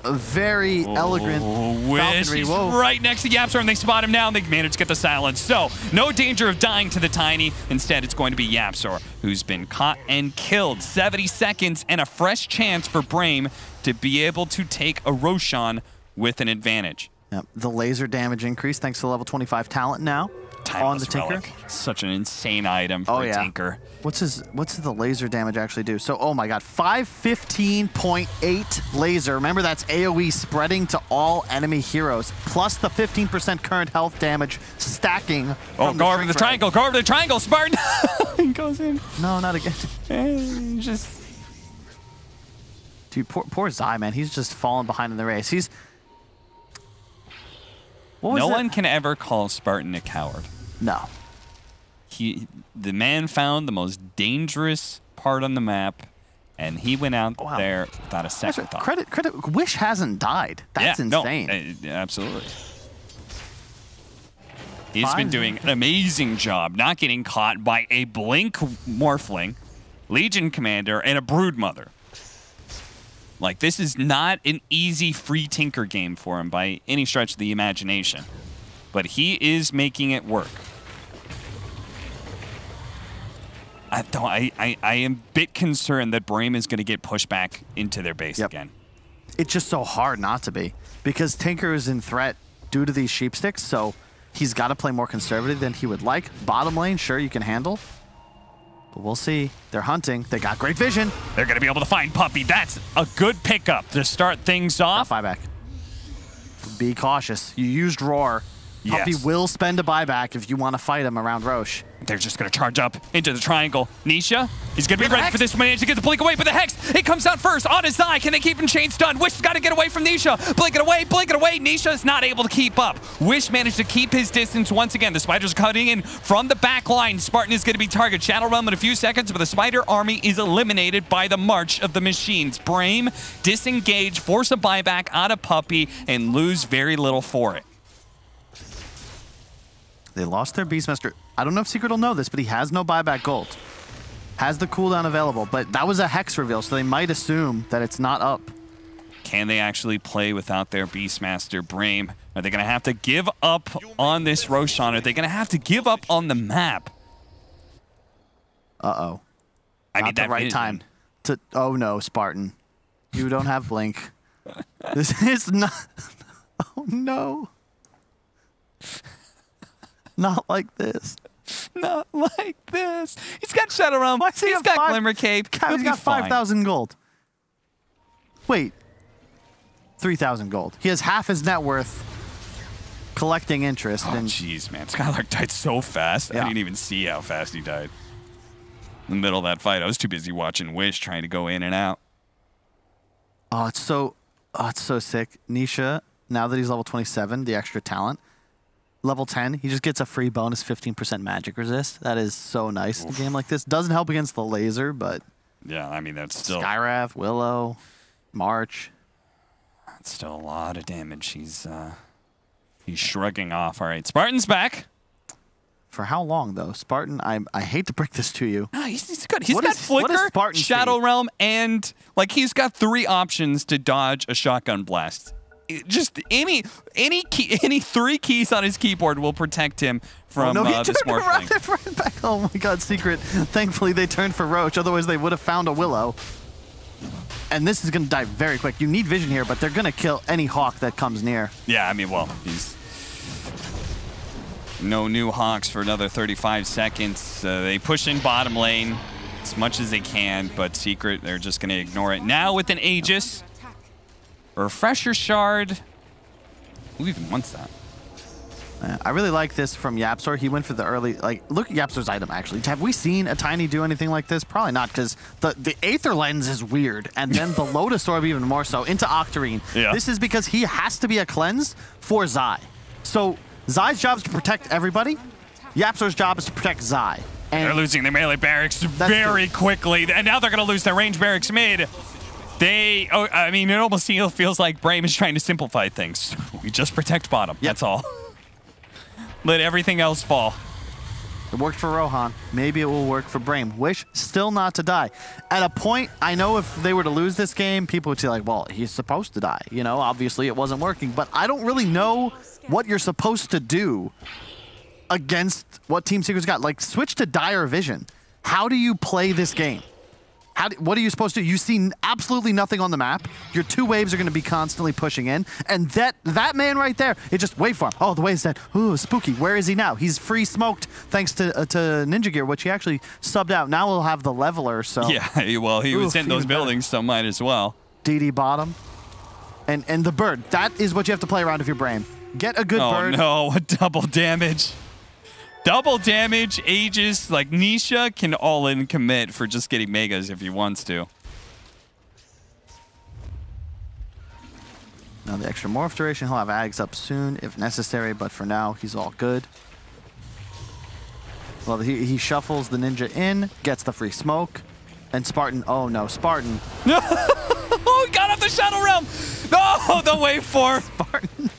Speaker 4: a very elegant
Speaker 3: Wish. He's right next to Yapster, and they spot him now, and they manage to get the silence. So, no danger of dying to the Tiny. Instead, it's going to be Yapster, who's been caught and killed. 70 seconds and a fresh chance for Brame to be able to take a Roshan with an advantage.
Speaker 4: Yep. The laser damage increase thanks to level 25 talent now. On the Tinker.
Speaker 3: Relic. Such an insane item for a Tinker.
Speaker 4: What's the laser damage actually do? So, oh my god, 515.8 laser. Remember, that's AoE spreading to all enemy heroes, plus the 15% current health damage stacking.
Speaker 3: Oh, go over the triangle, go over the triangle, Spartan! He goes in.
Speaker 4: No, not again.
Speaker 3: Just...
Speaker 4: Dude, poor Zai, man. He's just falling behind in the race. He's...
Speaker 3: No one can ever call Spartan a coward.
Speaker 4: No.
Speaker 3: The man found the most dangerous part on the map, and he went out there without a second thought.
Speaker 4: Credit. Wish hasn't died. That's insane.
Speaker 3: No, absolutely. He's been doing an amazing job not getting caught by a Blink Morphling, Legion Commander, and a Broodmother. Like, this is not an easy free Tinker game for him by any stretch of the imagination. But he is making it work. I am a bit concerned that Brame is going to get pushed back into their base again.
Speaker 4: It's just so hard not to be, because Tinker is in threat due to these sheep sticks, so he's got to play more conservative than he would like. Bottom lane, sure, you can handle. But we'll see. They're hunting. They got great vision.
Speaker 3: They're going to be able to find Puppey. That's a good pickup to start things off.
Speaker 4: Buyback. Be cautious. You used Roar. Puppey will spend a buyback if you want to fight him around Roche.
Speaker 3: They're just going to charge up into the triangle. Nisha is going to be ready for this. Manage to get the blink away, but the Hex, it comes out first on his eye. Can they keep him chain stunned? Wish has got to get away from Nisha. Blink it away, blink it away. Nisha is not able to keep up. Wish managed to keep his distance once again. The Spiders are cutting in from the back line. Spartan is going to be target. Shadow Realm in a few seconds, but the Spider army is eliminated by the March of the Machines. Brame disengage, force a buyback out of Puppey, and lose very little for it.
Speaker 4: They lost their Beastmaster. I don't know if Secret will know this, but he has no buyback gold. Has the cooldown available, but that was a Hex reveal, so they might assume that it's not up.
Speaker 3: Can they actually play without their Beastmaster Brame? Are they going to have to give up on this Roshan? Are they going to have to give up on the map?
Speaker 4: Uh-oh.
Speaker 3: I
Speaker 4: Not
Speaker 3: need
Speaker 4: the
Speaker 3: that
Speaker 4: right
Speaker 3: vision.
Speaker 4: time to... Oh, no, Spartan. You don't have Blink. This is not... Oh, no. Not like this.
Speaker 3: Not like this. He's got Shadow Realm. He's got Glimmer Cape.
Speaker 4: He's got 5,000 gold. Wait. 3,000 gold. He has half his net worth collecting interest.
Speaker 3: Oh, jeez, man. Skylark died so fast. I didn't even see how fast he died. In the middle of that fight, I was too busy watching Wish trying to go in and out.
Speaker 4: Oh, it's so sick. Nisha, now that he's level 27, the extra talent, level 10, he just gets a free bonus 15% magic resist. That is so nice in a game like this. Doesn't help against the laser, but...
Speaker 3: Yeah, I mean, that's still...
Speaker 4: Skywrath, Willow, March.
Speaker 3: That's still a lot of damage. He's shrugging off. All right, Spartan's back.
Speaker 4: For how long, though? Spartan, I hate to break this to you.
Speaker 3: No, he's good. He's
Speaker 4: What
Speaker 3: got
Speaker 4: is- what does
Speaker 3: Flicker,
Speaker 4: Spartan
Speaker 3: Shadow
Speaker 4: see?
Speaker 3: Realm, and like he's got 3 options to dodge a shotgun blast. Just any 3 keys on his keyboard will protect him from
Speaker 4: he
Speaker 3: this
Speaker 4: turned around
Speaker 3: Morphling.
Speaker 4: and ran back. Oh my God, Secret. Thankfully, they turned for Roach. Otherwise, they would have found a Willow. And this is going to die very quick. You need vision here, but they're going to kill any Hawk that comes near.
Speaker 3: Yeah, I mean, well, he's no new Hawks for another 35 seconds. They push in bottom lane as much as they can, but Secret, they're just going to ignore it. Now with an Aegis, a Refresher Shard. Who even wants that?
Speaker 4: I really like this from Yapsor. He went for the early, like, look at Yapsor's item, actually. Have we seen a Tiny do anything like this? Probably not, because the Aether Lens is weird, and then the Lotus Orb even more so, into Octarine.
Speaker 3: Yeah.
Speaker 4: This is because he has to be a cleanse for Zai. So Zai's job is to protect everybody. Yapsor's job is to protect Zai. And
Speaker 3: They're losing their melee barracks very quickly, and now they're going to lose their range barracks mid. I mean, it almost feels like Brame is trying to simplify things. We just protect bottom, that's all. Let everything else fall.
Speaker 4: It worked for Rohan. Maybe it will work for Brame. Wish still not to die. At a point, I know if they were to lose this game, people would say like, well, he's supposed to die. You know, obviously it wasn't working, but I don't really know what you're supposed to do against what Team Secret's got. Like, switch to Dire Vision. How do you play this game? What are you supposed to do? You see absolutely nothing on the map. Your 2 waves are going to be constantly pushing in. And that man right there, it just, wait for him. Oh, the wave's dead. Ooh, spooky. Where is he now? He's free smoked thanks to Ninja Gear, which he actually subbed out. Now we'll have the leveler, so.
Speaker 3: Yeah, well, he was in those buildings, so might as well.
Speaker 4: DD bottom. And the bird. That is what you have to play around if you're Brame. Get a good bird.
Speaker 3: Oh, no, double damage. Double damage, Aegis, like Nisha can all-in commit for just getting Megas if he wants to.
Speaker 4: Now the extra morph duration, he'll have Ags up soon if necessary, but for now, he's all good. Well, he shuffles the ninja in, gets the free smoke, and Spartan, oh no, Spartan.
Speaker 3: Oh, he got off the Shadow Realm! No, the waveform!
Speaker 4: Spartan.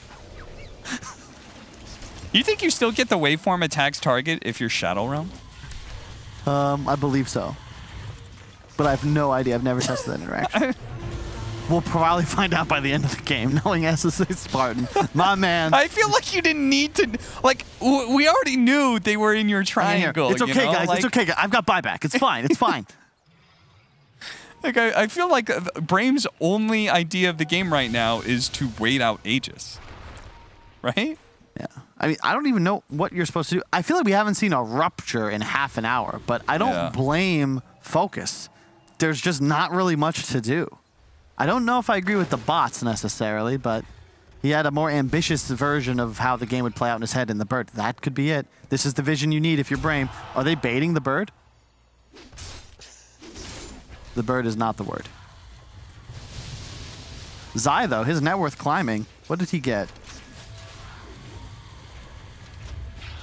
Speaker 3: You think you still get the waveform attacks target if you're Shadow Realm?
Speaker 4: I believe so. But I have no idea. I've never tested that interaction. We'll probably find out by the end of the game, knowing SSA Spartan. My man.
Speaker 3: I feel like you didn't need to, like, we already knew they were in your triangle.
Speaker 4: It's okay, guys. Like, it's okay, guys. I've got buyback. It's fine. It's fine.
Speaker 3: Like, I feel like Brame's only idea of the game right now is to wait out Aegis. Right?
Speaker 4: Yeah. I mean, I don't even know what you're supposed to do. I feel like we haven't seen a rupture in half an hour, but I don't blame Focus. There's just not really much to do. I don't know if I agree with the bots necessarily, but he had a more ambitious version of how the game would play out in his head in the bird. That could be it. This is the vision you need if you're Brame. Are they baiting the bird? The bird is not the word. Zai, though, his net worth climbing. What did he get?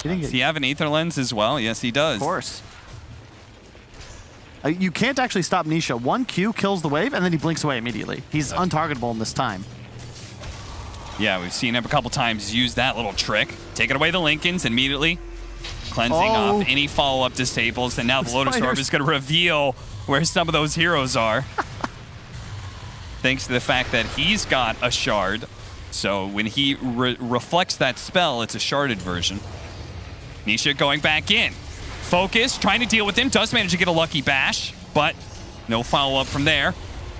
Speaker 3: Does he have an Aether Lens as well? Yes, he does.
Speaker 4: Of course. You can't actually stop Nisha. 1 Q kills the wave, and then he blinks away immediately. He's untargetable in this time.
Speaker 3: Yeah, we've seen him a couple times use that little trick. Taking away the Lincolns immediately. Cleansing off any follow-up disables, and now the Lotus Orb is going to reveal where some of those heroes are. Thanks to the fact that he's got a shard. So when he reflects that spell, it's a sharded version. Nisha going back in. Focus, trying to deal with him. Does manage to get a lucky bash, but no follow-up from there.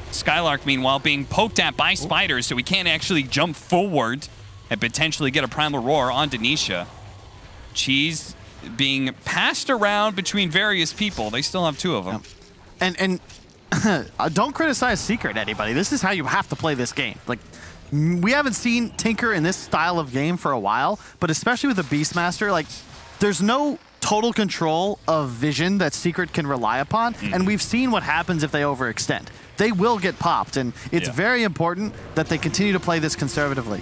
Speaker 3: Skylark, meanwhile, being poked at by spiders, so he can't actually jump forward and potentially get a Primal Roar onto Nisha. Cheese being passed around between various people. They still have 2 of them.
Speaker 4: And don't criticize Secret, anybody. This is how you have to play this game. Like, we haven't seen Tinker in this style of game for a while, but especially with the Beastmaster, like, there's no total control of vision that Secret can rely upon, and we've seen what happens if they overextend. They will get popped, and it's very important that they continue to play this conservatively.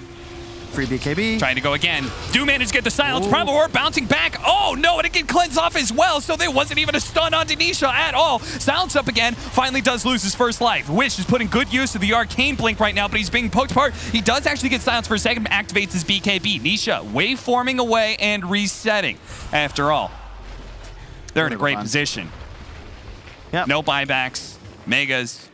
Speaker 4: Free BKB.
Speaker 3: Trying to go again. Do manage to get the silence. Primal Roar bouncing back. Oh, no, and it can cleanse off as well. So there wasn't even a stun on Denisha at all. Silence up again. Finally does lose his first life. Wish is putting good use of the Arcane Blink right now, but he's being poked apart. He does actually get silence for a second, activates his BKB. Nisha waveforming away and resetting. After all, they're in a great position.
Speaker 4: Yep.
Speaker 3: No buybacks. Megas.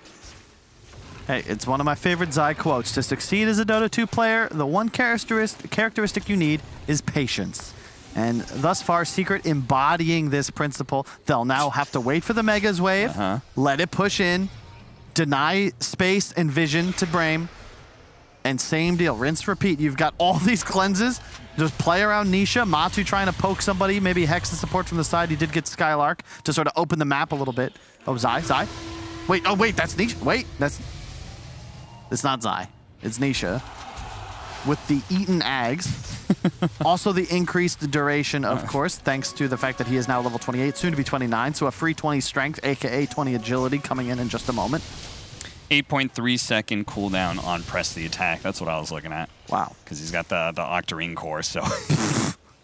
Speaker 4: Hey, it's one of my favorite Zai quotes. To succeed as a Dota 2 player, the one characteristic you need is patience. And thus far, Secret embodying this principle. They'll now have to wait for the Megas wave, let it push in, deny space and vision to Brame, and same deal. Rinse, repeat. You've got all these cleanses. Just play around Nisha. Matu trying to poke somebody. Maybe Hex the support from the side. He did get Skylark to sort of open the map a little bit. Oh, Zai. Wait, that's Nisha. Wait, it's not Zai. It's Nisha with the Eaten Ags. Also the increased duration, of course, thanks to the fact that he is now level 28, soon to be 29. So a free 20 strength, aka 20 agility, coming in just a moment.
Speaker 3: 8.3 second cooldown on press the attack. That's what I was looking at.
Speaker 4: Wow.
Speaker 3: Because he's got the Octarine core, so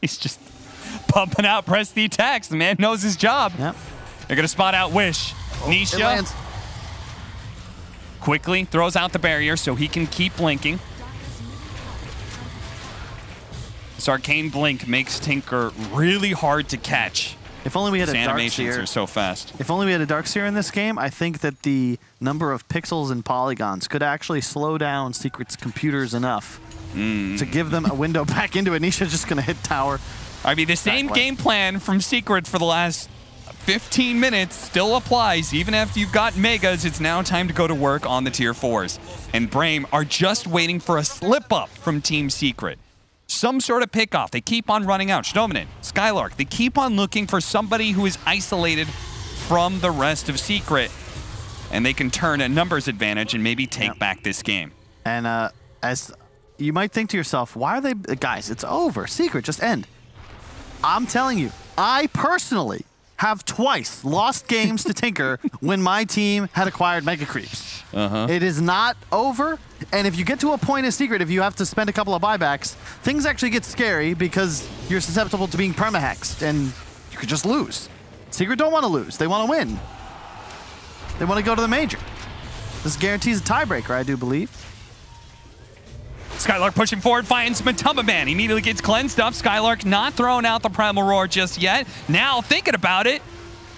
Speaker 3: he's just pumping out press the attacks. The man knows his job.
Speaker 4: Yep.
Speaker 3: They're going to spot out Wish. Nisha quickly throws out the barrier so he can keep blinking. This Arcane Blink makes Tinker really hard to catch.
Speaker 4: If only we had
Speaker 3: His
Speaker 4: a
Speaker 3: animations
Speaker 4: Darkseer.
Speaker 3: are so fast.
Speaker 4: If only we had a Darkseer in this game, I think that the number of pixels and polygons could actually slow down Secret's computers enough to give them a window back into it. Nisha's just going to hit tower.
Speaker 3: I mean, the same game plan from Secret for the last 15 minutes still applies. Even after you've got Megas, it's now time to go to work on the tier 4s. And Brame are just waiting for a slip-up from Team Secret. Some sort of pick-off. They keep on running out. Shdomanin, Skylark, they keep on looking for somebody who is isolated from the rest of Secret. And they can turn a numbers advantage and maybe take back this game.
Speaker 4: And as you might think to yourself, why are they... Guys, it's over. Secret, just end. I'm telling you, I personally have twice lost games to Tinker when my team had acquired Mega Creeps. It is not over, and if you get to a point in Secret, if you have to spend a couple of buybacks, things actually get scary because you're susceptible to being perma-hexed, and you could just lose. Secret don't want to lose. They want to win. They want to go to the major. This guarantees a tiebreaker, I do believe.
Speaker 3: Skylark pushing forward, finds Matamba Man. Immediately gets cleansed up. Skylark not throwing out the Primal Roar just yet. Now thinking about it,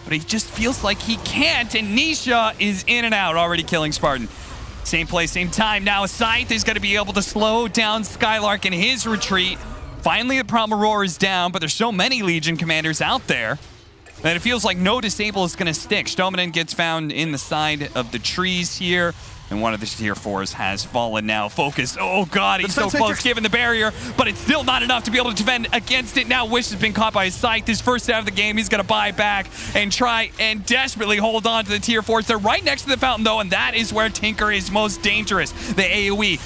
Speaker 3: but he just feels like he can't, and Nisha is in and out, already killing Spartan. Same place, same time. Now Scythe is going to be able to slow down Skylark in his retreat. Finally, the Primal Roar is down, but there's so many Legion commanders out there that it feels like no disable is going to stick. Shdomanin gets found in the side of the trees here. And one of the tier 4s has fallen now. Focus. Oh, God, he's so close, given the barrier, but it's still not enough to be able to defend against it. Now Wish has been caught by his Scythe. His first out of the game, he's going to buy back and try and desperately hold on to the tier 4s. They're right next to the fountain, though, and that is where Tinker is most dangerous. The AoE.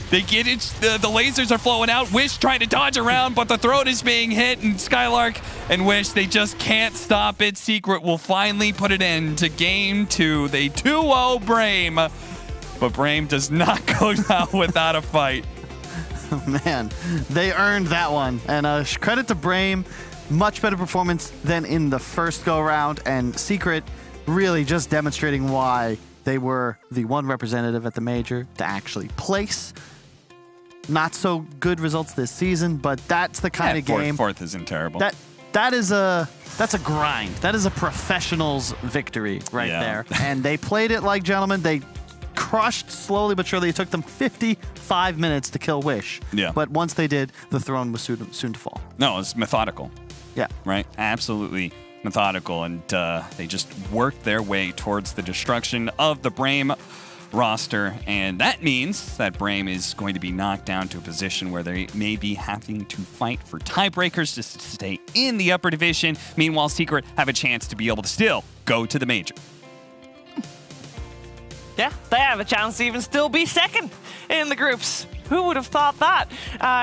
Speaker 3: They get it. The lasers are flowing out. Wish trying to dodge around, but the throat is being hit, and Skylark and Wish, they just can't stop it. Secret will finally put it end to game 2. They 2-0 Brame. But Brame does not go down without a fight.
Speaker 4: Man, they earned that one. And credit to Brame, much better performance than in the first go-round. And Secret really just demonstrating why they were the one representative at the major to actually place. Not so good results this season, but that's the kind of game.
Speaker 3: Fourth isn't terrible.
Speaker 4: That's a grind. That is a professional's victory right there. And they played it like gentlemen. They crushed slowly but surely. It took them 55 minutes to kill Wish.
Speaker 3: Yeah.
Speaker 4: But once they did, the throne was soon to fall.
Speaker 3: No, it's methodical.
Speaker 4: Yeah.
Speaker 3: Right? Absolutely methodical. And they just worked their way towards the destruction of the Brame roster. And that means that Brame is going to be knocked down to a position where they may be having to fight for tiebreakers just to stay in the upper division. Meanwhile, Secret have a chance to be able to still go to the major.
Speaker 20: Yeah, they have a chance to even still be second in the groups. Who would have thought that?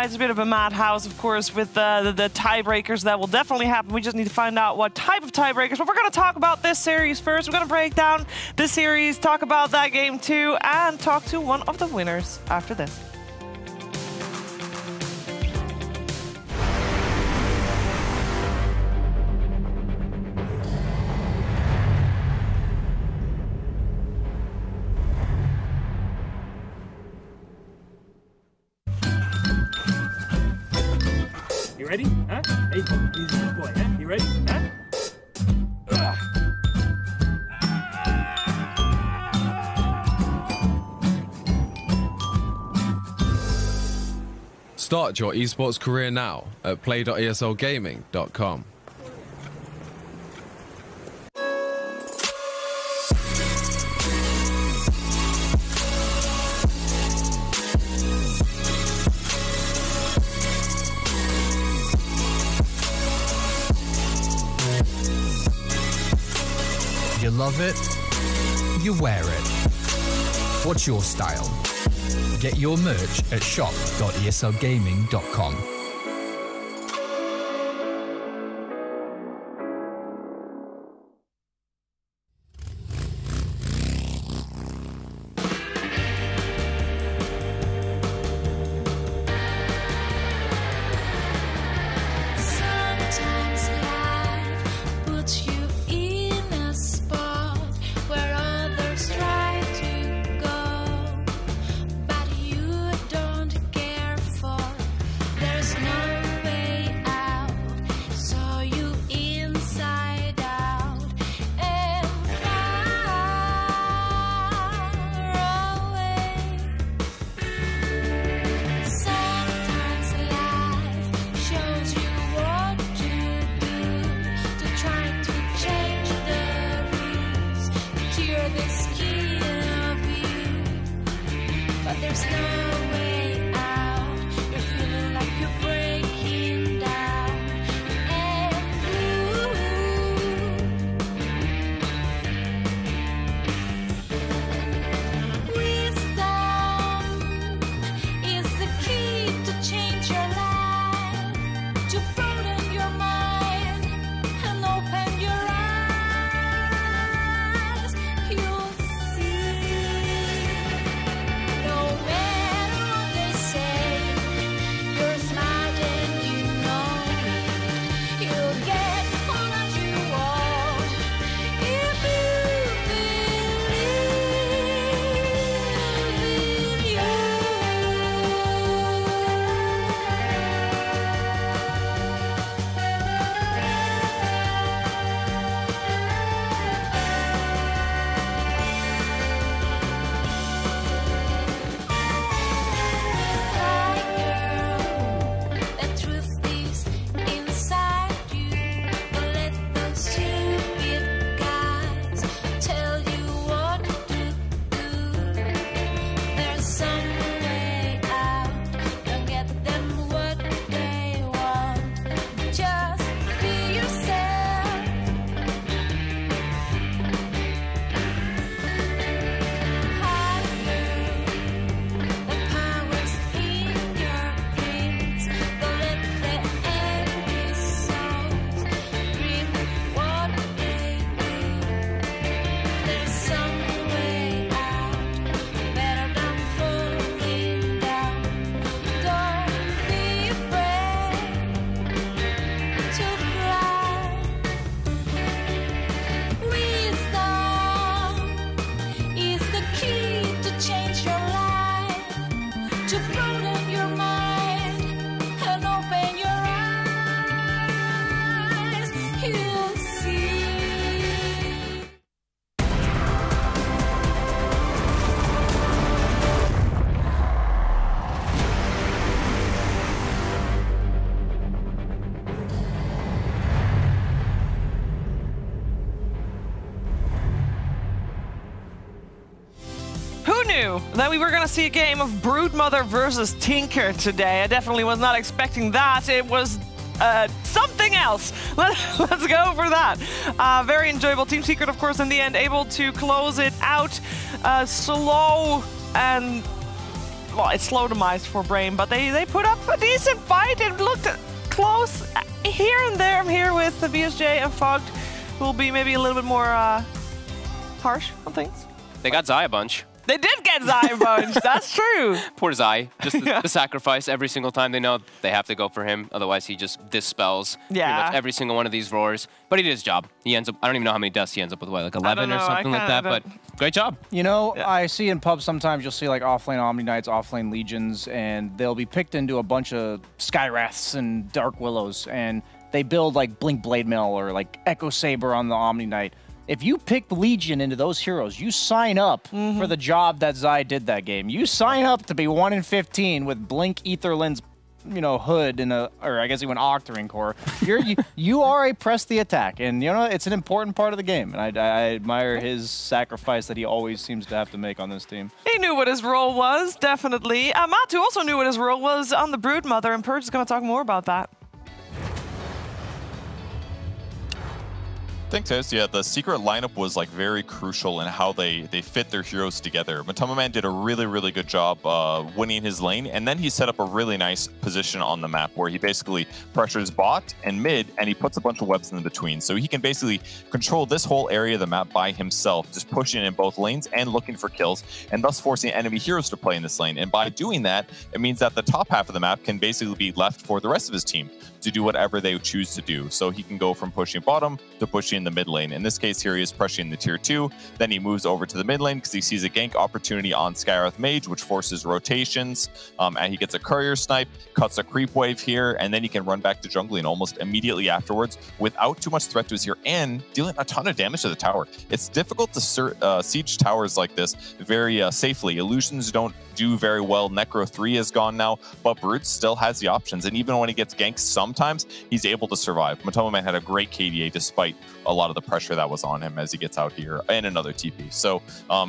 Speaker 20: It's a bit of a madhouse, of course, with the tiebreakers that will definitely happen. We just need to find out what type of tiebreakers. But we're going to talk about this series first. We're going to break down this series, talk about that game too, and talk to one of the winners after this.
Speaker 6: ready? Huh? Hey, he's a good boy, huh? You ready? Huh?
Speaker 8: Start your esports career now at play.eslgaming.com.
Speaker 15: You love it, you wear it. What's your style? Get your merch at shop.eslgaming.com.
Speaker 12: Sometimes life puts you in a spot where others try to go, but you don't care for. There's no way out, so you inside out and far away. Sometimes life shows you what to do to try to change the rules, tear the skin of you, but there's no way out. You're feeling like you're breaking down and blue. Wisdom is the key to change your life, to broaden your mind and open your eyes. You'll see, no matter what they say, you're smart and you know it. You'll get all that you want if you believe in you. The truth is inside you. Don't let those stupid guys tell you what to do. There's some way out. Don't get them what they want. Just be yourself. The power's in your dreams. Don't let the enemy souls dream what they do. There's some way out, better than falling down. Don't be afraid to fly. Wisdom is the key to change your life, to broaden your mind and open your eyes. You'll see.
Speaker 20: Who knew that we were going to see a game of Broodmother versus Tinker today? I definitely was not expecting that. It was something else. Let's go for that. Very enjoyable. Team Secret, of course, in the end, able to close it out. Slow and... well, it's slow demise for Brain, but they put up a decent fight. It looked close here and there. I'm here with the BSJ and Fogged, who will be maybe a little bit more harsh on things.
Speaker 5: They got Zai a bunch.
Speaker 20: They did get Zai a bunch. That's true.
Speaker 5: Poor Zai. Just the sacrifice every single time they know they have to go for him. Otherwise, he just dispels pretty much every single one of these roars. But he did his job. He ends up, I don't even know how many deaths he ends up with, what, like 11 or something like that. But great job.
Speaker 9: You know, I see in pubs sometimes you'll see like offlane Omni Knights, offlane Legions, and they'll be picked into a bunch of Skywraths and Dark Willows, and they build like Blink Blade Mail or like Echo Saber on the Omni Knight. If you pick Legion into those heroes, you sign up for the job that Zai did that game. You sign up to be 1 in 15 with Blink Aetherlin's, you know, hood and or I guess he went Octarine core. You are a press the attack, and you know it's an important part of the game. And I admire his sacrifice that he always seems to have to make on this team.
Speaker 20: He knew what his role was, definitely. Matu also knew what his role was on the Broodmother, and Purge is going to talk more about that.
Speaker 1: I think so. Yeah, the secret lineup was like very crucial in how they fit their heroes together. Matoma Man did a really good job winning his lane, and then he set up a really nice position on the map where he basically pressures bot and mid, and he puts a bunch of webs in between. So he can basically control this whole area of the map by himself, just pushing in both lanes and looking for kills, and thus forcing enemy heroes to play in this lane. And by doing that, it means that the top half of the map can basically be left for the rest of his team to do whatever they choose to do. So he can go from pushing bottom to pushing the mid lane. In this case here, he is pressuring the tier 2. Then he moves over to the mid lane because he sees a gank opportunity on Skywrath Mage, which forces rotations. And he gets a courier snipe, cuts a creep wave here, and then he can run back to jungling almost immediately afterwards without too much threat to his hero and dealing a ton of damage to the tower. It's difficult to siege towers like this very safely. Illusions don't do very well. Necro 3 is gone now, but Brute still has the options, and even when he gets ganked sometimes, he's able to survive. Matoma Man had a great KDA despite a lot of the pressure that was on him as he gets out here and another TP. So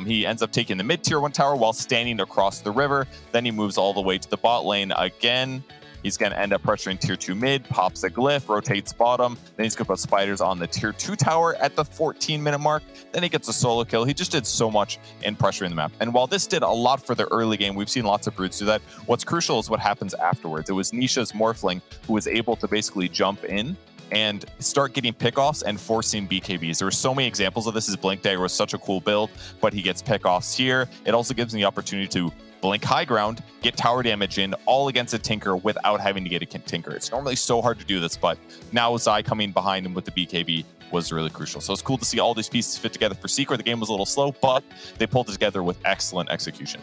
Speaker 1: he ends up taking the mid tier 1 tower while standing across the river. Then he moves all the way to the bot lane again. He's going to end up pressuring tier 2 mid, pops a glyph, rotates bottom. Then he's going to put spiders on the tier 2 tower at the 14-minute mark. Then he gets a solo kill. He just did so much in pressuring the map. And while this did a lot for the early game, we've seen lots of brutes do that. What's crucial is what happens afterwards. It was Nisha's Morphling who was able to basically jump in and start getting pickoffs and forcing BKBs. There were so many examples of this. His Blink Dagger was such a cool build, but he gets pickoffs here. It also gives him the opportunity to blink high ground, get tower damage in, all against a Tinker without having to get a Tinker. It's normally so hard to do this, but now Zai coming behind him with the BKB was really crucial. So it's cool to see all these pieces fit together for Secret. The game was a little slow, but they pulled it together with excellent execution.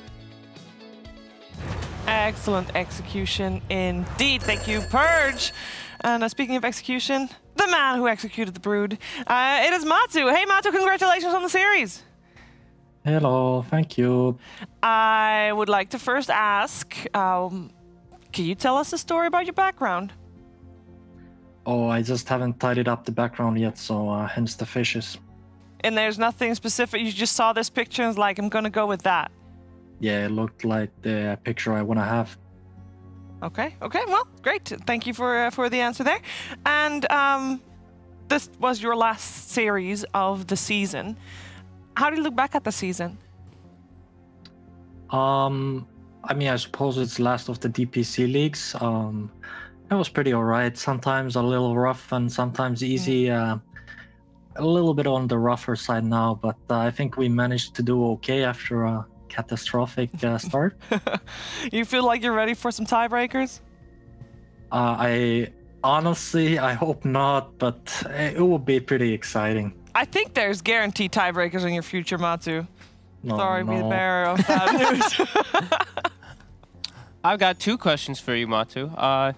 Speaker 20: Excellent execution indeed. Thank you, Purge. And speaking of execution, the man who executed the Brood, it is Matu. Hey, Matu, congratulations on the series.
Speaker 17: Hello, thank you.
Speaker 20: I would like to first ask, can you tell us a story about your background?
Speaker 17: Oh, I just haven't tidied up the background yet, so hence the fishes.
Speaker 20: And there's nothing specific, you just saw this picture and was like, I'm gonna go with that.
Speaker 17: Yeah, it looked like the picture I want to have.
Speaker 20: Okay, well, great. Thank you for the answer there. And this was your last series of the season. How do you look back at the season?
Speaker 17: I mean, I suppose it's last of the DPC leagues. It was pretty alright. Sometimes a little rough and sometimes easy. A little bit on the rougher side now, but I think we managed to do okay after a catastrophic start.
Speaker 20: You feel like you're ready for some tiebreakers?
Speaker 17: I hope not, but it will be pretty exciting.
Speaker 20: I think there's guaranteed tiebreakers in your future, Matu.
Speaker 17: No,
Speaker 20: Sorry to be the
Speaker 17: no.
Speaker 20: bearer of bad news.
Speaker 5: I've got 2 questions for you, Matu.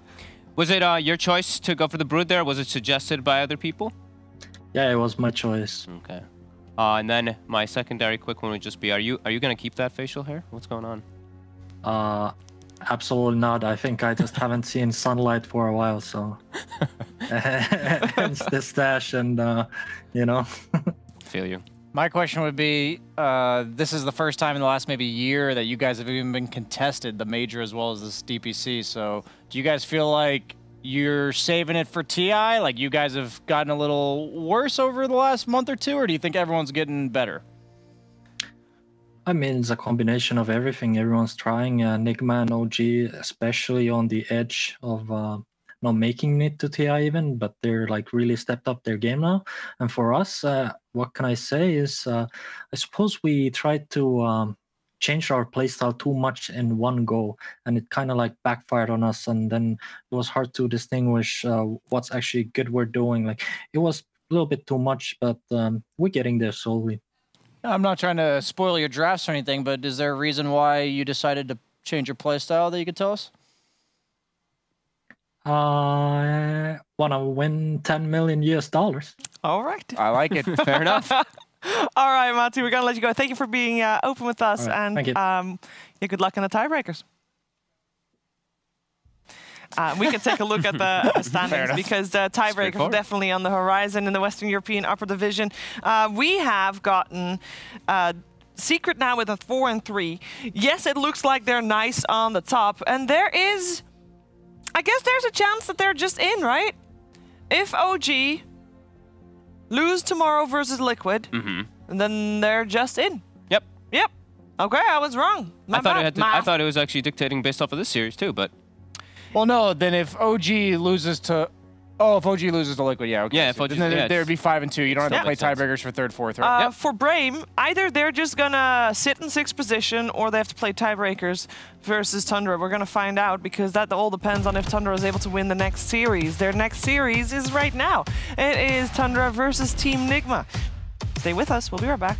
Speaker 5: Was it your choice to go for the Brood there? Was it suggested by other people?
Speaker 17: Yeah, it was my choice.
Speaker 5: Okay. And then my secondary quick one would just be, are you gonna keep that facial hair? What's going on?
Speaker 17: Absolutely not. I think I just haven't seen sunlight for a while, so hence the stash and you know.
Speaker 5: Feel you.
Speaker 9: My question would be, this is the first time in the last maybe year that you guys have even been contested, the major as well as this DPC. So do you guys feel like you're saving it for TI? Like you guys have gotten a little worse over the last month or two, or do you think everyone's getting better?
Speaker 17: I mean, it's a combination of everything. Everyone's trying. Nigma and OG, especially on the edge of not making it to TI even, but they're like really stepped up their game now. And for us, what can I say is, I suppose we tried to changed our playstyle too much in one go, and it kind of like backfired on us. And then it was hard to distinguish what's actually good we're doing. Like it was a little bit too much, but we're getting there slowly.
Speaker 9: I'm not trying to spoil your drafts or anything, but is there a reason why you decided to change your playstyle that you could tell us?
Speaker 17: I want to win $10 million US.
Speaker 20: All right.
Speaker 9: I like it.
Speaker 5: Fair enough.
Speaker 20: All right, Matti, we're going to let you go. Thank you for being open with us.
Speaker 17: All right,
Speaker 20: And
Speaker 17: thank you.
Speaker 20: Yeah, good luck in the tiebreakers. We can take a look at the standings because the tiebreakers are definitely on the horizon in the Western European Upper Division. We have gotten Secret now with a 4-3. Yes, it looks like they're nice on the top, and there is, I guess there's a chance that they're just in, right? If OG lose tomorrow versus Liquid, then they're just in.
Speaker 5: Yep.
Speaker 20: Yep. Okay, I was wrong. My bad.
Speaker 5: I thought it was actually dictating based off of this series too, but.
Speaker 9: Well, no. Then if OG loses to, if OG loses to Liquid, yeah, okay.
Speaker 5: Yeah, if
Speaker 9: so
Speaker 5: OG,
Speaker 9: then there'd be 5-2. You don't have to play tiebreakers for third, fourth, right?
Speaker 20: For Brame, either they're just gonna sit in 6th position or they have to play tiebreakers versus Tundra. We're gonna find out because that all depends on if Tundra is able to win the next series. Their next series is right now. It is Tundra versus Team Nigma. Stay with us. We'll be right back.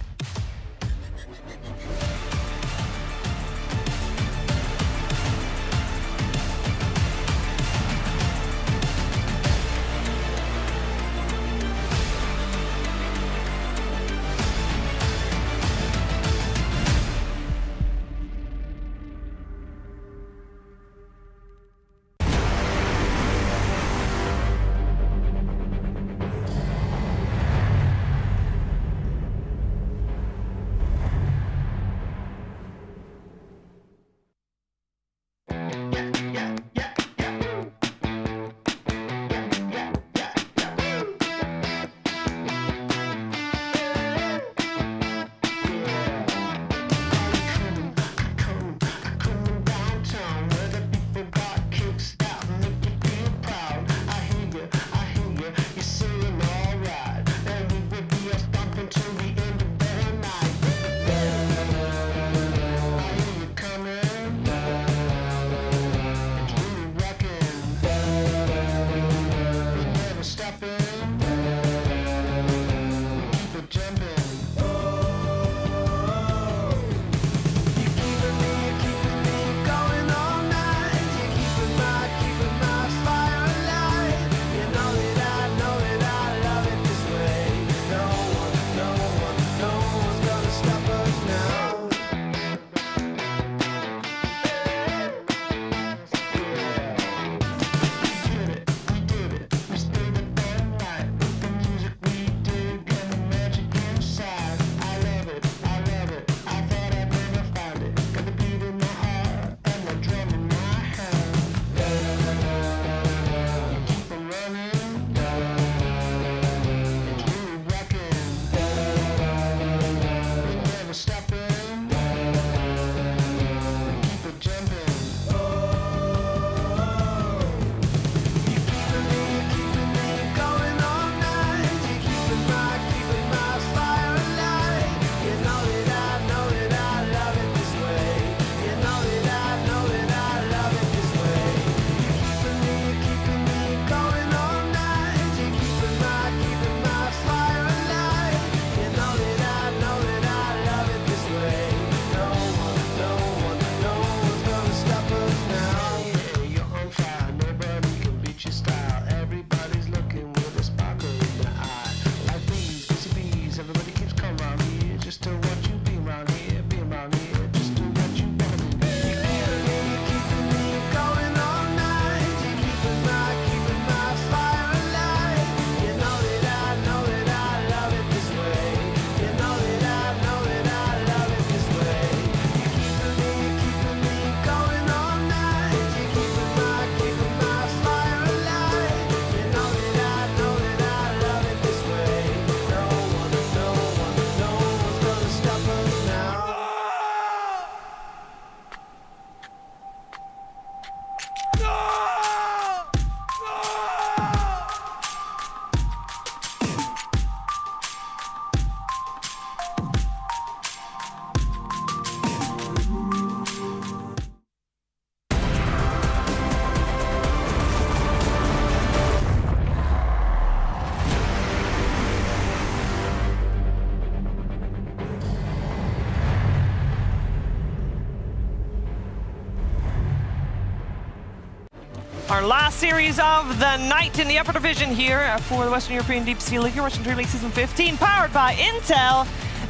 Speaker 20: Our last series of the night in the upper division here for the Western European DPC League. You're watching DreamLeague Season 15, powered by Intel.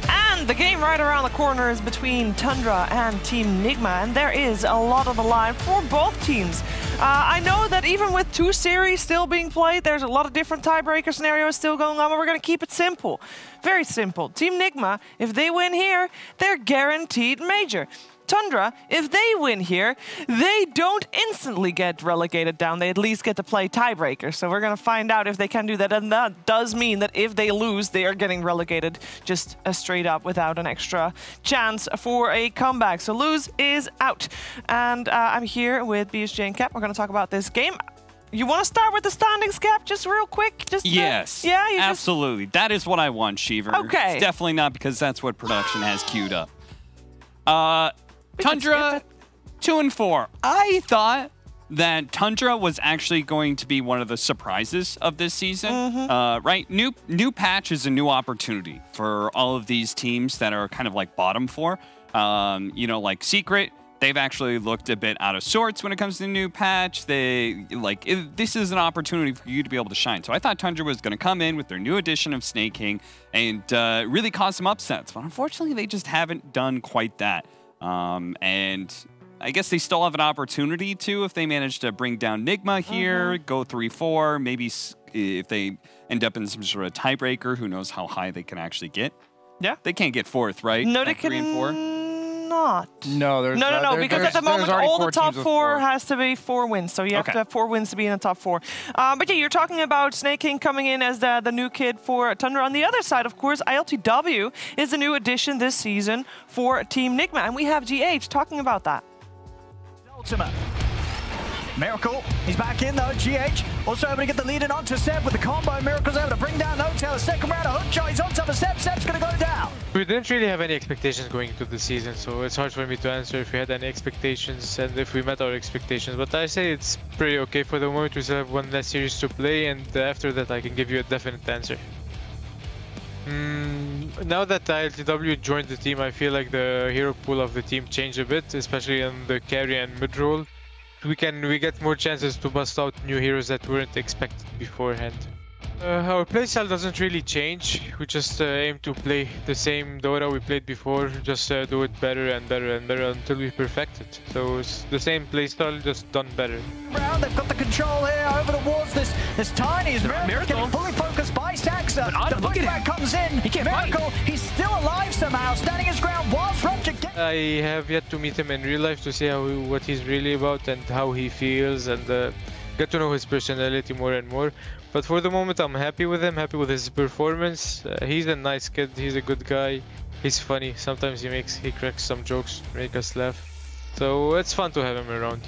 Speaker 20: And the game right around the corner is between Tundra and Team Nigma, and there is a lot on the line for both teams. I know that even with 2 series still being played, there's a lot of different tiebreaker scenarios still going on, but we're going to keep it simple. Very simple. Team Nigma, if they win here, they're guaranteed major. Tundra, if they win here, they don't instantly get relegated down. They at least get to play tiebreaker. So we're going to find out if they can do that. And that does mean that if they lose, they are getting relegated just straight up without an extra chance for a comeback. So lose is out. And I'm here with BSJ and Cap. We're going to talk about this game. You want to start with the standings, Cap, just real quick? Just
Speaker 3: yes.
Speaker 20: Yeah, you
Speaker 3: absolutely. That is what I want, Shiver.
Speaker 20: Okay.
Speaker 3: It's definitely not because that's what production has queued up. Tundra, 2-4. I thought that Tundra was actually going to be one of the surprises of this season, right? New patch is a new opportunity for all of these teams that are kind of like bottom 4. You know, like Secret, they've actually looked a bit out of sorts when it comes to the new patch. This is an opportunity for you to be able to shine. So I thought Tundra was going to come in with their new edition of Snake King and really cause some upsets. But unfortunately, they just haven't done quite that. And I guess they still have an opportunity to if they manage to bring down Nigma here, go 3-4, maybe if they end up in some sort of tiebreaker, who knows how high they can actually get.
Speaker 20: Yeah.
Speaker 3: They can't get 4th, right?
Speaker 20: No, they
Speaker 3: At 3 and 4?
Speaker 20: Not.
Speaker 9: No, there's
Speaker 20: No, because at the moment all the top 4
Speaker 9: 4
Speaker 20: has to be 4 wins. So you have to have 4 wins to be in the top 4. But yeah, you're talking about Snake King coming in as the new kid for Tundra. On the other side, of course, ILTW is a new addition this season for Team Nigma. And we have GH talking about that.
Speaker 19: Ultimate. Miracle, he's back in though. GH also able to get the lead in onto Seb with the combo. Miracle's able to bring down Hotel. Second round, a hook shot. He's on top of Seb. Seb's going to go down.
Speaker 22: We didn't really have any expectations going into the season, so it's hard for me to answer if we had any expectations and if we met our expectations. But I say it's pretty okay for the moment. We still have 1 less series to play, and after that I can give you a definite answer. Now that ILTW joined the team, I feel like the hero pool of the team changed a bit, especially in the carry and mid role. We get more chances to bust out new heroes that weren't expected beforehand. Our playstyle doesn't really change. We just aim to play the same Dota we played before, just do it better and better and better until we perfect it. So it's the same playstyle, just done better.
Speaker 19: Round, they've got the control here over towards this Tiny. Miracle getting fully focused by Saxa. The pushback comes in. He can't Miracle, he's still alive somehow, standing his ground whilst Rupture gets...
Speaker 22: I have yet to meet him in real life to see what he's really about and how he feels, and get to know his personality more and more. But for the moment, I'm happy with him, happy with his performance. He's a nice kid, he's a good guy, he's funny. Sometimes he cracks some jokes, make us laugh. So it's fun to have him around.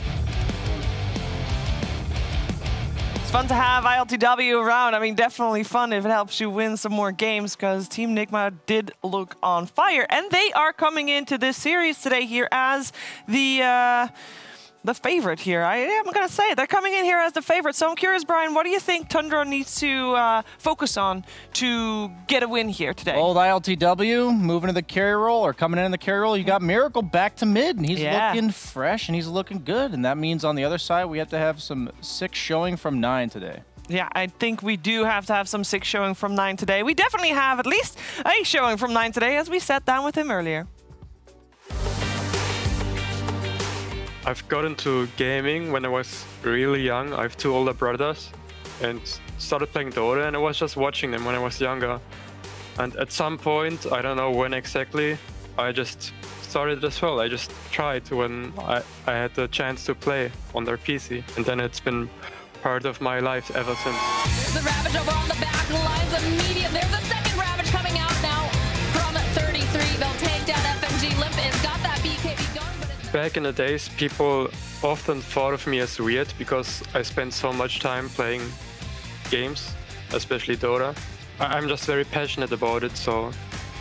Speaker 20: It's fun to have ILTW around. I mean, definitely fun if it helps you win some more games, because Team Nigma did look on fire. And they are coming into this series today here as the favorite here. I'm going to say it. They're coming in here as the favorite. So I'm curious, Brian, what do you think Tundra needs to focus on to get a win here today?
Speaker 9: Old ILTW moving to the carry role or coming in the carry role. You got Miracle back to mid, and he's looking fresh and he's looking good. And that means on the other side, we have to have some 6 showing from 9 today.
Speaker 20: Yeah, I think we do have to have some 6 showing from 9 today. We definitely have at least a showing from 9 today, as we sat down with him earlier.
Speaker 23: I've got into gaming when I was really young. I have 2 older brothers and started playing Dota, and I was just watching them when I was younger. And at some point, I don't know when exactly, I just started as well. I just tried when I had the chance to play on their PC. And then it's been part of my life ever since.
Speaker 24: There's a Ravage over on the back lines immediate. There's a second Ravage coming out now from 33. They'll take down FNG. Limp has got that BKB going.
Speaker 23: Back in the days, people often thought of me as weird because I spent so much time playing games, especially Dota. I'm just very passionate about it, so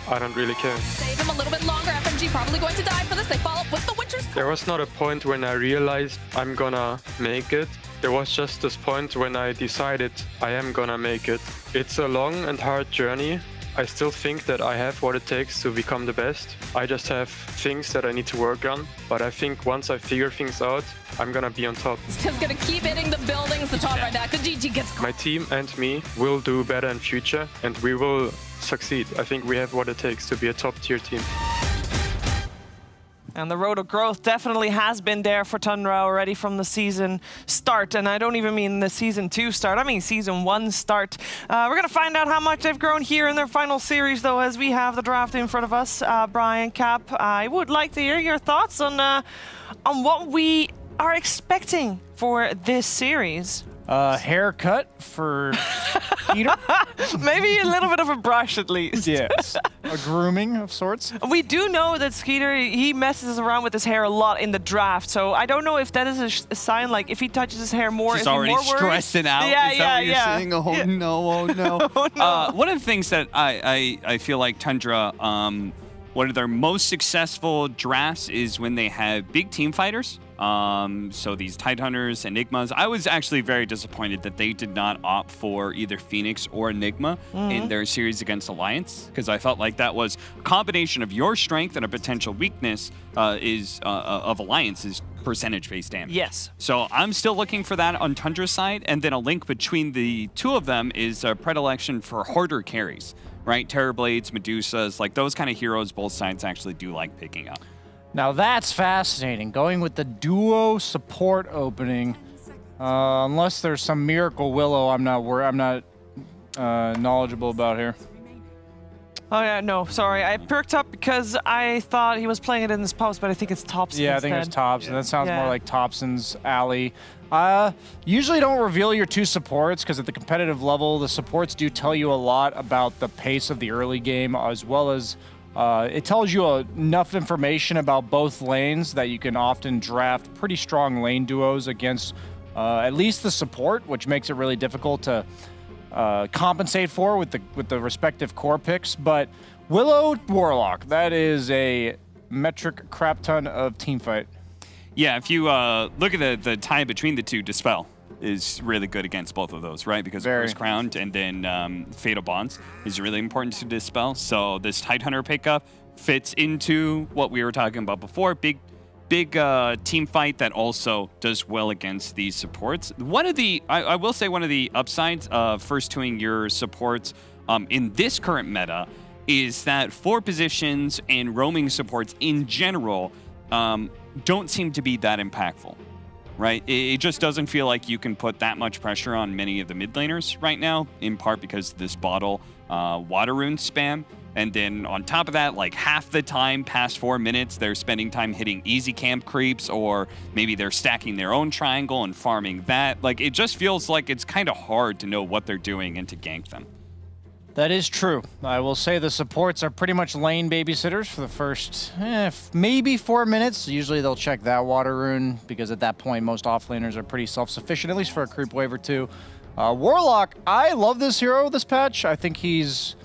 Speaker 23: I don't really care.
Speaker 24: Save him a little bit longer. FNG probably going to die for this. They follow up with the Witcher's.
Speaker 23: There was not a point when I realized I'm gonna make it. There was just this point when I decided I am gonna make it. It's a long and hard journey, I still think that I have what it takes to become the best. I just have things that I need to work on. But I think once I figure things out, I'm gonna be on top.
Speaker 24: Just gonna keep hitting the buildings, the top right now. GG gets
Speaker 23: My team and me will do better in future, and we will succeed. I think we have what it takes to be a top-tier team.
Speaker 20: And the road of growth definitely has been there for Tundra already from the season start. And I don't even mean the season 2 start, I mean season 1 start. We're going to find out how much they've grown here in their final series, though, as we have the draft in front of us. Brian, Cap, I would like to hear your thoughts on what we are expecting for this series.
Speaker 9: Haircut for Peter?
Speaker 20: Maybe a little bit of a brush at least.
Speaker 9: Yes. A grooming of sorts.
Speaker 20: We do know that Skeeter, he messes around with his hair a lot in the draft, so I don't know if that is a sign, like, if he touches his hair more,
Speaker 3: He's
Speaker 20: is he
Speaker 3: already
Speaker 20: more worried?
Speaker 3: stressing out.
Speaker 20: Yeah,
Speaker 3: is that what you're
Speaker 20: yeah.
Speaker 3: saying? Oh no, oh no.
Speaker 20: Oh, no.
Speaker 3: One of the things that I feel like Tundra, one of their most successful drafts is when they have big team fighters. So these Tidehunters, Enigmas. I was actually very disappointed that they did not opt for either Phoenix or Enigma in their series against Alliance, because I felt like that was a combination of your strength and a potential weakness of Alliance is percentage-based damage.
Speaker 20: Yes.
Speaker 3: So I'm still looking for that on Tundra's side, and then a link between the two of them is a predilection for harder carries, right? Terrorblades, Medusas, like those kind of heroes both sides actually do like picking up.
Speaker 9: Now that's fascinating. Going with the duo support opening, unless there's some miracle Willow, I'm not knowledgeable about here.
Speaker 20: Oh yeah, no, sorry. I perked up because I thought he was playing it in his post, but I think it's Thompson.
Speaker 9: Yeah,
Speaker 20: instead.
Speaker 9: I think it's Thompson. That sounds
Speaker 20: Yeah.
Speaker 9: more like Thompson's alley. Usually don't reveal your two supports because at the competitive level, the supports do tell you a lot about the pace of the early game, as well as it tells you enough information about both lanes that you can often draft pretty strong lane duos against at least the support, which makes it really difficult to compensate for with the respective core picks. But Willow Warlock, that is a metric crap ton of team fight.
Speaker 3: Yeah, if you look at the tie between the two, Dispel is really good against both of those, right? Because First Crowned and then Fatal Bonds is really important to Dispel. So this Tidehunter pickup fits into what we were talking about before. Big team fight that also does well against these supports. One of the, I will say one of the upsides of first twoing your supports in this current meta is that 4 positions and roaming supports in general don't seem to be that impactful. Right? It just doesn't feel like you can put that much pressure on many of the mid laners right now, in part because of this bottle water rune spam. And then on top of that, like half the time past 4 minutes, they're spending time hitting easy camp creeps, or maybe they're stacking their own triangle and farming that. Like, it just feels like it's kind of hard to know what they're doing and to gank them.
Speaker 9: That is true. I will say the supports are pretty much lane babysitters for the first maybe 4 minutes. Usually they'll check that water rune because at that point most offlaners are pretty self-sufficient, at least for a creep wave or two. Warlock, I love this hero this patch. I think he's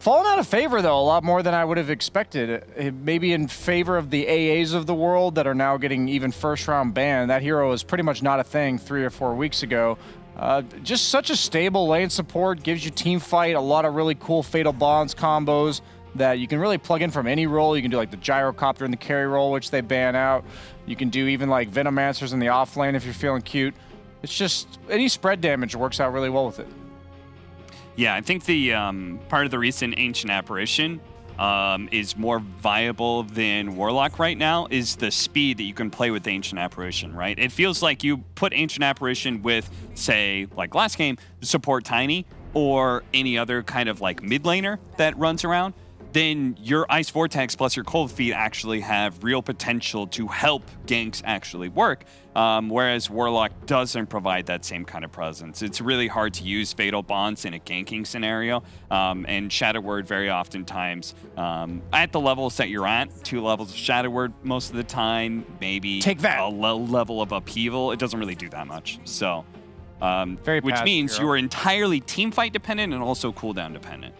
Speaker 9: fallen out of favor though a lot more than I would have expected. Maybe in favor of the AAs of the world that are now getting even first round banned. That hero was pretty much not a thing 3 or 4 weeks ago. Just such a stable lane support, gives you team fight, a lot of really cool Fatal Bonds combos that you can really plug in from any role. You can do like the Gyrocopter in the carry role, which they ban out. You can do even like Venomancers in the off lane if you're feeling cute. It's just any spread damage works out really well with it.
Speaker 3: Yeah, I think the part of the recent Ancient Apparition is more viable than Warlock right now is the speed that you can play with Ancient Apparition, right? It feels like you put Ancient Apparition with, say, like last game, support Tiny, or any other kind of like mid laner that runs around, then your Ice Vortex plus your Cold Feet actually have real potential to help ganks actually work, whereas Warlock doesn't provide that same kind of presence. It's really hard to use Fatal Bonds in a ganking scenario, and Shadow Word very oftentimes, at the levels that you're at, 2 levels of Shadow Word most of the time, maybe
Speaker 9: take that.
Speaker 3: A low level of upheaval, it doesn't really do that much. So,
Speaker 9: very
Speaker 3: which means
Speaker 9: hero.
Speaker 3: you are entirely team fight dependent and also cooldown dependent.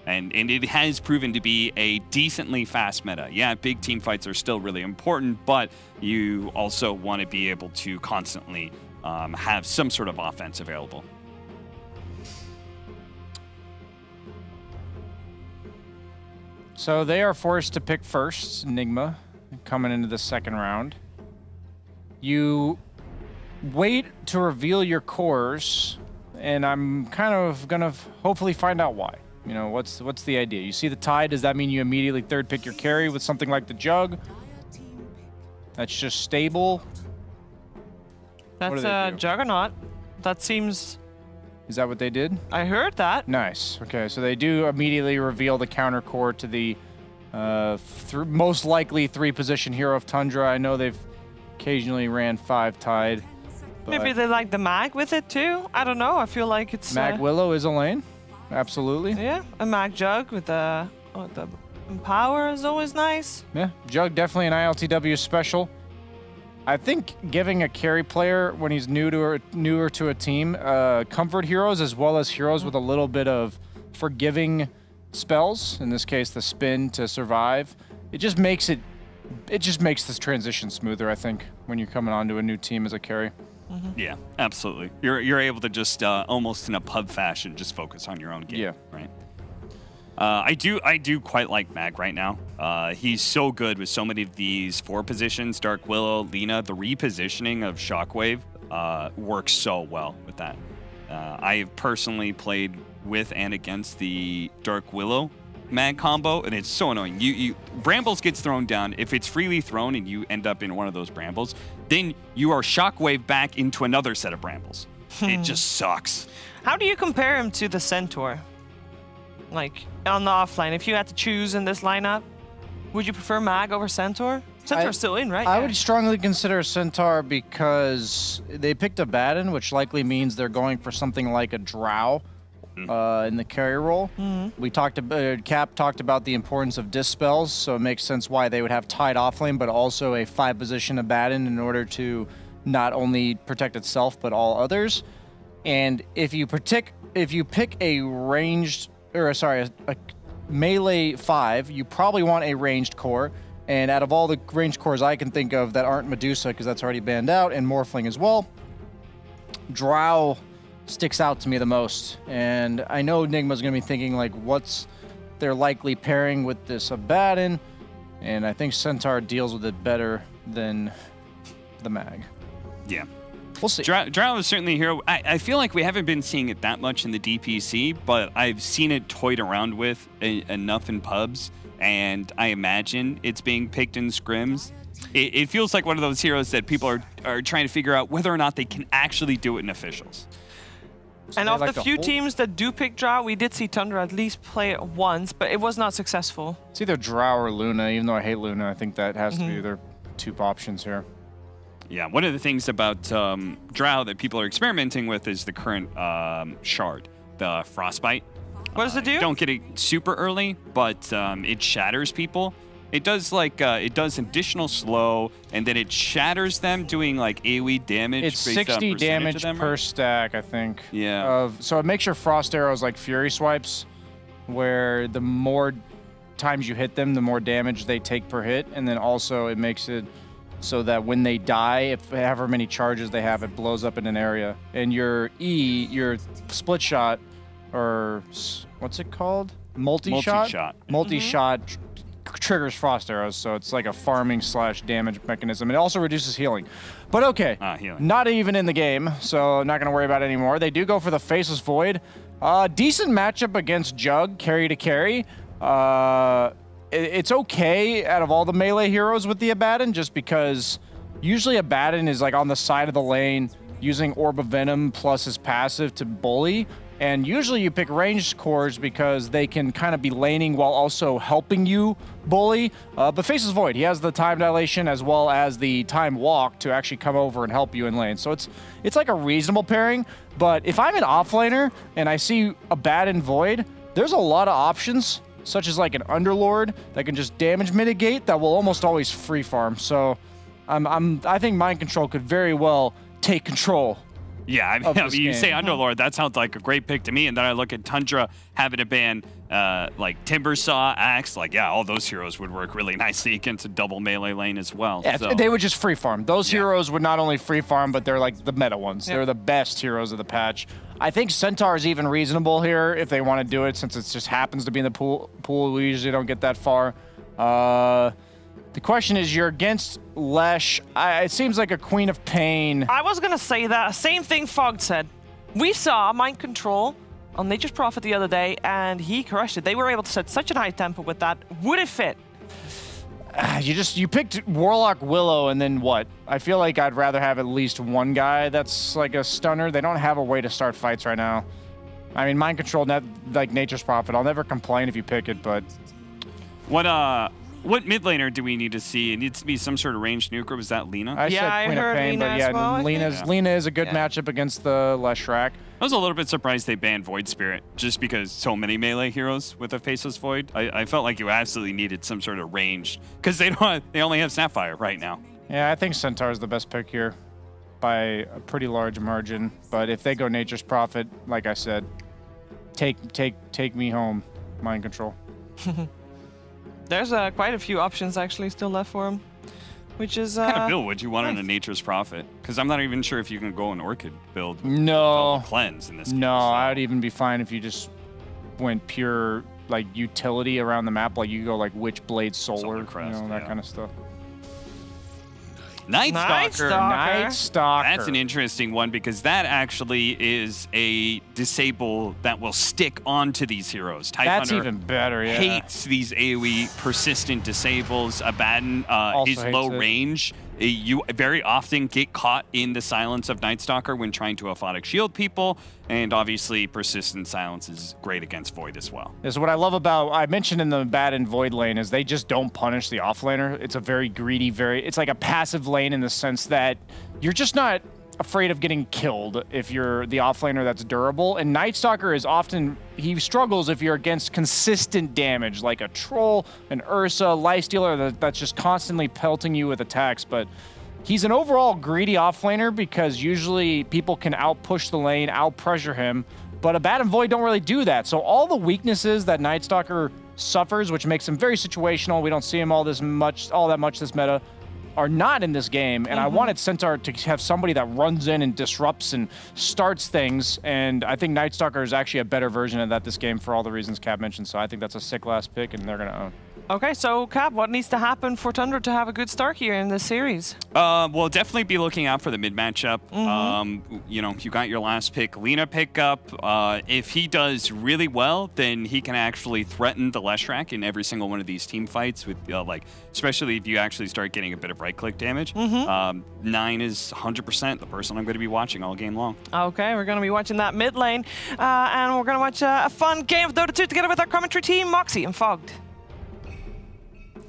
Speaker 3: And it has proven to be a decently fast meta. Yeah, big team fights are still really important, but you also want to be able to constantly have some sort of offense available.
Speaker 9: So they are forced to pick first, Enigma, coming into the second round. You wait to reveal your cores, and I'm kind of gonna hopefully find out why. You know, what's the idea? You see the Tide, does that mean you immediately third pick your carry with something like the Jug? That's just stable?
Speaker 20: That's a Juggernaut. That seems...
Speaker 9: Is that what they did?
Speaker 20: I heard that.
Speaker 9: Nice. Okay, so they do immediately reveal the counter core to the most likely 3-position hero of Tundra. I know they've occasionally ran 5 Tide.
Speaker 20: Maybe they like the mag with it too. I don't know. I feel like it's...
Speaker 9: Mag Willow is a lane. Absolutely.
Speaker 20: Yeah, a mag Jug with the Empower is always nice.
Speaker 9: Yeah, Jug definitely an ILTW special. I think giving a carry player when he's newer to a team comfort heroes as well as heroes with a little bit of forgiving spells, in this case the spin to survive, it just makes this transition smoother, I think, when you're coming onto a new team as a carry.
Speaker 3: Yeah, absolutely. You're able to just almost in a pub fashion just focus on your own game.
Speaker 9: Yeah.
Speaker 3: Right. I do quite like Mag right now. He's so good with so many of these 4 positions. Dark Willow, Lina, the repositioning of Shockwave works so well with that. I've personally played with and against the Dark Willow Mag combo, and it's so annoying. Brambles gets thrown down. If it's freely thrown and you end up in one of those Brambles, then you are Shockwave back into another set of Brambles. It just sucks.
Speaker 20: How do you compare him to the Centaur? Like, on the offline, if you had to choose in this lineup, would you prefer Mag over Centaur? Centaur's still in, right?
Speaker 9: I would strongly consider Centaur because they picked a Baden, which likely means they're going for something like a Drow in the carry role. We talked about, Cap talked about the importance of dispels, so it makes sense why they would have Tide offlane, but also a 5-position Abaddon in order to not only protect itself, but all others. And if you pick a ranged, or sorry, a melee 5, you probably want a ranged core. And out of all the ranged cores I can think of that aren't Medusa, because that's already banned out, and Morphling as well, Drow sticks out to me the most. And I know Enigma's going to be thinking, like, what's their likely pairing with this Abaddon? And I think Centaur deals with it better than the Mag.
Speaker 3: Yeah.
Speaker 9: We'll see.
Speaker 3: Drow is certainly a hero. I feel like we haven't been seeing it that much in the DPC, but I've seen it toyed around with enough in pubs, and I imagine it's being picked in scrims. It feels like one of those heroes that people are trying to figure out whether or not they can actually do it in officials.
Speaker 20: So and of the few teams that do pick Drow, we did see Tundra at least play it once, but it was not successful.
Speaker 9: It's either Drow or Luna. Even though I hate Luna, I think that has to be their 2 options here.
Speaker 3: Yeah, one of the things about Drow that people are experimenting with is the current shard, the Frostbite.
Speaker 20: What does it do?
Speaker 3: You don't get it super early, but it shatters people. It does it does additional slow, and then it shatters them, doing like AoE damage.
Speaker 9: It's 60 damage per stack, I think.
Speaker 3: Yeah.
Speaker 9: So it makes your frost arrows like Fury swipes, where the more times you hit them, the more damage they take per hit, and then also it makes it so that when they die, if however many charges they have, it blows up in an area. And your your split shot, or what's it called? Multi-shot? Multi-shot triggers frost arrows, so it's like a farming / damage mechanism. It also reduces healing. But okay, not even in the game, so I'm not going to worry about it anymore. They do go for the Faceless Void. Decent matchup against Jug, carry to carry. It's okay out of all the melee heroes with the Abaddon, just because usually Abaddon is like on the side of the lane using Orb of Venom plus his passive to bully. And usually you pick ranged cores because they can kind of be laning while also helping you bully. But Faceless Void, he has the time dilation as well as the time walk to actually come over and help you in lane. So it's like a reasonable pairing. But if I'm an offlaner and I see Abaddon Void, there's a lot of options, such as like an Underlord that can just damage mitigate that will almost always free farm. So I think Mind Control could very well take control
Speaker 3: Yeah, I mean, you say Underlord, that sounds like a great pick to me. And then I look at Tundra having to ban like Timbersaw, Axe. Like, yeah, all those heroes would work really nicely against a double melee lane as well.
Speaker 9: Yeah,
Speaker 3: so.
Speaker 9: they would just free farm. Those heroes would not only free farm, but they're like the meta ones. They're the best heroes of the patch. I think Centaur is even reasonable here if they want to do it, since it just happens to be in the pool. We usually don't get that far. The question is, you're against Lesh. It seems like a Queen of Pain.
Speaker 20: I was going to say that. Same thing Fogg said. We saw Mind Control on Nature's Prophet the other day, and he crushed it. They were able to set such a high tempo with that. Would it fit?
Speaker 9: You picked Warlock Willow, and then what? I feel like I'd rather have at least one guy that's like a stunner. They don't have a way to start fights right now. I mean, Mind Control, like Nature's Prophet. I'll never complain if you pick it, but...
Speaker 3: What mid laner do we need to see? It needs to be some sort of ranged nuker. Was that Lina?
Speaker 9: I said Queen of Pain, but yeah, Lina is a good matchup against the Leshrac.
Speaker 3: I was a little bit surprised they banned Void Spirit, just because so many melee heroes with a Faceless Void. I felt like you absolutely needed some sort of range, because they only have Sapphire right now.
Speaker 9: Yeah, I think Centaur is the best pick here by a pretty large margin. But if they go Nature's Prophet, like I said, take me home, Mind Control.
Speaker 20: There's quite a few options actually still left for him, which is
Speaker 3: what kind of build would you want in a Nature's Prophet? Because I'm not even sure if you can go an Orchid build with
Speaker 9: no
Speaker 3: cleanse in this
Speaker 9: no
Speaker 3: case, so.
Speaker 9: I'd even be fine if you just went pure like utility around the map, like you go like Witchblade Solar Crest, that kind of stuff.
Speaker 3: Night Stalker.
Speaker 9: Night Stalker.
Speaker 3: That's an interesting one, because that actually is a disable that will stick onto these heroes.
Speaker 9: That's even better, yeah.
Speaker 3: Hates these AoE persistent disables. Abaddon is low range. You very often get caught in the silence of Night Stalker when trying to aphotic shield people, and obviously persistent silence is great against Void as well.
Speaker 9: Is what I love about, I mentioned in the Abaddon Void lane, is they just don't punish the offlaner. It's a very greedy, it's like a passive lane in the sense that you're just not afraid of getting killed if you're the offlaner that's durable. And Night Stalker is often, he struggles if you're against consistent damage, like a Troll, an Ursa, Lifestealer that's just constantly pelting you with attacks. But he's an overall greedy offlaner because usually people can out-push the lane, out-pressure him. But Abaddon Void don't really do that. So all the weaknesses that Night Stalker suffers, which makes him very situational, we don't see him all that much this meta, are not in this game, and I wanted Centaur to have somebody that runs in and disrupts and starts things, and I think Night Stalker is actually a better version of that this game for all the reasons Cap mentioned, so I think that's a sick last pick, and they're going to own.
Speaker 20: Okay, so Cap, what needs to happen for Tundra to have a good start here in this series?
Speaker 3: We'll definitely be looking out for the mid matchup. You know, you got your last pick, Lina pickup. If he does really well, then he can actually threaten the Leshrac in every single one of these team fights, with like, especially if you actually start getting a bit of right-click damage. 9 is 100% the person I'm going to be watching all game long.
Speaker 20: Okay, we're going to be watching that mid lane, and we're going to watch a fun game of Dota 2 together with our commentary team, Moxie and Fogged.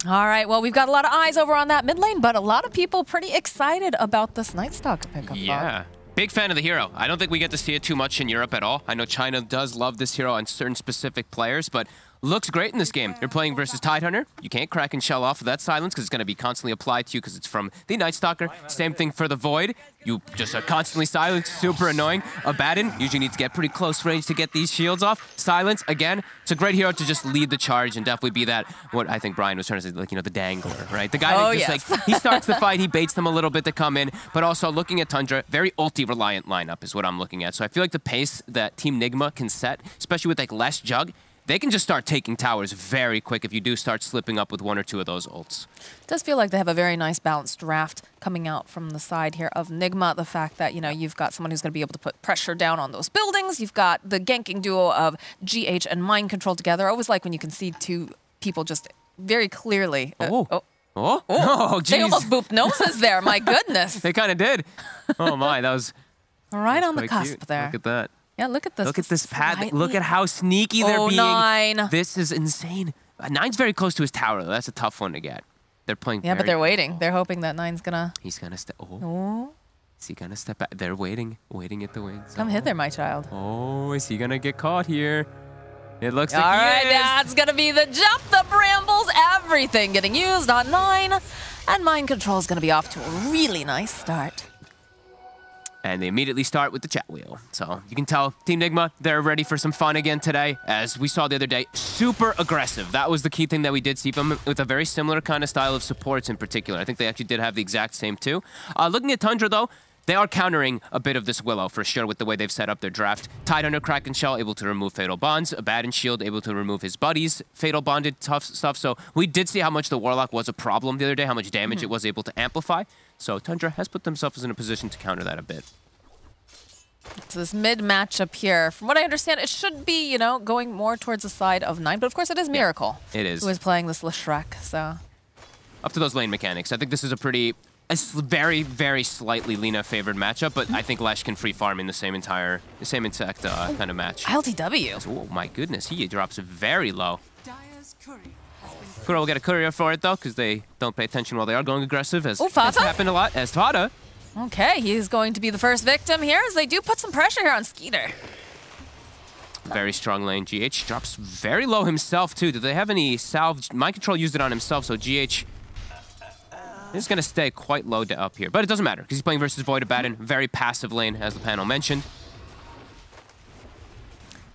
Speaker 14: All right, well, we've got a lot of eyes over on that mid lane, but a lot of people pretty excited about this Night Stalker pickup.
Speaker 5: Yeah. Big fan of the hero. I don't think we get to see it too much in Europe at all. I know China does love this hero on certain specific players, but looks great in this game. You're playing versus Tidehunter. You can't crack and shell off of that silence because it's going to be constantly applied to you because it's from the Night Stalker. Same thing for the Void. You just are constantly silenced, super annoying. Abaddon usually needs to get pretty close range to get these shields off. Silence, again, it's a great hero to just lead the charge and definitely be that, what I think Brian was trying to say, like, you know, the dangler, right? The guy that just, like, he starts the fight, he baits them a little bit to come in, but also looking at Tundra, very ulti-reliant lineup is what I'm looking at. So I feel like the pace that Team Nigma can set, especially with, like, less Jug, they can just start taking towers very quick if you do start slipping up with 1 or 2 of those ults.
Speaker 14: It does feel like they have a very nice balanced draft coming out from the side here of Nigma. The fact that, you know, you've got someone who's going to be able to put pressure down on those buildings. You've got the ganking duo of GH and Mind Control together. I always like when you can see 2 people just very clearly.
Speaker 5: Oh, geez.
Speaker 14: They almost booped noses there. My goodness.
Speaker 5: They kind of did. Oh, my. That was
Speaker 14: right on the cusp
Speaker 5: cute.
Speaker 14: there.
Speaker 5: Look at that.
Speaker 14: Yeah, look at this.
Speaker 5: Look at this pad. Look at how sneaky they're being.
Speaker 14: 9.
Speaker 5: This is insane. 9's very close to his tower, though. That's a tough one to get. They're playing.
Speaker 14: Yeah, but they're waiting. They're hoping that 9's gonna.
Speaker 5: He's gonna step. Oh. Is he gonna step back? They're waiting at the wings.
Speaker 14: Come hit there, my child.
Speaker 5: Oh, is he gonna get caught here? It looks like
Speaker 14: all
Speaker 5: he
Speaker 14: right,
Speaker 5: is.
Speaker 14: that's gonna be the jump, the brambles, everything getting used on 9, and Mind Control is gonna be off to a really nice start.
Speaker 5: And they immediately start with the chat wheel. So you can tell Team Nigma, they're ready for some fun again today. As we saw the other day, super aggressive. That was the key thing that we did see from them, with a very similar kind of style of supports in particular. I think they actually did have the exact same too. Looking at Tundra though, they are countering a bit of this Willow for sure with the way they've set up their draft. Tidehunter, Kraken Shell able to remove Fatal Bonds. Abaddon Shield able to remove his buddies. Fatal Bonded tough stuff. So we did see how much the Warlock was a problem the other day, how much damage it was able to amplify. So Tundra has put themselves in a position to counter that a bit.
Speaker 14: So this mid matchup here, from what I understand, it should be, you know, going more towards the side of 9, but of course it is Miracle.
Speaker 5: Yeah, it is.
Speaker 14: Who is playing this Leshrac, so.
Speaker 5: Up to those lane mechanics. I think this is a very, very slightly Lina favored matchup, but I think Lesh can free farm in the same exact kind of match.
Speaker 14: LTW.
Speaker 5: Oh my goodness, he drops very low. Kuro will get a courier for it though, because they don't pay attention while they are going aggressive, as has happened a lot. As Fata.
Speaker 14: Okay, he's going to be the first victim here, as they do put some pressure here on Skeeter.
Speaker 5: Very strong lane. GH drops very low himself too. Do they have any salve? Mind Control used it on himself, so GH is going to stay quite low up here. But it doesn't matter, because he's playing versus Void Abaddon. Very passive lane, as the panel mentioned.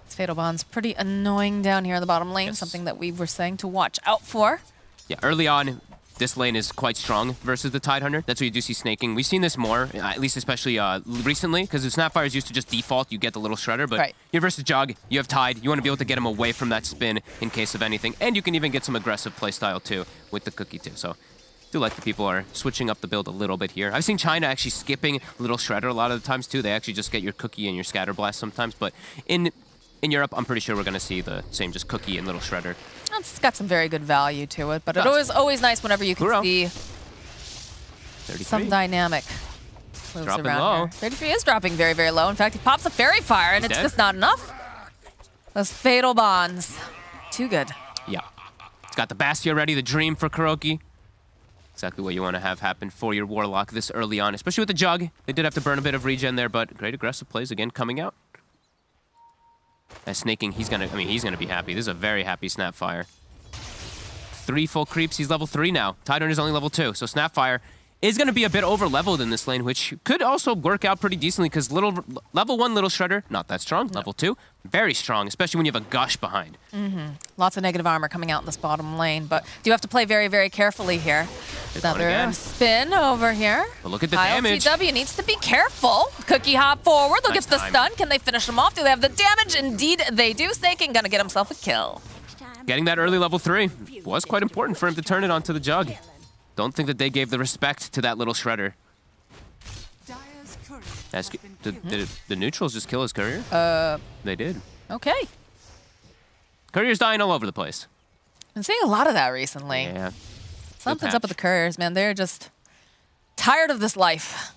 Speaker 14: This Fatal Bond's pretty annoying down here in the bottom lane, something that we were saying to watch out for.
Speaker 5: Yeah, early on, this lane is quite strong versus the Tidehunter. That's where you do see snaking. We've seen this more, at least especially recently, because the Snapfire is used to just default. You get the little Shredder, but you're versus Jug, you have Tide. You want to be able to get him away from that spin in case of anything. And you can even get some aggressive playstyle too with the Cookie too. So I do like that people are switching up the build a little bit here. I've seen China actually skipping Little Shredder a lot of the times too. They actually just get your Cookie and your Scatter Blast sometimes. But in Europe, I'm pretty sure we're going to see the same just Cookie and Little Shredder.
Speaker 14: It's got some very good value to it, but it is always nice whenever you can see some dynamic moves
Speaker 5: dropping
Speaker 14: around
Speaker 5: low.
Speaker 14: here. 33 is dropping very, very low. In fact, he pops a Fairy Fire, and it's just not enough. Those Fatal Bonds. Too good.
Speaker 5: Yeah. It's got the Bastia ready, the Dream for Kuroki. Exactly what you want to have happen for your Warlock this early on, especially with the Jug. They did have to burn a bit of regen there, but great aggressive plays again coming out. As snaking, he's gonna be happy. This is a very happy Snapfire. 3 full creeps, he's level 3 now. Tidehunter is only level 2, so Snapfire is gonna be a bit over leveled in this lane, which could also work out pretty decently because level 1 Little Shredder, not that strong. No. Level 2, very strong, especially when you have a Gush behind.
Speaker 14: Lots of negative armor coming out in this bottom lane, but do have to play very, very carefully here. Another spin over here.
Speaker 5: But look at the damage.
Speaker 14: ILTW needs to be careful. Cookie hop forward. They'll get the stun. Can they finish him off? Do they have the damage? Indeed, they do. Snaking gonna get himself a kill.
Speaker 5: Getting that early level 3 was quite important for him to turn it onto the Jug. Don't think that they gave the respect to that Little Shredder. Did the neutrals just kill his courier? They did.
Speaker 14: Okay.
Speaker 5: Courier's dying all over the place.
Speaker 14: Been seeing a lot of that recently.
Speaker 5: Yeah.
Speaker 14: Something's up with the couriers, man. They're just tired of this life.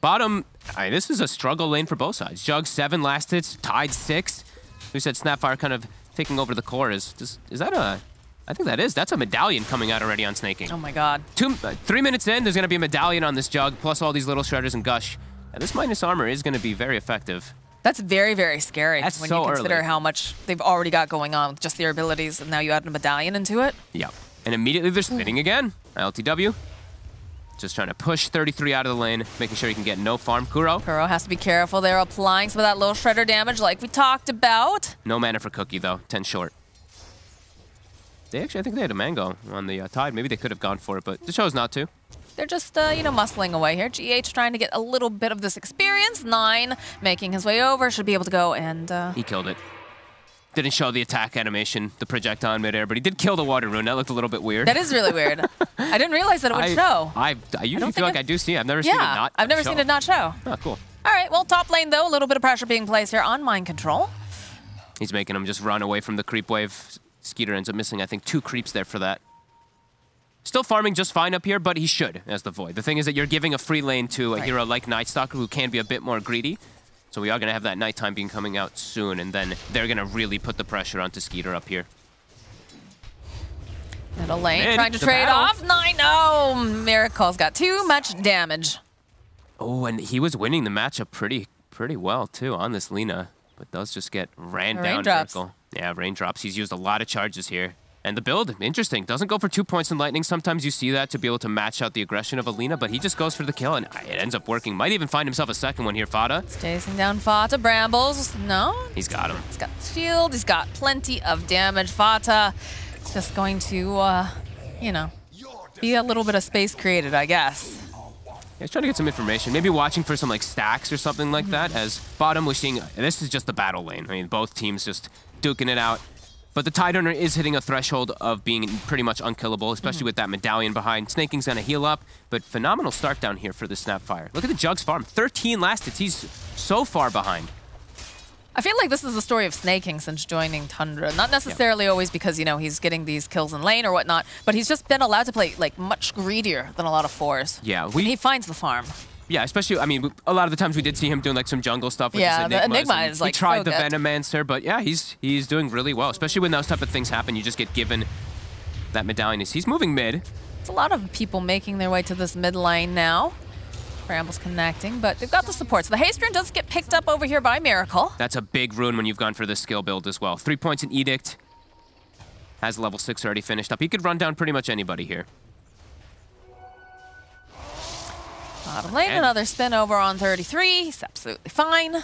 Speaker 5: Bottom, this is a struggle lane for both sides. Jug 7 last hits, Tide 6. We said Snapfire kind of taking over the core. Is that a... I think that is. That's a medallion coming out already on snaking.
Speaker 14: Oh my god.
Speaker 5: 3 minutes in, there's going to be a medallion on this Jug, plus all these Little Shredders and Gush. And this minus armor is going to be very effective.
Speaker 14: That's very, very scary when
Speaker 5: so
Speaker 14: you consider
Speaker 5: early.
Speaker 14: how much they've already got going on with just their abilities, and now you add a medallion into it.
Speaker 5: Yeah. And immediately they're spinning again. LTW. Just trying to push 33 out of the lane, making sure he can get no farm. Kuro
Speaker 14: has to be careful. They're applying some of that Little Shredder damage like we talked about.
Speaker 5: No mana for Cookie, though. 10 short. I think they had a Mango on the Tide. Maybe they could have gone for it, but they chose not to.
Speaker 14: They're just, muscling away here. GH trying to get a little bit of this experience. 9 making his way over. Should be able to go and...
Speaker 5: He killed it. Didn't show the attack animation, the projectile in midair, but he did kill the water rune. That looked a little bit weird.
Speaker 14: That is really weird. I didn't realize that it would show.
Speaker 5: I usually feel like I do see it. I've never seen it not
Speaker 14: I've never seen it not show.
Speaker 5: Oh, cool.
Speaker 14: All right, well, top lane, though, a little bit of pressure being placed here on Mind Control.
Speaker 5: He's making him just run away from the creep wave. Skeeter ends up missing, I think, 2 creeps there for that. Still farming just fine up here, but he should as the Void. The thing is that you're giving a free lane to a hero like Nightstalker who can be a bit more greedy. So we are going to have that nighttime being coming out soon, and then they're going to really put the pressure onto Skeeter up here.
Speaker 14: Middle lane trying to trade off. 9. Oh, Miracle's got too much damage.
Speaker 5: Oh, and he was winning the matchup pretty well, too, on this Lina. But does just get ran down, Miracle. Yeah, raindrops. He's used a lot of charges here. And the build, interesting. Doesn't go for 2 points in Lightning. Sometimes you see that to be able to match out the aggression of Alina, but he just goes for the kill, and it ends up working. Might even find himself a second one here, Fata.
Speaker 14: Chasing down Fata. Brambles, no.
Speaker 5: He's got him.
Speaker 14: He's got shield. He's got plenty of damage. Fata just going to, you know, be a little bit of space created, I guess.
Speaker 5: Yeah, he's trying to get some information. Maybe watching for some like stacks or something like that. As bottom, we're seeing, this is just the battle lane. I mean, both teams just duking it out. But the Tide Earner is hitting a threshold of being pretty much unkillable, especially with that medallion behind. Snaking's gonna heal up, but phenomenal start down here for the Snapfire. Look at the Jugs farm, 13 last hits. He's so far behind.
Speaker 14: I feel like this is the story of Snaking since joining Tundra. Not necessarily always because, you know, he's getting these kills in lane or whatnot, but he's just been allowed to play like much greedier than a lot of fours.
Speaker 5: Yeah,
Speaker 14: and he finds the farm.
Speaker 5: Yeah, especially, I mean, a lot of the times we did see him doing like some jungle stuff with his Enigmas.
Speaker 14: The Enigma is like
Speaker 5: we tried
Speaker 14: so
Speaker 5: the
Speaker 14: good.
Speaker 5: Venomancer, but yeah, he's doing really well. Especially when those type of things happen, you just get given that medallion. He's moving mid.
Speaker 14: It's a lot of people making their way to this mid lane now. Brambles connecting, but they've got the support. So the haste rune does get picked up over here by Miracle.
Speaker 5: That's a big rune when you've gone for this skill build as well. 3 points in Edict. Has level 6 already finished up. He could run down pretty much anybody here.
Speaker 14: Bottom lane, another spin over on 33. He's absolutely fine.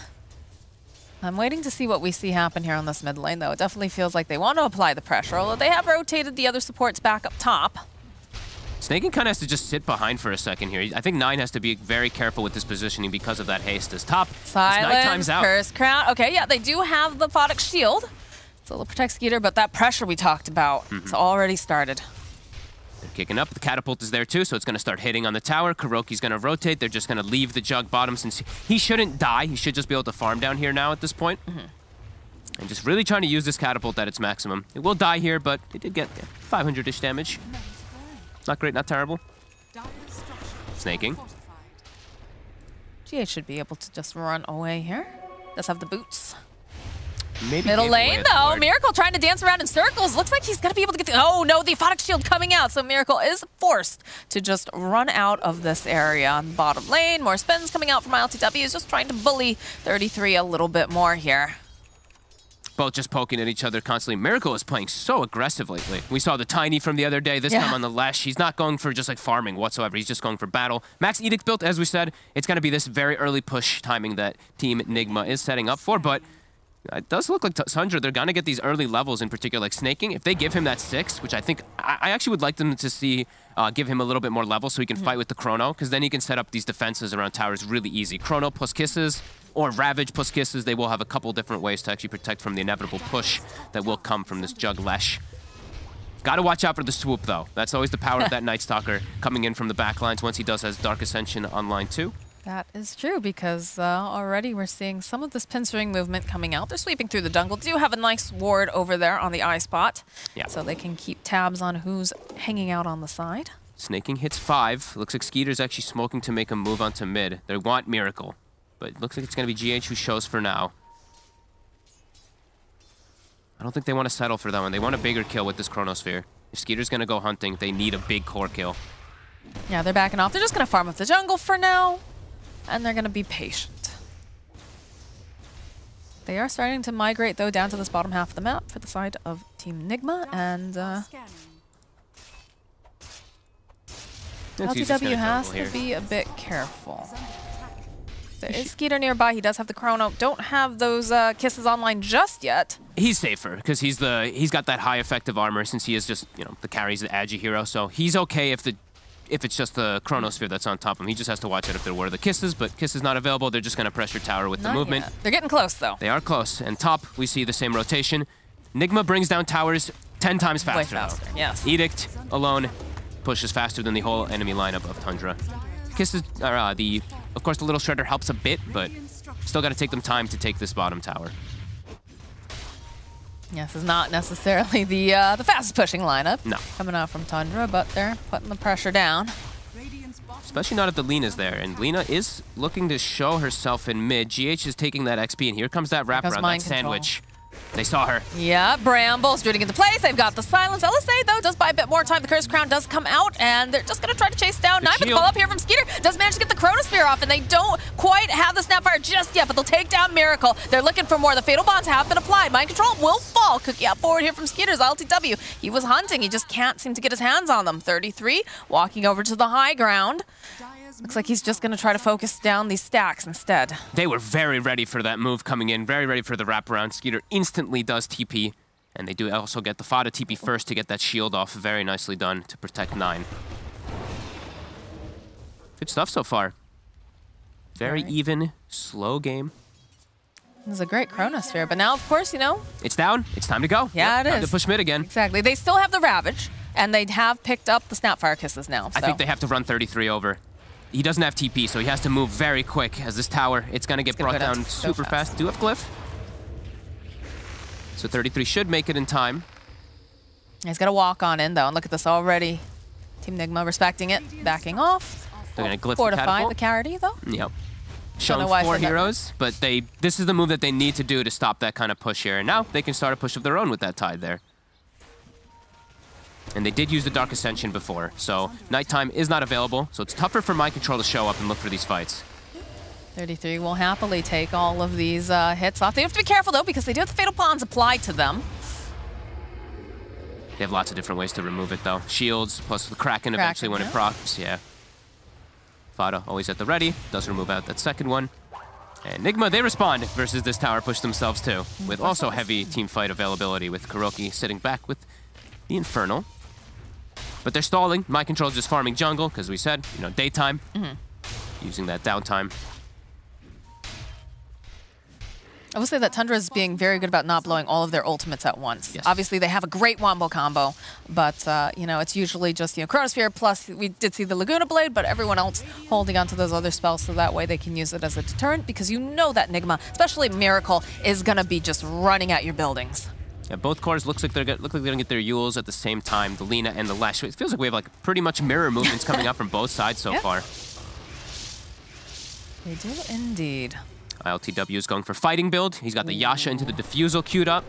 Speaker 14: I'm waiting to see what we see happen here on this mid lane, though. It definitely feels like they want to apply the pressure, although they have rotated the other supports back up top.
Speaker 5: Snaking kind of has to just sit behind for a second here. I think 9 has to be very careful with this positioning because of that haste. As top,
Speaker 14: Silence,
Speaker 5: time's out.
Speaker 14: Curse Crown. Okay, yeah, they do have the Photic Shield. It's a little protect Skeeter, but that pressure we talked about, it's already started.
Speaker 5: They're kicking up. The catapult is there too, so it's going to start hitting on the tower. Kuroki's going to rotate. They're just going to leave the Jug bottom since he shouldn't die. He should just be able to farm down here now at this point. And just really trying to use this catapult at its maximum. It will die here, but it did get 500-ish damage. Not great, not terrible. Snaking.
Speaker 14: GH should be able to just run away here. Does have the boots.
Speaker 5: Maybe
Speaker 14: Middle
Speaker 5: gave away
Speaker 14: lane,
Speaker 5: at the
Speaker 14: though.
Speaker 5: ward.
Speaker 14: Miracle trying to dance around in circles. Looks like he's going to be able to get the... Oh, no, the Photic Shield coming out. So Miracle is forced to just run out of this area on the bottom lane. More spins coming out from ILTW. He's just trying to bully 33 a little bit more here.
Speaker 5: Both just poking at each other constantly. Miracle is playing so aggressive lately. We saw the Tiny from the other day. This time on the Lash, he's not going for just like farming whatsoever. He's just going for battle. Max Edict built, as we said, it's going to be this very early push timing that Team Enigma is setting up for, but it does look like Tundra, they're going to get these early levels in particular, like Snaking. If they give him that 6, which I think, I actually would like them to see, give him a little bit more level so he can fight with the Chrono, because then he can set up these defenses around towers really easy. Chrono plus Kisses, or Ravage plus Kisses, they will have a couple different ways to actually protect from the inevitable push that will come from this Jug Lesh. Gotta watch out for the swoop, though. That's always the power of that Night Stalker coming in from the backlines once he does has Dark Ascension on line 2.
Speaker 14: That is true, because already we're seeing some of this pincer ring movement coming out. They're sweeping through the jungle. Do have a nice ward over there on the eye spot, so they can keep tabs on who's hanging out on the side.
Speaker 5: Snaking hits 5. Looks like Skeeter's actually smoking to make a move onto mid. They want Miracle, but it looks like it's going to be GH who shows for now. I don't think they want to settle for that one. They want a bigger kill with this Chronosphere. If Skeeter's going to go hunting, they need a big core kill.
Speaker 14: Yeah, they're backing off. They're just going to farm up the jungle for now. And they're going to be patient. They are starting to migrate, though, down to this bottom half of the map for the side of Team Enigma. And LTW has to be a bit careful. There is Skeeter nearby. He does have the Chrono. Don't have those Kisses online just yet.
Speaker 5: He's safer because he's got that high effective armor since he is just, you know, the carry's the agi hero. So he's okay if it's just the Chronosphere that's on top of him. He just has to watch out if there were the Kisses, but Kiss is not available. They're just going to pressure tower with the movement.
Speaker 14: Yet. They're getting close, though.
Speaker 5: They are close. And top, we see the same rotation. Enigma brings down towers 10 times faster.
Speaker 14: Way faster, yes.
Speaker 5: Edict alone pushes faster than the whole enemy lineup of Tundra. Kisses, of course, the little Shredder helps a bit, but still got to take them time to take this bottom tower.
Speaker 14: Yes, it's not necessarily the fastest pushing lineup.
Speaker 5: No.
Speaker 14: Coming out from Tundra, but they're putting the pressure down.
Speaker 5: Especially not if the Lina's there. And Lina is looking to show herself in mid. GH is taking that XP, and here comes that wraparound, that sandwich. They saw her.
Speaker 14: Yeah, Brambles rooting into place. They've got the silence. LSA, though, does buy a bit more time. The Curse Crown does come out, and they're just going to try to chase down Nine. But the follow-up here from Skeeter does manage to get the Chronosphere off, and they don't quite have the Snapfire just yet, but they'll take down Miracle. They're looking for more. The Fatal Bonds have been applied. Mind Control will fall. Cookie out forward here from Skeeter's LTW. He was hunting. He just can't seem to get his hands on them. 33, walking over to the high ground. Looks like he's just going to try to focus down these stacks instead.
Speaker 5: They were very ready for that move coming in, very ready for the wraparound. Skeeter instantly does TP, and they do also get the Fada TP first to get that shield off. Very nicely done to protect 9. Good stuff so far. Very even, slow game.
Speaker 14: This is a great Chronosphere, but now, of course, you know...
Speaker 5: It's down. It's time to go.
Speaker 14: Yeah, it is.
Speaker 5: Time to push mid again.
Speaker 14: Exactly. They still have the Ravage, and they have picked up the Snapfire Kisses now. So.
Speaker 5: I think they have to run 33 over. He doesn't have TP, so he has to move very quick as this tower, it's going to get brought down super fast. Do have Glyph. So 33 should make it in time.
Speaker 14: He's got to walk on in, though, and look at this already. Team Nigma respecting it, backing off.
Speaker 5: They're going to Glyph
Speaker 14: fortify the Carity, though.
Speaker 5: Yep. Showing 4 heroes, but this is the move that they need to do to stop that kind of push here. And now they can start a push of their own with that Tide there. And they did use the Dark Ascension before, so nighttime is not available, so it's tougher for Mind Control to show up and look for these fights.
Speaker 14: 33 will happily take all of these hits off. They have to be careful, though, because they do have the Fatal Bonds applied to them.
Speaker 5: They have lots of different ways to remove it, though. Shields, plus the Kraken eventually when it procs, yeah. Fada always at the ready, does remove out that second one. And Nigma, they respond versus this tower push themselves, too, with also heavy team fight availability, with Kuroki sitting back with the Infernal. But they're stalling. Mind Control just farming jungle, because we said, you know, daytime. Using that downtime.
Speaker 14: I will say that Tundra is being very good about not blowing all of their ultimates at once.
Speaker 5: Yes.
Speaker 14: Obviously, they have a great wombo combo, but, you know, it's usually just, you know, Chronosphere, plus we did see the Laguna Blade, but everyone else holding onto those other spells so that way they can use it as a deterrent, because you know that Nigma, especially Miracle, is going to be just running at your buildings.
Speaker 5: Yeah, both cores looks like they're gonna get their Yules at the same time, the Lina and the Lesh. It feels like we have like pretty much mirror movements coming up from both sides so far.
Speaker 14: They do indeed.
Speaker 5: ILTW is going for fighting build. He's got the Yasha into the Diffusal queued up.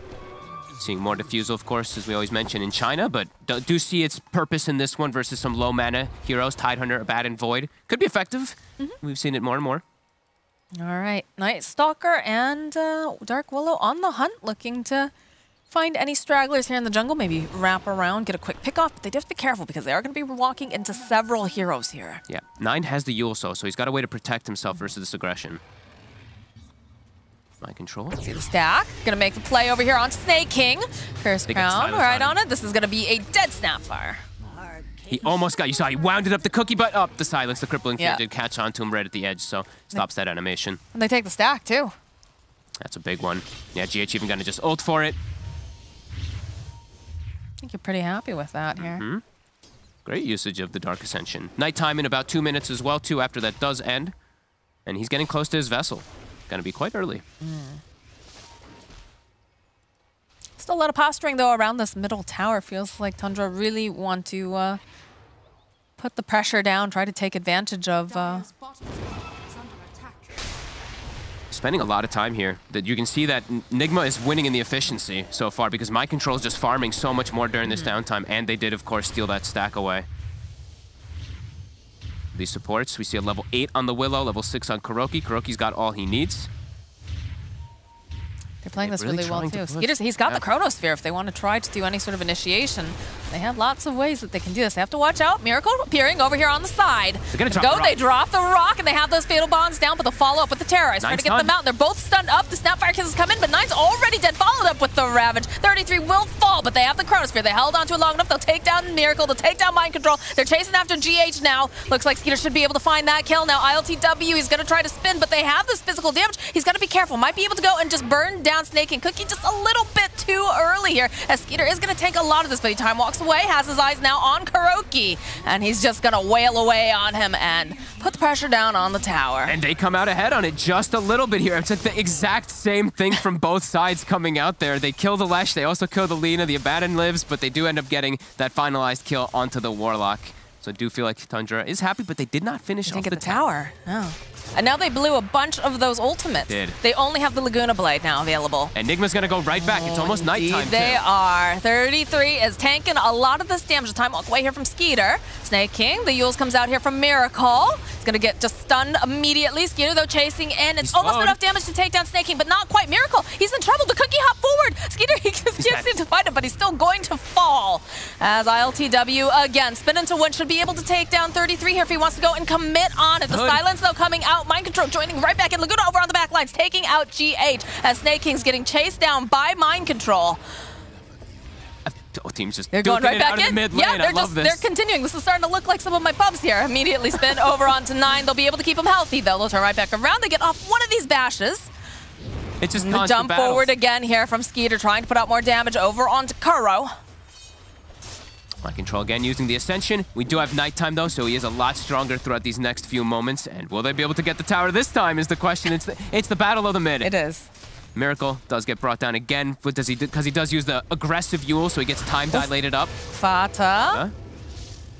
Speaker 5: Seeing more Diffusal, of course, as we always mention in China, but do see its purpose in this one versus some low mana heroes, Tidehunter, Abaddon, Void. Could be effective. We've seen it more and more.
Speaker 14: All right, Night Stalker and Dark Willow on the hunt, looking to find any stragglers here in the jungle, maybe wrap around, get a quick pick off, but they do have to be careful because they are going to be walking into several heroes here.
Speaker 5: Yeah, 9 has the Yule so he's got a way to protect himself versus this aggression. Mind Control.
Speaker 14: See the stack. Going to make the play over here on Snake King. Curse Crown right on it. This is going to be a dead Snapfire.
Speaker 5: He almost got, you saw he wounded up the cookie, but up the silence. The crippling fear did catch onto him right at the edge, so stops that animation.
Speaker 14: And they take the stack too.
Speaker 5: That's a big one. Yeah, GH even going to just ult for it.
Speaker 14: I think you're pretty happy with that here.
Speaker 5: Great usage of the Dark Ascension. Nighttime in about 2 minutes as well, too, after that does end. And he's getting close to his vessel. Gonna be quite early.
Speaker 14: Still a lot of posturing, though, around this middle tower. Feels like Tundra really want to put the pressure down, try to take advantage of...
Speaker 5: Spending a lot of time here. That you can see that Nigma is winning in the efficiency so far because Mind Control is just farming so much more during this downtime, and they did, of course, steal that stack away. These supports, we see a level 8 on the Willow, level 6 on Kuroki. Kuroki's got all he needs.
Speaker 14: They're playing this really well, too. He's got the Chronosphere if they want to try to do any sort of initiation. They have lots of ways that they can do this. They have to watch out. Miracle appearing over here on the side.
Speaker 5: They're going to drop the rock.
Speaker 14: They drop the rock, and they have those Fatal Bonds down, but they'll follow up with the Terrorize. Trying to get them out. They're both stunned up. The Snapfire Kisses come in, but Nine's already dead. Followed up with the Ravage. 33 will fall, but they have the Chronosphere. They held onto it long enough. They'll take down Miracle. They'll take down Mind Control. They're chasing after GH now. Looks like Skeeter should be able to find that kill. Now ILTW, he's going to try to spin, but they have this physical damage. He's got to be careful. Might be able to go and just burn down Snake and Cookie just a little bit too early here, as Skeeter is going to take a lot of this, but he time walks away, has his eyes now on Kuroki, and he's just going to wail away on him and put the pressure down on the tower.
Speaker 5: And they come out ahead on it just a little bit here. It's like the exact same thing from both sides coming out there. They kill the Lesh, they also kill the Lina, the Abaddon lives, but they do end up getting that finalized kill onto the Warlock. So I do feel like Tundra is happy, but they did not finish off
Speaker 14: the tower. No. And now they blew a bunch of those ultimates. They only have the Laguna Blade now available.
Speaker 5: And Nigma's gonna go right back. It's almost nighttime,
Speaker 14: They are. 33 is tanking a lot of this damage. Time walk away here from Skeeter. Snake King, the Yules comes out here from Miracle. He's gonna get just stunned immediately. Skeeter, though, chasing in. It's almost enough damage to take down Snake King, but not quite. Miracle, he's in trouble. The cookie hop forward. Skeeter, he just can't seem to find it, but he's still going to fall. As ILTW again, spin into win, should be able to take down 33 here if he wants to go and commit on it. The silence, though, coming out. Mind Control joining right back in. Laguna over on the back lines, taking out GH as Snake King's getting chased down by Mind Control.
Speaker 5: Team's just
Speaker 14: They're going right back in.
Speaker 5: Yeah,
Speaker 14: they're continuing. This is starting to look like some of my pubs here. Immediately spin over onto 9. They'll be able to keep him healthy, though. They'll turn right back around. They get off one of these bashes.
Speaker 5: It's just
Speaker 14: the jump forward again here from Skeeter, trying to put out more damage over onto Kuro.
Speaker 5: Mind Control again using the Ascension. We do have nighttime though, so he is a lot stronger throughout these next few moments. And will they be able to get the tower this time is the question. It's the battle of the mid.
Speaker 14: It is.
Speaker 5: Miracle does get brought down again. What does he do? Because he does use the aggressive Yule, so he gets time dilated up.
Speaker 14: Fata.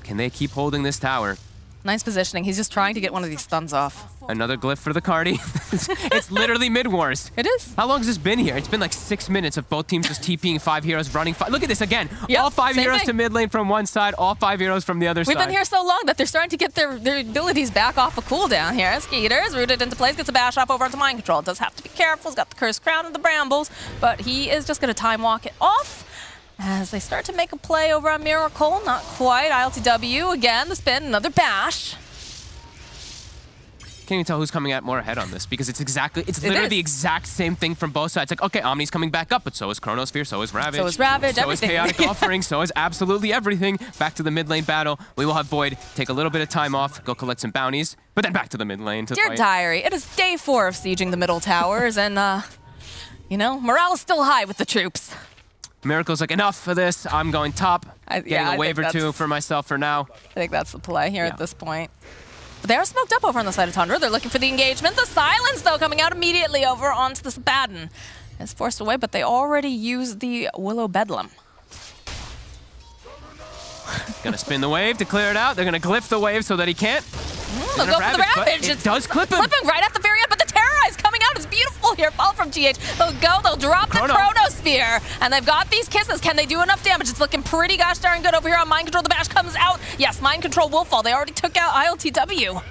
Speaker 5: Can they keep holding this tower?
Speaker 14: Nice positioning. He's just trying to get one of these stuns off.
Speaker 5: Another glyph for the Cardi. It's literally mid-wars.
Speaker 14: It is.
Speaker 5: How long has this been here? It's been like 6 minutes of both teams just TPing 5 heroes, running 5. Look at this again. All 5 heroes to mid lane from one side, all 5 heroes from the other side.
Speaker 14: We've been here so long that they're starting to get their abilities back off a cooldown here. Skeeter is rooted into place, gets a bash off over onto Mind Control. Does have to be careful. He's got the Cursed Crown and the Brambles, but he is just going to time walk it off. As they start to make a play over on Miracle. Not quite. ILTW again, the spin, another bash.
Speaker 5: Can't even tell who's coming out more ahead on this because it's literally the exact same thing from both sides. Like, okay, Omni's coming back up, but so is Chronosphere, so is Ravage.
Speaker 14: So is Ravage,
Speaker 5: so is Chaotic Offering, so is absolutely everything. Back to the mid lane battle. We will have Void take a little bit of time off, go collect some bounties, but then back to the mid lane to
Speaker 14: Dear
Speaker 5: fight.
Speaker 14: Diary, it is day 4 of sieging the middle towers, and, you know, morale is still high with the troops.
Speaker 5: Miracle's like, enough for this. I'm going top. Getting a wave or two for myself for now.
Speaker 14: I think that's the play here at this point. But they are smoked up over on the side of Tundra. They're looking for the engagement. The silence, though, coming out immediately over onto this Baden. It's forced away, but they already used the Willow Bedlam.
Speaker 5: Gonna spin the wave to clear it out. They're gonna glyph the wave so that he can't.
Speaker 14: They'll go for the Ravage.
Speaker 5: It does clip him.
Speaker 14: Clipping right at the very end, but the Terrorize coming out is beautiful here. Fall from GH. They'll go, they'll drop the Chronosphere, and they've got these kisses. Can they do enough damage? It's looking pretty gosh darn good over here on Mind Control. The bash comes out. Yes, Mind Control will fall. They already took out ILTW.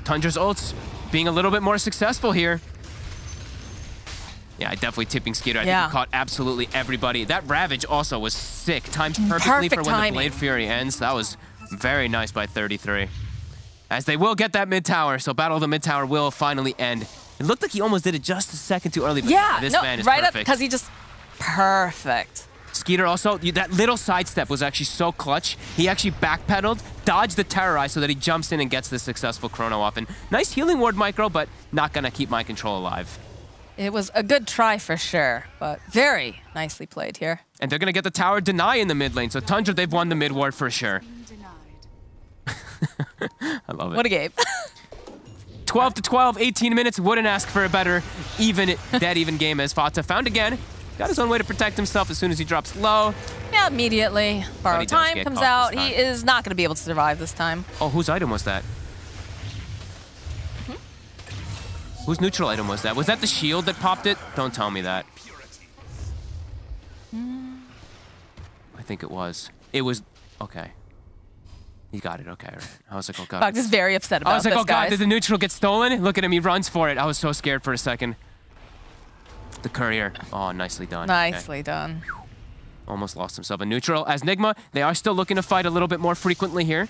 Speaker 5: Tundra's ults being a little bit more successful here. Yeah, definitely tipping Skeeter. I think he caught absolutely everybody. That Ravage also was sick. Timed perfectly for when the Blade Fury ends. That was very nice by 33. As they will get that mid tower, so Battle of the Mid Tower will finally end. It looked like he almost did it just a second too early, but this man is perfect.
Speaker 14: Because he just perfect.
Speaker 5: Skeeter also, that little sidestep was actually so clutch. He actually backpedaled, dodged the Terrorize so that he jumps in and gets the successful Chrono off. And nice healing ward micro, but not gonna keep Mind Control alive.
Speaker 14: It was a good try for sure, but very nicely played here.
Speaker 5: And they're gonna get the tower deny in the mid lane. So Tundra, they've won the mid ward for sure. I love it.
Speaker 14: What a game.
Speaker 5: 12 to 12, 18 minutes. Wouldn't ask for a better dead even game as Fata found again. Got his own way to protect himself as soon as he drops low.
Speaker 14: Yeah, immediately. Borrowed time comes out. He is not going to be able to survive this time.
Speaker 5: Oh, whose item was that? Whose neutral item was that? Was that the shield that popped it? Don't tell me that. I think it was. It was... Okay. He got it. Okay. Right. I was like, oh, God.
Speaker 14: Boggs is very upset about this,
Speaker 5: I was like, oh, God,
Speaker 14: guys.
Speaker 5: did the neutral get stolen? Look at him. He runs for it. I was so scared for a second. The courier. Oh, nicely done.
Speaker 14: Nicely done.
Speaker 5: Almost lost himself a neutral. As Nigma, they are still looking to fight a little bit more frequently here.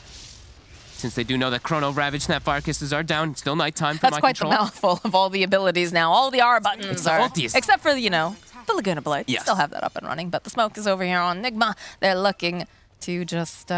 Speaker 5: Since they do know that Chrono, Ravage, Snapfire Kisses are down. It's still nighttime for
Speaker 14: That's quite the mouthful of all the abilities now. All the R buttons are... Except for, you know, the Laguna Blade. Yes. Still have that up and running. But the smoke is over here on Nigma. They're looking to just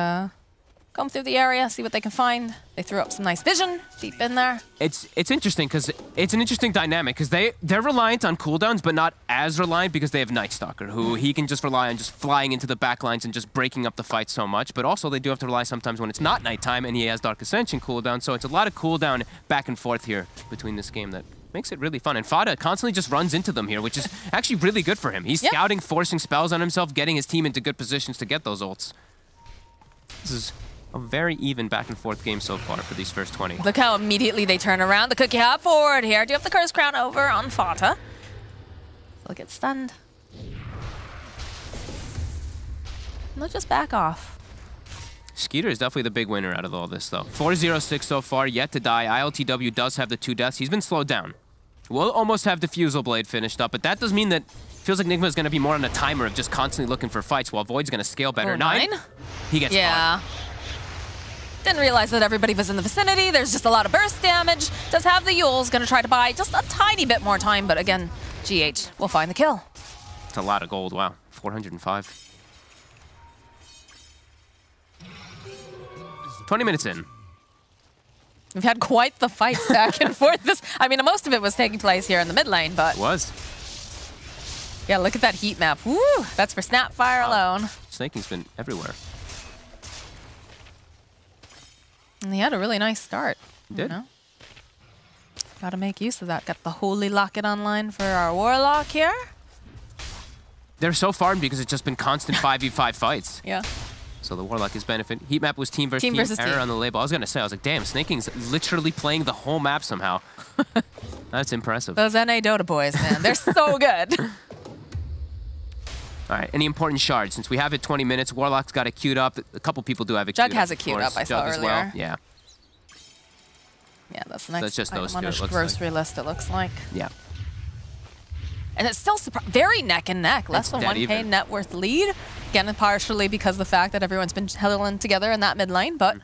Speaker 14: come through the area, see what they can find. They threw up some nice vision deep in there.
Speaker 5: It's interesting because it's an interesting dynamic because they're reliant on cooldowns, but not as reliant because they have Night Stalker, who he can just rely on just flying into the backlines and just breaking up the fight so much. But also they do have to rely sometimes when it's not nighttime and he has Dark Ascension cooldown. So it's a lot of cooldown back and forth here between this game that makes it really fun. And Fada constantly just runs into them here, which is actually really good for him. He's scouting, forcing spells on himself, getting his team into good positions to get those ults. This is a very even back and forth game so far for these first 20.
Speaker 14: Look how immediately they turn around. The cookie hop forward here. Do you have the curse crown over on Fata? They'll get stunned. They'll just back off.
Speaker 5: Skeeter is definitely the big winner out of all this, though. 4-0-6 so far, yet to die. ILTW does have the 2 deaths. He's been slowed down. We'll almost have Diffusal Blade finished up, but that does mean that feels like Nigma is going to be more on a timer of just constantly looking for fights, while Void's going to scale better.
Speaker 14: Oh, 9?
Speaker 5: He gets caught.
Speaker 14: Didn't realize that everybody was in the vicinity. There's just a lot of burst damage. Does have the Yule's going to try to buy just a tiny bit more time, but again, GH will find the kill.
Speaker 5: It's a lot of gold. Wow, 405. 20 minutes in.
Speaker 14: We've had quite the fights back and forth. I mean, most of it was taking place here in the mid lane, but...
Speaker 5: It was.
Speaker 14: Yeah, look at that heat map. Woo! That's for Snapfire alone.
Speaker 5: Snaking's been everywhere.
Speaker 14: And he had a really nice start.
Speaker 5: He did.
Speaker 14: You know? Gotta make use of that. Got the Holy Locket online for our Warlock here.
Speaker 5: They're so farmed because it's just been constant 5v5 fights.
Speaker 14: Yeah.
Speaker 5: So the Warlock is benefiting. Heat map was team versus team. Error on the label. I was going to say, I was like, damn, Snaking's literally playing the whole map somehow. That's impressive.
Speaker 14: Those NA Dota boys, man. They're so good.
Speaker 5: All right, any important shards? Since we have it 20 minutes, Warlock's got it queued up. A couple people do have it queued up.
Speaker 14: Jug has it queued up, I saw earlier.
Speaker 5: Well. Yeah.
Speaker 14: Yeah, that's the next
Speaker 5: That's just
Speaker 14: item
Speaker 5: those
Speaker 14: on
Speaker 5: two,
Speaker 14: our
Speaker 5: it looks
Speaker 14: grocery list, it looks like.
Speaker 5: Yeah.
Speaker 14: And it's still very neck and neck. Less than
Speaker 5: dead
Speaker 14: 1K
Speaker 5: even.
Speaker 14: net worth lead. Again, partially because of the fact that everyone's been huddling together in that mid lane, but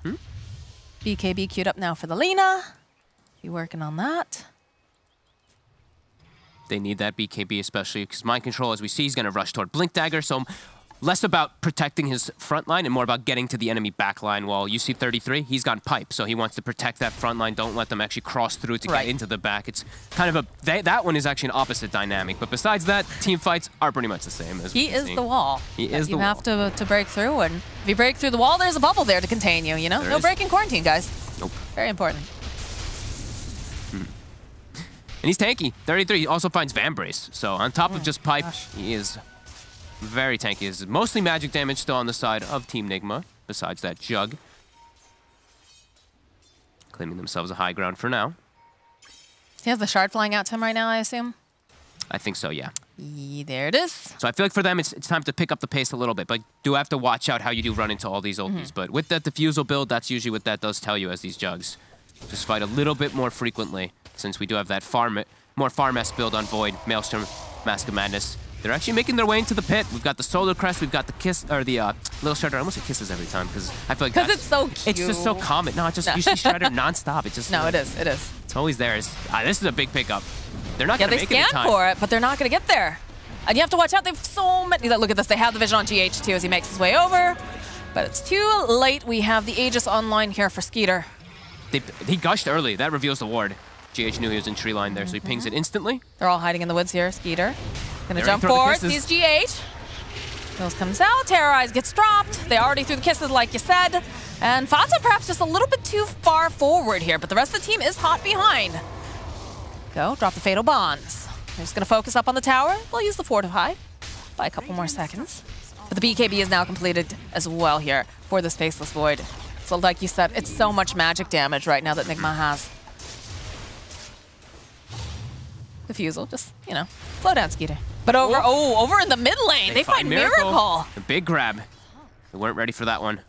Speaker 14: BKB queued up now for the Lina. Be working on that.
Speaker 5: They need that BKB, especially because Mind Control, as we see, he's going to rush toward Blink Dagger, so less about protecting his front line and more about getting to the enemy back line. While UC33, he's got Pipe, so he wants to protect that front line, don't let them actually cross through to get into the back. It's kind of a... that one is actually an opposite dynamic, but besides that, team fights are pretty much the same. As
Speaker 14: He is the wall.
Speaker 5: He is the wall.
Speaker 14: You have to break through, and if you break through the wall, there's a bubble there to contain you, you know?
Speaker 5: There
Speaker 14: No
Speaker 5: is.
Speaker 14: breaking quarantine, guys.
Speaker 5: Nope.
Speaker 14: Very important.
Speaker 5: And he's tanky. 33 he also finds Vambrace. So on top of just Pipe, he is very tanky. It's mostly magic damage still on the side of Team Nigma, besides that Jug. Claiming themselves a high ground for now.
Speaker 14: He has the shard flying out to him right now, I assume?
Speaker 5: I think so, yeah.
Speaker 14: There it is.
Speaker 5: So I feel like for them, it's time to pick up the pace a little bit, but do have to watch out how you do run into all these ultis. But with that Diffusal build, that's usually what that does tell you as these Jugs. Just fight a little bit more frequently, since we do have that more farm-esque build on Void, Maelstrom, Mask of Madness. They're actually making their way into the pit. We've got the Solar Crest, we've got the Kiss, or the Little Shredder. I almost say Kisses every time, because I feel like
Speaker 14: Because it's so cute.
Speaker 5: It's just so common. No, it's just usually Shredder nonstop. It just
Speaker 14: No, it is. It is.
Speaker 5: It's always there. This is a big pickup. They're not
Speaker 14: Yeah,
Speaker 5: going to
Speaker 14: they
Speaker 5: make it in
Speaker 14: scan
Speaker 5: time.
Speaker 14: for it, but they're not going to get there. And you have to watch out. They have so many. Look at this. They have the vision on GH too as he makes his way over. But it's too late. We have the Aegis online here for Skeeter.
Speaker 5: He gushed early. That reveals the ward. GH knew he was in tree line there, so he pings it instantly.
Speaker 14: They're all hiding in the woods here. Skeeter gonna
Speaker 5: They're
Speaker 14: jump
Speaker 5: ready to throw the
Speaker 14: forward. Sees
Speaker 5: kisses.
Speaker 14: GH. Kills comes out. Terrorize gets dropped. They already threw the kisses, like you said. And Fata perhaps just a little bit too far forward here, but the rest of the team is hot behind. Go. Drop the Fatal Bonds. They're just gonna focus up on the tower. They'll use the Fortify by a couple more seconds. But the BKB is now completed as well here for this Faceless Void. So like you said, it's so much magic damage right now that Nigma has. Diffusal, just, you know, slow down, Skeeter. But over in the mid lane, they find Miracle.
Speaker 5: A big grab. They weren't ready for that one.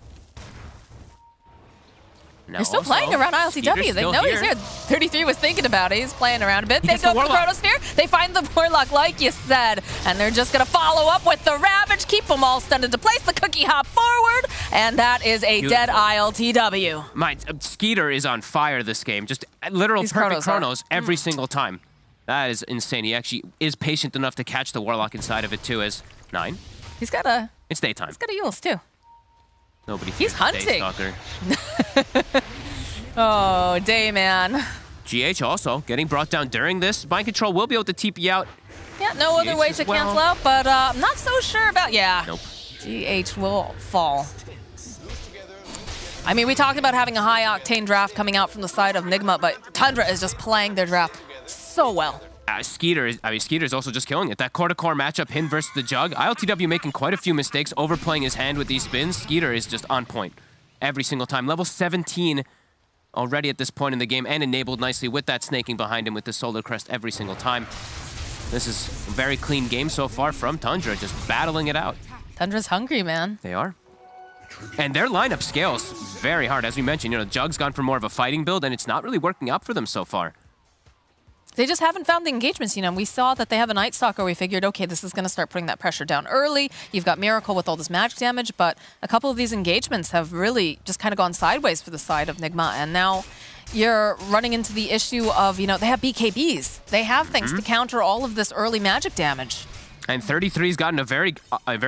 Speaker 5: Now
Speaker 14: They're still
Speaker 5: also,
Speaker 14: playing around ILTW.
Speaker 5: Skeeter's
Speaker 14: They
Speaker 5: still
Speaker 14: know he's here. 33 was thinking about it. He's playing around a bit. They
Speaker 5: gets
Speaker 14: go
Speaker 5: the
Speaker 14: for the Chronosphere. They find the Warlock, like you said. And they're just going to follow up with the Ravage, keep them all stunned into place, the Cookie Hop forward. And that is a dead ILTW.
Speaker 5: Skeeter is on fire this game. Just literal
Speaker 14: These
Speaker 5: perfect
Speaker 14: Chronos
Speaker 5: chronos every single time. That is insane. He actually is patient enough to catch the Warlock inside of it too as 9.
Speaker 14: He's got a...
Speaker 5: It's daytime.
Speaker 14: He's got a Yules too.
Speaker 5: Nobody
Speaker 14: He's
Speaker 5: fears the
Speaker 14: hunting.
Speaker 5: Daystalker.
Speaker 14: Oh, Dayman.
Speaker 5: GH also getting brought down during this. Mind Control will be able to TP out.
Speaker 14: Yeah, no other
Speaker 5: GH
Speaker 14: way
Speaker 5: as
Speaker 14: to
Speaker 5: well.
Speaker 14: cancel out, but I'm not so sure about... Yeah.
Speaker 5: Nope.
Speaker 14: GH will fall. I mean, we talked about having a high-octane draft coming out from the side of Nigma, but Tundra is just playing their draft so well.
Speaker 5: Skeeter's also just killing it. That core-to-core matchup, him versus the Jug. ILTW making quite a few mistakes, overplaying his hand with these spins. Skeeter is just on point. every single time. Level 17 already at this point in the game, and enabled nicely with that snaking behind him with the Solar Crest every single time. This is a very clean game so far from Tundra, just battling it out.
Speaker 14: Tundra's hungry, man.
Speaker 5: They are. And their lineup scales very hard. As we mentioned, you know, Jug's gone for more of a fighting build, and it's not really working out for them so far.
Speaker 14: They just haven't found the engagements. You know, we saw that they have a Night Stalker. We figured, okay, this is going to start putting that pressure down early. You've got Miracle with all this magic damage, but a couple of these engagements have really just kind of gone sideways for the side of Nigma. And now you're running into the issue of, you know, they have BKBs. They have things to counter all of this early magic damage.
Speaker 5: And 33's gotten a very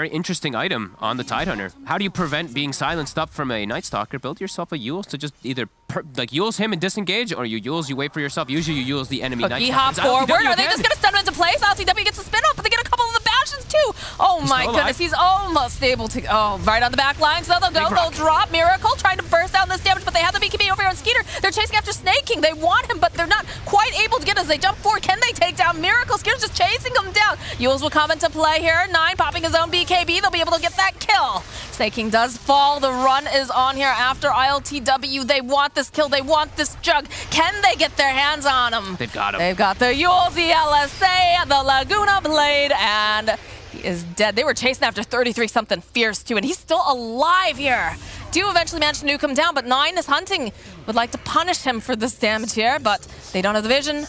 Speaker 5: interesting item on the Tidehunter. How do you prevent being silenced up from a Night Stalker? Build yourself a Yules to just either Yules him and disengage, or you Yules, you wait for yourself. Usually you Yules the enemy Night
Speaker 14: hop
Speaker 5: Stalker.
Speaker 14: forward. Are they just going to stun him into place? LTW gets the spin off, but they get a couple of the bastions too. Oh my goodness, he's almost able to. Oh, right on the back line. So they'll go, they'll drop Miracle, trying to burst down this damage, but they have the BKB over here on Skeeter. They're chasing after Snaking. They want him, but they're not quite able to get as they jump forward. Can they take down Miracle? Skeeter's just chasing him down. Yules will come into play here. 9 popping his own BKB. They'll be able to get that kill. Snaking does fall. The run is on here after ILTW. They want this kill. They want this Jug. Can they get their hands on him?
Speaker 5: They've got him.
Speaker 14: They've got the Yules, the LSA, the Laguna Blade, and he is dead. They were chasing after 33 something fierce too, and he's still alive here. Do eventually manage to nuke him down, but 9 is hunting. Would like to punish him for this damage here, but they don't have the vision.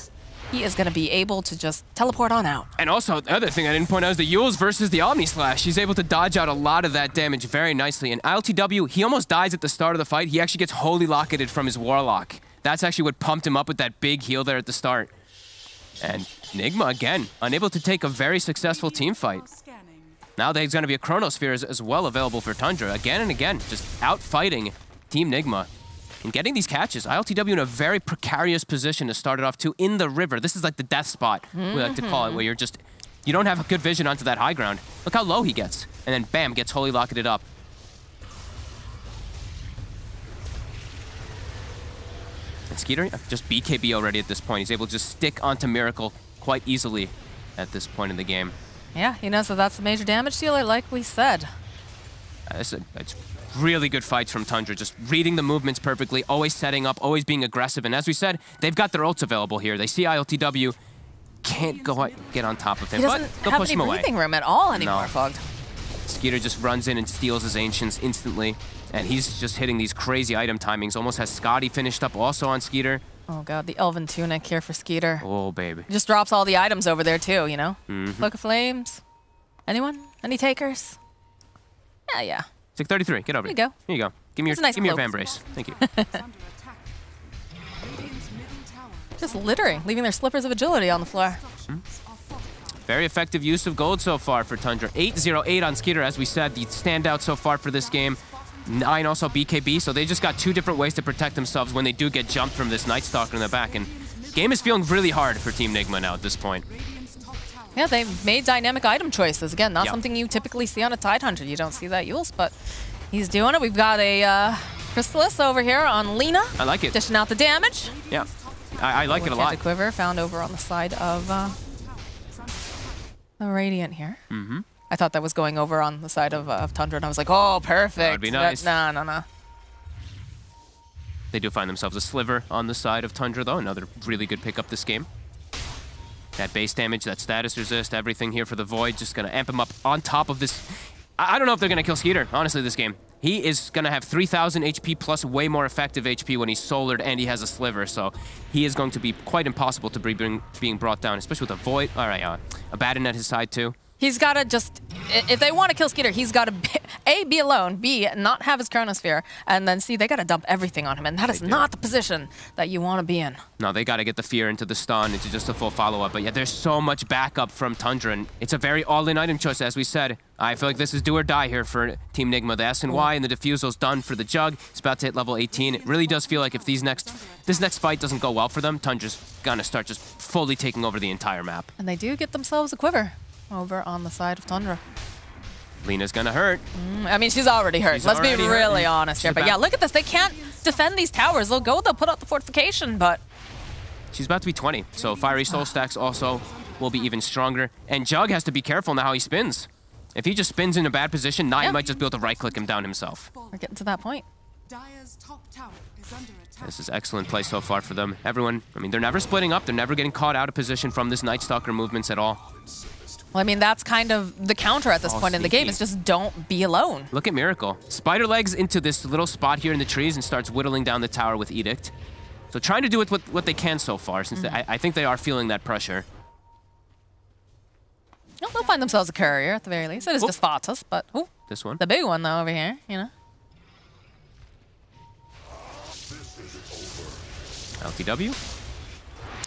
Speaker 14: He is going to be able to just teleport on out.
Speaker 5: And also, the other thing I didn't point out is the Yules versus the Omni Slash. He's able to dodge out a lot of that damage very nicely. And ILTW, he almost dies at the start of the fight. He actually gets Holy Locketed from his Warlock. That's actually what pumped him up with that big heal there at the start. And Nigma, again, unable to take a very successful team fight. Now there's going to be a Chronosphere as well available for Tundra. Again and again, just out-fighting Team Nigma. And getting these catches, ILTW in a very precarious position to start it off too, in the river. This is like the death spot, we like to call it, where you're just, you don't have a good vision onto that high ground. Look how low he gets. And then bam, gets Holy Locketed up. And Skeeter, just BKB already at this point. He's able to just stick onto Miracle quite easily at this point in the game.
Speaker 14: Yeah, he knows that that's the major damage dealer, like we said.
Speaker 5: It's really good fights from Tundra, just reading the movements perfectly, always setting up, always being aggressive. And as we said, they've got their ults available here. They see ILTW, can't go get on top of him, but they'll push him away.
Speaker 14: He doesn't have any breathing room at all anymore,
Speaker 5: No.
Speaker 14: Fogged.
Speaker 5: Skeeter just runs in and steals his Ancients instantly, and he's just hitting these crazy item timings. Almost has Scotty finished up also on Skeeter.
Speaker 14: Oh god, the Elven Tunic here for Skeeter.
Speaker 5: Oh, baby.
Speaker 14: Just drops all the items over there too, you know? Cloak of Flames. Anyone? Any takers? Yeah.
Speaker 5: 633, get over
Speaker 14: Here
Speaker 5: here.
Speaker 14: you go.
Speaker 5: Here you go. Give me
Speaker 14: It's a nice
Speaker 5: give me your
Speaker 14: cloak.
Speaker 5: fan brace. Thank you.
Speaker 14: Just littering, leaving their slippers of agility on the floor.
Speaker 5: Very effective use of gold so far for Tundra. 808 on Skeeter, as we said, the standout so far for this game. 9 also BKB, so they just got 2 different ways to protect themselves when they do get jumped from this Night Stalker in the back. And game is feeling really hard for Team Nigma now at this point.
Speaker 14: Yeah, they made dynamic item choices. Again, not
Speaker 5: Yep.
Speaker 14: something you typically see on a Tidehunter. You don't see that Yules, but he's doing it. We've got a Chrysalis over here on Lena.
Speaker 5: I like it.
Speaker 14: Dishing out the damage.
Speaker 5: Yeah, I like it a lot.
Speaker 14: Enchanted Quiver found over on the side of the Radiant here. I thought that was going over on the side of Tundra, and I was like, oh, perfect.
Speaker 5: That would be nice.
Speaker 14: No.
Speaker 5: They do find themselves a sliver on the side of Tundra, though. Another really good pickup this game. That base damage, that status resist, everything here for the Void, just going to amp him up on top of this. I don't know if they're going to kill Skeeter, honestly, this game. He is going to have 3,000 HP plus way more effective HP when he's solared and he has a sliver, so he is going to be quite impossible to be being brought down, especially with a Void. All right, Abaddon at his side, too.
Speaker 14: He's got to just, if they want to kill Skeeter, he's got to, A, be alone, B, not have his Chronosphere, and then C, they got to dump everything on him, and that is not the position that you want to be in.
Speaker 5: No, they got to get the fear into the stun, into just a full follow-up. But yeah, there's so much backup from Tundra, and it's a very all-in item choice, as we said. I feel like this is do or die here for Team Nigma. The SNY and the Diffusal's done for the Jug. It's about to hit level 18. It really does feel like if this next fight doesn't go well for them, Tundra's going to start just fully taking over the entire map.
Speaker 14: And they do get themselves a Quiver over on the side of Tundra.
Speaker 5: Lena's gonna hurt.
Speaker 14: I mean, she's already hurt. Let's be really honest here. But yeah, look at this. They can't defend these towers. They'll put out the fortification, but...
Speaker 5: She's about to be 20, so Fiery Soul stacks also will be even stronger. And Jug has to be careful now how he spins. If he just spins in a bad position, Nine might just be able to right-click him down himself.
Speaker 14: We're getting to that point.
Speaker 13: Dire's top tower is under attack.
Speaker 5: This is excellent play so far for them. Everyone, I mean, they're never splitting up. They're never getting caught out of position from this Night Stalker movements at all.
Speaker 14: Well, I mean, that's kind of the counter at this point in the game, is just don't be alone.
Speaker 5: Look at Miracle. Spider legs into this little spot here in the trees and starts whittling down the tower with Edict. So trying to do it with what they can so far, since I think they are feeling that pressure.
Speaker 14: Well, they'll find themselves a courier at the very least. It is just Vatas, but
Speaker 5: this one.
Speaker 14: The big one though over here, you know.
Speaker 5: LTW.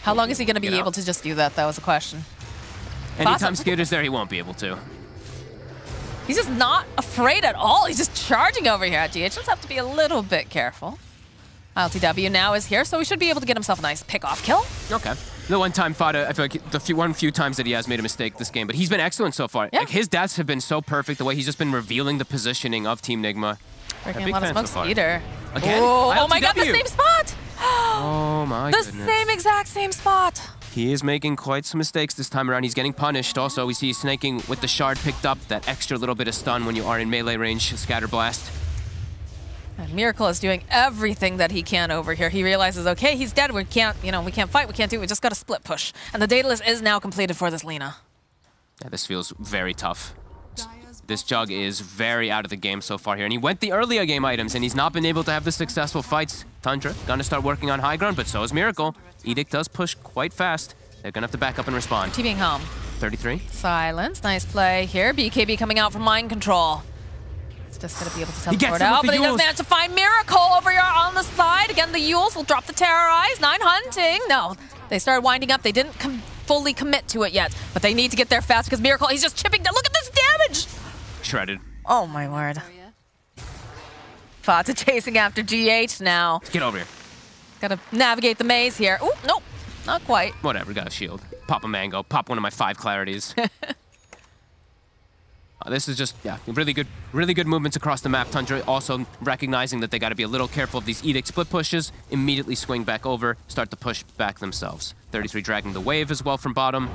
Speaker 14: How long is he going to be able to just do that? That was the question.
Speaker 5: Anytime Skater's there, he won't be able to.
Speaker 14: He's just not afraid at all. He's just charging over here at GH. Just have to be a little bit careful. LTW now is here, so he should be able to get himself a nice pick-off kill.
Speaker 5: Okay. The one time Fada, I feel like the few times that he has made a mistake this game, but he's been excellent so far.
Speaker 14: Yeah.
Speaker 5: Like his deaths have been so perfect, the way he's just been revealing the positioning of Team Nigma.
Speaker 14: Breaking a lot of smoke speeder.
Speaker 5: Again?
Speaker 14: Oh my god, the same spot!
Speaker 5: Oh my
Speaker 14: the
Speaker 5: goodness.
Speaker 14: same exact same spot.
Speaker 5: He is making quite some mistakes this time around. He's getting punished. Also, we see snaking with the shard picked up, that extra little bit of stun when you are in melee range, scatter blast.
Speaker 14: And Miracle is doing everything that he can over here. He realizes, okay, he's dead. We can't, we can't fight. We can't do it. We just got to split push. And the Daedalus is now completed for this Lina.
Speaker 5: Yeah, this feels very tough. This Jug is very out of the game so far here. And he went the earlier game items, and he's not been able to have the successful fights. Tundra gonna start working on high ground, but so is Miracle. Edict does push quite fast. They're gonna have to back up and respond.
Speaker 14: TBing home.
Speaker 5: 33.
Speaker 14: Silence. Nice play here. BKB coming out from mind control. It's just gonna be able to teleport
Speaker 5: him
Speaker 14: out,
Speaker 5: with
Speaker 14: but
Speaker 5: the
Speaker 14: he does
Speaker 5: Yules.
Speaker 14: manage to find Miracle over here on the side. Again, the Yules will drop the Terrorize. 9 hunting. No, they started winding up. They didn't fully commit to it yet, but they need to get there fast because Miracle, he's just chipping down. Look at this damage!
Speaker 5: Shredded.
Speaker 14: Oh my word. Fata chasing after GH now.
Speaker 5: Get over here.
Speaker 14: Gotta navigate the maze here. Ooh, nope, not quite.
Speaker 5: Whatever, got a shield. Pop a mango. Pop one of my 5 clarities. This is just, really good movements across the map. Tundra also recognizing that they got to be a little careful of these Edict split pushes, immediately swing back over, start to push back themselves. 33 dragging the wave as well from bottom.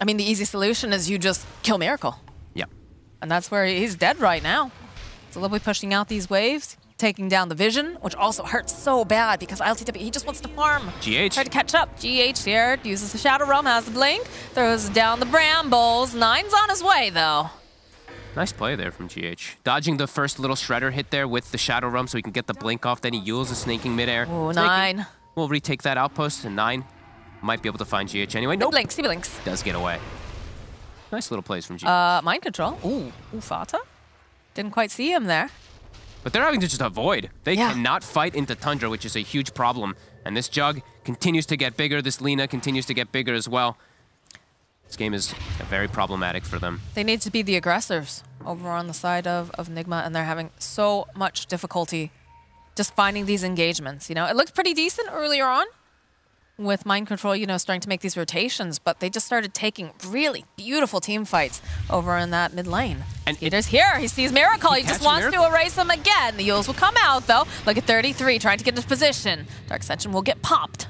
Speaker 14: I mean, the easy solution is you just kill Miracle.
Speaker 5: Yeah.
Speaker 14: And that's where he's dead right now. So they'll be pushing out these waves, taking down the vision, which also hurts so bad because ILTW, he just wants to farm.
Speaker 5: GH.
Speaker 14: Try to catch up. GH here, uses the Shadow Realm, has the blink, throws down the brambles. 9's on his way, though.
Speaker 5: Nice play there from GH. Dodging the first little shredder hit there with the Shadow Realm so he can get the blink off. Then he Yules the snaking midair.
Speaker 14: Ooh, 9.
Speaker 5: We'll retake that outpost, and 9 might be able to find GH anyway. Nope.
Speaker 14: He blinks.
Speaker 5: Does get away. Nice little plays from GH.
Speaker 14: Mind control. Ooh, Fata. Didn't quite see him there.
Speaker 5: But they're having to just avoid. They cannot fight into Tundra, which is a huge problem. And this Jug continues to get bigger. This Lina continues to get bigger as well. This game is very problematic for them.
Speaker 14: They need to be the aggressors over on the side of Nigma, and they're having so much difficulty just finding these engagements. It looked pretty decent earlier on with mind control, starting to make these rotations, but they just started taking really beautiful team fights over in that mid lane. And Peter's here. He sees Miracle. He just wants to erase him again. The Yules will come out, though. Look at 33, trying to get into position. Dark Ascension will get popped.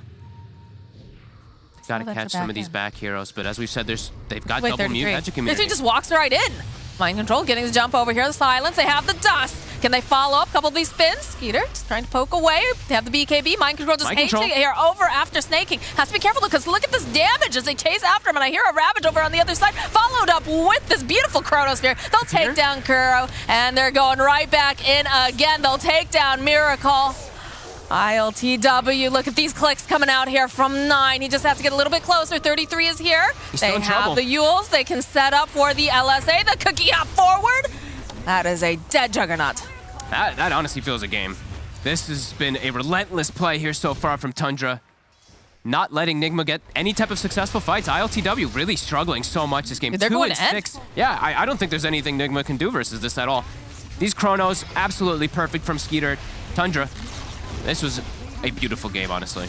Speaker 5: Gotta catch some of these back heroes, but as we've said, they've got
Speaker 14: Wait,
Speaker 5: double
Speaker 14: 33.
Speaker 5: magic immunity.
Speaker 14: 33 just walks right in. Mind control, getting the jump over here. The silence. They have the dust. Can they follow up a couple of these spins? Skeeter just trying to poke away. They have the BKB. Mind control just hating here over after snaking. Has to be careful because look at this damage as they chase after him. And I hear a Ravage over on the other side, followed up with this beautiful Chronosphere. They'll take down Kuro, and they're going right back in again. They'll take down Miracle. ILTW, look at these clicks coming out here from 9. He just has to get a little bit closer. 33 is here. They have the Yules. They can set up for the LSA. The cookie hop forward. That is a dead Juggernaut.
Speaker 5: That honestly feels a game. This has been a relentless play here so far from Tundra. Not letting Nigma get any type of successful fights. ILTW really struggling so much this game.
Speaker 14: They're
Speaker 5: 2
Speaker 14: going
Speaker 5: and
Speaker 14: to end.
Speaker 5: 6. Yeah, I don't think there's anything Nigma can do versus this at all. These Chronos, absolutely perfect from Skeeter. Tundra, this was a beautiful game, honestly.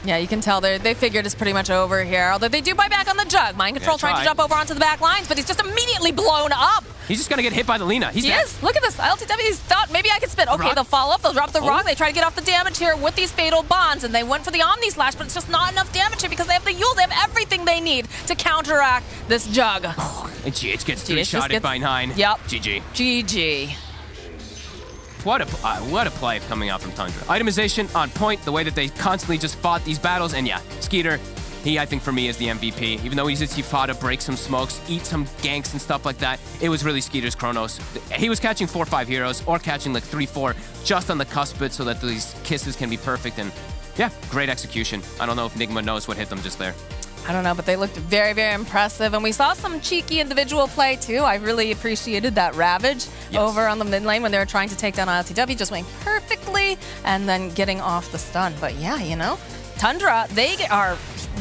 Speaker 14: Yeah, you can tell they figured it's pretty much over here. Although they do buy back on the Jug. Mind control trying to jump over onto the back lines, but he's just immediately blown up.
Speaker 5: He's just gonna get hit by the Lina. He
Speaker 14: is. Look at this. ILTW, he's thought maybe I could spin. Okay, they'll follow up. They'll drop the rock. They try to get off the damage here with these fatal bonds, and they went for the Omni Slash, but it's just not enough damage here because they have the Yules. They have everything they need to counteract this Jug.
Speaker 5: And GH gets
Speaker 14: GH
Speaker 5: three-shotted by 9.
Speaker 14: Yep.
Speaker 5: GG.
Speaker 14: GG.
Speaker 5: What a play coming out from Tundra. Itemization on point, the way that they constantly just fought these battles, and yeah, Skeeter, he, I think, for me, is the MVP. Even though he fought to break some smokes, eat some ganks and stuff like that, it was really Skeeter's Chronos. He was catching 4 or 5 heroes, or catching like 3 or 4 just on the cusp bit so that these kisses can be perfect, and yeah, great execution. I don't know if Nigma knows what hit them just there.
Speaker 14: I don't know, but they looked very, very impressive. And we saw some cheeky individual play, too. I really appreciated that Ravage over on the mid lane when they were trying to take down ILTW, just went perfectly and then getting off the stun. But yeah, you know, Tundra, they are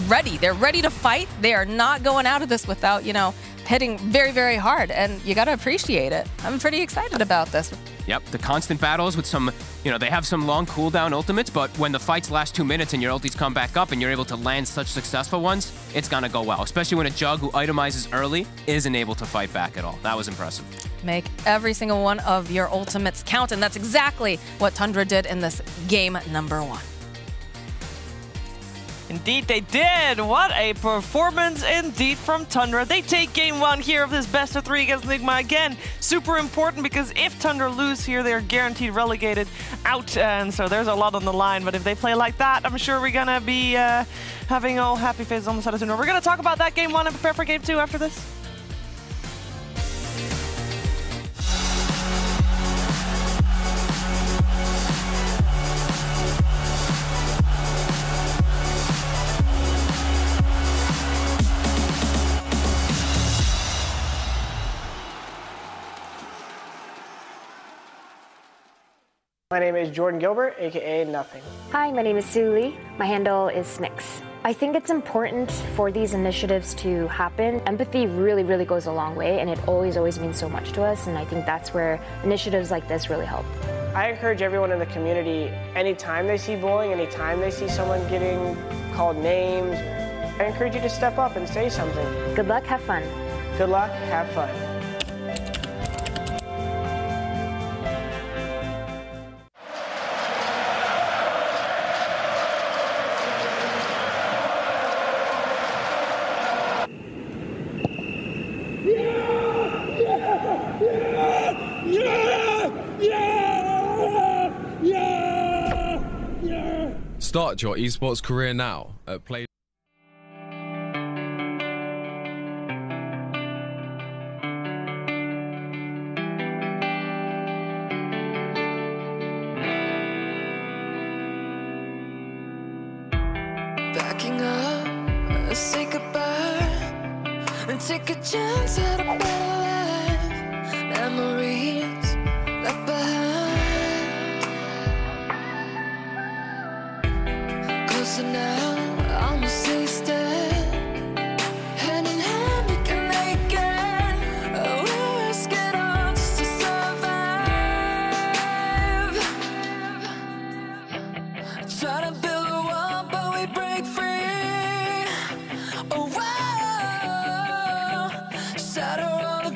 Speaker 14: ready. They're ready to fight. They are not going out of this without, you know, hitting very, very hard. And you got to appreciate it. I'm pretty excited about this.
Speaker 5: Yep, the constant battles with some, you know, they have some long cooldown ultimates, but when the fights last 2 minutes and your ultis come back up and you're able to land such successful ones, it's gonna go well. Especially when a Jug who itemizes early isn't able to fight back at all. That was impressive.
Speaker 14: Make every single one of your ultimates count, and that's exactly what Tundra did in this game number 1.
Speaker 20: Indeed, they did. What a performance indeed from Tundra. They take game 1 here of this best of 3 against Nigma. Again, super important because if Tundra lose here, they're guaranteed relegated out. And so there's a lot on the line. But if they play like that, I'm sure we're going to be having all happy faces on the side of Tundra. We're going to talk about that game 1 and prepare for game 2 after this.
Speaker 10: My name is Jordan Gilbert, aka Nothing.
Speaker 11: Hi, my name is Sue Lee. My handle is Smix. I think it's important for these initiatives to happen. Empathy really, really goes a long way, and it always, always means so much to us, and I think that's where initiatives like this really help.
Speaker 10: I encourage everyone in the community, anytime they see bullying, anytime they see someone getting called names, I encourage you to step up and say something.
Speaker 11: Good luck, have fun.
Speaker 10: Good luck, have fun.
Speaker 8: Start your esports career now at Play.
Speaker 12: Backing up, let's say goodbye and take a chance at a better life. Memories left behind. Closer now, almost tasted. Hand in hand, we can make it. We'll risk it all just to survive. Try to build a wall, but we break free. Oh, wow. Shatter all the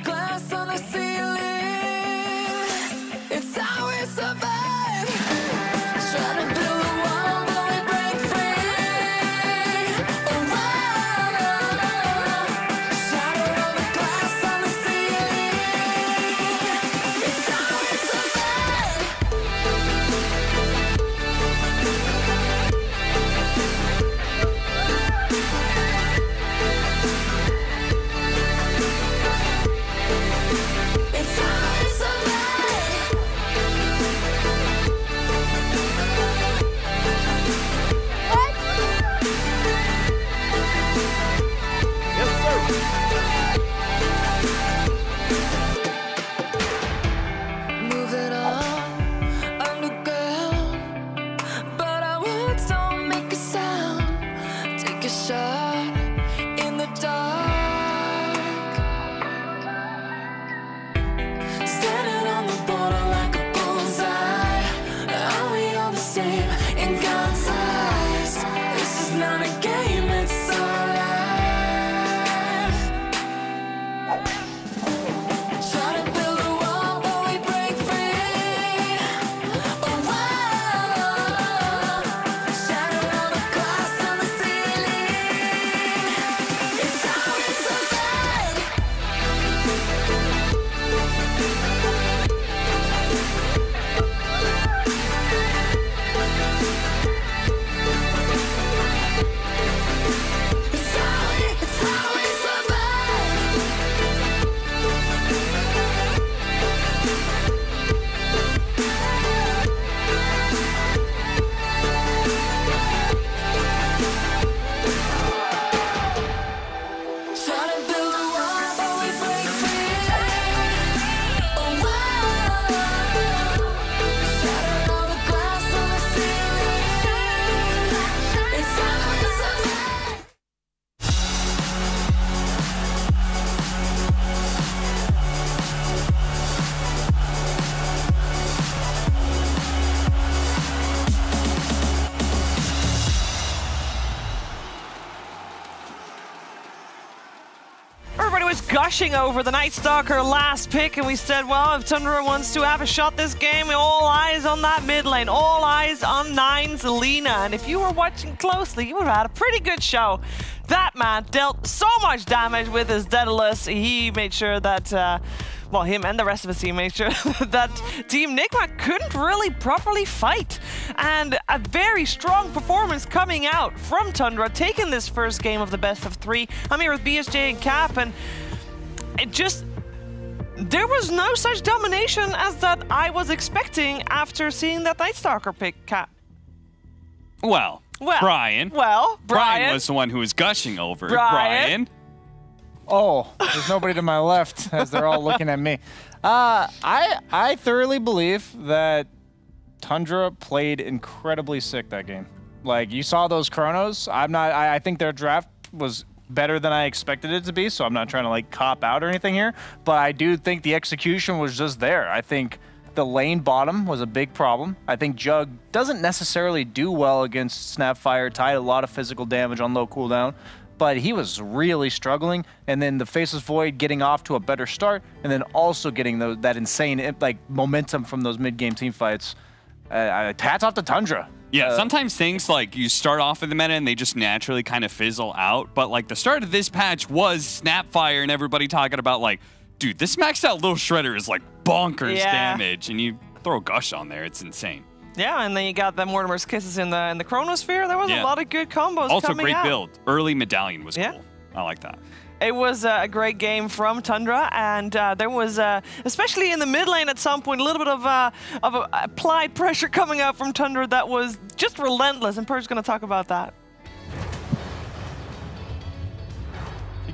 Speaker 20: gushing over the Night Stalker last pick, and we said, well, if Tundra wants to have a shot this game, all eyes on that mid lane, all eyes on Nine's Lina. And if you were watching closely, you would have had a pretty good show. That man dealt so much damage with his Daedalus. He made sure that, well, him and the rest of his team made sure that Team Nigma couldn't really properly fight. And a very strong performance coming out from Tundra, taking this first game of the best of 3. I'm here with BSJ and Cap, and it just, there was no such domination as that I was expecting after seeing that Night Stalker pick, Cap.
Speaker 3: Well, Brian.
Speaker 20: Brian
Speaker 3: was the one who was gushing over it.
Speaker 20: Brian.
Speaker 9: Oh, there's nobody to my left as they're all looking at me. I thoroughly believe that Tundra played incredibly sick that game. Like, you saw those chronos. I think their draft was better than I expected it to be, so I'm not trying to like cop out or anything here, but I do think the execution was just there. I think the lane bottom was a big problem. I think Jug doesn't necessarily do well against Snapfire, tied a lot of physical damage on low cooldown, but he was really struggling. And then the Faceless Void getting off to a better start, and then also getting that insane like momentum from those mid-game team fights. Hats off to Tundra.
Speaker 3: Yeah, sometimes things like you start off in the meta and they just naturally kind of fizzle out. But like the start of this patch was Snapfire and everybody talking about like, dude, this maxed out Little Shredder is like bonkers damage, and you throw Gush on there, it's insane.
Speaker 20: Yeah, and then you got the Mortimer's Kisses in the Chronosphere. There was a lot of good combos
Speaker 3: also
Speaker 20: coming out.
Speaker 3: Great build. Early Medallion was cool. I like that.
Speaker 20: It was a great game from Tundra, and there was, especially in the mid lane at some point, a little bit of applied pressure coming out from Tundra that was just relentless, and Per's going to talk about that.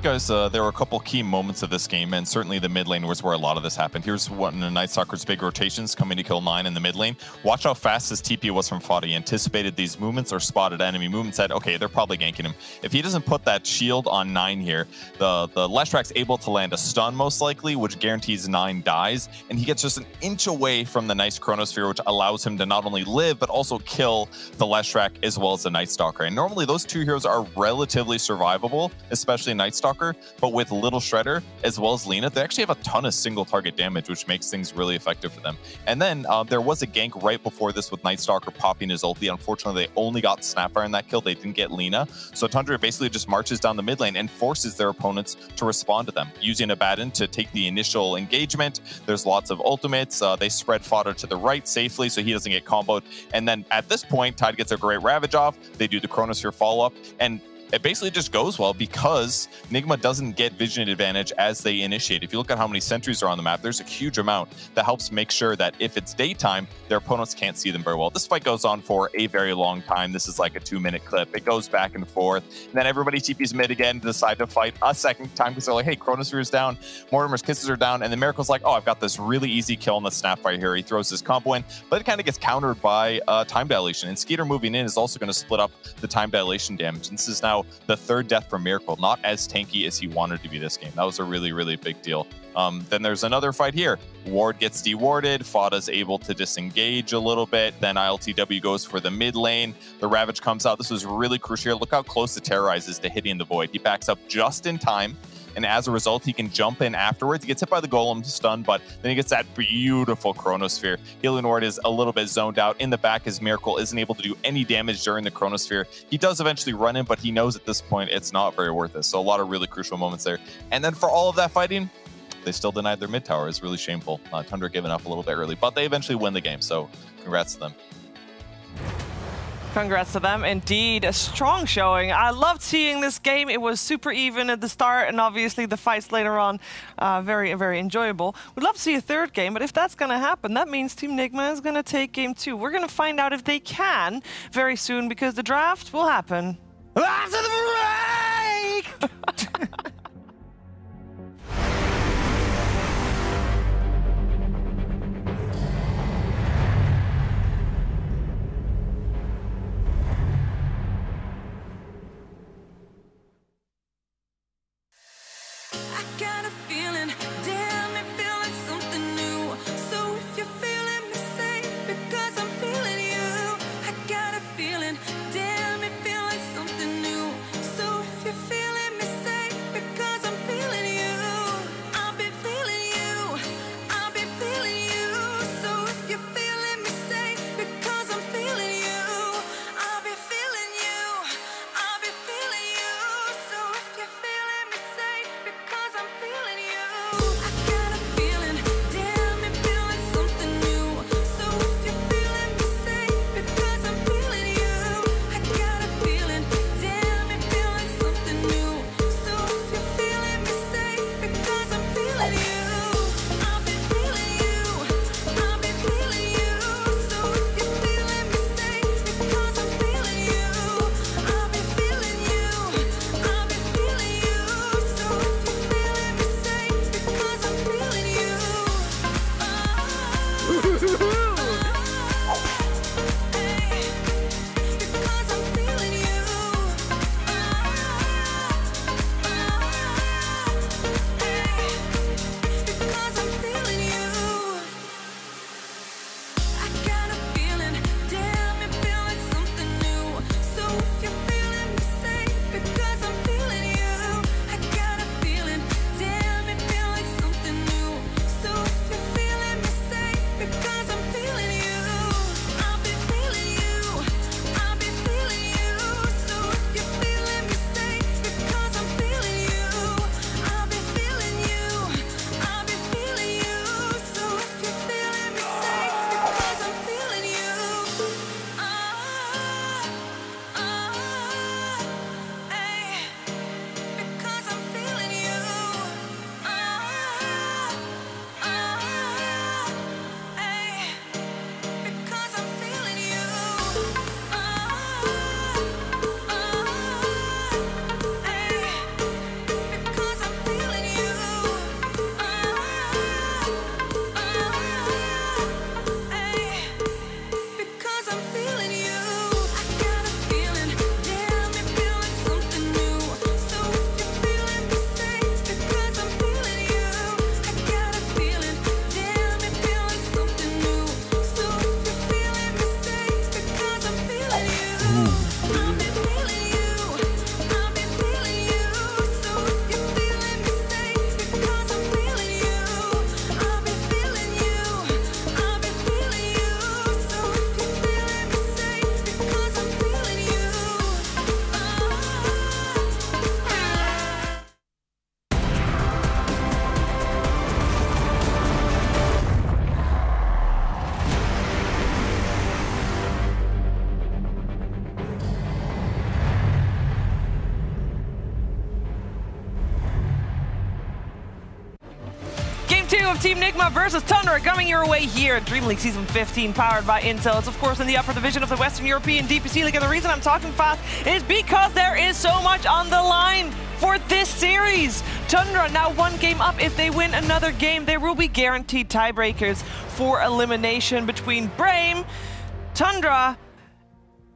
Speaker 1: Guys, there were a couple key moments of this game, and certainly the mid lane was where a lot of this happened. Here's one of Night Stalker's big rotations coming to kill 9 in the mid lane. Watch how fast his TP was from Foddy. He anticipated these movements or spotted enemy movement, said, okay, they're probably ganking him. If he doesn't put that shield on 9 here, the Leshrak's able to land a stun most likely, which guarantees 9 dies, and he gets just an inch away from the nice Chronosphere, which allows him to not only live, but also kill the Leshrak as well as the Night Stalker. And normally those two heroes are relatively survivable, especially Night Stalker. But with Little Shredder as well as Lina, they actually have a ton of single target damage, which makes things really effective for them. And then there was a gank right before this with Night Stalker popping his ulti. Unfortunately, they only got Snapfire in that kill. They didn't get Lina. So Tundra basically just marches down the mid lane and forces their opponents to respond to them, using Abaddon to take the initial engagement. There's lots of ultimates. They spread fodder to the right safely so he doesn't get comboed. And then at this point, Tide gets a great Ravage off. They do the Chronosphere follow-up, and it basically just goes well because Nigma doesn't get vision advantage as they initiate. If you look at how many sentries are on the map, there's a huge amount that helps make sure that if it's daytime, their opponents can't see them very well. This fight goes on for a very long time. This is like a 2-minute clip. It goes back and forth. And then everybody TPs mid again to decide to fight a second time because they're like, hey, Chronosphere is down, Mortimer's Kisses are down, and then Miracle's like, oh, I've got this really easy kill on the Snapfire here. He throws his combo in, but it kind of gets countered by time dilation. And Skeeter moving in is also going to split up the time dilation damage. And this is now the third death from Miracle, not as tanky as he wanted to be this game. That was a really, really big deal. Then there's another fight here. Ward gets dewarded. Fada's able to disengage a little bit. Then ILTW goes for the mid lane. The Ravage comes out. This was really crucial here. Look how close the Terrorize is to hitting the Void. He backs up just in time, and as a result, he can jump in afterwards. He gets hit by the Golem, stunned, but then he gets that beautiful Chronosphere. Healing Ward is a little bit zoned out. In the back, his Miracle isn't able to do any damage during the Chronosphere. He does eventually run in, but he knows at this point it's not very worth it. So a lot of really crucial moments there. And then for all of that fighting, they still denied their mid tower. It's really shameful. Tundra giving up a little bit early, but they eventually win the game. So congrats to them.
Speaker 20: Congrats to them. Indeed, a strong showing. I loved seeing this game. It was super even at the start, and obviously the fights later on, very, very enjoyable. We'd love to see a third game, but if that's going to happen, that means Team Nigma is going to take game 2. We're going to find out if they can very soon, because the draft will happen after the break!
Speaker 12: Damn, it feel like something new. So if you're feeling me, say
Speaker 20: Of Team Nigma versus Tundra coming your way here at DreamLeague Season 15, powered by Intel. It's of course in the upper division of the Western European DPC League, and the reason I'm talking fast is because there is so much on the line for this series. Tundra now one game up. If they win another game, there will be guaranteed tiebreakers for elimination between Brame, Tundra,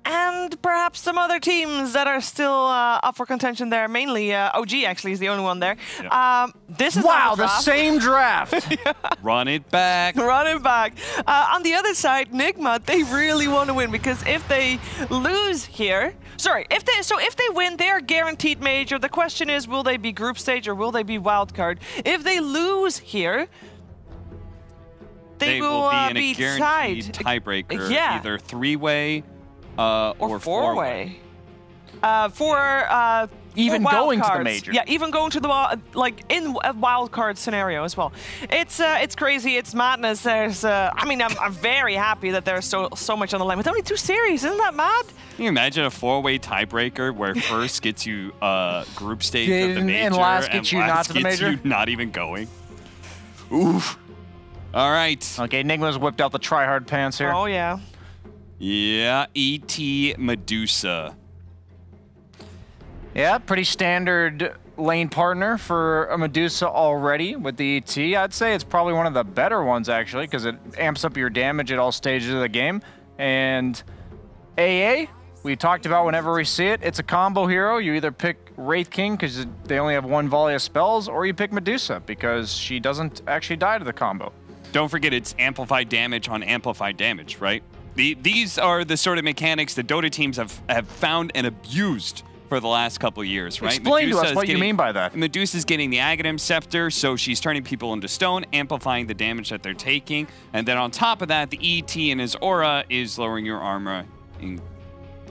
Speaker 20: and perhaps some other teams that are still up for contention there. Mainly OG actually is the only one there.
Speaker 3: Yeah.
Speaker 20: This is
Speaker 9: the same draft.
Speaker 20: Yeah.
Speaker 3: Run it back.
Speaker 20: Run it back. On the other side, Nigma, they really want to win, because if they lose here, if they win, they are guaranteed major. The question is, will they be group stage or will they be wild card? If they lose here, they will
Speaker 3: be in a guaranteed tiebreaker.
Speaker 20: Yeah.
Speaker 3: Either three-way or
Speaker 20: four-way.
Speaker 9: Even
Speaker 20: wild
Speaker 9: going
Speaker 20: cards.
Speaker 9: to the major.
Speaker 20: Yeah, even going to the in a wild card scenario as well. It's crazy. It's madness. There's I mean, I'm very happy that there's so much on the line with only 2 series. Isn't that mad?
Speaker 3: Can you imagine a 4-way tiebreaker where first gets you group stage of the major
Speaker 9: and last gets you not to the major?
Speaker 3: You not even going? Oof. All right.
Speaker 9: Okay, Nigma's whipped out the try-hard pants here.
Speaker 20: Oh yeah.
Speaker 3: Yeah, ET Medusa.
Speaker 9: Yeah, pretty standard lane partner for a Medusa already with the ET. I'd say it's probably one of the better ones, actually, because it amps up your damage at all stages of the game. And AA, we talked about whenever we see it, it's a combo hero. You either pick Wraith King because they only have 1 volley of spells, or you pick Medusa because she doesn't actually die to the combo.
Speaker 3: Don't forget, it's amplified damage on amplified damage, right? These are the sort of mechanics that Dota teams have found and abused for the last couple of years, right?
Speaker 9: Explain to us what you mean by that.
Speaker 3: Medusa's getting the Aghanim Scepter, so she's turning people into stone, amplifying the damage that they're taking. And then on top of that, the ET in his aura is lowering your armor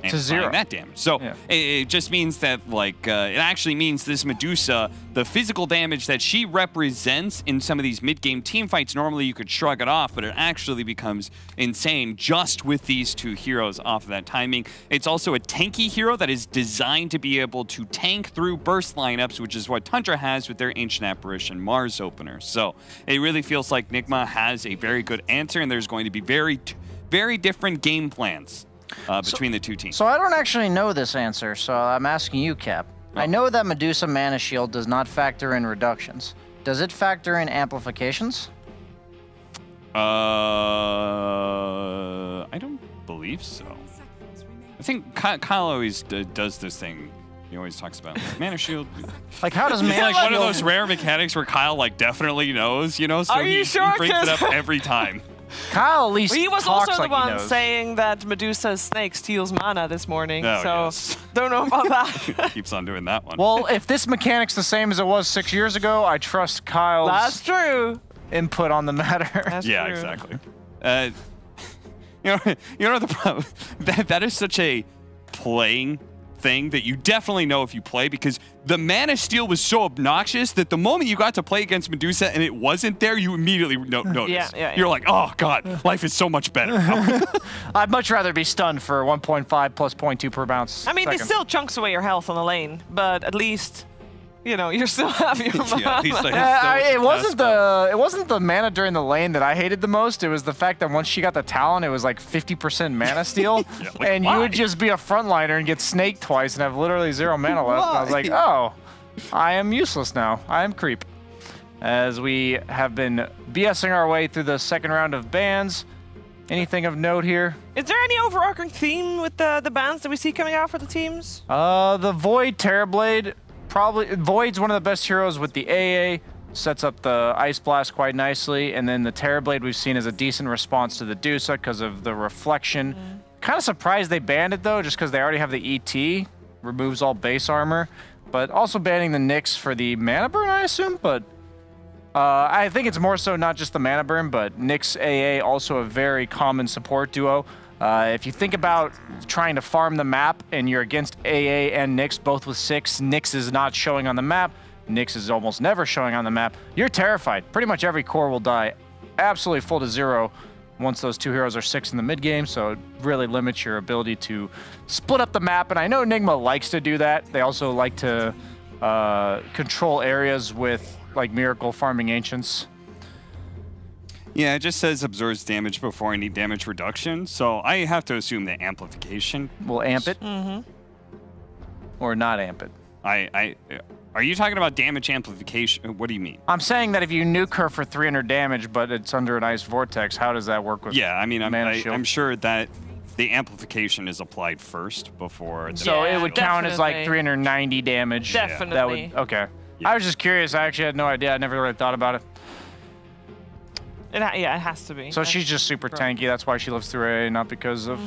Speaker 9: to 0.
Speaker 3: That damage. So yeah. It just means that, like, it actually means this Medusa, the physical damage that she represents in some of these mid-game team fights, normally you could shrug it off, but it actually becomes insane just with these 2 heroes off of that timing. It's also a tanky hero that is designed to be able to tank through burst lineups, which is what Tundra has with their Ancient Apparition Mars opener. So it really feels like Nigma has a very good answer, and there's going to be very different game plans between the 2 teams.
Speaker 19: So I don't actually know this answer, so I'm asking you, Cap. I know that Medusa Mana Shield does not factor in reductions. Does it factor in amplifications?
Speaker 3: I don't believe so. I think Kyle always does this thing. He always talks about Mana Shield.
Speaker 9: Like, how does Mana
Speaker 3: It's like
Speaker 9: Shield...
Speaker 3: one of those rare mechanics where Kyle, like, definitely knows, you know? So
Speaker 20: Are you sure?
Speaker 3: He brings it up every time.
Speaker 9: Kyle at least
Speaker 20: He was
Speaker 9: talks
Speaker 20: also the
Speaker 9: like he
Speaker 20: one
Speaker 9: knows.
Speaker 20: saying that Medusa's snake steals mana this morning.
Speaker 3: Oh,
Speaker 20: so,
Speaker 3: yes.
Speaker 20: don't know about that.
Speaker 3: Keeps on doing that one.
Speaker 9: Well, if this mechanic's the same as it was 6 years ago, I trust Kyle's
Speaker 20: That's true.
Speaker 9: input on the matter.
Speaker 20: That's
Speaker 3: yeah,
Speaker 20: true.
Speaker 3: exactly. You know the problem. That is such a playing thing that you definitely know if you play, because the mana steal was so obnoxious that the moment you got to play against Medusa and it wasn't there, you immediately noticed.
Speaker 20: Yeah.
Speaker 3: You're like, oh god, life is so much better now.
Speaker 9: I'd much rather be stunned for 1.5 plus 0.2 per bounce.
Speaker 20: I mean, it
Speaker 9: second.
Speaker 20: still chunks away your health on the lane, but at least, you know, you're still having your mana.
Speaker 3: Yeah, at least I
Speaker 9: it wasn't the mana during the lane that I hated the most. It was the fact that once she got the Talon, it was like 50% mana steal,
Speaker 3: Yeah, like,
Speaker 9: and
Speaker 3: why?
Speaker 9: you would just be a frontliner and get snaked twice and have literally 0 mana left. And I was like, oh, I am useless now. I am creep. As we have been BSing our way through the second round of bans. Anything of note here?
Speaker 20: Is there any overarching theme with the bans that we see coming out for the teams?
Speaker 9: The Void Terrorblade. Probably Void's one of the best heroes with the AA, sets up the Ice Blast quite nicely, and then the Terrorblade we've seen as a decent response to the Dusa because of the reflection. Kind of surprised they banned it though, just because they already have the ET, removes all base armor, but also banning the Nyx for the mana burn, I assume. But I think it's more so not just the mana burn, but Nyx AA also a very common support duo. If you think about trying to farm the map and you're against AA and Nyx, both with 6, Nyx is not showing on the map, Nyx is almost never showing on the map, you're terrified. Pretty much every core will die absolutely full to 0 once those 2 heroes are 6 in the mid game, so it really limits your ability to split up the map. And I know Enigma likes to do that. They also like to control areas with like Miracle farming Ancients.
Speaker 3: Yeah, it just says absorbs damage before any damage reduction, so I have to assume that amplification
Speaker 9: will amp it, or not amp it.
Speaker 3: Are you talking about damage amplification? What do you mean?
Speaker 9: I'm saying that if you nuke her for 300 damage, but it's under an ice vortex, how does that work with?
Speaker 3: Yeah, I mean,
Speaker 9: Mana Shield?
Speaker 3: I'm sure that the amplification is applied first before.
Speaker 9: So it would count as like 390 damage.
Speaker 20: Definitely.
Speaker 9: That would, okay. I was just curious. I actually had no idea. I never really thought about it.
Speaker 20: Yeah, it has to be.
Speaker 9: So she's just super tanky. That's why she lives through AA, not because of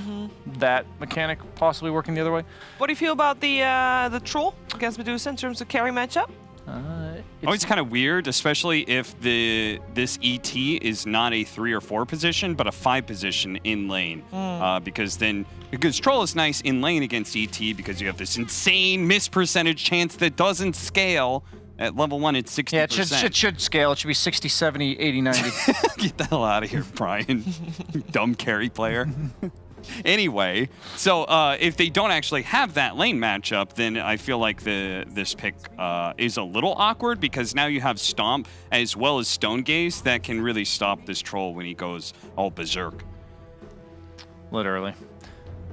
Speaker 9: that mechanic possibly working the other way.
Speaker 20: What do you feel about the troll against Medusa in terms of carry matchup?
Speaker 3: It's kind of weird, especially if this ET is not a 3 or 4 position, but a 5 position in lane. Because troll is nice in lane against ET because you have this insane miss percentage chance that doesn't scale. At level 1, it's 60%.
Speaker 9: Yeah, it should scale. It should be 60, 70, 80, 90.
Speaker 3: Get the hell out of here, Brian. Dumb carry player. Anyway, so if they don't actually have that lane matchup, then I feel like this pick is a little awkward, because now you have Stomp as well as Stone Gaze that can really stop this troll when he goes all berserk.
Speaker 9: Literally.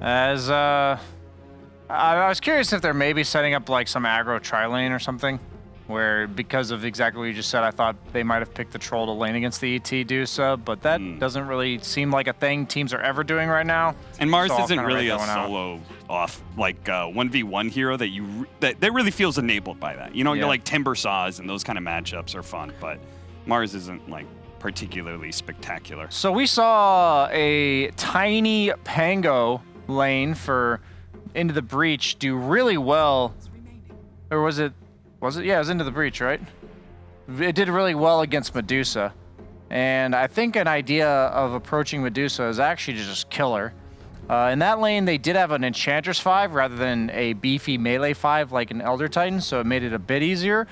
Speaker 9: As I was curious if they're maybe setting up like some aggro tri-lane or something, where because of exactly what you just said, I thought they might have picked the troll to lane against the ET Dusa, but that doesn't really seem like a thing teams are ever doing right now.
Speaker 3: And Mars
Speaker 9: So I'll
Speaker 3: isn't
Speaker 9: kinda
Speaker 3: really
Speaker 9: write
Speaker 3: a
Speaker 9: that one out.
Speaker 3: solo off, like 1v1 hero that really feels enabled by that. You know,
Speaker 9: Yeah.
Speaker 3: you're like Timber Saws and those kind of matchups are fun, but Mars isn't like particularly spectacular.
Speaker 9: So we saw a tiny Pango lane for Into the Breach do really well. Or was it? Yeah, it was Into the Breach, right? It did really well against Medusa. And I think an idea of approaching Medusa is actually to just kill her. In that lane, they did have an Enchantress 5 rather than a beefy melee 5 like an Elder Titan, so it made it a bit easier.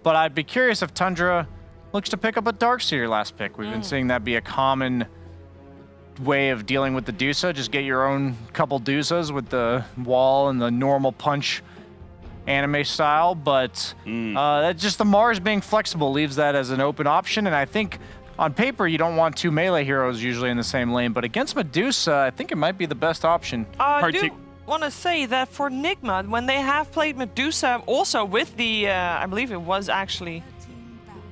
Speaker 9: But I'd be curious if Tundra looks to pick up a Darkseer last pick. We've been seeing that be a common way of dealing with the Dusa. Just get your own couple Dusas with the wall and the normal punch anime style, but that's just the Mars being flexible leaves that as an open option. And I think on paper you don't want 2 melee heroes usually in the same lane, but against Medusa I think it might be the best option.
Speaker 20: I do want to say that for Nigma, when they have played Medusa also with the I believe it was actually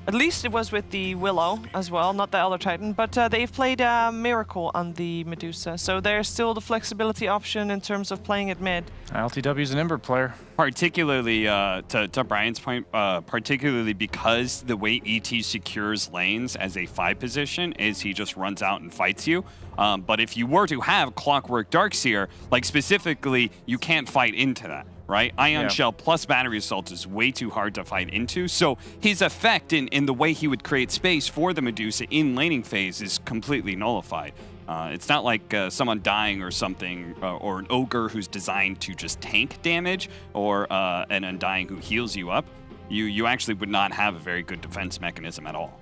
Speaker 20: At least it was with the Willow as well, not the Elder Titan. But they've played Miracle on the Medusa, so there's still the flexibility option in terms of playing it mid.
Speaker 9: LTW is an Ember player.
Speaker 3: Particularly, to Brian's point, particularly because the way ET secures lanes as a 5 position is he just runs out and fights you. But if you were to have Clockwork Darkseer, like specifically, you can't fight into that. Right? Ion Shell plus Battery Assault is way too hard to fight into. So his effect in the way he would create space for the Medusa in laning phase is completely nullified. It's not like someone dying or something, or an Ogre who's designed to just tank damage, or an Undying who heals you up. You actually would not have a very good defense mechanism at all.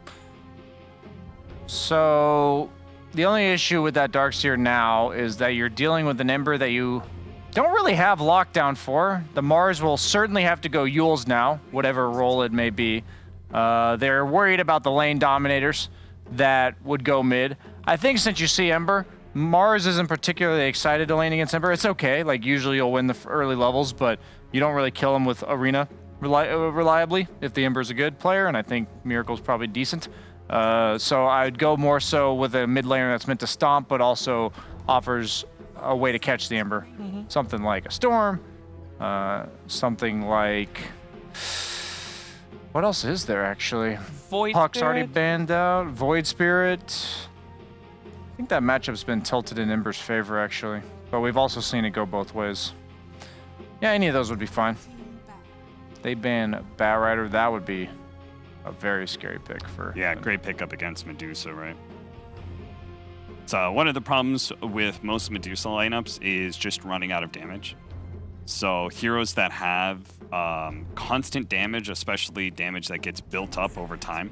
Speaker 9: So the only issue with that Darkseer now is that you're dealing with an Ember that you don't really have lockdown for. The Mars will certainly have to go Yules now, whatever role it may be. They're worried about the lane dominators that would go mid. I think since you see Ember, Mars isn't particularly excited to lane against Ember. It's okay, like usually you'll win the early levels, but you don't really kill him with Arena reliably if the Ember's a good player, and I think Miracle's probably decent. So I'd go more so with a mid laner that's meant to stomp, but also offers a way to catch the Ember. Something like a Storm, something like... What else is there, actually?
Speaker 20: Void
Speaker 9: Puck's
Speaker 20: Spirit.
Speaker 9: already banned out. Void Spirit. I think that matchup's been tilted in Ember's favor, actually. But we've also seen it go both ways. Yeah, any of those would be fine. They ban Batrider, that would be a very scary pick for...
Speaker 3: Yeah, great pickup against Medusa, right? So one of the problems with most Medusa lineups is just running out of damage. So heroes that have constant damage, especially damage that gets built up over time,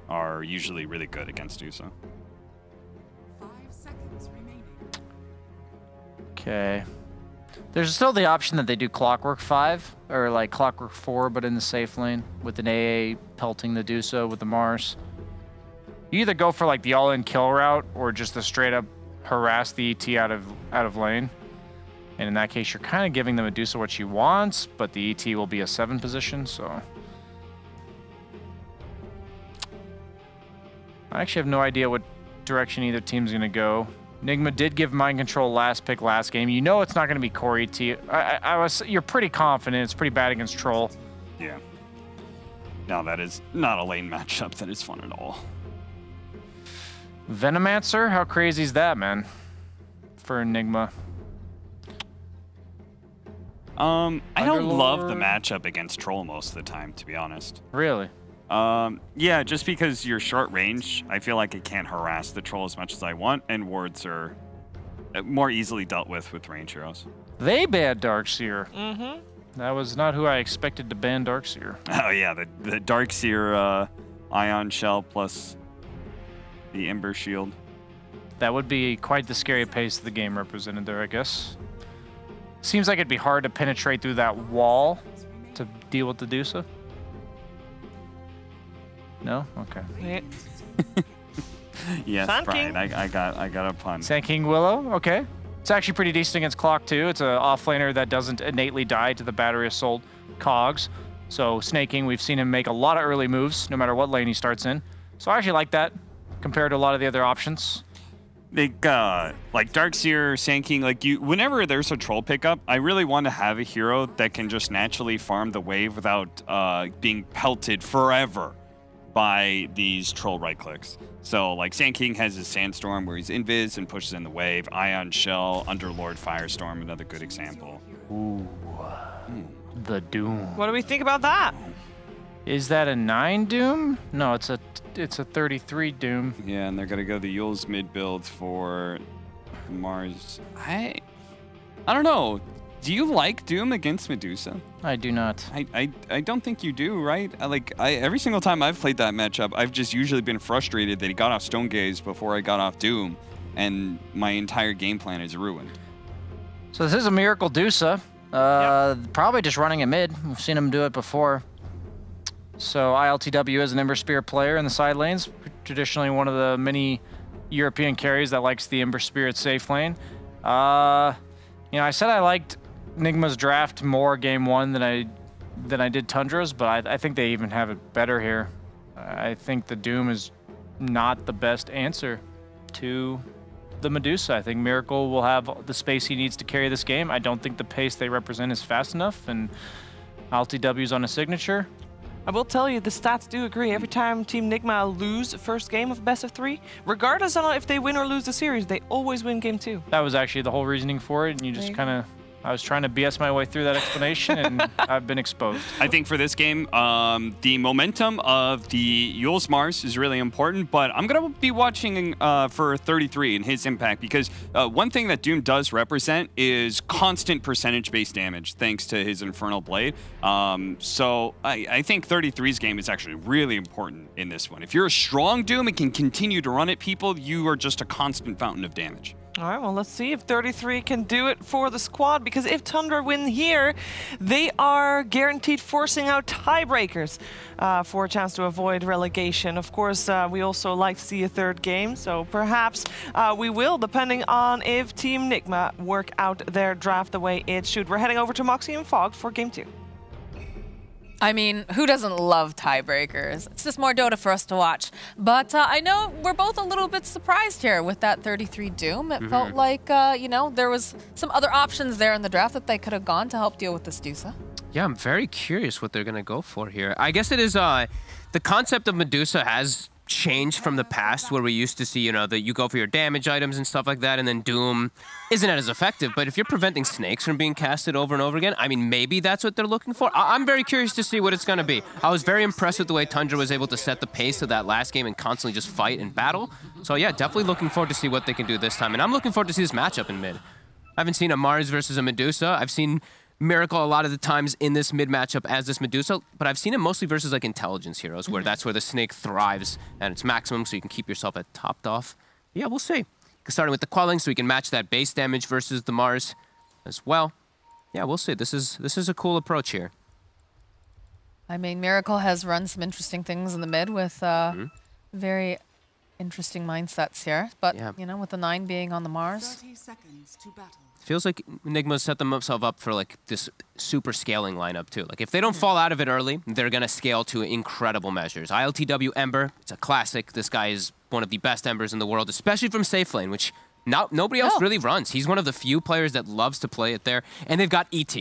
Speaker 3: are usually really good against Medusa.
Speaker 13: 5 seconds remaining.
Speaker 9: Okay. There's still the option that they do Clockwork 5, or like Clockwork 4, but in the safe lane, with an AA pelting the Medusa with the Mars. You either go for like the all-in kill route or just the straight-up harass the ET out of lane. And in that case, you're kind of giving the Medusa what she wants, but the ET will be a 7 position, so... I actually have no idea what direction either team's going to go. Nigma did give Mind Control last pick last game. You know it's not going to be core ET. You're pretty confident. It's pretty bad against Troll.
Speaker 3: Yeah. No, that is not a lane matchup that is fun at all.
Speaker 9: Venomancer? How crazy is that, man? For Enigma.
Speaker 3: I don't love the matchup against Troll most of the time, to be honest.
Speaker 9: Really?
Speaker 3: Yeah, just because you're short range, I feel like it can't harass the Troll as much as I want, and wards are more easily dealt with range heroes.
Speaker 9: They banned Darkseer. That was not who I expected to ban Darkseer.
Speaker 3: Oh yeah, the Darkseer Ion Shell plus the Ember Shield.
Speaker 9: That would be quite the scary pace the game represented there, I guess. Seems like it'd be hard to penetrate through that wall to deal with the Medusa. No? Okay.
Speaker 3: Yes,
Speaker 9: Sand
Speaker 3: Brian,
Speaker 9: King.
Speaker 3: I got a pun.
Speaker 9: Sand King Willow, okay. It's actually pretty decent against Clock too. It's an offlaner that doesn't innately die to the Battery Assault cogs. So Snake King, we've seen him make a lot of early moves, no matter what lane he starts in. So I actually like that compared to a lot of the other options.
Speaker 3: Like Darkseer, Sand King, like whenever there's a troll pickup, I really want to have a hero that can just naturally farm the wave without being pelted forever by these troll right clicks. So like Sand King has his Sandstorm where he's invis and pushes in the wave. Ion Shell, Underlord Firestorm, another good example.
Speaker 9: Ooh, the Doom.
Speaker 20: What do we think about that?
Speaker 9: Is that a 9 Doom? No, it's a 33 Doom.
Speaker 3: Yeah, and they're gonna go the Yule's mid build for Mars. I don't know. Do you like Doom against Medusa?
Speaker 9: I do not.
Speaker 3: I don't think you do, right? Every single time I've played that matchup, I've just usually been frustrated that he got off Stone Gaze before I got off Doom, and my entire game plan is ruined.
Speaker 9: So this is a Miracle Medusa. Probably just running it mid. We've seen him do it before. So ILTW is an Ember Spear player in the side lanes. Traditionally one of the many European carries that likes the Ember Spirit safe lane. You know, I said I liked Nigma's draft more game one than I did Tundra's, but I think they even have it better here. I think the Doom is not the best answer to the Medusa. I think Miracle will have the space he needs to carry this game. I don't think the pace they represent is fast enough, and LTW's on a signature.
Speaker 20: I will tell you, the stats do agree. Every time Team Nigma lose first game of best of 3, regardless of if they win or lose the series, they always win game 2.
Speaker 9: That was actually the whole reasoning for it, and you just kind of... I was trying to BS my way through that explanation, and I've been exposed.
Speaker 3: I think for this game, the momentum of the Yules Mars is really important, but I'm going to be watching for 33 and his impact, because one thing that Doom does represent is constant percentage-based damage, thanks to his Infernal Blade. So I think 33's game is actually really important in this one. If you're a strong Doom and can continue to run at people, you are just a constant fountain of damage.
Speaker 20: All right, well, let's see if 33 can do it for the squad, because if Tundra win here, they are guaranteed forcing out tiebreakers for a chance to avoid relegation. Of course, we also like to see a third game, so perhaps we will, depending on if Team Nigma work out their draft the way it should. We're heading over to Moxie and Fog for game 2.
Speaker 14: I mean, who doesn't love tiebreakers? It's just more Dota for us to watch. But I know we're both a little bit surprised here with that 33 Doom. It felt like, you know, there was some other options there in the draft that they could have gone to help deal with this Medusa.
Speaker 5: Yeah, I'm very curious what they're going to go for here. I guess it is, the concept of Medusa has changed from the past, where we used to see, you know, that you go for your damage items and stuff like that, and then Doom isn't as effective. But if you're preventing snakes from being casted over and over again, I mean, maybe that's what they're looking for. I'm very curious to see what it's going to be. I was very impressed with the way Tundra was able to set the pace of that last game and constantly just fight and battle. So yeah, definitely looking forward to see what they can do this time. And I'm looking forward to see this matchup in mid. I haven't seen a Mars versus a Medusa. I've seen Miracle a lot of the times in this mid matchup as this Medusa, but I've seen it mostly versus like intelligence heroes, where that's where the snake thrives at its maximum, so you can keep yourself at topped off. Yeah, we'll see. Starting with the quelling, so we can match that base damage versus the Mars as well. Yeah, we'll see. This is a cool approach here.
Speaker 14: I mean, Miracle has run some interesting things in the mid with very interesting mindsets here. But, you know, with the 9 being on the Mars.
Speaker 13: 30 seconds to battle.
Speaker 5: Feels like Enigma set themselves up for like this super scaling lineup too. Like if they don't fall out of it early, they're gonna scale to incredible measures. ILTW Ember, it's a classic. This guy is one of the best Embers in the world, especially from safe lane, which nobody else really runs. He's one of the few players that loves to play it there. And they've got ET,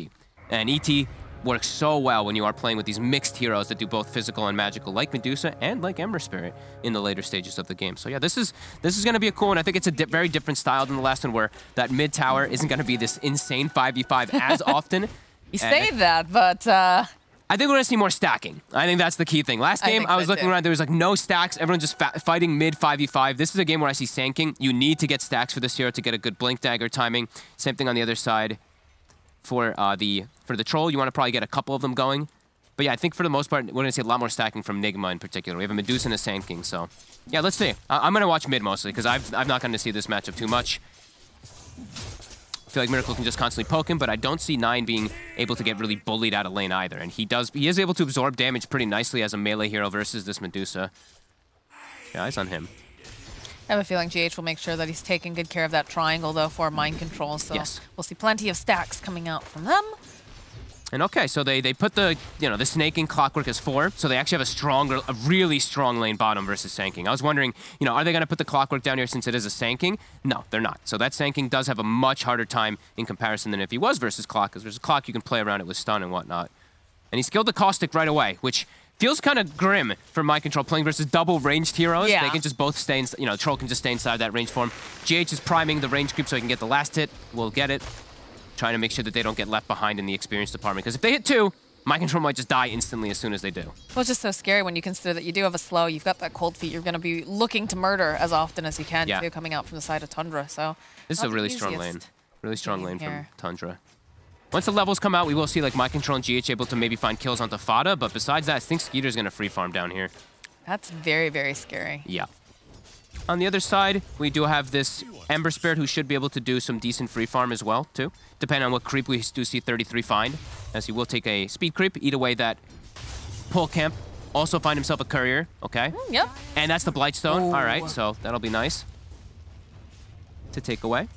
Speaker 5: and ET works so well when you are playing with these mixed heroes that do both physical and magical, like Medusa and like Ember Spirit in the later stages of the game. So yeah, this is going to be a cool one. I think it's a very different style than the last one, where that mid tower isn't going to be this insane 5v5 as often.
Speaker 14: You say that, but...
Speaker 5: I think we're going to see more stacking. I think that's the key thing. Last game, I was looking around, there was like no stacks. Everyone just fighting mid 5v5. This is a game where I see sanking. You need to get stacks for this hero to get a good blink dagger timing. Same thing on the other side. For the troll, you want to probably get a couple of them going. But yeah, I think for the most part, we're going to see a lot more stacking from Nigma in particular. We have a Medusa and a Sand King, so yeah, let's see. I'm going to watch mid mostly, because I've not gotten to see this matchup too much. I feel like Miracle can just constantly poke him, but I don't see 9 being able to get really bullied out of lane either. And he is able to absorb damage pretty nicely as a melee hero versus this Medusa. Yeah, eyes on him.
Speaker 14: I have a feeling GH will make sure that he's taking good care of that triangle, though, for mind control. So we'll see plenty of stacks coming out from them.
Speaker 5: And okay, so they put the the Snake and Clockwork as 4, so they actually have a really strong lane bottom versus Sanking. I was wondering, are they going to put the Clockwork down here since it is a Sanking? No, they're not. So that Sanking does have a much harder time in comparison than if he was versus Clock, because versus Clock you can play around it with stun and whatnot. And he skilled the Caustic right away, which feels kind of grim for Mind Control playing versus double ranged heroes.
Speaker 14: Yeah.
Speaker 5: They can just both stay, Troll can just stay inside that range for him. GH is priming the range creep so he can get the last hit. We'll get it. Trying to make sure that they don't get left behind in the experience department, because if they hit 2, Mind Control might just die instantly as soon as they do.
Speaker 14: Well, it's just so scary when you consider that you do have a slow, you've got that cold feet, you're going to be looking to murder as often as you can, too, coming out from the side of Tundra. So
Speaker 5: this is a really strong lane. Really strong lane from Tundra. Once the levels come out, we will see like Mind Control and GH able to maybe find kills onto Fada, but besides that, I think Skeeter's going to free farm down here.
Speaker 14: That's very, very scary.
Speaker 5: Yeah. On the other side, we do have this Ember Spirit who should be able to do some decent free farm as well, too. Depending on what creep we do see 33 find, as he will take a speed creep, eat away that pull camp, also find himself a courier, okay?
Speaker 14: Yep.
Speaker 5: And that's the Blightstone, all right, so that'll be nice to take away.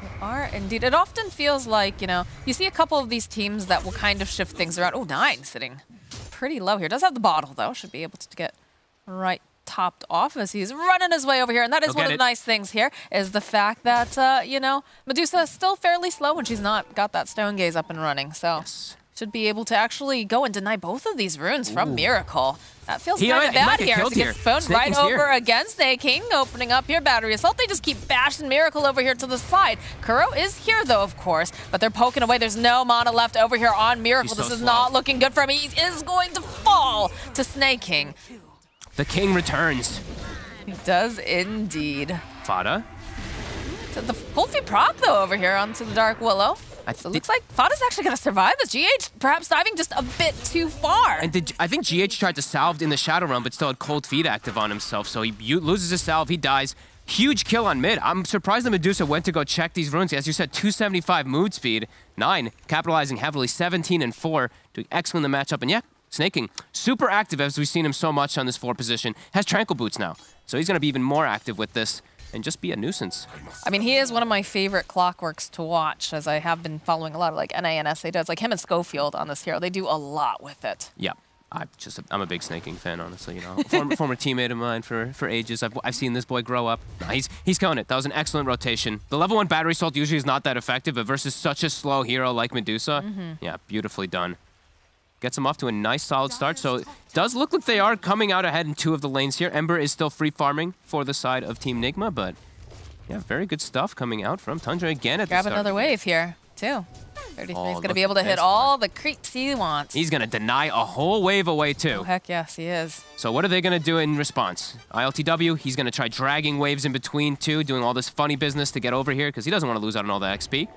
Speaker 14: They are indeed. It often feels like, you see a couple of these teams that will kind of shift things around. Oh, 9 sitting pretty low here. Does have the bottle, though. Should be able to get right topped off as he's running his way over here. And that is one of the nice things here, is the fact that, you know, Medusa is still fairly slow when she's not got that Stone Gaze up and running. So should be able to actually go and deny both of these runes from Miracle. That feels kind of bad here. So he gets phoned right over against Snaking, opening up here. Battery Assault. They just keep bashing Miracle over here to the side. Kuro is here, though, of course, but they're poking away. There's no mana left over here on Miracle. This is not looking good for him. He is going to fall to Snaking.
Speaker 2: The king returns.
Speaker 14: He does indeed.
Speaker 2: Fada.
Speaker 14: So the Wolfie proc, though, over here onto the Dark Willow. So it looks like Fada's actually going to survive this. GH perhaps diving just a bit too far.
Speaker 2: And I think GH tried to salve in the Shadow Realm, but still had Cold Feet active on himself, so he loses his salve, he dies. Huge kill on mid. I'm surprised the Medusa went to go check these runes. As you said, 275 mood speed, 9, capitalizing heavily, 17 and 4, doing excellent in the matchup. And yeah, Snaking, super active as we've seen him so much on this 4 position. Has Tranquil Boots now, so he's going to be even more active with this and just be a nuisance.
Speaker 14: I mean, he is one of my favorite Clockworks to watch, as I have been following a lot of like NA and SA does. Like him and Schofield on this hero, they do a lot with it.
Speaker 2: Yeah, I'm a big Snaking fan, honestly. You know, former teammate of mine for ages. I've seen this boy grow up. No, he's killing it. That was an excellent rotation. The level 1 Battery Assault usually is not that effective, but versus such a slow hero like Medusa, yeah, beautifully done. Gets him off to a nice, solid start. So it does look like they are coming out ahead in 2 of the lanes here. Ember is still free farming for the side of Team Nigma, but yeah, very good stuff coming out from Tundra again at the start.
Speaker 14: Grab another wave here, too. 33 is going to be able to hit all the creeps he wants.
Speaker 2: He's going to deny a whole wave away, too.
Speaker 14: Oh, heck yes, he is.
Speaker 2: So what are they going to do in response? ILTW, he's going to try dragging waves in between, too, doing all this funny business to get over here because he doesn't want to lose out on all the XP.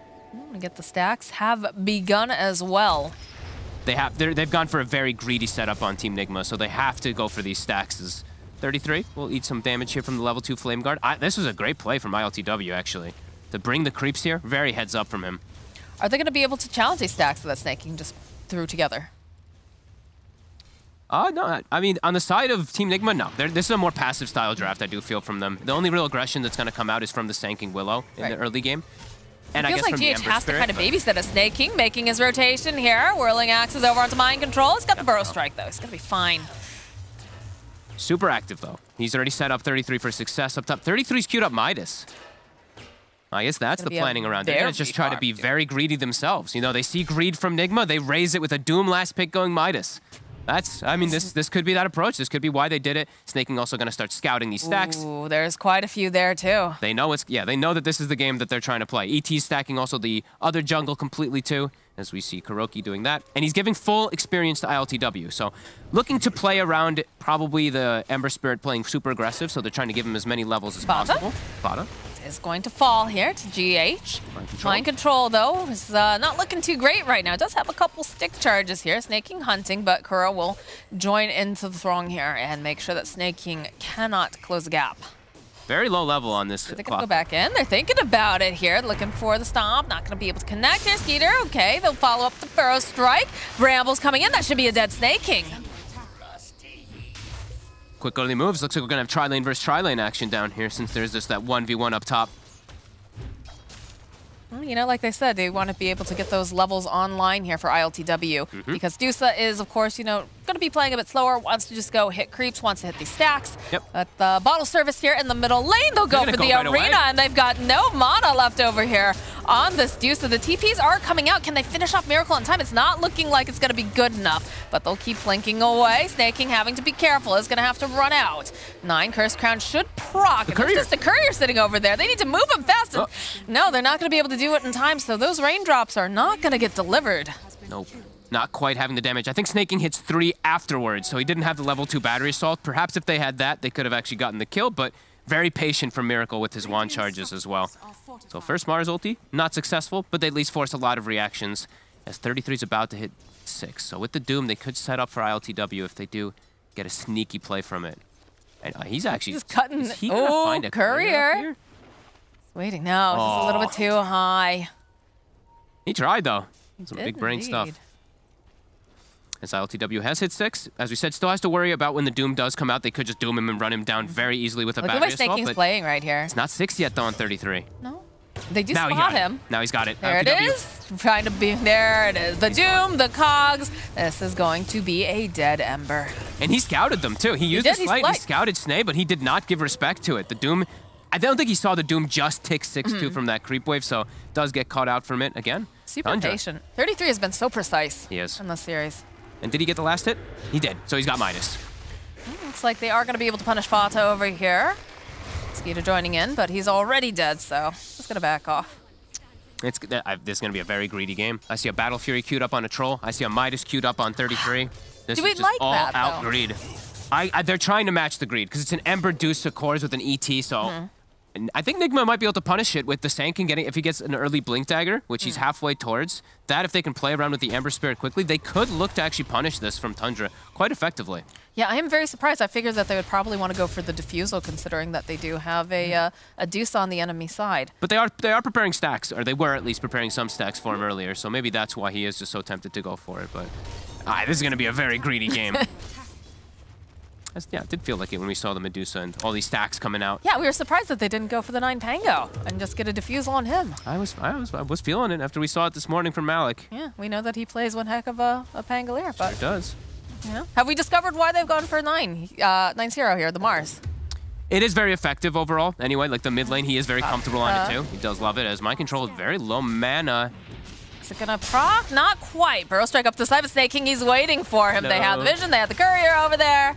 Speaker 14: Get the stacks have begun as well.
Speaker 2: They've gone for a very greedy setup on Team Nigma, so they have to go for these stacks. As 33 will eat some damage here from the level 2 Flame Guard. This was a great play from ILTW, actually. To bring the creeps here, very heads up from him.
Speaker 14: Are they going to be able to challenge these stacks that Snaking just threw together?
Speaker 2: No, I mean, on the side of Team Nigma, no. This is a more passive style draft, I do feel, from them. The only real aggression that's going to come out is from the Sanking Willow in the early game. And
Speaker 14: it
Speaker 2: I
Speaker 14: feels
Speaker 2: guess
Speaker 14: like
Speaker 2: from the
Speaker 14: GH
Speaker 2: Ember
Speaker 14: has
Speaker 2: Spirit,
Speaker 14: to kind of babysit a Snaking, making his rotation here. Whirling Axes over onto Mind Control. He's got the Burrow Strike, though. He's going to be fine.
Speaker 2: Super active, though. He's already set up 33 for success up top. 33's queued up Midas. I guess that's the planning around. They're going to just try to be very greedy themselves. You know, they see greed from Nigma, they raise it with a Doom last pick going Midas. I mean, this could be that approach. This could be why they did it. Snaking also going to start scouting these stacks.
Speaker 14: Ooh, there's quite a few there, too.
Speaker 2: They know they know that this is the game that they're trying to play. ET's stacking also the other jungle completely, too, as we see Kuroki doing that. And he's giving full experience to ILTW. So looking to play around probably the Ember Spirit playing super aggressive, so they're trying to give him as many levels as possible. Fada
Speaker 14: is going to fall here to GH. Mind Control, though, is not looking too great right now. It does have a couple stick charges here. Snaking hunting, but Kuro will join into the throng here and make sure that Snaking cannot close the gap.
Speaker 2: Very low level on this.
Speaker 14: They're going to go back in. They're thinking about it here, looking for the stomp. Not going to be able to connect here. Skeeter, okay. They'll follow up the Burrow Strike. Brambles coming in. That should be a dead Snaking.
Speaker 2: Quick early moves. Looks like we're going to have tri-lane versus tri-lane action down here since there's just that 1v1 up top.
Speaker 14: Well, you know, like they said, they want to be able to get those levels online here for ILTW because Dusa is, of course, you know, going to be playing a bit slower, wants to just go hit creeps, wants to hit these stacks. But the bottle service here in the middle lane, they'll go for the arena, and they've got no mana left over here on this Dusa. The TPs are coming out. Can they finish off Miracle on time? It's not looking like it's going to be good enough, but they'll keep plinking away. Snaking having to be careful, is going to have to run out. 9 Curse Crown should proc. It's just the courier sitting over there. They need to move him fast. No, they're not going to be able to do it in time, so those raindrops are not going to get delivered.
Speaker 2: Nope. Not quite having the damage. I think Snaking hits 3 afterwards, so he didn't have the level 2 battery assault. Perhaps if they had that, they could have actually gotten the kill, but very patient from Miracle with his wand charges as well. So first Mars ulti, not successful, but they at least forced a lot of reactions as 33 is about to hit 6. So with the Doom, they could set up for ILTW if they do get a sneaky play from it. And he's actually
Speaker 14: just cutting.
Speaker 2: Is he gonna find a
Speaker 14: courier here? Waiting. No, he's a little bit too high.
Speaker 2: He tried though. Some big brain stuff. As ILTW has hit 6, as we said, still has to worry about when the Doom does come out. They could just Doom him and run him down very easily with a battery assault.
Speaker 14: Look at Snaking's playing right here.
Speaker 2: It's not 6 yet though on 33.
Speaker 14: No. They do
Speaker 2: Now he
Speaker 14: spot
Speaker 2: got it.
Speaker 14: him.
Speaker 2: Now he's got it.
Speaker 14: There it is. Trying to be. There it is. The Doom, the Cogs. This is going to be a dead Ember.
Speaker 2: And he scouted them too. He used
Speaker 14: did,
Speaker 2: the slight. He scouted Snay, but he did not give respect to it. The Doom, I don't think he saw the Doom just tick 6-2 from that creep wave, so does get caught out from it again.
Speaker 14: Super
Speaker 2: Tundra.
Speaker 14: patient. 33 has been so precise.
Speaker 2: He is.
Speaker 14: In this series.
Speaker 2: And did he get the last hit? He did. So he's got minus.
Speaker 14: Looks like they are going to be able to punish Fata over here. Skeeter joining in, but he's already dead, so just going to back off.
Speaker 2: This is going to be a very greedy game. I see a Battle Fury queued up on a Troll. I see a Midas queued up on 33. This
Speaker 14: Do
Speaker 2: is
Speaker 14: we
Speaker 2: just
Speaker 14: like
Speaker 2: all
Speaker 14: that,
Speaker 2: out
Speaker 14: though?
Speaker 2: greed. They're trying to match the greed because it's an Ember Deuce cores with an ET, so and I think Nigma might be able to punish it with the Sank and getting, if he gets an early Blink Dagger, which he's halfway towards, that if they can play around with the Ember Spirit quickly, they could look to actually punish this from Tundra quite effectively.
Speaker 14: Yeah, I am very surprised. I figured that they would probably want to go for the Diffusal, considering that they do have a Deuce on the enemy side.
Speaker 2: But they are preparing stacks, or they were at least preparing some stacks for him earlier, so maybe that's why he is just so tempted to go for it. But this is going to be a very greedy game. Yeah, it did feel like it when we saw the Medusa and all these stacks coming out.
Speaker 14: Yeah, we were surprised that they didn't go for the 9 Pango and just get a Diffusal on him.
Speaker 2: I was feeling it after we saw it this morning from Malik.
Speaker 14: Yeah, we know that he plays one heck of a Pangolier, but
Speaker 2: Sure does.
Speaker 14: you know, have we discovered why they've gone for 9-0 here, the Mars?
Speaker 2: It is very effective overall. Anyway, like the mid lane, he is very comfortable on it too. He does love it as Mind Control is very low mana.
Speaker 14: Is it gonna proc? Not quite. Burrow strike up the side, but Snake King, he's waiting for him.
Speaker 2: No.
Speaker 14: They have the vision, they have the courier over there.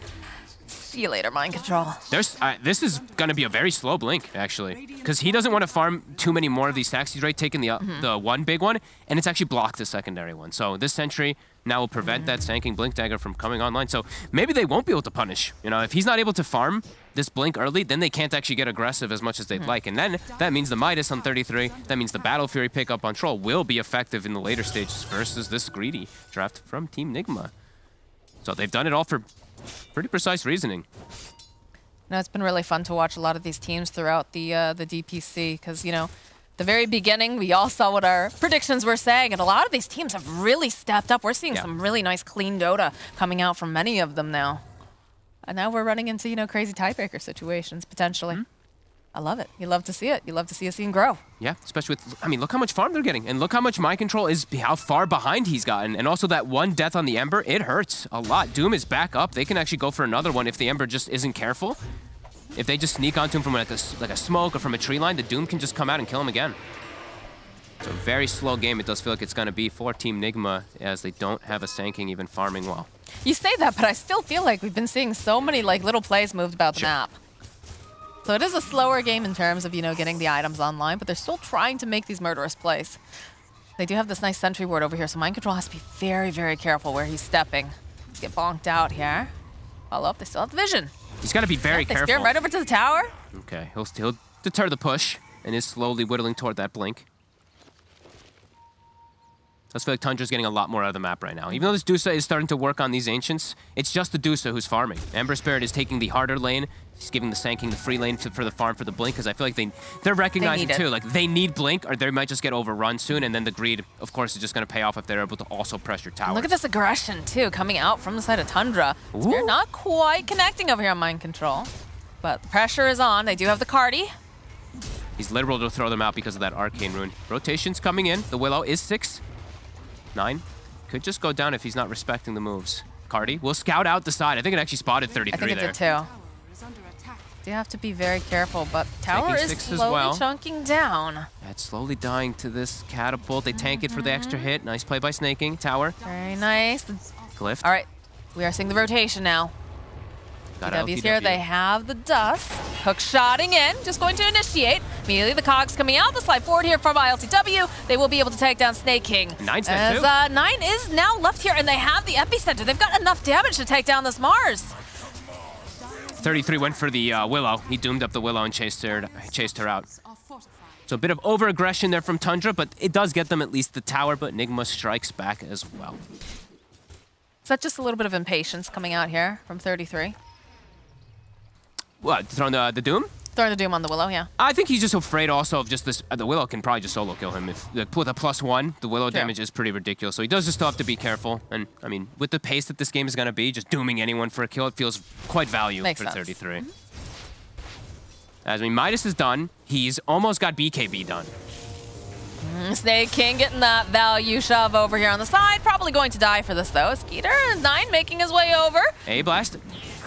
Speaker 14: See you later, Mind Control.
Speaker 2: This is going to be a very slow blink, actually, because he doesn't want to farm too many more of these stacks. He's already taken the one big one, and it's actually blocked the secondary one. So this Sentry now will prevent that Sanking Blink Dagger from coming online. So maybe they won't be able to punish. You know, if he's not able to farm this blink early, then they can't actually get aggressive as much as they'd like. And then that means the Midas on 33, that means the Battle Fury pickup on Troll will be effective in the later stages versus this greedy draft from Team Nigma. So they've done it all for pretty precise reasoning.
Speaker 14: No, it's been really fun to watch a lot of these teams throughout the DPC because, you know, the very beginning, we all saw what our predictions were saying, and a lot of these teams have really stepped up. We're seeing some really nice clean Dota coming out from many of them now. And now we're running into, you know, crazy tiebreaker situations, potentially. I love it. You love to see it. You love to see a scene grow.
Speaker 2: Yeah, especially with, I mean, look how much farm they're getting. And look how much Mind Control is, how far behind he's gotten. And also that one death on the Ember, it hurts a lot. Doom is back up. They can actually go for another one if the Ember just isn't careful. If they just sneak onto him from like a smoke or from a tree line, the Doom can just come out and kill him again. So a very slow game it does feel like it's going to be for Team Nigma as they don't have a Sanking even farming well.
Speaker 14: You say that, but I still feel like we've been seeing so many like little plays moved about the map. So it is a slower game in terms of, you know, getting the items online, but they're still trying to make these murderous plays. They do have this nice sentry ward over here, so Mind Control has to be very, very careful where he's stepping. Let's get bonked out here. Follow up, they still have the vision.
Speaker 2: He's got to be very
Speaker 14: They
Speaker 2: careful.
Speaker 14: steer him right over to the tower.
Speaker 2: Okay, he'll deter the push and is slowly whittling toward that blink. I just feel like Tundra's getting a lot more out of the map right now. Even though this Dusa is starting to work on these Ancients, it's just the Dusa who's farming. Ember Spirit is taking the harder lane. He's giving the Sanking the free lane for the farm for the Blink, because I feel like they're recognizing too, like they need Blink or they might just get overrun soon, and then the greed, of course, is just going to pay off if they're able to also pressure towers.
Speaker 14: Look at this aggression too, coming out from the side of Tundra. They're not quite connecting over here on Mind Control, but the pressure is on. They do have the Cardi.
Speaker 2: He's literal to throw them out because of that Arcane Rune. Rotation's coming in. The Willow is 6. 9. Could just go down if he's not respecting the moves. Cardi will scout out the side. I think it actually spotted 33
Speaker 14: I think
Speaker 2: there.
Speaker 14: it did too. You have to be very careful, but tower is slowly chunking down.
Speaker 2: It's slowly dying to this catapult. They tank it for the extra hit. Nice play by Snaking. Tower.
Speaker 14: Very nice.
Speaker 2: Glyph.
Speaker 14: All right, we are seeing the rotation now. PW's here, they have the dust. Hook shotting in, just going to initiate. Immediately the cogs coming out, the slide forward here from ILTW. They will be able to take down Snake King.
Speaker 2: Nine's
Speaker 14: as 9 is now left here, and they have the epicenter. They've got enough damage to take down this Mars.
Speaker 2: 33 went for the Willow. He doomed up the Willow and chased her out. So a bit of over-aggression there from Tundra, but it does get them at least the tower, but Nigma strikes back as well.
Speaker 14: Is that just a little bit of impatience coming out here from 33?
Speaker 2: What, throwing the Doom?
Speaker 14: Throwing the Doom on the Willow, yeah.
Speaker 2: I think he's just afraid also of just this. The Willow can probably just solo kill him. With a +1, the Willow damage is pretty ridiculous. So he does just still have to be careful. And, I mean, with the pace that this game is going to be, just dooming anyone for a kill, it feels quite valuable for 33. As I mean, Midas is done. He's almost got BKB done.
Speaker 14: Snake King getting that value shove over here on the side. Probably going to die for this, though. Skeeter, 9 making his way over.
Speaker 2: A-Blast.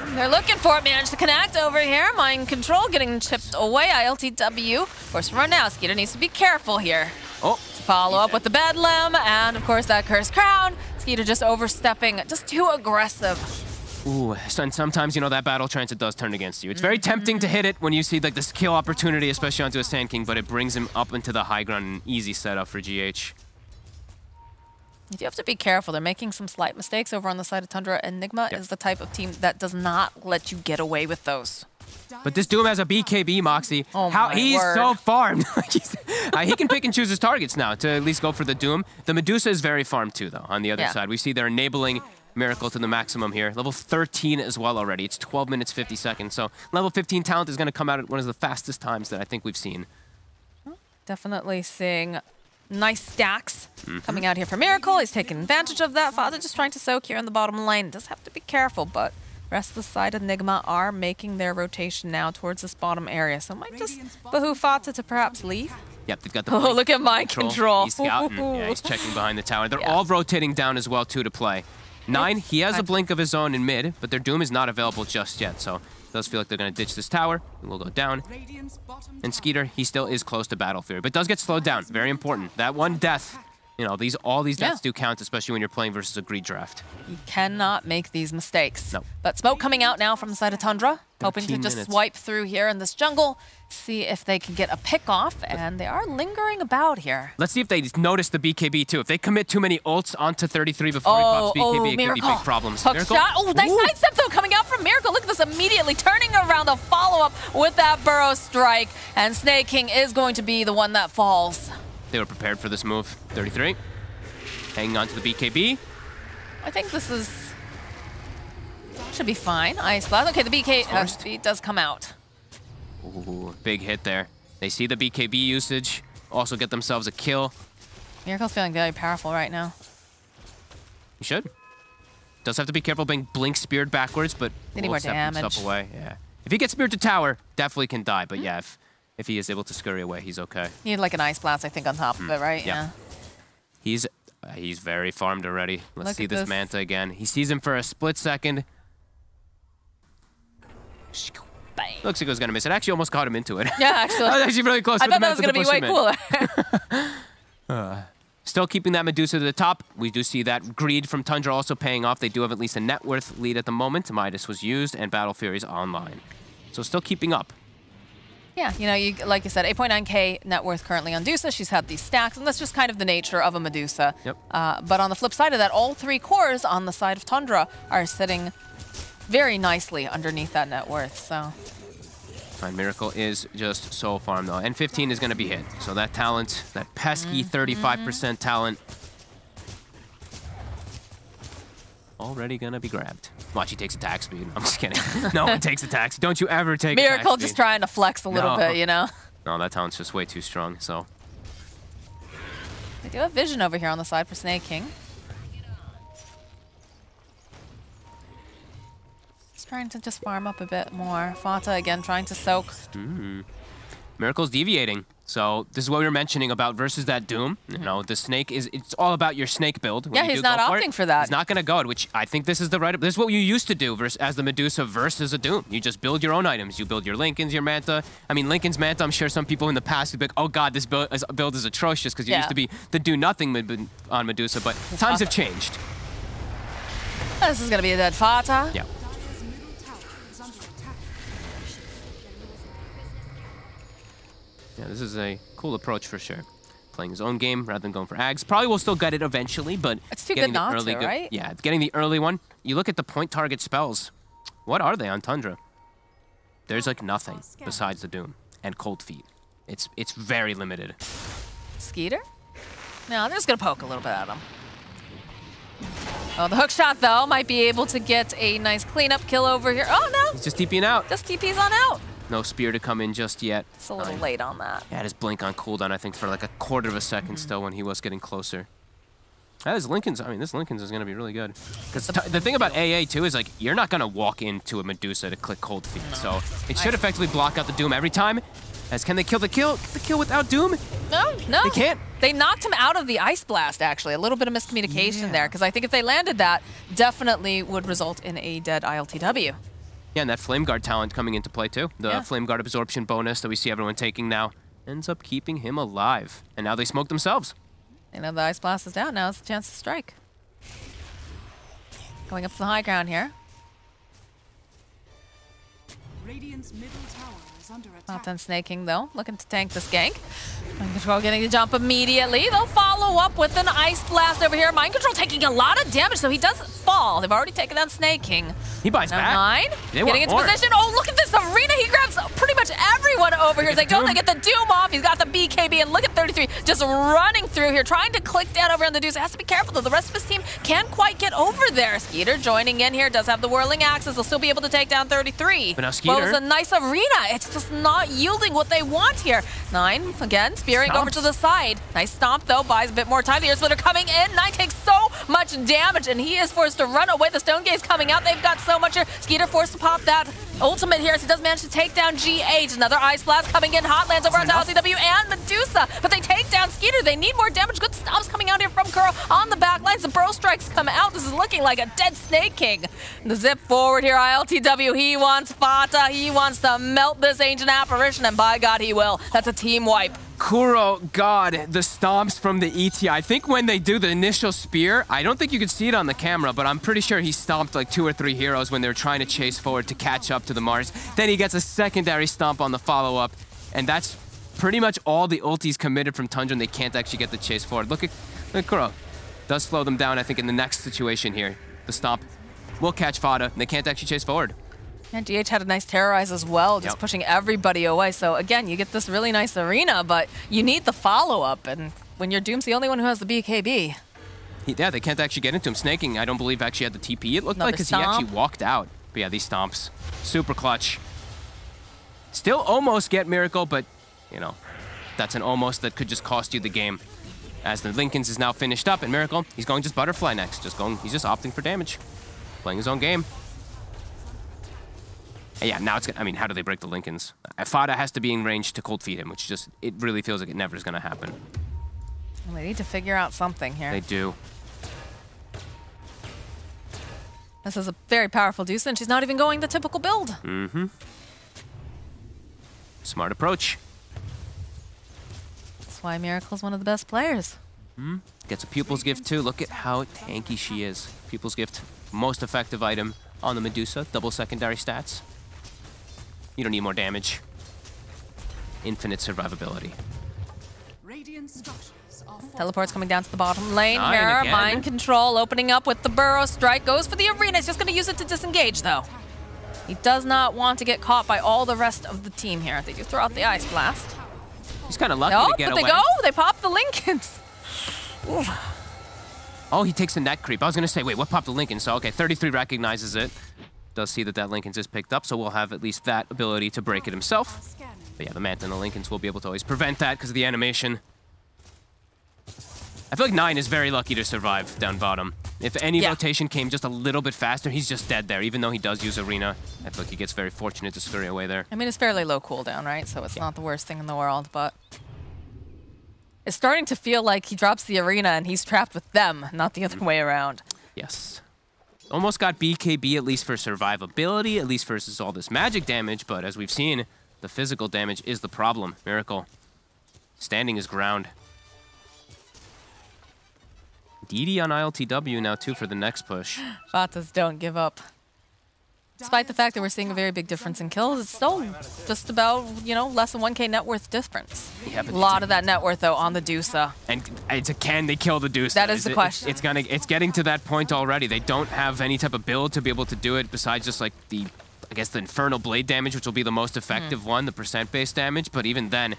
Speaker 14: They're looking for it. Managed to connect over here. Mind Control getting chipped away. ILTW. Of course, from right now, Skeeter needs to be careful here.
Speaker 2: Oh.
Speaker 14: Follow up with the Bedlam, and of course that Cursed Crown. Skeeter just overstepping, just too aggressive.
Speaker 2: Ooh, and sometimes, you know, that battle transit does turn against you. It's very tempting to hit it when you see like this kill opportunity, especially onto a Sand King, but it brings him up into the high ground, an easy setup for GH.
Speaker 14: You do have to be careful. They're making some slight mistakes over on the side of Tundra. Enigma is the type of team that does not let you get away with those.
Speaker 2: But this Doom has a BKB, Moxie.
Speaker 14: Oh
Speaker 2: He's
Speaker 14: word.
Speaker 2: so farmed. He can pick and choose his targets now to at least go for the Doom. The Medusa is very farmed too, though, on the other side. We see they're enabling Miracle to the maximum here. Level 13 as well already. It's 12 minutes, 50 seconds. So level 15 talent is going to come out at one of the fastest times that I think we've seen.
Speaker 14: Definitely seeing nice stacks coming out here for Miracle. He's taking advantage of that. Father just trying to soak here in the bottom lane. Does have to be careful, but rest of the side of Enigma are making their rotation now towards this bottom area. So it might just behoove Fata to perhaps leave.
Speaker 2: Yep, they've got the
Speaker 14: Oh, look at Mind Control.
Speaker 2: He's scouting. Yeah, he's checking behind the tower. They're all rotating down as well, too, to play. 9, he has a blink of his own in mid, but their Doom is not available just yet, so it does feel like they're going to ditch this tower. And we'll go down. And Skeeter, he still is close to Battle Fury, but does get slowed down. Very important. That one death, you know, all these deaths do count, especially when you're playing versus a greed draft.
Speaker 14: You cannot make these mistakes.
Speaker 2: No.
Speaker 14: But smoke coming out now from the side of Tundra. Hoping to just swipe through here in this jungle, see if they can get a pick off, and they are lingering about here.
Speaker 2: Let's see if they notice the BKB too. If they commit too many ults onto 33 before he pops BKB, it could be big problems.
Speaker 14: Hook shot. Oh, nice sidestep though coming out from Miracle. Look at this immediately turning around the follow-up with that Burrow strike, and Snake King is going to be the one that falls.
Speaker 2: They were prepared for this move. 33, hanging on to the BKB.
Speaker 14: I think this should be fine. Ice Blast. Okay, the BKB does come out.
Speaker 2: Ooh, big hit there. They see the BKB usage, also get themselves a kill.
Speaker 14: Miracle's feeling very powerful right now.
Speaker 2: You should. Does have to be careful being blink speared backwards, but
Speaker 14: They need more
Speaker 2: step
Speaker 14: damage.
Speaker 2: himself away. Yeah. If he gets speared to tower, definitely can die. But yeah, if he is able to scurry away, he's okay.
Speaker 14: You need like an Ice Blast, I think, on top of it, right?
Speaker 2: Yeah. He's very farmed already. Let's see this Manta again. He sees him for a split second.
Speaker 14: Bang.
Speaker 2: Looks like he was going to miss it. Actually, almost got him into it.
Speaker 14: Yeah, actually.
Speaker 2: I was actually really close.
Speaker 14: I thought that was going to be way
Speaker 2: cooler. Still keeping that Medusa to the top. We do see that greed from Tundra also paying off. They do have at least a net worth lead at the moment. Midas was used, and Battle Fury's online. So still keeping up.
Speaker 14: Yeah, you know, like you said, 8.9K net worth currently on Medusa. She's had these stacks, and that's just kind of the nature of a Medusa.
Speaker 2: Yep.
Speaker 14: But on the flip side of that, all 3 cores on the side of Tundra are sitting very nicely underneath that net worth, so.
Speaker 2: Fine, Miracle is just so farmed, though. And 15 is going to be hit. So that talent, that pesky 35% talent, already going to be grabbed. Watch, he takes attack speed. I'm just kidding. No one takes attack speed. Don't you ever take attack
Speaker 14: Miracle
Speaker 2: speed.
Speaker 14: just trying to flex a little bit, you know?
Speaker 2: No, that talent's just way too strong, so.
Speaker 14: They do have vision over here on the side for Snake King. He's trying to just farm up a bit more. Fata again trying to soak.
Speaker 2: Miracle's deviating. So this is what we were mentioning about versus that Doom. You know, the Snake it's all about your Snake build.
Speaker 14: Yeah, he's not opting for that.
Speaker 2: He's not going to go, which I think this is the right. This is what you used to do as the Medusa versus a Doom. You just build your own items. You build your Linken's, your Manta. I mean, Linken's Manta, I'm sure some people in the past would be like, oh God, this build is atrocious because you used to be the do nothing on Medusa, but times have changed.
Speaker 14: This is going to be a dead Fata.
Speaker 2: Yeah. Yeah, this is a cool approach for sure. Playing his own game rather than going for Ags. Probably will still get it eventually, but
Speaker 14: it's too good not to, right?
Speaker 2: Yeah, getting the early one. You look at the point target spells. What are they on Tundra? There's like nothing besides the Doom and Cold Feet. It's very limited.
Speaker 14: Skeeter? No, they're just gonna poke a little bit at him. Oh, the hook shot though might be able to get a nice cleanup kill over here. Oh no!
Speaker 2: He's just TPing out.
Speaker 14: Just TP's on out.
Speaker 2: No spear to come in just yet.
Speaker 14: It's a little late on that.
Speaker 2: Yeah, his blink on cooldown, I think, for like a quarter of a second still when he was getting closer. This Linken's is going to be really good. Because the thing about AA, too, is like, you're not going to walk into a Medusa to click Cold Feet. So it should effectively block out the Doom every time. Can they kill the kill without Doom?
Speaker 14: No.
Speaker 2: They can't.
Speaker 14: They knocked him out of the Ice Blast, actually. A little bit of miscommunication there, because I think if they landed that, definitely would result in a dead ILTW.
Speaker 2: Yeah, and that Flame Guard talent coming into play too. The Flame Guard absorption bonus that we see everyone taking now ends up keeping him alive. And now they smoke themselves.
Speaker 14: You know, the Ice Blast is down. Now it's a chance to strike. Going up to the high ground here.
Speaker 13: Radiant's middle tower is under attack.
Speaker 14: Not done snaking, though. Looking to tank this gank. Mind Control getting the jump immediately. They'll follow up with an Ice Blast over here. Mind Control taking a lot of damage, so he does fall. They've already taken down snaking.
Speaker 2: He buys
Speaker 14: now
Speaker 2: back.
Speaker 14: 9.
Speaker 2: They
Speaker 14: getting into
Speaker 2: want more.
Speaker 14: position. Oh, look at this arena. He grabs pretty much everyone over here. He's like, don't they get the Doom off? He's got the BKB, and look at 33 just running through here, trying to click down over on the Deuce. Has to be careful, though. The rest of his team can't quite get over there. Skeeter joining in here. Does have the whirling axes. They'll still be able to take down 33.
Speaker 2: But now Skeeter.
Speaker 14: Well, it was a nice arena. It's just not yielding what they want here. 9, again, spearing over to the side. Nice stomp, though. Buys a bit more time. The Air Splitter coming in. 9 takes so much damage, and he is forced to run away. The Stone Gaze coming out. They've got so much here. Skeeter forced to pop that ultimate here, so he does manage to take down G8. Another Ice Blast coming in. Hot lands over onto LCW and Medusa, but they take down Skeeter. They need more damage. Good stomps coming out here from Kuro on the back lines. The Burrow Strikes come out. This is looking like a dead Snake King. The zip forward here, ILTW. He wants Fata. He wants to melt this Ancient Apparition, and by God, he will. That's a team wipe.
Speaker 2: Kuro, God, the stomps from the ET. I think when they do the initial spear, I don't think you can see it on the camera, but I'm pretty sure he stomped like 2 or 3 heroes when they were trying to chase forward to catch up to the Mars. Then he gets a secondary stomp on the follow-up, and that's pretty much all the ultis committed from Tundra, and they can't actually get the chase forward. Look at Kuro. Does slow them down, I think, in the next situation here. The stomp will catch Fada, and they can't actually chase forward.
Speaker 14: And GH had a nice terrorize as well, just pushing everybody away. So again, you get this really nice arena, but you need the follow-up. And when your Doom's the only one who has the BKB.
Speaker 2: Yeah, they can't actually get into him. Snaking, I don't believe, actually had the TP. It looked like because he actually walked out. But yeah, these stomps, super clutch. Still almost get Miracle, but, you know, that's an almost that could just cost you the game. As the Lincolns is now finished up, and Miracle, he's going just Butterfly next. He's just opting for damage. Playing his own game. And yeah, now it's gonna, I mean, how do they break the Lincolns? Fada has to be in range to cold feed him, which just, it really feels like it never is gonna happen.
Speaker 14: Well, they need to figure out something here.
Speaker 2: They do.
Speaker 14: This is a very powerful Deuce, and she's not even going the typical build.
Speaker 2: Mm-hmm. Smart approach.
Speaker 14: That's why Miracle's one of the best players.
Speaker 2: Hmm. Gets a Pupil's Gift too. Look at how tanky she is. Pupil's Gift, most effective item on the Medusa. Double secondary stats. You don't need more damage. Infinite survivability.
Speaker 14: Teleport's coming down to the bottom lane
Speaker 2: 9
Speaker 14: here.
Speaker 2: again.
Speaker 14: Mind Control opening up with the Burrow Strike. Goes for the arena. He's just going to use it to disengage, though. He does not want to get caught by all the rest of the team here. They do throw out the Ice Blast.
Speaker 2: He's kind of lucky to get
Speaker 14: but
Speaker 2: away.
Speaker 14: they go. They pop the Lincolns.
Speaker 2: Oh, he takes a net creep. I was going to say, wait, what popped the Lincoln? So, okay, 33 recognizes it. Does see that Lincoln's is picked up, so we'll have at least that ability to break it himself. But yeah, the Manta and the Lincolns will be able to always prevent that because of the animation. I feel like 9 is very lucky to survive down bottom. If any rotation came just a little bit faster, he's just dead there, even though he does use Arena. I feel like he gets very fortunate to scurry away there.
Speaker 14: I mean, it's fairly low cooldown, right? So it's not the worst thing in the world, but it's starting to feel like he drops the Arena and he's trapped with them, not the other way around.
Speaker 2: Yes. Almost got BKB, at least for survivability, at least versus all this magic damage, but as we've seen, the physical damage is the problem. Miracle standing his ground. DD on ILTW now, too, for the next push.
Speaker 14: Vatas don't give up. Despite the fact that we're seeing a very big difference in kills, it's still just about, you know, less than 1K net worth difference.
Speaker 2: Yeah,
Speaker 14: a lot of that net worth, though, on the Deusa.
Speaker 2: And it's a can they kill the Deusa?
Speaker 14: That is the question.
Speaker 2: It's getting to that point already. They don't have any type of build to be able to do it besides just like the, I guess, the Infernal Blade damage, which will be the most effective one, the percent-based damage. But even then,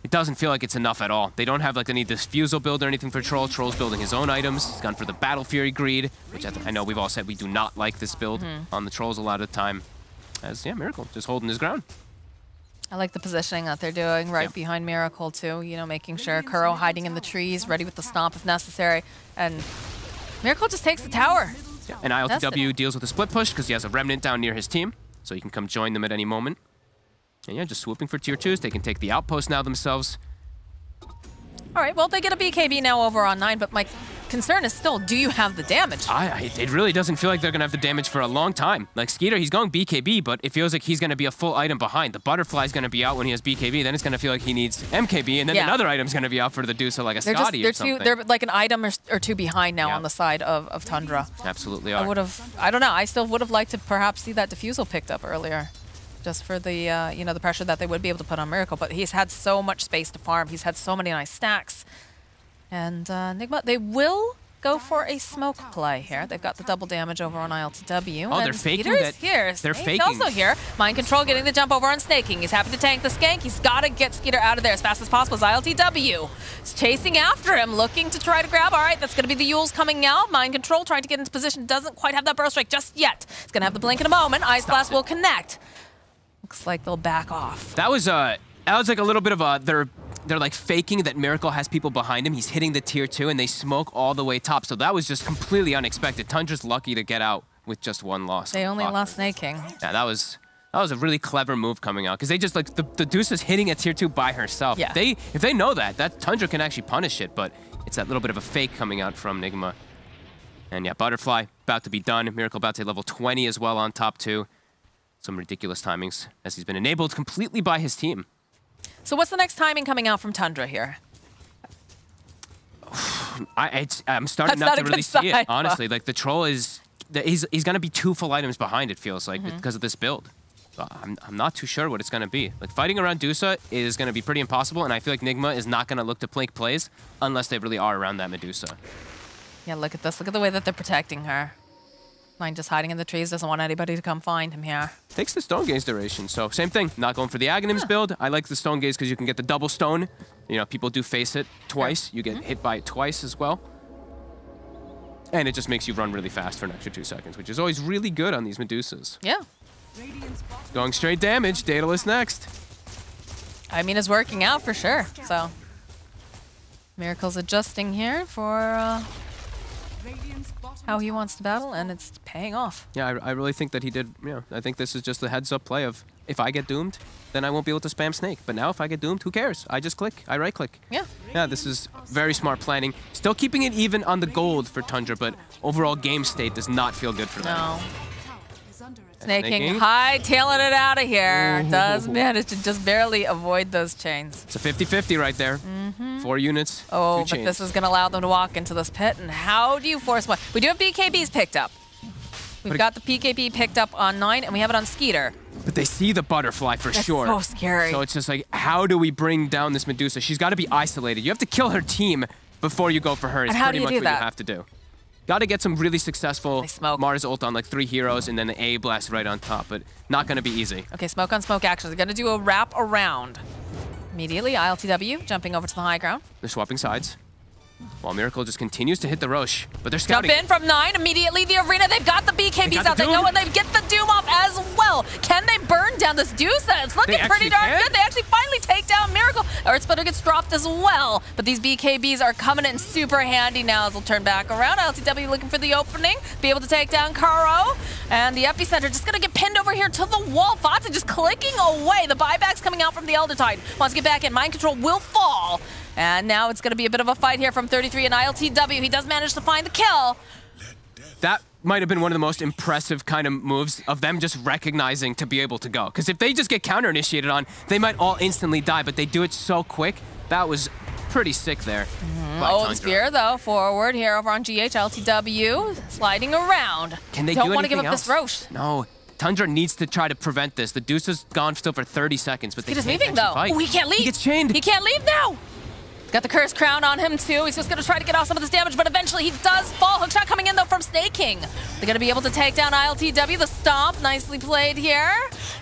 Speaker 2: it doesn't feel like it's enough at all. They don't have like any Diffusal build or anything for Troll. Troll's building his own items. He's gone for the Battle Fury Greed, which I know we've all said we do not like this build on the Trolls a lot of the time. As, yeah, Miracle just holding his ground.
Speaker 14: I like the positioning that they're doing right behind Miracle, too. You know, making sure Kuro hiding in the trees, ready with the stomp if necessary. And Miracle just takes the tower.
Speaker 2: Yeah. And ILTW deals with a split push because he has a Remnant down near his team, so he can come join them at any moment. And yeah, just swooping for tier 2s. They can take the outpost now themselves.
Speaker 14: All right, well, they get a BKB now over on 9, but my concern is still, do you have the damage?
Speaker 2: It really doesn't feel like they're going to have the damage for a long time. Like, Skeeter, he's going BKB, but it feels like he's going to be a full item behind. The Butterfly's going to be out when he has BKB, then it's going to feel like he needs MKB, and then another item's going to be out for the Dusa, like a Scotty or something.
Speaker 14: They're like an item or two behind now on the side of Tundra.
Speaker 2: Absolutely
Speaker 14: I
Speaker 2: are.
Speaker 14: would have, I don't know, I still would have liked to perhaps see that Diffusal picked up earlier. Just for the, you know, the pressure that they would be able to put on Miracle, but he's had so much space to farm. He's had so many nice stacks. And Nigma, they will go for a smoke play here. They've got the double damage over on ILTW.
Speaker 2: Oh,
Speaker 14: and
Speaker 2: they're faking
Speaker 14: Skeeter's
Speaker 2: that.
Speaker 14: Here.
Speaker 2: They're
Speaker 14: Snake's
Speaker 2: faking.
Speaker 14: also here. Mind Control getting the jump over on Snaking. He's happy to tank the skank. He's got to get Skeeter out of there as fast as possible. As ILTW is chasing after him, looking to try to grab. All right, that's going to be the Yules coming out. Mind Control trying to get into position. Doesn't quite have that burst strike just yet. He's going to have the blink in a moment. Ice Blast will connect. Looks like they'll back off.
Speaker 2: That was like a little bit of a, they're like faking that Miracle has people behind him. He's hitting the tier 2 and they smoke all the way top. So that was just completely unexpected. Tundra's lucky to get out with just one loss.
Speaker 14: They only lost Snaking.
Speaker 2: Yeah, that was a really clever move coming out because they just like the Deuce is hitting a tier 2 by herself.
Speaker 14: Yeah.
Speaker 2: If they know that Tundra can actually punish it, but it's that little bit of a fake coming out from Nigma. And yeah, Butterfly about to be done. Miracle about to hit level 20 as well on top 2. Some ridiculous timings as he's been enabled completely by his team.
Speaker 14: So what's the next timing coming out from Tundra here?
Speaker 2: I'm starting not to really see it, honestly. Like, the Troll is... He's going to be 2 full items behind, it feels like, because of this build. I'm not too sure what it's going to be. Like, fighting around Dusa is going to be pretty impossible, and I feel like Nigma is not going to look to plink plays unless they really are around that Medusa.
Speaker 14: Yeah, look at this. Look at the way that they're protecting her. Mine just hiding in the trees, doesn't want anybody to come find him here.
Speaker 2: Takes the Stone Gaze duration, so same thing. Not going for the Aghanims build. I like the Stone Gaze because you can get the double stone. You know, people do face it twice. You get hit by it twice as well. And it just makes you run really fast for an extra 2 seconds, which is always really good on these Medusas.
Speaker 14: Yeah.
Speaker 2: Going straight damage. Daedalus next.
Speaker 14: I mean, it's working out for sure, so. Miracle's adjusting here for how he wants to battle, and it's paying off.
Speaker 2: Yeah, I really think that he did, I think this is just the heads-up play of, if I get doomed, then I won't be able to spam Snake. But now if I get doomed, who cares? I just click. I right-click.
Speaker 14: Yeah.
Speaker 2: Yeah, this is very smart planning. Still keeping it even on the gold for Tundra, but overall game state does not feel good for them.
Speaker 14: No. Snaking, high-tailing it out of here. Does manage to just barely avoid those chains.
Speaker 2: It's a 50-50 right there. 4 units,
Speaker 14: Oh,
Speaker 2: 2
Speaker 14: but
Speaker 2: chains.
Speaker 14: this is going to allow them to walk into this pit. And how do you force one? We do have BKBs picked up. We've got the PKB picked up on 9, and we have it on Skeeter.
Speaker 2: But they see the Butterfly for
Speaker 14: That's
Speaker 2: sure.
Speaker 14: so scary.
Speaker 2: So it's just like, how do we bring down this Medusa? She's got to be isolated. You have to kill her team before you go for her. It's
Speaker 14: And how
Speaker 2: pretty
Speaker 14: do you
Speaker 2: much
Speaker 14: do
Speaker 2: what
Speaker 14: that?
Speaker 2: you have to do. Got to get some really successful Mars ult on like 3 heroes and then the A blast right on top, but not going to be easy.
Speaker 14: Okay, smoke on smoke actions. They're going to do a wrap around. Immediately, ILTW jumping over to the high ground.
Speaker 2: They're swapping sides. While Miracle just continues to hit the Roche, but they're scouting.
Speaker 14: Jump in from 9, immediately the arena. They've got the BKBs out. They go and they get the Doom off as well. Can they burn down this Dusa? It's looking pretty darn good. They actually finally take down Miracle. Earth Splitter gets dropped as well. But these BKBs are coming in super handy now as they'll turn back around. LTW looking for the opening, be able to take down Karo. And the Epicenter just going to get pinned over here to the wall. Fata just clicking away. The buyback's coming out from the Elder Tide. Wants to get back in. Mind Control will fall. And now it's going to be a bit of a fight here from 33 and ILTW. He does manage to find the kill.
Speaker 2: That might have been one of the most impressive kind of moves of them just recognizing to be able to go. Because if they just get counter-initiated on, they might all instantly die, but they do it so quick. That was pretty sick there.
Speaker 14: Oh, the spear, though, forward here over on GH. LTW sliding around.
Speaker 2: Can they
Speaker 14: don't want to give up this Roche.
Speaker 2: No. Tundra needs to try to prevent this. The Deuce is gone still for 30 seconds, but they
Speaker 14: He's
Speaker 2: can't
Speaker 14: leaving, though.
Speaker 2: fight.
Speaker 14: Oh, he can't leave.
Speaker 2: He gets chained.
Speaker 14: He can't leave now. Got the Curse Crown on him, too. He's just going to try to get off some of this damage, but eventually he does fall. Hookshot coming in, though, from Snaking. They're going to be able to take down ILTW. The stomp, nicely played here.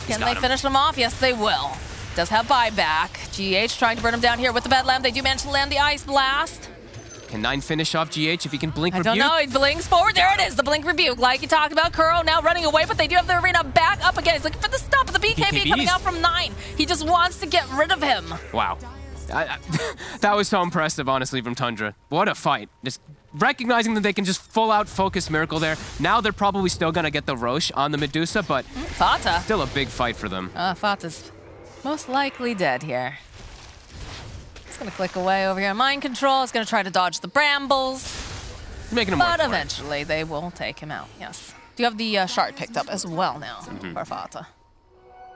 Speaker 14: Can they finish him off? Yes, they will. Does have buyback. GH trying to burn him down here with the Bedlam. They do manage to land the Ice Blast.
Speaker 2: Can 9 finish off GH if he can blink
Speaker 14: I
Speaker 2: rebuke?
Speaker 14: don't know. He blinks forward. There it is. The blink rebuke. Like you talked about, Kuro now running away, but they do have the arena back up again. He's looking for the stop of the BKB coming out from 9. He just wants to get rid of him.
Speaker 2: Wow. That was so impressive, honestly, from Tundra. What a fight. Just recognizing that they can just full-out focus Miracle there. Now they're probably still going to get the Roche on the Medusa, but
Speaker 14: Fata.
Speaker 2: still a big fight for them.
Speaker 14: Fata's Most likely dead here. It's gonna click away over here. Mind control. It's gonna try to dodge the brambles.
Speaker 2: Making him
Speaker 14: but eventually they will take him out. Yes. Do you have the shard picked up as well now, Farfata?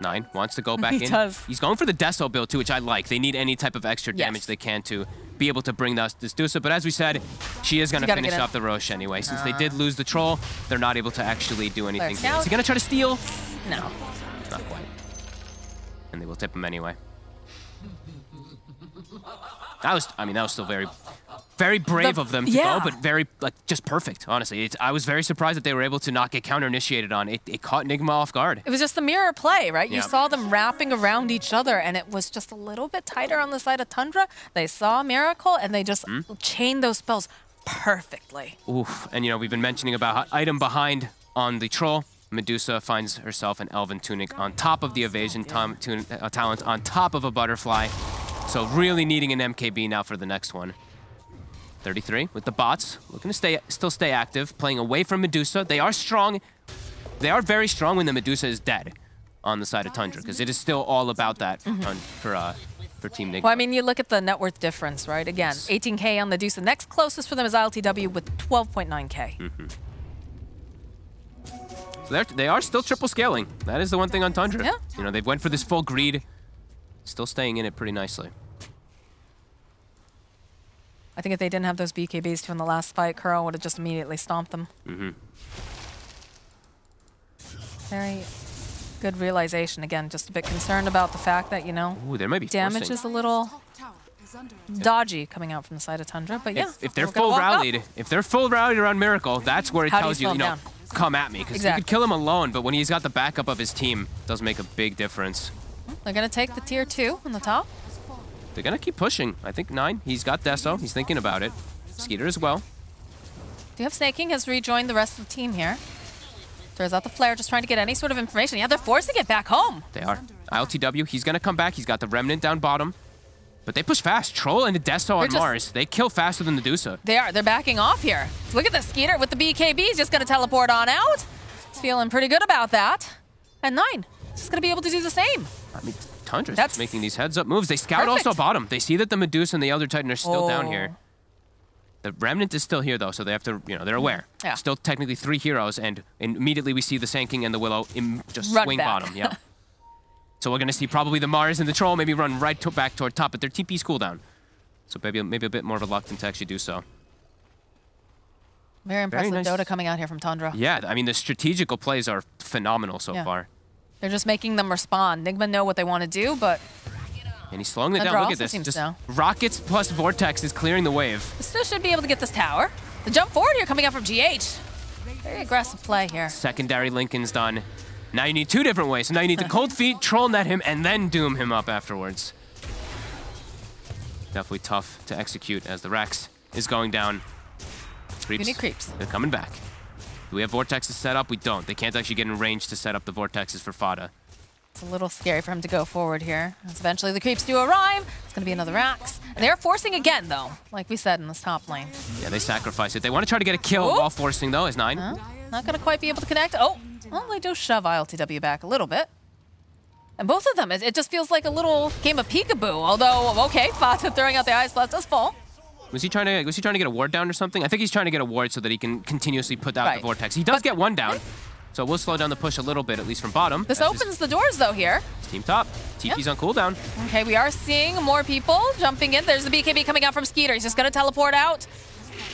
Speaker 2: 9 wants to go back
Speaker 14: He
Speaker 2: in.
Speaker 14: does.
Speaker 2: He's going for the Deso build too, which I like. They need any type of extra damage they can to be able to bring this Dusa. But as we said, she is going to finish off the Roche anyway. Since they did lose the Troll, they're not able to actually do anything. Is he going to try to steal?
Speaker 14: No.
Speaker 2: Not quite. And they will tip him anyway. That was still very brave of them to go, but very, just perfect, honestly. I was very surprised that they were able to not get counter-initiated on. It caught Nigma off guard.
Speaker 14: It was just the mirror play, right?
Speaker 2: Yeah.
Speaker 14: You saw them wrapping around each other, and it was just a little bit tighter on the side of Tundra. They saw Miracle, and they just chained those spells perfectly.
Speaker 2: Oof, and we've been mentioning about item behind on the Troll. Medusa finds herself an Elven Tunic on top of the Evasion talent, on top of a Butterfly. So really needing an MKB now for the next one. 33 with the bots, looking to still stay active, playing away from Medusa. They are strong. They are very strong when the Medusa is dead on the side of Tundra, because it is still all about that for Team Nigma.
Speaker 14: Well, I mean, you look at the net worth difference, right? Again, 18K on the Deuce. The next closest for them is ILTW with 12.9K.
Speaker 2: So they are still triple scaling. That is the one thing on Tundra.
Speaker 14: Yeah.
Speaker 2: They went for this full greed, still staying in it pretty nicely.
Speaker 14: I think if they didn't have those BKBs too in the last fight, Kuro would have just immediately stomped them. Very good realization. Again, just a bit concerned about the fact that,
Speaker 2: Ooh, there might be
Speaker 14: damage is a little dodgy coming out from the side of Tundra, but yeah.
Speaker 2: If they're full rallied around Miracle, that's where it tells you, come at me, because you could kill him alone, but when he's got the backup of his team, it does make a big difference.
Speaker 14: They're gonna take the tier 2 on the top.
Speaker 2: They're gonna keep pushing. I think 9, he's got Deso, he's thinking about it. Skeeter as well.
Speaker 14: Do you have Snaking has rejoined the rest of the team here? Throws out the flare, just trying to get any sort of information. Yeah, they're forcing it back home.
Speaker 2: They are. ILTW, he's gonna come back, he's got the Remnant down bottom. But they push fast. Troll and Deso on Mars. They kill faster than the Dusa.
Speaker 14: They are. They're backing off here. Look at the Skeeter with the BKB. He's just going to teleport on out. He's feeling pretty good about that. And 9. He's just going to be able to do the same.
Speaker 2: I mean, Tundra's just making these heads-up moves. They scout also bottom. They see that the Medusa and the Elder Titan are still down here. The Remnant is still here, though, so they have to, they're aware.
Speaker 14: Yeah.
Speaker 2: Still technically 3 heroes, and immediately we see the Sand King and the Willow just
Speaker 14: Run
Speaker 2: swing
Speaker 14: back.
Speaker 2: bottom. Yeah. So we're going to see probably the Mars and the Troll maybe run back toward top, but their TP's cooldown. So maybe a bit more reluctant to actually do so.
Speaker 14: Very impressive
Speaker 2: nice.
Speaker 14: Dota coming out here from Tundra.
Speaker 2: Yeah, I mean, the strategical plays are phenomenal so far.
Speaker 14: They're just making them respond. Nigma know what they want to do, but...
Speaker 2: And he's slowing it
Speaker 14: Tundra
Speaker 2: down. Look at
Speaker 14: also
Speaker 2: this.
Speaker 14: seems
Speaker 2: Just
Speaker 14: to know.
Speaker 2: rockets plus Vortex is clearing the wave.
Speaker 14: Still should be able to get this tower. The jump forward here coming out from GH. Very aggressive play here.
Speaker 2: Secondary Lincoln's done. Now you need 2 different ways. So now you need to cold feet, troll net him, and then doom him up afterwards. Definitely tough to execute as the Rex is going down. Creeps.
Speaker 14: You need creeps.
Speaker 2: They're coming back. Do we have Vortexes set up? We don't. They can't actually get in range to set up the Vortexes for Fada.
Speaker 14: It's a little scary for him to go forward here. As eventually the creeps do arrive. It's going to be another Rax. And they're forcing again, though, like we said in this top lane.
Speaker 2: Yeah, they sacrifice it. They want to try to get a kill while forcing, though, as 9.
Speaker 14: Not going to quite be able to connect. Oh, well, they do shove ILTW back a little bit. And both of them, it just feels like a little game of peekaboo. Although, okay, Fata throwing out the Ice Blast does fall.
Speaker 2: Was he trying to get a ward down or something? I think he's trying to get a ward so that he can continuously put out the Vortex. He does get one down. So we'll slow down the push a little bit, at least from bottom.
Speaker 14: This opens the doors, though, here.
Speaker 2: Team top. TP's on cooldown.
Speaker 14: Okay, we are seeing more people jumping in. There's the BKB coming out from Skeeter. He's just going to teleport out.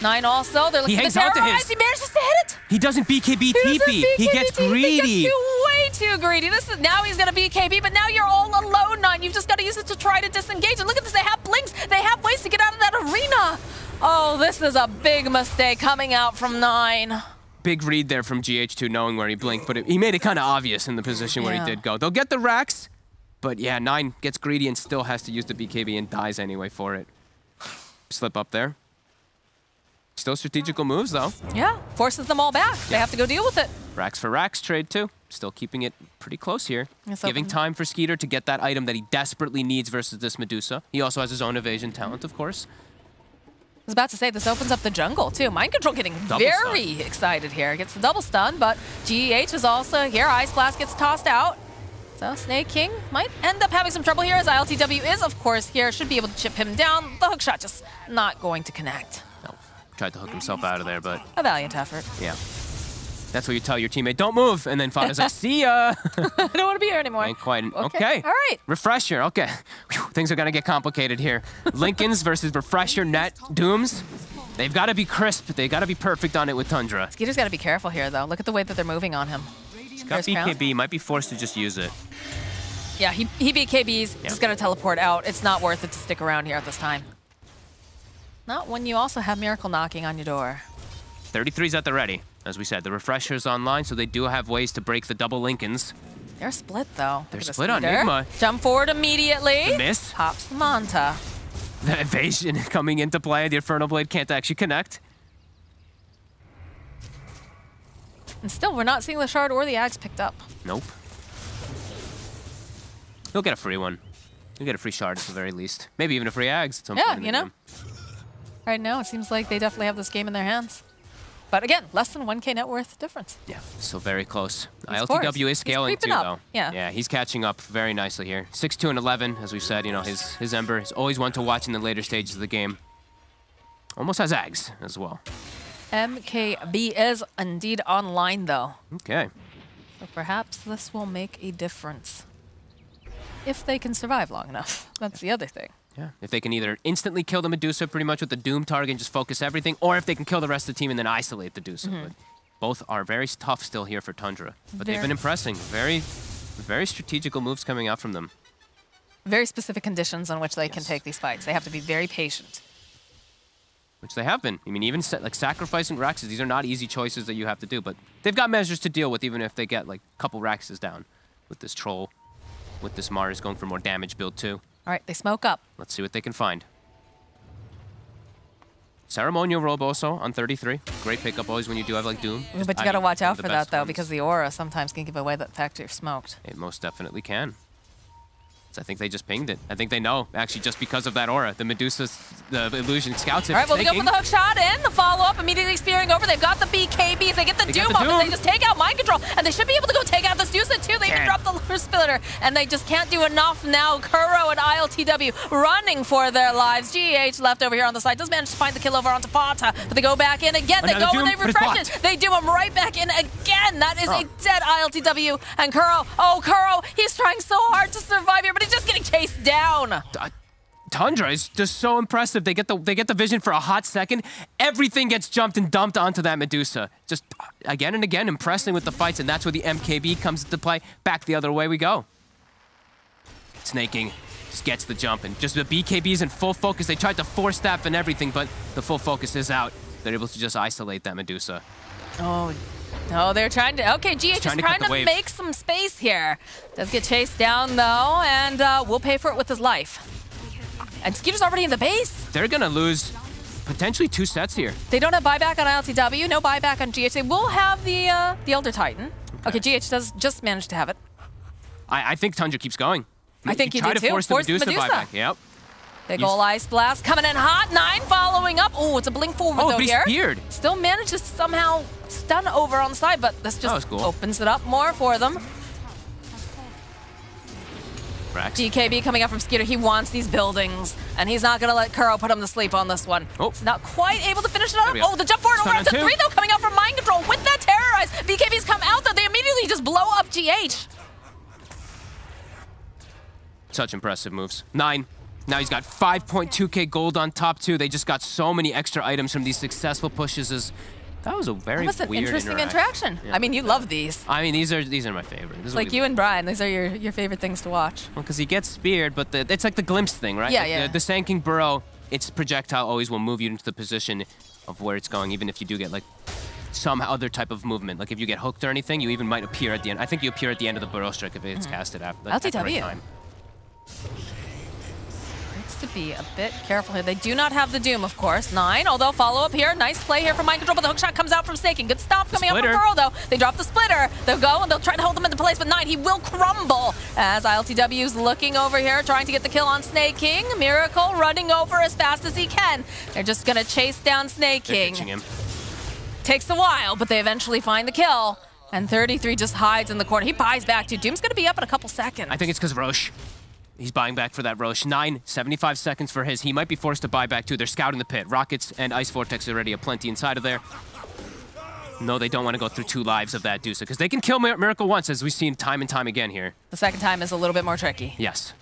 Speaker 14: 9 also. They're looking
Speaker 2: He hangs
Speaker 14: to
Speaker 2: out to
Speaker 14: terrorize.
Speaker 2: his.
Speaker 14: He manages to hit it.
Speaker 2: He doesn't BKB TP. He gets greedy.
Speaker 14: He gets way too greedy. Now he's going to BKB, but now you're all alone, 9. You've just got to use it to try to disengage. And look at this. They have blinks. They have ways to get out of that arena. Oh, this is a big mistake coming out from 9.
Speaker 2: Big read there from GH2 knowing where he blinked, but he made it kind of obvious in the position where he did go. They'll get the Rax, but yeah, 9 gets greedy and still has to use the BKB and dies anyway for it. Slip up there. Still strategical moves, though.
Speaker 14: Yeah, forces them all back. They have to go deal with it.
Speaker 2: Rax for Rax trade, too. Still keeping it pretty close here.
Speaker 14: Yes,
Speaker 2: Giving time for Skeeter to get that item that he desperately needs versus this Medusa. He also has his own evasion talent, of course.
Speaker 14: I was about to say, this opens up the jungle, too. Mind Control getting very excited here. Gets the double stun, but GEH is also here. Ice Blast gets tossed out. So Snake King might end up having some trouble here as ILTW is, of course, here. Should be able to chip him down. The hook shot just not going to connect.
Speaker 2: No, tried to hook himself out of there, but...
Speaker 14: A valiant effort.
Speaker 2: Yeah. That's what you tell your teammate, don't move, and then Fada's like, see ya!
Speaker 14: I don't want to be here anymore.
Speaker 2: Ain't quite... Okay.
Speaker 14: All right.
Speaker 2: Refresher, okay. Whew, things are gonna get complicated here. Lincolns versus Refresher net Dooms. They've got to be crisp. They've got to be perfect on it with Tundra.
Speaker 14: Skeeter's got to be careful here, though. Look at the way that they're moving on him.
Speaker 2: He's got BKB, might be forced to just use it.
Speaker 14: Yeah, he beat KB's, just gonna teleport out. It's not worth it to stick around here at this time. Not when you also have Miracle knocking on your door.
Speaker 2: 33's at the ready. As we said, the Refresher's online, so they do have ways to break the double Lincolns.
Speaker 14: They're split, though.
Speaker 2: They're split on Nigma.
Speaker 14: Jump forward immediately.
Speaker 2: The miss.
Speaker 14: Pops the Manta.
Speaker 2: The evasion coming into play. The Infernal Blade can't actually connect.
Speaker 14: And still, we're not seeing the Shard or the Axe picked up.
Speaker 2: Nope. He'll get a free one. He'll get a free Shard at the very least. Maybe even a free Axe at some point in the game.
Speaker 14: Right now, it seems like they definitely have this game in their hands. But again, less than 1K net worth difference.
Speaker 2: Yeah, still very close. ILTW is scaling too, though.
Speaker 14: Yeah,
Speaker 2: he's catching up very nicely here. 6-2 and 11, as we said. You know, his Ember is always one to watch in the later stages of the game. Almost has Ags as well.
Speaker 14: MKB is indeed online, though.
Speaker 2: Okay.
Speaker 14: So perhaps this will make a difference. If they can survive long enough. That's the other thing.
Speaker 2: Yeah, if they can either instantly kill the Medusa pretty much with the Doom target and just focus everything, or if they can kill the rest of the team and then isolate the Medusa. But both are very tough still here for Tundra. But they've been impressing. Very, very strategical moves coming out from them.
Speaker 14: Very specific conditions on which they can take these fights. They have to be very patient.
Speaker 2: Which they have been. I mean, even like sacrificing Raxes, these are not easy choices that you have to do, but they've got measures to deal with even if they get like a couple Raxes down with this Troll. With this Mars going for more damage build too.
Speaker 14: All right, they smoke up.
Speaker 2: Let's see what they can find. Ceremonial Roboso on 33. Great pickup always when you do have like Doom.
Speaker 14: But you got to watch out for that though, because the aura sometimes can give away that fact you're smoked.
Speaker 2: It most definitely can. So I think they just pinged it. I think they know, actually, just because of that aura. The Medusa's, the illusion scouts it.
Speaker 14: All right, well, they go for the hook shot in. The follow-up immediately spearing over. They've got the BKBs. They get the Doom up, and they just take out Mind Control. And they should be able to go take out the Medusa, too. They can drop the Lure Splitter, and they just can't do enough now. Kuro and ILTW running for their lives. GH left over here on the side. Does manage to find the kill over onto Fata, but they go back in again. They go and they refresh it. They do him right back in again. That is a dead ILTW. And Kuro, Kuro, he's trying so hard to survive here, but he's just getting chased down.
Speaker 2: Tundra is just so impressive. They get the vision for a hot second. Everything gets jumped and dumped onto that Medusa. Just again and again impressing with the fights, and that's where the MKB comes into play. Back the other way we go. Snaking just gets the jump, and just the BKB's in full focus. They tried to force staff and everything, but the full focus is out. They're able to just isolate that Medusa.
Speaker 14: Oh, they're trying to... Okay, GH is trying to make some space here. Does get chased down, though, and will pay for it with his life. And Skeeter's already in the base.
Speaker 2: They're going to lose potentially 2 sets here.
Speaker 14: They don't have buyback on ILTW, no buyback on GH. They will have the Elder Titan. Okay, GH does just manage to have it.
Speaker 2: I think Tundra keeps going.
Speaker 14: I think you do,
Speaker 2: too. Try to force the Medusa buyback. Yep.
Speaker 14: Big ol' Ice Blast coming in hot. 9 following up. Oh, it's a blink forward though here.
Speaker 2: Speared.
Speaker 14: Still managed to somehow stun over on the side, but this just opens it up more for them. DKB coming out from Skeeter. He wants these buildings, and he's not going to let Kuro put him to sleep on this one. He's not quite able to finish it up. Oh, the jump forward over to 3 though, coming out from Mind Control with that Terrorize. BKB's come out though. They immediately just blow up GH.
Speaker 2: Such impressive moves. 9. Now he's got 5.2k gold on top too. They just got so many extra items from these successful pushes. That was a very weird
Speaker 14: interesting interaction.
Speaker 2: Yeah.
Speaker 14: I mean, you love these.
Speaker 2: I mean, these are my favorite.
Speaker 14: It's like you and Brian. These are your favorite things to watch.
Speaker 2: Well, because he gets speared, but it's like the glimpse thing, right?
Speaker 14: Yeah,
Speaker 2: like
Speaker 14: yeah.
Speaker 2: The Sand King Burrow, its projectile always will move you into the position of where it's going, even if you do get like some other type of movement. Like if you get hooked or anything, you even might appear at the end. I think you appear at the end of the Burrow strike if it's casted after. Like,
Speaker 14: LTW.
Speaker 2: Time.
Speaker 14: To be a bit careful here. They do not have the Doom, of course. 9, although follow up here. Nice play here from Mind Control, but the hookshot comes out from Snaking. Good stop coming up from Burrow, though. They drop the splitter. They'll go and they'll try to hold them into place, but 9, he will crumble as ILTW's looking over here, trying to get the kill on Snake King. Miracle running over as fast as he can. They're just going to chase down Snake King.
Speaker 2: Him.
Speaker 14: Takes a while, but they eventually find the kill. And 33 just hides in the corner. He buys back too. Doom's going to be up in a couple seconds.
Speaker 2: I think it's because Roche. He's buying back for that Roche. 75 seconds for his. He might be forced to buy back too. They're scouting the pit. Rockets and Ice Vortex already have plenty inside of there. No, they don't want to go through 2 lives of that Dusa because they can kill Miracle once, as we've seen time and time again here.
Speaker 14: The second time is a little bit more tricky.
Speaker 2: Yes.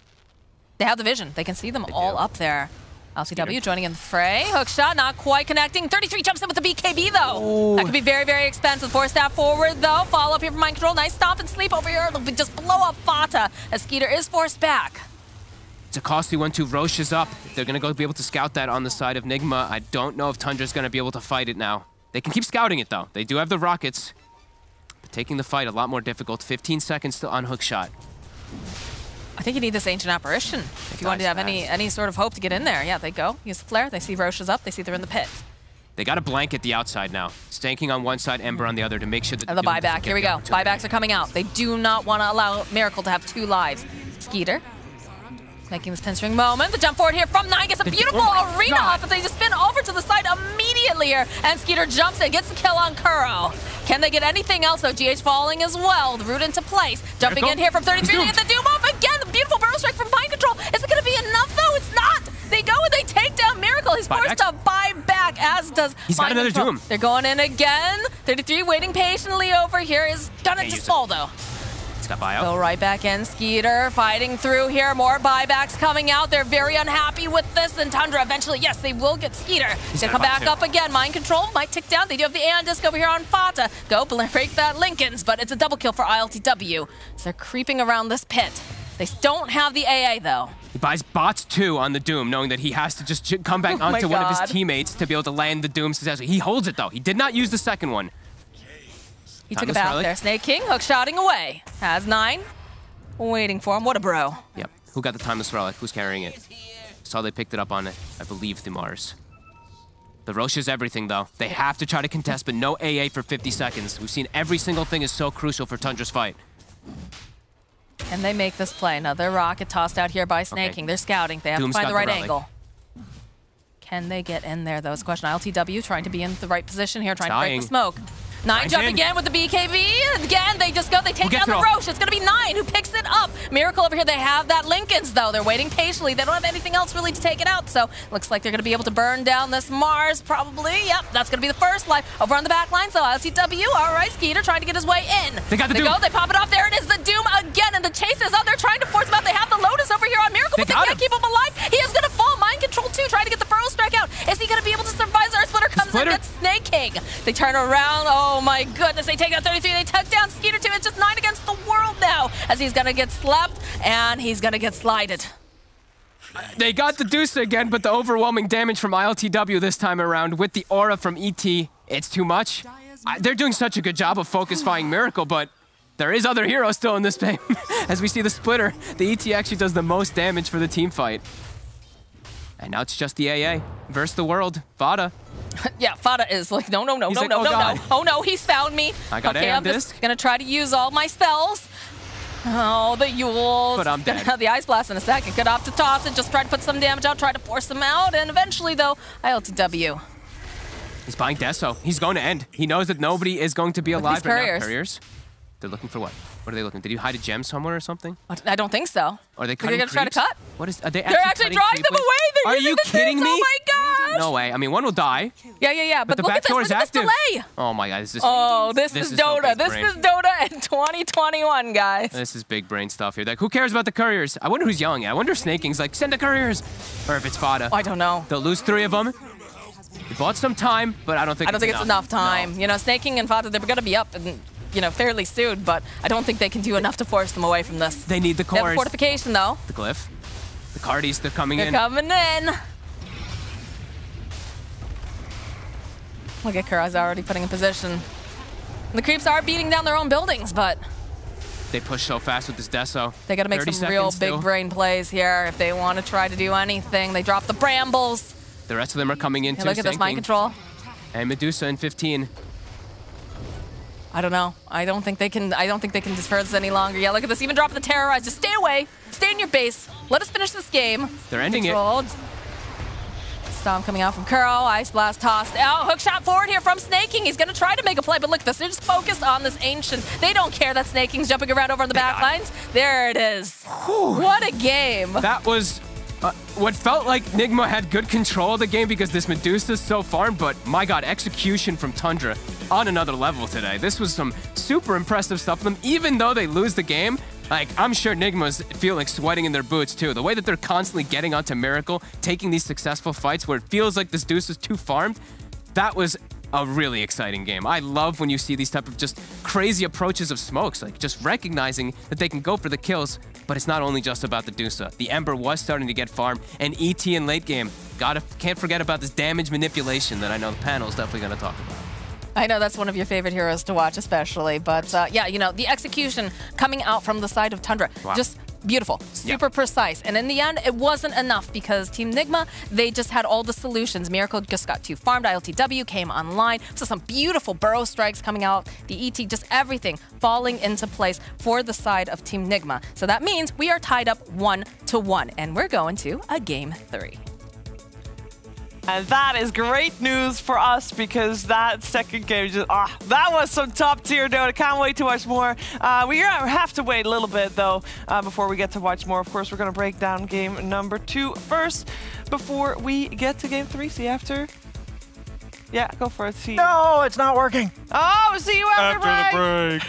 Speaker 14: They have the vision. They can see them all up there. LCW joining in the fray. Hook shot, not quite connecting. 33 jumps in with the BKB, though. Ooh. That could be very, very expensive. 4-step forward, though. Follow up here from Mind Control. Nice stomp and sleep over here. It'll just blow up Fata as Skeeter is forced back.
Speaker 2: It's a costly one, too. Roche is up. They're going to go be able to scout that on the side of Nigma. I don't know if Tundra's going to be able to fight it now. They can keep scouting it, though. They do have the rockets. But taking the fight a lot more difficult. 15 seconds still on hook shot.
Speaker 14: I think you need this Ancient Apparition if you want to have any sort of hope to get in there. Yeah, they go. Use the flare. They see Roche is up. They see they're in the pit.
Speaker 2: They got a blanket the outside now. Stanking on one side, Ember on the other to make sure that
Speaker 14: the buyback. Here we go. Buybacks are coming out. They do not want to allow Miracle to have 2 lives. Skeeter making this pinstring moment. The jump forward here from 9 gets a beautiful arena off, but they just spin over to the side immediately here. And Skeeter jumps in, gets the kill on Kuro. Can they get anything else, though? GH falling as well. The root into place. Jumping in here from 33 to get the Doom off again. The beautiful barrel strike from Mind Control. Is it going to be enough, though? It's not. They go and they take down Miracle. He's forced to buy back, as does
Speaker 2: He's got another Doom.
Speaker 14: They're going in again. 33 waiting patiently over here. Is gonna just fall, though.
Speaker 2: Got buyout.
Speaker 14: Go right back in. Skeeter fighting through here. More buybacks coming out. They're very unhappy with this. And Tundra eventually, yes, they will get Skeeter. They come back up again. Mind Control might tick down. They do have the Aeon Disc over here on Fata. Go break that Lincoln's, but it's a double kill for ILTW. So they're creeping around this pit. They don't have the AA, though.
Speaker 2: He buys bots 2 on the Doom, knowing that he has to just come back onto one of his teammates to be able to land the Doom successfully. He holds it, though. He did not use the second one.
Speaker 14: He took a bow there. Snake King, hook shotting away. Has 9. Waiting for him. What a bro.
Speaker 2: Yep. Who got the Timeless Relic? Who's carrying it? Saw they picked it up on, I believe, the Mars. The Roche is everything, though. They have to try to contest, but no AA for 50 seconds. We've seen every single thing is so crucial for Tundra's fight.
Speaker 14: Can they make this play? Another rocket tossed out here by Snake King. They're scouting. They have to find the right angle. Can they get in there, though? Is the question. ILTW trying to be in the right position here, trying to break the smoke. 9 jump again with the BKB. Again, they just go. They take down the Roche. It's going to be 9 who picks it up. Miracle over here. They have that Lincoln's, though. They're waiting patiently. They don't have anything else really to take it out. So looks like they're going to be able to burn down this Mars, probably. Yep, that's going to be the first life. Over on the back line, so ILTW. All right, Skeeter trying to get his way in.
Speaker 2: They got the
Speaker 14: Doom. They go. They pop it off. There it is, the Doom again. And the chase is out. They're trying to force him out. They have the Lotus over here on Miracle, but they can't keep him alive. He is going to fall. Mind Control, too, trying to get the Burrow Strike out. Is he going to be able to survive? Earth Splitter comes in, gets Snake King. They turn around. Oh, my goodness. They take out 33. They tuck down Skeeter, too. It's just 9 against the world now, as he's going to get slapped, and he's going to get slided.
Speaker 2: They got the Deuce again, but the overwhelming damage from ILTW this time around with the aura from ET, it's too much. They're doing such a good job of focus-fying Miracle, but there is other heroes still in this game. As we see the Splitter, the ET actually does the most damage for the team fight. And now it's just the AA versus the world. Fata.
Speaker 14: Yeah, Fata is like, no.
Speaker 2: Like, no.
Speaker 14: Oh no, he's found me.
Speaker 2: I got
Speaker 14: I'm just gonna try to use all my spells. Oh, the Yules.
Speaker 2: But I'm dead.
Speaker 14: Gonna have the Ice Blast in a second. Could opt to toss it, just try to put some damage out, try to force them out, and eventually, though, ILTW.
Speaker 2: He's buying Deso. He's going to end. He knows that nobody is going to be alive right now. Couriers. They're looking for what? What are they looking? Did you hide a gem somewhere or something?
Speaker 14: I don't think so.
Speaker 2: Or are they cutting
Speaker 14: They're going to try to cut?
Speaker 2: What is? Are they
Speaker 14: They're actually drawing them away. They're
Speaker 2: are you kidding me?
Speaker 14: Oh my gosh!
Speaker 2: No way. I mean, one will die.
Speaker 14: Yeah. But look at this. Look at this delay.
Speaker 2: Oh my god. This is.
Speaker 14: Oh, this is Dota. This is Dota in 2021, guys.
Speaker 2: This is big brain stuff here. Like, who cares about the couriers? I wonder who's yelling at. I wonder if Snake King's like, send the couriers, or if it's Fata.
Speaker 14: Oh, I don't know.
Speaker 2: They'll lose 3 of them. They bought some time, but I don't think
Speaker 14: it's enough time. No. You know, Snake King and Fata, they're going to be up and, you know, fairly soon, but I don't think they can do enough to force them away from this.
Speaker 2: They need the cores.
Speaker 14: They have a fortification, though.
Speaker 2: The glyph. The Cardis, they're coming in.
Speaker 14: They're coming in. Look at Kura's already putting in position. The creeps are beating down their own buildings, but
Speaker 2: they push so fast with this Deso.
Speaker 14: They got to make some real big brain plays here if they want to try to do anything. They drop the Brambles.
Speaker 2: The rest of them are coming in, too.
Speaker 14: Look at this Mind Control.
Speaker 2: And Medusa in 15.
Speaker 14: I don't know. I don't think they can defer this any longer. Yeah, look at this. Even dropping the Terrorize. Just stay away. Stay in your base. Let us finish this game.
Speaker 2: They're ending it.
Speaker 14: Stomp coming out from Curl. Ice Blast tossed out. Hook shot forward here from Snaking. He's going to try to make a play, but look at this. They're just focused on this Ancient. They don't care that Snaking's jumping around over on the back lines. There it is. What a game.
Speaker 2: That was what felt like Nigma had good control of the game because this Medusa's so farmed, but my god, execution from Tundra on another level today. This was some super impressive stuff from them, even though they lose the game. Like, I'm sure Nigma's feeling sweating in their boots too. The way that they're constantly getting onto Miracle, taking these successful fights where it feels like this Deuce is too farmed, that was a really exciting game. I love when you see these type of just crazy approaches of Smokes, like just recognizing that they can go for the kills, but it's not only just about the Deusa. The Ember was starting to get farmed, and ET in late game, can't forget about this damage manipulation that I know the panel is definitely going to talk about.
Speaker 14: I know that's one of your favorite heroes to watch, especially, but yeah, you know, the execution coming out from the side of Tundra, just beautiful, super precise. And in the end, it wasn't enough because Team Nigma, they just had all the solutions. Miracle just got too farmed. ILTW came online. So some beautiful burrow strikes coming out. The ET, just everything falling into place for the side of Team Nigma. So that means we are tied up 1-1, and we're going to a Game 3.
Speaker 20: And that is great news for us because that second game just, that was some top tier Dota. Can't wait to watch more. We have to wait a little bit though before we get to watch more. Of course, we're going to break down game number 2 first before we get to game 3. See you after. Yeah, go for it. See.
Speaker 19: No, it's not working.
Speaker 20: Oh, see you after
Speaker 23: the break.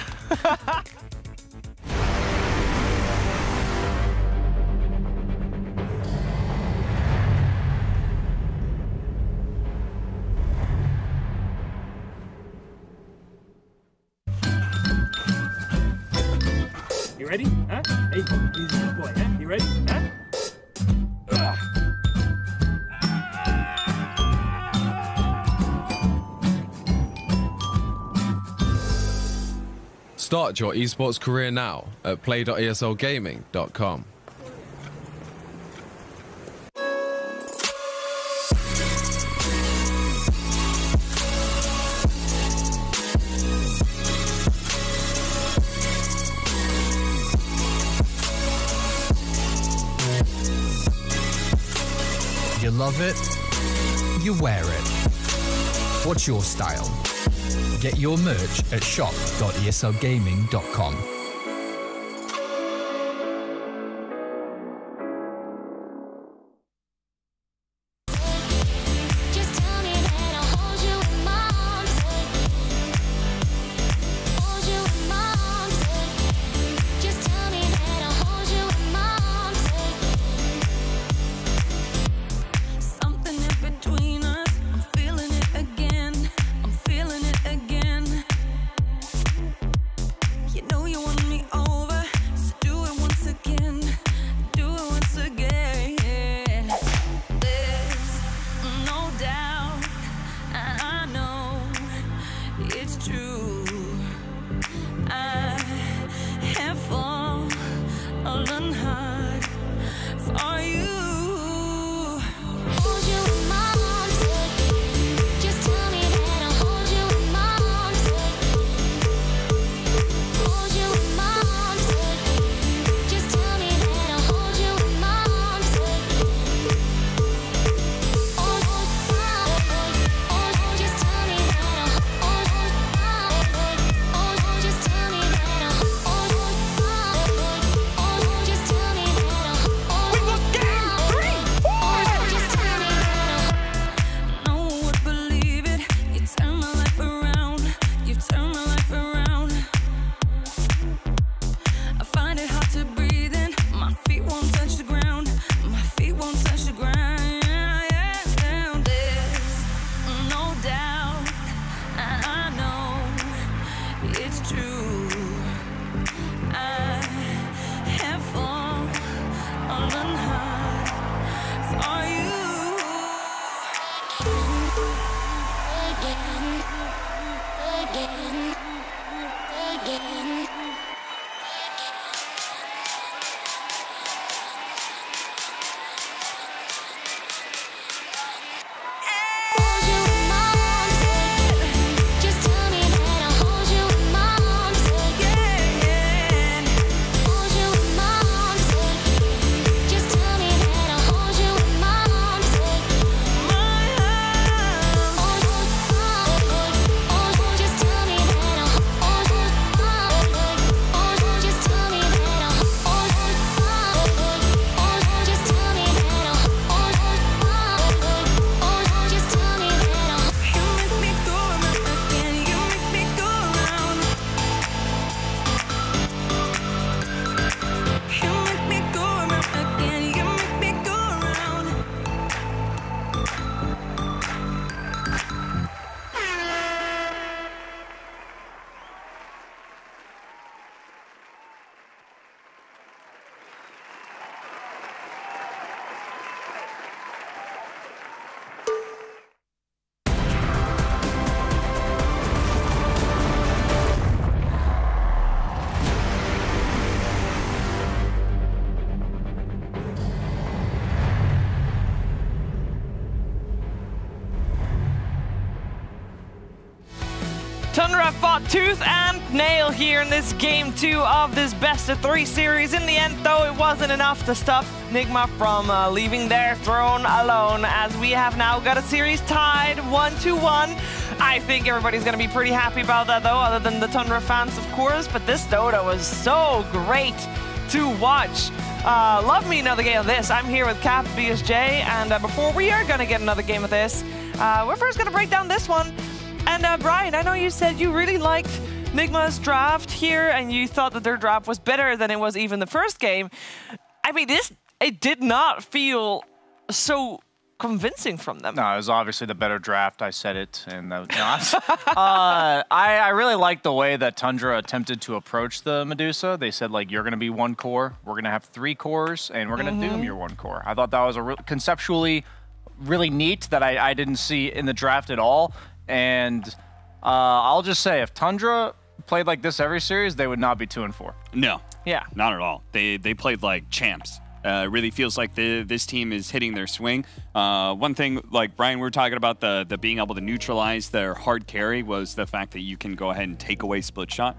Speaker 6: You ready? Huh? Hey, he's a good boy, huh? You ready? Huh?
Speaker 8: Start your esports career now at play.eslgaming.com.
Speaker 15: You love it, you wear it. What's your style? Get your merch at shop.eslgaming.com.
Speaker 20: Tundra fought tooth and nail here in this game 2 of this best-of-3 series. In the end, though, it wasn't enough to stop Nigma from leaving their throne alone, as we have now got a series tied 1-1. I think everybody's going to be pretty happy about that, though, other than the Tundra fans, of course. But this Dota was so great to watch. Love me another game of this. I'm here with Cap, BSJ, and before we are going to get another game of this, we're first going to break down this one. And Brian, I know you said you really liked Nigma's draft here, and you thought that their draft was better than it was even the first game. I mean, it did not feel so convincing from them.
Speaker 9: No, it was obviously the better draft. I said it, and I really liked the way that Tundra attempted to approach the Medusa. They said, like, you're going to be 1 core, we're going to have 3 cores, and we're going to doom your 1 core. I thought that was conceptually really neat that I didn't see in the draft at all. And I'll just say, if Tundra played like this every series, they would not be 2-4.
Speaker 3: No.
Speaker 20: Yeah.
Speaker 3: Not at all. They played like champs. It really feels like this team is hitting their swing. One thing, like Brian, we were talking about the being able to neutralize their hard carry was the fact that you can go ahead and take away split shot,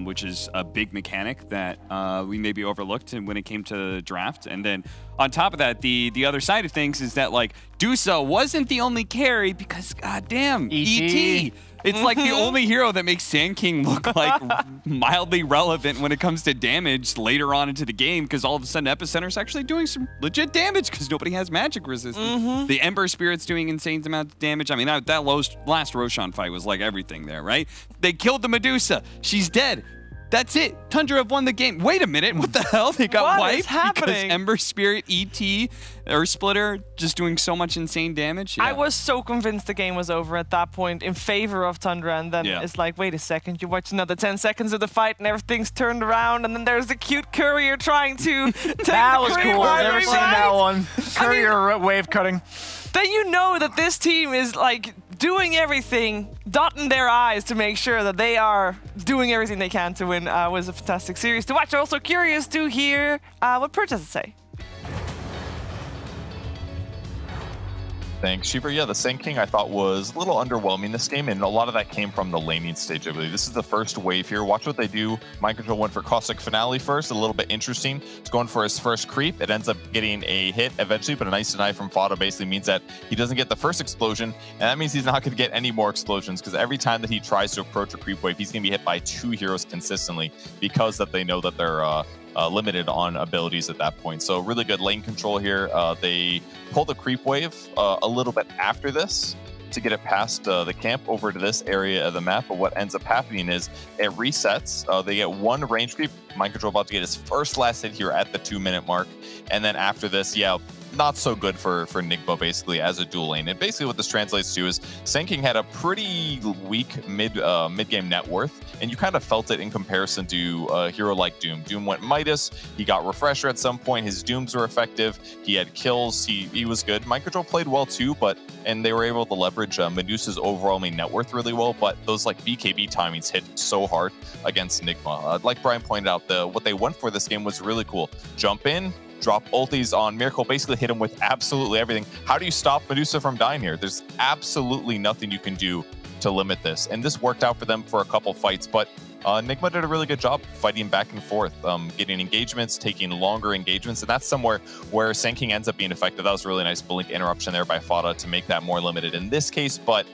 Speaker 3: which is a big mechanic that we maybe overlooked when it came to the draft. And then on top of that, the other side of things is that like Dusa wasn't the only carry because goddamn ET. It's like the only hero that makes Sand King look like mildly relevant when it comes to damage later on into the game, because all of a sudden Epicenter's actually doing some legit damage because nobody has magic resistance. The Ember Spirit's doing insane amount of damage. I mean, that last Roshan fight was like everything there, right? They killed the Medusa. She's dead. That's it. Tundra have won the game. Wait a minute. What the hell? They got wiped because Ember Spirit, ET, or Splitter just doing so much insane damage. Yeah.
Speaker 20: I was so convinced the game was over at that point in favor of Tundra, and then it's like, wait a second, you watch another 10 seconds of the fight and everything's turned around, and then there's the cute courier trying to take
Speaker 9: that was cool. I've never seen that one. Courier wave cutting.
Speaker 20: Then you know that this team is like doing everything, dotting their I's to make sure that they are doing everything they can to win. Was a fantastic series to watch. Also curious to hear what Pert has to say.
Speaker 1: Thanks, Sheeper. Yeah, the Sand King I thought was a little underwhelming this game, and a lot of that came from the laning stage, I believe. This is the first wave here. Watch what they do. Mind Control went for Caustic Finale first, a little bit interesting. It's going for his first creep. It ends up getting a hit eventually, but a nice deny from Fado basically means that he doesn't get the first explosion, and that means he's not going to get any more explosions, because every time that he tries to approach a creep wave, he's going to be hit by 2 heroes consistently, because that they know that they're limited on abilities at that point. So really good lane control here. They pull the creep wave a little bit after this to get it past the camp over to this area of the map. But what ends up happening is it resets. They get 1 range creep. Mind Control about to get his first last hit here at the 2-minute mark. And then after this, yeah, not so good for Nigma basically as a dual lane. And basically what this translates to is Sand King had a pretty weak mid-game net worth, and you kind of felt it in comparison to a hero like Doom. Doom went Midas, he got Refresher at some point, his Dooms were effective, he had kills, he was good. Mind Control played well too, and they were able to leverage Medusa's overall main net worth really well, but those like BKB timings hit so hard against Nigma. Like Brian pointed out, what they went for this game was really cool. Jump in, drop ultis on Miracle, basically hit him with absolutely everything. How do you stop Medusa from dying here? There's absolutely nothing you can do to limit this. And this worked out for them for a couple fights, but Nigma did a really good job fighting back and forth, getting engagements, taking longer engagements, and that's somewhere where Sand King ends up being effective. That was a really nice blink interruption there by Fada to make that more limited in this case, but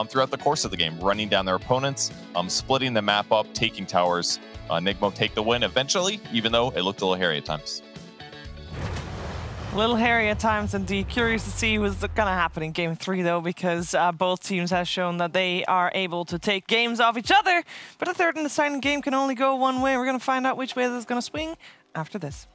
Speaker 1: throughout the course of the game, running down their opponents, splitting the map up, taking towers, Nigma take the win eventually, even though it looked a little hairy at times.
Speaker 20: A little hairy at times indeed. Curious to see what's going to happen in Game 3 though, because both teams have shown that they are able to take games off each other, but a third and deciding game can only go one way. We're going to find out which way this is going to swing after this.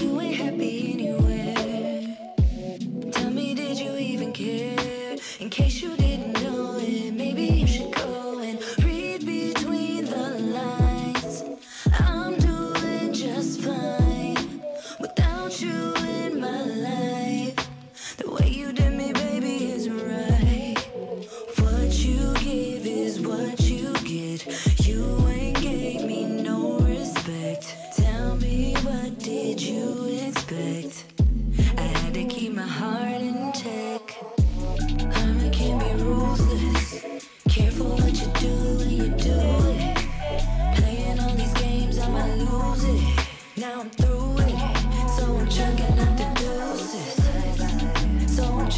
Speaker 12: You ain't happy anywhere. Tell me, did you even care? In case you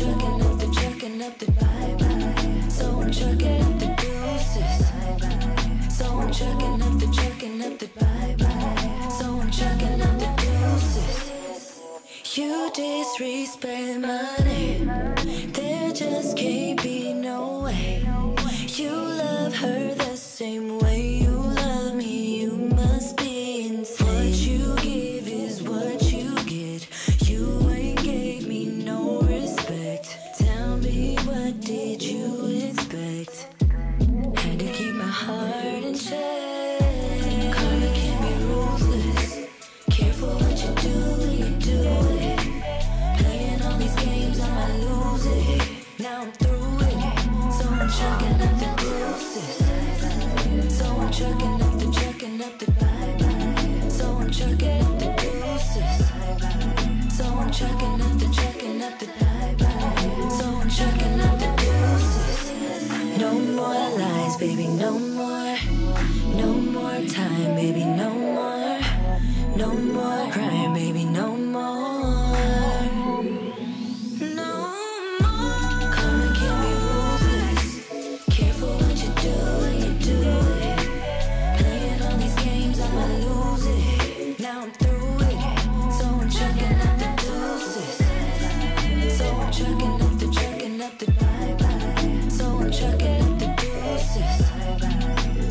Speaker 12: chucking up the bye-bye. So I'm chucking up the deuces. So I'm chucking up the bye-bye. So I'm chucking up the deuces. You disrespect money. There just can't be no way. You love her the same way you love me. You must be insane. What you give is what you get. You ain't gave me no respect. Tell me, what did you expect? Had to keep my heart in check. Karma can be ruthless. Careful what you do when you do it. Playing all these games, I might lose it. Now I'm through it. So I'm chucking up the deuces. So I'm chucking up the bye-bye. So I'm chucking up the deuces. So I'm chucking up the bye-bye. So I'm chucking up the deuces. No more lies, baby, no more. No more time, baby, no more. No more crying, baby, no more. No more. Karma can be ruthless. Careful what you do when you do it. Playing all these games, I might lose it. Now I'm through it. So I'm chucking up the deuces. So I'm chucking up the bye-bye. So I'm chucking up the deuces.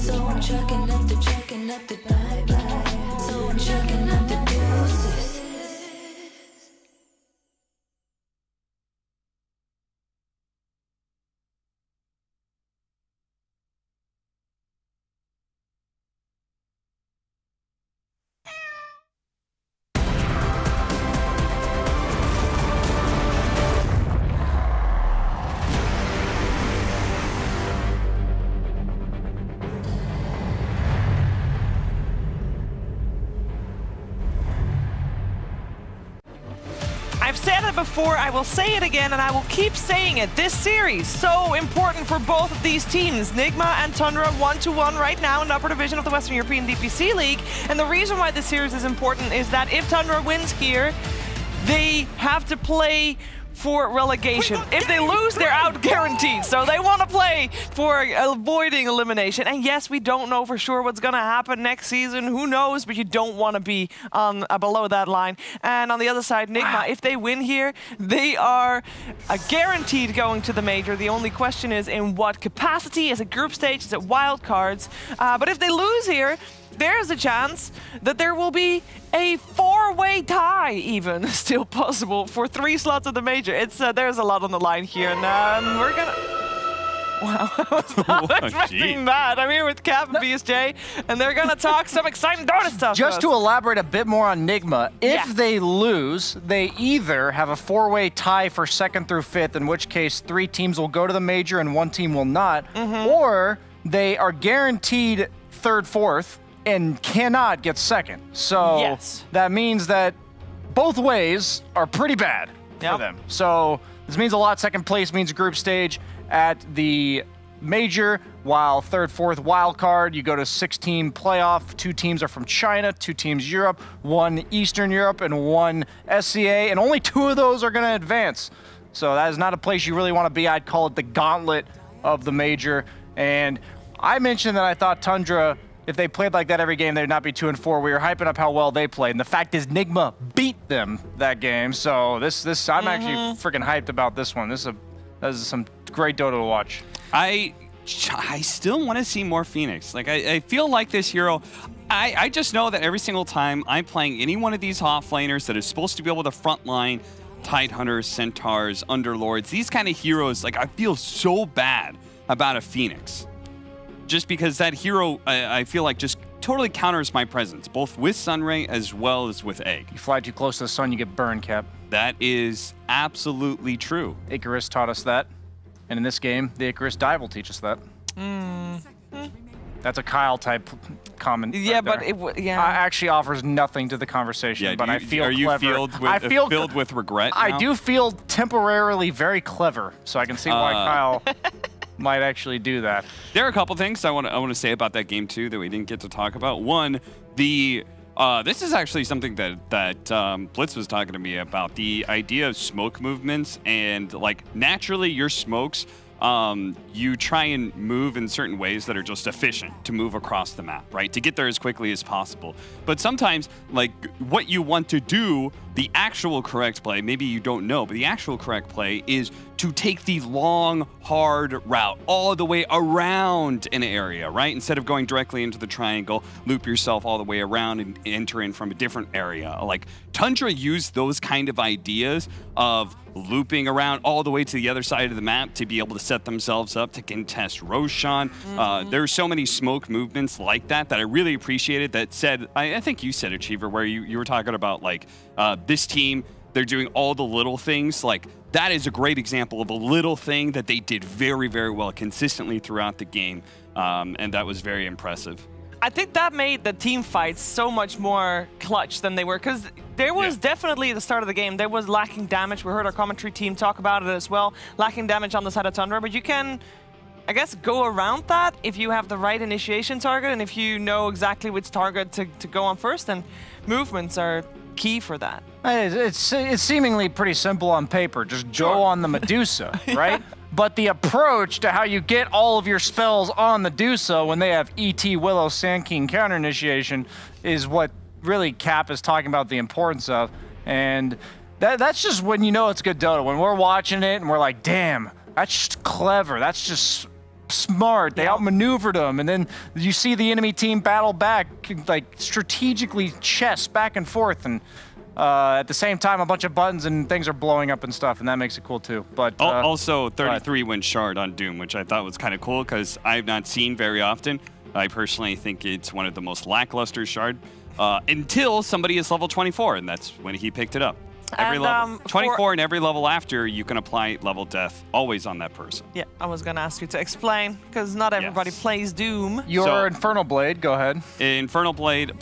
Speaker 12: So I'm chucking up the bye-bye. So I'm chucking up the deuces.
Speaker 20: I've said it before, I will say it again, and I will keep saying it. This series, so important for both of these teams. Nigma and Tundra 1-1 right now in the upper division of the Western European DPC League. And the reason why this series is important is that if Tundra wins here, they have to play for relegation. If they lose, they're out guaranteed. So they want to play for avoiding elimination. And yes, we don't know for sure what's going to happen next season. Who knows? But you don't want to be on below that line. And on the other side, Nigma, if they win here, they are guaranteed going to the major. The only question is in what capacity? Is it group stage? Is it wild cards? But if they lose here, there's a chance that there will be a four-way tie even still possible for 3 slots of the major. It's there's a lot on the line here, and we're gonna... Wow, I was not expecting that. I'm here with Cap and BSJ, and they're gonna talk some exciting Dota stuff.
Speaker 9: Just to elaborate a bit more on Nigma, if they lose, they either have a 4-way tie for 2nd through 5th, in which case 3 teams will go to the major and 1 team will not, or they are guaranteed 3rd, 4th, and cannot get 2nd. So that means that both ways are pretty bad for them. So this means a lot. 2nd place means group stage at the major, while 3rd, 4th wild card, you go to 6-team playoff. 2 teams are from China, 2 teams Europe, 1 Eastern Europe, and 1 SCA, and only 2 of those are going to advance. So that is not a place you really want to be. I'd call it the gauntlet of the major. And I mentioned that I thought Tundra, if they played like that every game, they'd not be 2-4. We were hyping up how well they played, and the fact is Nigma beat them that game. So I'm actually freaking hyped about this one. This is some great Dota to watch.
Speaker 3: I still want to see more Phoenix. Like I feel like this hero. I just know that every single time I'm playing any one of these off laners that is supposed to be able to frontline Tidehunters, Centaurs, Underlords, these kind of heroes, like I feel so bad about a Phoenix. Just because that hero, I feel like, just totally counters my presence, both with Sunray as well as with Egg.
Speaker 9: You fly too close to the sun, you get burned, Cap.
Speaker 3: That is absolutely true.
Speaker 9: Icarus taught us that. And in this game, the Icarus dive will teach us that. That's a Kyle-type comment.
Speaker 20: Yeah,
Speaker 9: right
Speaker 20: but it
Speaker 9: actually offers nothing to the conversation.
Speaker 3: Yeah,
Speaker 9: but I feel
Speaker 3: are you
Speaker 9: clever.
Speaker 3: filled with regret now?
Speaker 9: I do feel temporarily very clever, so I can see why Kyle might actually do that.
Speaker 3: There are a couple things I want to say about that game too that we didn't get to talk about. One, the This is actually something that Blitz was talking to me about, the idea of smoke movements, and like naturally your smokes, you try and move in certain ways that are just efficient to move across the map, right? To get there as quickly as possible. But sometimes, like, what you want to do, the actual correct play, maybe you don't know, but the actual correct play is to take the long, hard route all the way around an area, right? Instead of going directly into the triangle, loop yourself all the way around and enter in from a different area. Like, Tundra used those kind of ideas of looping around all the way to the other side of the map to be able to set themselves up to contest Roshan. There's so many smoke movements like that that I really appreciated. That said, I think you said, Achiever, where you were talking about like this team, they're doing all the little things. Like, that is a great example of a little thing that they did very, very well consistently throughout the game, and that was very impressive.
Speaker 20: I think that made the team fights so much more clutch than they were, because there was definitely at the start of the game, there was lacking damage. We heard our commentary team talk about it as well, lacking damage on the side of Tundra, but you can, I guess, go around that if you have the right initiation target and if you know exactly which target to go on first, and movements are key for that.
Speaker 9: It's seemingly pretty simple on paper. Just go on the Medusa, right? But the approach to how you get all of your spells on the Medusa when they have ET, Willow, Sand King counter initiation is what really Cap is talking about the importance of. And that's just when you know it's good Dota. When we're watching it and we're like, damn, that's just clever. That's just smart. They outmaneuvered them. And then you see the enemy team battle back, like strategically chess back and forth. And at the same time, a bunch of buttons and things are blowing up and stuff, and that makes it cool too. But
Speaker 3: also 33 win Shard on Doom, which I thought was kind of cool because I've not seen very often. I personally think it's one of the most lackluster Shard until somebody is level 24, and that's when he picked it up. Every level 24 and every level after, you can apply level death always on that person.
Speaker 20: Yeah, I was gonna ask you to explain because not everybody plays Doom.
Speaker 9: Your Infernal Blade, go ahead.
Speaker 3: Infernal Blade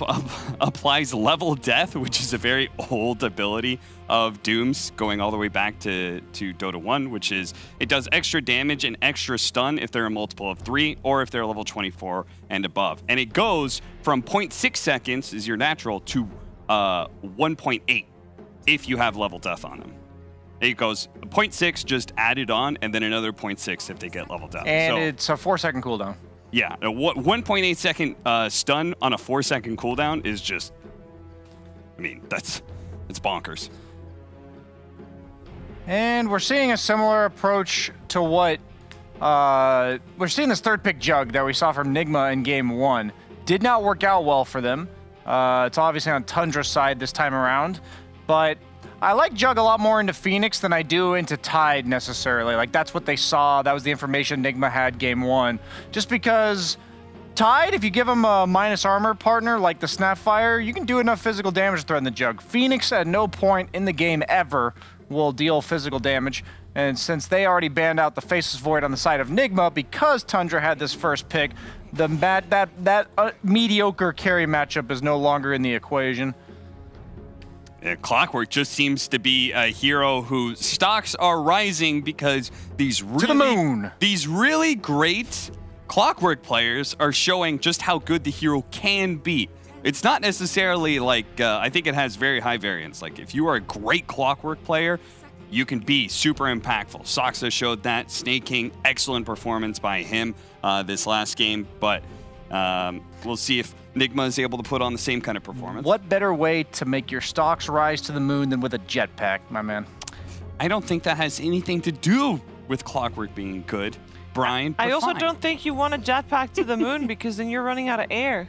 Speaker 3: applies level death, which is a very old ability of Doom's, going all the way back to Dota 1, which is it does extra damage and extra stun if they're a multiple of 3 or if they're level 24 and above. And it goes from 0.6 seconds is your natural to 1.8. if you have level death on them. It goes 0.6 just added on, and then another 0.6 if they get level death.
Speaker 9: And so, it's a 4-second cooldown.
Speaker 3: Yeah, a 1.8 second stun on a 4-second cooldown is just, I mean, it's bonkers.
Speaker 9: And we're seeing a similar approach to what, we're seeing this third pick Jug that we saw from Nigma in game 1. Did not work out well for them. It's obviously on Tundra's side this time around. But I like Jug a lot more into Phoenix than I do into Tide necessarily. Like, that's what they saw. That was the information Nigma had game 1. Just because Tide, if you give him a minus armor partner like the Snapfire, you can do enough physical damage to threaten the Jug. Phoenix at no point in the game ever will deal physical damage. And since they already banned out the Faceless Void on the side of Nigma because Tundra had this first pick, that mediocre carry matchup is no longer in the equation.
Speaker 3: Clockwork just seems to be a hero whose stocks are rising because these really great Clockwork players are showing just how good the hero can be. It's not necessarily like, I think it has very high variance. Like, if you are a great Clockwork player, you can be super impactful. Soxa showed that. Snake King, excellent performance by him this last game, but we'll see if Nigma is able to put on the same kind of performance.
Speaker 9: What better way to make your stocks rise to the moon than with a jetpack, my man?
Speaker 3: I don't think that has anything to do with Clockwork being good, Brian.
Speaker 20: I also don't think you want a jetpack to the moon because then you're running out of air.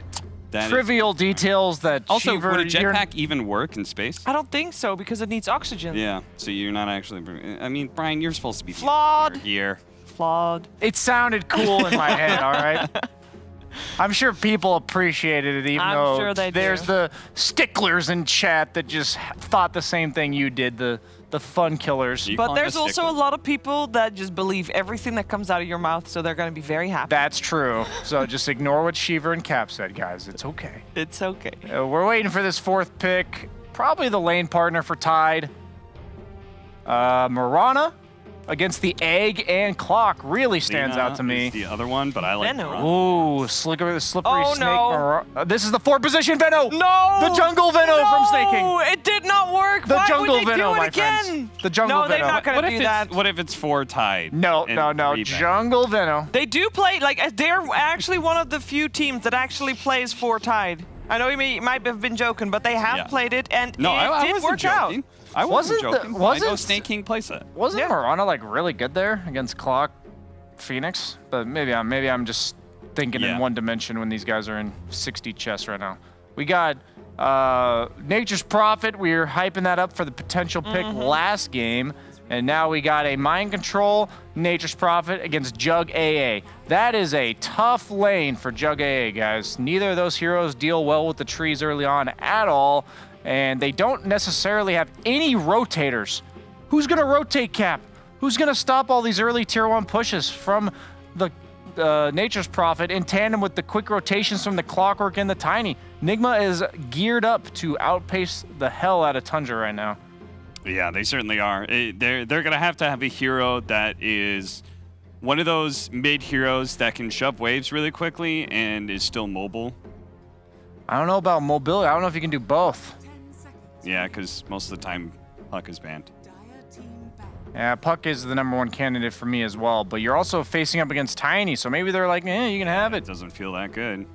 Speaker 9: Trivial details that
Speaker 3: also,
Speaker 9: Cheever,
Speaker 3: would a jetpack even work in space?
Speaker 20: I don't think so because it needs oxygen.
Speaker 3: Yeah, so you're not actually... I mean, Brian, you're supposed to be...
Speaker 20: Flawed.
Speaker 3: Here.
Speaker 20: Flawed.
Speaker 9: It sounded cool in my head, all right? I'm sure people appreciated it, even though there's the sticklers in chat that just thought the same thing you did, the fun killers.
Speaker 20: But there's also a lot of people that just believe everything that comes out of your mouth, so they're going to be very happy.
Speaker 9: That's true. So just ignore what Shiver and Cap said, guys. It's okay.
Speaker 20: It's okay.
Speaker 9: We're waiting for this fourth pick. Probably the lane partner for Tide. Mirana. against the egg and clock really stands out to me.
Speaker 3: The other one, but I like
Speaker 9: Ooh, slippery snake.
Speaker 20: no.
Speaker 9: This is the 4th position Venno.
Speaker 20: No!
Speaker 9: The jungle Venno from snaking.
Speaker 20: No, it did not work.
Speaker 9: The
Speaker 20: Why
Speaker 9: jungle
Speaker 20: would they
Speaker 9: Venno,
Speaker 20: do
Speaker 9: my
Speaker 20: it again?
Speaker 9: friends. The jungle
Speaker 20: No,
Speaker 9: Venno.
Speaker 20: they're not going to do that.
Speaker 3: What if it's 4 tied?
Speaker 9: No.
Speaker 3: Rebag?
Speaker 9: Jungle Venno.
Speaker 20: They do play, like, they're actually one of the few teams that actually plays 4 tied. I know you might have been joking, but they have played it, and
Speaker 3: No,
Speaker 20: it did
Speaker 3: wasn't
Speaker 20: work
Speaker 3: joking.
Speaker 20: out.
Speaker 3: I wasn't joking. I know
Speaker 9: wasn't
Speaker 3: Snake King playset.
Speaker 9: Wasn't Mirana like really good there against Clock Phoenix? But maybe I'm just thinking in one dimension when these guys are in 60 chess right now. We got Nature's Prophet. We were hyping that up for the potential pick last game. And now we got a Mind Control, Nature's Prophet against Jug AA. That is a tough lane for Jug AA, guys. Neither of those heroes deal well with the trees early on at all, and they don't necessarily have any rotators. Who's going to rotate Cap? Who's going to stop all these early Tier 1 pushes from the Nature's Prophet in tandem with the quick rotations from the Clockwork and the Tiny? Nigma is geared up to outpace the hell out of Tundra right now.
Speaker 3: Yeah, they certainly are. They're going to have a hero that is one of those mid heroes that can shove waves really quickly and is still mobile.
Speaker 9: I don't know about mobility. I don't know if you can do both.
Speaker 3: Yeah, because most of the time Puck is banned.
Speaker 9: Yeah, Puck is the #1 candidate for me as well, but you're also facing up against Tiny, so maybe they're like, you can have it.
Speaker 3: It doesn't feel that good.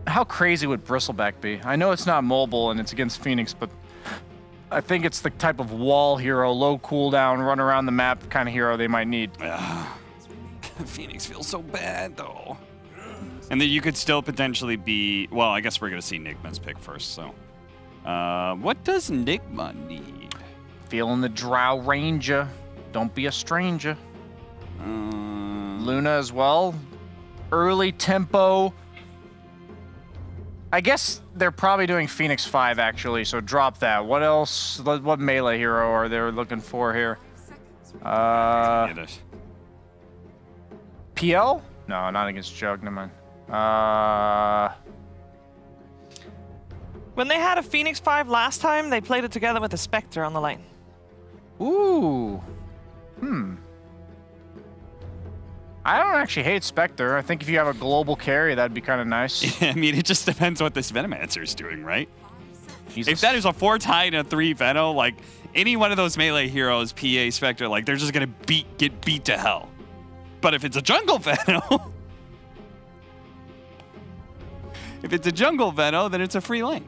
Speaker 9: How crazy would Bristleback be? I know it's not mobile and it's against Phoenix, but I think it's the type of wall hero, low cooldown, run around the map kind of hero they might need.
Speaker 3: Phoenix feels so bad, though. And then you could still potentially be... Well, I guess we're going to see Nigma's pick first, so... what does Nigma need?
Speaker 9: Feeling the Drow Ranger. Don't be a stranger. Luna as well. Early tempo. I guess they're probably doing Phoenix 5, actually, so drop that. What else? What melee hero are they looking for here? PL? No, not against Jug, never mind.
Speaker 20: When they had a Phoenix 5 last time, they played it together with a Spectre on the lane.
Speaker 9: Ooh. I don't actually hate Spectre. I think if you have a global carry, that'd be kind of nice.
Speaker 3: I mean, it just depends what this Venomancer is doing, right? If that is a 4 tied and a 3 Veno, like, any one of those melee heroes, PA, Spectre, like, they're just going to get beat to hell. But if it's a jungle Veno... if it's a jungle Veno, then it's a free lane.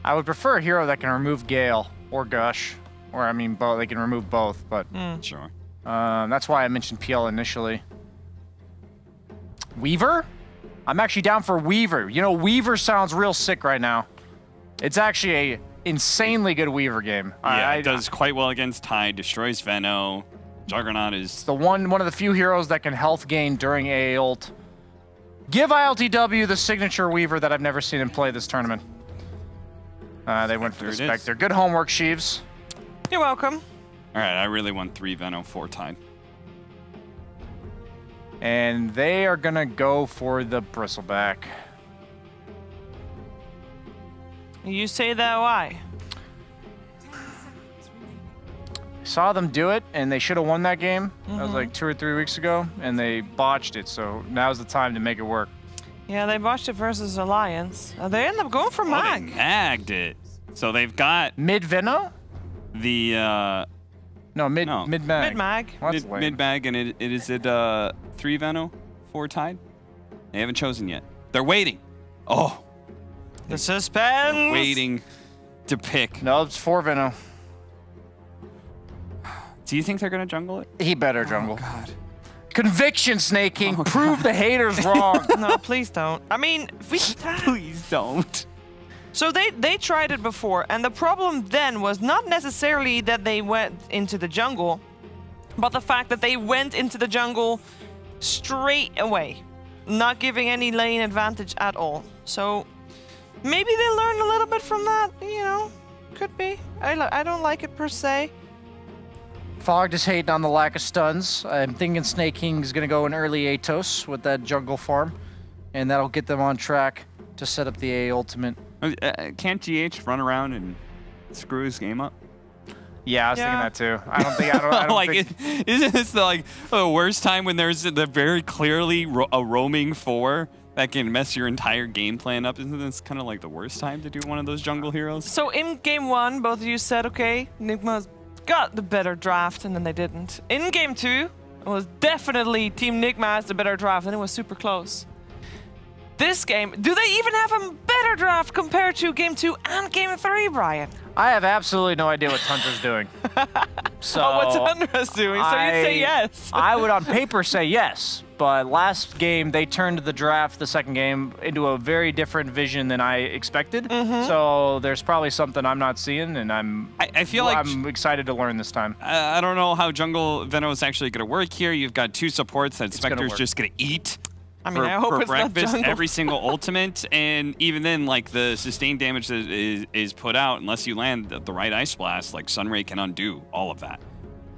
Speaker 9: I would prefer a hero that can remove Gale or Gush. Or, I mean, both. They can remove both, but...
Speaker 3: Sure.
Speaker 9: That's why I mentioned PL initially. Weaver? I'm actually down for Weaver. You know, Weaver sounds real sick right now. It's actually a insanely good Weaver game.
Speaker 3: Yeah, it does quite well against Tide, destroys Veno. Juggernaut is...
Speaker 9: the one of the few heroes that can health gain during AA ult. Give ILTW the signature Weaver that I've never seen him play this tournament. They went for the Spectre. Good homework, Sheaves.
Speaker 20: You're welcome.
Speaker 3: All right, I really want 3 Veno, 4 Tide.
Speaker 9: And they are going to go for the Bristleback.
Speaker 20: You say that why?
Speaker 9: Saw them do it, and they should have won that game. That was like 2 or 3 weeks ago, and they botched it, so now's the time to make it work.
Speaker 20: Yeah, they botched it versus Alliance. They end up going for Mag.
Speaker 3: They magged it. So they've got...
Speaker 9: Mid Veno?
Speaker 3: The,
Speaker 9: No, mid-mag.
Speaker 20: Mid-mag.
Speaker 3: Mid-mag, and it is it 3 Veno, 4 Tide? They haven't chosen yet. They're waiting. Oh.
Speaker 20: The suspense.
Speaker 3: They're waiting to pick.
Speaker 9: No, it's 4 Veno.
Speaker 3: Do you think they're going to jungle it?
Speaker 9: He better jungle.
Speaker 3: Oh, God.
Speaker 9: Conviction, Snake King. Prove the haters wrong.
Speaker 20: No, please don't. I mean,
Speaker 3: please don't.
Speaker 20: So they tried it before, and the problem then was not necessarily that they went into the jungle, but the fact that they went into the jungle straight away, not giving any lane advantage at all. So maybe they learned a little bit from that, you know, could be. I don't like it per se.
Speaker 9: Fog just hating on the lack of stuns. I'm thinking Snake King is going to go in early Atos with that jungle farm, and that'll get them on track to set up the A ultimate.
Speaker 3: Can't GH run around and screw his game up?
Speaker 9: Yeah, I was thinking that too. I don't think. I don't
Speaker 3: like,
Speaker 9: think.
Speaker 3: Isn't this the worst time when there's the very clearly a roaming 4 that can mess your entire game plan up? Isn't this kind of like the worst time to do one of those jungle heroes?
Speaker 20: So in game 1, both of you said, okay, Nigma's got the better draft, and then they didn't. In game 2, it was definitely Team Nigma has the better draft, and it was super close. This game, do they even have a better draft compared to game 2 and game 3, Brian?
Speaker 9: I have absolutely no idea what Tundra's doing. So
Speaker 20: what Tundra's doing? So you'd say yes.
Speaker 9: I would on paper say yes, but last game they turned the draft, the second game, into a very different vision than I expected. So there's probably something I'm not seeing, and
Speaker 3: I feel like
Speaker 9: I'm excited to learn this time.
Speaker 3: I don't know how jungle Venom is actually going to work here. You've got 2 supports that Spectre's just going to eat.
Speaker 20: I mean, I hope
Speaker 3: for
Speaker 20: it's not
Speaker 3: breakfast
Speaker 20: jungle.
Speaker 3: every single ultimate, and even then, like the sustained damage that is put out, unless you land the right Ice Blast, like Sunray can undo all of that,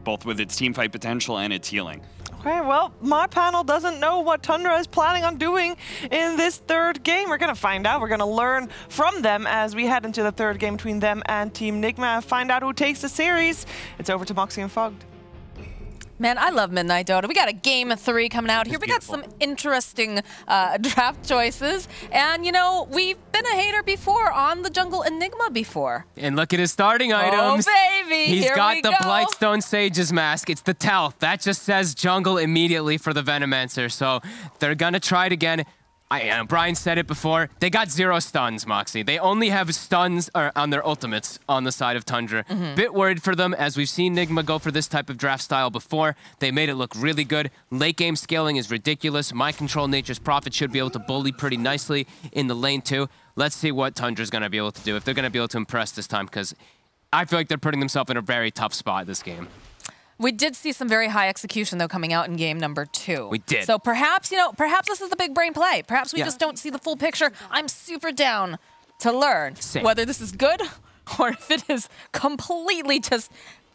Speaker 3: both with its team fight potential and its healing.
Speaker 20: Okay, well, my panel doesn't know what Tundra is planning on doing in this third game. We're going to find out. We're going to learn from them as we head into the third game between them and Team Nigma. Find out who takes the series. It's over to Moxie and Fogged.
Speaker 14: Man, I love Midnight Dota. We got a game 3 coming out here. We got some interesting draft choices. And, you know, we've been a hater before on the Jungle Enigma before.
Speaker 2: And look at his starting items.
Speaker 14: Oh, baby.
Speaker 2: He's
Speaker 14: Here
Speaker 2: got
Speaker 14: we
Speaker 2: the
Speaker 14: go.
Speaker 2: Blightstone Sage's mask. It's the tell. That just says jungle immediately for the Venomancer. So they're going to try it again. Brian said it before. They got 0 stuns, Moxie. They only have stuns on their ultimates on the side of Tundra. Bit worried for them, as we've seen Nigma go for this type of draft style before. They made it look really good. Late game scaling is ridiculous. My control Nature's Prophet should be able to bully pretty nicely in the lane too. Let's see what Tundra's going to be able to do, if they're going to be able to impress this time, because I feel like they're putting themselves in a very tough spot this game.
Speaker 14: We did see some very high execution, though, coming out in game number 2.
Speaker 2: We did.
Speaker 14: So perhaps, you know, perhaps this is the big brain play. Perhaps we just don't see the full picture. I'm super down to learn whether this is good or if it is completely just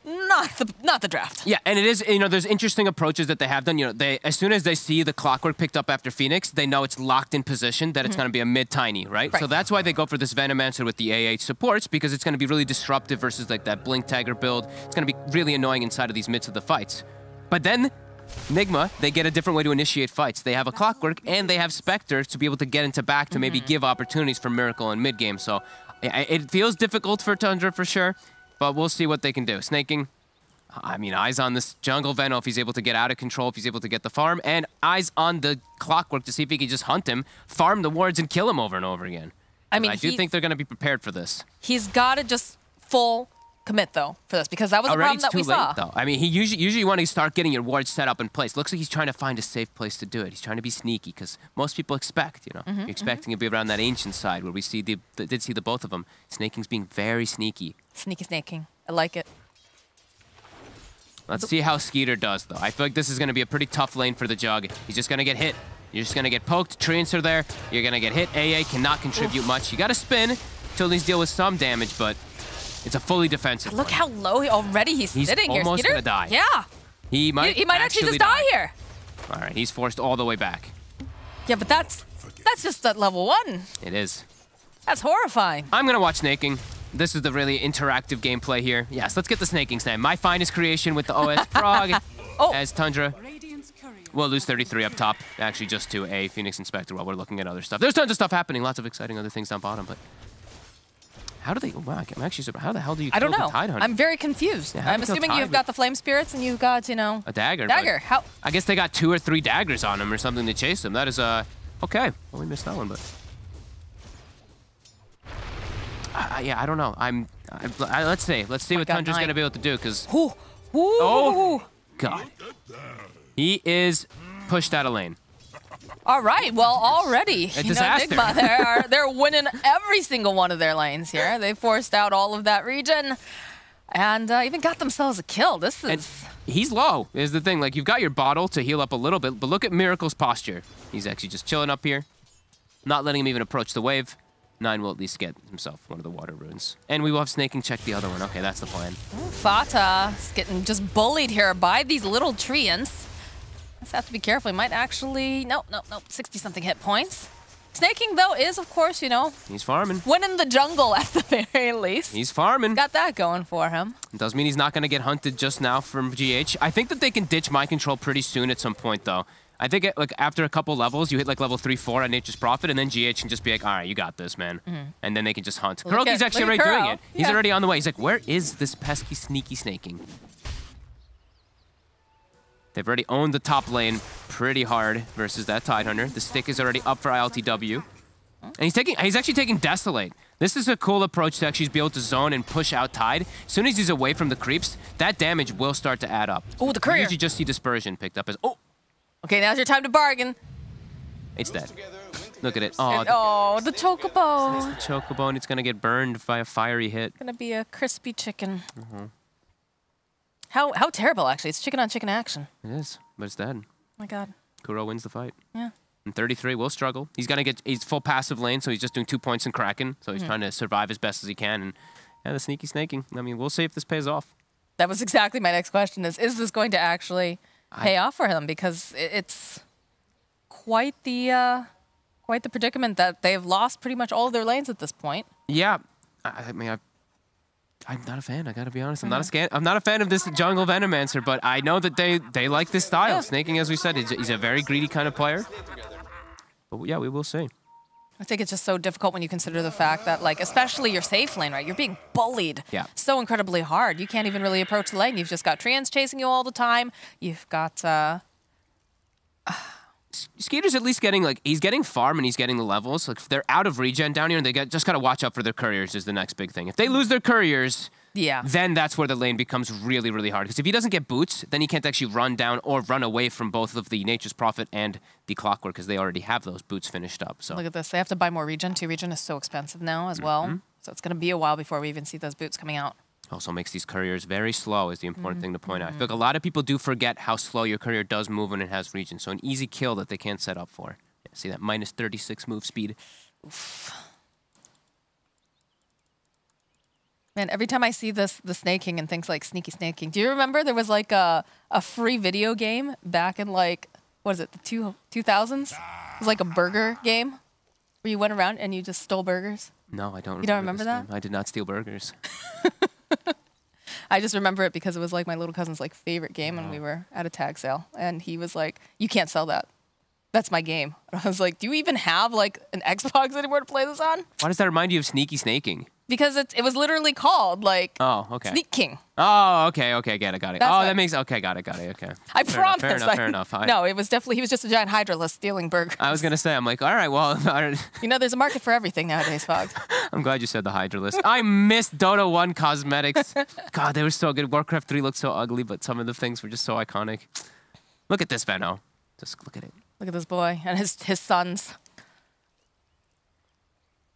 Speaker 14: not the draft.
Speaker 2: Yeah, and it is, you know, there's interesting approaches that they have done. You know, as soon as they see the clockwork picked up after Phoenix, they know it's locked in position, that it's going to be a mid-tiny, right? So that's why they go for this Venomancer with the AH supports, because it's going to be really disruptive versus like that Blink Tagger build. It's going to be really annoying inside of these midst of the fights. But then Nigma, they get a different way to initiate fights. They have a clockwork and they have Spectre to be able to get into back to maybe give opportunities for Miracle in mid-game. So it feels difficult for Tundra for sure. But we'll see what they can do. Snaking, I mean, eyes on this jungle Veno if he's able to get out of control, if he's able to get the farm, and eyes on the clockwork to see if he can just hunt him, farm the wards, and kill him over and over again.
Speaker 14: I mean,
Speaker 2: I do think they're going to be prepared for this.
Speaker 14: He's got to just full commit, though, for this, because that was the problem that we saw.
Speaker 2: Though. I mean, he usually you want to start getting your wards set up in place. Looks like he's trying to find a safe place to do it. He's trying to be sneaky, because most people expect, you know, you're expecting to be around that ancient side where we see did see the both of them. Snaking's being very sneaky.
Speaker 14: Sneaky snaking. I like it.
Speaker 2: Let's see how Skeeter does, though. I feel like this is going to be a pretty tough lane for the Jug. He's just going to get hit. You're just going to get poked. Treants are there. You're going to get hit. AA cannot contribute much. You got to spin to at least deal with some damage, but it's a fully defensive
Speaker 14: Look
Speaker 2: lane.
Speaker 14: how low he's sitting here.
Speaker 2: He's almost
Speaker 14: Skeeter?
Speaker 2: going to die.
Speaker 14: Yeah.
Speaker 2: He might
Speaker 14: actually just die here.
Speaker 2: All right, he's forced all the way back.
Speaker 14: Yeah, but that's just at level 1.
Speaker 2: It is.
Speaker 14: That's horrifying.
Speaker 2: I'm going to watch Snaking. This is the really interactive gameplay here. Yes, let's get the Snaking Snap. My finest creation with the OS Frog as Tundra. We'll lose 33 up top. Actually, just to a Phoenix Inspector while we're looking at other stuff. There's tons of stuff happening. Lots of exciting other things down bottom, but how do they... Wow, I'm actually surprised. How the hell do you kill the Tidehunter?
Speaker 14: I'm very confused.
Speaker 2: Yeah,
Speaker 14: I'm assuming you've got the Flame Spirits and you've got, you know...
Speaker 2: a dagger.
Speaker 14: Dagger. How?
Speaker 2: I guess they got 2 or 3 daggers on him or something to chase him. That is, okay. Well, we missed that one, but... yeah, I don't know. Let's see what Tundra's going to be able to do, because... Oh, God. He is pushed out of lane.
Speaker 14: All right. Well, already,
Speaker 2: A disaster.
Speaker 14: Nigma, they're winning every single one of their lanes here. They forced out all of that region and even got themselves a kill. This is...
Speaker 2: And he's low, is the thing. Like, you've got your bottle to heal up a little bit, but look at Miracle's posture. He's actually just chilling up here, not letting him even approach the wave. 9 will at least get himself one of the water runes. And we will have Snaking check the other one. Okay, that's the plan.
Speaker 14: Fata is getting just bullied here by these little treants. Let's have to be careful. He might actually... Nope. 60-something hit points. Snaking, though, is, of course, you know,
Speaker 2: He's farming.
Speaker 14: winning the jungle at the very least.
Speaker 2: He's farming.
Speaker 14: Got that going for him.
Speaker 2: It does mean he's not going to get hunted just now from GH. I think that they can ditch mind control pretty soon at some point, though. I think like after a couple levels, you hit like level 3, 4 on Nature's Prophet, and then GH can just be like, all right, you got this, man. And then they can just hunt. Kuroki's actually already doing it. He's already on the way. He's like, where is this pesky, sneaky snaking? They've already owned the top lane pretty hard versus that Tidehunter. The stick is already up for ILTW. And he's actually taking Desolate. This is a cool approach to actually be able to zone and push out Tide. As soon as he's away from the creeps, that damage will start to add up.
Speaker 14: Oh, the courier.
Speaker 2: You usually just see Dispersion picked up as, oh!
Speaker 14: Okay, now's your time to bargain.
Speaker 2: It's dead. Look at it.
Speaker 14: Oh, the chocobo.
Speaker 2: The chocobo, and it's going to get burned by a fiery hit.
Speaker 14: Gonna be a crispy chicken. How terrible, actually. It's chicken on chicken action.
Speaker 2: It is, but it's dead.
Speaker 14: Oh my god.
Speaker 2: Kuro wins the fight.
Speaker 14: Yeah.
Speaker 2: And 33 will struggle. He's gonna get, he's full passive lane, so he's just doing 2 points in Kraken. So he's trying to survive as best as he can. And yeah, the sneaky snaking. I mean, we'll see if this pays off.
Speaker 14: That was exactly my next question is this going to actually pay off for him? Because it's quite the predicament that they've lost pretty much all of their lanes at this point.
Speaker 2: Yeah. I mean, I'm not a fan, I gotta be honest. I'm not a fan of this jungle Venomancer, but I know that they like this style. Snaking, as we said, he's a very greedy kind of player. But yeah, we will see.
Speaker 14: I think it's just so difficult when you consider the fact that, like, especially your safe lane, right? You're being bullied so incredibly hard. You can't even really approach the lane. You've just got Treants chasing you all the time. You've got...
Speaker 2: Skeeter's at least getting, like, he's getting farm and he's getting the levels. Like, they're out of regen down here, and they just gotta watch out for their couriers is the next big thing. If they lose their couriers, then that's where the lane becomes really, really hard. Because if he doesn't get boots, then he can't actually run down or run away from both of the Nature's Prophet and the Clockwork, because they already have those boots finished up. So
Speaker 14: look at this. They have to buy more regen, too. Regen is so expensive now as well. So it's gonna be a while before we even see those boots coming out.
Speaker 2: Also makes these couriers very slow is the important thing to point out. I feel like a lot of people do forget how slow your courier does move when it has regen. So an easy kill that they can't set up for. Yeah, see that minus 36 move speed.
Speaker 14: Oof. Man, every time I see the snaking and things like sneaky snaking, do you remember there was like a free video game back in like, what is it, the 2000s? It was like a burger game where you went around and you just stole burgers.
Speaker 2: No, I don't.
Speaker 14: You don't remember that?
Speaker 2: I did not steal burgers.
Speaker 14: I just remember it because it was like my little cousin's like favorite game, and we were at a tag sale, and he was like, "You can't sell that. That's my game." And I was like, "Do you even have like an Xbox anywhere to play this on?"
Speaker 2: Why does that remind you of sneaky snaking?
Speaker 14: Because it was literally called like Sneak King.
Speaker 2: Oh, okay, got it.
Speaker 14: That's
Speaker 2: That makes got it. Okay.
Speaker 14: I promise.
Speaker 2: Fair enough.
Speaker 14: No, it was definitely, he was just a giant hydralist stealing burgers.
Speaker 2: I was gonna say, I'm like, all right, well,
Speaker 14: you know, there's a market for everything nowadays, Fogs.
Speaker 2: I'm glad you said the hydralist. I missed Dota 1 cosmetics. God, they were so good. Warcraft 3 looked so ugly, but some of the things were just so iconic. Look at this, Veno. Just look at it.
Speaker 14: Look at this boy and his sons.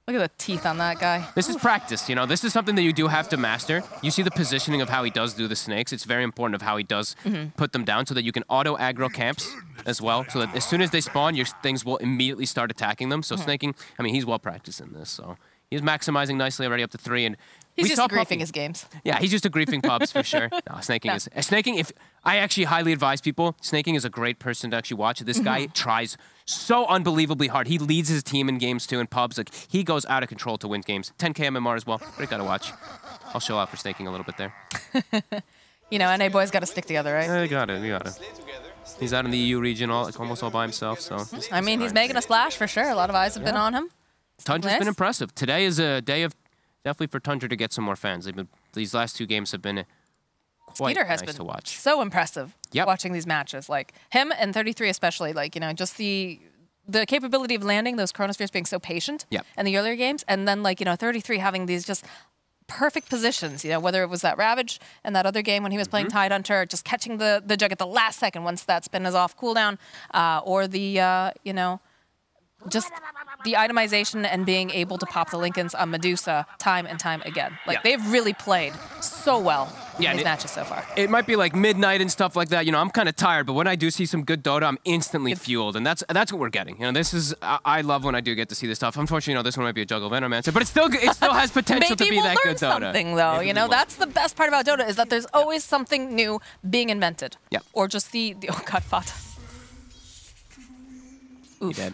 Speaker 14: Look at the teeth on that guy.
Speaker 2: This is practice, you know. This is something that you do have to master. You see the positioning of how he does do the snakes. It's very important of how he does put them down so that you can auto-aggro camps as well. So that as soon as they spawn, your things will immediately start attacking them. So snaking, I mean, he's well practiced in this. So he's maximizing nicely already up to 3. And
Speaker 14: he's just griefing his games.
Speaker 2: Yeah, he's just a griefing pubs for sure. No, snaking is... Snaking, if I actually highly advise people, snaking is a great person to actually watch. This guy tries so unbelievably hard. He leads his team in games too in pubs. Like, he goes out of control to win games. 10K MMR as well. Great guy to watch. I'll show out for snaking a little bit there.
Speaker 14: You know, NA boys got to stick together, right?
Speaker 2: Yeah, we got it. He's out in the EU region almost all by himself, so...
Speaker 14: I mean, he's making a splash for sure. A lot of eyes have been on him.
Speaker 2: Tundra's been impressive. Today is a day of... Definitely for Tundra to get some more fans. These last 2 games have been quite nice to watch.
Speaker 14: So impressive watching these matches. Like, him and 33 especially, like, you know, just the capability of landing those chronospheres, being so patient in the earlier games, and then, like, you know, 33 having these just perfect positions, you know, whether it was that Ravage and that other game when he was playing Tidehunter, just catching the jug at the last second once that spin is off cooldown, or the, you know, just the itemization and being able to pop the Lincolns on Medusa time and time again. Like, they've really played so well in these matches so far.
Speaker 2: It might be like midnight and stuff like that. You know, I'm kind of tired, but when I do see some good Dota, I'm instantly fueled, and that's what we're getting. You know, this is I love when I do get to see this stuff. Unfortunately, you know, this one might be a juggle Venomancer, but it still has potential to be that good Dota.
Speaker 14: Maybe we'll learn something, though.
Speaker 2: Maybe
Speaker 14: you know, that's the best part about Dota, is that there's always something new being invented.
Speaker 2: Yeah.
Speaker 14: Or just the oh god, Fata.
Speaker 2: He dead.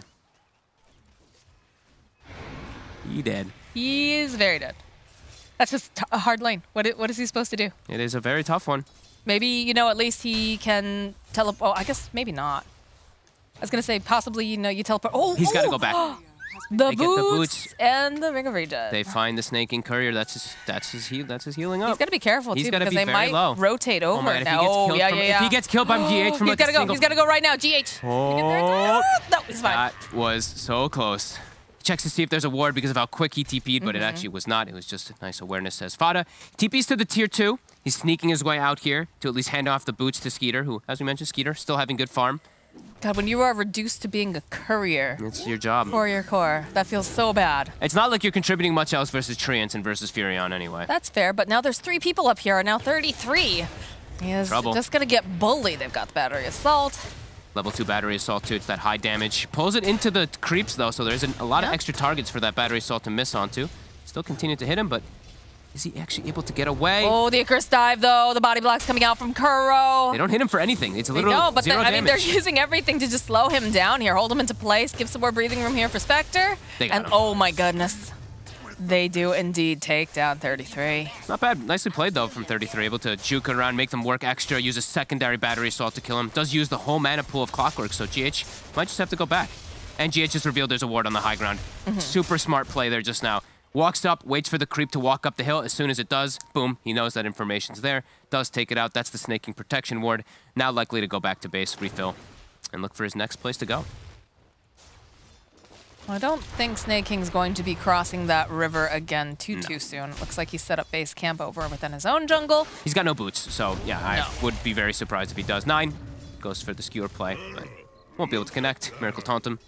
Speaker 2: He dead.
Speaker 14: He is very dead. That's just a hard lane. What is he supposed to do?
Speaker 2: It is a very tough one.
Speaker 14: Maybe, you know, at least he can teleport. Oh, I guess maybe not. I was going to say possibly, you know, you teleport. Oh,
Speaker 2: he's got to go back.
Speaker 14: The boots and the Ring of Regen.
Speaker 2: They find the snaking courier. That's his healing up.
Speaker 14: He's got to be careful too because they might
Speaker 2: low.
Speaker 14: rotate over
Speaker 2: man,
Speaker 14: now.
Speaker 2: If he gets killed by GH from
Speaker 14: he's got to go. He's got to go right now. GH.
Speaker 2: Oh,
Speaker 14: no, he's fine.
Speaker 2: That was so close. Checks to see if there's a ward because of how quick he TP'd, but it actually was not. It was just a nice awareness, says Fada. TP's to the tier 2. He's sneaking his way out here to at least hand off the boots to Skeeter, who, as we mentioned, Skeeter still having good farm.
Speaker 14: God, when you are reduced to being a courier.
Speaker 2: It's your job.
Speaker 14: For your core. That feels so bad.
Speaker 2: It's not like you're contributing much else versus Treants and versus Furion anyway.
Speaker 14: That's fair, but now there's 3 people up here, and now 33. He is just going to get bullied. They've got the battery assault.
Speaker 2: Level 2 battery assault too, it's that high damage. Pulls it into the creeps though, so there's a lot of extra targets for that battery assault to miss onto. Still continue to hit him, but is he actually able to get away?
Speaker 14: Oh, the Icarus dive though. The body block's coming out from Kuro.
Speaker 2: They don't hit him for anything. It's literally
Speaker 14: no, but
Speaker 2: zero damage.
Speaker 14: I mean, they're using everything to just slow him down here, hold him into place, give some more breathing room here for Spectre. And oh my goodness. They do indeed take down 33.
Speaker 2: Not bad. Nicely played, though, from 33. Able to juke around, make them work extra, use a secondary battery assault to kill him. Does use the whole mana pool of Clockwork, so GH might just have to go back. And GH just revealed there's a ward on the high ground. Super smart play there just now. Walks up, waits for the creep to walk up the hill. As soon as it does, boom, he knows that information's there. Does take it out. That's the snaking protection ward. Now likely to go back to base, refill, and look for his next place to go.
Speaker 14: I don't think Snake King's going to be crossing that river again too soon. It looks like he's set up base camp over within his own jungle.
Speaker 2: He's got no boots, so yeah, I would be very surprised if he does. 9 goes for the skewer play, but won't be able to connect. Miracle taunt him.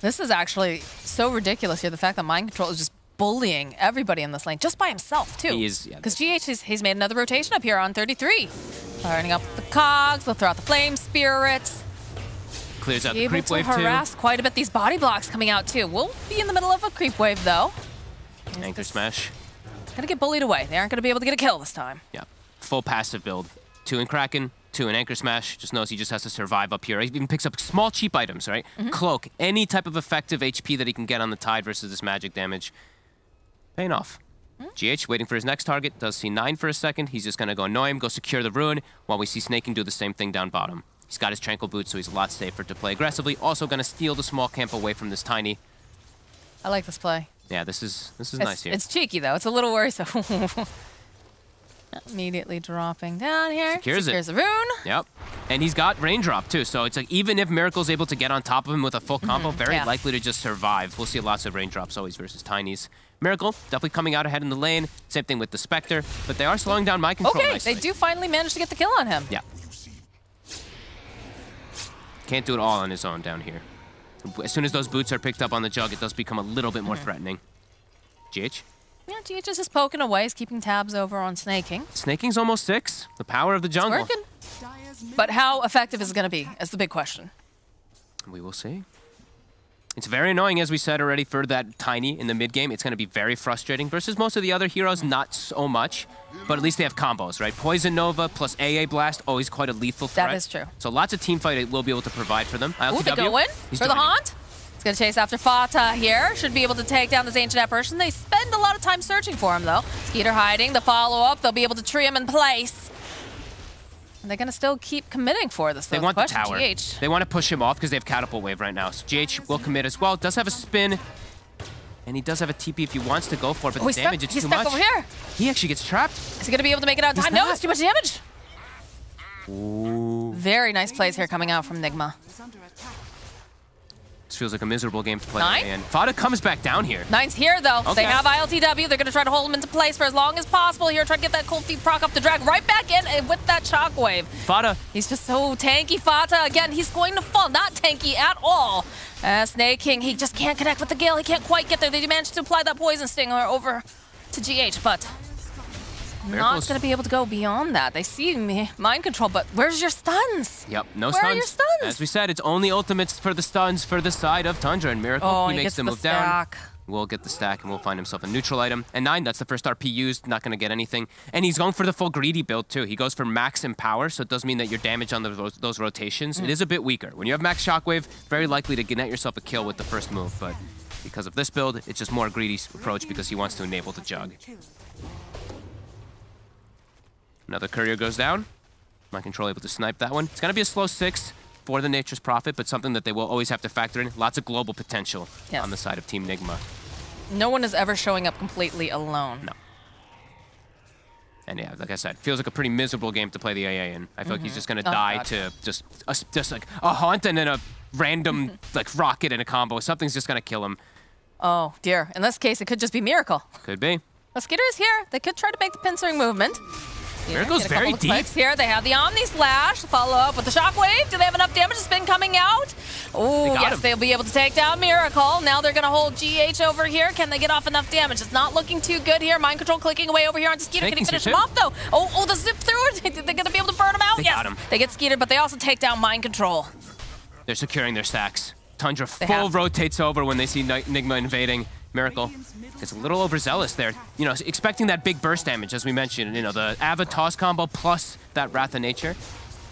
Speaker 14: This is actually so ridiculous here, the fact that Mind Control is just bullying everybody in this lane, just by himself, too.
Speaker 2: He is, yeah.
Speaker 14: Because GH, he's made another rotation up here on 33. Firing up the cogs, they'll throw out the flame spirits.
Speaker 2: Clears out the creep wave, too.
Speaker 14: Able to harass quite a bit. These body blocks coming out, too. We'll be in the middle of a creep wave, though.
Speaker 2: Anchor smash.
Speaker 14: Gonna get bullied away. They aren't gonna be able to get a kill this time.
Speaker 2: Yeah, full passive build. 2 in Kraken, 2 in Anchor Smash. Just knows he just has to survive up here. He even picks up small, cheap items, right? Cloak, any type of effective HP that he can get on the Tide versus this magic damage. Paying off. GH waiting for his next target. Does see 9 for a second. He's just gonna go annoy him, go secure the Ruin, while we see Snaking do the same thing down bottom. He's got his Tranquil Boots, so he's a lot safer to play aggressively. Also gonna steal the small camp away from this Tiny.
Speaker 14: I like this play.
Speaker 2: Yeah, this is nice here.
Speaker 14: It's cheeky, though. It's a little worrisome. Immediately dropping down here.
Speaker 2: Secures
Speaker 14: the rune.
Speaker 2: Yep. And he's got Raindrop, too. So it's like, even if Miracle's able to get on top of him with a full combo, very likely to just survive. We'll see lots of Raindrops always versus Tinies. Miracle, definitely coming out ahead in the lane. Same thing with the Spectre. But they are slowing down Mind Control nicely.
Speaker 14: They do finally manage to get the kill on him.
Speaker 2: Yeah. Can't do it all on his own down here. As soon as those boots are picked up on the jug, it does become a little bit more threatening. GH?
Speaker 14: Yeah, GH is just poking away. He's keeping tabs over on Snaking.
Speaker 2: Snaking's almost 6. The power of the jungle.
Speaker 14: It's working. But how effective is it going to be? Is the big question.
Speaker 2: We will see. It's very annoying, as we said already, for that Tiny in the mid-game. It's going to be very frustrating. Versus most of the other heroes, not so much. But at least they have combos, right? Poison Nova plus AA Blast, always quite a lethal threat.
Speaker 14: That is true.
Speaker 2: So lots of team fight will be able to provide for them.
Speaker 14: Ooh, they go in for the haunt. He's going to chase after Fata here. Should be able to take down this Ancient Apparition. They spend a lot of time searching for him, though. Skeeter hiding. The follow-up. They'll be able to tree him in place. And they're going to still keep committing for this.
Speaker 2: They want the tower. GH. They want to push him off because they have Catapult Wave right now. So GH will commit as well. Does have a spin. And he does have a TP if he wants to go for it, but the damage is too much.
Speaker 14: He's stuck over here.
Speaker 2: He actually gets trapped.
Speaker 14: Is he going to be able to make it out in time? No, it's too much damage.
Speaker 2: Ooh.
Speaker 14: Very nice plays here coming out from Nigma.
Speaker 2: This feels like a miserable game to play.
Speaker 14: 9?
Speaker 2: And Fada comes back down here.
Speaker 14: 9's here, though.
Speaker 2: Okay.
Speaker 14: They have ILTW. They're going to try to hold him into place for as long as possible here. Try to get that cold feet proc up the drag right back in with that shockwave.
Speaker 2: Fada.
Speaker 14: He's just so tanky. Fata, again, he's going to fall. Not tanky at all. Snake King, he just can't connect with the Gale. He can't quite get there. They managed to apply that Poison Stinger over to GH, but not going to be able to go beyond that. They see me, Mind Control, but where's your stuns?
Speaker 2: Yep, no
Speaker 14: Where
Speaker 2: stuns.
Speaker 14: are your stuns?
Speaker 2: As we said, it's only ultimates for the stuns for the side of Tundra and Miracle.
Speaker 14: Oh,
Speaker 2: he makes the move
Speaker 14: stack.
Speaker 2: down. We'll get the stack and we'll find himself a neutral item. And 9, that's the first RP used, not going to get anything. And he's going for the full greedy build too. He goes for max Empower, so it does mean that your damage on those rotations, it is a bit weaker. When you have max Shockwave, very likely to net yourself a kill with the first move, but Because of this build, it's just more greedy approach because he wants to enable the jug. Another courier goes down. Mind Control able to snipe that one. It's going to be a slow 6 for the Nature's Prophet, but something that they will always have to factor in. Lots of global potential on the side of Team Nigma.
Speaker 14: No one is ever showing up completely alone.
Speaker 2: No. And yeah, like I said, feels like a pretty miserable game to play the AA in. I feel like he's just going to die to just like a haunt and then a random like rocket and a combo. Something's just going to kill him.
Speaker 14: Oh, dear. In this case, it could just be Miracle.
Speaker 2: Could be.
Speaker 14: The Skeeter is here. They could try to make the pinsering movement.
Speaker 2: Miracle's very deep.
Speaker 14: Here. They have the Omni Slash. Follow up with the Shockwave. Do they have enough damage? Spin coming out. Oh, yes, they'll be able to take down Miracle. Now they're going to hold GH over here. Can they get off enough damage? It's not looking too good here. Mind Control clicking away over here onto Skeeter. Can he finish him off, though? Oh, the zip through it. They're going to be able to burn him out.
Speaker 2: They
Speaker 14: yes,
Speaker 2: got him.
Speaker 14: They get Skeeter, but they also take down Mind Control.
Speaker 2: They're securing their stacks. Tundra full rotates over when they see Nigma invading. Miracle gets a little overzealous there. You know, expecting that big burst damage, as we mentioned. You know, the Ava toss combo plus that Wrath of Nature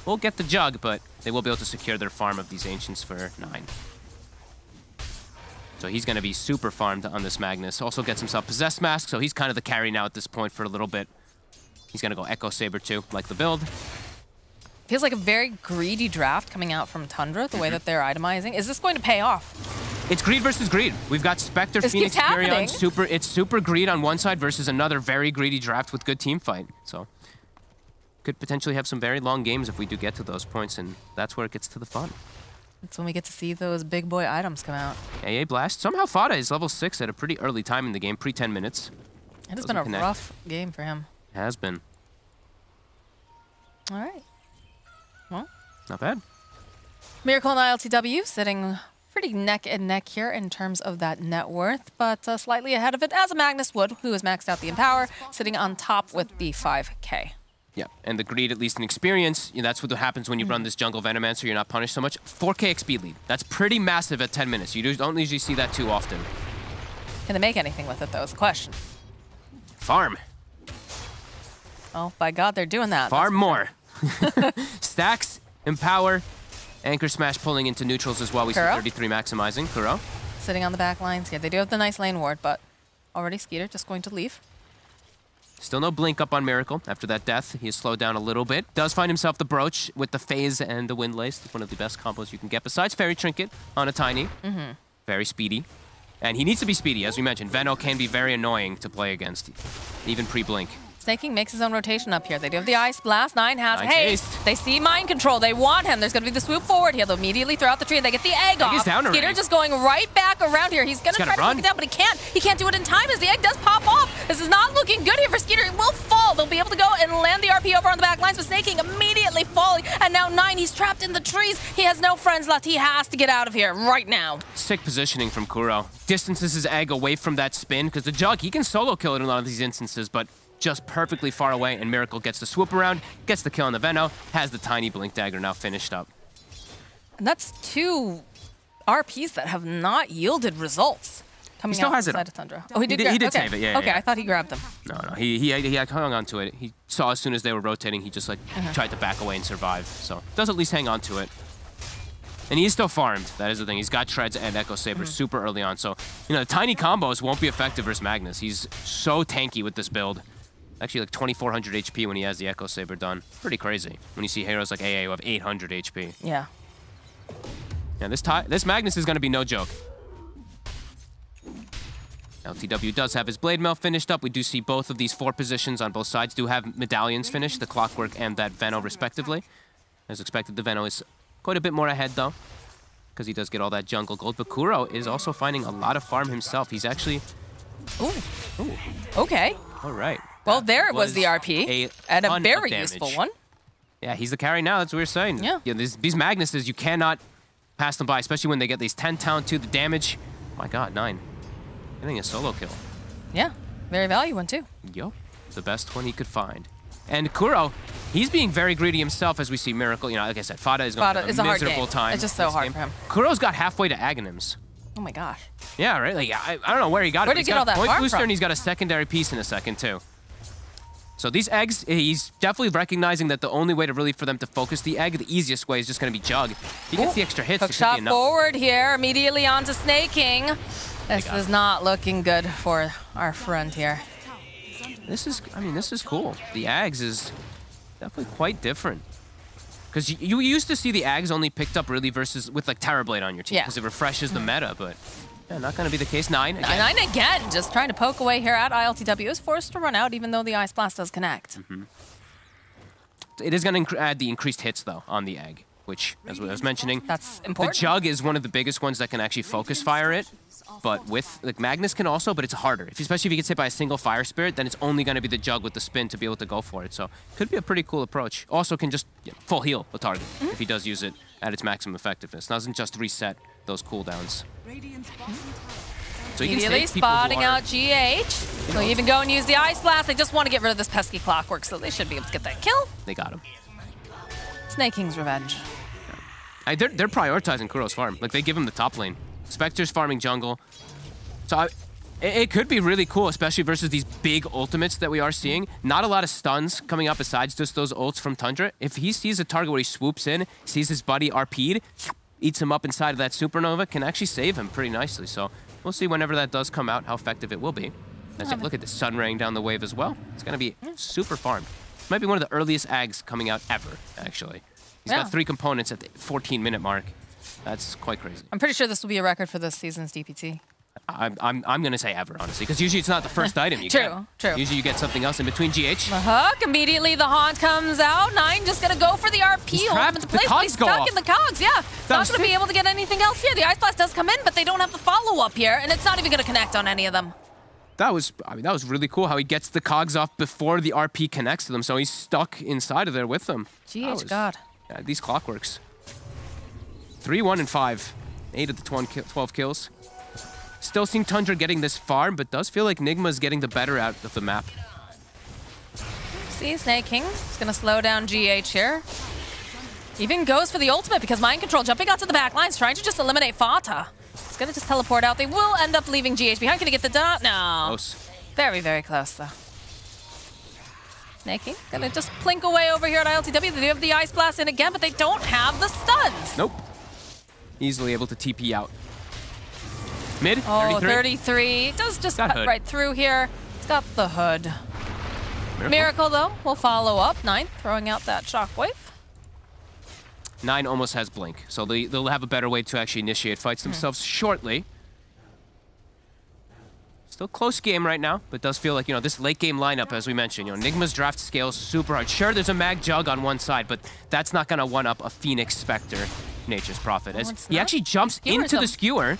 Speaker 2: will get the jug, but they will be able to secure their farm of these Ancients for 9. So he's going to be super farmed on this Magnus. Also gets himself Possessed Mask, so he's kind of the carry now at this point for a little bit. He's going to go Echo Saber too, like the build.
Speaker 14: Feels like a very greedy draft coming out from Tundra, the way that they're itemizing. Is this going to pay off?
Speaker 2: It's greed versus greed. We've got Spectre,
Speaker 14: This
Speaker 2: Phoenix,
Speaker 14: keeps
Speaker 2: Furion.
Speaker 14: happening.
Speaker 2: It's super greed on one side versus another very greedy draft with good team fight. So could potentially have some very long games if we do get to those points, and that's where it gets to the fun.
Speaker 14: That's when we get to see those big boy items come out.
Speaker 2: AA Blast. Somehow Fada is level 6 at a pretty early time in the game, pre-10 minutes.
Speaker 14: It has been a rough game for him.
Speaker 2: It has been.
Speaker 14: All right. Well,
Speaker 2: not bad.
Speaker 14: Miracle and ILTW sitting pretty neck and neck here in terms of that net worth, but slightly ahead of it as a Magnus would, who has maxed out the Empower, sitting on top with the 5K.
Speaker 2: Yeah, and the greed, at least in experience, you know, that's what happens when you run this jungle Venomancer, you're not punished so much. 4K XP lead. That's pretty massive at 10 minutes. You don't usually see that too often.
Speaker 14: Can they make anything with it, though, is the question.
Speaker 2: Farm.
Speaker 14: Oh, by God, they're doing that.
Speaker 2: Farm more. Stacks, Empower, Anchor Smash pulling into neutrals as well. We see 33 maximizing. Kuro.
Speaker 14: Sitting on the back lines. Yeah, they do have the nice lane ward, but already Skeeter just going to leave.
Speaker 2: Still no blink up on Miracle after that death. He has slowed down a little bit. Does find himself the brooch with the phase and the wind lace. One of the best combos you can get besides Fairy Trinket on a Tiny. Very speedy. And he needs to be speedy, as we mentioned. Veno can be very annoying to play against, even pre-blink.
Speaker 14: Snaking makes his own rotation up here. They do have the Ice Blast. 9 has haste. They see Mind Control. They want him. There's going to be the swoop forward. He'll immediately throw out the tree. They get the egg off.
Speaker 2: Down already.
Speaker 14: Skeeter just going right back around here. He's going to try to take it down, but he can't. He can't do it in time as the egg does pop off. This is not looking good here for Skeeter. It will fall. They'll be able to go and land the RP over on the back lines, but Snaking immediately falling. And now 9, he's trapped in the trees. He has no friends left. He has to get out of here right now.
Speaker 2: Sick positioning from Kuro. Distances his egg away from that spin, because the Jug, he can solo kill it in a lot of these instances, but just perfectly far away, and Miracle gets the swoop around, gets the kill on the Veno, has the Tiny Blink Dagger now finished up.
Speaker 14: And that's 2 RPs that have not yielded results. Coming
Speaker 2: He still
Speaker 14: out
Speaker 2: has
Speaker 14: from the
Speaker 2: it.
Speaker 14: side of Tundra. Oh, he did.
Speaker 2: He did
Speaker 14: okay.
Speaker 2: save it. Yeah.
Speaker 14: Okay,
Speaker 2: yeah.
Speaker 14: I thought he grabbed them.
Speaker 2: No. He hung on to it. He saw as soon as they were rotating, he just like tried to back away and survive. So does at least hang on to it. And he is still farmed. That is the thing. He's got Treads and Echo Saber super early on. So, you know, the tiny combos won't be effective versus Magnus. He's so tanky with this build. Actually, like 2,400 HP when he has the Echo Saber done. Pretty crazy when you see heroes like AA who have 800 HP.
Speaker 14: Yeah.
Speaker 2: Yeah, this Magnus is going to be no joke. LTW does have his Blade Mail finished up. We do see both of these 4 positions on both sides do have medallions finished, the Clockwork and that Veno respectively. As expected, the Veno is quite a bit more ahead though, because he does get all that jungle gold. But Kuro is also finding a lot of farm himself. He's actually...
Speaker 14: Ooh. Okay.
Speaker 2: All right.
Speaker 14: Well, there it was the RP, and a very useful one.
Speaker 2: Yeah, he's the carry now, that's what we're saying.
Speaker 14: Yeah.
Speaker 2: These Magnuses, you cannot pass them by, especially when they get these 10 talent to the damage. Oh my God, 9. Getting a solo kill.
Speaker 14: Yeah, very value one too.
Speaker 2: Yup, the best one he could find. And Kuro, he's being very greedy himself as we see Miracle. You know, like I said, Fada is going to have a miserable time.
Speaker 14: It's just so hard for him.
Speaker 2: Kuro's got halfway to Aghanims.
Speaker 14: Oh my gosh.
Speaker 2: Yeah, right? Like, I don't know where he got it.
Speaker 14: Where did he get all that
Speaker 2: point
Speaker 14: farm
Speaker 2: booster
Speaker 14: from?
Speaker 2: and he's got a secondary piece in a second too. So these eggs, he's definitely recognizing that the only way to really for them to focus the egg, the easiest way is just going to be Jug. He gets the extra hits.
Speaker 14: Hook shot forward here, immediately onto Snaking. This is not looking good for our friend here.
Speaker 2: This is, I mean, this is cool. The Ags is definitely quite different. Because you used to see the Ags only picked up really versus with like Terrorblade on your team because it refreshes the meta, but yeah, not going to be the case. 9 again.
Speaker 14: 9 again, just trying to poke away here at ILTW. Is forced to run out even though the Ice Blast does connect.
Speaker 2: It is going to add the increased hits though on the Egg, which, as I was mentioning,
Speaker 14: that's important.
Speaker 2: The Jug is one of the biggest ones that can actually focus fire it. But with, like, Magnus can also, but it's harder. Especially if he gets hit by a single Fire Spirit, then it's only going to be the Jug with the spin to be able to go for it. So, could be a pretty cool approach. Also can just full heal the target if he does use it at its maximum effectiveness. Doesn't just reset those cooldowns. So
Speaker 14: Immediately spotting out GH. They'll even go and use the Ice Blast. They just want to get rid of this pesky Clockwork, so they should be able to get that kill.
Speaker 2: They got him.
Speaker 14: Snake King's revenge.
Speaker 2: They're prioritizing Kuro's farm. Like, they give him the top lane. Spectre's farming jungle. So it could be really cool, especially versus these big ultimates that we are seeing. Not a lot of stuns coming up besides just those ults from Tundra. If he sees a target where he swoops in, sees his buddy RP'd, eats him up inside of that supernova, can actually save him pretty nicely. So we'll see whenever that does come out how effective it will be. Look at the sun raying down the wave as well. It's going to be super farmed. This might be one of the earliest Ags coming out ever, actually. He's got 3 components at the 14-minute mark. That's quite crazy.
Speaker 14: I'm pretty sure this will be a record for this season's DPT.
Speaker 2: I'm gonna say ever, honestly, because usually it's not the first item you get.
Speaker 14: True.
Speaker 2: Usually you get something else in between GH.
Speaker 14: The hook, immediately the haunt comes out. 9 just gonna go for the RP.
Speaker 2: He's trapped. The cogs
Speaker 14: He's
Speaker 2: go
Speaker 14: stuck
Speaker 2: off.
Speaker 14: in the cogs, yeah. Not gonna be able to get anything else here. The Ice Blast does come in, but they don't have the follow-up here, and it's not even gonna connect on any of them.
Speaker 2: That was really cool how he gets the cogs off before the RP connects to them, so he's stuck inside of there with them.
Speaker 14: God.
Speaker 2: Yeah, these Clockworks. 3, 1, and 5. 8 of the 12 kills. Still seeing Tundra getting this far, but does feel like Nigma's getting the better out of the map.
Speaker 14: See, Snake King is going to slow down GH here. Even goes for the ultimate because Mind Control jumping out to the back lines, trying to just eliminate Fata. It's going to just teleport out. They will end up leaving GH behind. Going to get the dot? No.
Speaker 2: Close.
Speaker 14: Very, very close, though. Snake King going to just plink away over here at ILTW. They do have the Ice Blast in again, but they don't have the stuns.
Speaker 2: Nope. Easily able to TP out. Mid, 33.
Speaker 14: Oh, 33. Does just cut right through here. It's got the hood. Miracle, though, will follow up. 9 throwing out that shockwave.
Speaker 2: 9 almost has blink, so they'll have a better way to actually initiate fights themselves shortly. Still close game right now, but does feel like, this late game lineup, as we mentioned, Nigma's draft scales super hard. Sure, there's a Mag Jug on one side, but that's not going to one-up a Phoenix Spectre, Nature's Prophet. As he actually jumps into the skewer.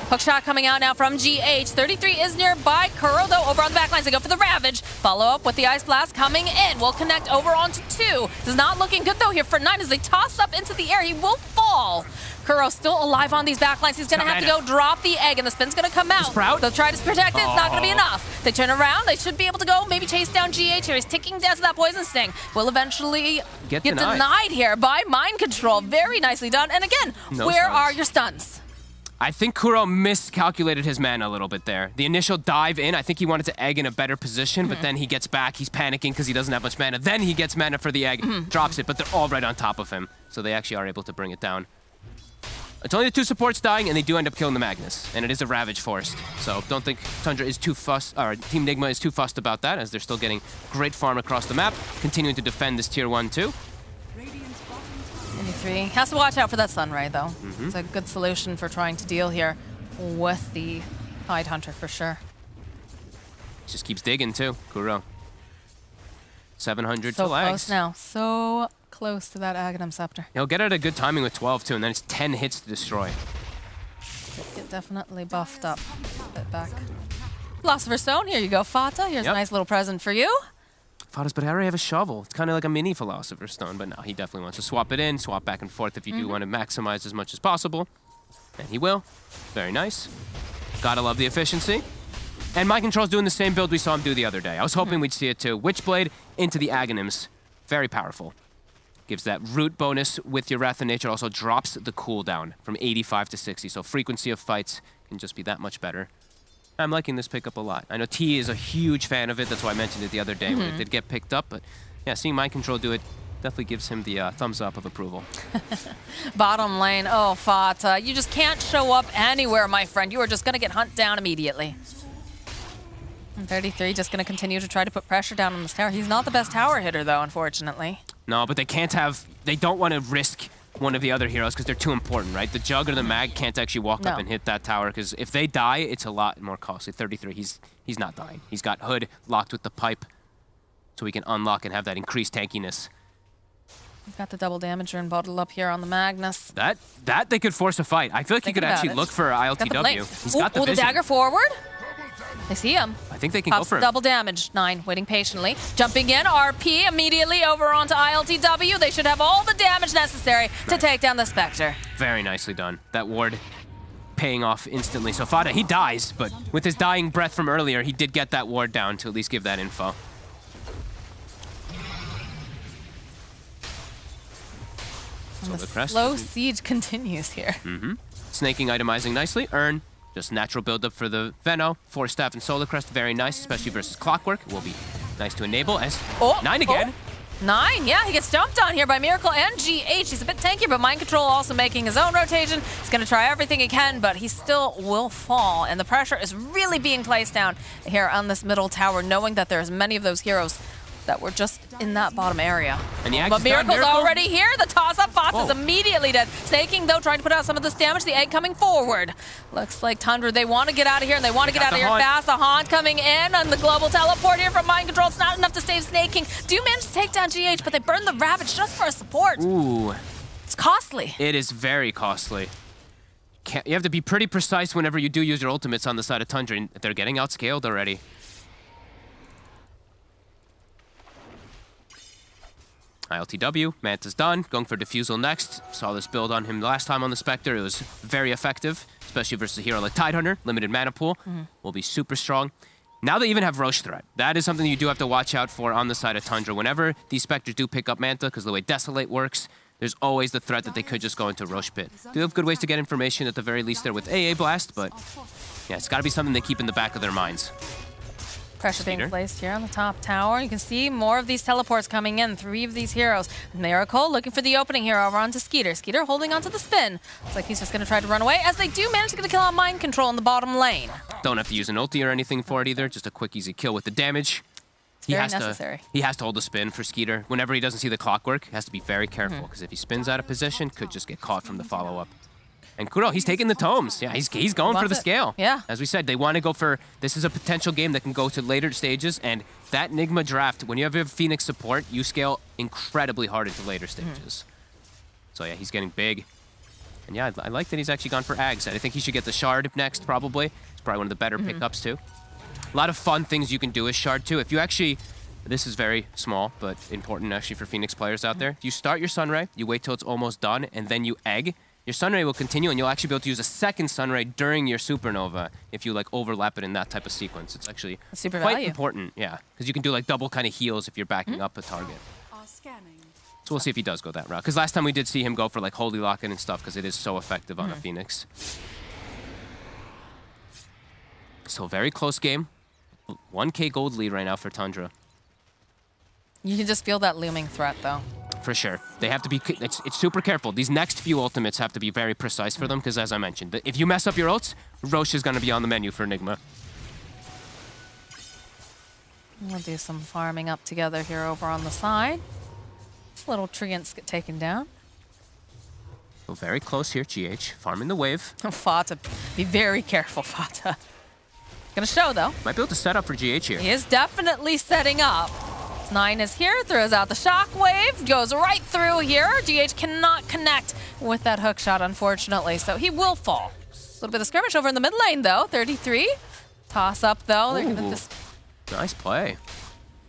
Speaker 14: Hookshot coming out now from GH. 33 is nearby. Kuro, though, over on the back lines. They go for the Ravage. Follow up with the Ice Blast coming in. Will connect over onto 2. This is not looking good, though, here for 9 as they toss up into the air. He will fall. Kuro still alive on these back lines. He's going to have to go drop the egg, and the spin's going to come out. They'll try to protect it. It's not going to be enough. They turn around. They should be able to go maybe chase down GH here. He's ticking down to that Poison Sting. Will eventually get denied here by Mind Control. Very nicely done. And again, where are your stuns?
Speaker 2: I think Kuro miscalculated his mana a little bit there. The initial dive in, I think he wanted to egg in a better position, but then he gets back. He's panicking because he doesn't have much mana. Then he gets mana for the egg, drops it, but they're all right on top of him. So they actually are able to bring it down. It's only the 2 supports dying, and they do end up killing the Magnus. And it is a Ravage forced. So don't think Tundra is too fussed, or Team Nigma is too fussed about that, as they're still getting great farm across the map, continuing to defend this tier 1 too.
Speaker 14: 23. Has to watch out for that Sunray, though. It's a good solution for trying to deal here with the Tide Hunter, for sure.
Speaker 2: Just keeps digging, too, Kuro. 700
Speaker 14: so
Speaker 2: to lags.
Speaker 14: Close now. So close to that Aghanim Scepter.
Speaker 2: He'll get it at a good timing with 12, too, and then it's 10 hits to destroy.
Speaker 14: Get definitely buffed up a bit back. Philosopher's Stone, here you go, Fata. Here's a nice little present for you.
Speaker 2: Fata's, but I already have a shovel. It's kind of like a mini Philosopher's Stone, but no, he definitely wants to swap it in, swap back and forth if you do want to maximize as much as possible. And he will. Very nice. Gotta love the efficiency. And Mind Control's doing the same build we saw him do the other day. I was hoping we'd see it too. Witchblade into the Aghanims. Very powerful. Gives that root bonus with your Wrath of Nature. Also drops the cooldown from 85 to 60. So frequency of fights can just be that much better. I'm liking this pickup a lot. I know T is a huge fan of it. That's why I mentioned it the other day when it did get picked up. But yeah, seeing Mind Control do it definitely gives him the thumbs up of approval.
Speaker 14: Bottom lane, oh, Fata, you just can't show up anywhere, my friend. You are just going to get hunted down immediately. And 33 just going to continue to try to put pressure down on this tower. He's not the best tower hitter, though, unfortunately.
Speaker 2: No, but they can't have... They don't want to risk one of the other heroes because they're too important, right? The Jug or the Mag can't actually walk up and hit that tower because if they die, it's a lot more costly. 33, he's not dying. He's got Hood locked with the pipe so he can unlock and have that increased tankiness.
Speaker 14: He's got the double damager and bottled up here on the Magnus.
Speaker 2: That they could force a fight. I feel like he could actually look for ILTW. He's got the vision.
Speaker 14: The dagger forward. They see him.
Speaker 2: I think they can
Speaker 14: Pops
Speaker 2: go for him.
Speaker 14: Double damage. 9 waiting patiently. Jumping in. RP immediately over onto ILTW. They should have all the damage necessary to take down the Spectre.
Speaker 2: Very nicely done. That ward paying off instantly. So Fata, he dies, but with his dying breath from earlier, he did get that ward down to at least give that info.
Speaker 14: And the slow siege continues here.
Speaker 2: Snaking itemizing nicely. Earn. Just natural buildup for the Veno. 4 staff and Solar Crest, very nice, especially versus Clockwork. It will be nice to enable as 9 again.
Speaker 14: 9, yeah, he gets jumped on here by Miracle and GH. He's a bit tanky, but Mind Control also making his own rotation. He's going to try everything he can, but he still will fall. And the pressure is really being placed down here on this middle tower, knowing that there's many of those heroes that were just in that bottom area.
Speaker 2: And
Speaker 14: but Miracle's already here. The toss-up. Fox is immediately dead. Snaking, though, trying to put out some of this damage. The egg coming forward. Looks like Tundra, they want to get out of here, and they want to get out of here fast. The Haunt coming in on the global teleport here from Mind Control. It's not enough to save Snaking. Do manage to take down GH, but they burn the Ravage just for a support.
Speaker 2: Ooh.
Speaker 14: It's costly.
Speaker 2: It is very costly. You have to be pretty precise whenever you do use your ultimates on the side of Tundra, and they're getting outscaled already. ILTW, Manta's done, going for Diffusal next. Saw this build on him last time on the Spectre. It was very effective, especially versus a hero like Tidehunter. Limited mana pool, will be super strong. Now they even have Roche threat. That is something you do have to watch out for on the side of Tundra. Whenever these Spectres do pick up Manta, because the way Desolate works, there's always the threat that they could just go into Roche Pit. Do have good ways to get information at the very least there with AA Blast, but yeah, it's got to be something they keep in the back of their minds.
Speaker 14: Pressure being placed here on the top tower. You can see more of these teleports coming in. 3 of these heroes. Miracle looking for the opening here over onto Skeeter. Skeeter holding onto the spin. Looks like he's just going to try to run away as they do manage to get a kill on Mind Control in the bottom lane.
Speaker 2: Don't have to use an ulti or anything for it either. Just a quick, easy kill with the damage. He has to hold the spin for Skeeter. Whenever he doesn't see the Clockwork, he has to be very careful because if he spins out of position, could just get caught from the follow-up. And Kuro, he's taking the tomes. Yeah, he's going for the scale.
Speaker 14: Yeah.
Speaker 2: As we said, they want to go for, this is a potential game that can go to later stages, and that Nigma draft, when you have your Phoenix support, you scale incredibly hard into later stages. So yeah, he's getting big. And yeah, I like that he's actually gone for Ags. I think he should get the Shard next, probably. It's probably one of the better pickups, too. A lot of fun things you can do with Shard, too. If you actually, this is very small, but important actually for Phoenix players out there. If you start your Sunray, you wait till it's almost done, and then you egg, your Sunray will continue, and you'll actually be able to use a second Sunray during your Supernova if you like overlap it in that type of sequence. It's actually quite important, yeah, because you can do like double kind of heals if you're backing up a target. So we'll see if he does go that route. Because last time we did see him go for like Holy Lock-in and stuff because it is so effective on a Phoenix. So very close game. 1K gold lead right now for Tundra.
Speaker 14: You can just feel that looming threat, though.
Speaker 2: For sure. They have to be, it's super careful. These next few ultimates have to be very precise for them, because as I mentioned, if you mess up your ults, Roche is going to be on the menu for Enigma.
Speaker 14: We'll do some farming up together here over on the side. This little treants get taken down.
Speaker 2: So very close here, GH. Farming the wave.
Speaker 14: Fata, be very careful, Fata. Gonna show, though.
Speaker 2: Might be able to set up for GH here.
Speaker 14: He is definitely setting up. 9 is here, throws out the shockwave, goes right through here. GH cannot connect with that hook shot, unfortunately, so he will fall. A little bit of skirmish over in the mid lane, though. 33. Toss up, though. They're gonna just...
Speaker 2: Nice play.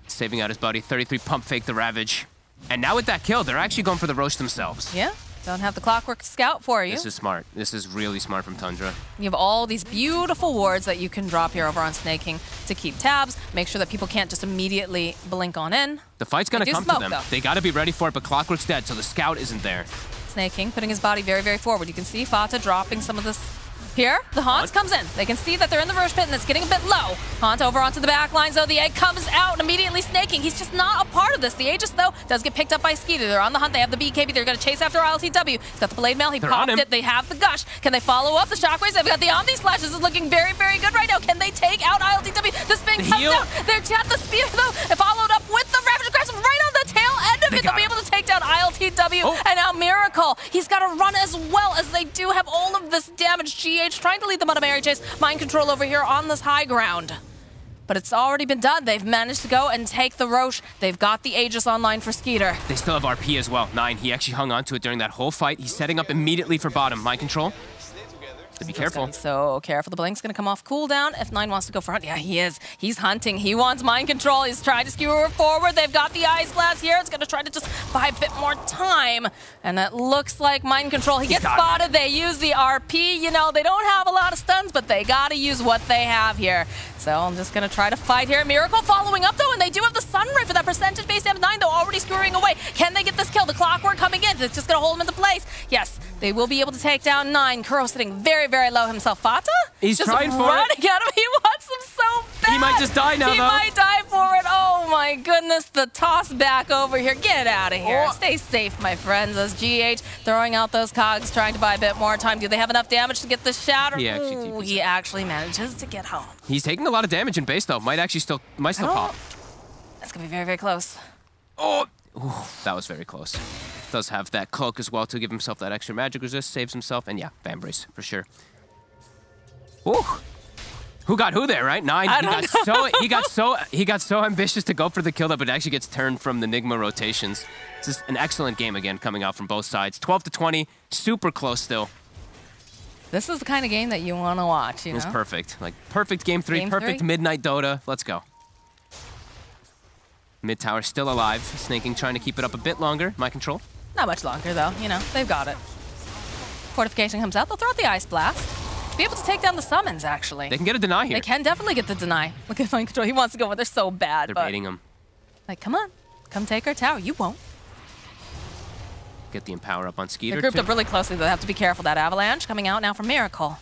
Speaker 2: Saving out his buddy. 33 pump fake the Ravage. And now with that kill, they're actually going for the Roche themselves.
Speaker 14: Yeah. Don't have the Clockwork Scout for you.
Speaker 2: This is smart. This is really smart from Tundra.
Speaker 14: You have all these beautiful wards that you can drop here over on Snaking to keep tabs, make sure that people can't just immediately blink on in.
Speaker 2: The fight's gonna come to them. Though. They gotta be ready for it, but Clockwork's dead, so the Scout isn't there.
Speaker 14: Snaking putting his body very, very forward. You can see Fata dropping some of this Here, the Haunt comes in. They can see that they're in the Roche pit and it's getting a bit low. Haunt over onto the back lines, though. The egg comes out and immediately snaking. He's just not a part of this. The Aegis, though, does get picked up by Skeeter. They're on the hunt. They have the BKB. They're going to chase after ILTW. He's got the Blade Mail. He popped it. They have the Gush. Can they follow up the Shockwaves? They've got the Omni Slash. This is looking very, very good right now. Can they take out ILTW? The spin comes out. They're at the spear, though, followed up with the Ravage Grasp right on the tail end of it. They'll be able to take down ILTW. And now Miracle. He's got to run as well as they do have all of this damage. GH trying to lead them on a Mary Chase. Mind control over here on this high ground. But it's already been done. They've managed to go and take the Roche. They've got the Aegis online for Skeeter.
Speaker 2: They still have RP as well. 9, he actually hung on to it during that whole fight. He's setting up immediately for bottom. Mind control. So be careful.
Speaker 14: So careful. The Blink's going to come off cooldown. If 9 wants to go for hunt, yeah, he is. He's hunting. He wants mind control. He's trying to skewer forward. They've got the Ice Blast here. It's going to try to just buy a bit more time. And that looks like mind control. He gets spotted. They use the RP. You know, they don't have a lot of stuns, but they got to use what they have here. So I'm just going to try to fight here. Miracle following up, though, and they do have the Sunray for that percentage-based M9, though, already skewering away. Can they get this kill? The Clockwork coming in. It's just going to hold him into place. Yes, they will be able to take down 9. Kuro sitting very, very low himself. Fata?
Speaker 2: He's
Speaker 14: just
Speaker 2: trying for
Speaker 14: running at him. He wants him so bad.
Speaker 2: He might just die now,
Speaker 14: He
Speaker 2: though.
Speaker 14: might die for it. Oh, my goodness. The toss back over here. Get out of here. Stay safe, my friends, as GH throwing out those cogs, trying to buy a bit more time. Do they have enough damage to get the shatter? He actually manages to get home.
Speaker 2: He's taking a lot of damage in base, though. Might still pop.
Speaker 14: That's going to be very, very close.
Speaker 2: Oh, ooh, that was very close. Does have that cloak as well to give himself that extra magic resist, saves himself, and yeah, Fan Brace for sure. Ooh. Who got who there, right? 9. He got so ambitious to go for the kill that, but it actually gets turned from the Nigma rotations. This is an excellent game again coming out from both sides. 12-20, super close still.
Speaker 14: This is the kind of game that you want to watch, you know?
Speaker 2: It was perfect. Like perfect game 3, perfect midnight Dota. Let's go. Mid tower still alive. Snaking trying to keep it up a bit longer. My control.
Speaker 14: Not much longer though, you know, they've got it. Fortification comes out, they'll throw out the Ice Blast. Be able to take down the summons, actually.
Speaker 2: They can get a deny here.
Speaker 14: They can definitely get the deny. Look at mind control. He wants to go, but they're so bad.
Speaker 2: They're baiting him.
Speaker 14: Like, come on. Come take our tower. You won't.
Speaker 2: Get the Empower up on Skeeter.
Speaker 14: They're grouped up really closely. They'll have to be careful. That Avalanche coming out now from Miracle.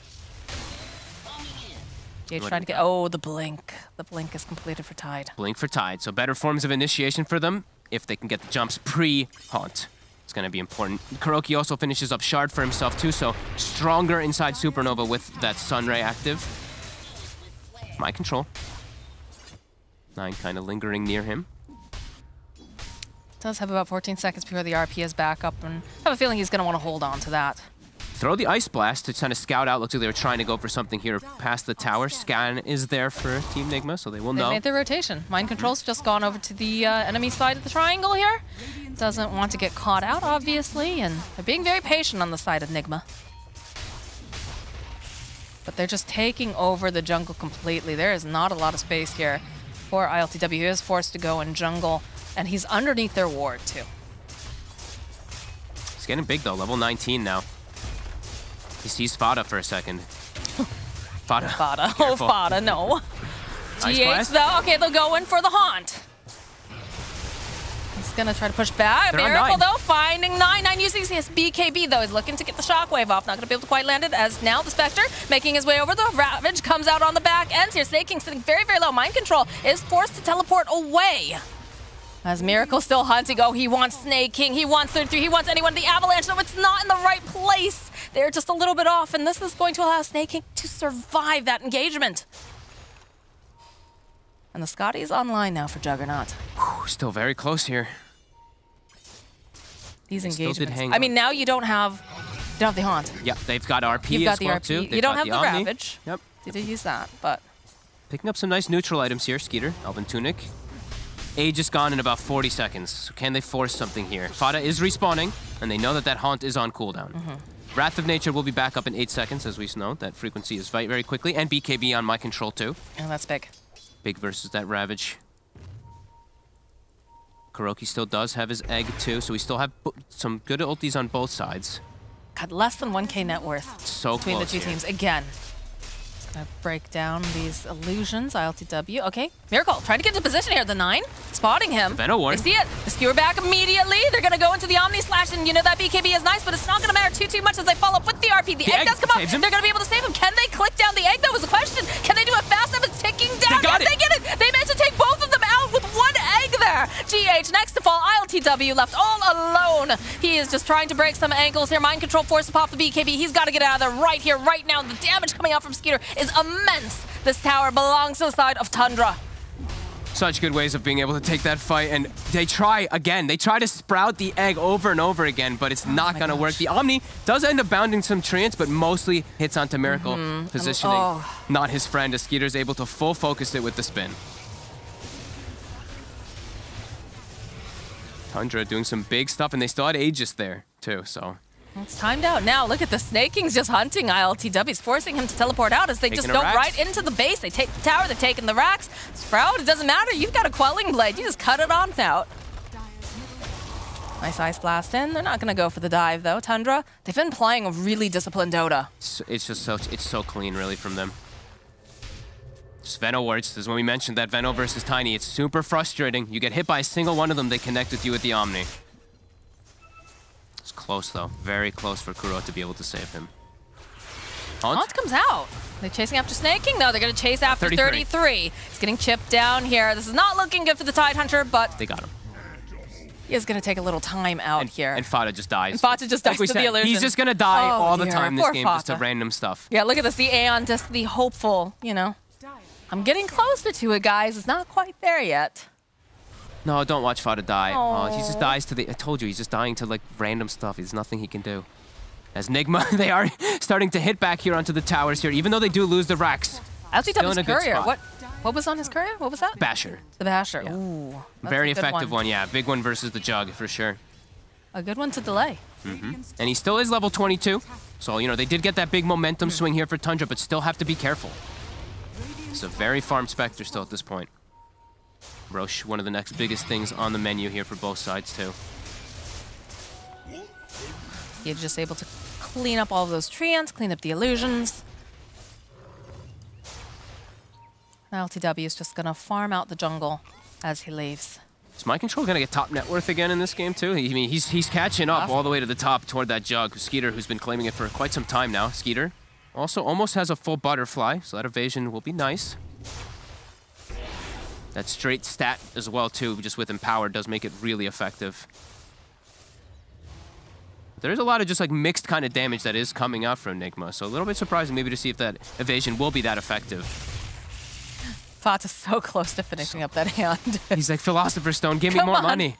Speaker 14: Gage trying to get... Oh, the Blink. The Blink is completed for Tide.
Speaker 2: Blink for Tide. So better forms of initiation for them if they can get the jumps pre-Haunt. It's going to be important. Kuroki also finishes up Shard for himself too, so stronger inside Supernova with that Sunray active. My control. 9 kind of lingering near him.
Speaker 14: Does have about 14 seconds before the RP is back up, and I have a feeling he's going to want to hold on to that.
Speaker 2: Throw the Ice Blast to kind of scout out. Looks like they were trying to go for something here past the tower. Scan is there for Team Nigma, so they will know.
Speaker 14: They made their rotation. Mind Control's just gone over to the enemy side of the triangle here. Doesn't want to get caught out, obviously, and they're being very patient on the side of Nigma. But they're just taking over the jungle completely. There is not a lot of space here for ILTW. He is forced to go in jungle, and he's underneath their ward, too.
Speaker 2: It's getting big, though. Level 19 now. He sees Fada for a second. Fada.
Speaker 14: Fada. Oh, Fada, no. GH, though. Okay, they'll go in for the Haunt. He's going to try to push back. Miracle, though, finding 9. 9 using his BKB, though. He's looking to get the Shockwave off. Not going to be able to quite land it, as now the Spectre making his way over. The Ravage comes out on the back ends here. Snaking sitting very, very low. Mind Control is forced to teleport away. As Miracle still hunting. Oh, he wants Snake King. He wants 33. He wants anyone. The Avalanche, no, it's not in the right place. They're just a little bit off, and this is going to allow Snake King to survive that engagement. And the Scotty's online now for Juggernaut.
Speaker 2: Whew, still very close here.
Speaker 14: These engagements. I mean, now you don't have the Haunt.
Speaker 2: Yep, they've got RP
Speaker 14: You've got
Speaker 2: as well,
Speaker 14: RP.
Speaker 2: too.
Speaker 14: You don't have the
Speaker 2: Omni.
Speaker 14: Ravage.
Speaker 2: Yep.
Speaker 14: They did use that, but...
Speaker 2: Picking up some nice neutral items here, Skeeter. Elven Tunic. Age is gone in about 40 seconds. So can they force something here? Fada is respawning, and they know that that Haunt is on cooldown. Wrath of Nature will be back up in 8 seconds, as we know. That frequency is fight very quickly, and BKB on my control too.
Speaker 14: Oh, that's big.
Speaker 2: Big versus that Ravage. Kuroki still does have his egg too, so we still have some good ultis on both sides.
Speaker 14: God, less than 1K net worth
Speaker 2: so
Speaker 14: between
Speaker 2: close
Speaker 14: the two
Speaker 2: here.
Speaker 14: teams. Again, Gonna break down these illusions. ILTW. Okay, Miracle trying to get into position here. The 9 spotting him.
Speaker 2: Venom Ward.
Speaker 14: They see it. The skewer back immediately. They're gonna go into the Omni Slash, and you know that BKB is nice, but it's not gonna matter too much as they follow up with the RP. The egg does come up. They're gonna be able to save him. Can they click down the egg? That was the question. Can they do it fast enough? It's ticking down.
Speaker 2: They got
Speaker 14: yes,
Speaker 2: it.
Speaker 14: they get it. They managed to take both of them out with one egg there. GH next to fall. ILTW left all alone. He is just trying to break some ankles here. Mind control force to pop the BKB. He's got to get out of there right here, right now. The damage coming out from Skeeter is immense. This tower belongs to the side of Tundra.
Speaker 2: Such good ways of being able to take that fight, and they try again. They try to sprout the egg over and over again, but it's not gonna work. The Omni does end up bounding some treants, but mostly hits onto Miracle. Positioning not his friend, as Skeeter's able to full focus it with the spin. Tundra doing some big stuff, and they still had Aegis there too, so.
Speaker 14: It's timed out now. Look at the Snaking's just hunting ILTW's, forcing him to teleport out as they just go right into the base. They take the tower, they've taken the racks. Sprout, it doesn't matter. You've got a Quelling Blade. You just cut it on out. Nice Ice Blast in. They're not going to go for the dive, though. Tundra, they've been playing a really disciplined Dota.
Speaker 2: It's just so clean, really, from them. Just Veno words. This is when we mentioned that Veno versus Tiny. It's super frustrating. You get hit by a single one of them, they connect with you with the Omni. It's close, though. Very close for Kuro to be able to save him.
Speaker 14: Haunt comes out. They're chasing after Snaking? No, they're going to chase after 33. He's getting chipped down here. This is not looking good for the Tidehunter, but
Speaker 2: they got him.
Speaker 14: He is going to take a little time out here.
Speaker 2: And Fata just dies.
Speaker 14: And Fata just dies to the illusion.
Speaker 2: He's just going to die all the time in this game, just to random stuff.
Speaker 14: Yeah, look at this. The Aeon, just the hopeful, you know. I'm getting closer to it, guys. It's not quite there yet.
Speaker 2: No, don't watch Fata die. Oh, he just dies to the... I told you, he's just dying to, like, random stuff. There's nothing he can do. As Nigma, they are starting to hit back here onto the towers here, even though they do lose the racks.
Speaker 14: ILTW's courier. What was on his courier? What was that?
Speaker 2: Basher.
Speaker 14: The Basher.
Speaker 2: Yeah.
Speaker 14: Ooh.
Speaker 2: Very effective one, yeah. Big one versus the Jug, for sure.
Speaker 14: A good one to delay.
Speaker 2: And he still is level 22. So, you know, they did get that big momentum swing here for Tundra, but still have to be careful. It's a very farmed Spectre still at this point. Roche, one of the next biggest things on the menu here for both sides, too.
Speaker 14: You're just able to clean up all of those treants, clean up the illusions. LTW is just going to farm out the jungle as he leaves.
Speaker 2: Is Mind Control going to get top net worth again in this game, too? I mean, he's catching up all the way to the top toward that Jug. Skeeter, who's been claiming it for quite some time now. Skeeter also almost has a full butterfly, so that evasion will be nice. That straight stat as well, too, just with Empower, does make it really effective. There's a lot of just like mixed kind of damage that is coming out from Nigma, so a little bit surprising maybe to see if that evasion will be that effective.
Speaker 14: Fata's so close to finishing up that hand.
Speaker 2: He's like, Philosopher's Stone, give me more money.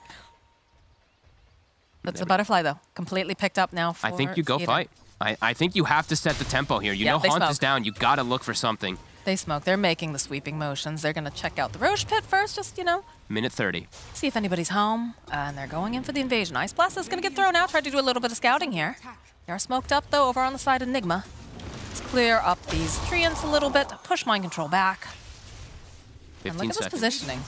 Speaker 14: That's a butterfly, though. Completely picked up now for
Speaker 2: I think you go
Speaker 14: Skeeter.
Speaker 2: fight. I think you have to set the tempo here. You know Haunt is down. You got to look for something.
Speaker 14: They smoke. They're making the sweeping motions. They're going to check out the Roche pit first, just, you know.
Speaker 2: Minute 30.
Speaker 14: See if anybody's home. And they're going in for the invasion. Ice Blast is going to get thrown out. Try to do a little bit of scouting here. They are smoked up, though, over on the side of Nigma. Let's clear up these treants a little bit. Push Mind Control back.
Speaker 2: 15
Speaker 14: and look at this positioning.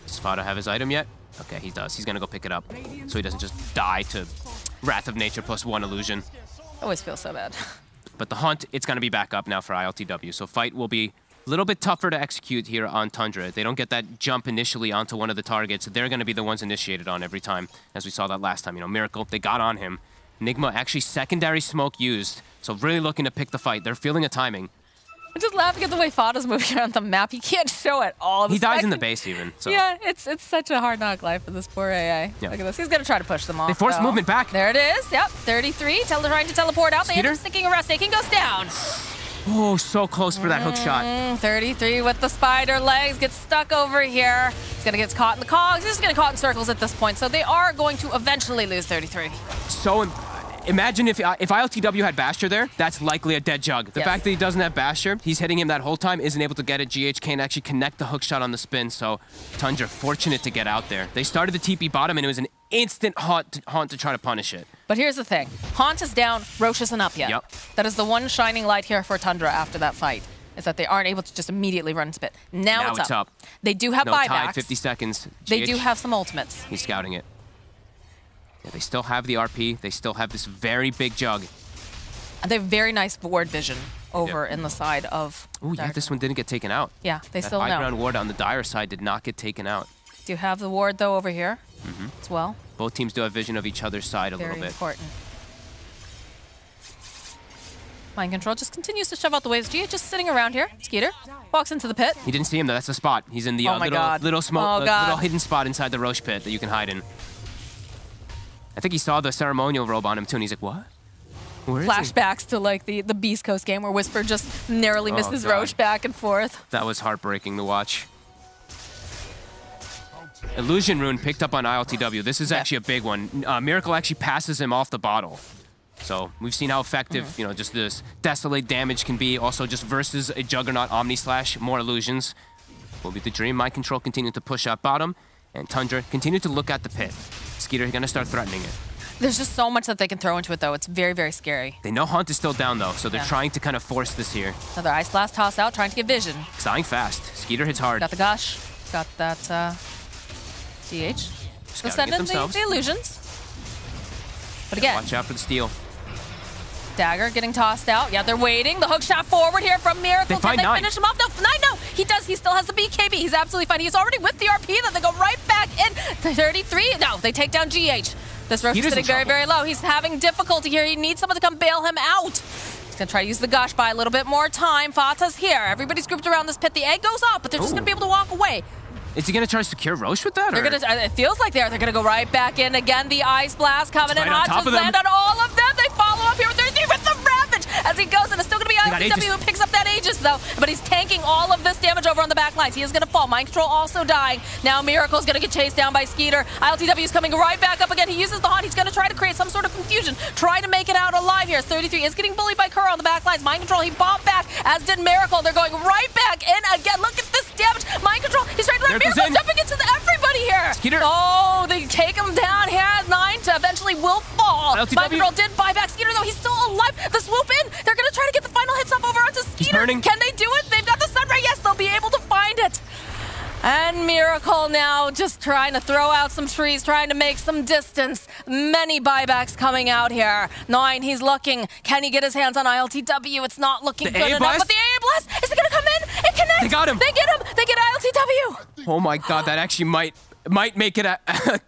Speaker 2: Does Fata have his item yet? Okay, he does. He's going to go pick it up so he doesn't just die to Wrath of Nature plus 1 illusion.
Speaker 14: Always feel so bad.
Speaker 2: But the Hunt, it's going to be back up now for ILTW. So fight will be a little bit tougher to execute here on Tundra. They don't get that jump initially onto one of the targets. They're going to be the ones initiated on every time, as we saw that last time. You know, Miracle, they got on him. Nigma, actually secondary smoke used. So really looking to pick the fight. They're feeling a timing.
Speaker 14: I'm just laughing at the way Fata's moving around the map. He can't show it all.
Speaker 2: He dies in the base even. So.
Speaker 14: Yeah, it's such a hard knock life for this poor AA.
Speaker 2: Yeah.
Speaker 14: Look at this. He's going to try to push them off.
Speaker 2: They force movement back.
Speaker 14: There it is. Yep, 33. Trying to teleport out. They end up sticking around. Snaking goes down.
Speaker 2: Oh, so close for that hook shot.
Speaker 14: 33 with the spider legs. Gets stuck over here. He's going to get caught in the cogs. He's just going to caught in circles at this point. So they are going to eventually lose 33.
Speaker 2: So imagine if ILTW had Basher there, that's likely a dead Jug. The fact that he doesn't have Basher, he's hitting him that whole time, isn't able to get it. GH can't actually connect the hook shot on the spin, so Tundra fortunate to get out there. They started the TP bottom, and it was an instant haunt to try to punish it.
Speaker 14: But here's the thing. Haunt is down, Roche isn't up yet.
Speaker 2: Yep.
Speaker 14: That is the one shining light here for Tundra after that fight, is that they aren't able to just immediately run to pit. Now it's up. They do have buybacks.
Speaker 2: Tide, 50 seconds.
Speaker 14: They do have some ultimates.
Speaker 2: He's scouting it. Yeah, they still have the RP. They still have this very big Jug.
Speaker 14: And they have very nice ward vision over in the side of...
Speaker 2: Oh, yeah, this one didn't get taken out.
Speaker 14: Yeah, they
Speaker 2: that
Speaker 14: still know.
Speaker 2: high ground ward on the Dire side did not get taken out.
Speaker 14: Do have the ward, though, over here as well.
Speaker 2: Both teams do have vision of each other's side a
Speaker 14: Very
Speaker 2: little bit.
Speaker 14: important. Mind control just continues to shove out the waves. Gia just sitting around here. Skeeter walks into the pit.
Speaker 2: He didn't see him, though. That's the spot. He's in the little smoke, little hidden spot inside the Roche pit that you can hide in. I think he saw the ceremonial robe on him, too, and he's like, what? Where is he?
Speaker 14: Flashbacks to like the Beast Coast game where Whisper just narrowly misses
Speaker 2: God.
Speaker 14: Roche back and forth.
Speaker 2: That was heartbreaking to watch. Illusion Rune picked up on ILTW. This is actually a big one. Miracle actually passes him off the bottle. So we've seen how effective, you know, just this Desolate damage can be. Also just versus a Juggernaut Omni Slash, more illusions. Will be the Dream. Mind Control continued to push up bottom. And Tundra continued to look at the pit. Skeeter gonna start threatening it.
Speaker 14: There's just so much that they can throw into it, though. It's very, very scary.
Speaker 2: They know Haunt is still down, though, so they're trying to kind of force this here.
Speaker 14: Another Ice Blast toss out, trying to get vision.
Speaker 2: It's dying fast. Skeeter hits hard.
Speaker 14: Got the Gush. Got that CH. They'll send in the illusions. But again,
Speaker 2: watch out for the steal.
Speaker 14: Dagger getting tossed out. Yeah, they're waiting. The hook shot forward here from Miracle. Can they finish him off? No, no, he does. He still has the BKB. He's absolutely fine. He's already with the RP. Then they go right back in. 33. No, they take down GH. This Roche is sitting very, very low. He's having difficulty here. He needs someone to come bail him out. He's going to try to use the Gush, buy a little bit more time. Fata's here. Everybody's grouped around this pit. The egg goes up, but they're just going to be able to walk away.
Speaker 2: Is he going to try to secure Roche with that?
Speaker 14: They're gonna, it feels like they're going to go right back in again. The Ice Blast coming in hot. Just land on all of them. They follow up here with 33 with the Ravage as he goes, and it's still going to be ILTW who picks up that Aegis, though. But he's tanking all of this damage over on the back lines. He is going to fall. Mind Control also dying. Now Miracle's going to get chased down by Skeeter. ILTW is coming right back up again. He uses the Haunt. He's going to try to create some sort of confusion. Try to make it out alive here. 33 is getting bullied by Kuro on the back lines. Mind Control, he bopped back, as did Miracle. They're going right back in again. Look at this damage. Mind Control, he's trying to run. Miracle jumping into everybody here.
Speaker 2: Skeeter.
Speaker 14: Oh, they take him down here. 9 to eventually will fall. Mind Control did buy back Skeeter, though. He's still alive. The swoop in. They're going to try to get the final hits off over onto Skeeter. Can they do it? They've got the Sunray. Yes, they'll be able to find it. And Miracle now just trying to throw out some trees, trying to make some distance. Many buybacks coming out here. 9, he's looking. Can he get his hands on ILTW? It's not looking good enough. But the AA Blast, is it going to come in? It connects.
Speaker 2: They got him.
Speaker 14: They get him. They get ILTW.
Speaker 2: Oh my God, that actually might make it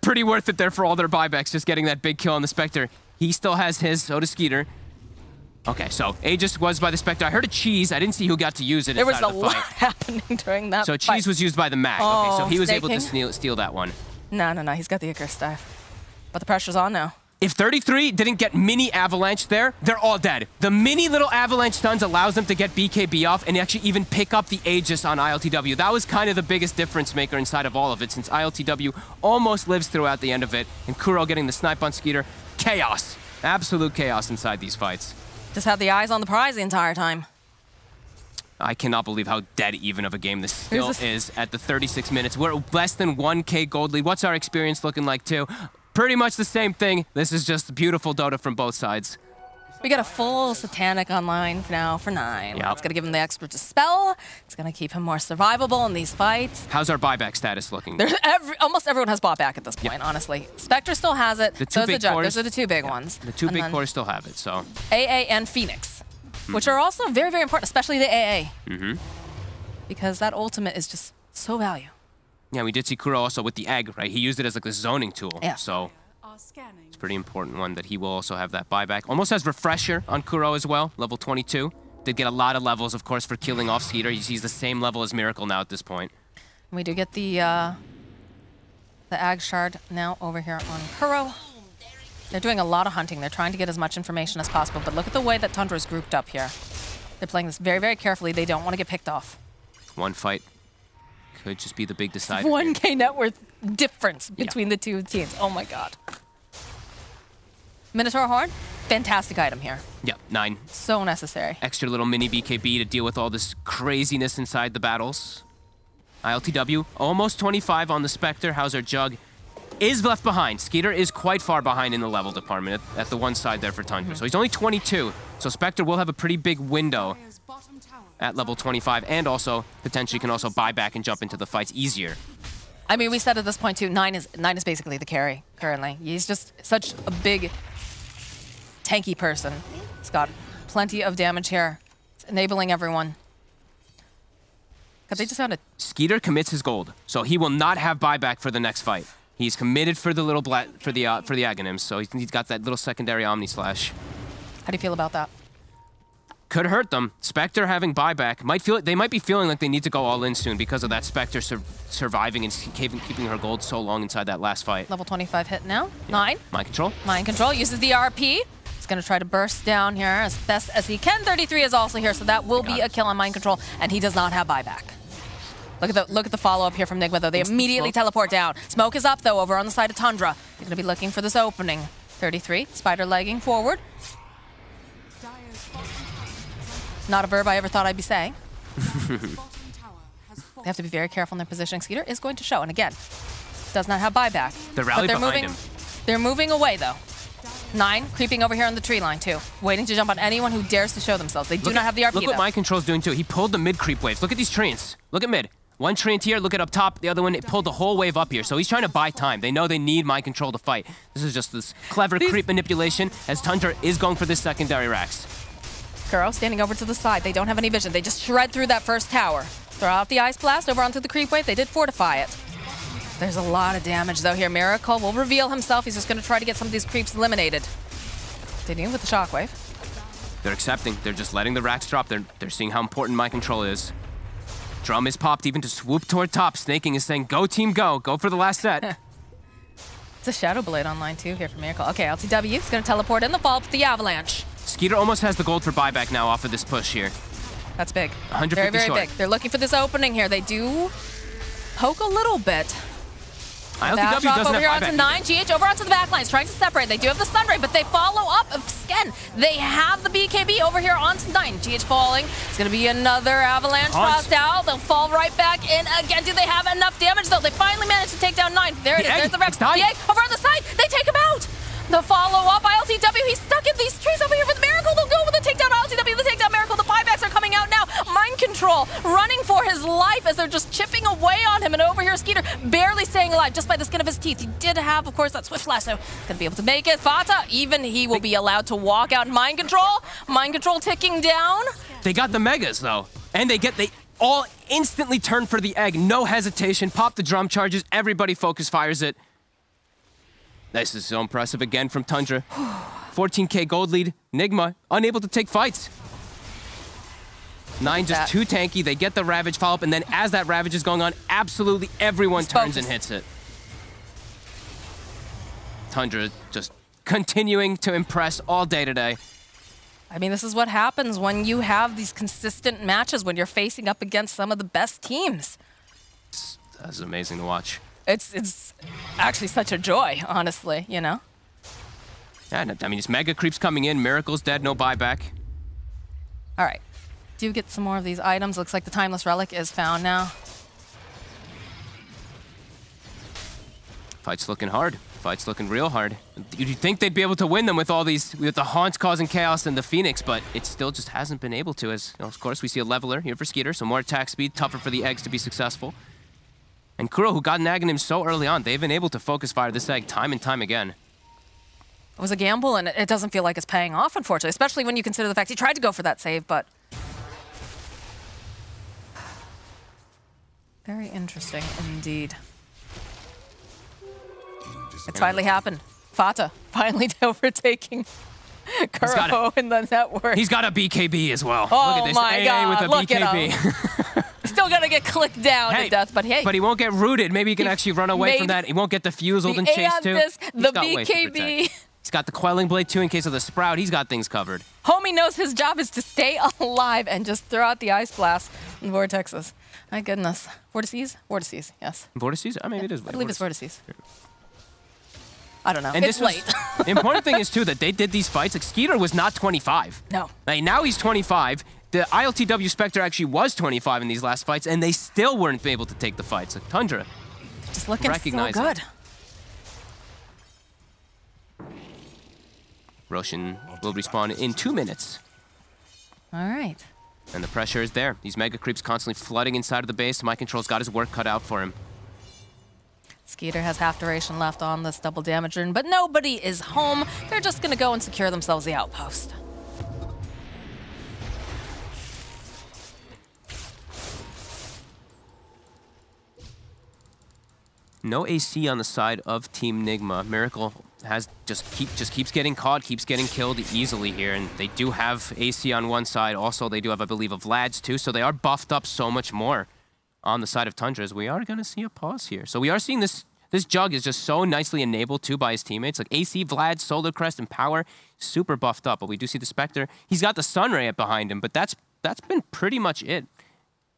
Speaker 2: pretty worth it there for all their buybacks, just getting that big kill on the Spectre. He still has his, so does Skeeter. Okay, so Aegis was by the Spectre. I heard a Cheese. I didn't see who got to use it.
Speaker 14: There was a lot happening during that fight.
Speaker 2: So Cheese was used by the Mag.
Speaker 14: Oh,
Speaker 2: okay, so he was able to steal that one.
Speaker 14: No, he's got the Icarus dive. But the pressure's on now.
Speaker 2: If 33 didn't get mini Avalanche there, they're all dead. The mini little Avalanche stuns allows them to get BKB off and actually even pick up the Aegis on ILTW. That was kind of the biggest difference maker inside of all of it, since ILTW almost lives throughout the end of it. And Kuro getting the snipe on Skeeter. Chaos. Absolute chaos inside these fights.
Speaker 14: Just had the eyes on the prize the entire time.
Speaker 2: I cannot believe how dead even of a game this still is at the 36 minutes. We're less than 1K gold lead. What's our experience looking like, too? Pretty much the same thing. This is just beautiful Dota from both sides.
Speaker 14: We got a full Satanic online now for 9. It's going to give him the extra Dispel. It's going to keep him more survivable in these fights.
Speaker 2: How's our buyback status looking?
Speaker 14: Almost everyone has bought back at this point, honestly. Spectre still has it.
Speaker 2: The two big cores.
Speaker 14: Those are the two big ones.
Speaker 2: The two big cores still have it, so.
Speaker 14: AA and Phoenix, which are also very, very important, especially the AA. Because that ultimate is just so valuable.
Speaker 2: Yeah, we did see Kuro also with the egg, right? He used it as like the zoning tool.
Speaker 14: Yeah.
Speaker 2: So it's a pretty important one that he will also have that buyback. Almost has Refresher on Kuro as well, level 22. Did get a lot of levels, of course, for killing off Skeeter. He's the same level as Miracle now at this point.
Speaker 14: We do get the Ag Shard now over here on Kuro. They're doing a lot of hunting. They're trying to get as much information as possible, but look at the way that Tundra's grouped up here. They're playing this very, very carefully. They don't want to get picked off.
Speaker 2: One fight could just be the big decider.
Speaker 14: 1K net worth difference between the two teams. Oh my God. Minotaur Horn, fantastic item here.
Speaker 2: Yeah, 9.
Speaker 14: So necessary.
Speaker 2: Extra little mini BKB to deal with all this craziness inside the battles. ILTW, almost 25 on the Spectre. How's our Jug? Is left behind. Skeeter is quite far behind in the level department at the one side there for Tundra. So he's only 22. So Spectre will have a pretty big window at level 25, and also potentially can also buy back and jump into the fights easier.
Speaker 14: I mean, we said at this point too, 9 is basically the carry currently. He's just such a big, tanky person. He's got plenty of damage here. It's enabling everyone. God, they just found it.
Speaker 2: Skeeter commits his gold, so he will not have buyback for the next fight. He's committed for the little for the Aghanims, so he's got that little secondary Omni Slash.
Speaker 14: How do you feel about that?
Speaker 2: Could hurt them. Spectre having buyback they might be feeling like they need to go all in soon because of that Spectre surviving and keeping her gold so long inside that last fight.
Speaker 14: Level 25 hit now. 9.
Speaker 2: Mind control.
Speaker 14: Mind control uses the RP. He's going to try to burst down here as best as he can. 33 is also here, so that will be a kill on mind control, and he does not have buyback. Look at the follow-up here from Nigma, though. They immediately teleport down. Smoke is up, though, over on the side of Tundra. They're going to be looking for this opening. 33, Spider legging forward. Not a verb I ever thought I'd be saying. They have to be very careful in their positioning. Skeeter is going to show, and again, does not have buyback.
Speaker 2: The rally behind him.
Speaker 14: They're moving away, though. 9, creeping over here on the tree line, too. Waiting to jump on anyone who dares to show themselves. They do not have the RP,
Speaker 2: Look what mind control's doing, too. He pulled the mid-creep waves. Look at these treants. Look at mid. One treant here, look at up top. The other one, it pulled the whole wave up here. So he's trying to buy time. They know they need mind control to fight. This is just this clever creep manipulation as Tundra is going for this secondary Rax.
Speaker 14: Kuro standing over to the side. They don't have any vision. They just shred through that first tower. Throw out the Ice Blast over onto the creep wave. They did fortify it. There's a lot of damage, though, here. Miracle will reveal himself. He's just going to try to get some of these creeps eliminated. Continuing with the Shockwave.
Speaker 2: They're accepting. They're just letting the Rax drop. They're seeing how important mind control is. Drum is popped even to swoop toward top. Snaking is saying, go team, go. Go for the last set.
Speaker 14: It's a Shadow Blade online, too, here for Miracle. Okay, LTW is going to teleport in the follow-up to the Avalanche.
Speaker 2: Skeeter almost has the gold for buyback now off of this push here.
Speaker 14: That's big.
Speaker 2: 150
Speaker 14: very, very
Speaker 2: short.
Speaker 14: big. They're looking for this opening here. They do poke a little bit.
Speaker 2: ILTW doesn't
Speaker 14: over here
Speaker 2: have
Speaker 14: onto
Speaker 2: buyback.
Speaker 14: 9, GH over onto the back lines, trying to separate. They do have the Sunray, but they follow up again. They have the BKB over here onto 9. GH falling. It's going to be another Avalanche tossed out. They'll fall right back in again. Do they have enough damage, though? They finally managed to take down 9. There it is. There's the rep. The egg over on the side. They take him out. The follow-up, ILTW, he's stuck in these trees over here with Miracle. They'll go with the takedown, ILTW, the takedown, Miracle. The buybacks are coming out now. Mind control, running for his life as they're just chipping away on him. And over here, Skeeter barely staying alive just by the skin of his teeth. He did have, of course, that Swift Flash, so he's going to be able to make it. Fata, even he will be allowed to walk out. Mind control ticking down.
Speaker 2: They got the Megas, though. And they all instantly turn for the egg. No hesitation. Pop the drum charges. Everybody focus fires it. This is so impressive again from Tundra. 14k gold lead. Nigma unable to take fights. 9 just too tanky. They get the Ravage follow-up, and then as that Ravage is going on, absolutely everyone turns and hits it. Tundra just continuing to impress all day today.
Speaker 14: I mean, this is what happens when you have these consistent matches, when you're facing up against some of the best teams.
Speaker 2: That's amazing to watch.
Speaker 14: It's actually such a joy, honestly, you know?
Speaker 2: Yeah, I mean, it's Mega Creeps coming in. Miracle's dead, no buyback.
Speaker 14: All right. Do get some more of these items. Looks like the Timeless Relic is found now.
Speaker 2: Fight's looking hard. Fight's looking real hard. You'd think they'd be able to win them with all these, with the Haunts causing chaos and the Phoenix, but it still just hasn't been able to. As, you know, of course, we see a leveler here for Skeeter, so more attack speed, tougher for the eggs to be successful. And Kuro, who got an Aghanim so early on, they've been able to focus fire this egg time and time again.
Speaker 14: It was a gamble, and it doesn't feel like it's paying off, unfortunately, especially when you consider the fact he tried to go for that save, but... Very interesting indeed. It's finally happened. Fata finally overtaking Kuro in the network.
Speaker 2: He's got a BKB as well.
Speaker 14: Oh,
Speaker 2: look at this.
Speaker 14: my
Speaker 2: AA
Speaker 14: God,
Speaker 2: with a
Speaker 14: look
Speaker 2: BKB.
Speaker 14: at him. Still gonna get clicked down to death, but hey.
Speaker 2: But he won't get rooted. Maybe he can actually run away from that. He won't get defused and chased too.
Speaker 14: The BKB.
Speaker 2: He's got the Quelling Blade too in case of the Sprout. He's got things covered.
Speaker 14: Homie knows his job is to stay alive and just throw out the Ice Blast and Vortexes. My goodness. Vortices? Vortices, yes.
Speaker 2: Vortices? I mean, it is.
Speaker 14: I believe it's Vortices. I don't know.
Speaker 2: And
Speaker 14: it's late.
Speaker 2: The important thing is, too, that they did these fights. Like, Skeeter was not 25.
Speaker 14: No.
Speaker 2: Like, now he's 25. The ILTW Spectre actually was 25 in these last fights, and they still weren't able to take the fights. Like, Tundra.
Speaker 14: Just looking so good.
Speaker 2: Roshan will respawn in 2 minutes.
Speaker 14: All right.
Speaker 2: And the pressure is there. These Mega Creeps constantly flooding inside of the base. My Control's got his work cut out for him.
Speaker 14: Skeeter has half duration left on this double damage rune, but nobody is home. They're just going to go and secure themselves the outpost.
Speaker 2: No AC on the side of Team Nigma. Miracle has just keeps getting caught, keeps getting killed easily here, and they do have AC on one side. Also, they do have, I believe, a Vlad's too, so they are buffed up so much more on the side of Tundra's. We are going to see a pause here. So we are seeing this Jug is just so nicely enabled too by his teammates. Like AC, Vlad, Solar Crest, and Power, super buffed up. But we do see the Spectre. He's got the Sunray behind him, but that's been pretty much it.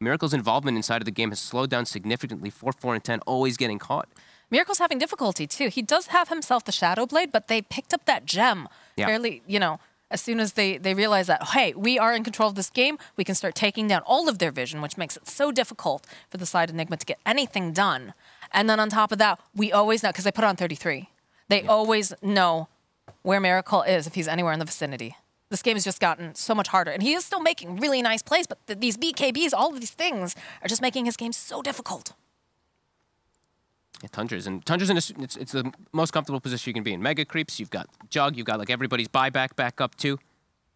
Speaker 2: Miracle's involvement inside of the game has slowed down significantly. 4, 4, and 10, always getting caught.
Speaker 14: Miracle's having difficulty too. He does have himself the Shadow Blade, but they picked up that gem fairly, you know, as soon as they realize that, hey, we are in control of this game, we can start taking down all of their vision, which makes it so difficult for the side of Enigma to get anything done. And then on top of that, we always know, because they put on 33, they always know where Miracle is if he's anywhere in the vicinity. This game has just gotten so much harder. And he is still making really nice plays, but these BKBs, all of these things, are just making his game so difficult.
Speaker 2: Yeah, Tundra's in it's the most comfortable position you can be in. Mega creeps, you've got Jug, you've got like everybody's buyback back up too.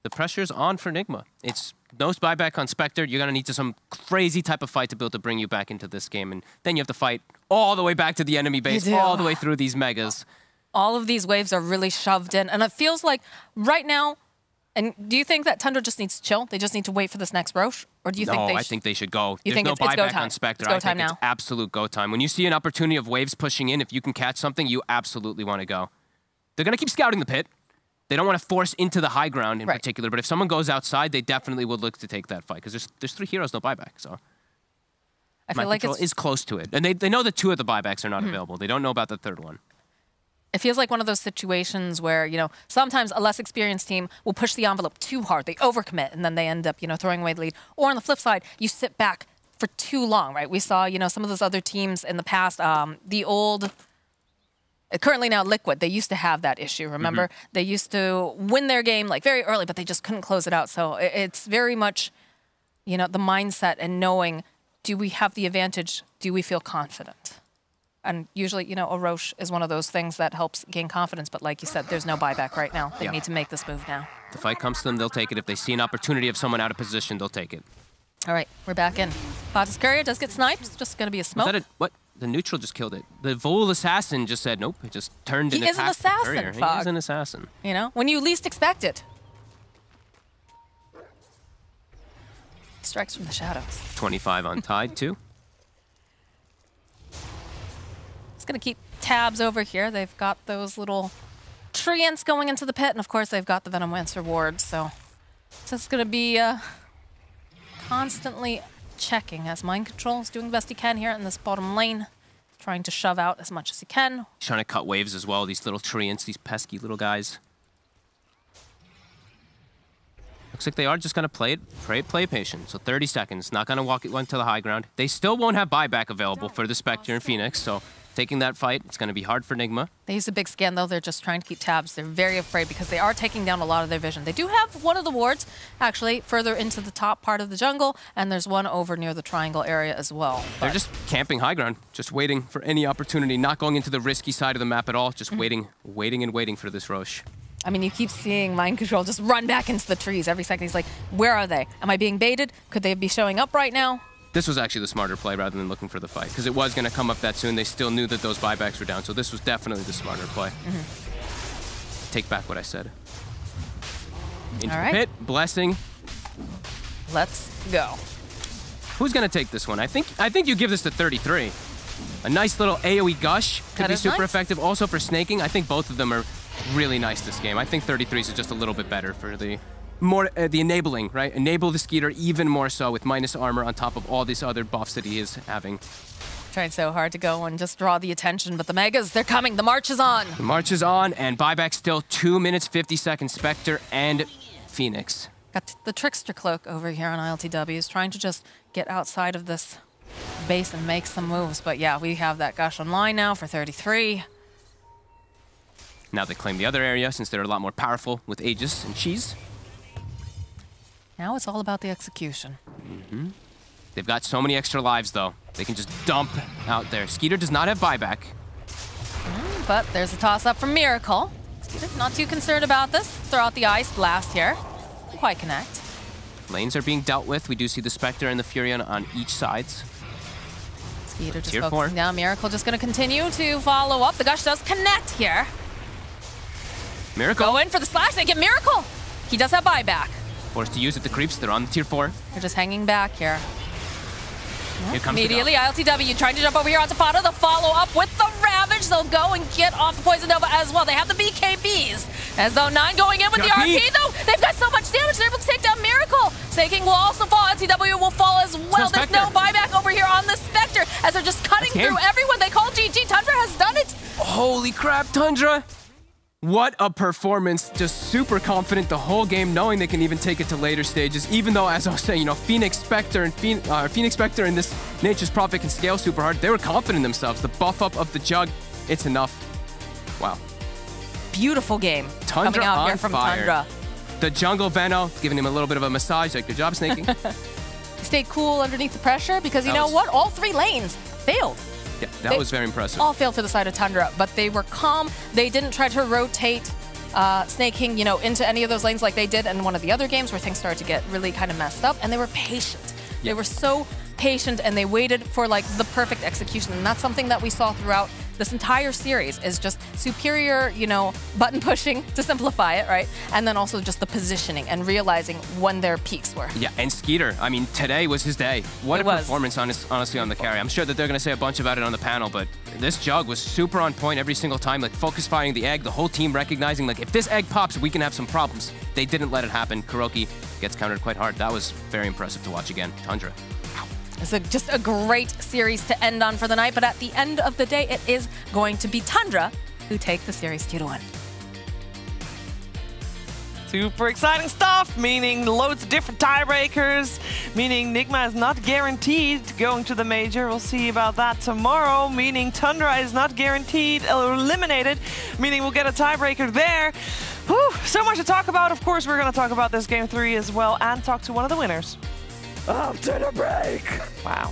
Speaker 2: The pressure's on for Nigma. It's no buyback on Spectre. You're gonna need some crazy type of fight to be able to bring you back into this game, and then you have to fight all the way back to the enemy base, all the way through these megas.
Speaker 14: All of these waves are really shoved in, and it feels like right now. And do you think that Tundra just needs to chill? They just need to wait for this next Roche? Or do you think
Speaker 2: I think they should go.
Speaker 14: You
Speaker 2: There's
Speaker 14: think
Speaker 2: no
Speaker 14: it's go
Speaker 2: buyback
Speaker 14: time.
Speaker 2: on Spectre.
Speaker 14: It's go time now.
Speaker 2: It's absolute go time. When you see an opportunity of waves pushing in, if you can catch something, you absolutely want to go. They're going to keep scouting the pit. They don't want to force into the high ground in particular, but if someone goes outside, they definitely would look to take that fight, because there's 3 heroes, no buyback, so.
Speaker 14: I feel like
Speaker 2: is close to it. And they know that 2 of the buybacks are not available. They don't know about the 3rd one.
Speaker 14: It feels like one of those situations where, you know, sometimes a less experienced team will push the envelope too hard. They overcommit, and then they end up, you know, throwing away the lead. Or on the flip side, you sit back for too long, right? We saw, you know, some of those other teams in the past, the old, currently now Liquid, they used to have that issue, remember? They used to win their game, like, very early, but they just couldn't close it out. So it's very much, you know, the mindset and knowing, do we have the advantage? Do we feel confident? And usually, you know, a Roche is one of those things that helps gain confidence. But like you said, there's no buyback right now. They need to make this move now.
Speaker 2: If the fight comes to them, they'll take it. If they see an opportunity of someone out of position, they'll take it.
Speaker 14: All right, we're back in. Fatus Courier does get sniped. It's just going to be a smoke.
Speaker 2: Was that what? The neutral just killed it. The Vol assassin just said, nope. It just turned and attacked the Courier. He is an assassin.
Speaker 14: You know, when you least expect it. Strikes from the shadows.
Speaker 2: 25 on Tide, too.
Speaker 14: It's going to keep tabs over here. They've got those little treants going into the pit, and of course they've got the Venom Lancer ward, so it's just going to be constantly checking as Mind Control is doing the best he can here in this bottom lane, trying to shove out as much as he can.
Speaker 2: He's trying to cut waves as well, these little treants, these pesky little guys. Looks like they are just going to play patient. So 30 seconds, not going to walk it to the high ground. They still won't have buyback available for the Spectre and Phoenix, so taking that fight, it's going to be hard for Nigma.
Speaker 14: They use a big scan, though. They're just trying to keep tabs. They're very afraid because they are taking down a lot of their vision. They do have one of the wards, actually, further into the top part of the jungle, and there's one over near the triangle area as well.
Speaker 2: They're just camping high ground, just waiting for any opportunity, not going into the risky side of the map at all, just waiting and waiting for this Roche.
Speaker 14: I mean, you keep seeing Mind Control just run back into the trees every second. He's like, where are they? Am I being baited? Could they be showing up right now?
Speaker 2: This was actually the smarter play rather than looking for the fight, because it was going to come up that soon. They still knew that those buybacks were down, so this was definitely the smarter play. Take back what I said. Into the pit, blessing.
Speaker 14: Let's go.
Speaker 2: Who's going to take this one? I think you give this to 33. A nice little AoE gush could be super effective. Also for snaking, I think both of them are really nice this game. I think 33's is just a little bit better for the the enabling, right? Enable the Skeeter even more so with minus armor on top of all these other buffs that he is having.
Speaker 14: Trying so hard to go and just draw the attention, but the Megas, they're coming. The march is on.
Speaker 2: The march is on, and buyback still 2 minutes, 50 seconds. Spectre and Phoenix.
Speaker 14: Got the Trickster Cloak over here on ILTWs, trying to just get outside of this base and make some moves. But yeah, we have that gush online now for 33.
Speaker 2: Now they claim the other area since they're a lot more powerful with Aegis and Cheese.
Speaker 14: Now it's all about the execution.
Speaker 2: They've got so many extra lives, though. They can just dump out there. Skeeter does not have buyback.
Speaker 14: But there's a toss-up from Miracle. Skeeter not too concerned about this. Throw out the Ice Blast here. Quite connect.
Speaker 2: Lanes are being dealt with. We do see the Spectre and the Furion on each sides.
Speaker 14: Skeeter just
Speaker 2: Tier
Speaker 14: focusing
Speaker 2: 4.
Speaker 14: down. Miracle just going to continue to follow up. The Gush does connect here.
Speaker 2: Miracle.
Speaker 14: Go in for the slash. They get Miracle. He does have buyback.
Speaker 2: Forced to use it. The creeps. They're on the tier 4.
Speaker 14: They're just hanging back here.
Speaker 2: Here comes
Speaker 14: Immediately, ILTW trying to jump over here onto Fado. They'll follow up with the Ravage. They'll go and get off the Poison Nova as well. They have the BKBs. As though 9 going in with the RP, though. They've got so much damage. They're able to take down Miracle. Snaking will also fall. ILTW will fall as well. There's no buyback over here on the Spectre as they're just cutting through everyone. They call GG. Tundra has done it.
Speaker 2: Holy crap, Tundra. What a performance. Just super confident the whole game, knowing they can even take it to later stages. Even though, as I was saying, you know, Phoenix Spectre and Phoenix Spectre and this Nature's Prophet can scale super hard. They were confident in themselves. The buff up of the Jug, it's enough. Wow.
Speaker 14: Beautiful game
Speaker 2: Tundra
Speaker 14: coming out
Speaker 2: on
Speaker 14: here from
Speaker 2: fire.
Speaker 14: Tundra.
Speaker 2: The jungle Veno giving him a little bit of a massage. Like, good job, Snaking.
Speaker 14: He stayed cool underneath the pressure because you know what? All 3 lanes failed.
Speaker 2: Yeah, that was very impressive.
Speaker 14: All failed for the side of Tundra, but they were calm. They didn't try to rotate Snake King, you know, into any of those lanes like they did in one of the other games where things started to get really kind of messed up, and they were patient. They were so patient, and they waited for like the perfect execution, and that's something that we saw throughout this entire series is just superior, you know, button pushing to simplify it, right? And then also just the positioning and realizing when their peaks were.
Speaker 2: Yeah, and Skeeter, I mean, today was his day. What a performance, honestly, on the carry. I'm sure that they're going to say a bunch about it on the panel, but this Jug was super on point every single time, like focus firing the egg, the whole team recognizing, like, if this egg pops, we can have some problems. They didn't let it happen. Kuroki gets countered quite hard. That was very impressive to watch again. Tundra.
Speaker 14: It's just a great series to end on for the night, but at the end of the day, it is going to be Tundra who take the series 2-1.
Speaker 20: Super exciting stuff, meaning loads of different tiebreakers, meaning Nigma is not guaranteed going to the major. We'll see about that tomorrow, meaning Tundra is not guaranteed or eliminated, meaning we'll get a tiebreaker there. Whew, so much to talk about. Of course, we're going to talk about this Game 3 as well and talk to one of the winners. After the break! Wow.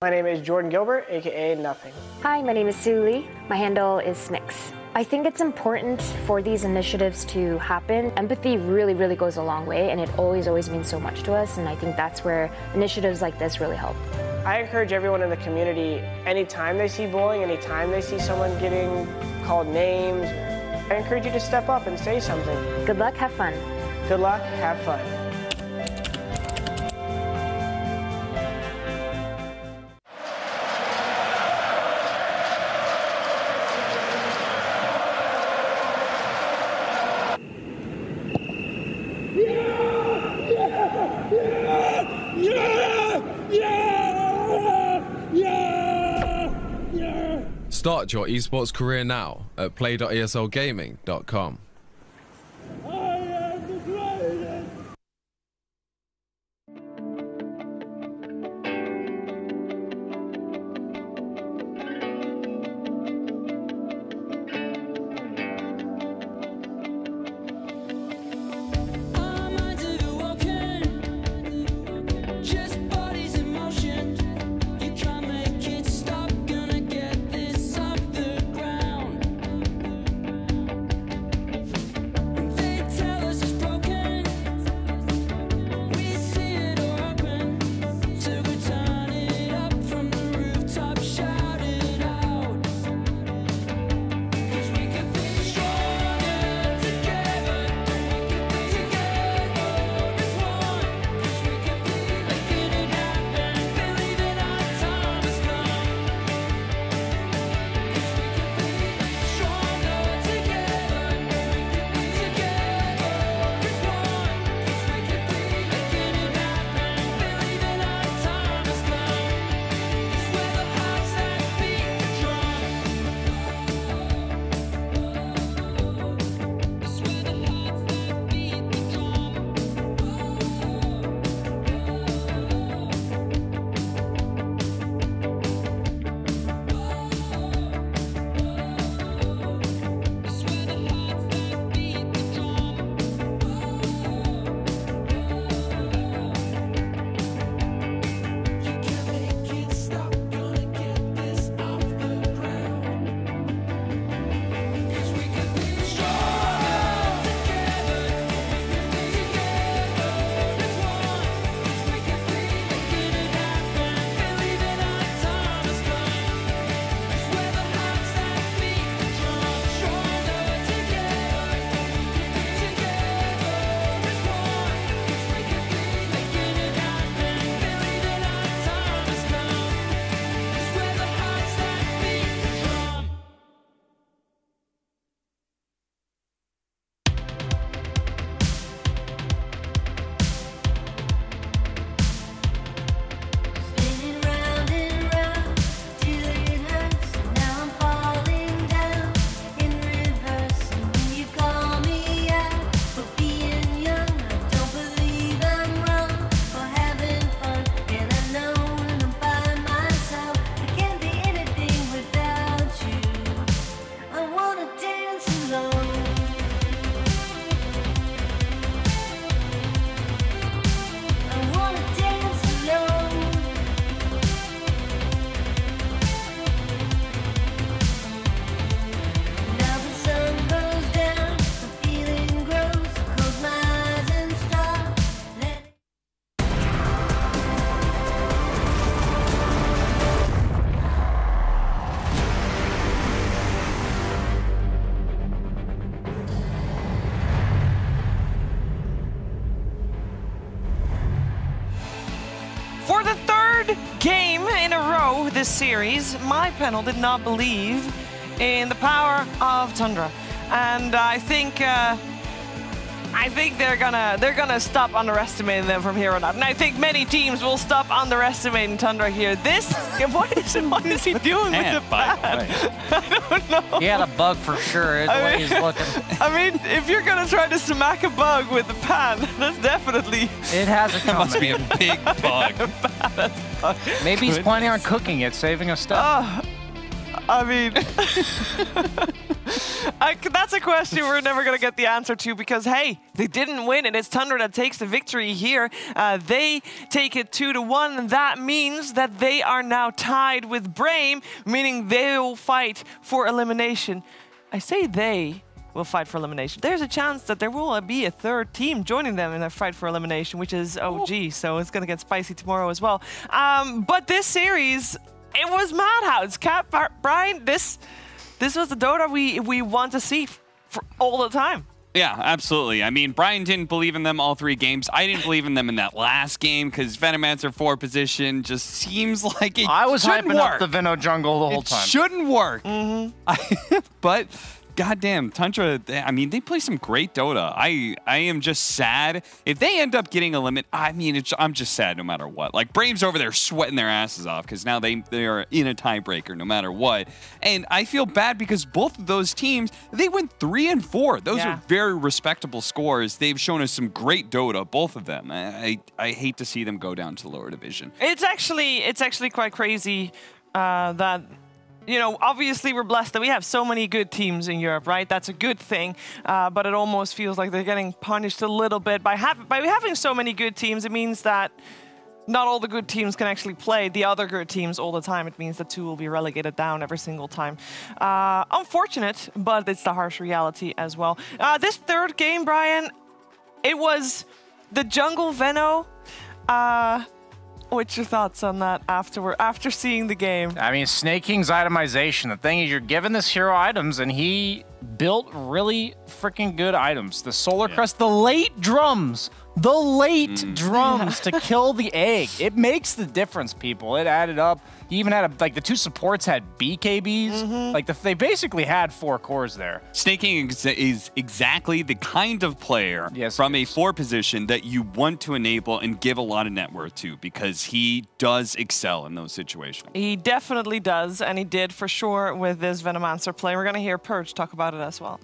Speaker 10: My name is Jordan Gilbert, aka Nothing.
Speaker 11: Hi, my name is Sue Lee. My handle is Smix. I think it's important for these initiatives to happen. Empathy really, really goes a long way, and it always means so much to us, and I think that's where initiatives like this really help.
Speaker 10: I encourage everyone in the community, anytime they see bullying, anytime they see someone getting called names, I encourage you to step up and say something.
Speaker 11: Good luck, have fun.
Speaker 10: Good luck, have fun.
Speaker 8: Start your esports career now at play.eslgaming.com.
Speaker 20: with this series, my panel did not believe in the power of Tundra, and I think they're gonna stop underestimating them from here on out, and I think many teams will stop underestimating Tundra here. This, what is he doing with the pad? I don't know.
Speaker 9: He had a bug for sure. The way he's looking.
Speaker 20: I mean, if you're gonna try to smack a bug with the pan, that's definitely.
Speaker 9: It has a comment.
Speaker 3: Must be a big bug.
Speaker 9: Maybe he's planning on cooking it, saving a step.
Speaker 20: I mean, that's a question we're never going to get the answer to because, hey, they didn't win, and it's Tundra that takes the victory here. They take it 2-1, and that means that they are now tied with Brame, meaning they will fight for elimination. I say they will fight for elimination. There's a chance that there will be a third team joining them in a fight for elimination, which is OG, so it's going to get spicy tomorrow as well. But this series, it was madhouse. Cap, Brian, this was the Dota we want to see for all the time.
Speaker 3: Yeah, absolutely. I mean, Brian didn't believe in them all 3 games. I didn't believe in them in that last game because Venomancer 4 position just seems like it
Speaker 9: I was
Speaker 3: shouldn't
Speaker 9: hyping
Speaker 3: work.
Speaker 9: up the Veno jungle the whole time.
Speaker 3: It shouldn't work. But goddamn, Tundra, I mean, they play some great Dota. I am just sad. If they end up getting a limit, I mean, I'm just sad no matter what. Like, Brave's over there sweating their asses off because now they are in a tiebreaker no matter what. And I feel bad because both of those teams, they went 3-4. Those are very respectable scores. They've shown us some great Dota, both of them. I hate to see them go down to the lower division.
Speaker 20: It's actually quite crazy that, you know, obviously we're blessed that we have so many good teams in Europe, right? That's a good thing, but it almost feels like they're getting punished a little bit by having so many good teams. It means that not all the good teams can actually play the other good teams all the time. It means that 2 will be relegated down every single time. Unfortunate, but it's the harsh reality as well. This third game, Brian, it was the Jungle Veno. What's your thoughts on that after seeing the game?
Speaker 9: I mean, Snake King's itemization. The thing is, you're given this hero items, and he built really freaking good items. The Solar Crest, the late drums. The late drums to kill the egg. It makes the difference, people. It added up. He even had, like, the 2 supports had BKBs. Like, they basically had 4 cores there.
Speaker 3: Snake King is exactly the kind of player from a 4 position that you want to enable and give a lot of net worth to because he does excel in those situations.
Speaker 20: He definitely does, and he did for sure with this Venomancer play. We're going to hear Purge talk about it as well.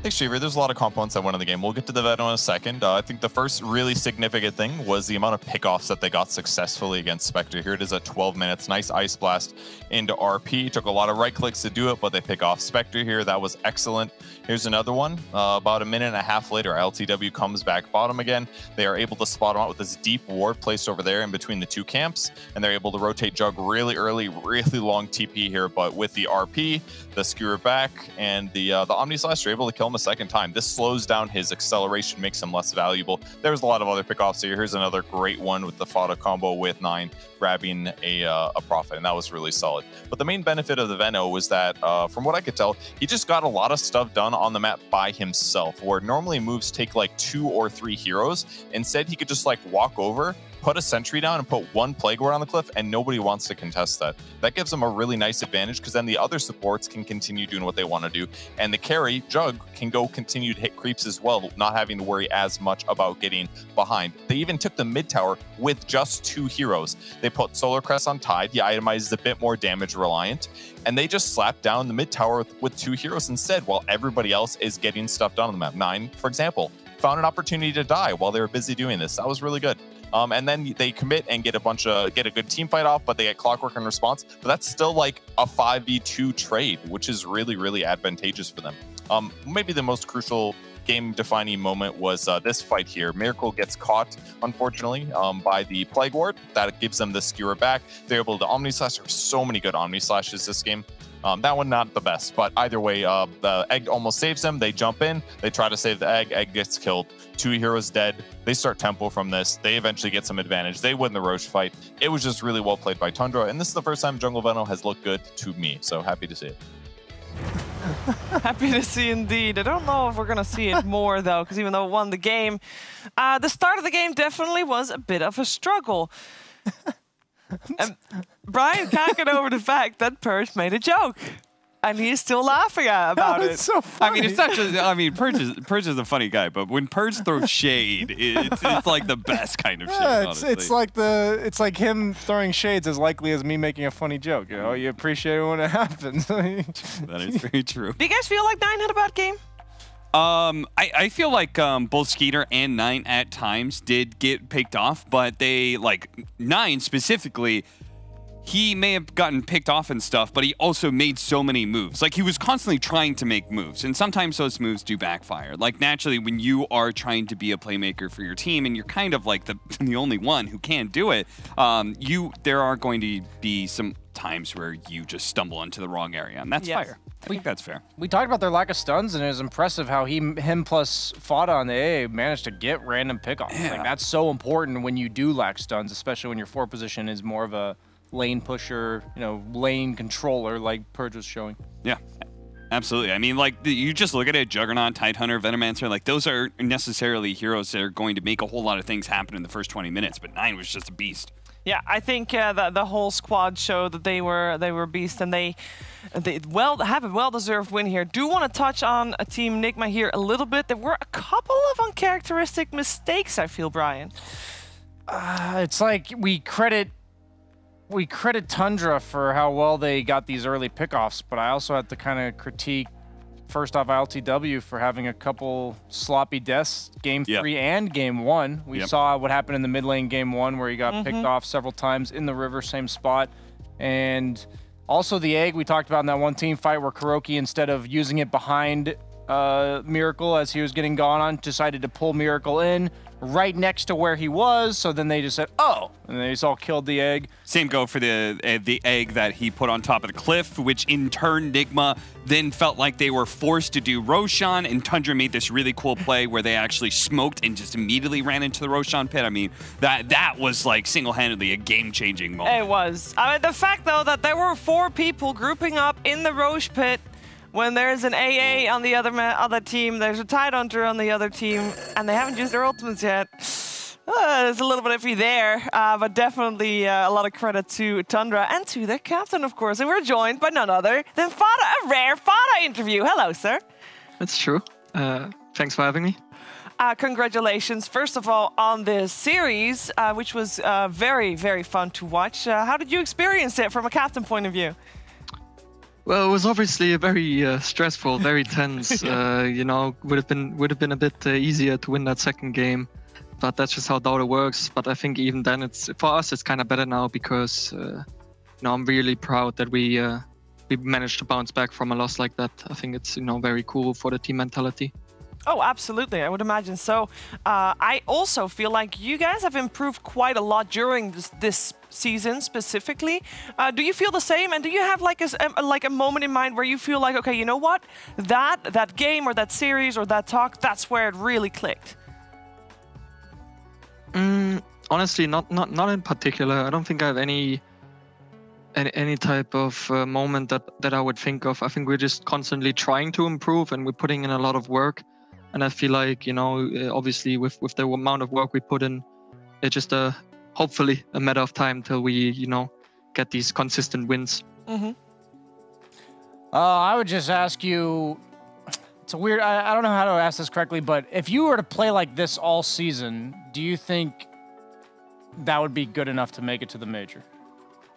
Speaker 1: Thanks, Cheever. There's a lot of components that went in the game. We'll get to the Veno in a second. I think the first really significant thing was the amount of pickoffs that they got successfully against Spectre. Here it is at 12 minutes. Nice Ice Blast into RP. Took a lot of right clicks to do it, but they pick off Spectre here. That was excellent. Here's another one. About a minute and a half later, LTW comes back bottom again. They are able to spot him out with this deep ward placed over there in between the 2 camps, and they're able to rotate Jug really early, really long TP here, but with the RP, the skewer back, and the Omni Slash are able to kill him a second time. This slows down his acceleration, makes him less valuable. There's a lot of other pickoffs here. Here's another great one with the Fada combo with 9 grabbing a profit, and that was really solid. But the main benefit of the Veno was that, from what I could tell, he just got a lot of stuff done on the map by himself, where normally moves take like 2 or 3 heroes. Instead, he could just like walk over, put a sentry down, and put 1 Plague Ward on the cliff, and nobody wants to contest that. That gives them a really nice advantage, because then the other supports can continue doing what they want to do, and the carry, Jug, can go continue to hit creeps as well, not having to worry as much about getting behind. They even took the mid tower with just 2 heroes. They put Solar Crest on Tide, the itemized is a bit more damage reliant, and they just slapped down the mid tower with 2 heroes instead, while everybody else is getting stuff done on the map. 9, for example, found an opportunity to die while they were busy doing this. That was really good. And then they commit and get a good team fight off, but they get Clockwork in response. But that's still like a 5v2 trade, which is really advantageous for them. Maybe the most crucial game-defining moment was this fight here. Miracle gets caught, unfortunately, by the Plague Ward. That gives them the skewer back. They're able to Omni Slash. There's so many good Omni Slashes this game. That one not the best, but either way, the egg almost saves him. They jump in, they try to save the egg. Egg gets killed. 2 heroes dead. They start Temple from this. They eventually get some advantage. They win the Roche fight. It was just really well played by Tundra, and this is the first time Jungle Veno has looked good to me, so happy to see it.
Speaker 20: Happy to see indeed. I don't know if we're going to see it more, though, because even though it won the game, the start of the game definitely was a bit of a struggle. Brian can't get over the fact that Purge made a joke. And he's still laughing about it.
Speaker 3: So funny. I mean, it's not just. I mean, Purge is a funny guy, but when Purge throws shade, it's like the best kind of shade.
Speaker 7: Yeah, it's like him throwing shades as likely as me making a funny joke. You know, you appreciate it when it happens.
Speaker 3: That is very true.
Speaker 20: Do you guys feel like Nine had a bad game?
Speaker 3: I feel like both Skeeter and Nine at times did get picked off, but they Nine specifically. He may have gotten picked off and stuff, but he also made so many moves. Like, he was constantly trying to make moves, and sometimes those moves do backfire. Like, naturally, when you are trying to be a playmaker for your team, and you're kind of like the only one who can do it, there are going to be some times where you just stumble into the wrong area, and that's fair. I think that's fair.
Speaker 9: We talked about their lack of stuns, and it was impressive how him plus Fada on the A managed to get random pickoffs.
Speaker 3: Yeah.
Speaker 9: Like, that's so important when you do lack stuns, especially when your 4 position is more of a lane pusher, lane controller like Purge was showing.
Speaker 3: Yeah, absolutely. I mean, like, you just look at it, Juggernaut, Tidehunter, Venomancer, like, those are necessarily heroes that are going to make a whole lot of things happen in the first 20 minutes, but Nine was just a beast.
Speaker 20: Yeah, I think the whole squad showed that they were beasts, and they have a well-deserved win here. Do want to touch on Team Nigma here a little bit. There were a couple of uncharacteristic mistakes, I feel, Brian.
Speaker 9: It's like we credit Tundra for how well they got these early pickoffs, but I also have to kind of critique, first off, LTW for having a couple sloppy deaths, Game 3 and Game 1. We saw what happened in the mid lane Game 1 where he got picked off several times in the river, same spot. And also the egg we talked about in that one team fight where Kuroki, instead of using it behind Miracle as he was getting gone on, decided to pull Miracle in right next to where he was, so then they just said, oh, and they just all killed the egg.
Speaker 3: Same go for the egg that he put on top of the cliff, which in turn Nigma then felt like they were forced to do Roshan, and Tundra made this really cool play where they actually smoked and just immediately ran into the Roshan pit. I mean, that was like single-handedly a game-changing moment.
Speaker 20: It was. I mean, the fact, though, that there were 4 people grouping up in the Roche pit when there's an AA on the other team, there's a Tidehunter on the other team, and they haven't used their ultimates yet. There's a little bit iffy there, but definitely a lot of credit to Tundra and to their captain, of course. And we're joined by none other than Fada, a rare Fada interview. Hello, sir.
Speaker 23: That's true. Thanks for having me.
Speaker 20: Congratulations, first of all, on this series, which was very, very fun to watch. How did you experience it from a captain point of view?
Speaker 23: Well, it was obviously very stressful, very tense. You know, would have been a bit easier to win that second game, but that's just how Dota works. But I think even then, for us, it's kind of better now because you know, I'm really proud that we managed to bounce back from a loss like that. I think it's very cool for the team mentality.
Speaker 20: Oh, absolutely. I would imagine so. I also feel like you guys have improved quite a lot during this season specifically. Do you feel the same? And do you have like a moment in mind where you feel like, okay, you know what? That game or that series or that talk, that's where it really clicked?
Speaker 23: Honestly, not in particular. I don't think I have any type of moment that I would think of. I think we're just constantly trying to improve and we're putting in a lot of work. And I feel like, obviously with the amount of work we put in, it's just hopefully a matter of time till we, get these consistent wins.
Speaker 20: Mm-hmm.
Speaker 9: I would just ask you, it's a weird, I don't know how to ask this correctly, but if you were to play like this all season, do you think that would be good enough to make it to the major?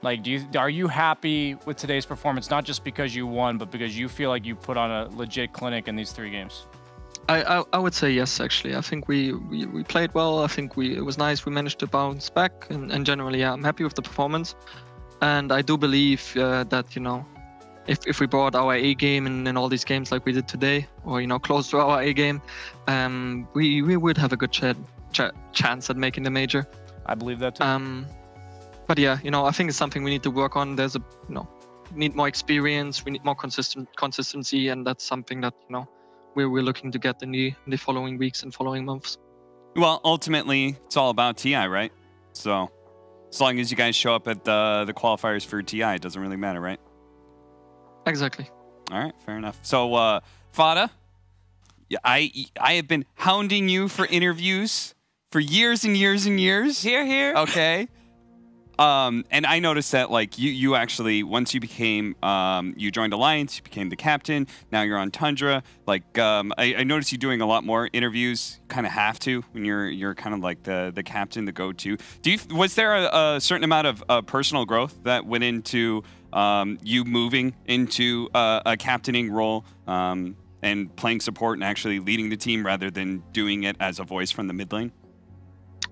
Speaker 9: Like, are you happy with today's performance, not just because you won, but because you feel like you put on a legit clinic in these 3 games?
Speaker 23: I would say yes, actually. I think we played well. I think it was nice. We managed to bounce back, and generally, yeah, I'm happy with the performance. And I do believe that, if we brought our A game in all these games like we did today, or, close to our A game, we would have a good chance at making the major.
Speaker 9: I believe that too.
Speaker 23: But yeah, I think it's something we need to work on. There's need more experience. We need more consistency, and that's something that, we're looking to get in the following weeks and following months.
Speaker 3: Well, ultimately, it's all about TI, right? So, as long as you guys show up at the qualifiers for TI, it doesn't really matter, right?
Speaker 23: Exactly.
Speaker 3: All right, fair enough. So, Fada, I have been hounding you for interviews for years and years and years.
Speaker 20: Here.
Speaker 3: Okay. And I noticed that, like, you actually, once you became, you joined Alliance, you became the captain, now you're on Tundra. Like, I noticed you doing a lot more interviews, kind of have to, when you're kind of like the captain, the go-to. Was there a certain amount of personal growth that went into you moving into a captaining role and playing support and actually leading the team rather than doing it as a voice from the mid lane?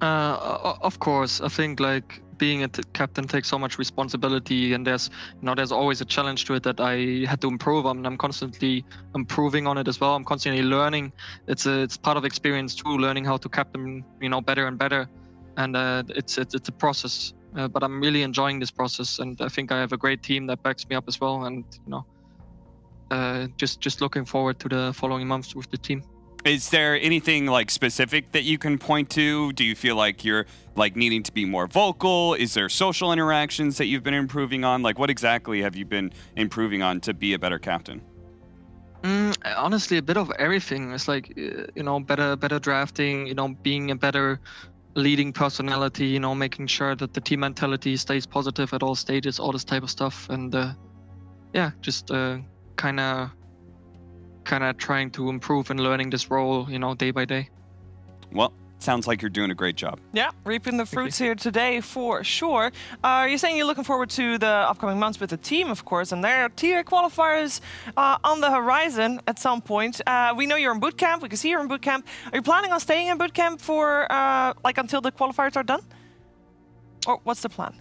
Speaker 4: Of course, I think like being a captain takes so much responsibility, and there's always a challenge to it that I had to improve on, and I'm constantly improving on it as well. I'm constantly learning. It's part of experience too, learning how to captain, better and better, and it's a process. But I'm really enjoying this process, and I think I have a great team that backs me up as well, and just looking forward to the following months with the team.
Speaker 3: Is there anything like specific that you can point to? Do you feel like you're like needing to be more vocal? Is there social interactions that you've been improving on? Like, what exactly have you been improving on to be a better captain?
Speaker 4: Honestly, a bit of everything. It's like, better drafting, being a better leading personality, making sure that the team mentality stays positive at all stages, all this type of stuff. And just kind of trying to improve and learning this role, day by day.
Speaker 3: Well, sounds like you're doing a great job.
Speaker 20: Yeah, reaping the fruits here today for sure. You're saying you're looking forward to the upcoming months with the team, of course, and there are tier qualifiers on the horizon at some point. We know you're in boot camp. We can see you're in boot camp. Are you planning on staying in boot camp for until the qualifiers are done? Or what's the plan?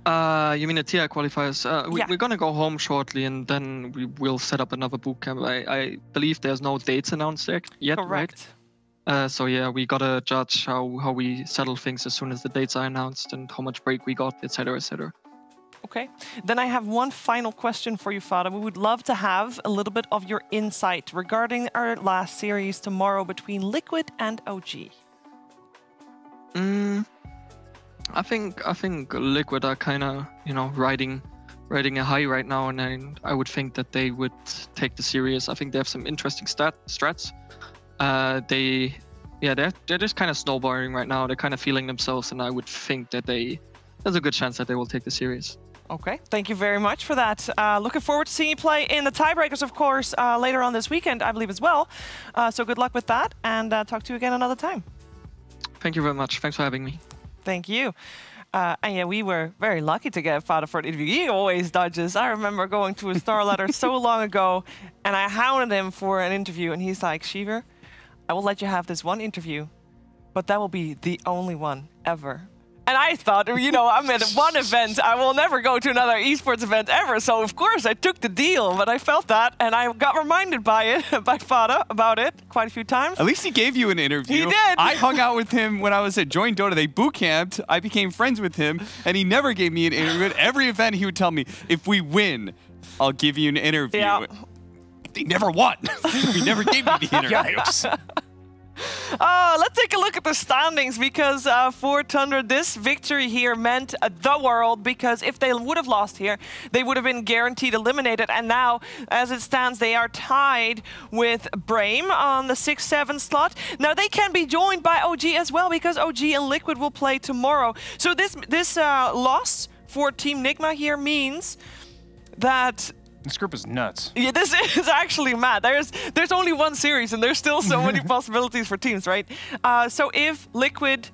Speaker 4: You mean the TI qualifiers? We're going to go home shortly, and then we will set up another bootcamp. I believe there's no dates announced yet,
Speaker 20: correct.
Speaker 4: Right? So yeah, we got to judge how we settle things as soon as the dates are announced and how much break we got, etc., etc.
Speaker 20: Okay. Then I have one final question for you, Fada. We would love to have a little bit of your insight regarding our last series tomorrow between Liquid and OG.
Speaker 4: I think Liquid are kind of riding a high right now, and I would think that they would take the series. I think they have some interesting strats. They're just kind of snowballing right now. They're kind of feeling themselves, and I would think that there's a good chance that they will take the series.
Speaker 20: Okay, thank you very much for that. Looking forward to seeing you play in the tiebreakers, of course, later on this weekend, I believe as well. So good luck with that, and talk to you again another time.
Speaker 4: Thank you very much. Thanks for having me.
Speaker 20: Thank you. And yeah, we were very lucky to get Fada for an interview. He always dodges. I remember going to a Star Ladder so long ago, and I hounded him for an interview, and he's like, Shiver, I will let you have this one interview, but that will be the only one ever. And I thought, I'm at one event. I will never go to another esports event ever. So, of course, I took the deal. But I felt that, and I got reminded by Fada about it quite a few times.
Speaker 3: At least he gave you an interview.
Speaker 20: He did.
Speaker 3: I hung out with him when I was at Join Dota. They boot camped. I became friends with him, and he never gave me an interview. At every event, he would tell me, if we win, I'll give you an interview.
Speaker 20: Yeah.
Speaker 3: They never won. He never gave me the interview.
Speaker 20: Let's take a look at the standings, because for Tundra, this victory here meant the world, because if they would have lost here, they would have been guaranteed eliminated. And now, as it stands, they are tied with Brame on the 6-7 slot. Now, they can be joined by OG as well, because OG and Liquid will play tomorrow. So this loss for Team Nigma here means that...
Speaker 7: This group is nuts.
Speaker 20: Yeah, this is actually mad. There's only one series, and there's still so many possibilities for teams, right? So if Liquid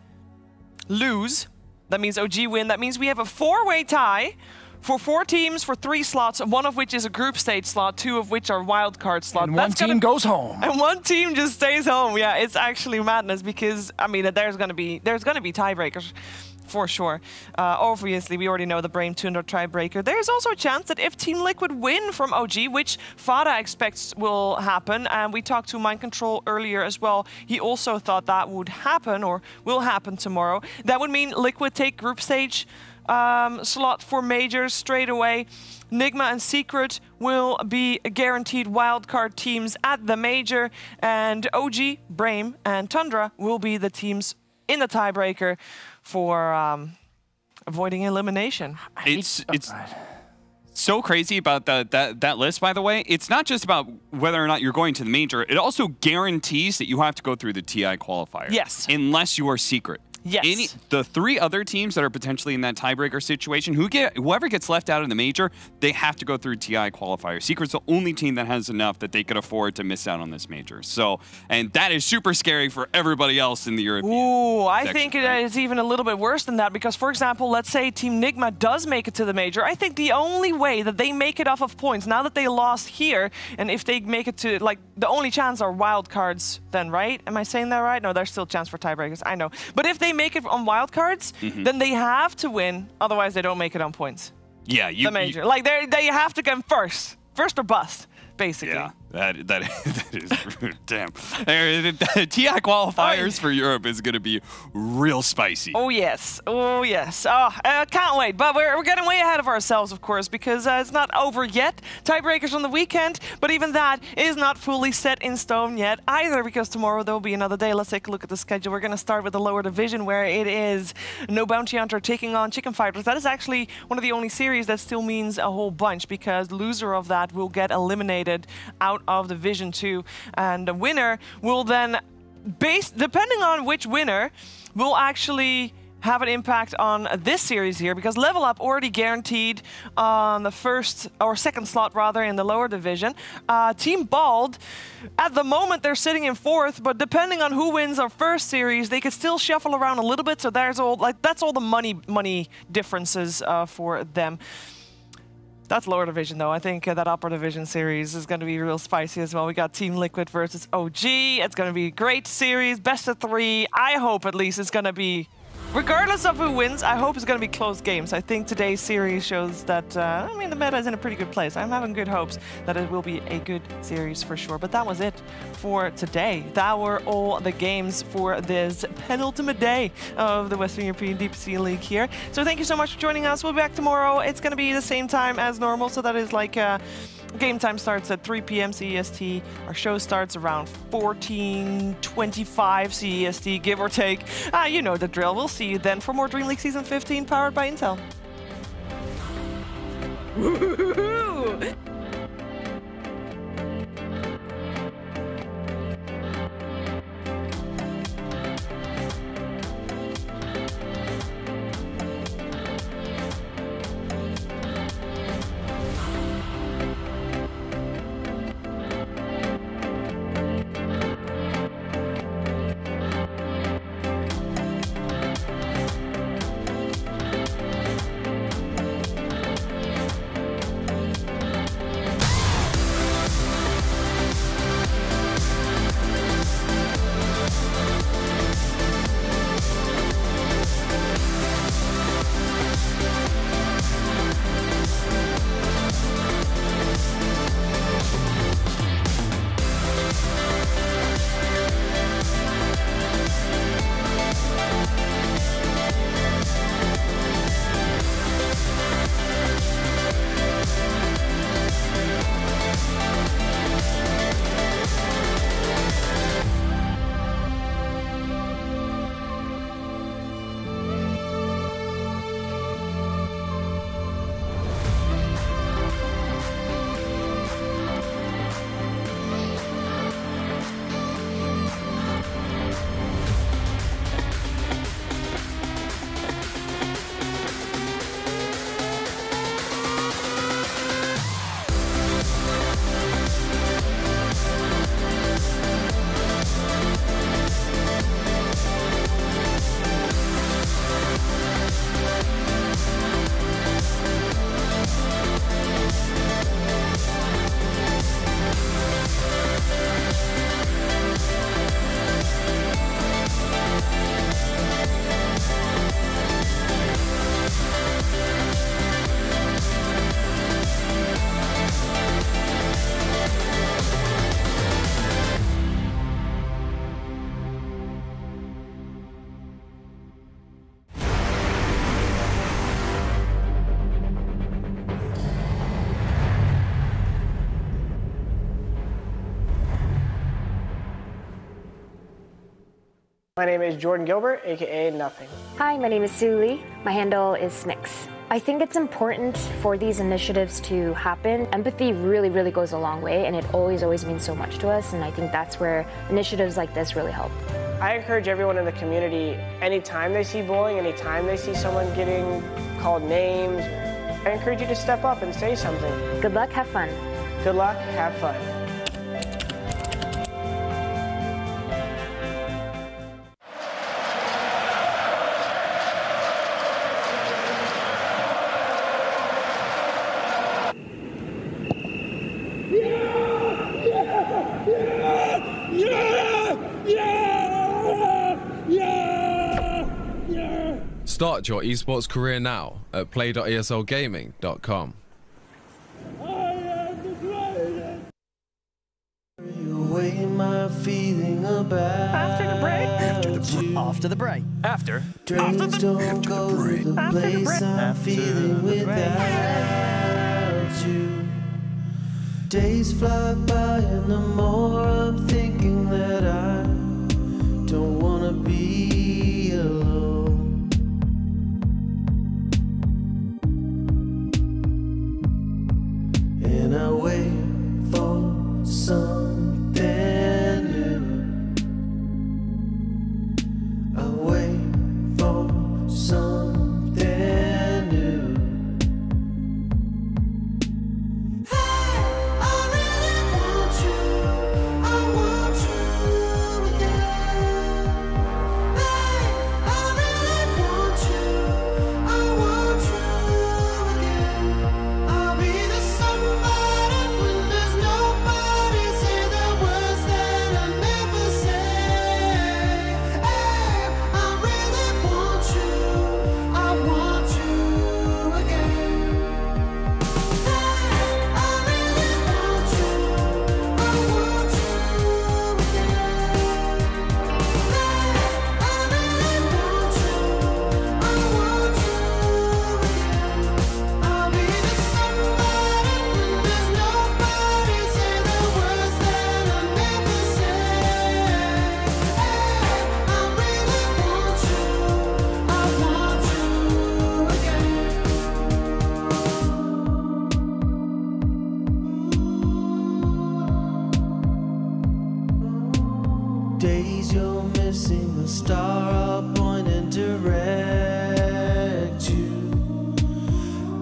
Speaker 20: lose, that means OG win. That means we have a 4-way tie for 4 teams for 3 slots, one of which is a group stage slot, 2 of which are wildcard slots.
Speaker 7: And one team goes home.
Speaker 20: And one team just stays home. Yeah, it's actually madness, because I mean there's gonna be tiebreakers. For sure. Obviously, we already know the Brame Tundra tiebreaker. There's also a chance that if Team Liquid win from OG, which Fada expects will happen, and we talked to Mind Control earlier as well, he also thought that would happen or will happen tomorrow. That would mean Liquid take group stage slot for majors straight away. Nigma and Secret will be guaranteed wildcard teams at the major, and OG, Brame, and Tundra will be the teams in the tiebreaker for avoiding elimination.
Speaker 3: It's so crazy about that list, by the way, it's not just about whether or not you're going to the major. It also guarantees that you have to go through the TI qualifier.
Speaker 20: Yes.
Speaker 3: Unless you are secret.
Speaker 20: Yes.
Speaker 3: The 3 other teams that are potentially in that tiebreaker situation, whoever gets left out of the major, they have to go through TI qualifier. Secret's the only team that has enough that they could afford to miss out on this major. So, and that is super scary for everybody else in the European
Speaker 20: Ooh, I
Speaker 3: section,
Speaker 20: think it
Speaker 3: right?
Speaker 20: is even a little bit worse than that because, for example, let's say Team Nigma does make it to the major. I think the only way that they make it off of points, now that they lost here, and if they make it to, like, the only chance are wild cards then, right? Am I saying that right? No, there's still a chance for tiebreakers, I know. But if they make it on wild cards, then they have to win, otherwise they don't make it on points.
Speaker 3: Yeah,
Speaker 20: the major. Like, they have to come first or bust, basically.
Speaker 3: Yeah, that is damn. TI qualifiers for Europe is going to be real spicy.
Speaker 20: Oh yes, oh yes. Oh, can't wait. But we're getting way ahead of ourselves, of course, because it's not over yet. Tiebreakers on the weekend, but even that is not fully set in stone yet either, because tomorrow there will be another day. Let's take a look at the schedule. We're going to start with the lower division, where it is No Bounty Hunter taking on Chicken Fighters. That is actually one of the only series that still means a whole bunch, because the loser of that will get eliminated out of Division 2, and the winner will then, depending on which winner, will actually have an impact on this series here, because Level Up already guaranteed on the first or second slot rather in the lower division. Team Bald, at the moment they're sitting in 4th, but depending on who wins our first series, they could still shuffle around a little bit. So there's all, like, that's all the money differences for them. That's lower division, though. I think that upper division series is going to be real spicy as well. We got Team Liquid versus OG. It's going to be a great series, best of 3. I hope at least it's going to be, regardless of who wins, I hope it's going to be close games. I think today's series shows that, I mean, the meta is in a pretty good place. I'm having good hopes that it will be a good series for sure. But that was it for today. That were all the games for this penultimate day of the Western European DPC League here. So thank you so much for joining us. We'll be back tomorrow. It's going to be the same time as normal. So that is like game time starts at 3 p.m. CEST. Our show starts around 14:25 CEST, give or take. You know the drill. We'll see you then for more Dream League Season 15 powered by Intel.
Speaker 24: Woohoo!
Speaker 10: My name is Jordan Gilbert, aka Nothing.
Speaker 11: Hi, my name is Sue Lee. My handle is Smix. I think it's important for these initiatives to happen. Empathy really, really goes a long way, and it always, always means so much to us, and I think that's where initiatives like this really help.
Speaker 10: I encourage everyone in the community, anytime they see bullying, anytime they see someone getting called names, I encourage you to step up and say something.
Speaker 11: Good luck, have fun.
Speaker 10: Good luck, have fun.
Speaker 8: Start your esports career now at play.eslgaming.com.
Speaker 19: After the break.
Speaker 12: After
Speaker 19: Dreams don't go to the place I'm feeling without you. Days fly by and the more I'm thinking that I don't wanna be alone. And I wait for something new. I wait for something new. Hey, I really want you. I want you again. Hey, I really want you. I want you again. I'll be the somebody when there's nobody. Say the words that I never say. Hey, I really want you. I want you again. Hey, I really want you. I want you again. Hey, I really want you. I want you again. I'll be the somebody when there's nobody. Say the words that I never say. Hey, I really want you. I want you again. Days you're missing the star, I'll point and direct you.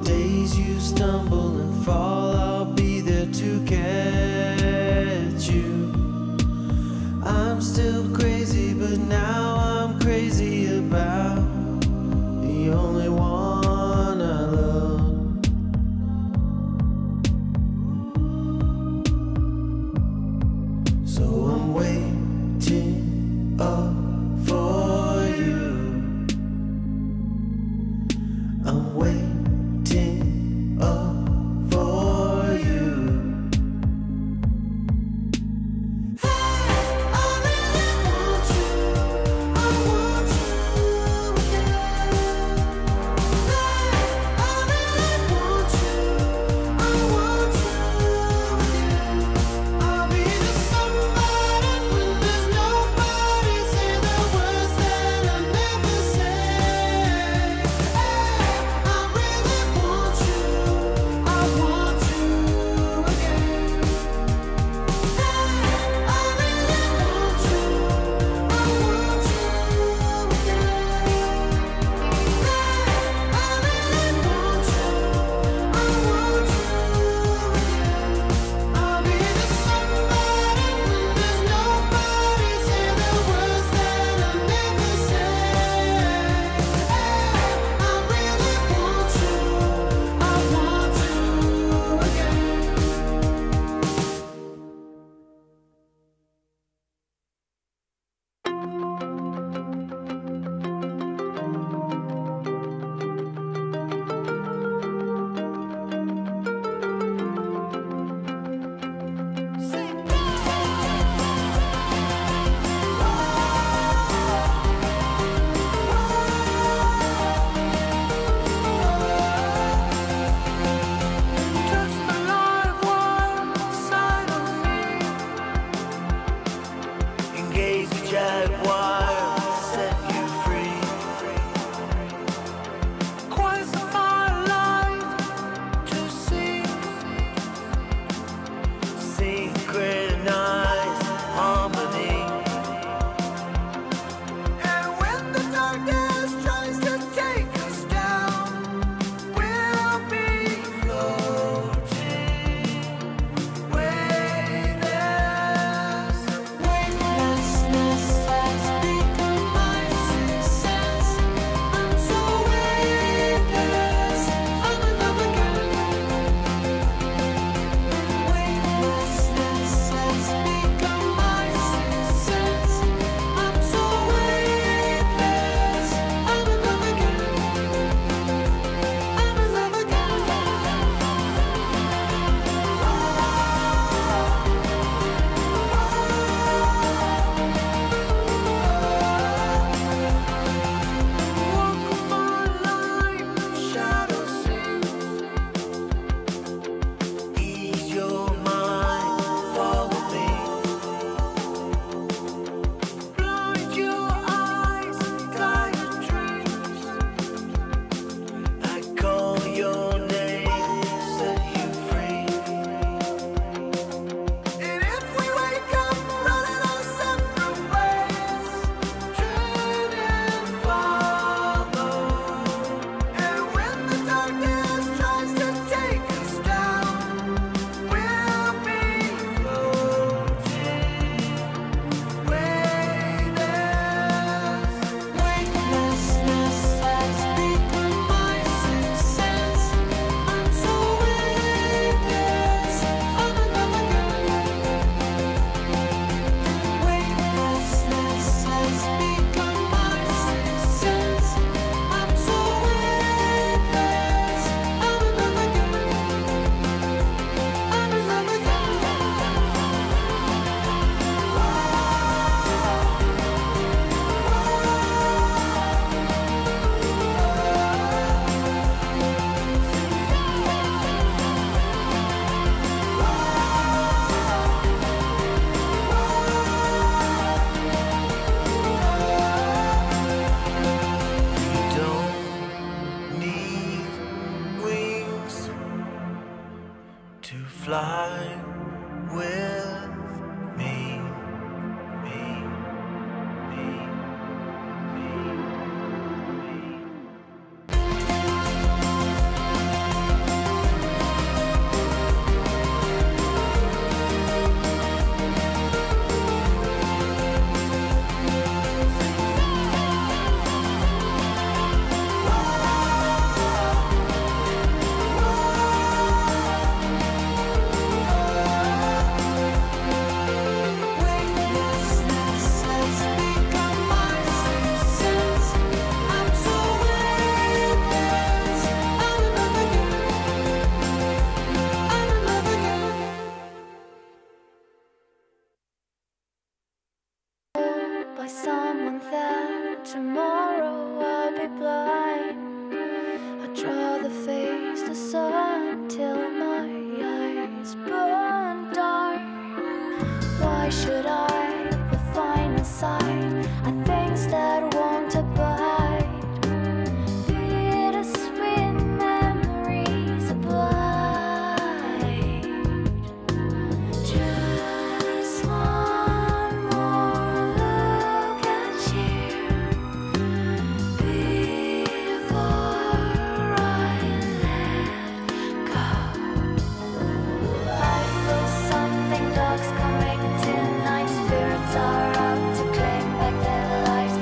Speaker 19: Days you stumble and fall, I'll be there to catch you. I'm still crazy, but now I'm crazy about the only one I love. So I'm waiting up for you. I'm waiting up for to fly with me.
Speaker 12: By someone that tomorrow I'll be blind. I draw the face, the sun till my eyes burn dark. Why should I refine a sign of things that won't abide? Bittersweet memories of blight. Just one more look at you before I let go. I feel something dark's coming tonight. Spirits are out to claim back their lives.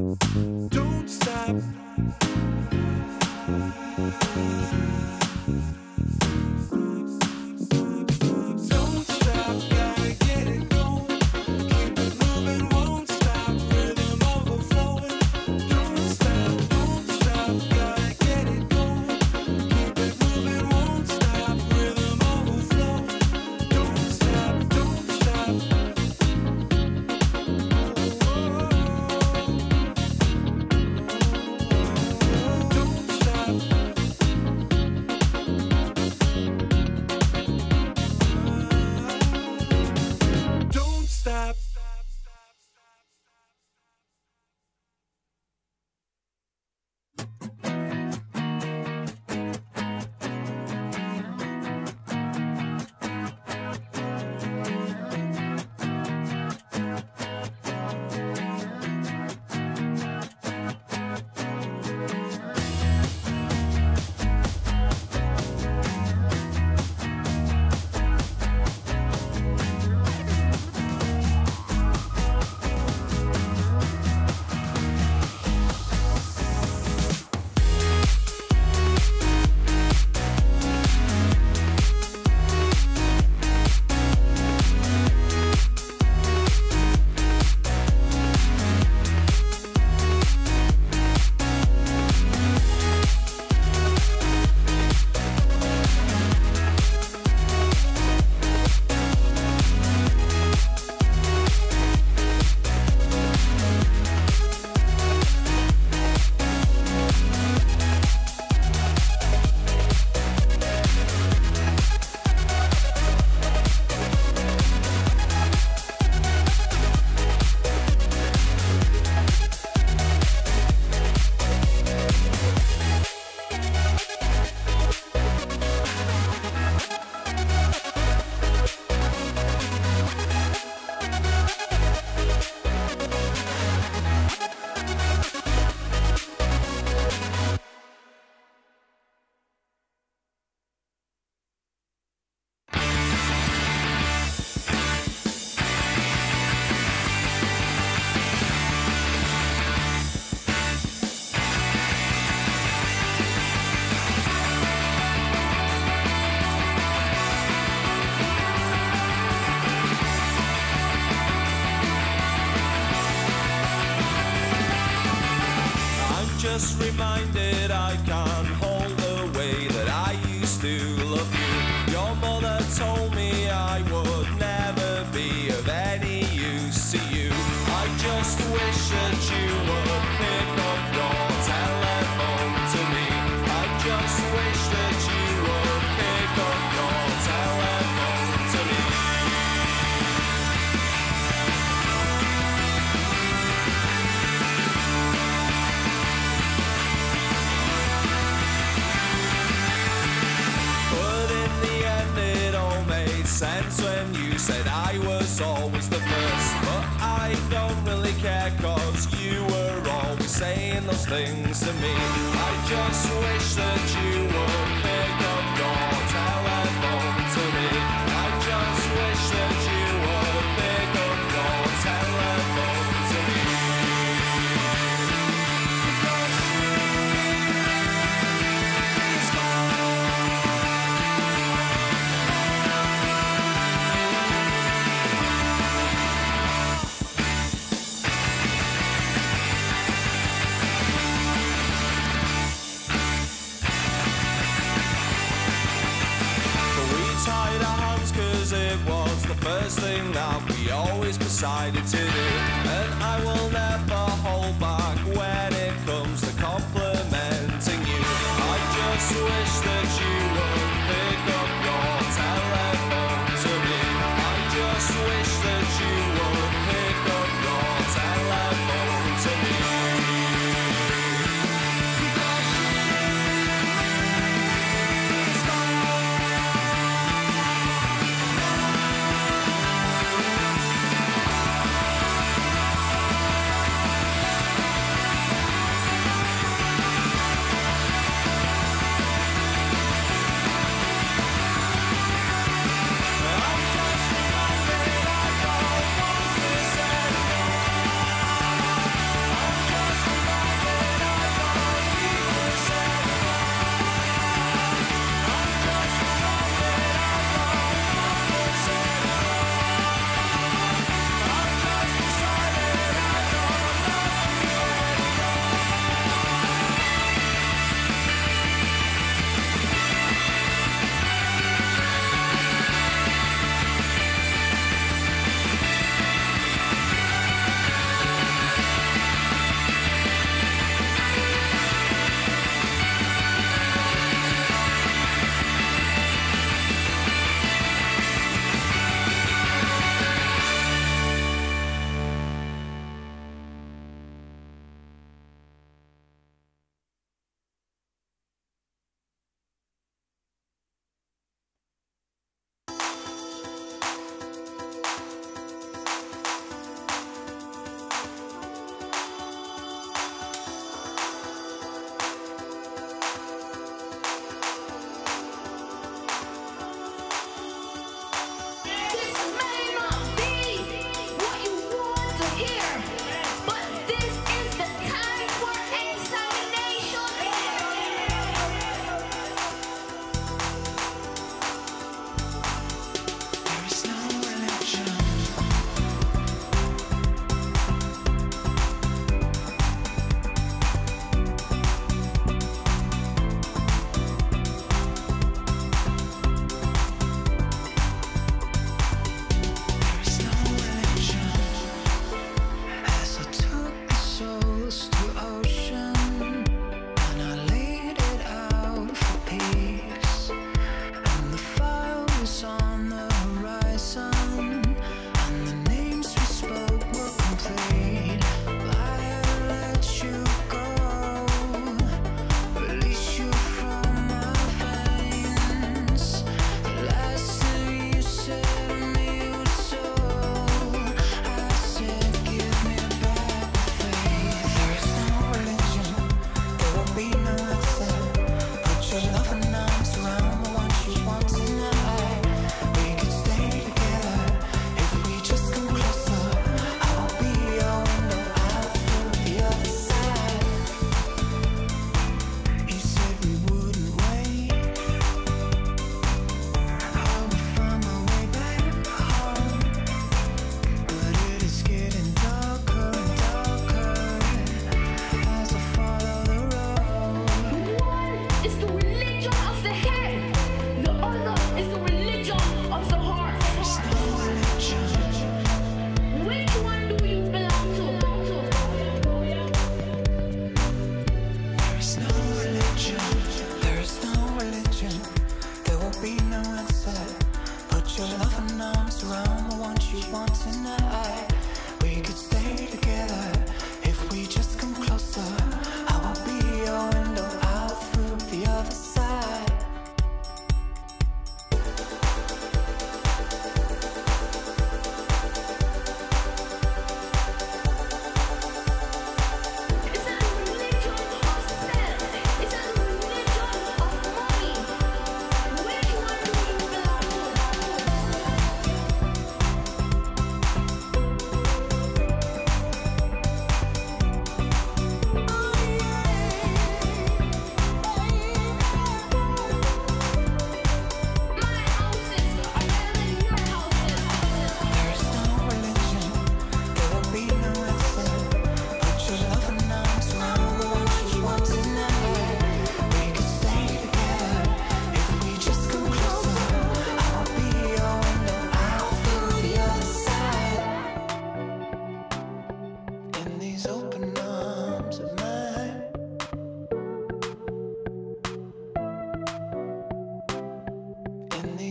Speaker 19: Don't stop. Don't stop, gotta get it going. Keep it moving, won't stop. Rhythm overflowing. Don't stop, gotta get it going. Keep it moving, won't stop. Rhythm overflowing. Don't stop, don't stop. Don't stop. Just reminded I can't hold the way that I used to love you. Your mother told me I would never be of any use to you. I just wish that you would pick up your telephone to me. I just wish that you would pick up your telephone to me. Sense when you said I was always the first, but I don't really care cause you were always saying those things to me. I just wish that you would pick up your telephone to me. I just wish that you would pick up your telephone to me. It was the first thing that we always decided to do, and I will never hold back when it comes to complimenting you. I just wish that you would pick up your telephone to me. I just wish that you would pick up your telephone to me.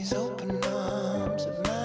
Speaker 19: these open arms of mine.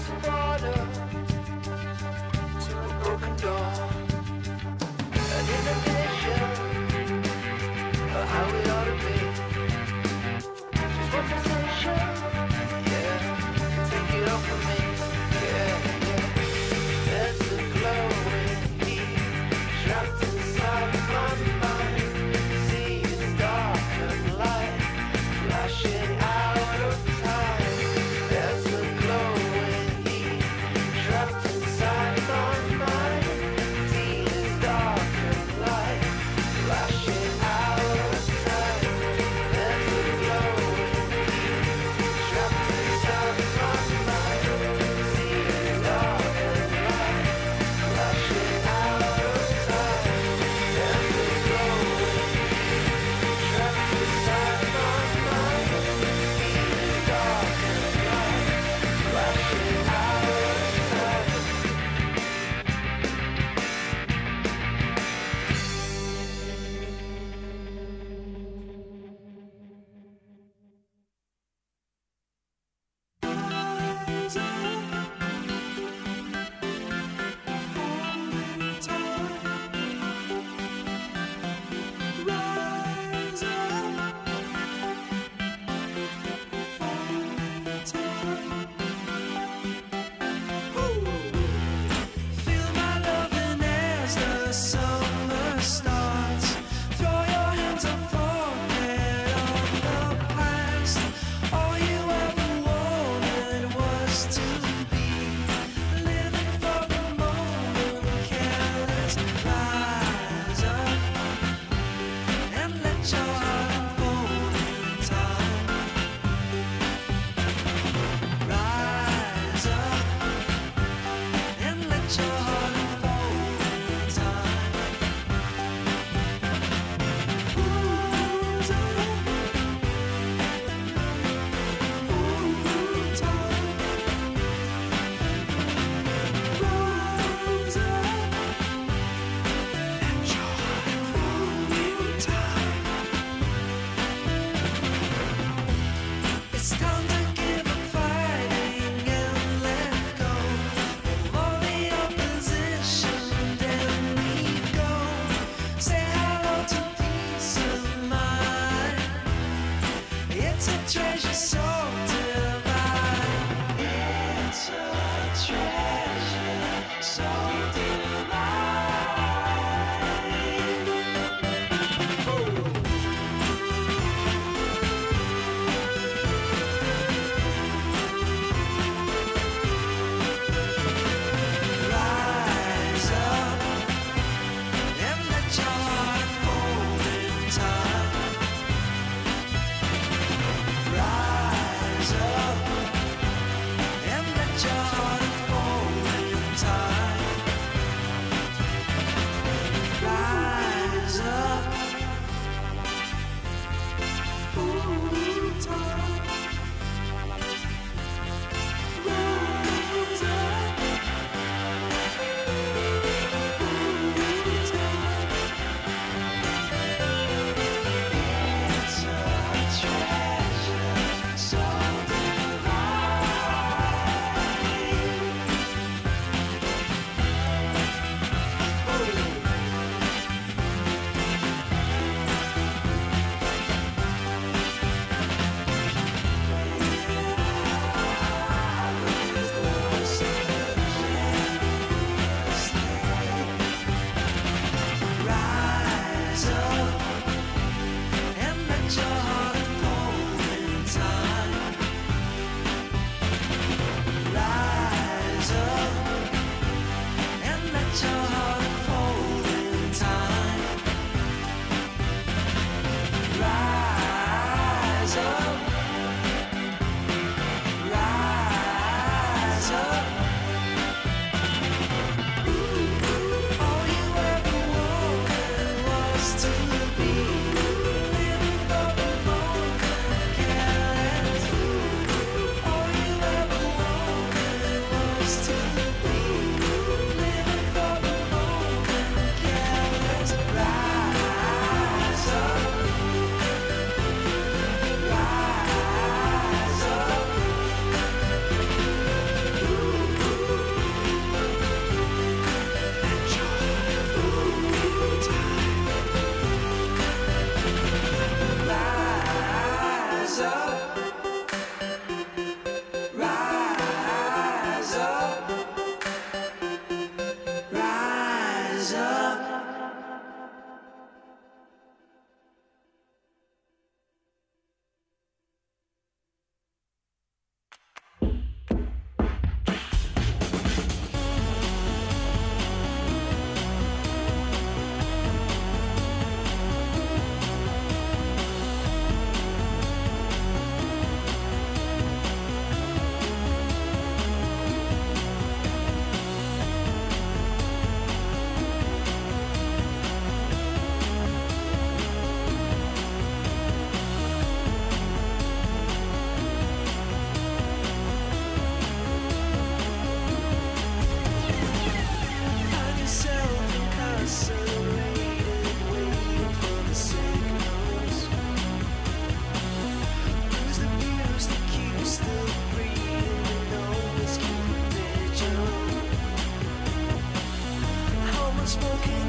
Speaker 19: across the border to a broken door. And in a vision of how it ought to be. Just one position, yeah, take it off of me, yeah, yeah. There's a glowing heat trapped inside my mind. See it's dark and light flashing out of time. There's a glowing heat trapped inside my mind. smoking